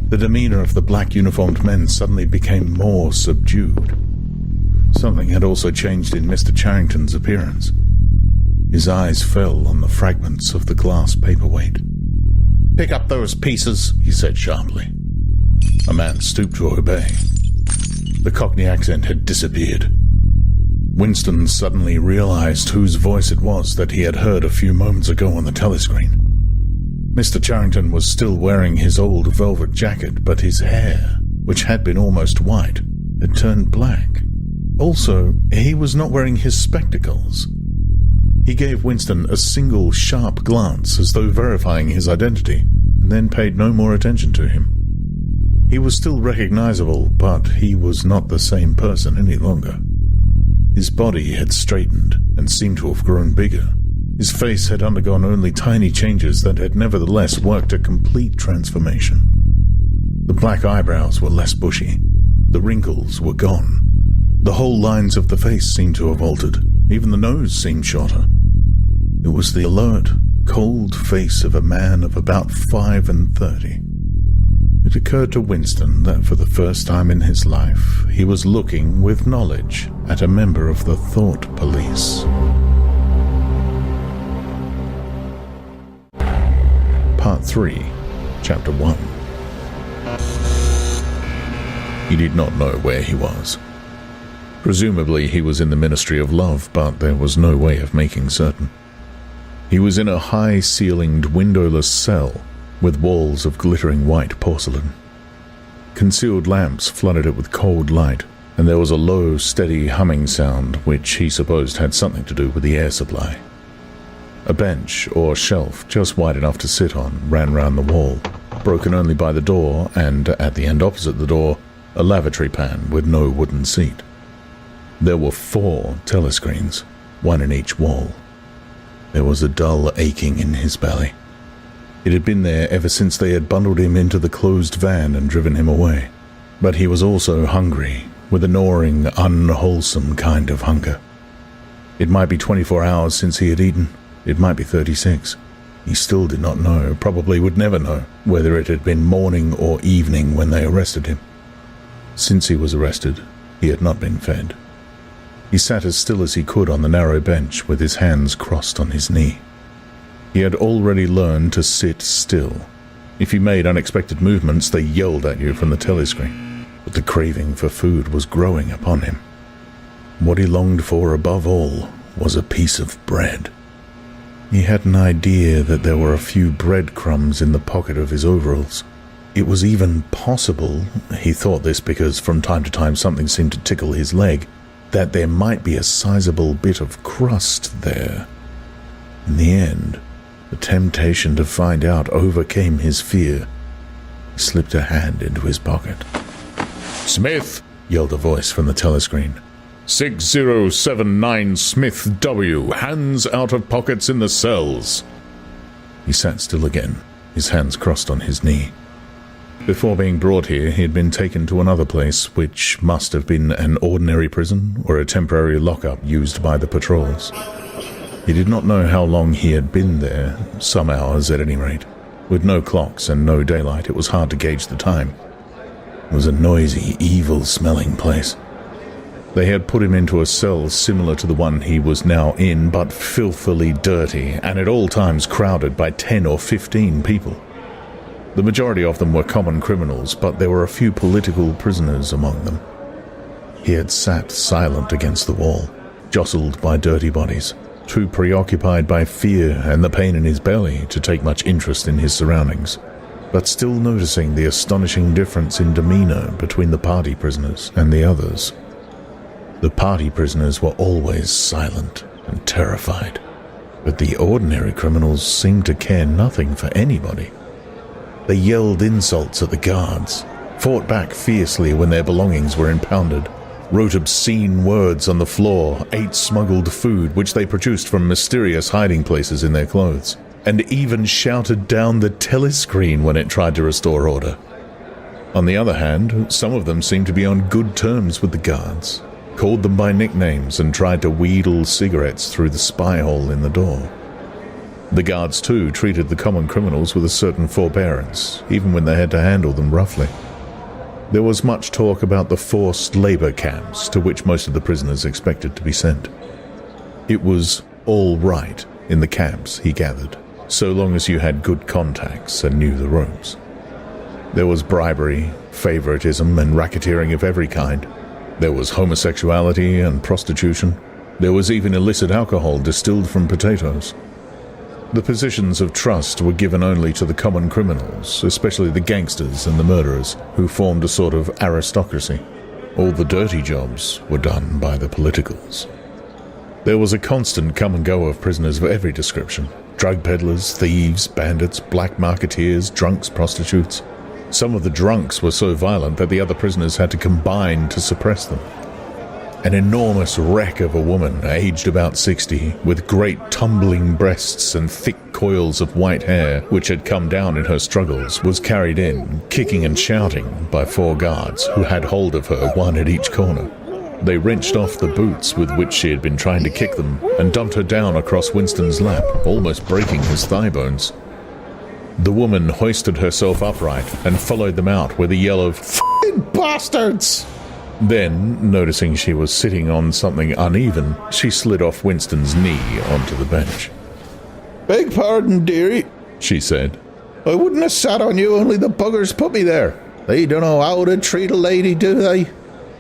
The demeanor of the black uniformed men suddenly became more subdued. Something had also changed in Mr. Charrington's appearance. His eyes fell on the fragments of the glass paperweight. "Pick up those pieces," he said sharply. A man stooped to obey. The Cockney accent had disappeared. Winston suddenly realized whose voice it was that he had heard a few moments ago on the telescreen. Mr. Charrington was still wearing his old velvet jacket, but his hair, which had been almost white, had turned black. Also, he was not wearing his spectacles. He gave Winston a single sharp glance as though verifying his identity, and then paid no more attention to him. He was still recognizable, but he was not the same person any longer. His body had straightened and seemed to have grown bigger. His face had undergone only tiny changes that had nevertheless worked a complete transformation. The black eyebrows were less bushy. The wrinkles were gone. The whole lines of the face seemed to have altered. Even the nose seemed shorter. It was the alert, cold face of a man of about 35. It occurred to Winston that for the first time in his life, he was looking with knowledge at a member of the thought police. Part 3, Chapter 1. He did not know where he was. Presumably he was in the Ministry of Love, but there was no way of making certain. He was in a high-ceilinged, windowless cell with walls of glittering white porcelain. Concealed lamps flooded it with cold light, and there was a low, steady humming sound which he supposed had something to do with the air supply. A bench or shelf just wide enough to sit on ran round the wall, broken only by the door, and at the end opposite the door, a lavatory pan with no wooden seat. There were 4 telescreens, one in each wall. There was a dull aching in his belly. It had been there ever since they had bundled him into the closed van and driven him away. But he was also hungry, with a gnawing, unwholesome kind of hunger. It might be 24 hours since he had eaten. It might be 36. He still did not know, probably would never know, whether it had been morning or evening when they arrested him. Since he was arrested, he had not been fed. He sat as still as he could on the narrow bench with his hands crossed on his knee. He had already learned to sit still. If you made unexpected movements, they yelled at you from the telescreen. But the craving for food was growing upon him. What he longed for above all was a piece of bread. He had an idea that there were a few breadcrumbs in the pocket of his overalls. It was even possible, he thought this because from time to time something seemed to tickle his leg, that there might be a sizable bit of crust there. In the end, the temptation to find out overcame his fear. He slipped a hand into his pocket. "Smith!" yelled a voice from the telescreen. 6079 Smith W. Hands out of pockets in the cells. He sat still again, his hands crossed on his knee. Before being brought here, he had been taken to another place, which must have been an ordinary prison or a temporary lockup used by the patrols. He did not know how long he had been there, some hours at any rate. With no clocks and no daylight, it was hard to gauge the time. It was a noisy, evil-smelling place. They had put him into a cell similar to the one he was now in, but filthily dirty, and at all times crowded by 10 or 15 people. The majority of them were common criminals, but there were a few political prisoners among them. He had sat silent against the wall, jostled by dirty bodies, too preoccupied by fear and the pain in his belly to take much interest in his surroundings, but still noticing the astonishing difference in demeanor between the party prisoners and the others. The party prisoners were always silent and terrified, but the ordinary criminals seemed to care nothing for anybody. They yelled insults at the guards, fought back fiercely when their belongings were impounded, wrote obscene words on the floor, ate smuggled food which they produced from mysterious hiding places in their clothes, and even shouted down the telescreen when it tried to restore order. On the other hand, some of them seemed to be on good terms with the guards, called them by nicknames, and tried to wheedle cigarettes through the spy hole in the door. The guards, too, treated the common criminals with a certain forbearance, even when they had to handle them roughly. There was much talk about the forced labour camps to which most of the prisoners expected to be sent. It was all right in the camps, he gathered, so long as you had good contacts and knew the ropes. There was bribery, favoritism, and racketeering of every kind. There was homosexuality and prostitution. There was even illicit alcohol distilled from potatoes. The positions of trust were given only to the common criminals, especially the gangsters and the murderers, who formed a sort of aristocracy. All the dirty jobs were done by the politicals. There was a constant come and go of prisoners of every description. Drug peddlers, thieves, bandits, black marketeers, drunks, prostitutes. Some of the drunks were so violent that the other prisoners had to combine to suppress them. An enormous wreck of a woman, aged about 60, with great tumbling breasts and thick coils of white hair, which had come down in her struggles, was carried in, kicking and shouting, by 4 guards, who had hold of her, one at each corner. They wrenched off the boots with which she had been trying to kick them, and dumped her down across Winston's lap, almost breaking his thigh bones. The woman hoisted herself upright and followed them out with a yell of "F***ing bastards!" Then, noticing she was sitting on something uneven, she slid off Winston's knee onto the bench. "Beg pardon, dearie," she said. "I wouldn't have sat on you, only the buggers put me there. They don't know how to treat a lady, do they?"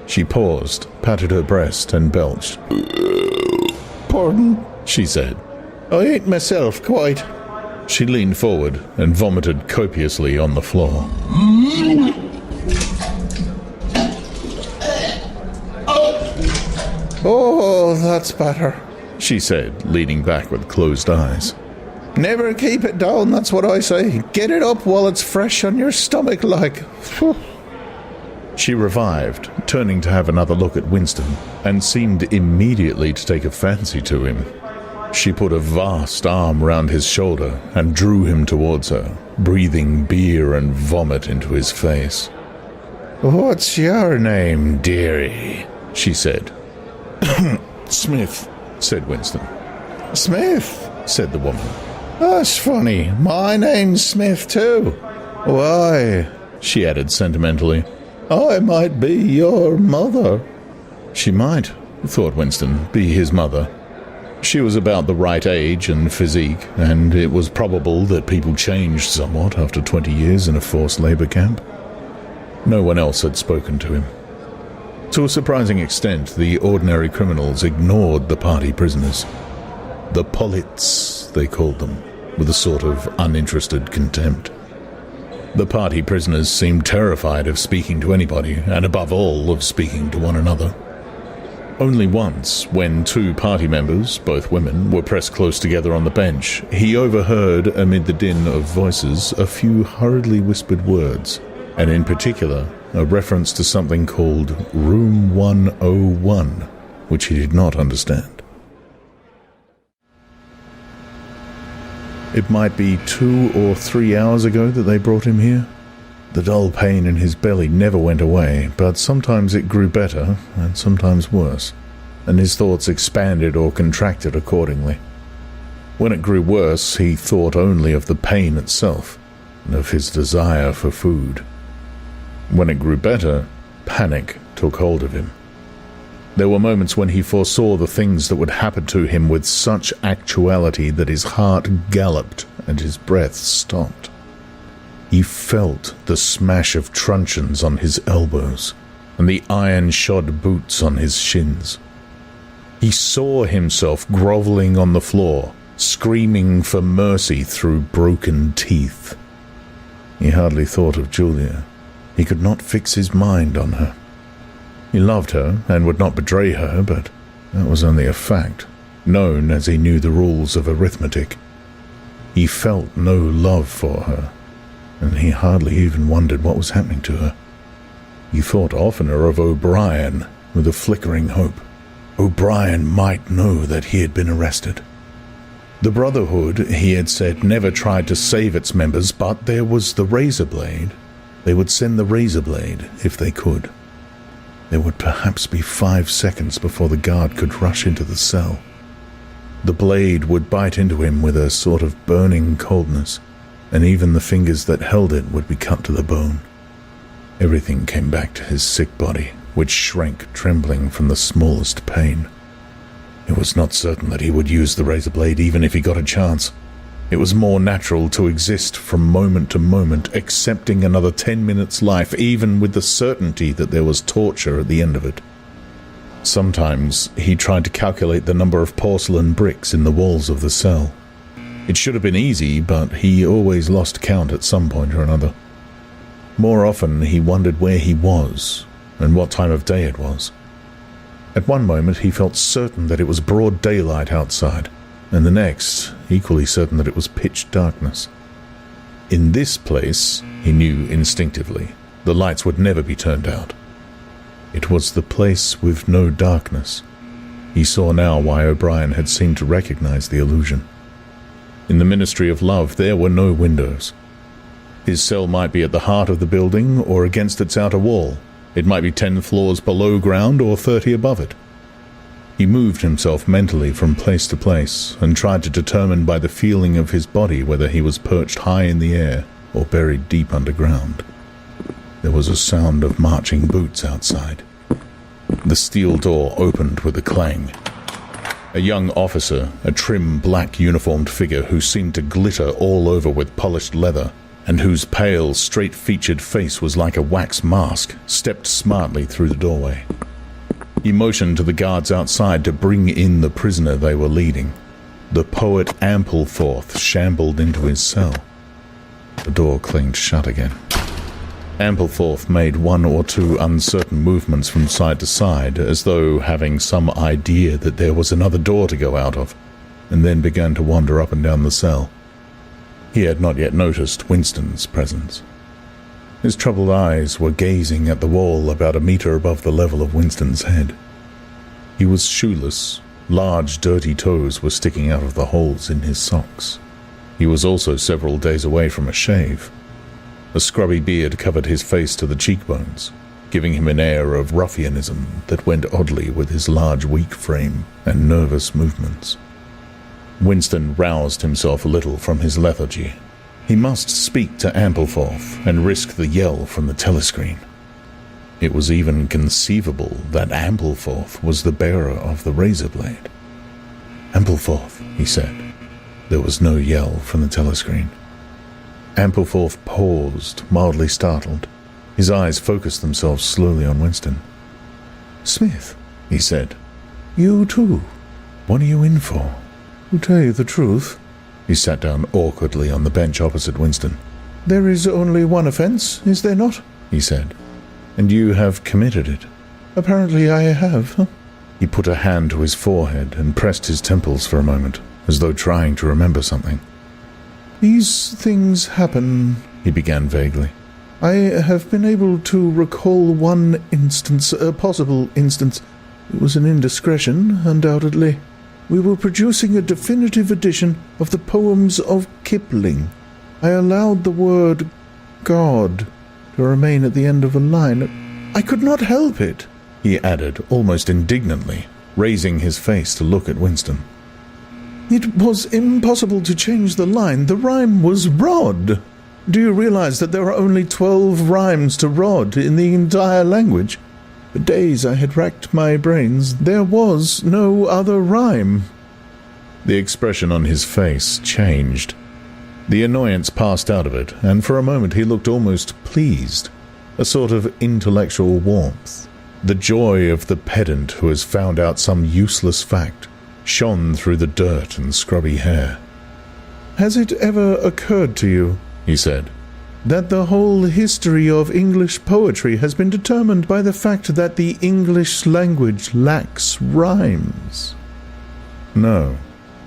She paused, patted her breast, and belched. "Pardon," she said. "I ain't myself, quite." She leaned forward and vomited copiously on the floor. "Oh, that's better," she said, leaning back with closed eyes. "Never keep it down, that's what I say. Get it up while it's fresh on your stomach, like." She revived, turning to have another look at Winston, and seemed immediately to take a fancy to him. She put a vast arm round his shoulder and drew him towards her, breathing beer and vomit into his face. "What's your name, dearie?" she said. Smith, said Winston. "Smith," said the woman. "That's funny. My name's Smith, too. Why," she added sentimentally, "I might be your mother." She might, thought Winston, be his mother. She was about the right age and physique, and it was probable that people changed somewhat after 20 years in a forced labour camp. No one else had spoken to him. To a surprising extent, the ordinary criminals ignored the party prisoners. The polits, they called them, with a sort of uninterested contempt. The party prisoners seemed terrified of speaking to anybody, and above all, of speaking to one another. Only once, when 2 party members, both women, were pressed close together on the bench, he overheard, amid the din of voices, a few hurriedly whispered words, and in particular, a reference to something called Room 101, which he did not understand. It might be 2 or 3 hours ago that they brought him here. The dull pain in his belly never went away, but sometimes it grew better, and sometimes worse, and his thoughts expanded or contracted accordingly. When it grew worse, he thought only of the pain itself, and of his desire for food. When it grew better, panic took hold of him. There were moments when he foresaw the things that would happen to him with such actuality that his heart galloped and his breath stopped. He felt the smash of truncheons on his elbows and the iron-shod boots on his shins. He saw himself grovelling on the floor, screaming for mercy through broken teeth. He hardly thought of Julia. He could not fix his mind on her. He loved her and would not betray her, but that was only a fact, known as he knew the rules of arithmetic. He felt no love for her, and he hardly even wondered what was happening to her. He thought oftener of O'Brien with a flickering hope. O'Brien might know that he had been arrested. The Brotherhood, he had said, never tried to save its members, but there was the razor blade. They would send the razor blade if they could. There would perhaps be 5 seconds before the guard could rush into the cell. The blade would bite into him with a sort of burning coldness, and even the fingers that held it would be cut to the bone. Everything came back to his sick body, which shrank trembling from the smallest pain. It was not certain that he would use the razor blade even if he got a chance. It was more natural to exist from moment to moment, accepting another 10 minutes' life, even with the certainty that there was torture at the end of it. Sometimes he tried to calculate the number of porcelain bricks in the walls of the cell. It should have been easy, but he always lost count at some point or another. More often he wondered where he was, and what time of day it was. At one moment he felt certain that it was broad daylight outside, and the next equally certain that it was pitch darkness. In this place, he knew instinctively, the lights would never be turned out. It was the place with no darkness. He saw now why O'Brien had seemed to recognize the illusion. In the Ministry of Love there were no windows. His cell might be at the heart of the building or against its outer wall. It might be 10 floors below ground or 30 above it. He moved himself mentally from place to place and tried to determine by the feeling of his body whether he was perched high in the air or buried deep underground. There was a sound of marching boots outside. The steel door opened with a clang. A young officer, a trim black uniformed figure who seemed to glitter all over with polished leather, and whose pale, straight-featured face was like a wax mask, stepped smartly through the doorway. He motioned to the guards outside to bring in the prisoner they were leading. The poet Ampleforth shambled into his cell. The door clanged shut again. Ampleforth made 1 or 2 uncertain movements from side to side, as though having some idea that there was another door to go out of, and then began to wander up and down the cell. He had not yet noticed Winston's presence. His troubled eyes were gazing at the wall about a meter above the level of Winston's head. He was shoeless. Large, dirty toes were sticking out of the holes in his socks. He was also several days away from a shave. A scrubby beard covered his face to the cheekbones, giving him an air of ruffianism that went oddly with his large, weak frame and nervous movements. Winston roused himself a little from his lethargy. He must speak to Ampleforth and risk the yell from the telescreen. It was even conceivable that Ampleforth was the bearer of the razor blade. "Ampleforth," he said. There was no yell from the telescreen. Ampleforth paused, mildly startled. His eyes focused themselves slowly on Winston. "Smith," he said. "You too? What are you in for?" "To tell you the truth," he sat down awkwardly on the bench opposite Winston. "There is only one offense, is there not?" he said. "And you have committed it?" "Apparently I have." He put a hand to his forehead and pressed his temples for a moment, as though trying to remember something. "These things happen," he began vaguely. "I have been able to recall one instance, a possible instance. It was an indiscretion, undoubtedly. We were producing a definitive edition of the poems of Kipling. I allowed the word God to remain at the end of a line. I could not help it," he added, almost indignantly, raising his face to look at Winston. "It was impossible to change the line. The rhyme was rod. Do you realize that there are only 12 rhymes to rod in the entire language? For days I had racked my brains. There was no other rhyme." The expression on his face changed. The annoyance passed out of it, and for a moment he looked almost pleased, a sort of intellectual warmth. The joy of the pedant who has found out some useless fact shone through the dirt and scrubby hair. "Has it ever occurred to you," he said, "that the whole history of English poetry has been determined by the fact that the English language lacks rhymes?" No,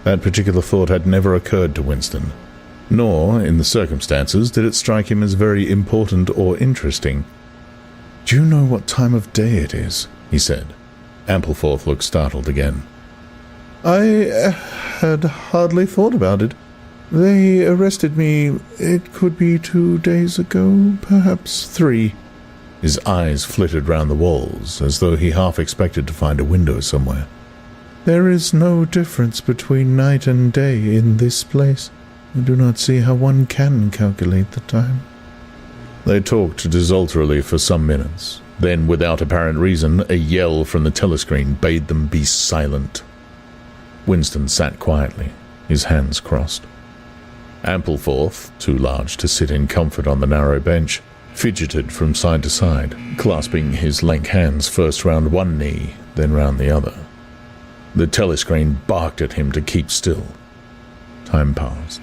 that particular thought had never occurred to Winston, nor, in the circumstances, did it strike him as very important or interesting. "Do you know what time of day it is?" he said. Ampleforth looked startled again. "I had hardly thought about it. They arrested me, it could be 2 days ago, perhaps 3. His eyes flitted round the walls, as though he half expected to find a window somewhere. There is no difference between night and day in this place. I do not see how one can calculate the time. They talked desultorily for some minutes. Then, without apparent reason, a yell from the telescreen bade them be silent. Winston sat quietly, his hands crossed. Ampleforth, too large to sit in comfort on the narrow bench, fidgeted from side to side, clasping his lank hands first round one knee, then round the other. The telescreen barked at him to keep still. Time passed.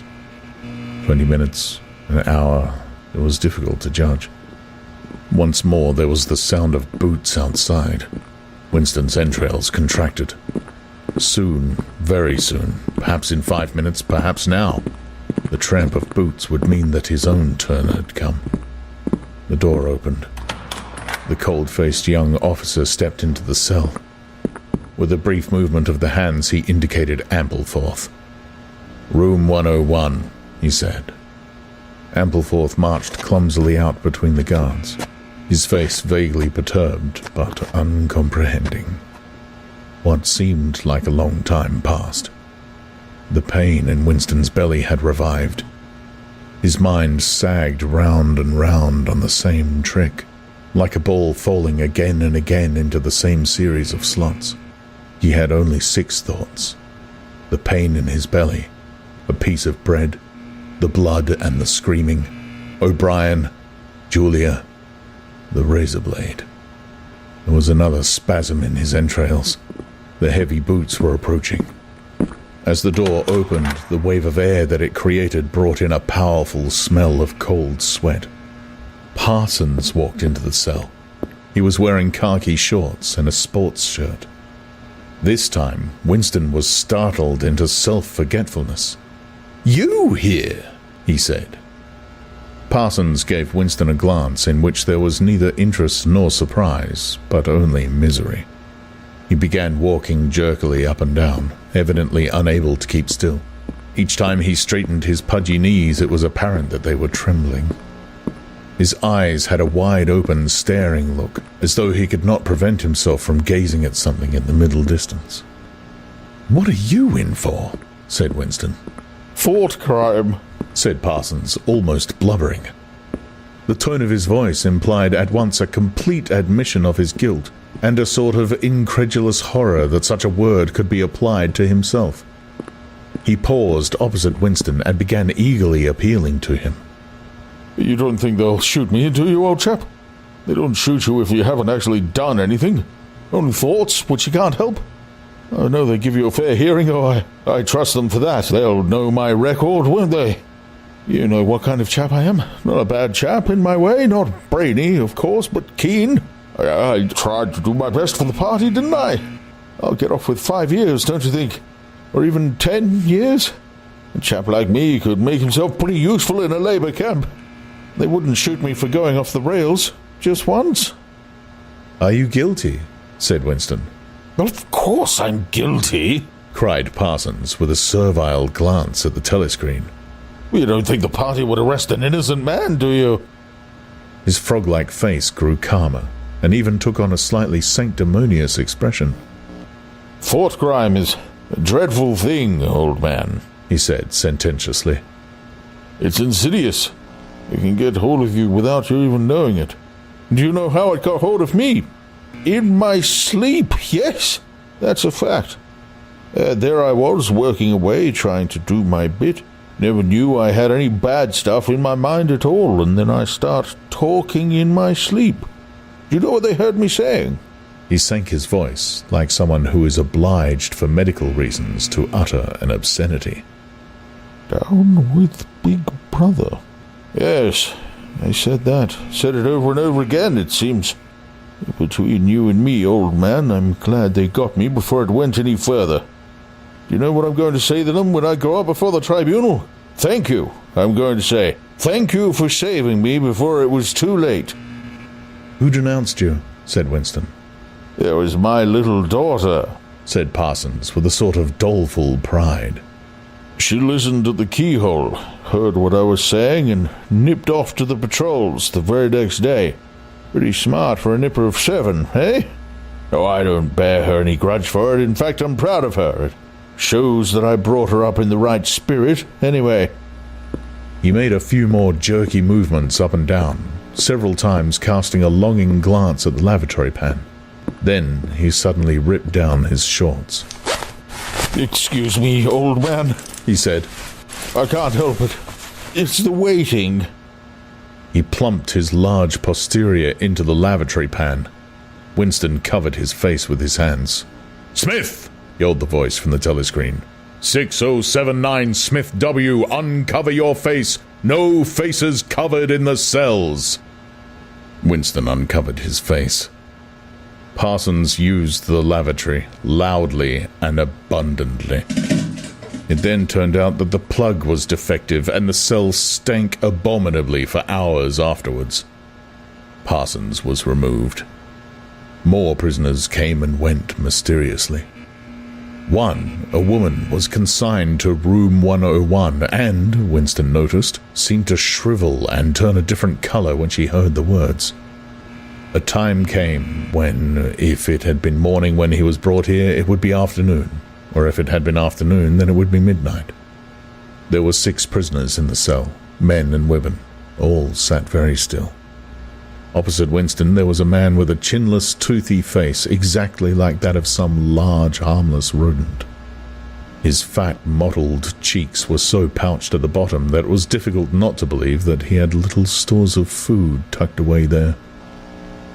20 minutes, an hour, it was difficult to judge. Once more there was the sound of boots outside. Winston's entrails contracted. Soon, very soon, perhaps in 5 minutes, perhaps now, the tramp of boots would mean that his own turn had come. The door opened. The cold-faced young officer stepped into the cell. With a brief movement of the hands, he indicated Ampleforth. "Room 101, he said. Ampleforth marched clumsily out between the guards, his face vaguely perturbed but uncomprehending. What seemed like a long time passed. The pain in Winston's belly had revived. His mind sagged round and round on the same trick, like a ball falling again and again into the same series of slots. He had only 6 thoughts: the pain in his belly, a piece of bread, the blood and the screaming, O'Brien, Julia, the razor blade. There was another spasm in his entrails. The heavy boots were approaching. As the door opened, the wave of air that it created brought in a powerful smell of cold sweat. Parsons walked into the cell. He was wearing khaki shorts and a sports shirt. This time, Winston was startled into self-forgetfulness. "You here?" he said. Parsons gave Winston a glance in which there was neither interest nor surprise, but only misery. He began walking jerkily up and down, evidently unable to keep still. Each time he straightened his pudgy knees, it was apparent that they were trembling. His eyes had a wide-open, staring look, as though he could not prevent himself from gazing at something in the middle distance. "What are you in for?" said Winston. "Thought crime," said Parsons, almost blubbering. The tone of his voice implied at once a complete admission of his guilt and a sort of incredulous horror that such a word could be applied to himself. He paused opposite Winston and began eagerly appealing to him. "You don't think they'll shoot me, do you, old chap? They don't shoot you if you haven't actually done anything. Only thoughts, which you can't help. I know they give you a fair hearing, I trust them for that. They'll know my record, won't they? You know what kind of chap I am. Not a bad chap in my way, not brainy, of course, but keen. I tried to do my best for the party, didn't I? I'll get off with 5 years, don't you think? Or even 10 years? A chap like me could make himself pretty useful in a Labour camp. They wouldn't shoot me for going off the rails, just once." "Are you guilty?" said Winston. "Of course I'm guilty," cried Parsons with a servile glance at the telescreen. "You don't think the party would arrest an innocent man, do you?" His frog-like face grew calmer, and even took on a slightly sanctimonious expression. "Thought crime is a dreadful thing, old man," he said sententiously. "It's insidious. It can get hold of you without you even knowing it. Do you know how it got hold of me? In my sleep, yes, that's a fact. There I was, working away, trying to do my bit. Never knew I had any bad stuff in my mind at all, and then I start talking in my sleep. Do you know what they heard me saying?" He sank his voice, like someone who is obliged for medical reasons to utter an obscenity. "Down with Big Brother." "Yes, I said that. Said it over and over again, it seems. Between you and me, old man, I'm glad they got me before it went any further. Do you know what I'm going to say to them when I go up before the tribunal? Thank you, I'm going to say. Thank you for saving me before it was too late." "Who denounced you?" said Winston. "It was my little daughter," said Parsons with a sort of doleful pride. "She listened at the keyhole, heard what I was saying, and nipped off to the patrols the very next day. Pretty smart for a nipper of 7, eh? Oh, I don't bear her any grudge for it. In fact, I'm proud of her. It shows that I brought her up in the right spirit, anyway. He made a few more jerky movements up and down, several times casting a longing glance at the lavatory pan. Then he suddenly ripped down his shorts. Excuse me, old man, he said. I can't help it. It's the waiting. He plumped his large posterior into the lavatory pan. Winston covered his face with his hands. "Smith!" yelled the voice from the telescreen. 6079 Smith W, uncover your face. No faces covered in the cells. Winston uncovered his face. Parsons used the lavatory loudly and abundantly. It then turned out that the plug was defective and the cell stank abominably for hours afterwards. Parsons was removed. More prisoners came and went mysteriously. One, a woman, was consigned to room 101 and, Winston noticed, seemed to shrivel and turn a different color when she heard the words. A time came when, if it had been morning when he was brought here, it would be afternoon, or if it had been afternoon, then it would be midnight. There were 6 prisoners in the cell, men and women. All sat very still. Opposite Winston there was a man with a chinless, toothy face, exactly like that of some large, harmless rodent. His fat, mottled cheeks were so pouched at the bottom that it was difficult not to believe that he had little stores of food tucked away there.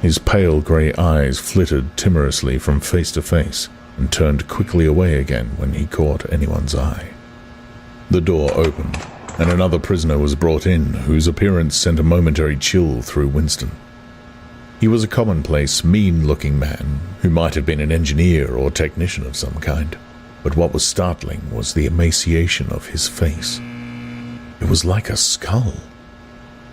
His pale grey eyes flitted timorously from face to face, and turned quickly away again when he caught anyone's eye. The door opened, and another prisoner was brought in, whose appearance sent a momentary chill through Winston. He was a commonplace, mean-looking man, who might have been an engineer or technician of some kind, but what was startling was the emaciation of his face. It was like a skull.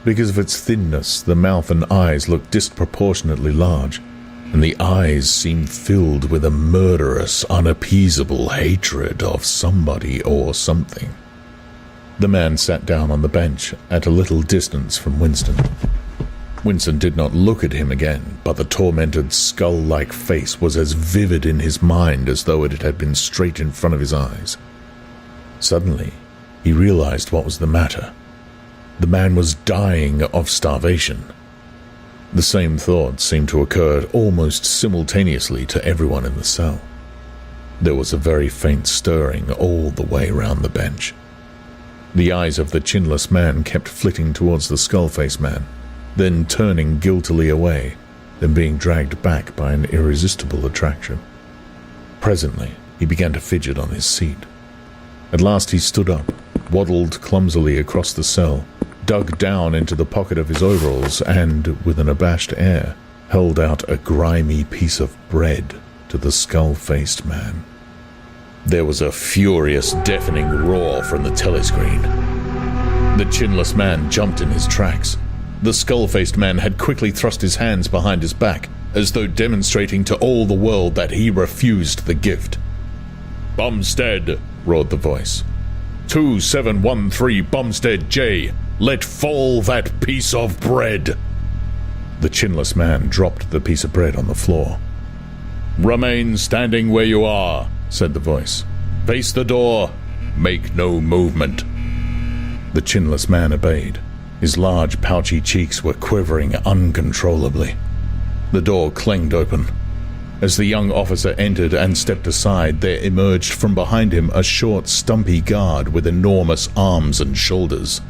Because of its thinness, the mouth and eyes looked disproportionately large, and the eyes seemed filled with a murderous, unappeasable hatred of somebody or something. The man sat down on the bench at a little distance from Winston. Winston did not look at him again, but the tormented, skull-like face was as vivid in his mind as though it had been straight in front of his eyes. Suddenly, he realized what was the matter. The man was dying of starvation. The same thought seemed to occur almost simultaneously to everyone in the cell. There was a very faint stirring all the way round the bench. The eyes of the chinless man kept flitting towards the skull-faced man, then turning guiltily away, then being dragged back by an irresistible attraction. Presently, he began to fidget on his seat. At last he stood up, waddled clumsily across the cell, dug down into the pocket of his overalls, and, with an abashed air, held out a grimy piece of bread to the skull-faced man. There was a furious, deafening roar from the telescreen. The chinless man jumped in his tracks. The skull-faced man had quickly thrust his hands behind his back, as though demonstrating to all the world that he refused the gift. "Bumstead!" roared the voice. 2713 Bumstead J. Let fall that piece of bread! The chinless man dropped the piece of bread on the floor. "Remain standing where you are," said the voice. "Face the door. Make no movement." The chinless man obeyed. His large, pouchy cheeks were quivering uncontrollably. The door clanged open. As the young officer entered and stepped aside, there emerged from behind him a short, stumpy guard with enormous arms and shoulders.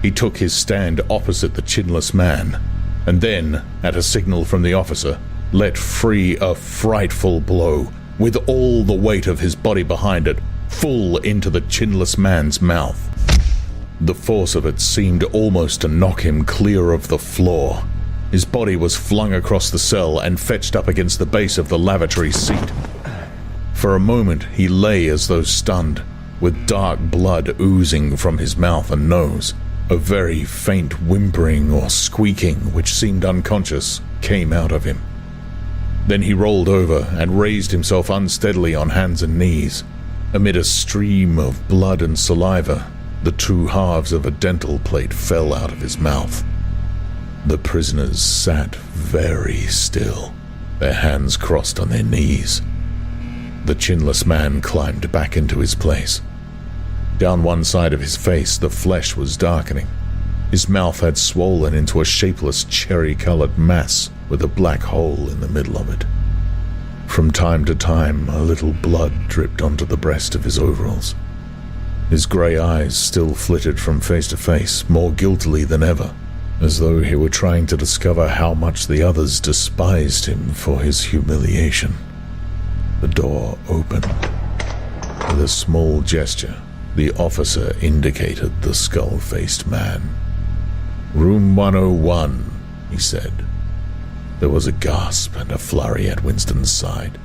He took his stand opposite the chinless man, and then, at a signal from the officer, let free a frightful blow, with all the weight of his body behind it, full into the chinless man's mouth. The force of it seemed almost to knock him clear of the floor. His body was flung across the cell and fetched up against the base of the lavatory seat. For a moment he lay as though stunned, with dark blood oozing from his mouth and nose. A very faint whimpering or squeaking, which seemed unconscious, came out of him. Then he rolled over and raised himself unsteadily on hands and knees. Amid a stream of blood and saliva, the 2 halves of a dental plate fell out of his mouth. The prisoners sat very still, their hands crossed on their knees. The chinless man climbed back into his place. Down one side of his face, the flesh was darkening. His mouth had swollen into a shapeless cherry-colored mass with a black hole in the middle of it. From time to time, a little blood dripped onto the breast of his overalls. His grey eyes still flitted from face to face, more guiltily than ever, as though he were trying to discover how much the others despised him for his humiliation. The door opened. With a small gesture, the officer indicated the skull-faced man. "Room 101, he said. There was a gasp and a flurry at Winston's side.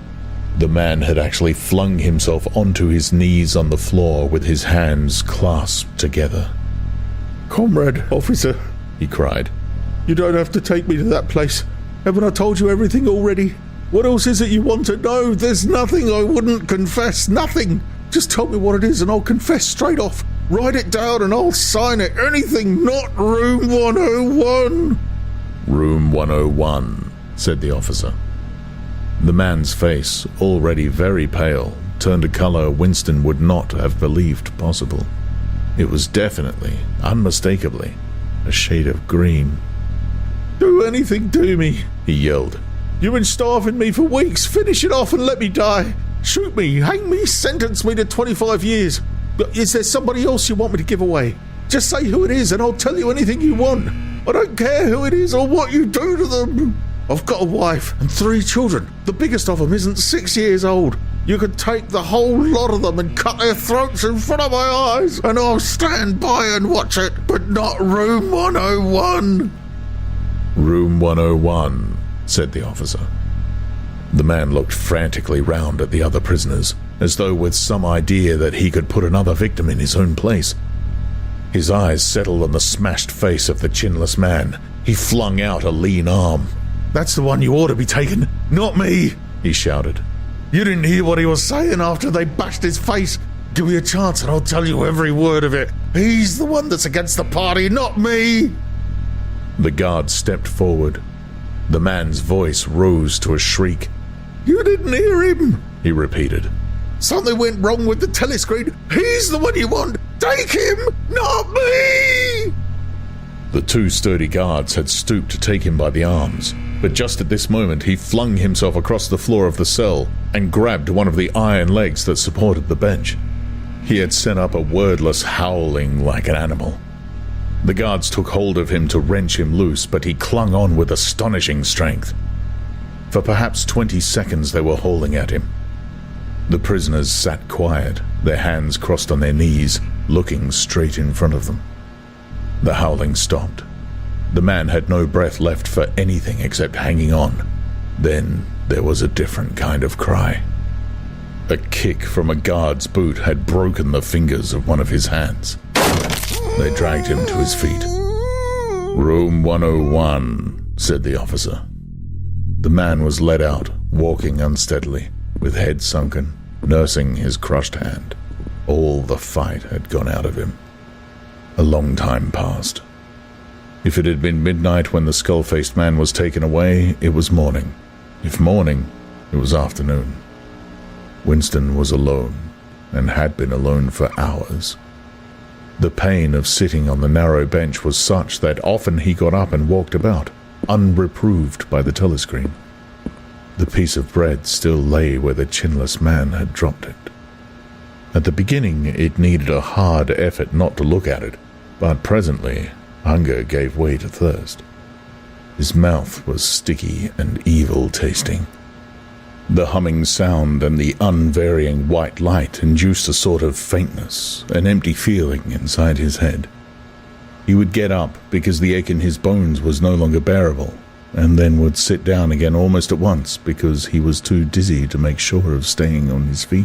The man had actually flung himself onto his knees on the floor with his hands clasped together. "Comrade, officer," he cried, "you don't have to take me to that place. Haven't I told you everything already? What else is it you want to know? There's nothing I wouldn't confess, nothing. Just tell me what it is and I'll confess straight off. Write it down and I'll sign it. Anything, not room 101. "Room 101, said the officer. The man's face, already very pale, turned a color Winston would not have believed possible. It was definitely, unmistakably, a shade of green. "Do anything to me," he yelled. "You've been starving me for weeks. Finish it off and let me die. Shoot me, hang me, sentence me to 25 years. Is there somebody else you want me to give away? Just say who it is and I'll tell you anything you want. I don't care who it is or what you do to them. I've got a wife and 3 children. The biggest of them isn't 6 years old. You could take the whole lot of them and cut their throats in front of my eyes and I'll stand by and watch it, but not room 101. "Room 101, said the officer. The man looked frantically round at the other prisoners, as though with some idea that he could put another victim in his own place. His eyes settled on the smashed face of the chinless man. He flung out a lean arm. "That's the one you ought to be taking, not me," he shouted. "You didn't hear what he was saying after they bashed his face. Give me a chance and I'll tell you every word of it. He's the one that's against the party, not me." The guard stepped forward. The man's voice rose to a shriek. "You didn't hear him," he repeated. "Something went wrong with the telescreen. He's the one you want. Take him, not me." The 2 sturdy guards had stooped to take him by the arms, but just at this moment he flung himself across the floor of the cell and grabbed one of the iron legs that supported the bench. He had set up a wordless howling like an animal. The guards took hold of him to wrench him loose, but he clung on with astonishing strength. For perhaps 20 seconds they were hauling at him. The prisoners sat quiet, their hands crossed on their knees, looking straight in front of them. The howling stopped. The man had no breath left for anything except hanging on. Then there was a different kind of cry. A kick from a guard's boot had broken the fingers of one of his hands. They dragged him to his feet. "Room 101, said the officer. The man was led out, walking unsteadily, with head sunken, nursing his crushed hand. All the fight had gone out of him. A long time passed. If it had been midnight when the skull-faced man was taken away, it was morning. If morning, it was afternoon. Winston was alone, and had been alone for hours. The pain of sitting on the narrow bench was such that often he got up and walked about, unreproved by the telescreen. The piece of bread still lay where the chinless man had dropped it. At the beginning, it needed a hard effort not to look at it, but presently, hunger gave way to thirst. His mouth was sticky and evil-tasting. The humming sound and the unvarying white light induced a sort of faintness, an empty feeling inside his head. He would get up because the ache in his bones was no longer bearable, and then would sit down again almost at once because he was too dizzy to make sure of staying on his feet.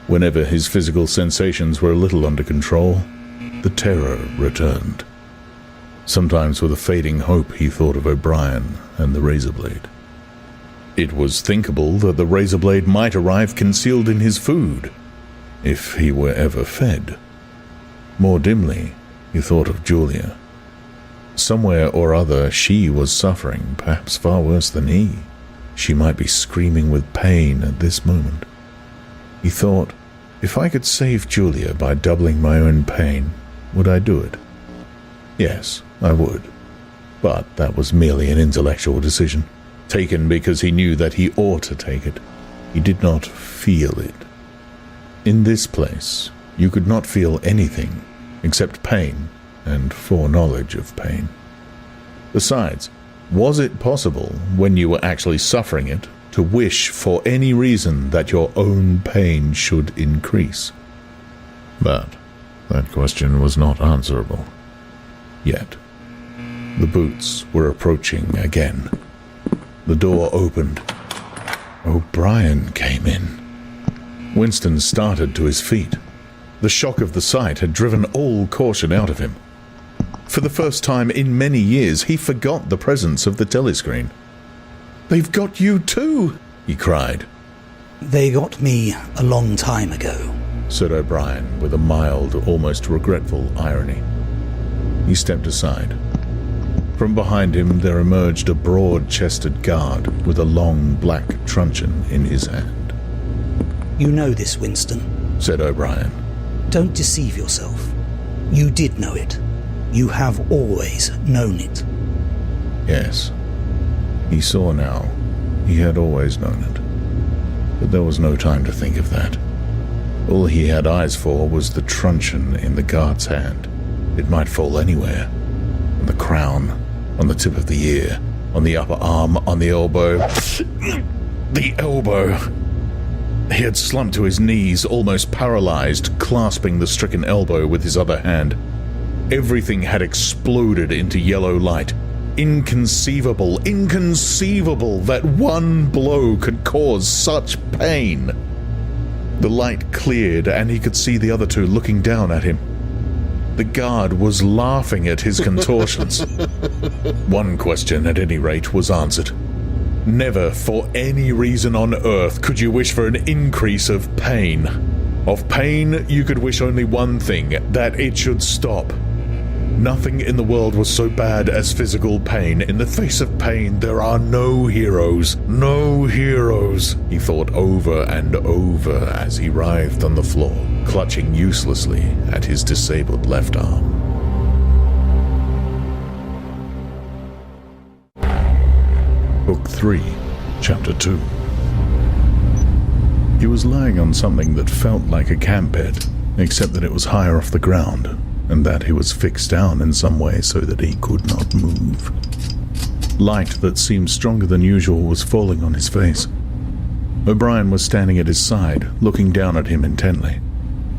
Whenever his physical sensations were a little under control, the terror returned. Sometimes with a fading hope he thought of O'Brien and the razor blade. It was thinkable that the razor blade might arrive concealed in his food, if he were ever fed. More dimly, he thought of Julia. Somewhere or other she was suffering, perhaps far worse than he. She might be screaming with pain at this moment. He thought, if I could save Julia by doubling my own pain, would I do it? Yes, I would. But that was merely an intellectual decision, taken because he knew that he ought to take it. He did not feel it. In this place, you could not feel anything except pain and foreknowledge of pain. Besides, was it possible, when you were actually suffering it, to wish for any reason that your own pain should increase? But that question was not answerable. Yet, the boots were approaching again. The door opened. O'Brien came in. Winston started to his feet. The shock of the sight had driven all caution out of him. For the first time in many years, he forgot the presence of the telescreen. "They've got you too!" he cried. They got me a long time ago, said O'Brien with a mild, almost regretful irony. He stepped aside. From behind him there emerged a broad-chested guard with a long black truncheon in his hand. You know this, Winston, said O'Brien. Don't deceive yourself. You did know it. You have always known it. Yes. He saw now. He had always known it. But there was no time to think of that. All he had eyes for was the truncheon in the guard's hand. It might fall anywhere. On the crown, on the tip of the ear, on the upper arm, on the elbow. The elbow! He had slumped to his knees, almost paralyzed, clasping the stricken elbow with his other hand. Everything had exploded into yellow light. Inconceivable that one blow could cause such pain. The light cleared, and he could see the other two looking down at him. The guard was laughing at his contortions. One question, at any rate, was answered. Never, for any reason on earth, could you wish for an increase of pain. Of pain, you could wish only one thing, that it should stop. Nothing in the world was so bad as physical pain. In the face of pain, there are no heroes. No heroes, he thought over and over as he writhed on the floor, clutching uselessly at his disabled left arm. Book 3, Chapter 2. He was lying on something that felt like a camp bed, except that it was higher off the ground, and that he was fixed down in some way so that he could not move. Light that seemed stronger than usual was falling on his face. O'Brien was standing at his side, looking down at him intently.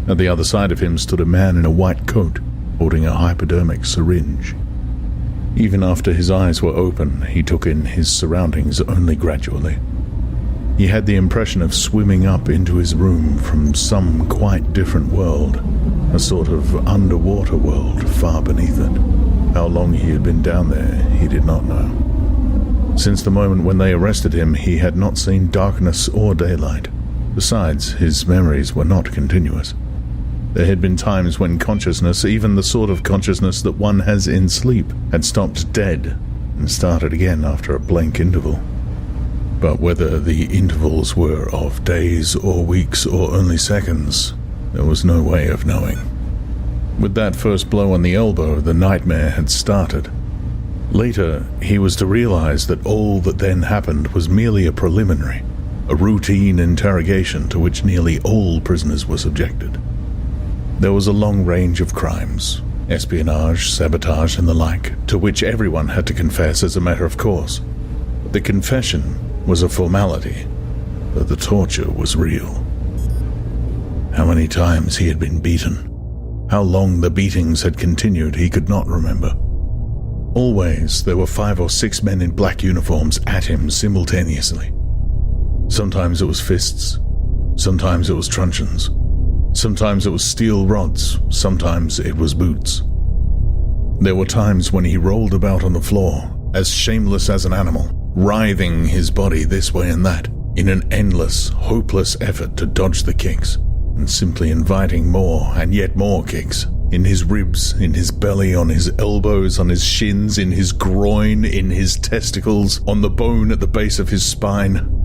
At the other side of him stood a man in a white coat, holding a hypodermic syringe. Even after his eyes were open, he took in his surroundings only gradually. He had the impression of swimming up into his room from some quite different world, a sort of underwater world far beneath it. How long he had been down there, he did not know. Since the moment when they arrested him, he had not seen darkness or daylight. Besides, his memories were not continuous. There had been times when consciousness, even the sort of consciousness that one has in sleep, had stopped dead and started again after a blank interval. But whether the intervals were of days or weeks or only seconds, there was no way of knowing. With that first blow on the elbow, the nightmare had started. Later, he was to realize that all that then happened was merely a preliminary, a routine interrogation to which nearly all prisoners were subjected. There was a long range of crimes, espionage, sabotage, and the like, to which everyone had to confess as a matter of course. The confession was a formality, but the torture was real. How many times he had been beaten, how long the beatings had continued, he could not remember. Always there were 5 or 6 men in black uniforms at him simultaneously. Sometimes it was fists, sometimes it was truncheons, sometimes it was steel rods, sometimes it was boots. There were times when he rolled about on the floor, as shameless as an animal, writhing his body this way and that, in an endless, hopeless effort to dodge the kicks, and simply inviting more and yet more kicks, In his ribs, in his belly, on his elbows, on his shins, in his groin, in his testicles, on the bone at the base of his spine.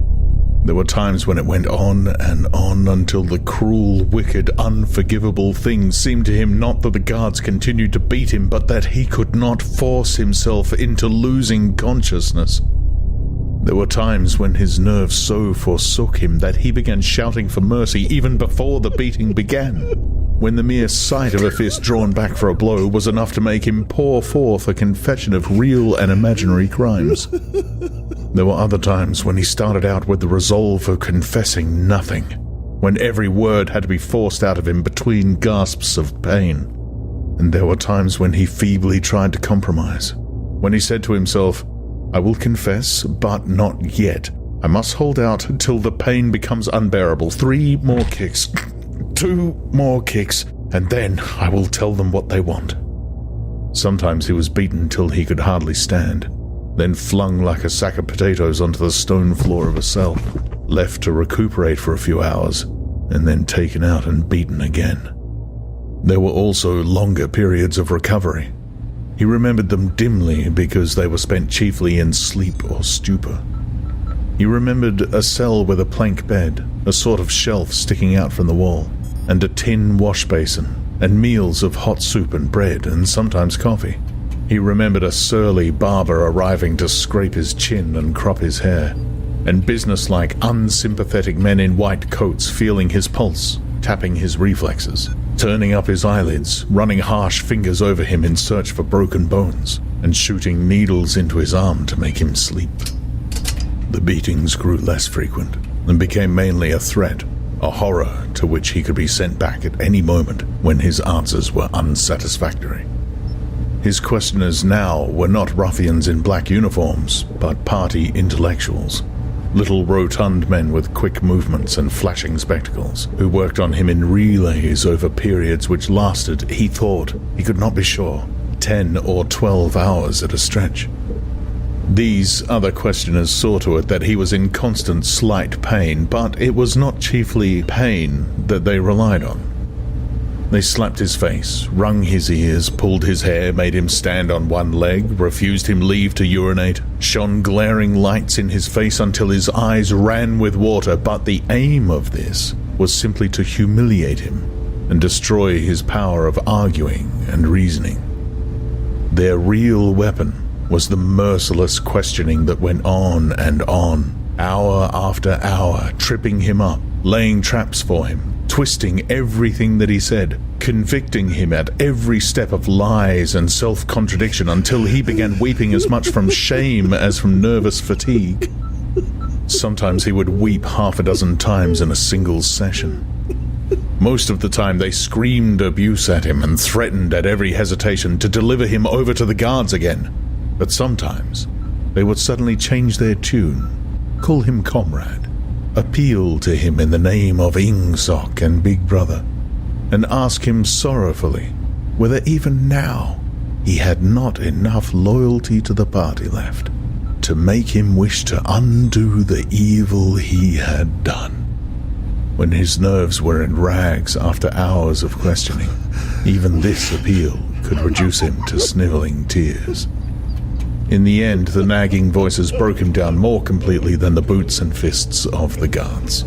There were times when it went on until the cruel, wicked, unforgivable thing seemed to him not that the guards continued to beat him, but that he could not force himself into losing consciousness. There were times when his nerves so forsook him that he began shouting for mercy even before the beating began, when the mere sight of a fist drawn back for a blow was enough to make him pour forth a confession of real and imaginary crimes. There were other times when he started out with the resolve of confessing nothing, when every word had to be forced out of him between gasps of pain. And there were times when he feebly tried to compromise, when he said to himself, "I will confess, but not yet. I must hold out until the pain becomes unbearable. 3 more kicks, 2 more kicks, and then I will tell them what they want." Sometimes he was beaten till he could hardly stand, then flung like a sack of potatoes onto the stone floor of a cell, left to recuperate for a few hours, and then taken out and beaten again. There were also longer periods of recovery. He remembered them dimly because they were spent chiefly in sleep or stupor. He remembered a cell with a plank bed, a sort of shelf sticking out from the wall, and a tin wash basin, and meals of hot soup and bread, and sometimes coffee. He remembered a surly barber arriving to scrape his chin and crop his hair, and businesslike, unsympathetic men in white coats feeling his pulse, tapping his reflexes, turning up his eyelids, running harsh fingers over him in search for broken bones, and shooting needles into his arm to make him sleep. The beatings grew less frequent, and became mainly a threat, a horror to which he could be sent back at any moment when his answers were unsatisfactory. His questioners now were not ruffians in black uniforms, but party intellectuals, little rotund men with quick movements and flashing spectacles, who worked on him in relays over periods which lasted, he thought, he could not be sure, 10 or 12 hours at a stretch. These other questioners saw to it that he was in constant slight pain, but it was not chiefly pain that they relied on. They slapped his face, wrung his ears, pulled his hair, made him stand on one leg, refused him leave to urinate, shone glaring lights in his face until his eyes ran with water, but the aim of this was simply to humiliate him and destroy his power of arguing and reasoning. Their real weapon was the merciless questioning that went on, hour after hour, tripping him up, laying traps for him, twisting everything that he said, convicting him at every step of lies and self-contradiction until he began weeping as much from shame as from nervous fatigue. Sometimes he would weep 6 times in a single session. Most of the time they screamed abuse at him and threatened at every hesitation to deliver him over to the guards again. But sometimes they would suddenly change their tune, call him comrade, appeal to him in the name of Ingsoc and Big Brother, and ask him sorrowfully whether even now he had not enough loyalty to the party left to make him wish to undo the evil he had done. When his nerves were in rags after hours of questioning, even this appeal could reduce him to sniveling tears. In the end, the nagging voices broke him down more completely than the boots and fists of the guards.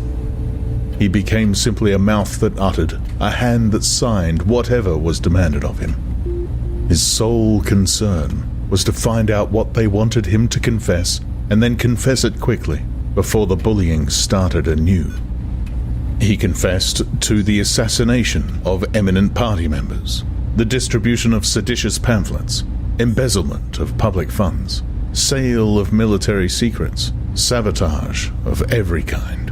He became simply a mouth that uttered, a hand that signed whatever was demanded of him. His sole concern was to find out what they wanted him to confess, and then confess it quickly, before the bullying started anew. He confessed to the assassination of eminent party members, the distribution of seditious pamphlets, embezzlement of public funds, sale of military secrets, sabotage of every kind.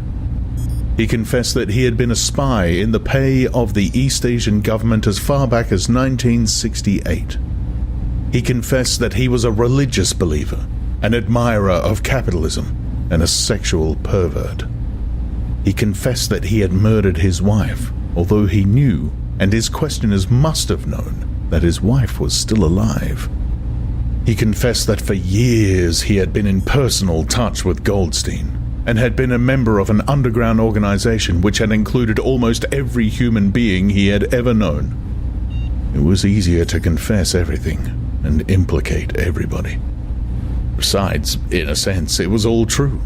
He confessed that he had been a spy in the pay of the Eastasian government as far back as 1968. He confessed that he was a religious believer, an admirer of capitalism, and a sexual pervert. He confessed that he had murdered his wife, although he knew, and his questioners must have known, that his wife was still alive. He confessed that for years he had been in personal touch with Goldstein, and had been a member of an underground organization which had included almost every human being he had ever known. It was easier to confess everything and implicate everybody. Besides, in a sense, it was all true.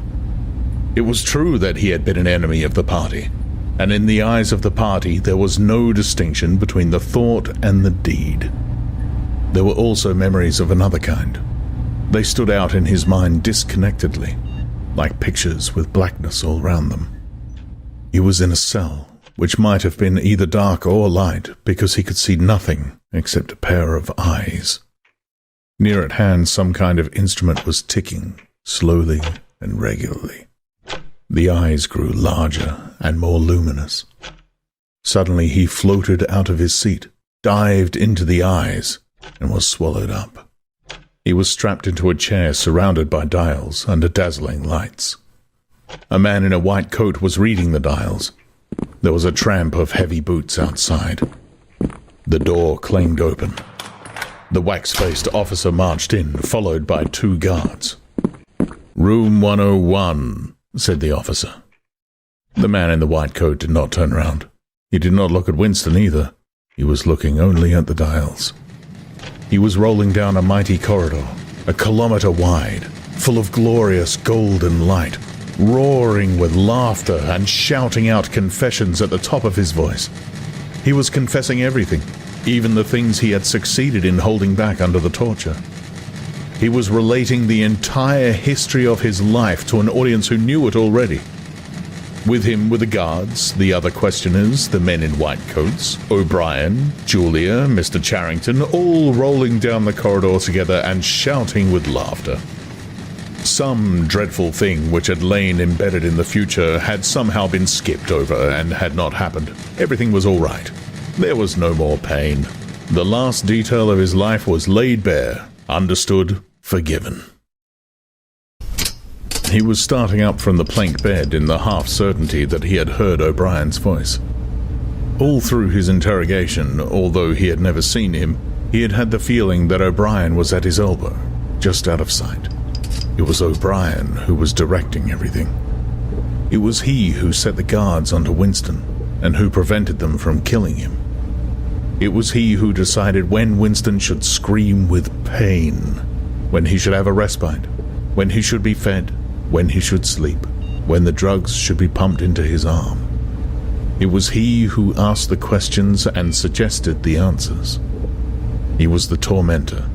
It was true that he had been an enemy of the party, and in the eyes of the party there was no distinction between the thought and the deed. There were also memories of another kind. They stood out in his mind disconnectedly, like pictures with blackness all round them. He was in a cell, which might have been either dark or light, because he could see nothing except a pair of eyes. Near at hand, some kind of instrument was ticking, slowly and regularly. The eyes grew larger and more luminous. Suddenly he floated out of his seat, dived into the eyes, and was swallowed up. He was strapped into a chair surrounded by dials under dazzling lights. A man in a white coat was reading the dials. There was a tramp of heavy boots outside. The door clanged open. The wax-faced officer marched in, followed by 2 guards. "Room 101, said the officer. The man in the white coat did not turn round. He did not look at Winston either. He was looking only at the dials. He was rolling down a mighty corridor, a kilometre wide, full of glorious golden light, roaring with laughter and shouting out confessions at the top of his voice. He was confessing everything, even the things he had succeeded in holding back under the torture. He was relating the entire history of his life to an audience who knew it already. With him were the guards, the other questioners, the men in white coats, O'Brien, Julia, Mr. Charrington, all rolling down the corridor together and shouting with laughter. Some dreadful thing which had lain embedded in the future had somehow been skipped over and had not happened. Everything was all right. There was no more pain. The last detail of his life was laid bare, understood, forgiven. He was starting up from the plank bed in the half-certainty that he had heard O'Brien's voice. All through his interrogation, although he had never seen him, he had had the feeling that O'Brien was at his elbow, just out of sight. It was O'Brien who was directing everything. It was he who set the guards onto Winston, and who prevented them from killing him. It was he who decided when Winston should scream with pain, when he should have a respite, when he should be fed, when he should sleep, when the drugs should be pumped into his arm. It was he who asked the questions and suggested the answers. He was the tormentor.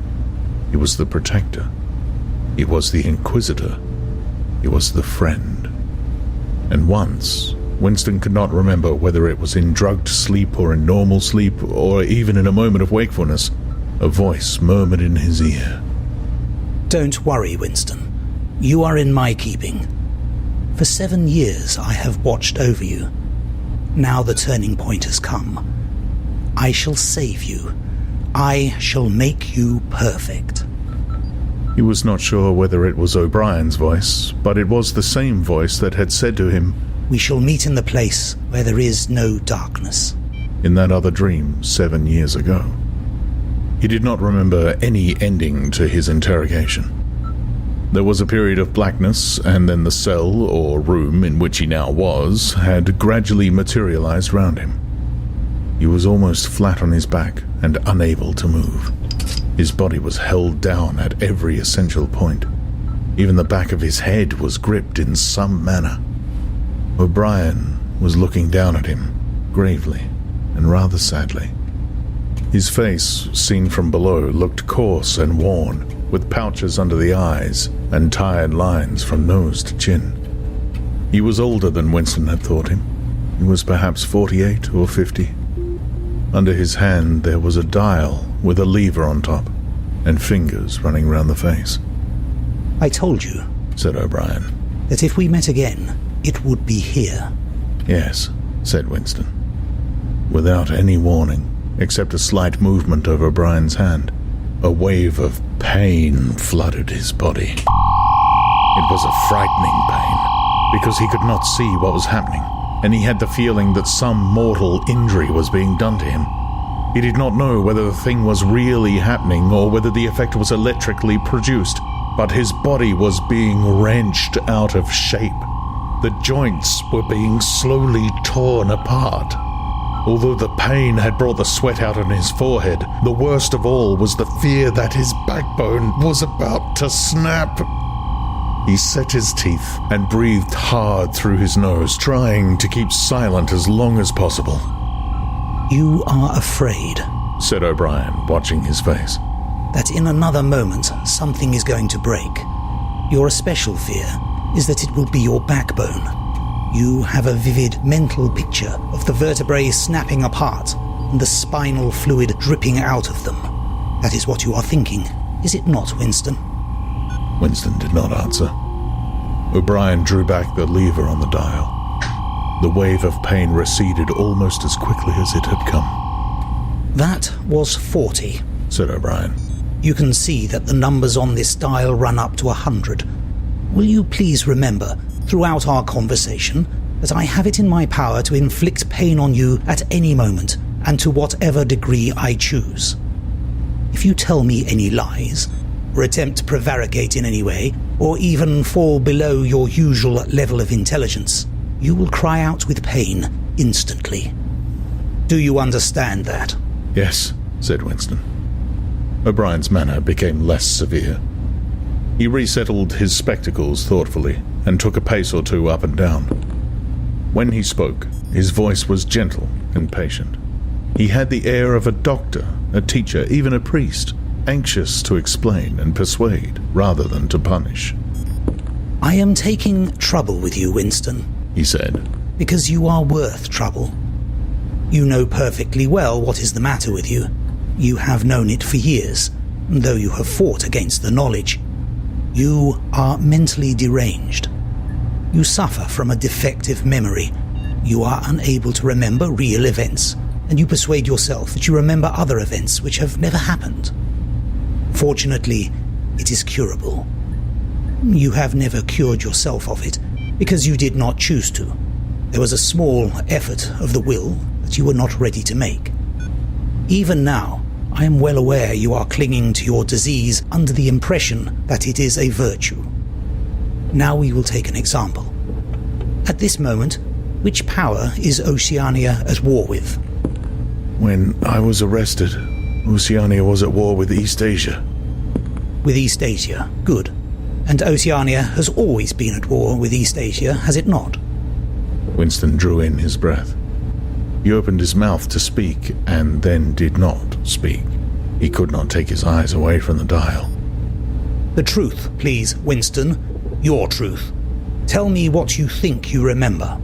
He was the protector. He was the inquisitor. He was the friend. And once, Winston could not remember whether it was in drugged sleep or in normal sleep or even in a moment of wakefulness, a voice murmured in his ear. Don't worry, Winston. You are in my keeping. For 7 years I have watched over you. Now the turning point has come. I shall save you. I shall make you perfect. He was not sure whether it was O'Brien's voice, but it was the same voice that had said to him, We shall meet in the place where there is no darkness. In that other dream 7 years ago. He did not remember any ending to his interrogation. There was a period of blackness, and then the cell, or room, in which he now was, had gradually materialized round him. He was almost flat on his back and unable to move. His body was held down at every essential point. Even the back of his head was gripped in some manner. O'Brien was looking down at him, gravely and rather sadly. His face, seen from below, looked coarse and worn, with pouches under the eyes and tired lines from nose to chin. He was older than Winston had thought him. He was perhaps 48 or 50. Under his hand there was a dial with a lever on top, and fingers running round the face. I told you, said O'Brien, that if we met again, it would be here. Yes, said Winston. Without any warning, except a slight movement of O'Brien's hand, a wave of pain flooded his body. It was a frightening pain, because he could not see what was happening, and he had the feeling that some mortal injury was being done to him. He did not know whether the thing was really happening or whether the effect was electrically produced, but his body was being wrenched out of shape. The joints were being slowly torn apart. Although the pain had brought the sweat out on his forehead, the worst of all was the fear that his backbone was about to snap. He set his teeth and breathed hard through his nose, trying to keep silent as long as possible. You are afraid, said O'Brien, watching his face, that in another moment something is going to break. Your especial fear is that it will be your backbone. You have a vivid mental picture of the vertebrae snapping apart and the spinal fluid dripping out of them. That is what you are thinking, is it not, Winston? Winston did not answer. O'Brien drew back the lever on the dial. The wave of pain receded almost as quickly as it had come. That was 40, said O'Brien. You can see that the numbers on this dial run up to 100. Will you please remember, throughout our conversation, that I have it in my power to inflict pain on you at any moment, and to whatever degree I choose. If you tell me any lies, or attempt to prevaricate in any way, or even fall below your usual level of intelligence, you will cry out with pain instantly. Do you understand that? Yes, said Winston. O'Brien's manner became less severe. He resettled his spectacles thoughtfully and took a pace or two up and down. When he spoke, his voice was gentle and patient. He had the air of a doctor, a teacher, even a priest, anxious to explain and persuade rather than to punish. I am taking trouble with you, Winston, he said, because you are worth trouble. You know perfectly well what is the matter with you. You have known it for years, though you have fought against the knowledge. You are mentally deranged. You suffer from a defective memory. You are unable to remember real events, and you persuade yourself that you remember other events which have never happened. Fortunately, it is curable. You have never cured yourself of it, because you did not choose to. There was a small effort of the will that you were not ready to make. Even now, I am well aware you are clinging to your disease under the impression that it is a virtue. Now we will take an example. At this moment, which power is Oceania at war with? When I was arrested, Oceania was at war with Eastasia. With Eastasia, good. And Oceania has always been at war with Eastasia, has it not? Winston drew in his breath. He opened his mouth to speak, and then did not speak. He could not take his eyes away from the dial. The truth, please, Winston. Your truth. Tell me what you think you remember.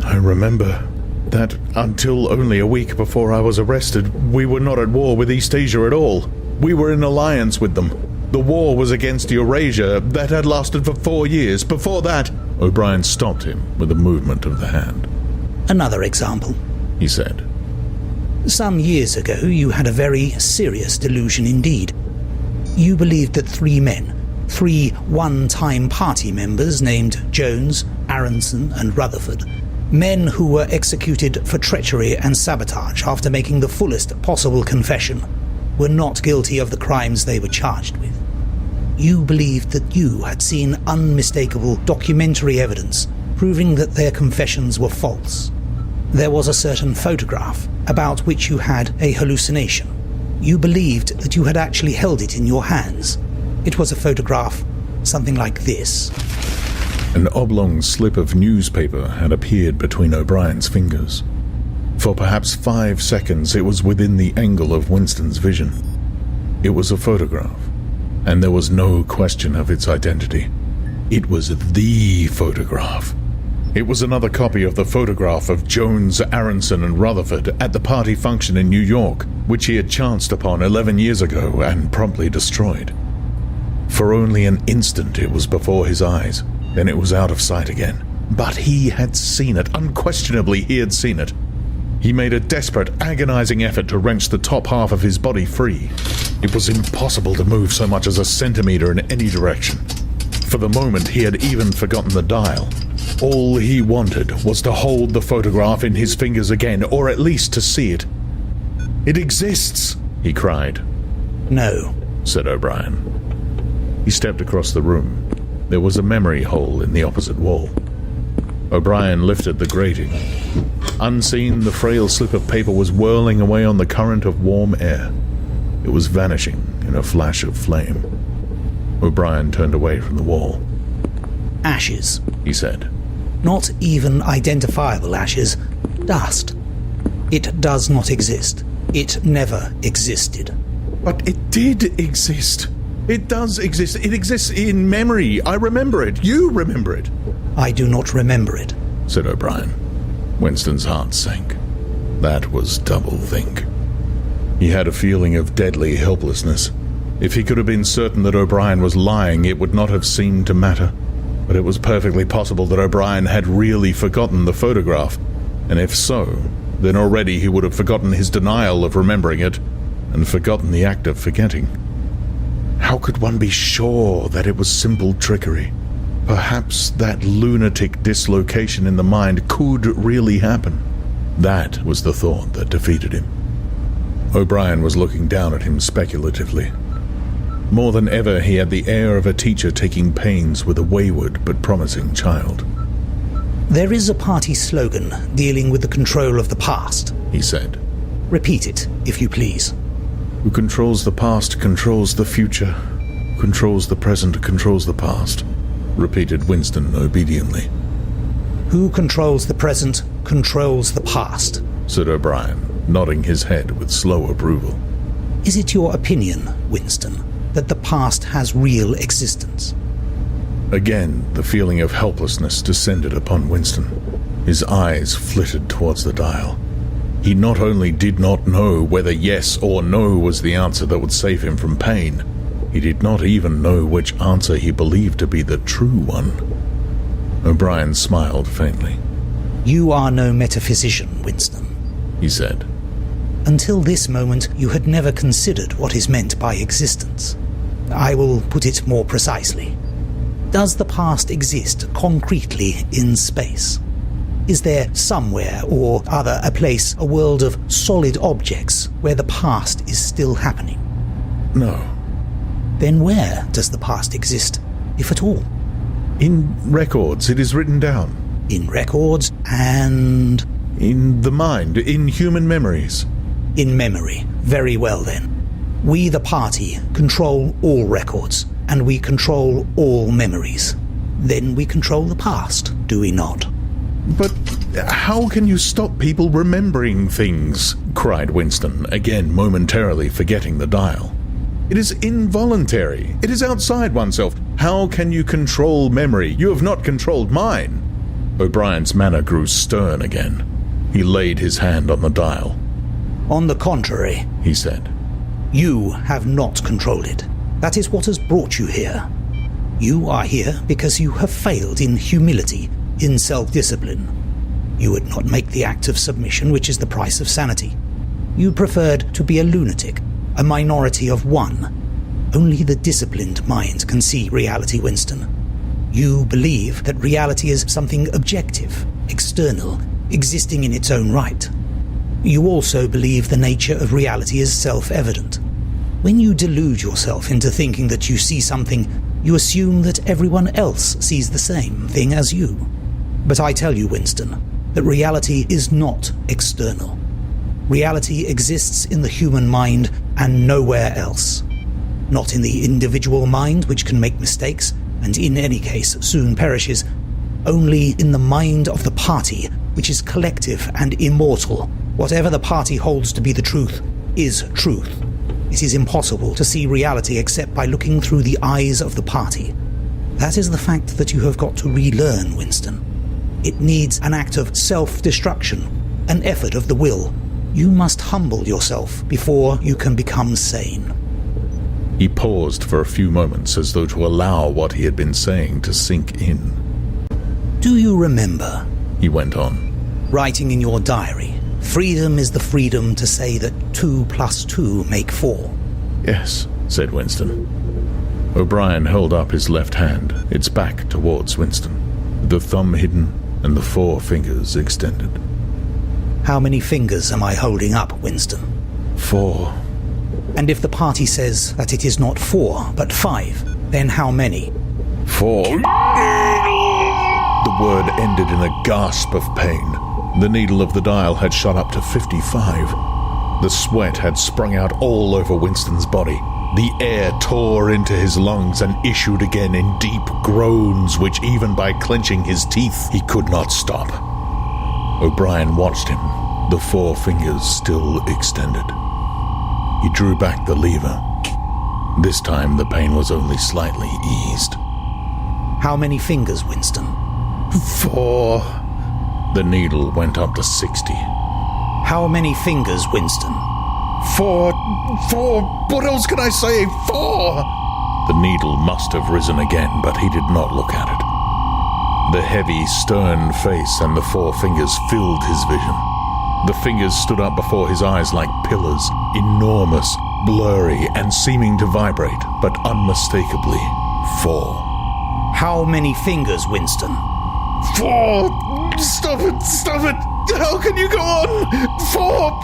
I remember that until only a week before I was arrested, we were not at war with Eastasia at all. We were in alliance with them. The war was against Eurasia. That had lasted for 4 years. Before that... O'Brien stopped him with a movement of the hand. Another example, he said. Some years ago, you had a very serious delusion indeed. You believed that 3 men, 3 one-time party members named Jones, Aronson, and Rutherford, men who were executed for treachery and sabotage after making the fullest possible confession, were not guilty of the crimes they were charged with. You believed that you had seen unmistakable documentary evidence proving that their confessions were false. There was a certain photograph about which you had a hallucination. You believed that you had actually held it in your hands. It was a photograph, something like this. An oblong slip of newspaper had appeared between O'Brien's fingers. For perhaps 5 seconds it was within the angle of Winston's vision. It was a photograph, and there was no question of its identity. It was the photograph. It was another copy of the photograph of Jones, Aronson, and Rutherford at the party function in New York, which he had chanced upon 11 years ago and promptly destroyed. For only an instant it was before his eyes, then it was out of sight again. But he had seen it. Unquestionably he had seen it. He made a desperate, agonizing effort to wrench the top half of his body free. It was impossible to move so much as a centimeter in any direction. For the moment he had even forgotten the dial. All he wanted was to hold the photograph in his fingers again, or at least to see it. "It exists!" he cried. "No," said O'Brien. He stepped across the room. There was a memory hole in the opposite wall. O'Brien lifted the grating. Unseen, the frail slip of paper was whirling away on the current of warm air. It was vanishing in a flash of flame. O'Brien turned away from the wall. Ashes, he said. Not even identifiable ashes. Dust. It does not exist. It never existed. But it did exist. It does exist. It exists in memory. I remember it. You remember it. I do not remember it, said O'Brien. Winston's heart sank. That was doublethink. He had a feeling of deadly helplessness. If he could have been certain that O'Brien was lying, it would not have seemed to matter. But it was perfectly possible that O'Brien had really forgotten the photograph, and if so, then already he would have forgotten his denial of remembering it, and forgotten the act of forgetting. How could one be sure that it was simple trickery? Perhaps that lunatic dislocation in the mind could really happen. That was the thought that defeated him. O'Brien was looking down at him speculatively. More than ever, he had the air of a teacher taking pains with a wayward but promising child. There is a party slogan dealing with the control of the past, he said. Repeat it, if you please. Who controls the past controls the future. Who controls the present controls the past, repeated Winston obediently. Who controls the present controls the past, said O'Brien, nodding his head with slow approval. Is it your opinion, Winston, that the past has real existence? Again, the feeling of helplessness descended upon Winston. His eyes flitted towards the dial. He not only did not know whether yes or no was the answer that would save him from pain, he did not even know which answer he believed to be the true one. O'Brien smiled faintly. You are no metaphysician, Winston, he said. Until this moment, you had never considered what is meant by existence. I will put it more precisely. Does the past exist concretely in space? Is there somewhere or other a place, a world of solid objects where the past is still happening? No. Then where does the past exist, if at all? In records. It is written down. In records and... In the mind, in human memories. In memory. Very well then. We, the party, control all records, and we control all memories. Then we control the past, do we not? But how can you stop people remembering things? Cried Winston, again momentarily forgetting the dial. It is involuntary. It is outside oneself. How can you control memory? You have not controlled mine. O'Brien's manner grew stern again. He laid his hand on the dial. On the contrary, he said. You have not controlled it. That is what has brought you here. You are here because you have failed in humility, in self-discipline. You would not make the act of submission, which is the price of sanity. You preferred to be a lunatic, a minority of one. Only the disciplined mind can see reality, Winston. You believe that reality is something objective, external, existing in its own right. You also believe the nature of reality is self-evident. When you delude yourself into thinking that you see something, you assume that everyone else sees the same thing as you. But I tell you, Winston, that reality is not external. Reality exists in the human mind and nowhere else. Not in the individual mind, which can make mistakes, and in any case soon perishes. Only in the mind of the party, which is collective and immortal. Whatever the party holds to be the truth is truth. It is impossible to see reality except by looking through the eyes of the party. That is the fact that you have got to relearn, Winston. It needs an act of self-destruction, an effort of the will. You must humble yourself before you can become sane. He paused for a few moments as though to allow what he had been saying to sink in. Do you remember, he went on, writing in your diary, freedom is the freedom to say that 2 + 2 make 4? Yes, said Winston. O'Brien held up his left hand, its back towards Winston, the thumb hidden and the 4 fingers extended. How many fingers am I holding up, Winston? 4. And if the party says that it is not 4, but 5, then how many? 4. The word ended in a gasp of pain. The needle of the dial had shot up to 55. The sweat had sprung out all over Winston's body. The air tore into his lungs and issued again in deep groans, which even by clenching his teeth, he could not stop. O'Brien watched him, the 4 fingers still extended. He drew back the lever. This time the pain was only slightly eased. How many fingers, Winston? 4. The needle went up to 60. How many fingers, Winston? 4. What else can I say? 4. The needle must have risen again, but he did not look at it. The heavy, stern face and the 4 fingers filled his vision. The fingers stood up before his eyes like pillars, enormous, blurry, and seeming to vibrate, but unmistakably 4. How many fingers, Winston? 4! Stop it! How can you go on? 4!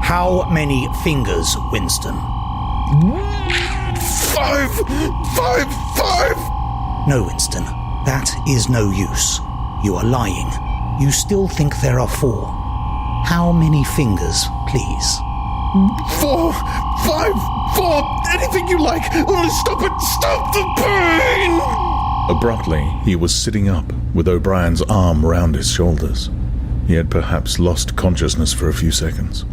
How many fingers, Winston? 5! No, Winston, that is no use. You are lying. You still think there are 4. How many fingers, please? 4! 5! 4! Anything you like! Only stop it! Stop the pain! Abruptly, he was sitting up, with O'Brien's arm round his shoulders. He had perhaps lost consciousness for a few seconds.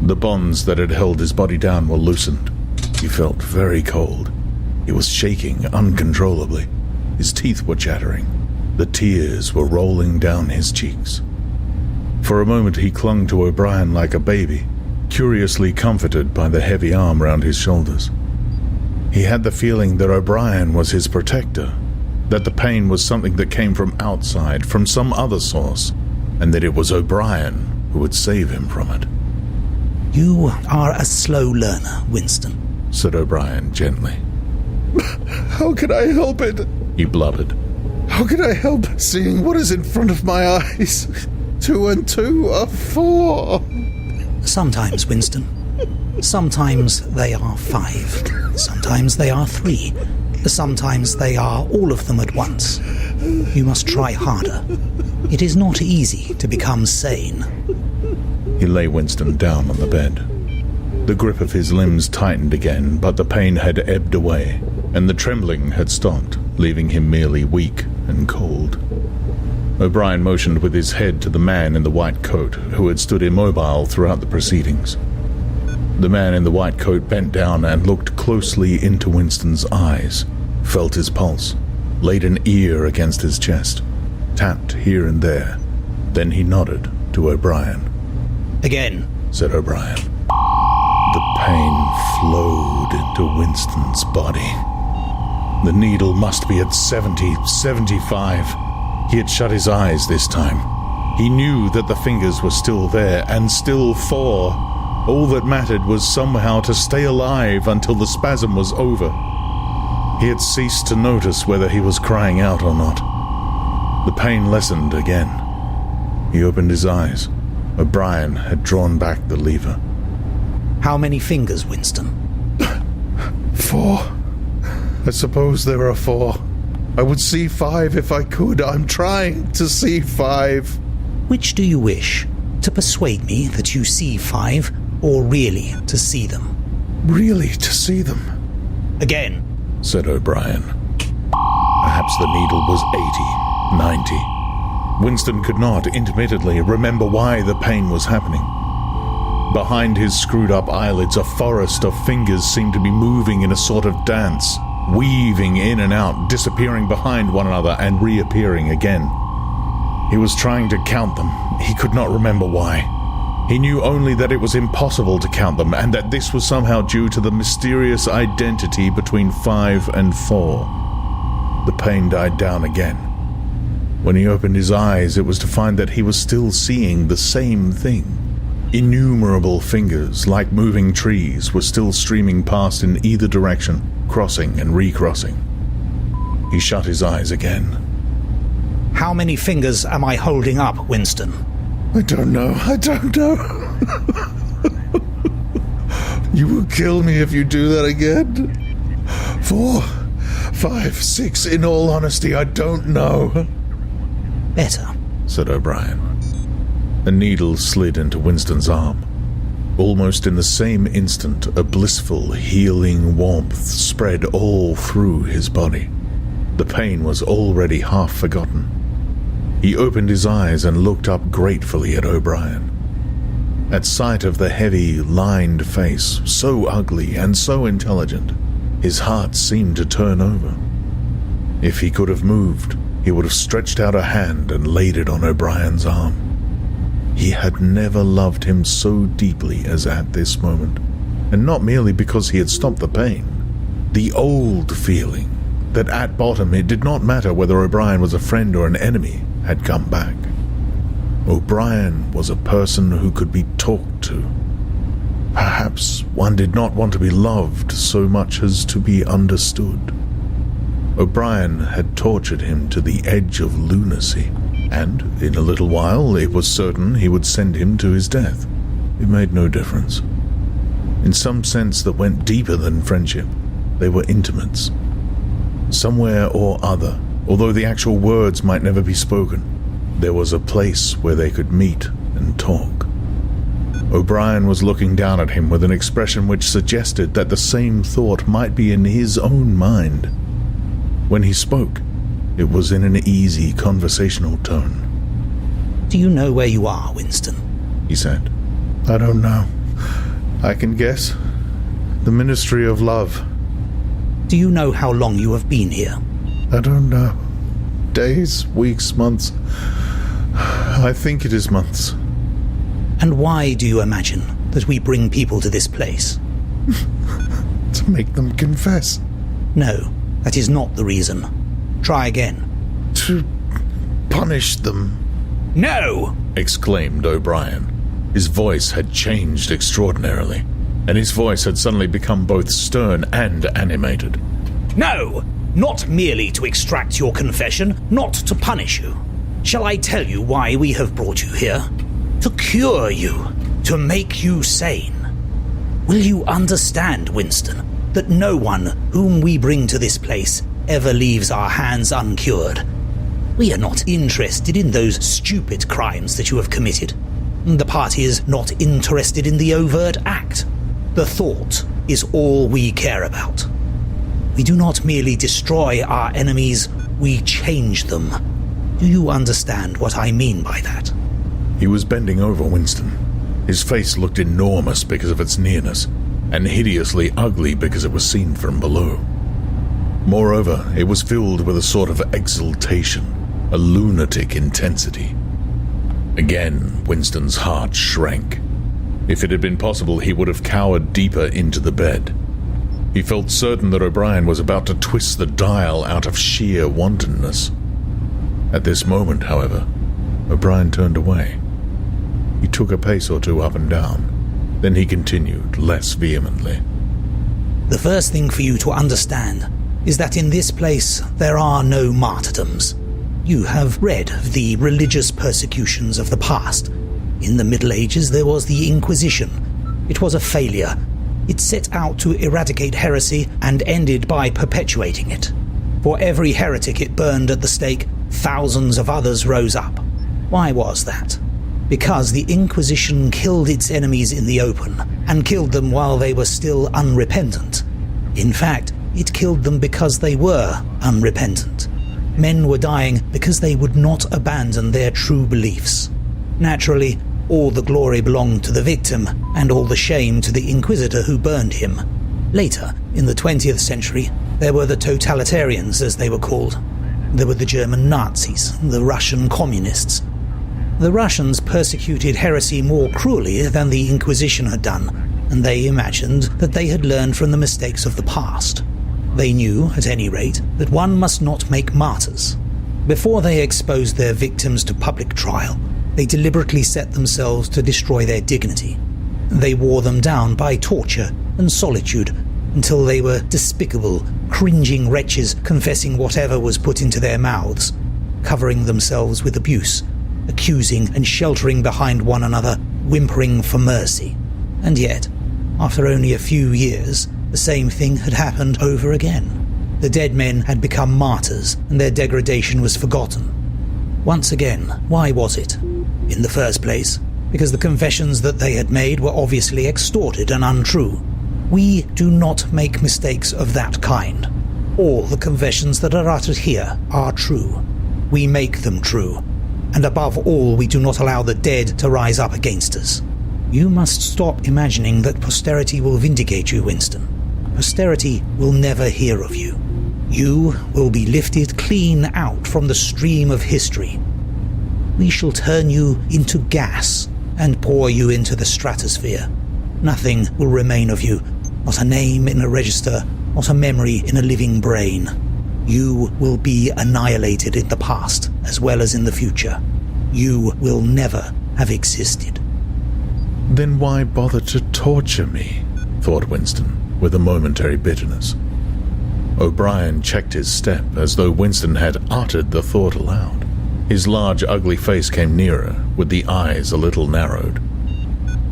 The bonds that had held his body down were loosened. He felt very cold. He was shaking uncontrollably. His teeth were chattering. The tears were rolling down his cheeks. For a moment he clung to O'Brien like a baby, curiously comforted by the heavy arm round his shoulders. He had the feeling that O'Brien was his protector, that the pain was something that came from outside, from some other source, and that it was O'Brien who would save him from it. You are a slow learner, Winston, said O'Brien gently. How can I help it? He blubbered. How can I help seeing what is in front of my eyes? 2 and 2 are 4. Sometimes, Winston. Sometimes they are 5. Sometimes they are 3. Sometimes they are all of them at once. You must try harder. It is not easy to become sane. He lay Winston down on the bed. The grip of his limbs tightened again, but the pain had ebbed away, and the trembling had stopped, leaving him merely weak and cold. O'Brien motioned with his head to the man in the white coat, who had stood immobile throughout the proceedings. The man in the white coat bent down and looked closely into Winston's eyes, felt his pulse, laid an ear against his chest, tapped here and there. Then he nodded to O'Brien. Again, said O'Brien. The pain flowed into Winston's body. The needle must be at 70, 75. He had shut his eyes this time. He knew that the fingers were still there, and still 4. All that mattered was somehow to stay alive until the spasm was over. He had ceased to notice whether he was crying out or not. The pain lessened again. He opened his eyes. O'Brien had drawn back the lever. How many fingers, Winston? 4. I suppose there are 4. I would see 5 if I could. I'm trying to see 5. Which do you wish? To persuade me that you see 5, or really to see them? Really to see them. Again, said O'Brien. Perhaps the needle was 80, 90. Winston could not, intermittently, remember why the pain was happening. Behind his screwed-up eyelids, a forest of fingers seemed to be moving in a sort of dance, weaving in and out, disappearing behind one another and reappearing again. He was trying to count them. He could not remember why. He knew only that it was impossible to count them, and that this was somehow due to the mysterious identity between 5 and 4. The pain died down again. When he opened his eyes, it was to find that he was still seeing the same thing. Innumerable fingers, like moving trees, were still streaming past in either direction, crossing and recrossing. He shut his eyes again. How many fingers am I holding up, Winston? I don't know. You will kill me if you do that again. 4, 5, 6, in all honesty, I don't know. Better. said O'Brien. A needle slid into Winston's arm. Almost in the same instant, a blissful, healing warmth spread all through his body. The pain was already half forgotten. He opened his eyes and looked up gratefully at O'Brien. At sight of the heavy, lined face, so ugly and so intelligent, his heart seemed to turn over. If he could have moved, he would have stretched out a hand and laid it on O'Brien's arm. He had never loved him so deeply as at this moment, and not merely because he had stopped the pain. The old feeling that at bottom it did not matter whether O'Brien was a friend or an enemy had come back. O'Brien was a person who could be talked to. Perhaps one did not want to be loved so much as to be understood. O'Brien had tortured him to the edge of lunacy, and in a little while it was certain he would send him to his death. It made no difference. In some sense that went deeper than friendship, they were intimates. Somewhere or other, although the actual words might never be spoken, there was a place where they could meet and talk. O'Brien was looking down at him with an expression which suggested that the same thought might be in his own mind. When he spoke, it was in an easy, conversational tone. Do you know where you are, Winston? He said. I don't know. I can guess. The Ministry of Love. Do you know how long you have been here? I don't know. Days, weeks, months. I think it is months. And why do you imagine that we bring people to this place? To make them confess. No, that is not the reason. Try again. To punish them. No! Exclaimed O'Brien. His voice had changed extraordinarily, and his voice had suddenly become both stern and animated. No! Not merely to extract your confession, not to punish you. Shall I tell you why we have brought you here? To cure you, to make you sane. Will you understand, Winston, that no one whom we bring to this place ever leaves our hands uncured? We are not interested in those stupid crimes that you have committed. The party is not interested in the overt act. The thought is all we care about. We do not merely destroy our enemies, we change them. Do you understand what I mean by that? He was bending over Winston. His face looked enormous because of its nearness, and hideously ugly because it was seen from below. Moreover, it was filled with a sort of exultation, a lunatic intensity. Again, Winston's heart shrank. If it had been possible, he would have cowered deeper into the bed. He felt certain that O'Brien was about to twist the dial out of sheer wantonness. At this moment, however, O'Brien turned away. He took a pace or two up and down. Then he continued, less vehemently. The first thing for you to understand is that in this place there are no martyrdoms. You have read of the religious persecutions of the past. In the Middle Ages there was the Inquisition. It was a failure. It set out to eradicate heresy and ended by perpetuating it. For every heretic it burned at the stake, thousands of others rose up. Why was that? Because the Inquisition killed its enemies in the open, and killed them while they were still unrepentant. In fact, it killed them because they were unrepentant. Men were dying because they would not abandon their true beliefs. Naturally, all the glory belonged to the victim, and all the shame to the inquisitor who burned him. Later, in the 20th century, there were the totalitarians, as they were called. There were the German Nazis, the Russian communists. The Russians persecuted heresy more cruelly than the Inquisition had done, and they imagined that they had learned from the mistakes of the past. They knew, at any rate, that one must not make martyrs. Before they exposed their victims to public trial, they deliberately set themselves to destroy their dignity. They wore them down by torture and solitude until they were despicable, cringing wretches confessing whatever was put into their mouths, covering themselves with abuse, accusing and sheltering behind one another, whimpering for mercy. And yet, after only a few years, the same thing had happened over again. The dead men had become martyrs, and their degradation was forgotten. Once again, why was it? In the first place, because the confessions that they had made were obviously extorted and untrue. We do not make mistakes of that kind. All the confessions that are uttered here are true. We make them true. And above all, we do not allow the dead to rise up against us. You must stop imagining that posterity will vindicate you, Winston. Posterity will never hear of you. You will be lifted clean out from the stream of history. We shall turn you into gas and pour you into the stratosphere. Nothing will remain of you, not a name in a register, not a memory in a living brain. You will be annihilated in the past as well as in the future. You will never have existed. Then why bother to torture me? Thought Winston, with a momentary bitterness. O'Brien checked his step as though Winston had uttered the thought aloud. His large, ugly face came nearer, with the eyes a little narrowed.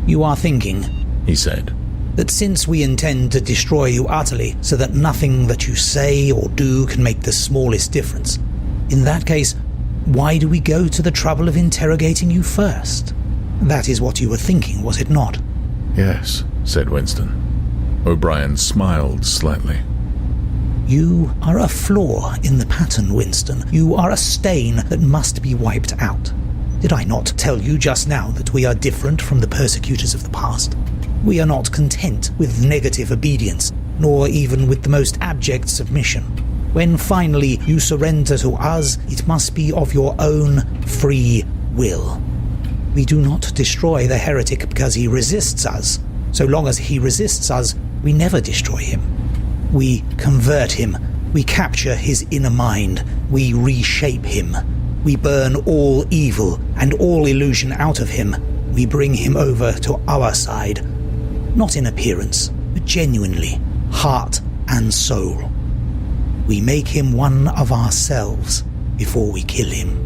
You are thinking, he said, that since we intend to destroy you utterly so that nothing that you say or do can make the smallest difference, in that case, why do we go to the trouble of interrogating you first? That is what you were thinking, was it not? Yes, said Winston. O'Brien smiled slightly. You are a flaw in the pattern, Winston. You are a stain that must be wiped out. Did I not tell you just now that we are different from the persecutors of the past? We are not content with negative obedience, nor even with the most abject submission. When finally you surrender to us, it must be of your own free will. We do not destroy the heretic because he resists us. So long as he resists us, we never destroy him. We convert him. We capture his inner mind. We reshape him. We burn all evil and all illusion out of him. We bring him over to our side. Not in appearance, but genuinely, heart and soul. We make him one of ourselves before we kill him.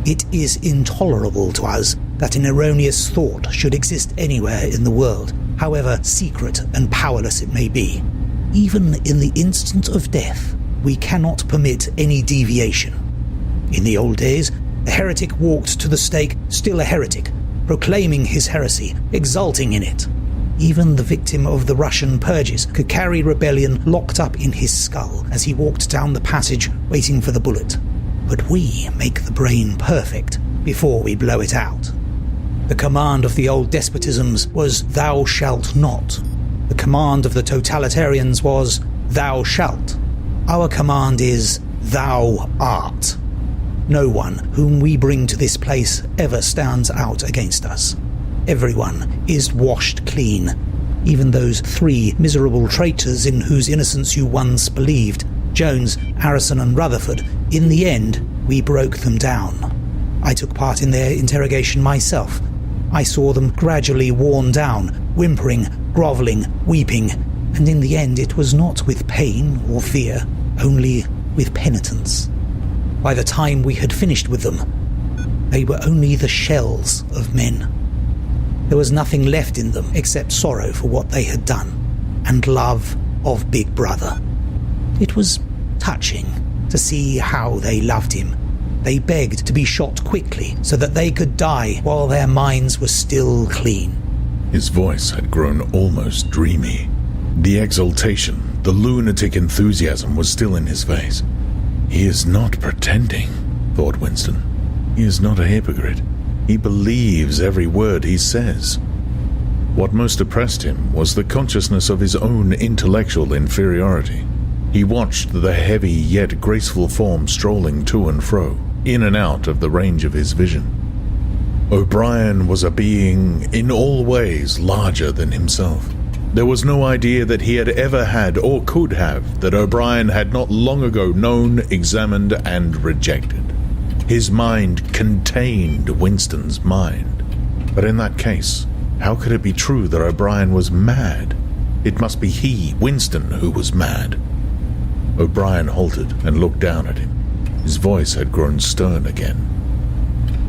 It is intolerable to us that an erroneous thought should exist anywhere in the world, however secret and powerless it may be. Even in the instant of death, we cannot permit any deviation. In the old days, a heretic walked to the stake still a heretic, proclaiming his heresy, exulting in it. Even the victim of the Russian purges could carry rebellion locked up in his skull as he walked down the passage waiting for the bullet. But we make the brain perfect before we blow it out. The command of the old despotisms was, "Thou shalt not." The command of the totalitarians was, "Thou shalt." Our command is, "Thou art." No one whom we bring to this place ever stands out against us. Everyone is washed clean, even those 3 miserable traitors in whose innocence you once believed, Jones, Harrison and Rutherford. In the end, we broke them down. I took part in their interrogation myself. I saw them gradually worn down, whimpering, grovelling, weeping, and in the end it was not with pain or fear, only with penitence. By the time we had finished with them, they were only the shells of men. There was nothing left in them except sorrow for what they had done, and love of Big Brother. It was touching to see how they loved him. They begged to be shot quickly so that they could die while their minds were still clean. His voice had grown almost dreamy. The exultation, the lunatic enthusiasm was still in his face. He is not pretending, thought Winston. He is not a hypocrite. He believes every word he says. What most oppressed him was the consciousness of his own intellectual inferiority. He watched the heavy yet graceful form strolling to and fro, in and out of the range of his vision. O'Brien was a being in all ways larger than himself. There was no idea that he had ever had or could have that O'Brien had not long ago known, examined, and rejected. His mind contained Winston's mind. But in that case, how could it be true that O'Brien was mad? It must be he, Winston, who was mad. O'Brien halted and looked down at him. His voice had grown stern again.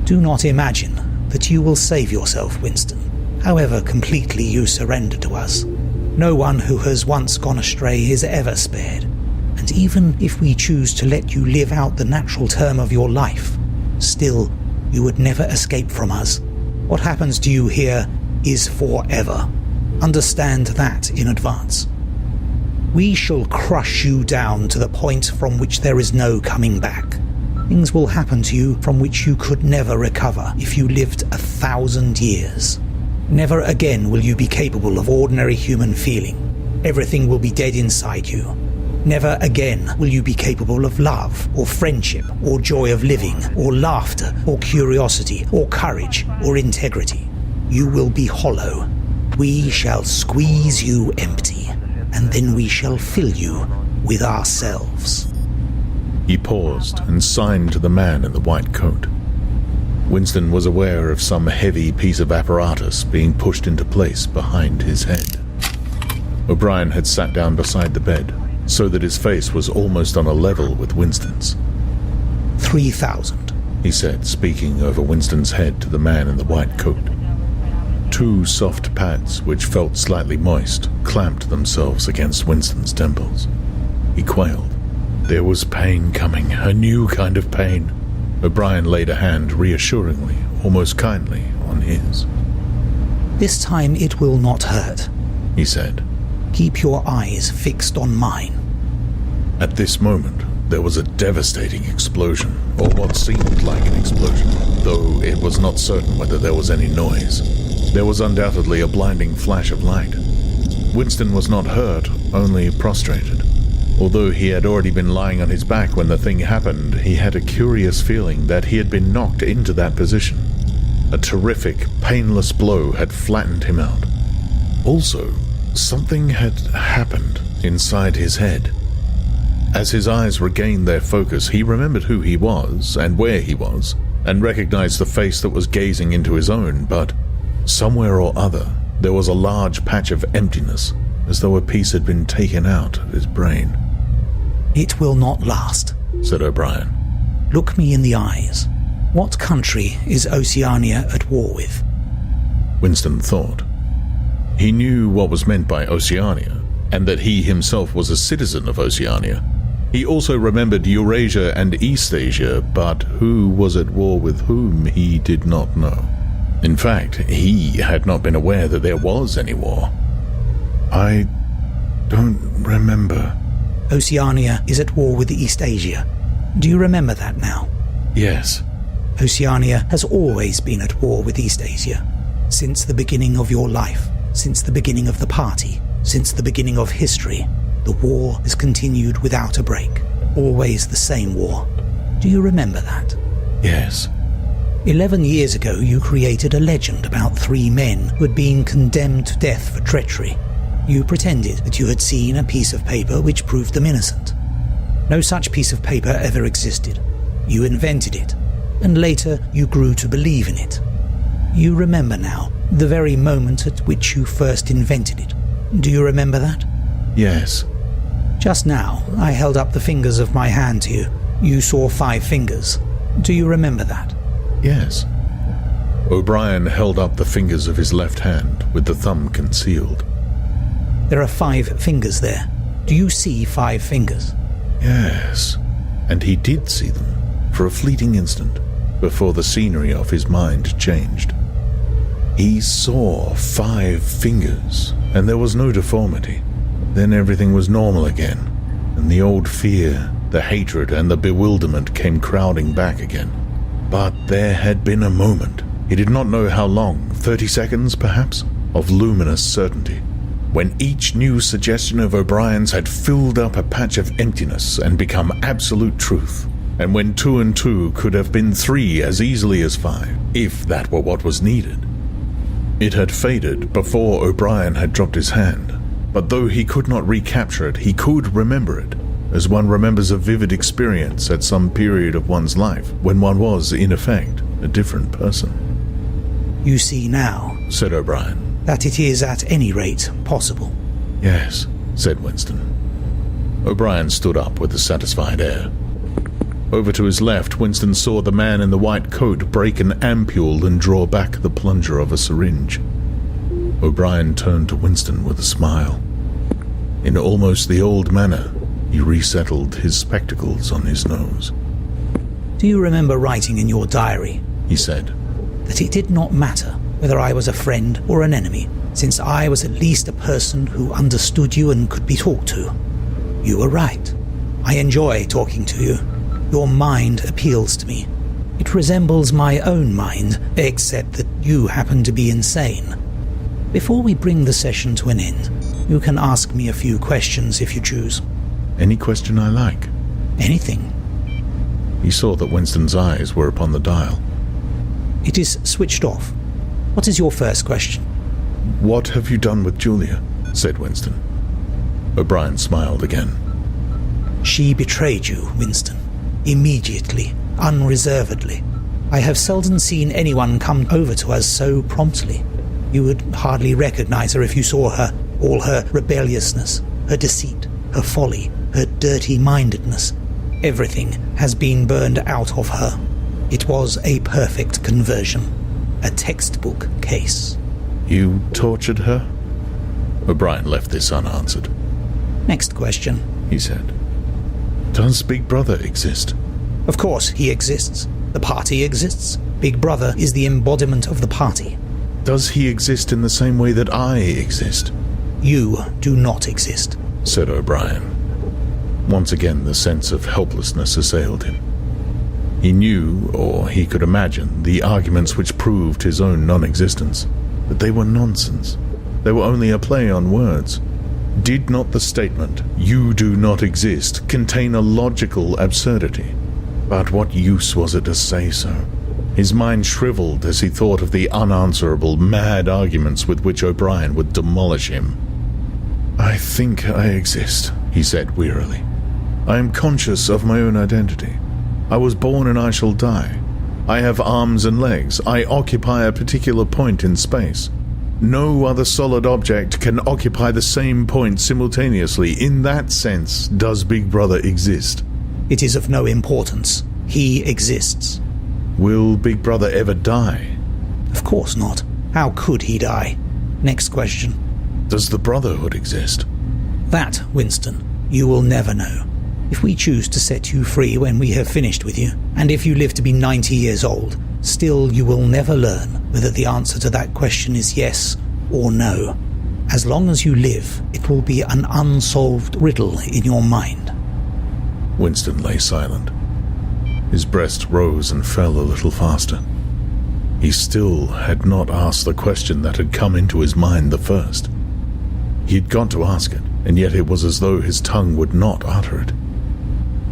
Do not imagine that you will save yourself, Winston, however completely you surrender to us. No one who has once gone astray is ever spared. And even if we choose to let you live out the natural term of your life, Still, you would never escape from us. What happens to you here is forever. Understand that in advance. We shall crush you down to the point from which there is no coming back. Things will happen to you from which you could never recover if you lived 1,000 years. Never again will you be capable of ordinary human feeling. Everything will be dead inside you. Never again will you be capable of love, or friendship, or joy of living, or laughter, or curiosity, or courage, or integrity. You will be hollow. We shall squeeze you empty, and then we shall fill you with ourselves. He paused and signed to the man in the white coat. Winston was aware of some heavy piece of apparatus being pushed into place behind his head. O'Brien had sat down beside the bed, so that his face was almost on a level with Winston's. 3,000, he said, speaking over Winston's head to the man in the white coat. Two soft pads, which felt slightly moist, clamped themselves against Winston's temples. He quailed. There was pain coming, a new kind of pain. O'Brien laid a hand reassuringly, almost kindly, on his. This time it will not hurt, he said. Keep your eyes fixed on mine. At this moment, there was a devastating explosion, or what seemed like an explosion, though it was not certain whether there was any noise. There was undoubtedly a blinding flash of light. Winston was not hurt, only prostrated. Although he had already been lying on his back when the thing happened, he had a curious feeling that he had been knocked into that position. A terrific, painless blow had flattened him out. Also, something had happened inside his head. As his eyes regained their focus, he remembered who he was and where he was, and recognized the face that was gazing into his own, but somewhere or other there was a large patch of emptiness, as though a piece had been taken out of his brain. It will not last, said O'Brien. Look me in the eyes. What country is Oceania at war with? Winston thought. He knew what was meant by Oceania, and that he himself was a citizen of Oceania. He also remembered Eurasia and Eastasia, but who was at war with whom he did not know. In fact, he had not been aware that there was any war. I don't remember. Oceania is at war with Eastasia. Do you remember that now? Yes. Oceania has always been at war with Eastasia. Since the beginning of your life, since the beginning of the party, since the beginning of history, the war has continued without a break. Always the same war. Do you remember that? Yes. 11 years ago, you created a legend about 3 men who had been condemned to death for treachery. You pretended that you had seen a piece of paper which proved them innocent. No such piece of paper ever existed. You invented it, and later you grew to believe in it. You remember now the very moment at which you first invented it. Do you remember that? Yes. Just now, I held up the fingers of my hand to you. You saw 5 fingers. Do you remember that? Yes. O'Brien held up the fingers of his left hand, with the thumb concealed. There are 5 fingers there. Do you see 5 fingers? Yes. And he did see them, for a fleeting instant, before the scenery of his mind changed. He saw 5 fingers, and there was no deformity. Then everything was normal again, and the old fear, the hatred, and the bewilderment came crowding back again. But there had been a moment, he did not know how long, 30 seconds perhaps, of luminous certainty, when each new suggestion of O'Brien's had filled up a patch of emptiness and become absolute truth, and when 2 and 2 could have been 3 as easily as 5, if that were what was needed. It had faded before O'Brien had dropped his hand, but though he could not recapture it, he could remember it, as one remembers a vivid experience at some period of one's life, when one was, in effect, a different person. You see now, said O'Brien, that it is at any rate possible. Yes, said Winston. O'Brien stood up with a satisfied air. Over to his left, Winston saw the man in the white coat break an ampule and draw back the plunger of a syringe. O'Brien turned to Winston with a smile. In almost the old manner, he resettled his spectacles on his nose. Do you remember writing in your diary, he said, that it did not matter whether I was a friend or an enemy, since I was at least a person who understood you and could be talked to? You were right. I enjoy talking to you. Your mind appeals to me. It resembles my own mind, except that you happen to be insane. Before we bring the session to an end, you can ask me a few questions if you choose. Any question I like. Anything. He saw that Winston's eyes were upon the dial. It is switched off. What is your first question? What have you done with Julia? Said Winston. O'Brien smiled again. She betrayed you, Winston. Immediately, unreservedly. I have seldom seen anyone come over to us so promptly. You would hardly recognize her if you saw her. All her rebelliousness, her deceit, her folly, her dirty-mindedness. Everything has been burned out of her. It was a perfect conversion. A textbook case. You tortured her? O'Brien left this unanswered. Next question, he said. Does Big Brother exist? Of course he exists. The party exists. Big Brother is the embodiment of the party. Does he exist in the same way that I exist? You do not exist, said O'Brien. Once again the sense of helplessness assailed him. He knew, or he could imagine, the arguments which proved his own non-existence. But they were nonsense. They were only a play on words. Did not the statement, "You do not exist," contain a logical absurdity? But what use was it to say so? His mind shriveled as he thought of the unanswerable, mad arguments with which O'Brien would demolish him. I think I exist, he said wearily. I am conscious of my own identity. I was born and I shall die. I have arms and legs. I occupy a particular point in space. No other solid object can occupy the same point simultaneously. In that sense, does Big Brother exist? It is of no importance. He exists. Will Big Brother ever die? Of course not. How could he die? Next question. Does the Brotherhood exist? That, Winston, you will never know. If we choose to set you free when we have finished with you, and if you live to be 90 years old, still you will never learn whether the answer to that question is yes or no. As long as you live, it will be an unsolved riddle in your mind. Winston lay silent. His breast rose and fell a little faster. He still had not asked the question that had come into his mind the first. He had got to ask it, and yet it was as though his tongue would not utter it.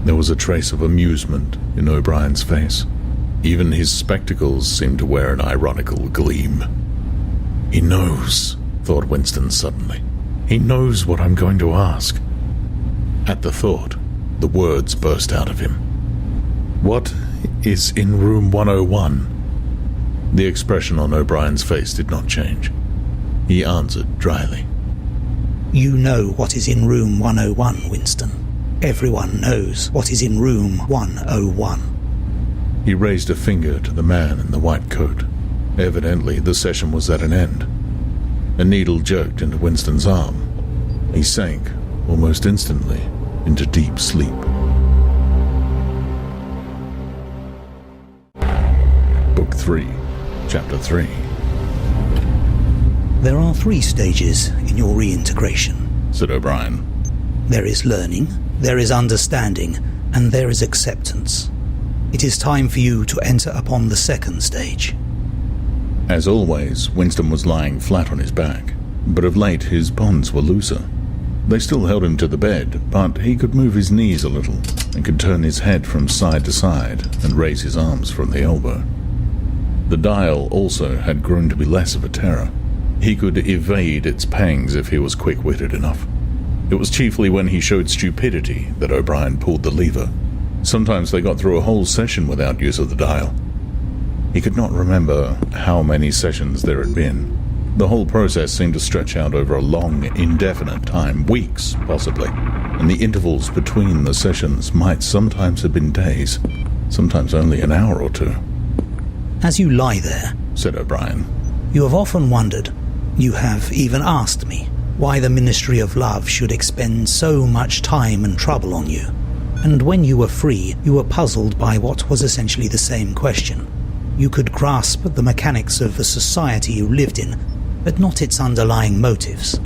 There was a trace of amusement in O'Brien's face. Even his spectacles seemed to wear an ironical gleam. He knows, thought Winston suddenly. He knows what I'm going to ask. At the thought, the words burst out of him. What is in room 101? The expression on O'Brien's face did not change. He answered dryly. You know what is in room 101, Winston. Everyone knows what is in room 101. He raised a finger to the man in the white coat. Evidently, the session was at an end. A needle jerked into Winston's arm. He sank, almost instantly, into deep sleep. Book 3, Chapter 3. There are 3 stages in your reintegration, said O'Brien. There is learning, there is understanding, and there is acceptance. It is time for you to enter upon the 2nd stage. As always, Winston was lying flat on his back, but of late his bonds were looser. They still held him to the bed, but he could move his knees a little, and could turn his head from side to side and raise his arms from the elbow. The dial also had grown to be less of a terror. He could evade its pangs if he was quick-witted enough. It was chiefly when he showed stupidity that O'Brien pulled the lever. Sometimes they got through a whole session without use of the dial. He could not remember how many sessions there had been. The whole process seemed to stretch out over a long, indefinite time, weeks, possibly, and the intervals between the sessions might sometimes have been days, sometimes only an hour or 2. As you lie there, said O'Brien, you have often wondered, you have even asked me, why the Ministry of Love should expend so much time and trouble on you. And when you were free, you were puzzled by what was essentially the same question. You could grasp the mechanics of the society you lived in, but not its underlying motives.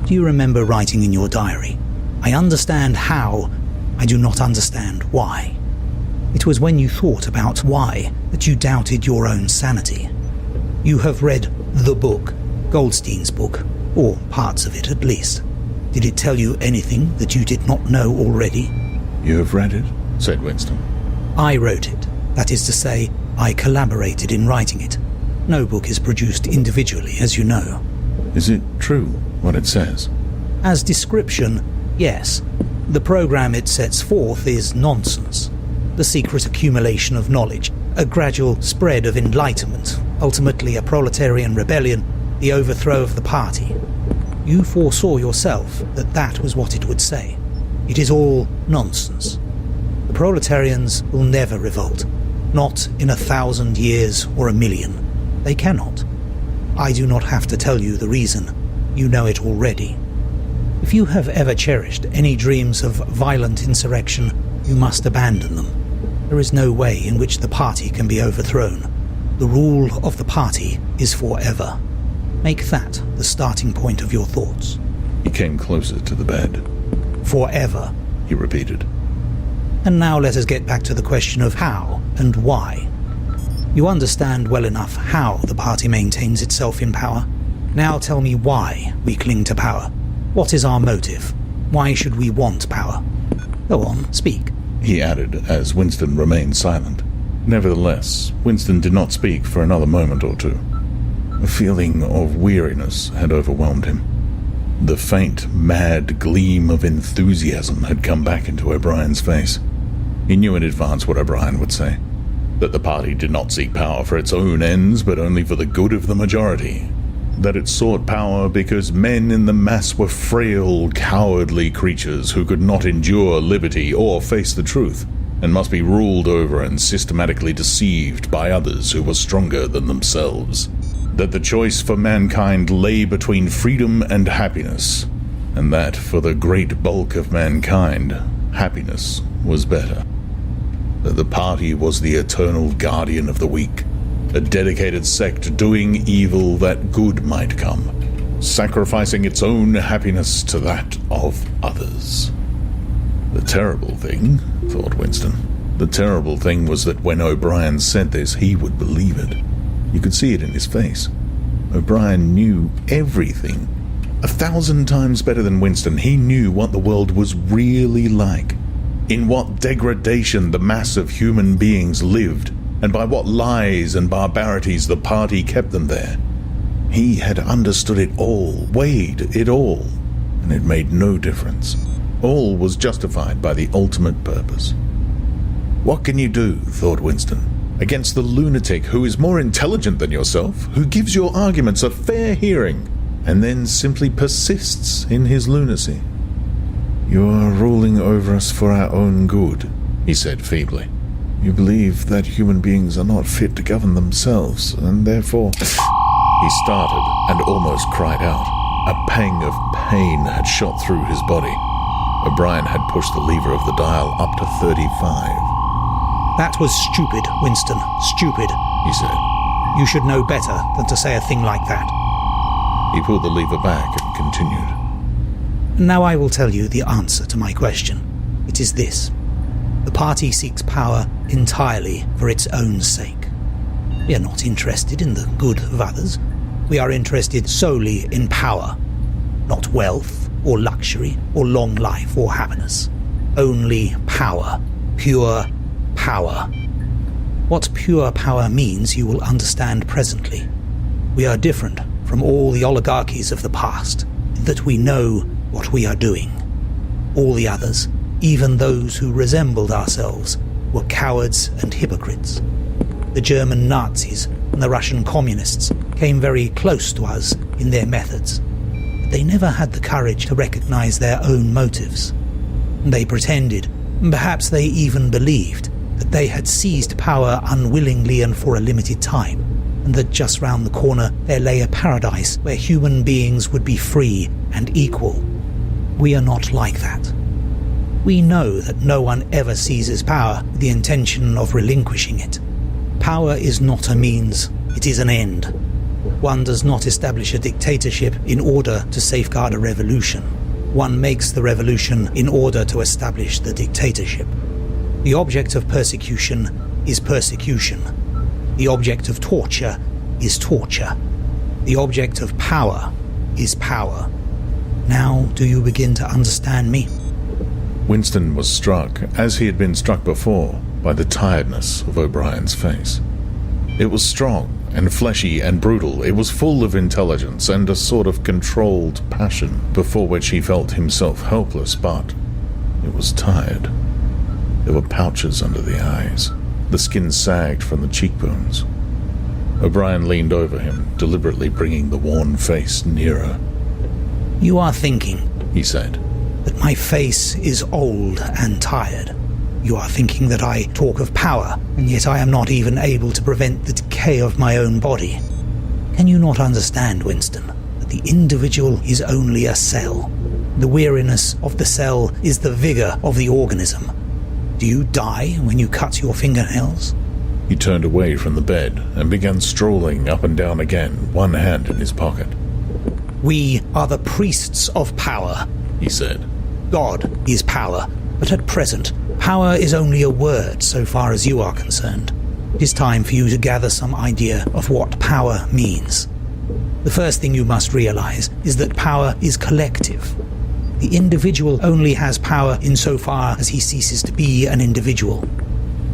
Do you remember writing in your diary, "I understand how, I do not understand why"? It was when you thought about why that you doubted your own sanity. You have read the book, Goldstein's book, or parts of it at least. Did it tell you anything that you did not know already? You have read it? Said Winston. I wrote it. That is to say, I collaborated in writing it. No book is produced individually, as you know. Is it true, what it says? As description, yes. The program it sets forth is nonsense. The secret accumulation of knowledge, a gradual spread of enlightenment, ultimately a proletarian rebellion, the overthrow of the party. You foresaw yourself that that was what it would say. It is all nonsense. The proletarians will never revolt. Not in 1,000 years or 1,000,000. They cannot. I do not have to tell you the reason. You know it already. If you have ever cherished any dreams of violent insurrection, you must abandon them. There is no way in which the party can be overthrown. The rule of the party is forever. Make that the starting point of your thoughts. He came closer to the bed. Forever, he repeated. And now let us get back to the question of how and why. You understand well enough how the party maintains itself in power. Now tell me why we cling to power. What is our motive? Why should we want power? Go on, speak. He added as Winston remained silent. Nevertheless, Winston did not speak for another moment or two. A feeling of weariness had overwhelmed him. The faint, mad gleam of enthusiasm had come back into O'Brien's face. He knew in advance what O'Brien would say. That the party did not seek power for its own ends, but only for the good of the majority. That it sought power because men in the mass were frail, cowardly creatures who could not endure liberty or face the truth, and must be ruled over and systematically deceived by others who were stronger than themselves. That the choice for mankind lay between freedom and happiness, and that for the great bulk of mankind, happiness was better. That the party was the eternal guardian of the weak, a dedicated sect doing evil that good might come, sacrificing its own happiness to that of others. The terrible thing, thought Winston, the terrible thing was that when O'Brien said this, he would believe it. You could see it in his face. O'Brien knew everything. 1,000 times better than Winston, he knew what the world was really like. In what degradation the mass of human beings lived, and by what lies and barbarities the party kept them there. He had understood it all, weighed it all, and it made no difference. All was justified by the ultimate purpose. What can you do, thought Winston, against the lunatic who is more intelligent than yourself, who gives your arguments a fair hearing, and then simply persists in his lunacy? You are ruling over us for our own good, he said feebly. You believe that human beings are not fit to govern themselves, and therefore... He started and almost cried out. A pang of pain had shot through his body. O'Brien had pushed the lever of the dial up to 35. That was stupid, Winston. Stupid, he said. You should know better than to say a thing like that. He pulled the lever back and continued. Now I will tell you the answer to my question. It is this. The party seeks power entirely for its own sake. We are not interested in the good of others. We are interested solely in power. Not wealth, or luxury, or long life, or happiness. Only power. Pure power. What pure power means you will understand presently. We are different from all the oligarchies of the past, that we know what we are doing. All the others, even those who resembled ourselves, were cowards and hypocrites. The German Nazis and the Russian communists came very close to us in their methods, but they never had the courage to recognize their own motives. They pretended, and perhaps they even believed, that they had seized power unwillingly and for a limited time, and that just round the corner there lay a paradise where human beings would be free and equal. We are not like that. We know that no one ever seizes power with the intention of relinquishing it. Power is not a means, it is an end. One does not establish a dictatorship in order to safeguard a revolution. One makes the revolution in order to establish the dictatorship. The object of persecution is persecution. The object of torture is torture. The object of power is power. Now do you begin to understand me? Winston was struck, as he had been struck before, by the tiredness of O'Brien's face. It was strong and fleshy and brutal. It was full of intelligence and a sort of controlled passion before which he felt himself helpless, but it was tired. There were pouches under the eyes. The skin sagged from the cheekbones. O'Brien leaned over him, deliberately bringing the worn face nearer. You are thinking, he said, that my face is old and tired. You are thinking that I talk of power, and yet I am not even able to prevent the decay of my own body. Can you not understand, Winston, that the individual is only a cell? The weariness of the cell is the vigor of the organism. Do you die when you cut your fingernails? He turned away from the bed and began strolling up and down again, one hand in his pocket. We are the priests of power, he said. God is power, but at present, power is only a word so far as you are concerned. It is time for you to gather some idea of what power means. The first thing you must realize is that power is collective. The individual only has power insofar as he ceases to be an individual.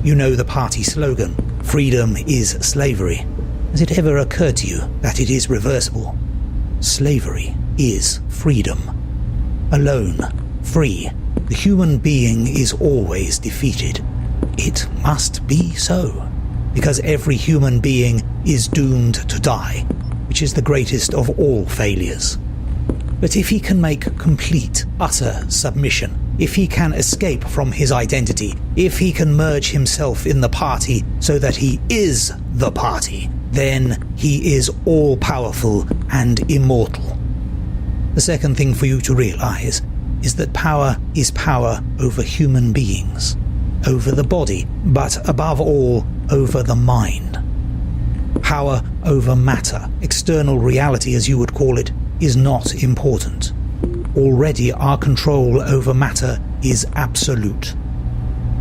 You know the party slogan, freedom is slavery. Has it ever occurred to you that it is reversible? Slavery is freedom. Alone, free, the human being is always defeated. It must be so, because every human being is doomed to die, which is the greatest of all failures. But if he can make complete, utter submission, if he can escape from his identity, if he can merge himself in the party so that he is the party, then he is all-powerful and immortal. The second thing for you to realize is that power is power over human beings, over the body, but above all, over the mind. Power over matter, external reality as you would call it, is not important. Already our control over matter is absolute.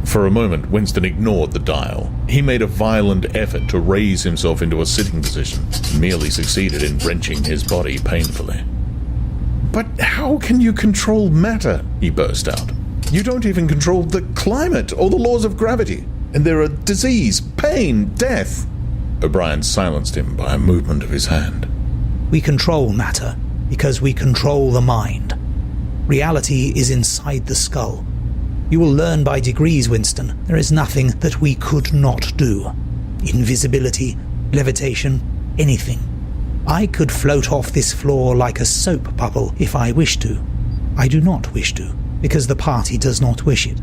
For a moment, Winston ignored the dial. He made a violent effort to raise himself into a sitting position, and merely succeeded in wrenching his body painfully. But how can you control matter? He burst out. You don't even control the climate or the laws of gravity. And there are disease, pain, death. O'Brien silenced him by a movement of his hand. We control matter because we control the mind. Reality is inside the skull. You will learn by degrees, Winston. There is nothing that we could not do. Invisibility, levitation, anything. I could float off this floor like a soap bubble if I wished to. I do not wish to, because the party does not wish it.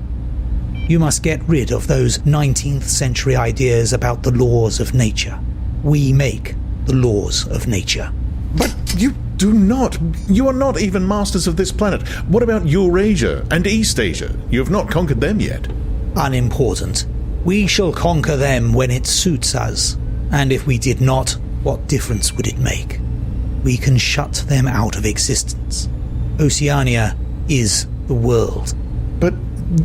You must get rid of those 19th century ideas about the laws of nature. We make the laws of nature. But you do not. You are not even masters of this planet. What about Eurasia and Eastasia? You have not conquered them yet. Unimportant. We shall conquer them when it suits us. And if we did not, what difference would it make? We can shut them out of existence. Oceania is the world. But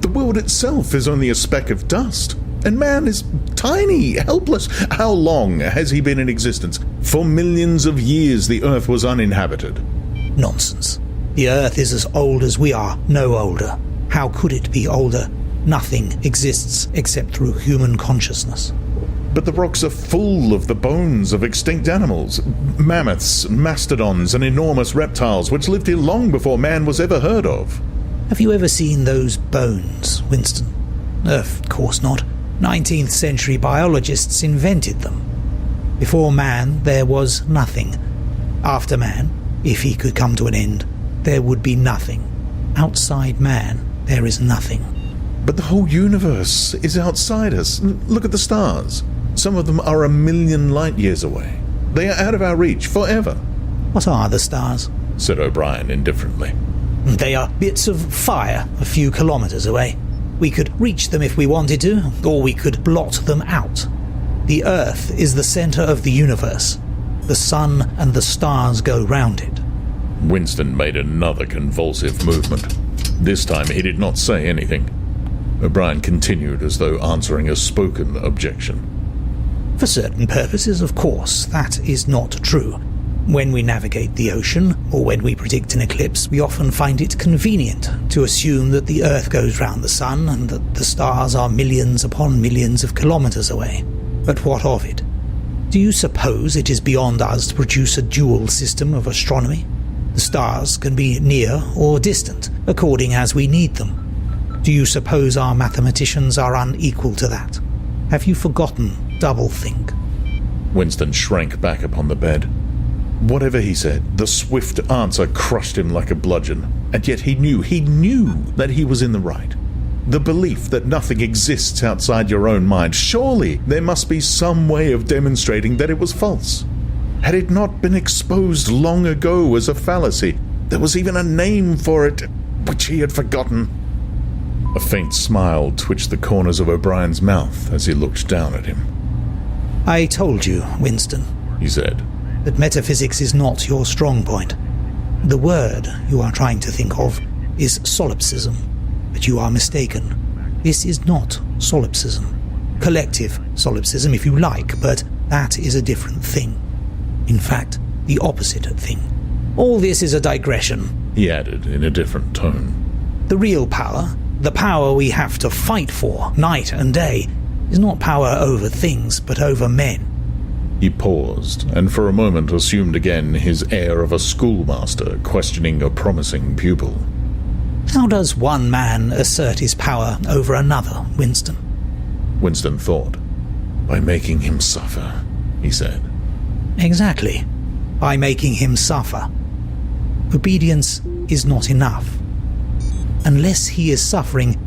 the world itself is only a speck of dust. And man is tiny, helpless. How long has he been in existence? For millions of years the Earth was uninhabited. Nonsense. The Earth is as old as we are, no older. How could it be older? Nothing exists except through human consciousness. But the rocks are full of the bones of extinct animals. Mammoths, mastodons, and enormous reptiles which lived here long before man was ever heard of. Have you ever seen those bones, Winston? Of course not. 19th century biologists invented them. Before man, there was nothing. After man, if he could come to an end, there would be nothing. Outside man, there is nothing. But the whole universe is outside us. Look at the stars. Some of them are 1,000,000 light years away. They are out of our reach forever. What are the stars? Said O'Brien indifferently. They are bits of fire a few kilometers away. We could reach them if we wanted to, or we could blot them out. The Earth is the center of the universe. The sun and the stars go round it. Winston made another convulsive movement. This time he did not say anything. O'Brien continued as though answering a spoken objection. For certain purposes, of course, that is not true. When we navigate the ocean, or when we predict an eclipse, we often find it convenient to assume that the Earth goes round the sun and that the stars are millions upon millions of kilometers away. But what of it? Do you suppose it is beyond us to produce a dual system of astronomy? The stars can be near or distant, according as we need them. Do you suppose our mathematicians are unequal to that? Have you forgotten doublethink? Winston shrank back upon the bed. Whatever he said, the swift answer crushed him like a bludgeon, and yet he knew that he was in the right. The belief that nothing exists outside your own mind, surely there must be some way of demonstrating that it was false. Had it not been exposed long ago as a fallacy? There was even a name for it, which he had forgotten. A faint smile twitched the corners of O'Brien's mouth as he looked down at him. I told you, Winston, he said, that metaphysics is not your strong point. The word you are trying to think of is solipsism, but you are mistaken. This is not solipsism. Collective solipsism, if you like, but that is a different thing. In fact, the opposite thing. All this is a digression, he added in a different tone. The real power, the power we have to fight for night and day, is not power over things, but over men. He paused, and for a moment assumed again his air of a schoolmaster questioning a promising pupil. How does one man assert his power over another, Winston? Winston thought. By making him suffer, he said. Exactly. By making him suffer. Obedience is not enough. Unless he is suffering,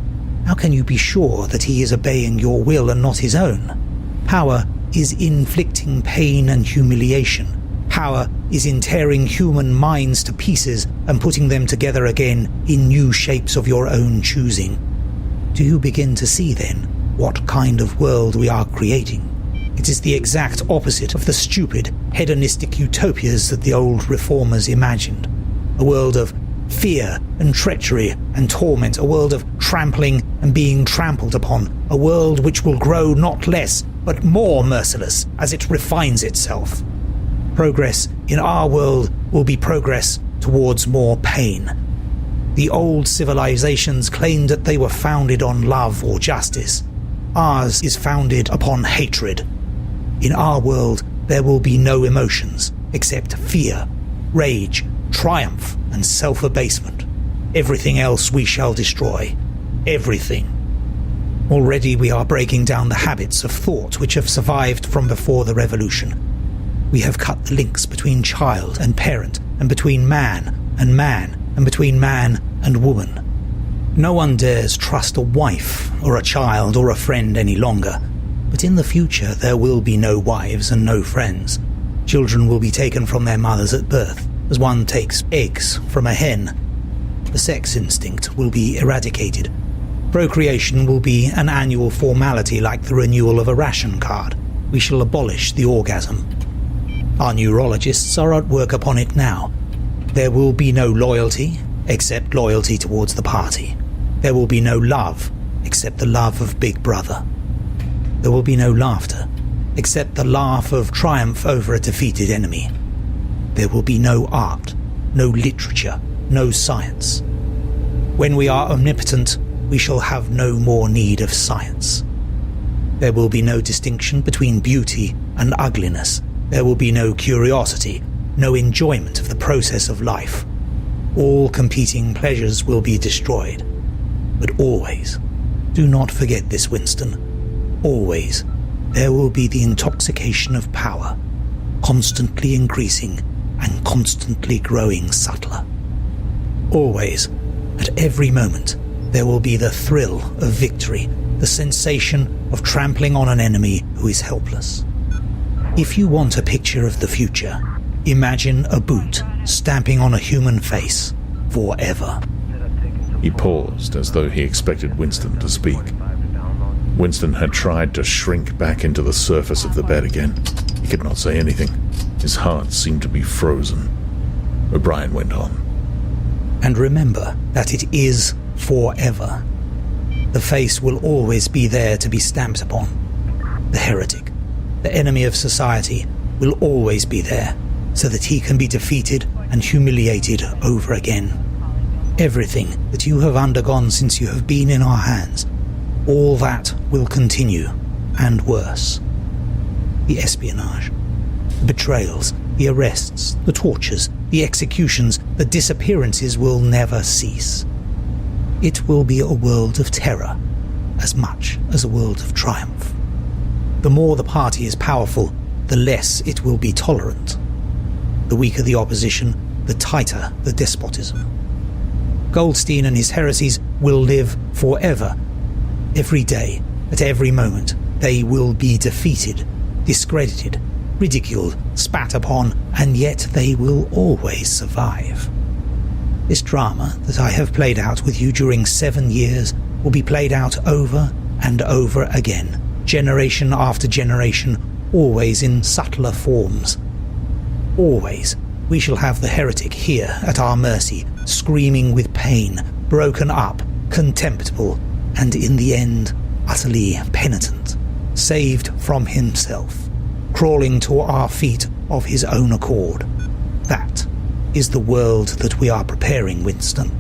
how can you be sure that he is obeying your will and not his own? Power is inflicting pain and humiliation. Power is in tearing human minds to pieces and putting them together again in new shapes of your own choosing. Do you begin to see, then, what kind of world we are creating? It is the exact opposite of the stupid, hedonistic utopias that the old reformers imagined. A world of fear and treachery and torment, a world of trampling and being trampled upon, a world which will grow not less but more merciless as it refines itself. Progress in our world will be progress towards more pain. The old civilizations claimed that they were founded on love or justice. Ours is founded upon hatred. In our world, there will be no emotions except fear, rage, triumph, and self-abasement. Everything else we shall destroy. Everything. Already we are breaking down the habits of thought which have survived from before the revolution. We have cut the links between child and parent, and between man, and between man and woman. No one dares trust a wife, or a child, or a friend any longer. But in the future there will be no wives and no friends. Children will be taken from their mothers at birth, as one takes eggs from a hen. The sex instinct will be eradicated. Procreation will be an annual formality like the renewal of a ration card. We shall abolish the orgasm. Our neurologists are at work upon it now. There will be no loyalty, except loyalty towards the party. There will be no love, except the love of Big Brother. There will be no laughter, except the laugh of triumph over a defeated enemy. There will be no art, no literature, no science. When we are omnipotent, we shall have no more need of science. There will be no distinction between beauty and ugliness. There will be no curiosity, no enjoyment of the process of life. All competing pleasures will be destroyed. But always, do not forget this, Winston, always there will be the intoxication of power, constantly increasing and constantly growing subtler. Always, at every moment, there will be the thrill of victory, the sensation of trampling on an enemy who is helpless. If you want a picture of the future, imagine a boot stamping on a human face, forever. He paused as though he expected Winston to speak. Winston had tried to shrink back into the surface of the bed again. He could not say anything. His heart seemed to be frozen. O'Brien went on. And remember that it is forever. The face will always be there to be stamped upon. The heretic, the enemy of society, will always be there, so that he can be defeated and humiliated over again. Everything that you have undergone since you have been in our hands, all that will continue, and worse. The espionage, the betrayals, the arrests, the tortures, the executions, the disappearances will never cease. It will be a world of terror, as much as a world of triumph. The more the party is powerful, the less it will be tolerant. The weaker the opposition, the tighter the despotism. Goldstein and his heresies will live forever. Every day, at every moment, they will be defeated, discredited, ridiculed, spat upon, and yet they will always survive. This drama that I have played out with you during 7 years will be played out over and over again, generation after generation, always in subtler forms. Always we shall have the heretic here at our mercy, screaming with pain, broken up, contemptible, and in the end utterly penitent, saved from himself, crawling to our feet of his own accord. That is the world that we are preparing, Winston.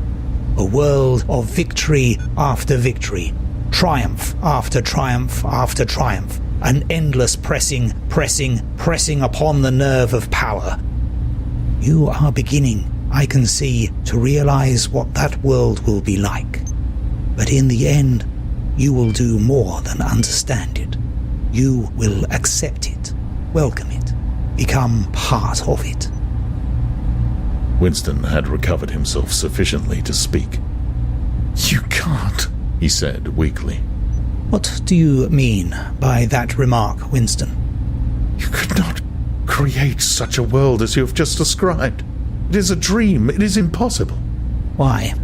A world of victory after victory, triumph after triumph after triumph, an endless pressing upon the nerve of power. You are beginning, I can see, to realize what that world will be like. But in the end, you will do more than understand it. You will accept it, welcome it, become part of it. Winston had recovered himself sufficiently to speak. "You can't," he said weakly. What do you mean by that remark, Winston? "You could not create such a world as you have just described. It is a dream. It is impossible." Why?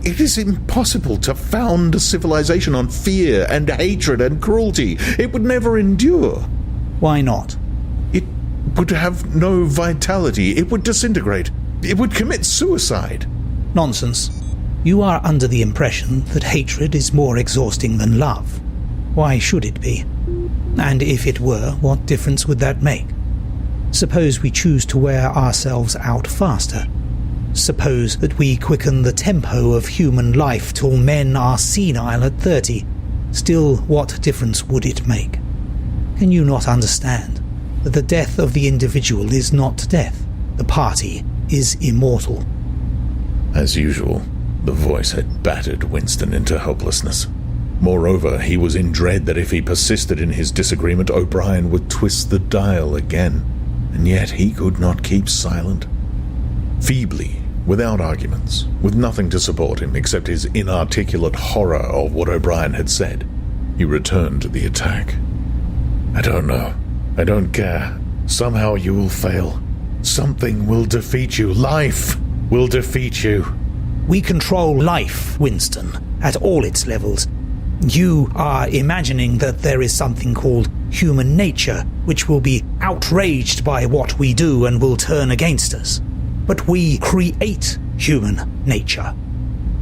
It is impossible to found a civilization on fear and hatred and cruelty. It would never endure. Why not? It would have no vitality. It would disintegrate. It would commit suicide. Nonsense. You are under the impression that hatred is more exhausting than love. Why should it be? And if it were, what difference would that make? Suppose we choose to wear ourselves out faster. Suppose that we quicken the tempo of human life till men are senile at 30. Still, what difference would it make? Can you not understand that the death of the individual is not death? The party is immortal. As usual, the voice had battered Winston into helplessness. Moreover, he was in dread that if he persisted in his disagreement, O'Brien would twist the dial again, and yet he could not keep silent. Feebly, without arguments, with nothing to support him except his inarticulate horror of what O'Brien had said, he returned to the attack. "I don't know. I don't care. Somehow you will fail. Something will defeat you. Life will defeat you." We control life, Winston, at all its levels. You are imagining that there is something called human nature, which will be outraged by what we do and will turn against us. But we create human nature.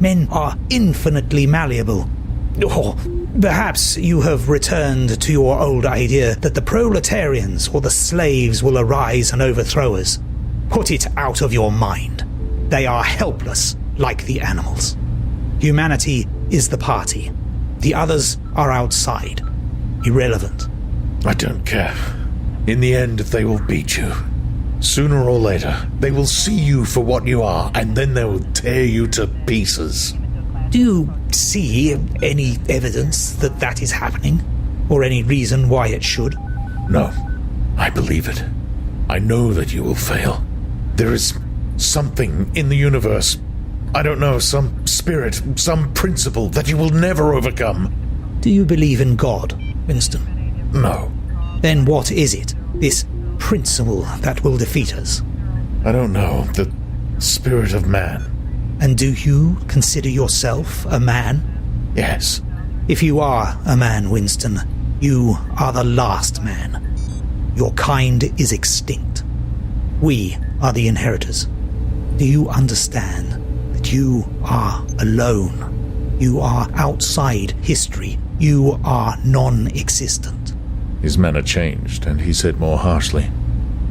Men are infinitely malleable. Or perhaps you have returned to your old idea that the proletarians or the slaves will arise and overthrow us. Put it out of your mind. They are helpless, like the animals. Humanity is the party. The others are outside. Irrelevant. "I don't care. In the end, they will beat you. Sooner or later, they will see you for what you are, and then they will tear you to pieces." Do you see any evidence that that is happening? Or any reason why it should? No, I believe it. I know that you will fail. There is something in the universe, I don't know, some spirit, some principle that you will never overcome. Do you believe in God, Winston? No. Then what is it, this principle that will defeat us? I don't know. spirit of man. And do you consider yourself a man? Yes. If you are a man, Winston, you are the last man. Your kind is extinct. We are the inheritors. Do you understand that you are alone? You are outside history. You are non-existent. His manner changed, and he said more harshly,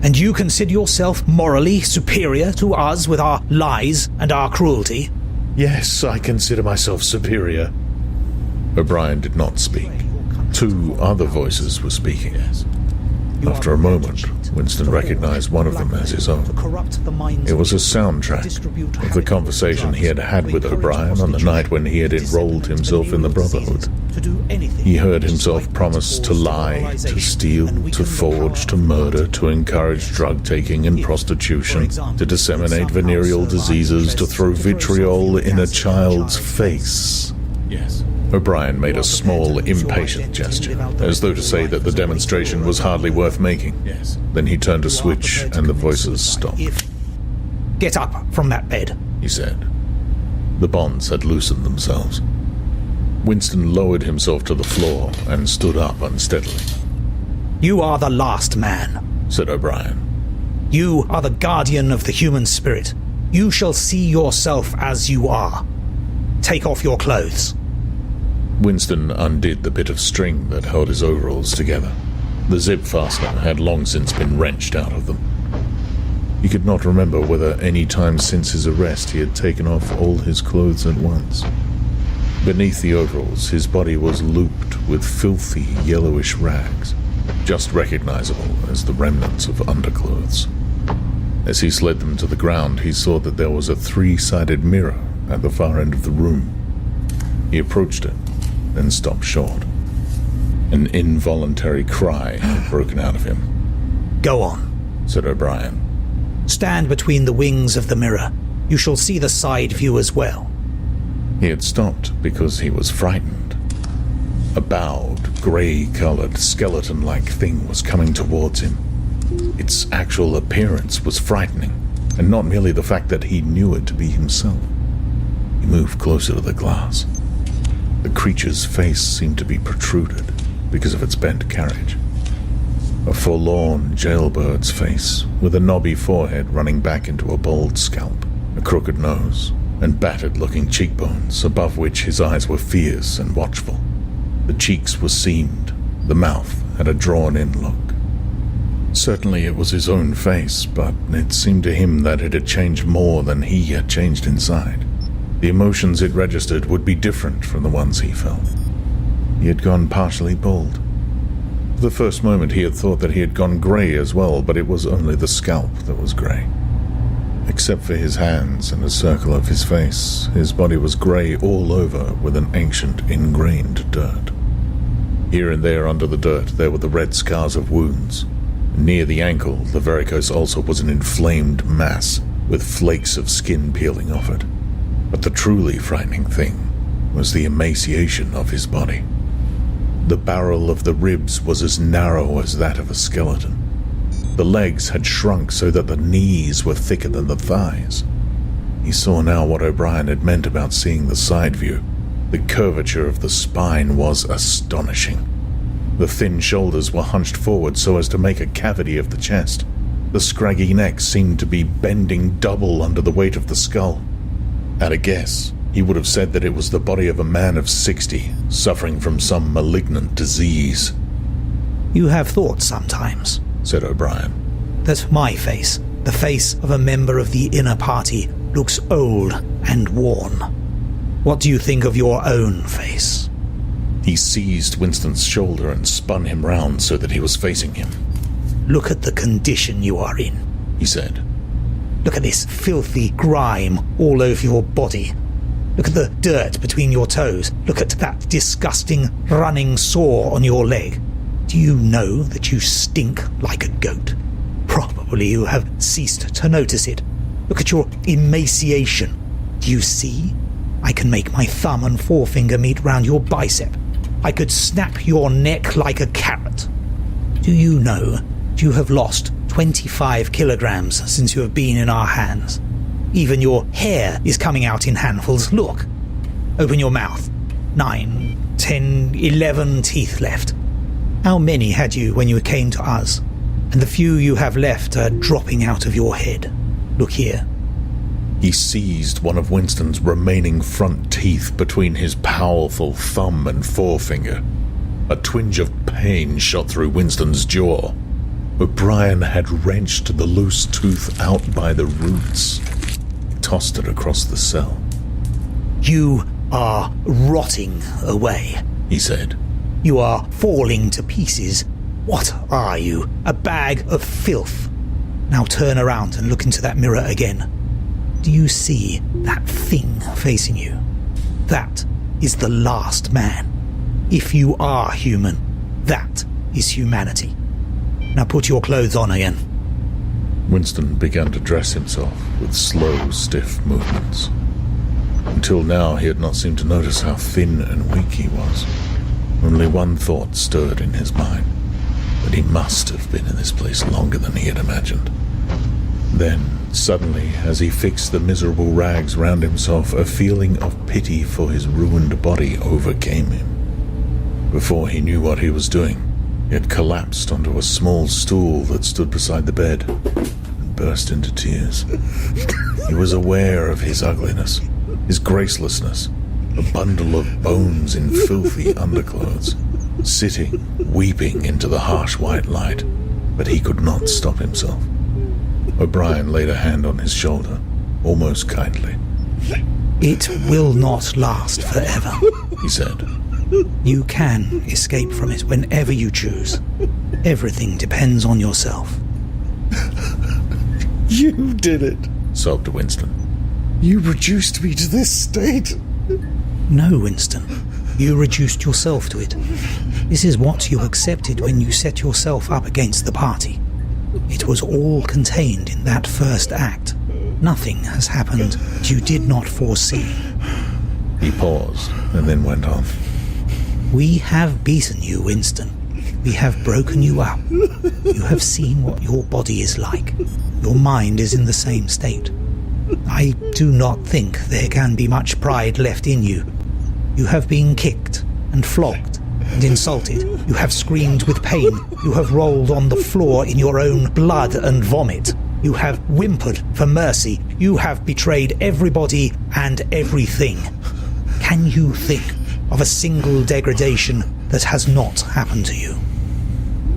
And you consider yourself morally superior to us with our lies and our cruelty? Yes, I consider myself superior. O'Brien did not speak. Two other voices were speaking. After a moment, Winston recognized one of them as his own. It was a soundtrack of the conversation he had had with O'Brien on the night when he had enrolled himself in the Brotherhood. He heard himself promise to lie, to steal, to forge, to murder, to encourage drug-taking and prostitution, to disseminate venereal diseases, to throw vitriol in a child's face. O'Brien made a small, impatient gesture, as though to say that the demonstration was hardly worth making. Then he turned a switch, and the voices stopped. Get up from that bed, he said. The bonds had loosened themselves. Winston lowered himself to the floor and stood up unsteadily. You are the last man, said O'Brien. You are the guardian of the human spirit. You shall see yourself as you are. Take off your clothes. Winston undid the bit of string that held his overalls together. The zip fastener had long since been wrenched out of them. He could not remember whether any time since his arrest he had taken off all his clothes at once. Beneath the overalls, his body was looped with filthy yellowish rags, just recognizable as the remnants of underclothes. As he slid them to the ground, he saw that there was a three-sided mirror at the far end of the room. He approached it, then stopped short. An involuntary cry had broken out of him. Go on, said O'Brien. Stand between the wings of the mirror. You shall see the side view as well. He had stopped because he was frightened. A bowed, grey-colored, skeleton-like thing was coming towards him. Its actual appearance was frightening, and not merely the fact that he knew it to be himself. He moved closer to the glass. The creature's face seemed to be protruded because of its bent carriage. A forlorn jailbird's face, with a knobby forehead running back into a bald scalp, a crooked nose, and battered-looking cheekbones, above which his eyes were fierce and watchful. The cheeks were seamed, the mouth had a drawn-in look. Certainly it was his own face, but it seemed to him that it had changed more than he had changed inside. The emotions it registered would be different from the ones he felt. He had gone partially bald. For the first moment he had thought that he had gone grey as well, but it was only the scalp that was grey. Except for his hands and a circle of his face, his body was grey all over with an ancient, ingrained dirt. Here and there under the dirt there were the red scars of wounds. Near the ankle, the varicose ulcer was an inflamed mass, with flakes of skin peeling off it. But the truly frightening thing was the emaciation of his body. The barrel of the ribs was as narrow as that of a skeleton. The legs had shrunk so that the knees were thicker than the thighs. He saw now what O'Brien had meant about seeing the side view. The curvature of the spine was astonishing. The thin shoulders were hunched forward so as to make a cavity of the chest. The scraggy neck seemed to be bending double under the weight of the skull. At a guess, he would have said that it was the body of a man of 60, suffering from some malignant disease. You have thought sometimes, said O'Brien, that my face, the face of a member of the inner party, looks old and worn. What do you think of your own face? He seized Winston's shoulder and spun him round so that he was facing him. Look at the condition you are in, he said. Look at this filthy grime all over your body. Look at the dirt between your toes. Look at that disgusting running sore on your leg. Do you know that you stink like a goat? Probably you have ceased to notice it. Look at your emaciation. Do you see? I can make my thumb and forefinger meet round your bicep. I could snap your neck like a carrot. Do you know that you have lost 25 kilograms since you have been in our hands? Even your hair is coming out in handfuls. Look. Open your mouth. 9, 10, 11 teeth left. How many had you when you came to us? And the few you have left are dropping out of your head. Look here. He seized one of Winston's remaining front teeth between his powerful thumb and forefinger. A twinge of pain shot through Winston's jaw. O'Brien had wrenched the loose tooth out by the roots. He tossed it across the cell. You are rotting away, he said. You are falling to pieces. What are you? A bag of filth. Now turn around and look into that mirror again. Do you see that thing facing you? That is the last man. If you are human, that is humanity. Now put your clothes on again. Winston began to dress himself with slow, stiff movements. Until now, he had not seemed to notice how thin and weak he was. Only one thought stirred in his mind, that he must have been in this place longer than he had imagined. Then, suddenly, as he fixed the miserable rags round himself, a feeling of pity for his ruined body overcame him. Before he knew what he was doing, he had collapsed onto a small stool that stood beside the bed and burst into tears. He was aware of his ugliness, his gracelessness, a bundle of bones in filthy underclothes, sitting, weeping into the harsh white light, but he could not stop himself. O'Brien laid a hand on his shoulder, almost kindly. It will not last forever, he said. You can escape from it whenever you choose. Everything depends on yourself. You did it, sobbed Winston. You reduced me to this state. No, Winston. You reduced yourself to it. This is what you accepted when you set yourself up against the party. It was all contained in that first act. Nothing has happened that you did not foresee. He paused and then went on. We have beaten you, Winston. We have broken you up. You have seen what your body is like. Your mind is in the same state. I do not think there can be much pride left in you. You have been kicked and flogged and insulted. You have screamed with pain. You have rolled on the floor in your own blood and vomit. You have whimpered for mercy. You have betrayed everybody and everything. Can you think of a single degradation that has not happened to you?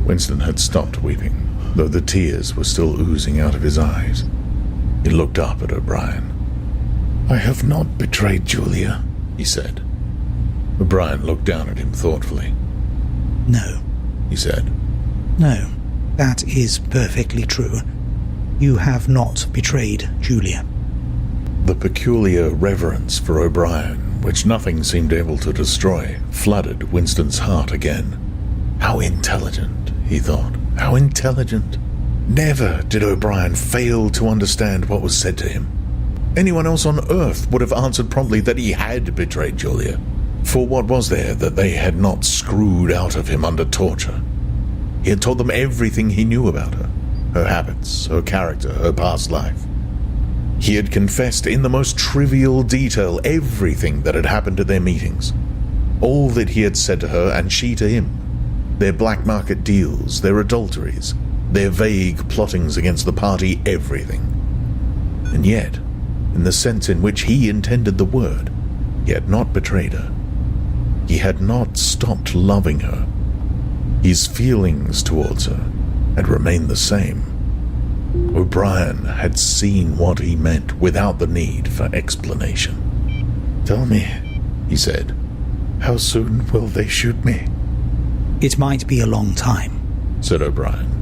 Winston had stopped weeping, though the tears were still oozing out of his eyes. He looked up at O'Brien. I have not betrayed Julia, he said. O'Brien looked down at him thoughtfully. No, he said. No, that is perfectly true. You have not betrayed Julia. The peculiar reverence for O'Brien, which nothing seemed able to destroy, flooded Winston's heart again. How intelligent, he thought. How intelligent. Never did O'Brien fail to understand what was said to him. Anyone else on Earth would have answered promptly that he had betrayed Julia. For what was there that they had not screwed out of him under torture? He had told them everything he knew about her. Her habits, her character, her past life. He had confessed in the most trivial detail everything that had happened at their meetings. All that he had said to her and she to him. Their black market deals, their adulteries, their vague plottings against the party, everything. And yet, in the sense in which he intended the word, he had not betrayed her. He had not stopped loving her. His feelings towards her had remained the same. O'Brien had seen what he meant without the need for explanation. Tell me, he said, how soon will they shoot me? It might be a long time, said O'Brien.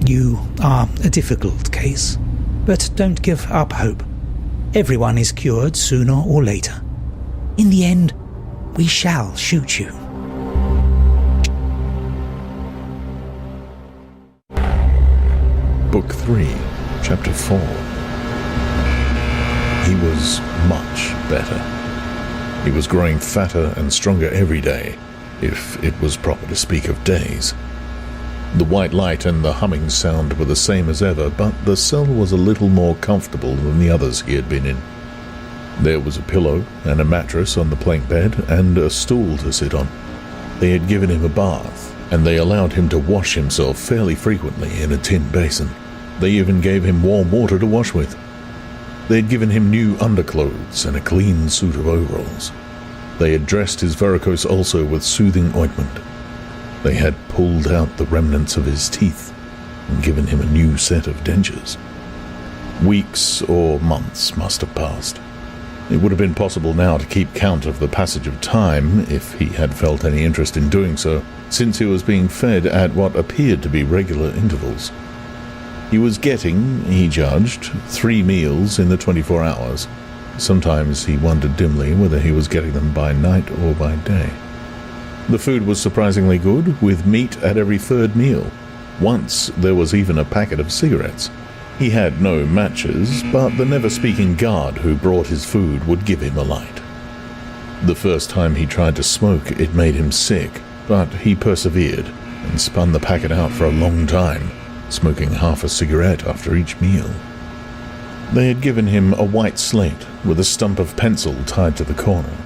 You are a difficult case, but don't give up hope. Everyone is cured sooner or later. In the end, we shall shoot you. Book 3, Chapter 4. He was much better. He was growing fatter and stronger every day, if it was proper to speak of days. The white light and the humming sound were the same as ever, but the cell was a little more comfortable than the others he had been in. There was a pillow and a mattress on the plank bed and a stool to sit on. They had given him a bath, and they allowed him to wash himself fairly frequently in a tin basin. They even gave him warm water to wash with. They had given him new underclothes and a clean suit of overalls. They had dressed his varicose ulcer with soothing ointment. They had pulled out the remnants of his teeth and given him a new set of dentures. Weeks or months must have passed. It would have been possible now to keep count of the passage of time, if he had felt any interest in doing so, since he was being fed at what appeared to be regular intervals. He was getting, he judged, 3 meals in the 24 hours. Sometimes he wondered dimly whether he was getting them by night or by day. The food was surprisingly good, with meat at every 3rd meal. Once there was even a packet of cigarettes. He had no matches, but the never-speaking guard who brought his food would give him a light. The first time he tried to smoke, it made him sick, but he persevered and spun the packet out for a long time, smoking half a cigarette after each meal. They had given him a white slate with a stump of pencil tied to the corner.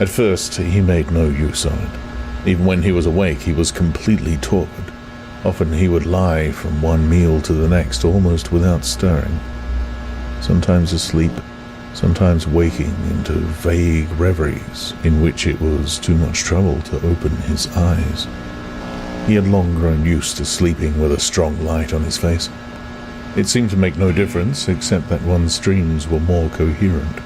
At first, he made no use of it. Even when he was awake, he was completely torpid. Often he would lie from one meal to the next almost without stirring. Sometimes asleep, sometimes waking into vague reveries in which it was too much trouble to open his eyes. He had long grown used to sleeping with a strong light on his face. It seemed to make no difference except that one's dreams were more coherent.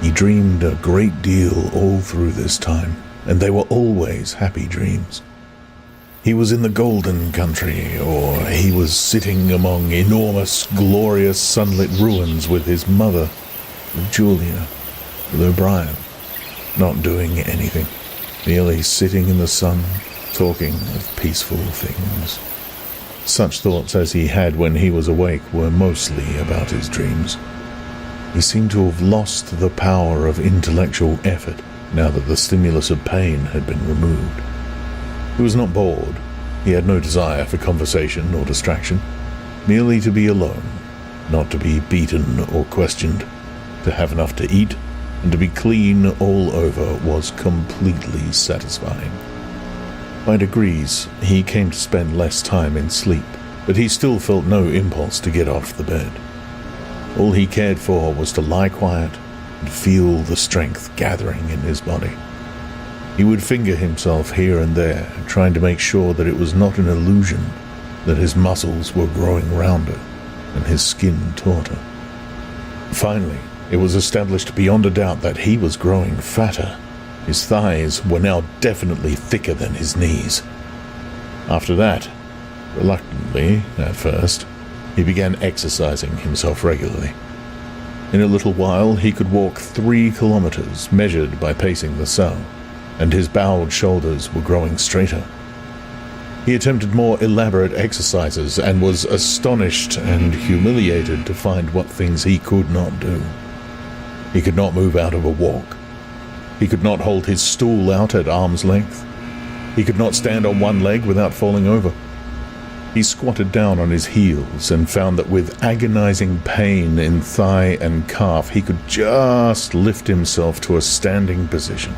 He dreamed a great deal all through this time, and they were always happy dreams. He was in the Golden Country, or he was sitting among enormous, glorious, sunlit ruins with his mother, with Julia, with O'Brien, not doing anything, merely sitting in the sun, talking of peaceful things. Such thoughts as he had when he was awake were mostly about his dreams. He seemed to have lost the power of intellectual effort now that the stimulus of pain had been removed. He was not bored. He had no desire for conversation or distraction, merely to be alone, not to be beaten or questioned, to have enough to eat, and to be clean all over was completely satisfying. By degrees, he came to spend less time in sleep, but he still felt no impulse to get off the bed. All he cared for was to lie quiet and feel the strength gathering in his body. He would finger himself here and there, trying to make sure that it was not an illusion, that his muscles were growing rounder and his skin tauter. Finally, it was established beyond a doubt that he was growing fatter. His thighs were now definitely thicker than his knees. After that, reluctantly at first, he began exercising himself regularly. In a little while, he could walk 3 kilometers, measured by pacing the cell, and his bowed shoulders were growing straighter. He attempted more elaborate exercises and was astonished and humiliated to find what things he could not do. He could not move out of a walk. He could not hold his stool out at arm's length. He could not stand on one leg without falling over. He squatted down on his heels and found that with agonizing pain in thigh and calf, he could just lift himself to a standing position.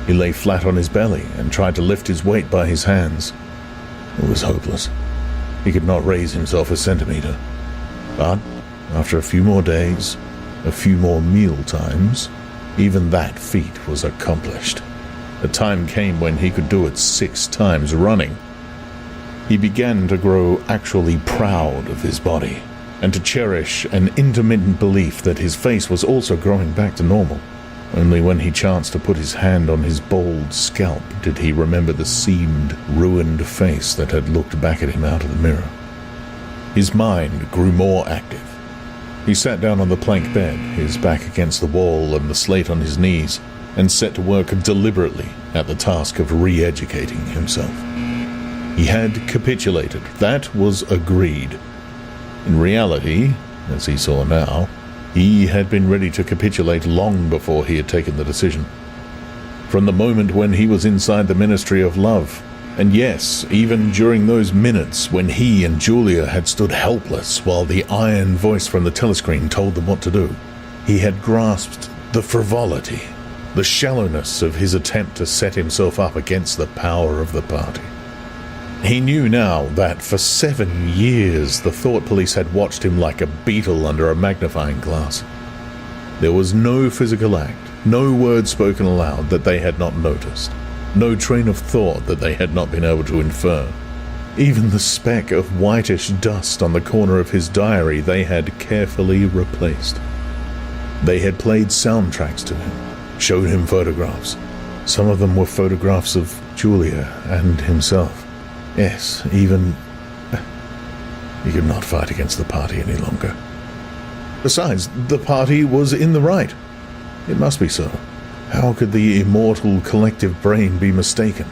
He lay flat on his belly and tried to lift his weight by his hands. It was hopeless. He could not raise himself a centimeter. But after a few more days, a few more meal times, even that feat was accomplished. A time came when he could do it 6 times running. He began to grow actually proud of his body, and to cherish an intermittent belief that his face was also growing back to normal. Only when he chanced to put his hand on his bald scalp did he remember the seamed, ruined face that had looked back at him out of the mirror. His mind grew more active. He sat down on the plank bed, his back against the wall and the slate on his knees, and set to work deliberately at the task of re-educating himself. He had capitulated. That was agreed. In reality, as he saw now, he had been ready to capitulate long before he had taken the decision. From the moment when he was inside the Ministry of Love, And yes, even during those minutes when he and Julia had stood helpless while the iron voice from the telescreen told them what to do, he had grasped the frivolity, the shallowness of his attempt to set himself up against the power of the party. He knew now that for 7 years the thought police had watched him like a beetle under a magnifying glass. There was no physical act, no word spoken aloud that they had not noticed, no train of thought that they had not been able to infer. Even the speck of whitish dust on the corner of his diary they had carefully replaced. They had played soundtracks to him, showed him photographs. Some of them were photographs of Julia and himself. Yes, even... he could not fight against the party any longer. Besides, the party was in the right. It must be so. How could the immortal collective brain be mistaken?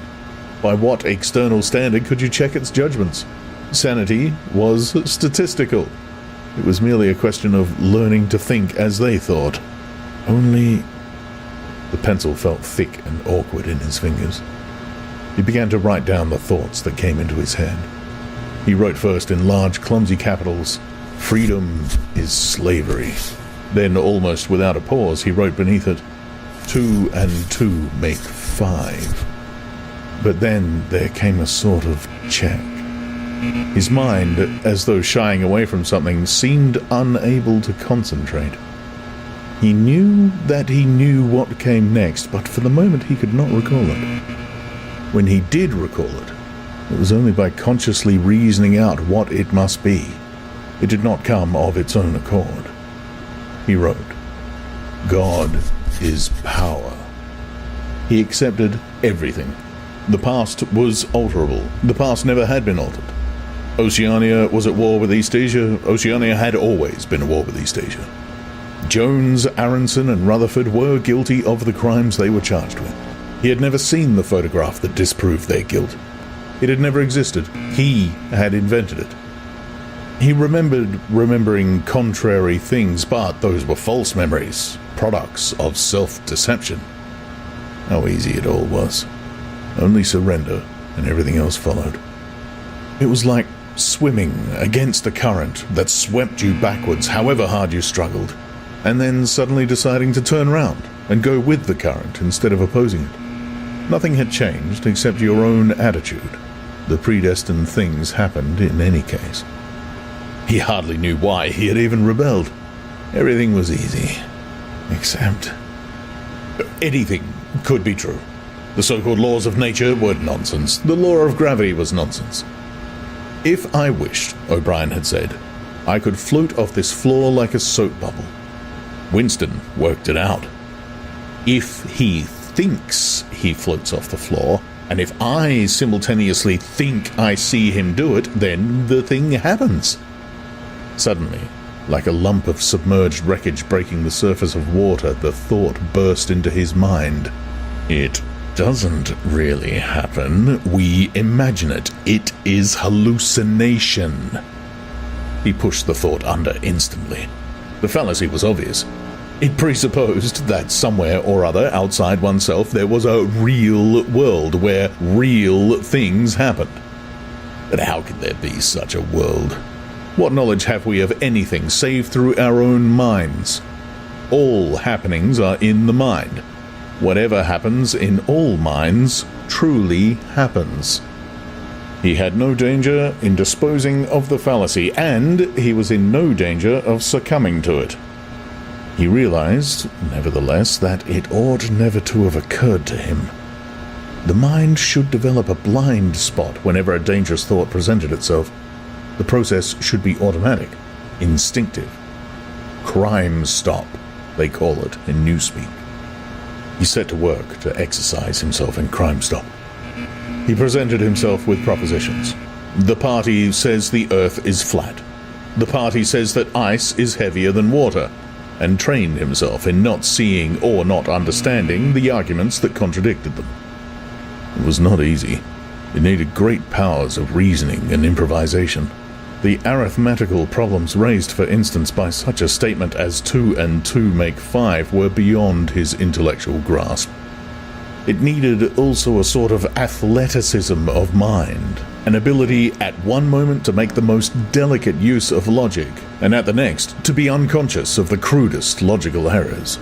By what external standard could you check its judgments? Sanity was statistical. It was merely a question of learning to think as they thought. Only... The pencil felt thick and awkward in his fingers. He began to write down the thoughts that came into his head. He wrote first in large, clumsy capitals, "Freedom is slavery." Then, almost without a pause, he wrote beneath it, 2 and 2 make 5. But then there came a sort of check. His mind, as though shying away from something, seemed unable to concentrate. He knew that he knew what came next, but for the moment he could not recall it. When he did recall it, it was only by consciously reasoning out what it must be. It did not come of its own accord. He wrote, "God is power." He accepted everything. The past was alterable. The past never had been altered. Oceania was at war with Eastasia. Oceania had always been at war with Eastasia. Jones, Aronson, and Rutherford were guilty of the crimes they were charged with. He had never seen the photograph that disproved their guilt. It had never existed. He had invented it. He remembered remembering contrary things, but those were false memories, products of self-deception. How easy it all was. Only surrender, and everything else followed. It was like swimming against a current that swept you backwards, however hard you struggled, and then suddenly deciding to turn around and go with the current instead of opposing it. Nothing had changed except your own attitude. The predestined things happened in any case. He hardly knew why he had even rebelled. Everything was easy. Except... anything could be true. The so-called laws of nature were nonsense. The law of gravity was nonsense. If I wished, O'Brien had said, I could float off this floor like a soap bubble. Winston worked it out. If he thinks he floats off the floor, and if I simultaneously think I see him do it, then the thing happens. Suddenly, like a lump of submerged wreckage breaking the surface of water, the thought burst into his mind. It doesn't really happen. We imagine it. It is hallucination. He pushed the thought under instantly. The fallacy was obvious. It presupposed that somewhere or other outside oneself there was a real world where real things happened. But how could there be such a world? What knowledge have we of anything save through our own minds? All happenings are in the mind. Whatever happens in all minds truly happens. He had no danger in disposing of the fallacy, and he was in no danger of succumbing to it. He realized, nevertheless, that it ought never to have occurred to him. The mind should develop a blind spot whenever a dangerous thought presented itself. The process should be automatic, instinctive. Crime stop, they call it in Newspeak. He set to work to exercise himself in Crime Stop. He presented himself with propositions. The party says the earth is flat. The party says that ice is heavier than water, and trained himself in not seeing or not understanding the arguments that contradicted them. It was not easy. It needed great powers of reasoning and improvisation. The arithmetical problems raised, for instance, by such a statement as 2 and 2 make 5 were beyond his intellectual grasp. It needed also a sort of athleticism of mind, an ability at one moment to make the most delicate use of logic, and at the next to be unconscious of the crudest logical errors.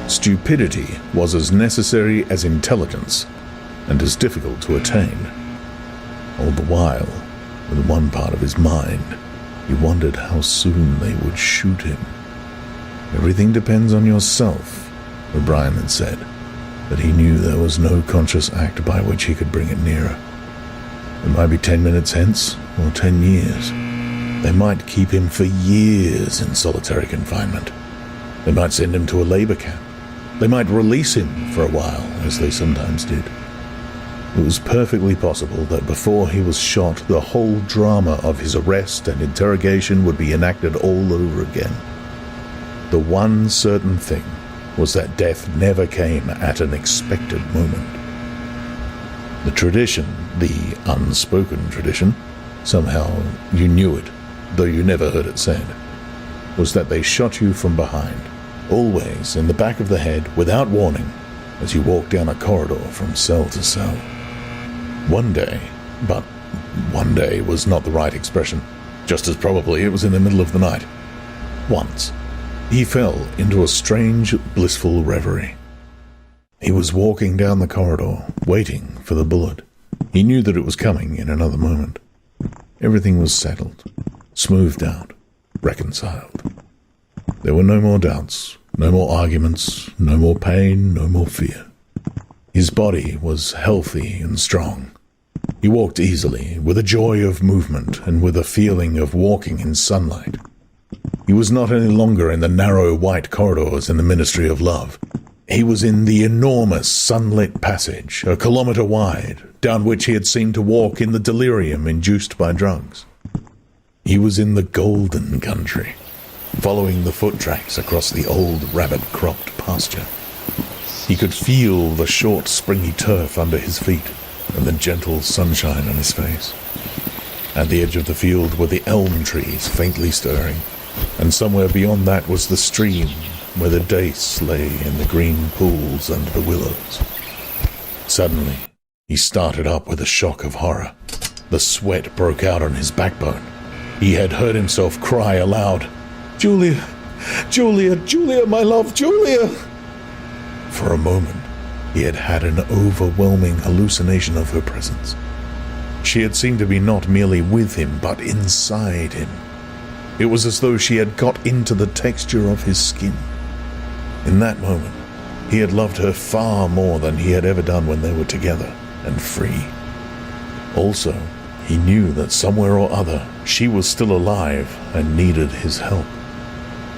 Stupidity was as necessary as intelligence, and as difficult to attain. All the while, with one part of his mind, he wondered how soon they would shoot him. Everything depends on yourself, O'Brien had said, but he knew there was no conscious act by which he could bring it nearer. It might be 10 minutes hence, or 10 years. They might keep him for years in solitary confinement. They might send him to a labor camp. They might release him for a while, as they sometimes did. It was perfectly possible that before he was shot, the whole drama of his arrest and interrogation would be enacted all over again. The one certain thing was that death never came at an expected moment. The tradition, the unspoken tradition, somehow you knew it, though you never heard it said, was that they shot you from behind, always in the back of the head, without warning, as you walked down a corridor from cell to cell. One day, but one day was not the right expression, just as probably it was in the middle of the night. Once, he fell into a strange, blissful reverie. He was walking down the corridor, waiting for the bullet. He knew that it was coming in another moment. Everything was settled, smoothed out, reconciled. There were no more doubts, no more arguments, no more pain, no more fear. His body was healthy and strong. He walked easily, with a joy of movement and with a feeling of walking in sunlight. He was not any longer in the narrow white corridors in the Ministry of Love. He was in the enormous sunlit passage, a kilometre wide, down which he had seemed to walk in the delirium induced by drugs. He was in the golden country, following the foot tracks across the old rabbit-cropped pasture. He could feel the short, springy turf under his feet and the gentle sunshine on his face. At the edge of the field were the elm trees faintly stirring, and somewhere beyond that was the stream where the dace lay in the green pools under the willows. Suddenly, he started up with a shock of horror. The sweat broke out on his backbone. He had heard himself cry aloud, "Julia! Julia! Julia, my love! Julia!" For a moment, he had had an overwhelming hallucination of her presence. She had seemed to be not merely with him, but inside him. It was as though she had got into the texture of his skin. In that moment, he had loved her far more than he had ever done when they were together and free. Also, he knew that somewhere or other she was still alive and needed his help.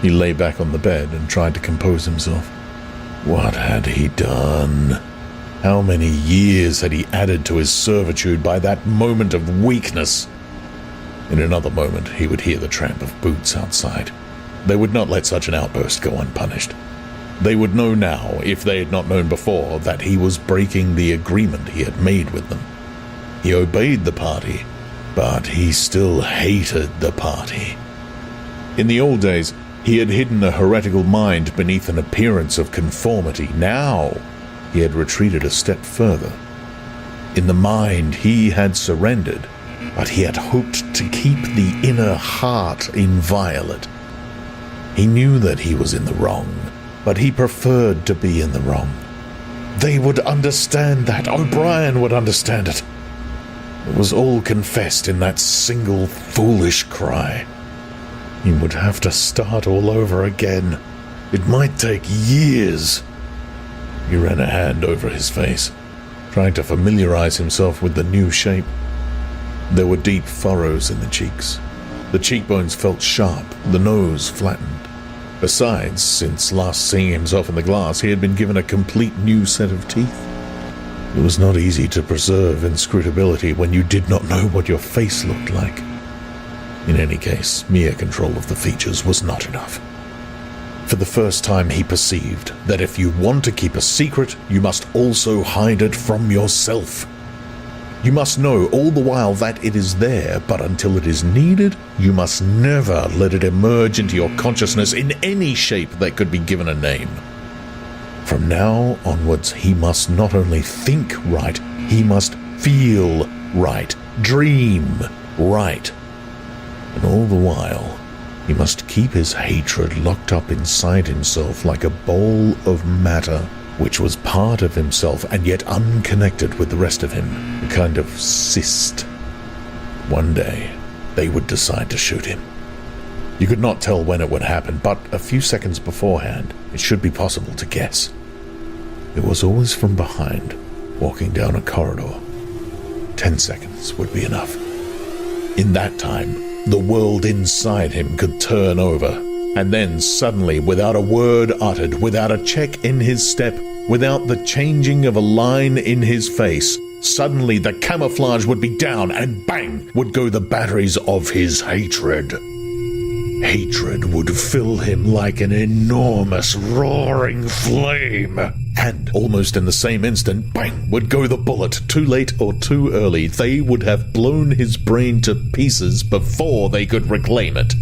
He lay back on the bed and tried to compose himself. What had he done? How many years had he added to his servitude by that moment of weakness? In another moment, he would hear the tramp of boots outside. They would not let such an outburst go unpunished. They would know now, if they had not known before, that he was breaking the agreement he had made with them. He obeyed the party, but he still hated the party. In the old days, he had hidden a heretical mind beneath an appearance of conformity. Now, he had retreated a step further. In the mind, he had surrendered, but he had hoped to keep the inner heart inviolate. He knew that he was in the wrong, but he preferred to be in the wrong. They would understand that. O'Brien would understand it. It was all confessed in that single foolish cry. He would have to start all over again. It might take years. He ran a hand over his face, trying to familiarize himself with the new shape. There were deep furrows in the cheeks. The cheekbones felt sharp, the nose flattened. Besides, since last seeing himself in the glass, he had been given a complete new set of teeth. It was not easy to preserve inscrutability when you did not know what your face looked like. In any case, mere control of the features was not enough. For the first time he perceived that if you want to keep a secret, you must also hide it from yourself. You must know all the while that it is there, but until it is needed, you must never let it emerge into your consciousness in any shape that could be given a name. From now onwards, he must not only think right, he must feel right, dream right. And all the while, he must keep his hatred locked up inside himself like a ball of matter, which was part of himself and yet unconnected with the rest of him, a kind of cyst. One day, they would decide to shoot him. You could not tell when it would happen, but a few seconds beforehand, it should be possible to guess. It was always from behind, walking down a corridor. 10 seconds would be enough. In that time, the world inside him could turn over, and then suddenly, without a word uttered, without a check in his step, without the changing of a line in his face, suddenly the camouflage would be down, and bang would go the batteries of his hatred. Hatred would fill him like an enormous roaring flame. And almost in the same instant, bang, would go the bullet. Too late or too early, they would have blown his brain to pieces before they could reclaim it.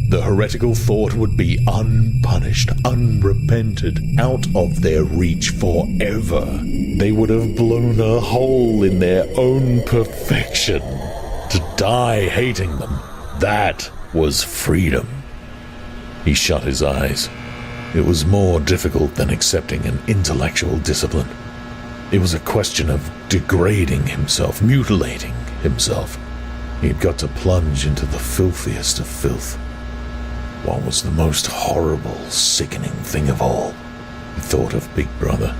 The heretical thought would be unpunished, unrepented, out of their reach forever. They would have blown a hole in their own perfection. To die hating them, that was freedom. He shut his eyes. It was more difficult than accepting an intellectual discipline. It was a question of degrading himself, mutilating himself. He'd got to plunge into the filthiest of filth. What was the most horrible, sickening thing of all? He thought of Big Brother.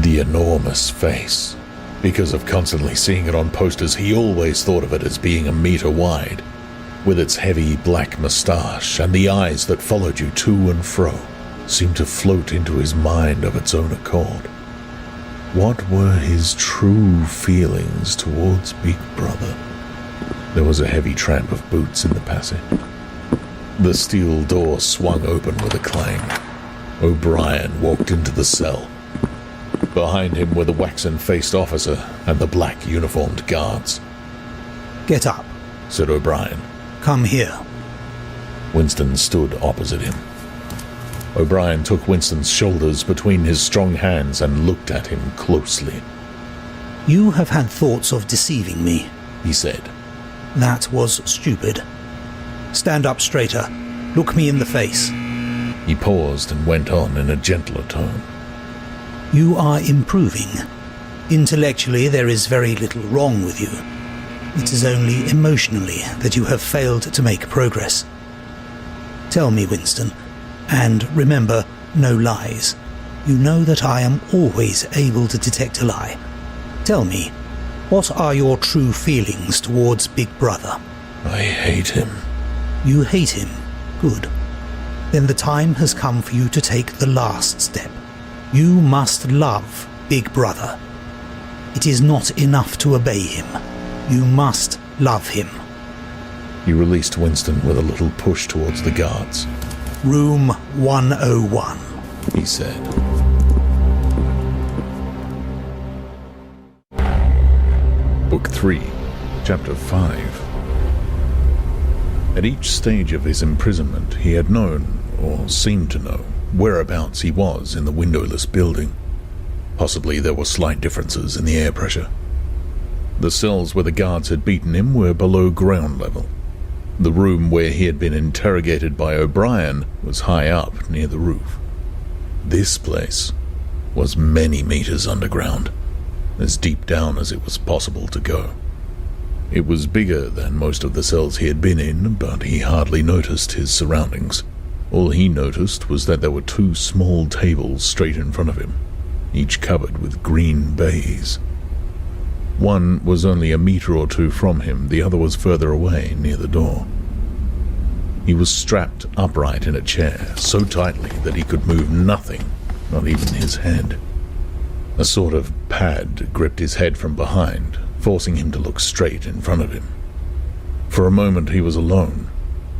The enormous face. Because of constantly seeing it on posters, he always thought of it as being a meter wide, with its heavy black moustache and the eyes that followed you to and fro, seemed to float into his mind of its own accord. What were his true feelings towards Big Brother? There was a heavy tramp of boots in the passage. The steel door swung open with a clang. O'Brien walked into the cell. Behind him were the waxen-faced officer and the black-uniformed guards. "Get up," said O'Brien. "Come here." Winston stood opposite him. O'Brien took Winston's shoulders between his strong hands and looked at him closely. "You have had thoughts of deceiving me," he said. "That was stupid. Stand up straighter. Look me in the face." He paused and went on in a gentler tone. "You are improving. Intellectually, there is very little wrong with you. It is only emotionally that you have failed to make progress. Tell me, Winston, and remember, no lies. You know that I am always able to detect a lie. Tell me, what are your true feelings towards Big Brother?" "I hate him." "You hate him? Good. Then the time has come for you to take the last step. You must love Big Brother. It is not enough to obey him. You must love him." He released Winston with a little push towards the guards. "Room 101, he said. Book 3, Chapter 5. At each stage of his imprisonment, he had known, or seemed to know, whereabouts he was in the windowless building. Possibly there were slight differences in the air pressure. The cells where the guards had beaten him were below ground level. The room where he had been interrogated by O'Brien was high up near the roof. This place was many meters underground, as deep down as it was possible to go. It was bigger than most of the cells he had been in, but he hardly noticed his surroundings. All he noticed was that there were 2 small tables straight in front of him, each covered with green baize. One was only a meter or 2 from him, the other was further away, near the door. He was strapped upright in a chair, so tightly that he could move nothing, not even his head. A sort of pad gripped his head from behind, forcing him to look straight in front of him. For a moment he was alone,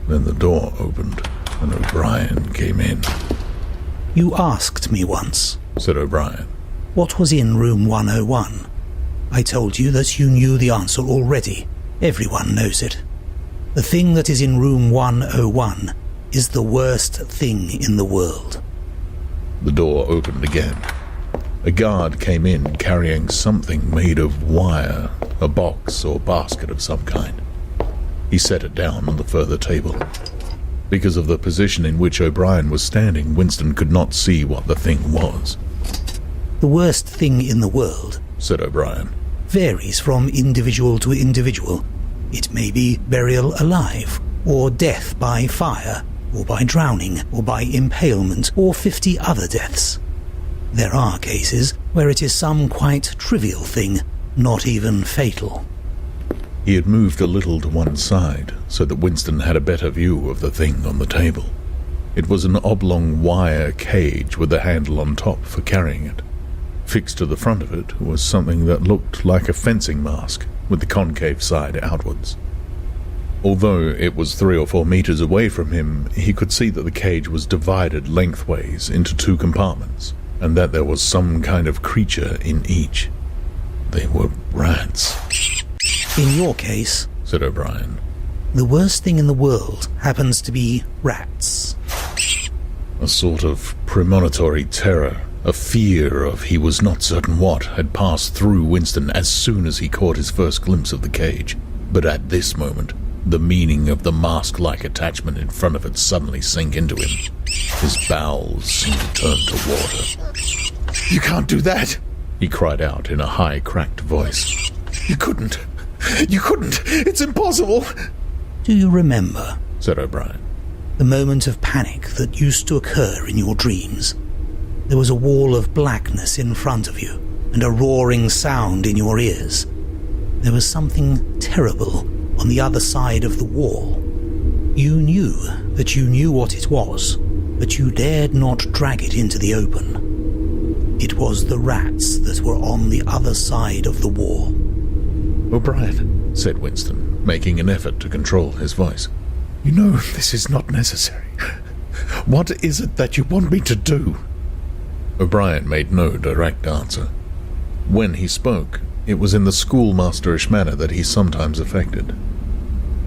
then the door opened, and O'Brien came in. "You asked me once," said O'Brien, "what was in room 101. I told you that you knew the answer already. Everyone knows it. The thing that is in room 101 is the worst thing in the world." The door opened again. A guard came in carrying something made of wire, a box or basket of some kind. He set it down on the further table. Because of the position in which O'Brien was standing, Winston could not see what the thing was. The worst thing in the world, said O'Brien, varies from individual to individual. It may be burial alive, or death by fire, or by drowning, or by impalement, or 50 other deaths. There are cases where it is some quite trivial thing, not even fatal. He had moved a little to one side, so that Winston had a better view of the thing on the table. It was an oblong wire cage with a handle on top for carrying it. Fixed to the front of it was something that looked like a fencing mask, with the concave side outwards. Although it was 3 or 4 meters away from him, he could see that the cage was divided lengthways into 2 compartments, and that there was some kind of creature in each. They were rats. In your case, said O'Brien, the worst thing in the world happens to be rats. A sort of premonitory terror, a fear of he was not certain what, had passed through Winston as soon as he caught his first glimpse of the cage. But at this moment, the meaning of the mask-like attachment in front of it suddenly sank into him. His bowels seemed to turn to water. You can't do that, he cried out in a high, cracked voice. You couldn't. You couldn't. It's impossible. Do you remember, said O'Brien, the moment of panic that used to occur in your dreams? There was a wall of blackness in front of you, and a roaring sound in your ears. There was something terrible on the other side of the wall. You knew that you knew what it was, but you dared not drag it into the open. It was the rats that were on the other side of the wall. O'Brien, said Winston, making an effort to control his voice. You know this is not necessary. What is it that you want me to do? O'Brien made no direct answer. When he spoke, it was in the schoolmasterish manner that he sometimes affected.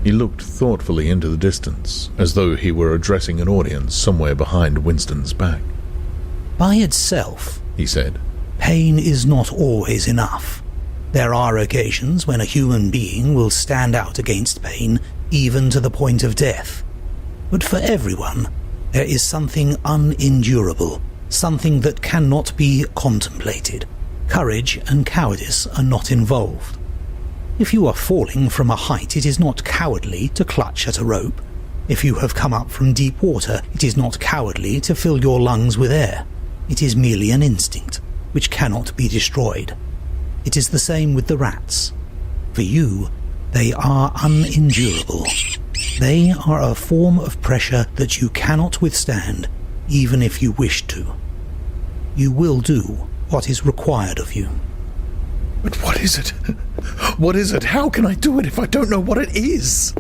He looked thoughtfully into the distance, as though he were addressing an audience somewhere behind Winston's back. By itself, he said, pain is not always enough. There are occasions when a human being will stand out against pain, even to the point of death. But for everyone, there is something unendurable, something that cannot be contemplated. Courage and cowardice are not involved. If you are falling from a height, it is not cowardly to clutch at a rope. If you have come up from deep water, it is not cowardly to fill your lungs with air. It is merely an instinct, which cannot be destroyed. It is the same with the rats. For you, they are unendurable. They are a form of pressure that you cannot withstand, even if you wish to. You will do what is required of you. But what is it? What is it? How can I do it if I don't know what it is?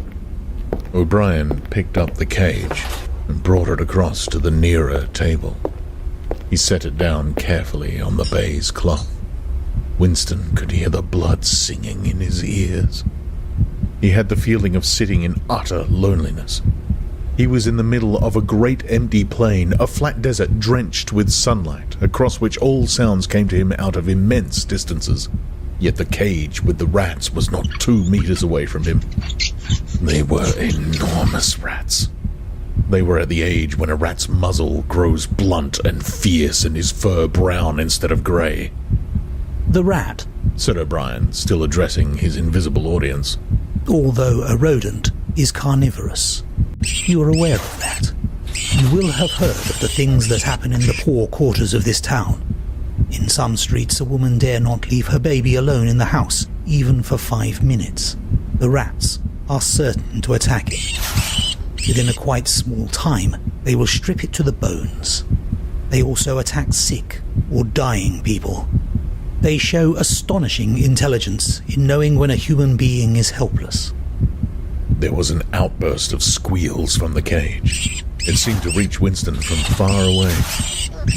O'Brien picked up the cage and brought it across to the nearer table. He set it down carefully on the baize cloth. Winston could hear the blood singing in his ears. He had the feeling of sitting in utter loneliness. He was in the middle of a great empty plain, a flat desert drenched with sunlight, across which all sounds came to him out of immense distances. Yet the cage with the rats was not 2 meters away from him. They were enormous rats. They were at the age when a rat's muzzle grows blunt and fierce and his fur brown instead of grey. The rat, said O'Brien, still addressing his invisible audience, although a rodent, is carnivorous. You are aware of that. You will have heard of the things that happen in the poor quarters of this town. In some streets, a woman dare not leave her baby alone in the house, even for 5 minutes. The rats are certain to attack it. Within a quite small time, they will strip it to the bones. They also attack sick or dying people. They show astonishing intelligence in knowing when a human being is helpless. There was an outburst of squeals from the cage. It seemed to reach Winston from far away.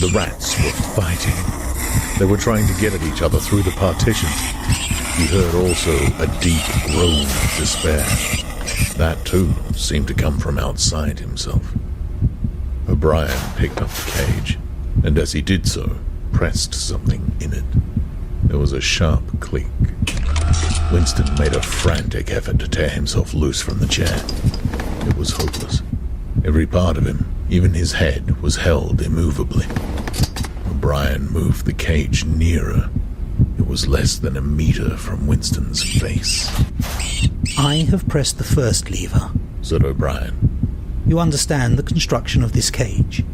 The rats were fighting. They were trying to get at each other through the partition. He heard also a deep groan of despair. That, too, seemed to come from outside himself. O'Brien picked up the cage and as he did so, pressed something in it. There was a sharp click. Winston made a frantic effort to tear himself loose from the chair. It was hopeless. Every part of him, even his head, was held immovably. O'Brien moved the cage nearer. It was less than a meter from Winston's face. I have pressed the first lever, said O'Brien. You understand the construction of this cage.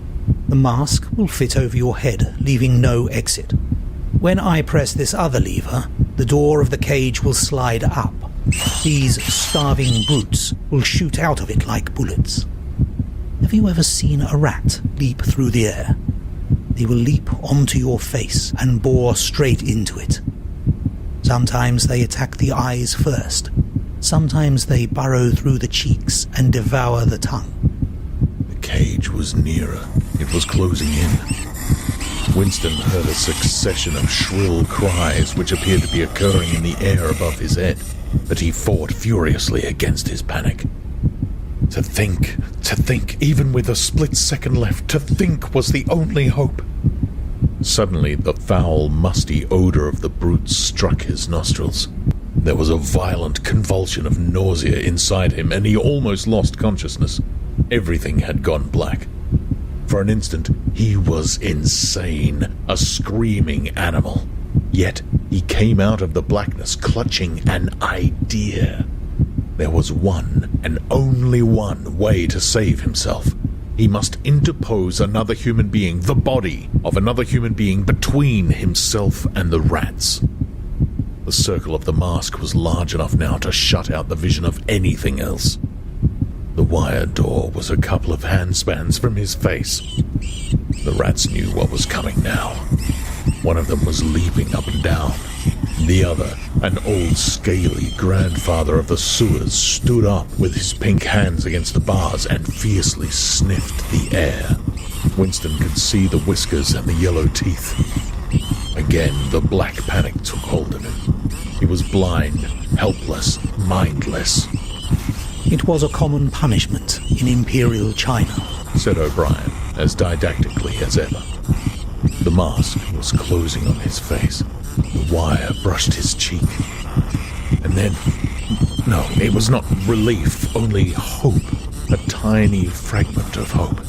The mask will fit over your head, leaving no exit. When I press this other lever, the door of the cage will slide up. These starving brutes will shoot out of it like bullets. Have you ever seen a rat leap through the air? They will leap onto your face and bore straight into it. Sometimes they attack the eyes first. Sometimes they burrow through the cheeks and devour the tongue. The cage was nearer. It was closing in. Winston heard a succession of shrill cries which appeared to be occurring in the air above his head, but he fought furiously against his panic. To think, even with a split second left, to think was the only hope. Suddenly, the foul, musty odor of the brutes struck his nostrils. There was a violent convulsion of nausea inside him, and he almost lost consciousness. Everything had gone black. For an instant, he was insane, a screaming animal. Yet, he came out of the blackness clutching an idea. There was one, and only one, way to save himself. He must interpose another human being, the body of another human being, between himself and the rats. The circle of the mask was large enough now to shut out the vision of anything else. The wire door was a couple of handspans from his face. The rats knew what was coming now. One of them was leaping up and down. The other, an old scaly grandfather of the sewers, stood up with his pink hands against the bars and fiercely sniffed the air. Winston could see the whiskers and the yellow teeth. Again, the black panic took hold of him. He was blind, helpless, mindless. It was a common punishment in Imperial China, said O'Brien, as didactically as ever. The mask was closing on his face. The wire brushed his cheek. And then... no, it was not relief, only hope. A tiny fragment of hope.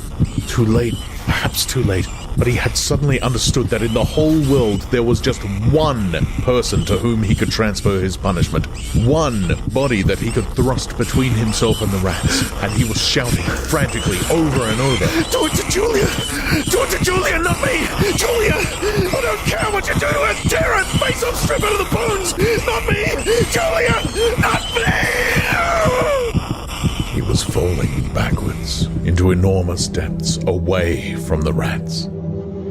Too late, perhaps too late, but he had suddenly understood that in the whole world there was just one person to whom he could transfer his punishment. One body that he could thrust between himself and the rats. And he was shouting frantically over and over. Do it to Julia! Do it to Julia, not me! Julia! I don't care what you do to her! Tear her face off, strip her to the bones! Not me! Julia! Not me! He was falling backwards into enormous depths away from the rats.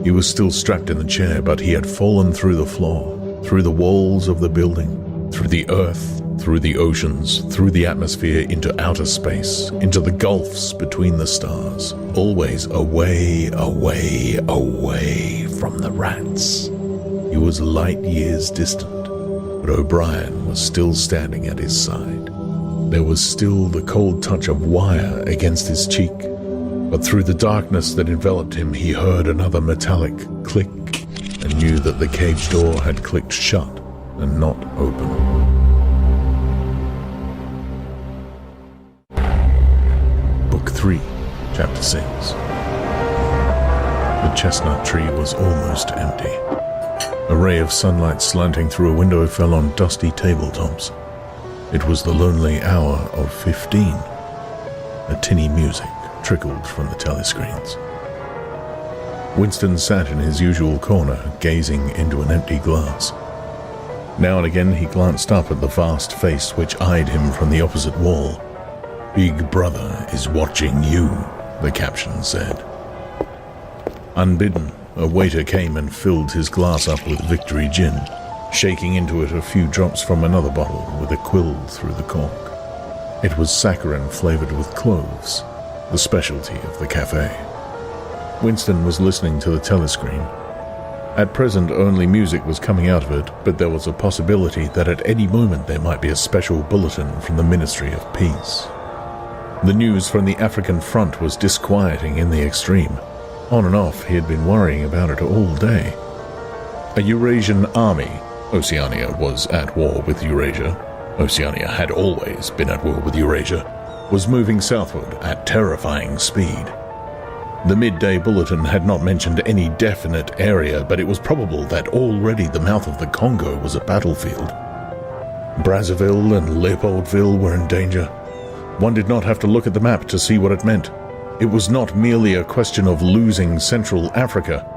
He was still strapped in the chair, but he had fallen through the floor, through the walls of the building, through the earth, through the oceans, through the atmosphere, into outer space, into the gulfs between the stars, always away, away, away from the rats. He was light years distant, but O'Brien was still standing at his side. There was still the cold touch of wire against his cheek, but through the darkness that enveloped him he heard another metallic click and knew that the cage door had clicked shut and not open. Book 3, Chapter 6. The chestnut tree was almost empty. A ray of sunlight slanting through a window fell on dusty tabletops. It was the lonely hour of 15. A tinny music trickled from the telescreens. Winston sat in his usual corner, gazing into an empty glass. Now and again he glanced up at the vast face which eyed him from the opposite wall. "Big Brother is watching you," the caption said. Unbidden, a waiter came and filled his glass up with Victory Gin, shaking into it a few drops from another bottle with a quill through the cork. It was saccharin flavored with cloves, the specialty of the cafe. Winston was listening to the telescreen. At present only music was coming out of it, but there was a possibility that at any moment there might be a special bulletin from the Ministry of Peace. The news from the African front was disquieting in the extreme. On and off, he had been worrying about it all day. A Eurasian army, Oceania was at war with Eurasia, Oceania had always been at war with Eurasia, was moving southward at terrifying speed. The midday bulletin had not mentioned any definite area, but it was probable that already the mouth of the Congo was a battlefield. Brazzaville and Leopoldville were in danger. One did not have to look at the map to see what it meant. It was not merely a question of losing Central Africa.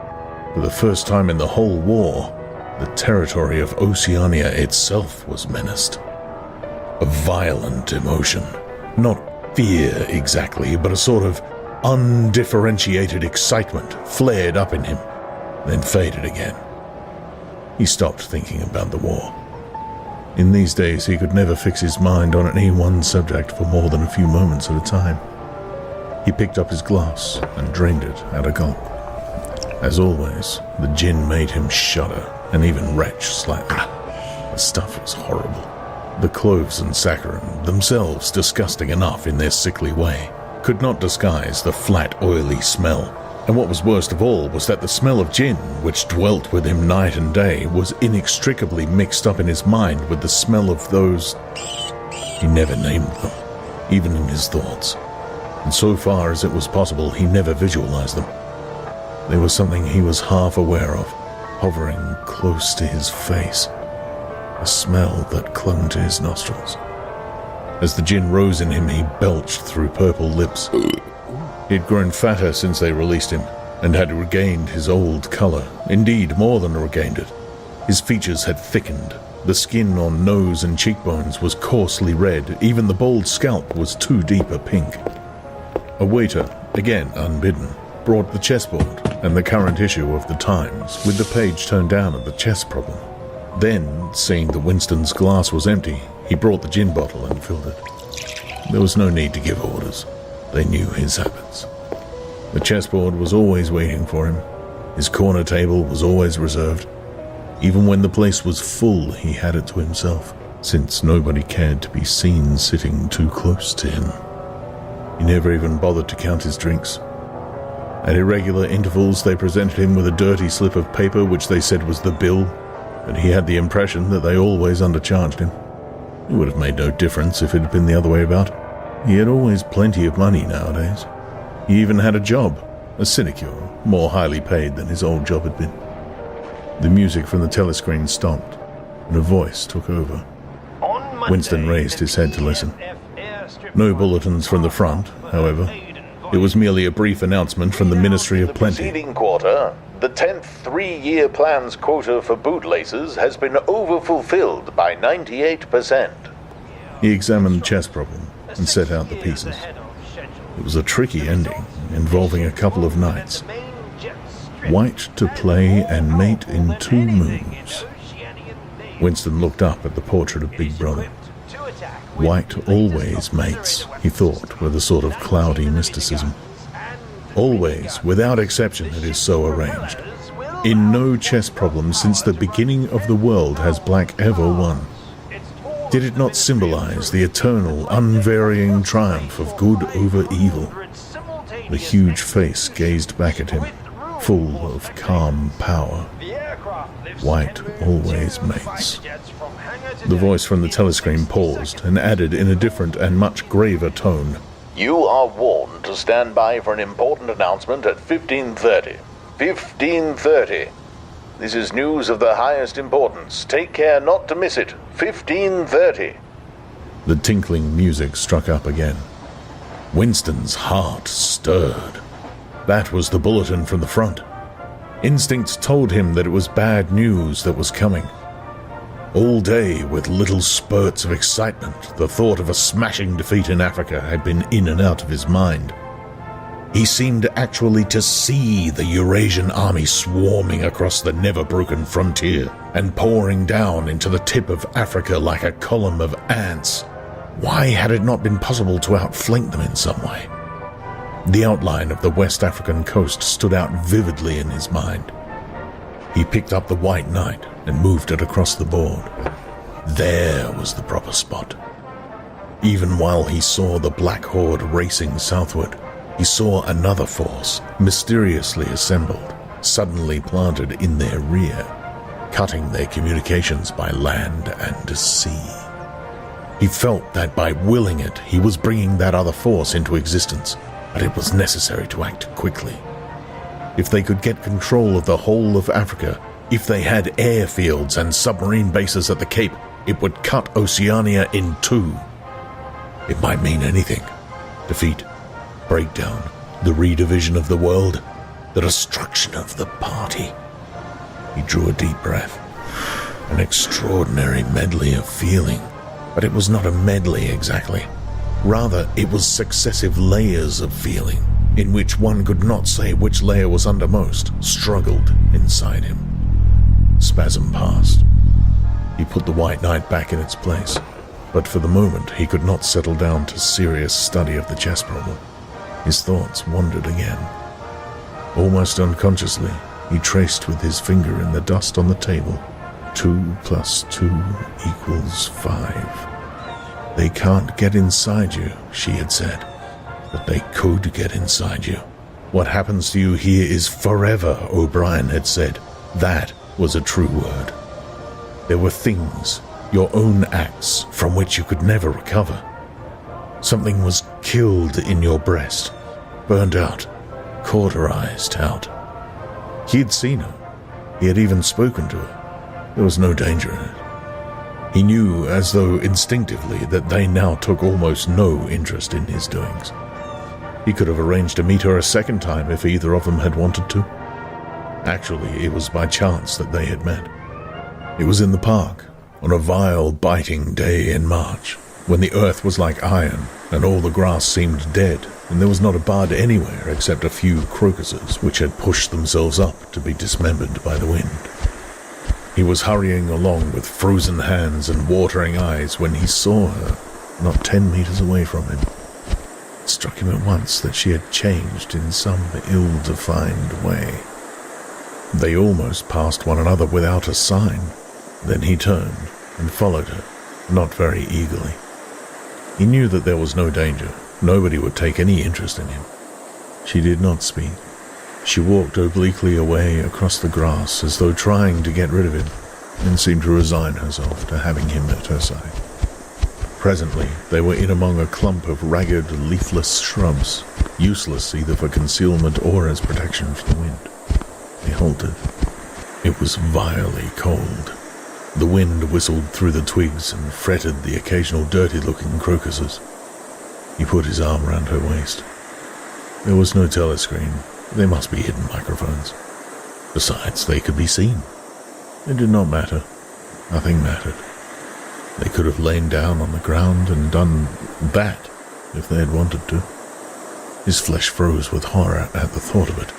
For the first time in the whole war, the territory of Oceania itself was menaced. A violent emotion. Not fear exactly, but a sort of undifferentiated excitement flared up in him, then faded again. He stopped thinking about the war. In these days, he could never fix his mind on any one subject for more than a few moments at a time. He picked up his glass and drained it at a gulp. As always, the gin made him shudder and even retch slightly. The stuff was horrible. The cloves and saccharin, themselves disgusting enough in their sickly way, could not disguise the flat, oily smell. And what was worst of all was that the smell of gin, which dwelt with him night and day, was inextricably mixed up in his mind with the smell of those... He never named them, even in his thoughts. And so far as it was possible, he never visualized them. They were something he was half aware of, hovering close to his face. A smell that clung to his nostrils. As the gin rose in him, he belched through purple lips. He'd grown fatter since they released him, and had regained his old color. Indeed, more than regained it. His features had thickened. The skin on nose and cheekbones was coarsely red. Even the bald scalp was too deep a pink. A waiter, again unbidden, brought the chessboard and the current issue of the Times, with the page turned down at the chess problem. Then, seeing that Winston's glass was empty, he brought the gin bottle and filled it. There was no need to give orders. They knew his habits. The chessboard was always waiting for him. His corner table was always reserved. Even when the place was full, he had it to himself, since nobody cared to be seen sitting too close to him. He never even bothered to count his drinks. At irregular intervals, they presented him with a dirty slip of paper which they said was the bill, but he had the impression that they always undercharged him. It would have made no difference if it had been the other way about. He had always plenty of money nowadays. He even had a job, a sinecure, more highly paid than his old job had been. The music from the telescreen stopped, and a voice took over. Winston raised his head to listen. No bulletins from the front, however. It was merely a brief announcement from the Ministry of Plenty. Preceding quarter, the 10th three-year plan's quota for bootlaces has been overfulfilled by 98%. He examined the chess problem and set out the pieces. It was a tricky ending, involving a couple of knights. White to play and mate in 2 moves. Winston looked up at the portrait of Big Brother. White always mates, he thought, with a sort of cloudy mysticism. Always, without exception, it is so arranged. In no chess problem since the beginning of the world has black ever won. Did it not symbolize the eternal, unvarying triumph of good over evil? The huge face gazed back at him, full of calm power. White always mates. The voice from the telescreen paused and added in a different and much graver tone. You are warned to stand by for an important announcement at 15:30. 15:30. This is news of the highest importance. Take care not to miss it. 15:30. The tinkling music struck up again. Winston's heart stirred. That was the bulletin from the front. Instincts told him that it was bad news that was coming. All day, with little spurts of excitement, the thought of a smashing defeat in Africa had been in and out of his mind. He seemed actually to see the Eurasian army swarming across the never-broken frontier and pouring down into the tip of Africa like a column of ants. Why had it not been possible to outflank them in some way? The outline of the West African coast stood out vividly in his mind. He picked up the white knight and moved it across the board. There was the proper spot. Even while he saw the black horde racing southward, he saw another force, mysteriously assembled, suddenly planted in their rear, cutting their communications by land and sea. He felt that by willing it, he was bringing that other force into existence, but it was necessary to act quickly. If they could get control of the whole of Africa, if they had airfields and submarine bases at the Cape, it would cut Oceania in two. It might mean anything. Defeat, breakdown, the redivision of the world, the destruction of the party. He drew a deep breath. An extraordinary medley of feeling. But it was not a medley exactly. Rather, it was successive layers of feeling, in which one could not say which layer was undermost, struggled inside him. Spasm passed. He put the White Knight back in its place, but for the moment he could not settle down to serious study of the chess problem. His thoughts wandered again. Almost unconsciously, he traced with his finger in the dust on the table. 2 + 2 = 5. They can't get inside you, she had said, but they could get inside you. What happens to you here is forever, O'Brien had said. That was a true word. There were things, your own acts, from which you could never recover. Something was killed in your breast, burned out, cauterized out. He had seen her. He had even spoken to her. There was no danger in it. He knew, as though instinctively, that they now took almost no interest in his doings. He could have arranged to meet her a second time if either of them had wanted to. Actually, it was by chance that they had met. It was in the park, on a vile, biting day in March, when the earth was like iron and all the grass seemed dead, and there was not a bud anywhere except a few crocuses which had pushed themselves up to be dismembered by the wind. He was hurrying along with frozen hands and watering eyes when he saw her, not 10 meters away from him. It struck him at once that she had changed in some ill-defined way. They almost passed one another without a sign. Then he turned and followed her, not very eagerly. He knew that there was no danger. Nobody would take any interest in him. She did not speak. She walked obliquely away across the grass as though trying to get rid of him, and seemed to resign herself to having him at her side. Presently, they were in among a clump of ragged, leafless shrubs, useless either for concealment or as protection from the wind. They halted. It was vilely cold. The wind whistled through the twigs and fretted the occasional dirty-looking crocuses. He put his arm round her waist. There was no telescreen. They must be hidden microphones. Besides, they could be seen. It did not matter. Nothing mattered. They could have lain down on the ground and done that if they had wanted to. His flesh froze with horror at the thought of it.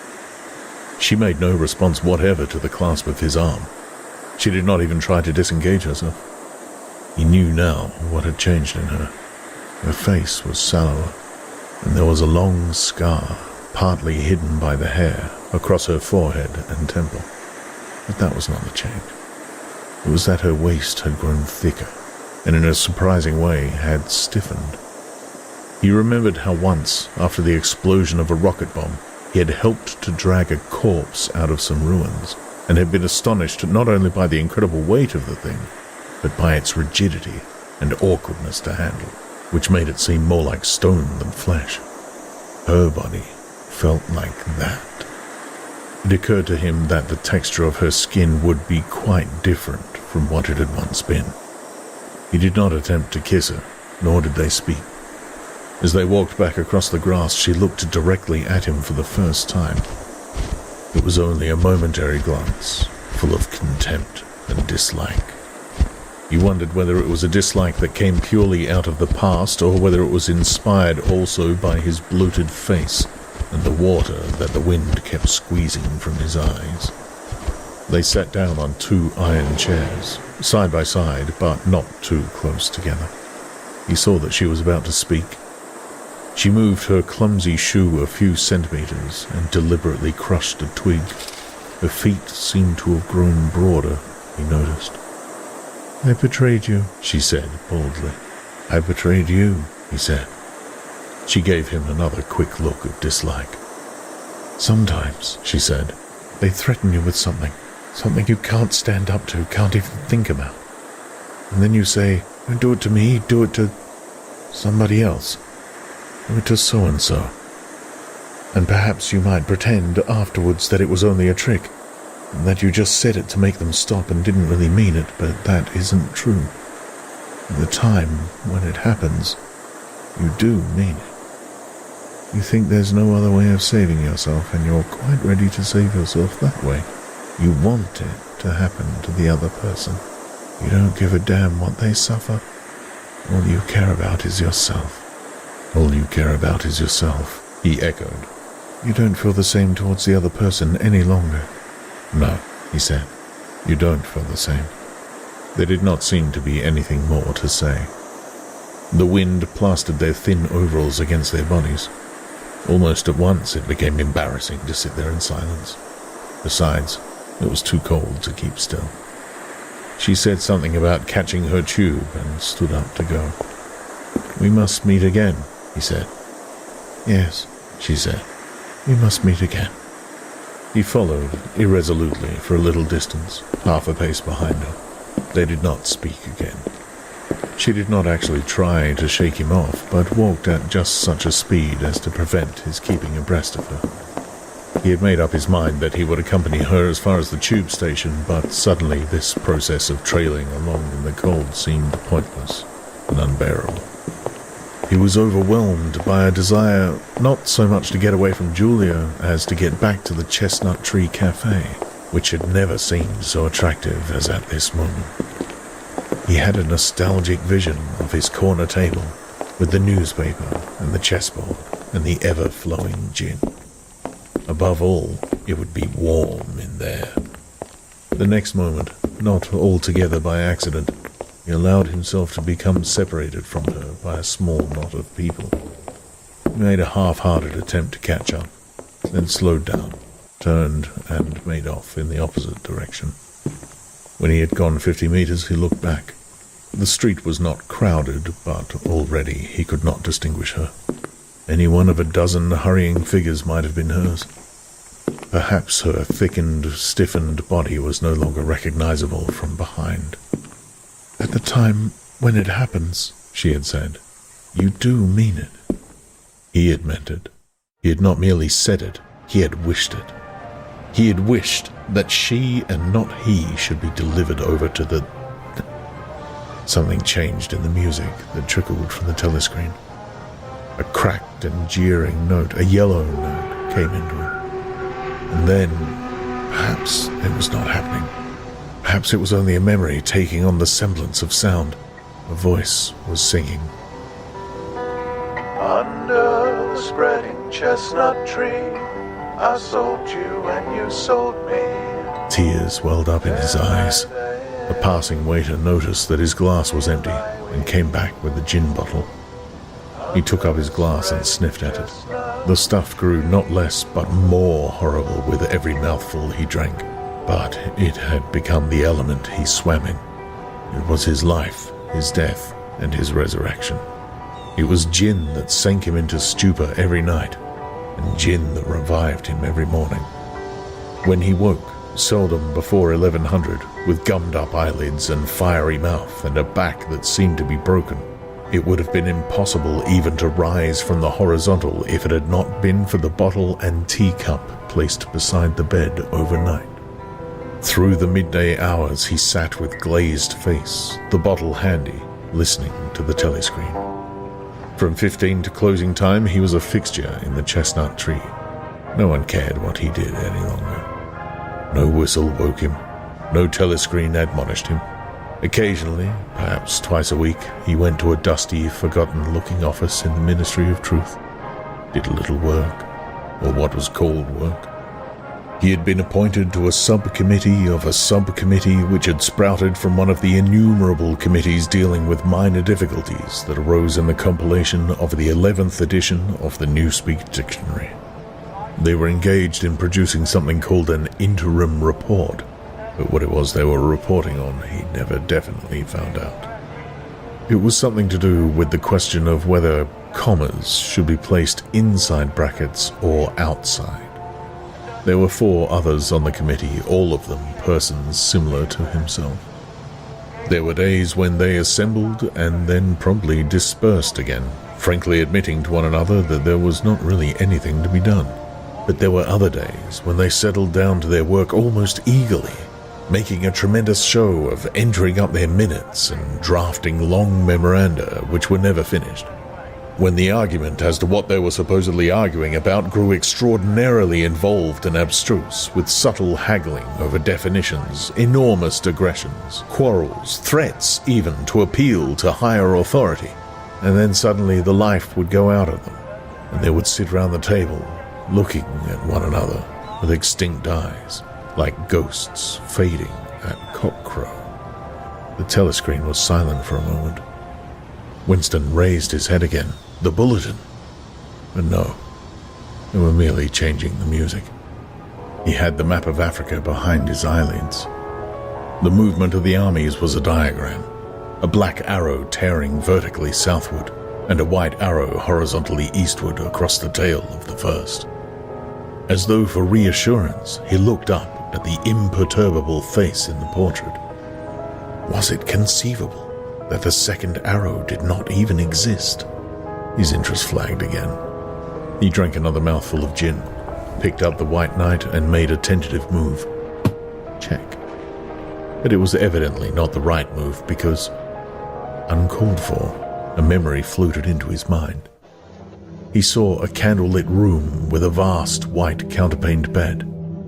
She made no response whatever to the clasp of his arm. She did not even try to disengage herself. He knew now what had changed in her. Her face was sallower, and there was a long scar, partly hidden by the hair, across her forehead and temple. But that was not the change. It was that her waist had grown thicker, and in a surprising way had stiffened. He remembered how once, after the explosion of a rocket bomb, he had helped to drag a corpse out of some ruins, and had been astonished not only by the incredible weight of the thing, but by its rigidity and awkwardness to handle, which made it seem more like stone than flesh. Her body felt like that. It occurred to him that the texture of her skin would be quite different from what it had once been. He did not attempt to kiss her, nor did they speak. As they walked back across the grass, she looked directly at him for the first time. It was only a momentary glance, full of contempt and dislike. He wondered whether it was a dislike that came purely out of the past, or whether it was inspired also by his bloated face and the water that the wind kept squeezing from his eyes. They sat down on 2 iron chairs, side by side, but not too close together. He saw that she was about to speak. She moved her clumsy shoe a few centimeters and deliberately crushed a twig. Her feet seemed to have grown broader, he noticed. "I betrayed you," she said boldly. "I betrayed you," he said. She gave him another quick look of dislike. "Sometimes," she said, "they threaten you with something you can't stand up to, can't even think about. And then you say, don't do it to me, do it to somebody else. Do it to so-and-so. And perhaps you might pretend afterwards that it was only a trick, and that you just said it to make them stop and didn't really mean it, but that isn't true. At the time when it happens, you do mean it. You think there's no other way of saving yourself, and you're quite ready to save yourself that way. You want it to happen to the other person. You don't give a damn what they suffer. All you care about is yourself." "All you care about is yourself," he echoed. "You don't feel the same towards the other person any longer." "No," he said. "You don't feel the same." There did not seem to be anything more to say. The wind plastered their thin overalls against their bodies. Almost at once it became embarrassing to sit there in silence. Besides, it was too cold to keep still. She said something about catching her tube and stood up to go. "We must meet again," he said. "Yes," she said. "We must meet again." He followed irresolutely for a little distance, half a pace behind her. They did not speak again. She did not actually try to shake him off, but walked at just such a speed as to prevent his keeping abreast of her. He had made up his mind that he would accompany her as far as the tube station, but suddenly this process of trailing along in the cold seemed pointless and unbearable. He was overwhelmed by a desire not so much to get away from Julia as to get back to the Chestnut Tree Cafe, which had never seemed so attractive as at this moment. He had a nostalgic vision of his corner table with the newspaper and the chessboard and the ever-flowing gin. Above all, it would be warm in there. The next moment, not altogether by accident, he allowed himself to become separated from her by a small knot of people. He made a half-hearted attempt to catch up, then slowed down, turned, and made off in the opposite direction. When he had gone 50 meters, he looked back. The street was not crowded, but already he could not distinguish her. Any one of a dozen hurrying figures might have been hers. Perhaps her thickened, stiffened body was no longer recognizable from behind. "At the time when it happens," she had said, "you do mean it." He had meant it. He had not merely said it, he had wished it. He had wished that she and not he should be delivered over to the... Something changed in the music that trickled from the telescreen. A cracked and jeering note, a yellow note, came into it. And then, perhaps it was not happening. Perhaps it was only a memory taking on the semblance of sound. A voice was singing. Under the spreading chestnut tree, I sold you and you sold me. Tears welled up in his eyes. A passing waiter noticed that his glass was empty and came back with the gin bottle. He took up his glass and sniffed at it. The stuff grew not less but more horrible with every mouthful he drank, but it had become the element he swam in. It was his life, his death, and his resurrection. It was gin that sank him into stupor every night, and gin that revived him every morning. When he woke, seldom before 1100, with gummed-up eyelids and fiery mouth and a back that seemed to be broken, it would have been impossible even to rise from the horizontal if it had not been for the bottle and teacup placed beside the bed overnight. Through the midday hours he sat with glazed face, the bottle handy, listening to the telescreen. From 15 to closing time he was a fixture in the Chestnut Tree. No one cared what he did any longer. No whistle woke him, no telescreen admonished him. Occasionally, perhaps twice a week, he went to a dusty, forgotten-looking office in the Ministry of Truth, did a little work, or what was called work. He had been appointed to a subcommittee of a subcommittee which had sprouted from one of the innumerable committees dealing with minor difficulties that arose in the compilation of the 11th edition of the Newspeak Dictionary. They were engaged in producing something called an interim report, but what it was they were reporting on he never definitely found out. It was something to do with the question of whether commas should be placed inside brackets or outside. There were 4 others on the committee, all of them persons similar to himself. There were days when they assembled and then promptly dispersed again, frankly admitting to one another that there was not really anything to be done. But there were other days when they settled down to their work almost eagerly, making a tremendous show of entering up their minutes and drafting long memoranda which were never finished. When the argument as to what they were supposedly arguing about grew extraordinarily involved and abstruse, with subtle haggling over definitions, enormous digressions, quarrels, threats even to appeal to higher authority, and then suddenly the life would go out of them, and they would sit round the table, looking at one another with extinct eyes, like ghosts fading at cockcrow. The telescreen was silent for a moment. Winston raised his head again. The bulletin. But no, they were merely changing the music. He had the map of Africa behind his eyelids. The movement of the armies was a diagram, a black arrow tearing vertically southward, and a white arrow horizontally eastward across the tail of the first. As though for reassurance, he looked up at the imperturbable face in the portrait. Was it conceivable that the second arrow did not even exist? His interest flagged again. He drank another mouthful of gin, picked up the white knight, and made a tentative move. Check. But it was evidently not the right move because, uncalled for, a memory floated into his mind. He saw a candlelit room with a vast white counterpaned bed,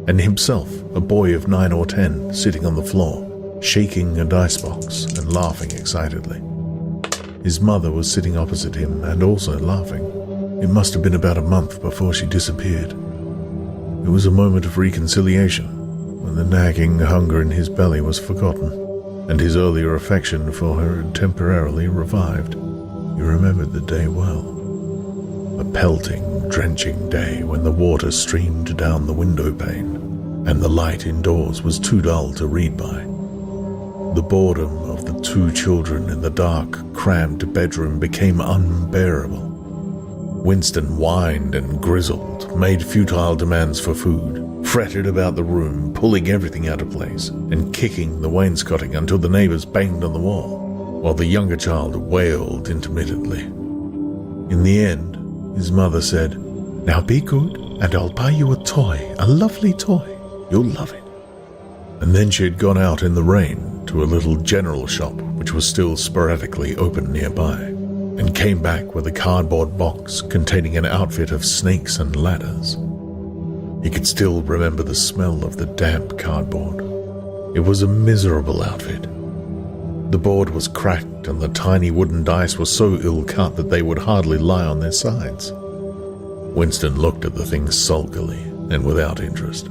and himself, a boy of 9 or 10, sitting on the floor, shaking a dice box and laughing excitedly. His mother was sitting opposite him and also laughing. It must have been about a month before she disappeared. It was a moment of reconciliation, when the nagging hunger in his belly was forgotten, and his earlier affection for her had temporarily revived. He remembered the day well. A pelting, drenching day when the water streamed down the window pane, and the light indoors was too dull to read by. The boredom of the 2 children in the dark, cramped bedroom became unbearable. Winston whined and grizzled, made futile demands for food, fretted about the room, pulling everything out of place, and kicking the wainscoting until the neighbors banged on the wall, while the younger child wailed intermittently. In the end, his mother said, "Now be good, and I'll buy you a toy, a lovely toy. You'll love it." And then she had gone out in the rain to a little general shop which was still sporadically open nearby, and came back with a cardboard box containing an outfit of snakes and ladders. He could still remember the smell of the damp cardboard. It was a miserable outfit. The board was cracked and the tiny wooden dice were so ill-cut that they would hardly lie on their sides. Winston looked at the thing sulkily and without interest.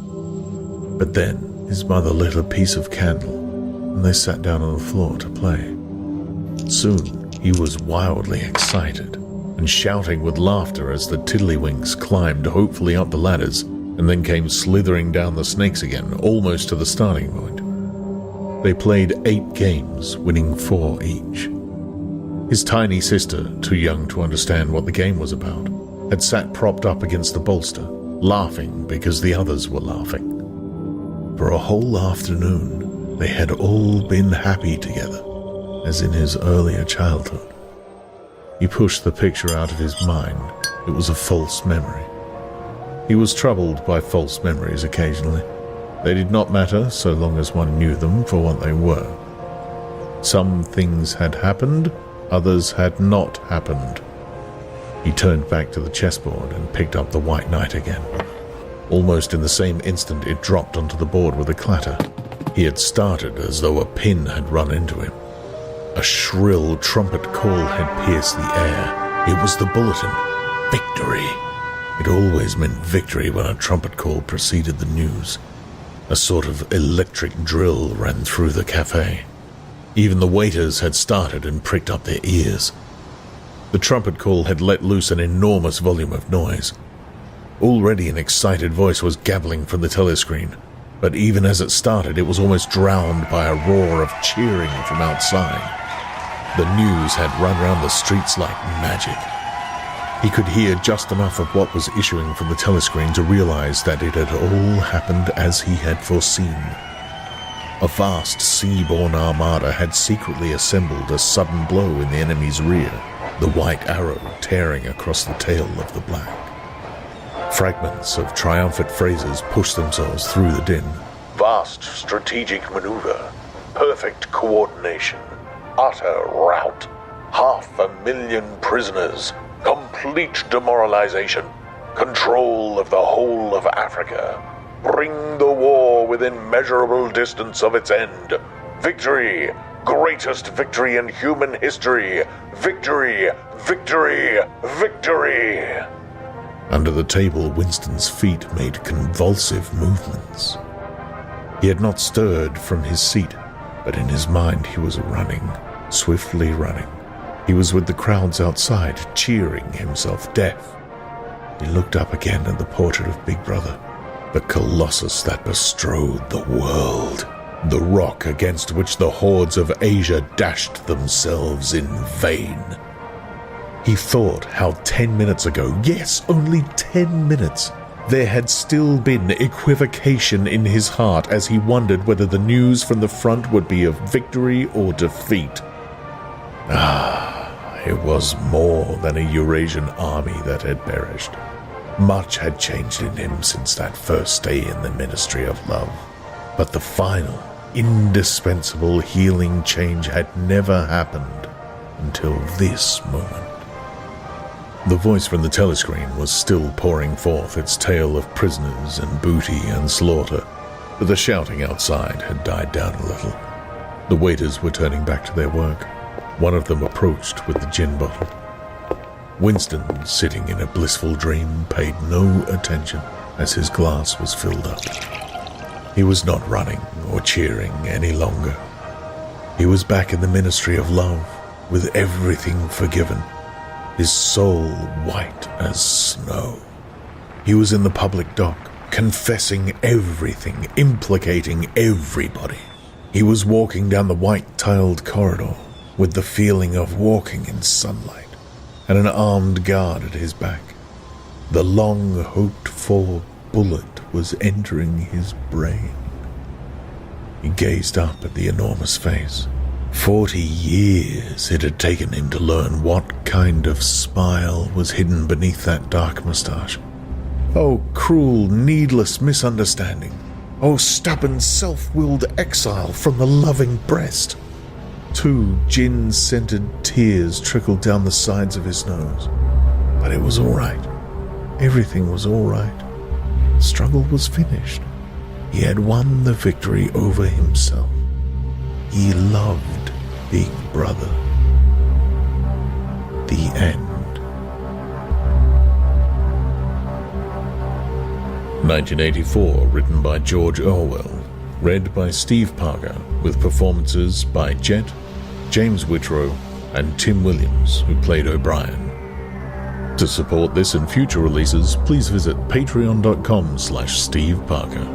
But then his mother lit a piece of candle, and they sat down on the floor to play. Soon he was wildly excited, and shouting with laughter as the tiddlywinks climbed hopefully up the ladders, and then came slithering down the snakes again, almost to the starting point. They played 8 games, winning 4 each. His tiny sister, too young to understand what the game was about, had sat propped up against the bolster, laughing because the others were laughing. For a whole afternoon, they had all been happy together, as in his earlier childhood. He pushed the picture out of his mind. It was a false memory. He was troubled by false memories occasionally. They did not matter so long as one knew them for what they were. Some things had happened, others had not happened. He turned back to the chessboard and picked up the white knight again. Almost in the same instant it dropped onto the board with a clatter. He had started as though a pin had run into him. A shrill trumpet call had pierced the air. It was the bulletin. Victory! It always meant victory when a trumpet call preceded the news. A sort of electric drill ran through the cafe. Even the waiters had started and pricked up their ears. The trumpet call had let loose an enormous volume of noise. Already an excited voice was gabbling from the telescreen, but even as it started, it was almost drowned by a roar of cheering from outside. The news had run round the streets like magic. He could hear just enough of what was issuing from the telescreen to realize that it had all happened as he had foreseen. A vast sea-borne armada had secretly assembled a sudden blow in the enemy's rear, the white arrow tearing across the tail of the black. Fragments of triumphant phrases pushed themselves through the din. Vast strategic maneuver, perfect coordination, utter rout, 500,000 prisoners, complete demoralization, control of the whole of Africa. Bring the war within measurable distance of its end. Victory! Greatest victory in human history! Victory! Victory! Victory! Under the table, Winston's feet made convulsive movements. He had not stirred from his seat, but in his mind he was running, swiftly running. He was with the crowds outside, cheering himself deaf. He looked up again at the portrait of Big Brother, the colossus that bestrode the world, the rock against which the hordes of Asia dashed themselves in vain. He thought how 10 minutes ago, yes, only 10 minutes, there had still been equivocation in his heart as he wondered whether the news from the front would be of victory or defeat. It was more than a Eurasian army that had perished. Much had changed in him since that first day in the Ministry of Love. But the final, indispensable healing change had never happened until this moment. The voice from the telescreen was still pouring forth its tale of prisoners and booty and slaughter, but the shouting outside had died down a little. The waiters were turning back to their work. One of them approached with the gin bottle. Winston, sitting in a blissful dream, paid no attention as his glass was filled up. He was not running or cheering any longer. He was back in the Ministry of Love, with everything forgiven, his soul white as snow. He was in the public dock, confessing everything, implicating everybody. He was walking down the white-tiled corridor, with the feeling of walking in sunlight, and an armed guard at his back. The long-hoped-for bullet was entering his brain. He gazed up at the enormous face. 40 years it had taken him to learn what kind of smile was hidden beneath that dark moustache. Oh, cruel, needless misunderstanding. Oh, stubborn, self-willed exile from the loving breast. 2 gin-scented tears trickled down the sides of his nose. But it was all right. Everything was all right. The struggle was finished. He had won the victory over himself. He loved Big Brother. The end. 1984, written by George Orwell. Read by Steve Parker, with performances by Jet, James Whitrow, and Tim Williams, who played O'Brien. To support this and future releases, please visit patreon.com/Steve Parker.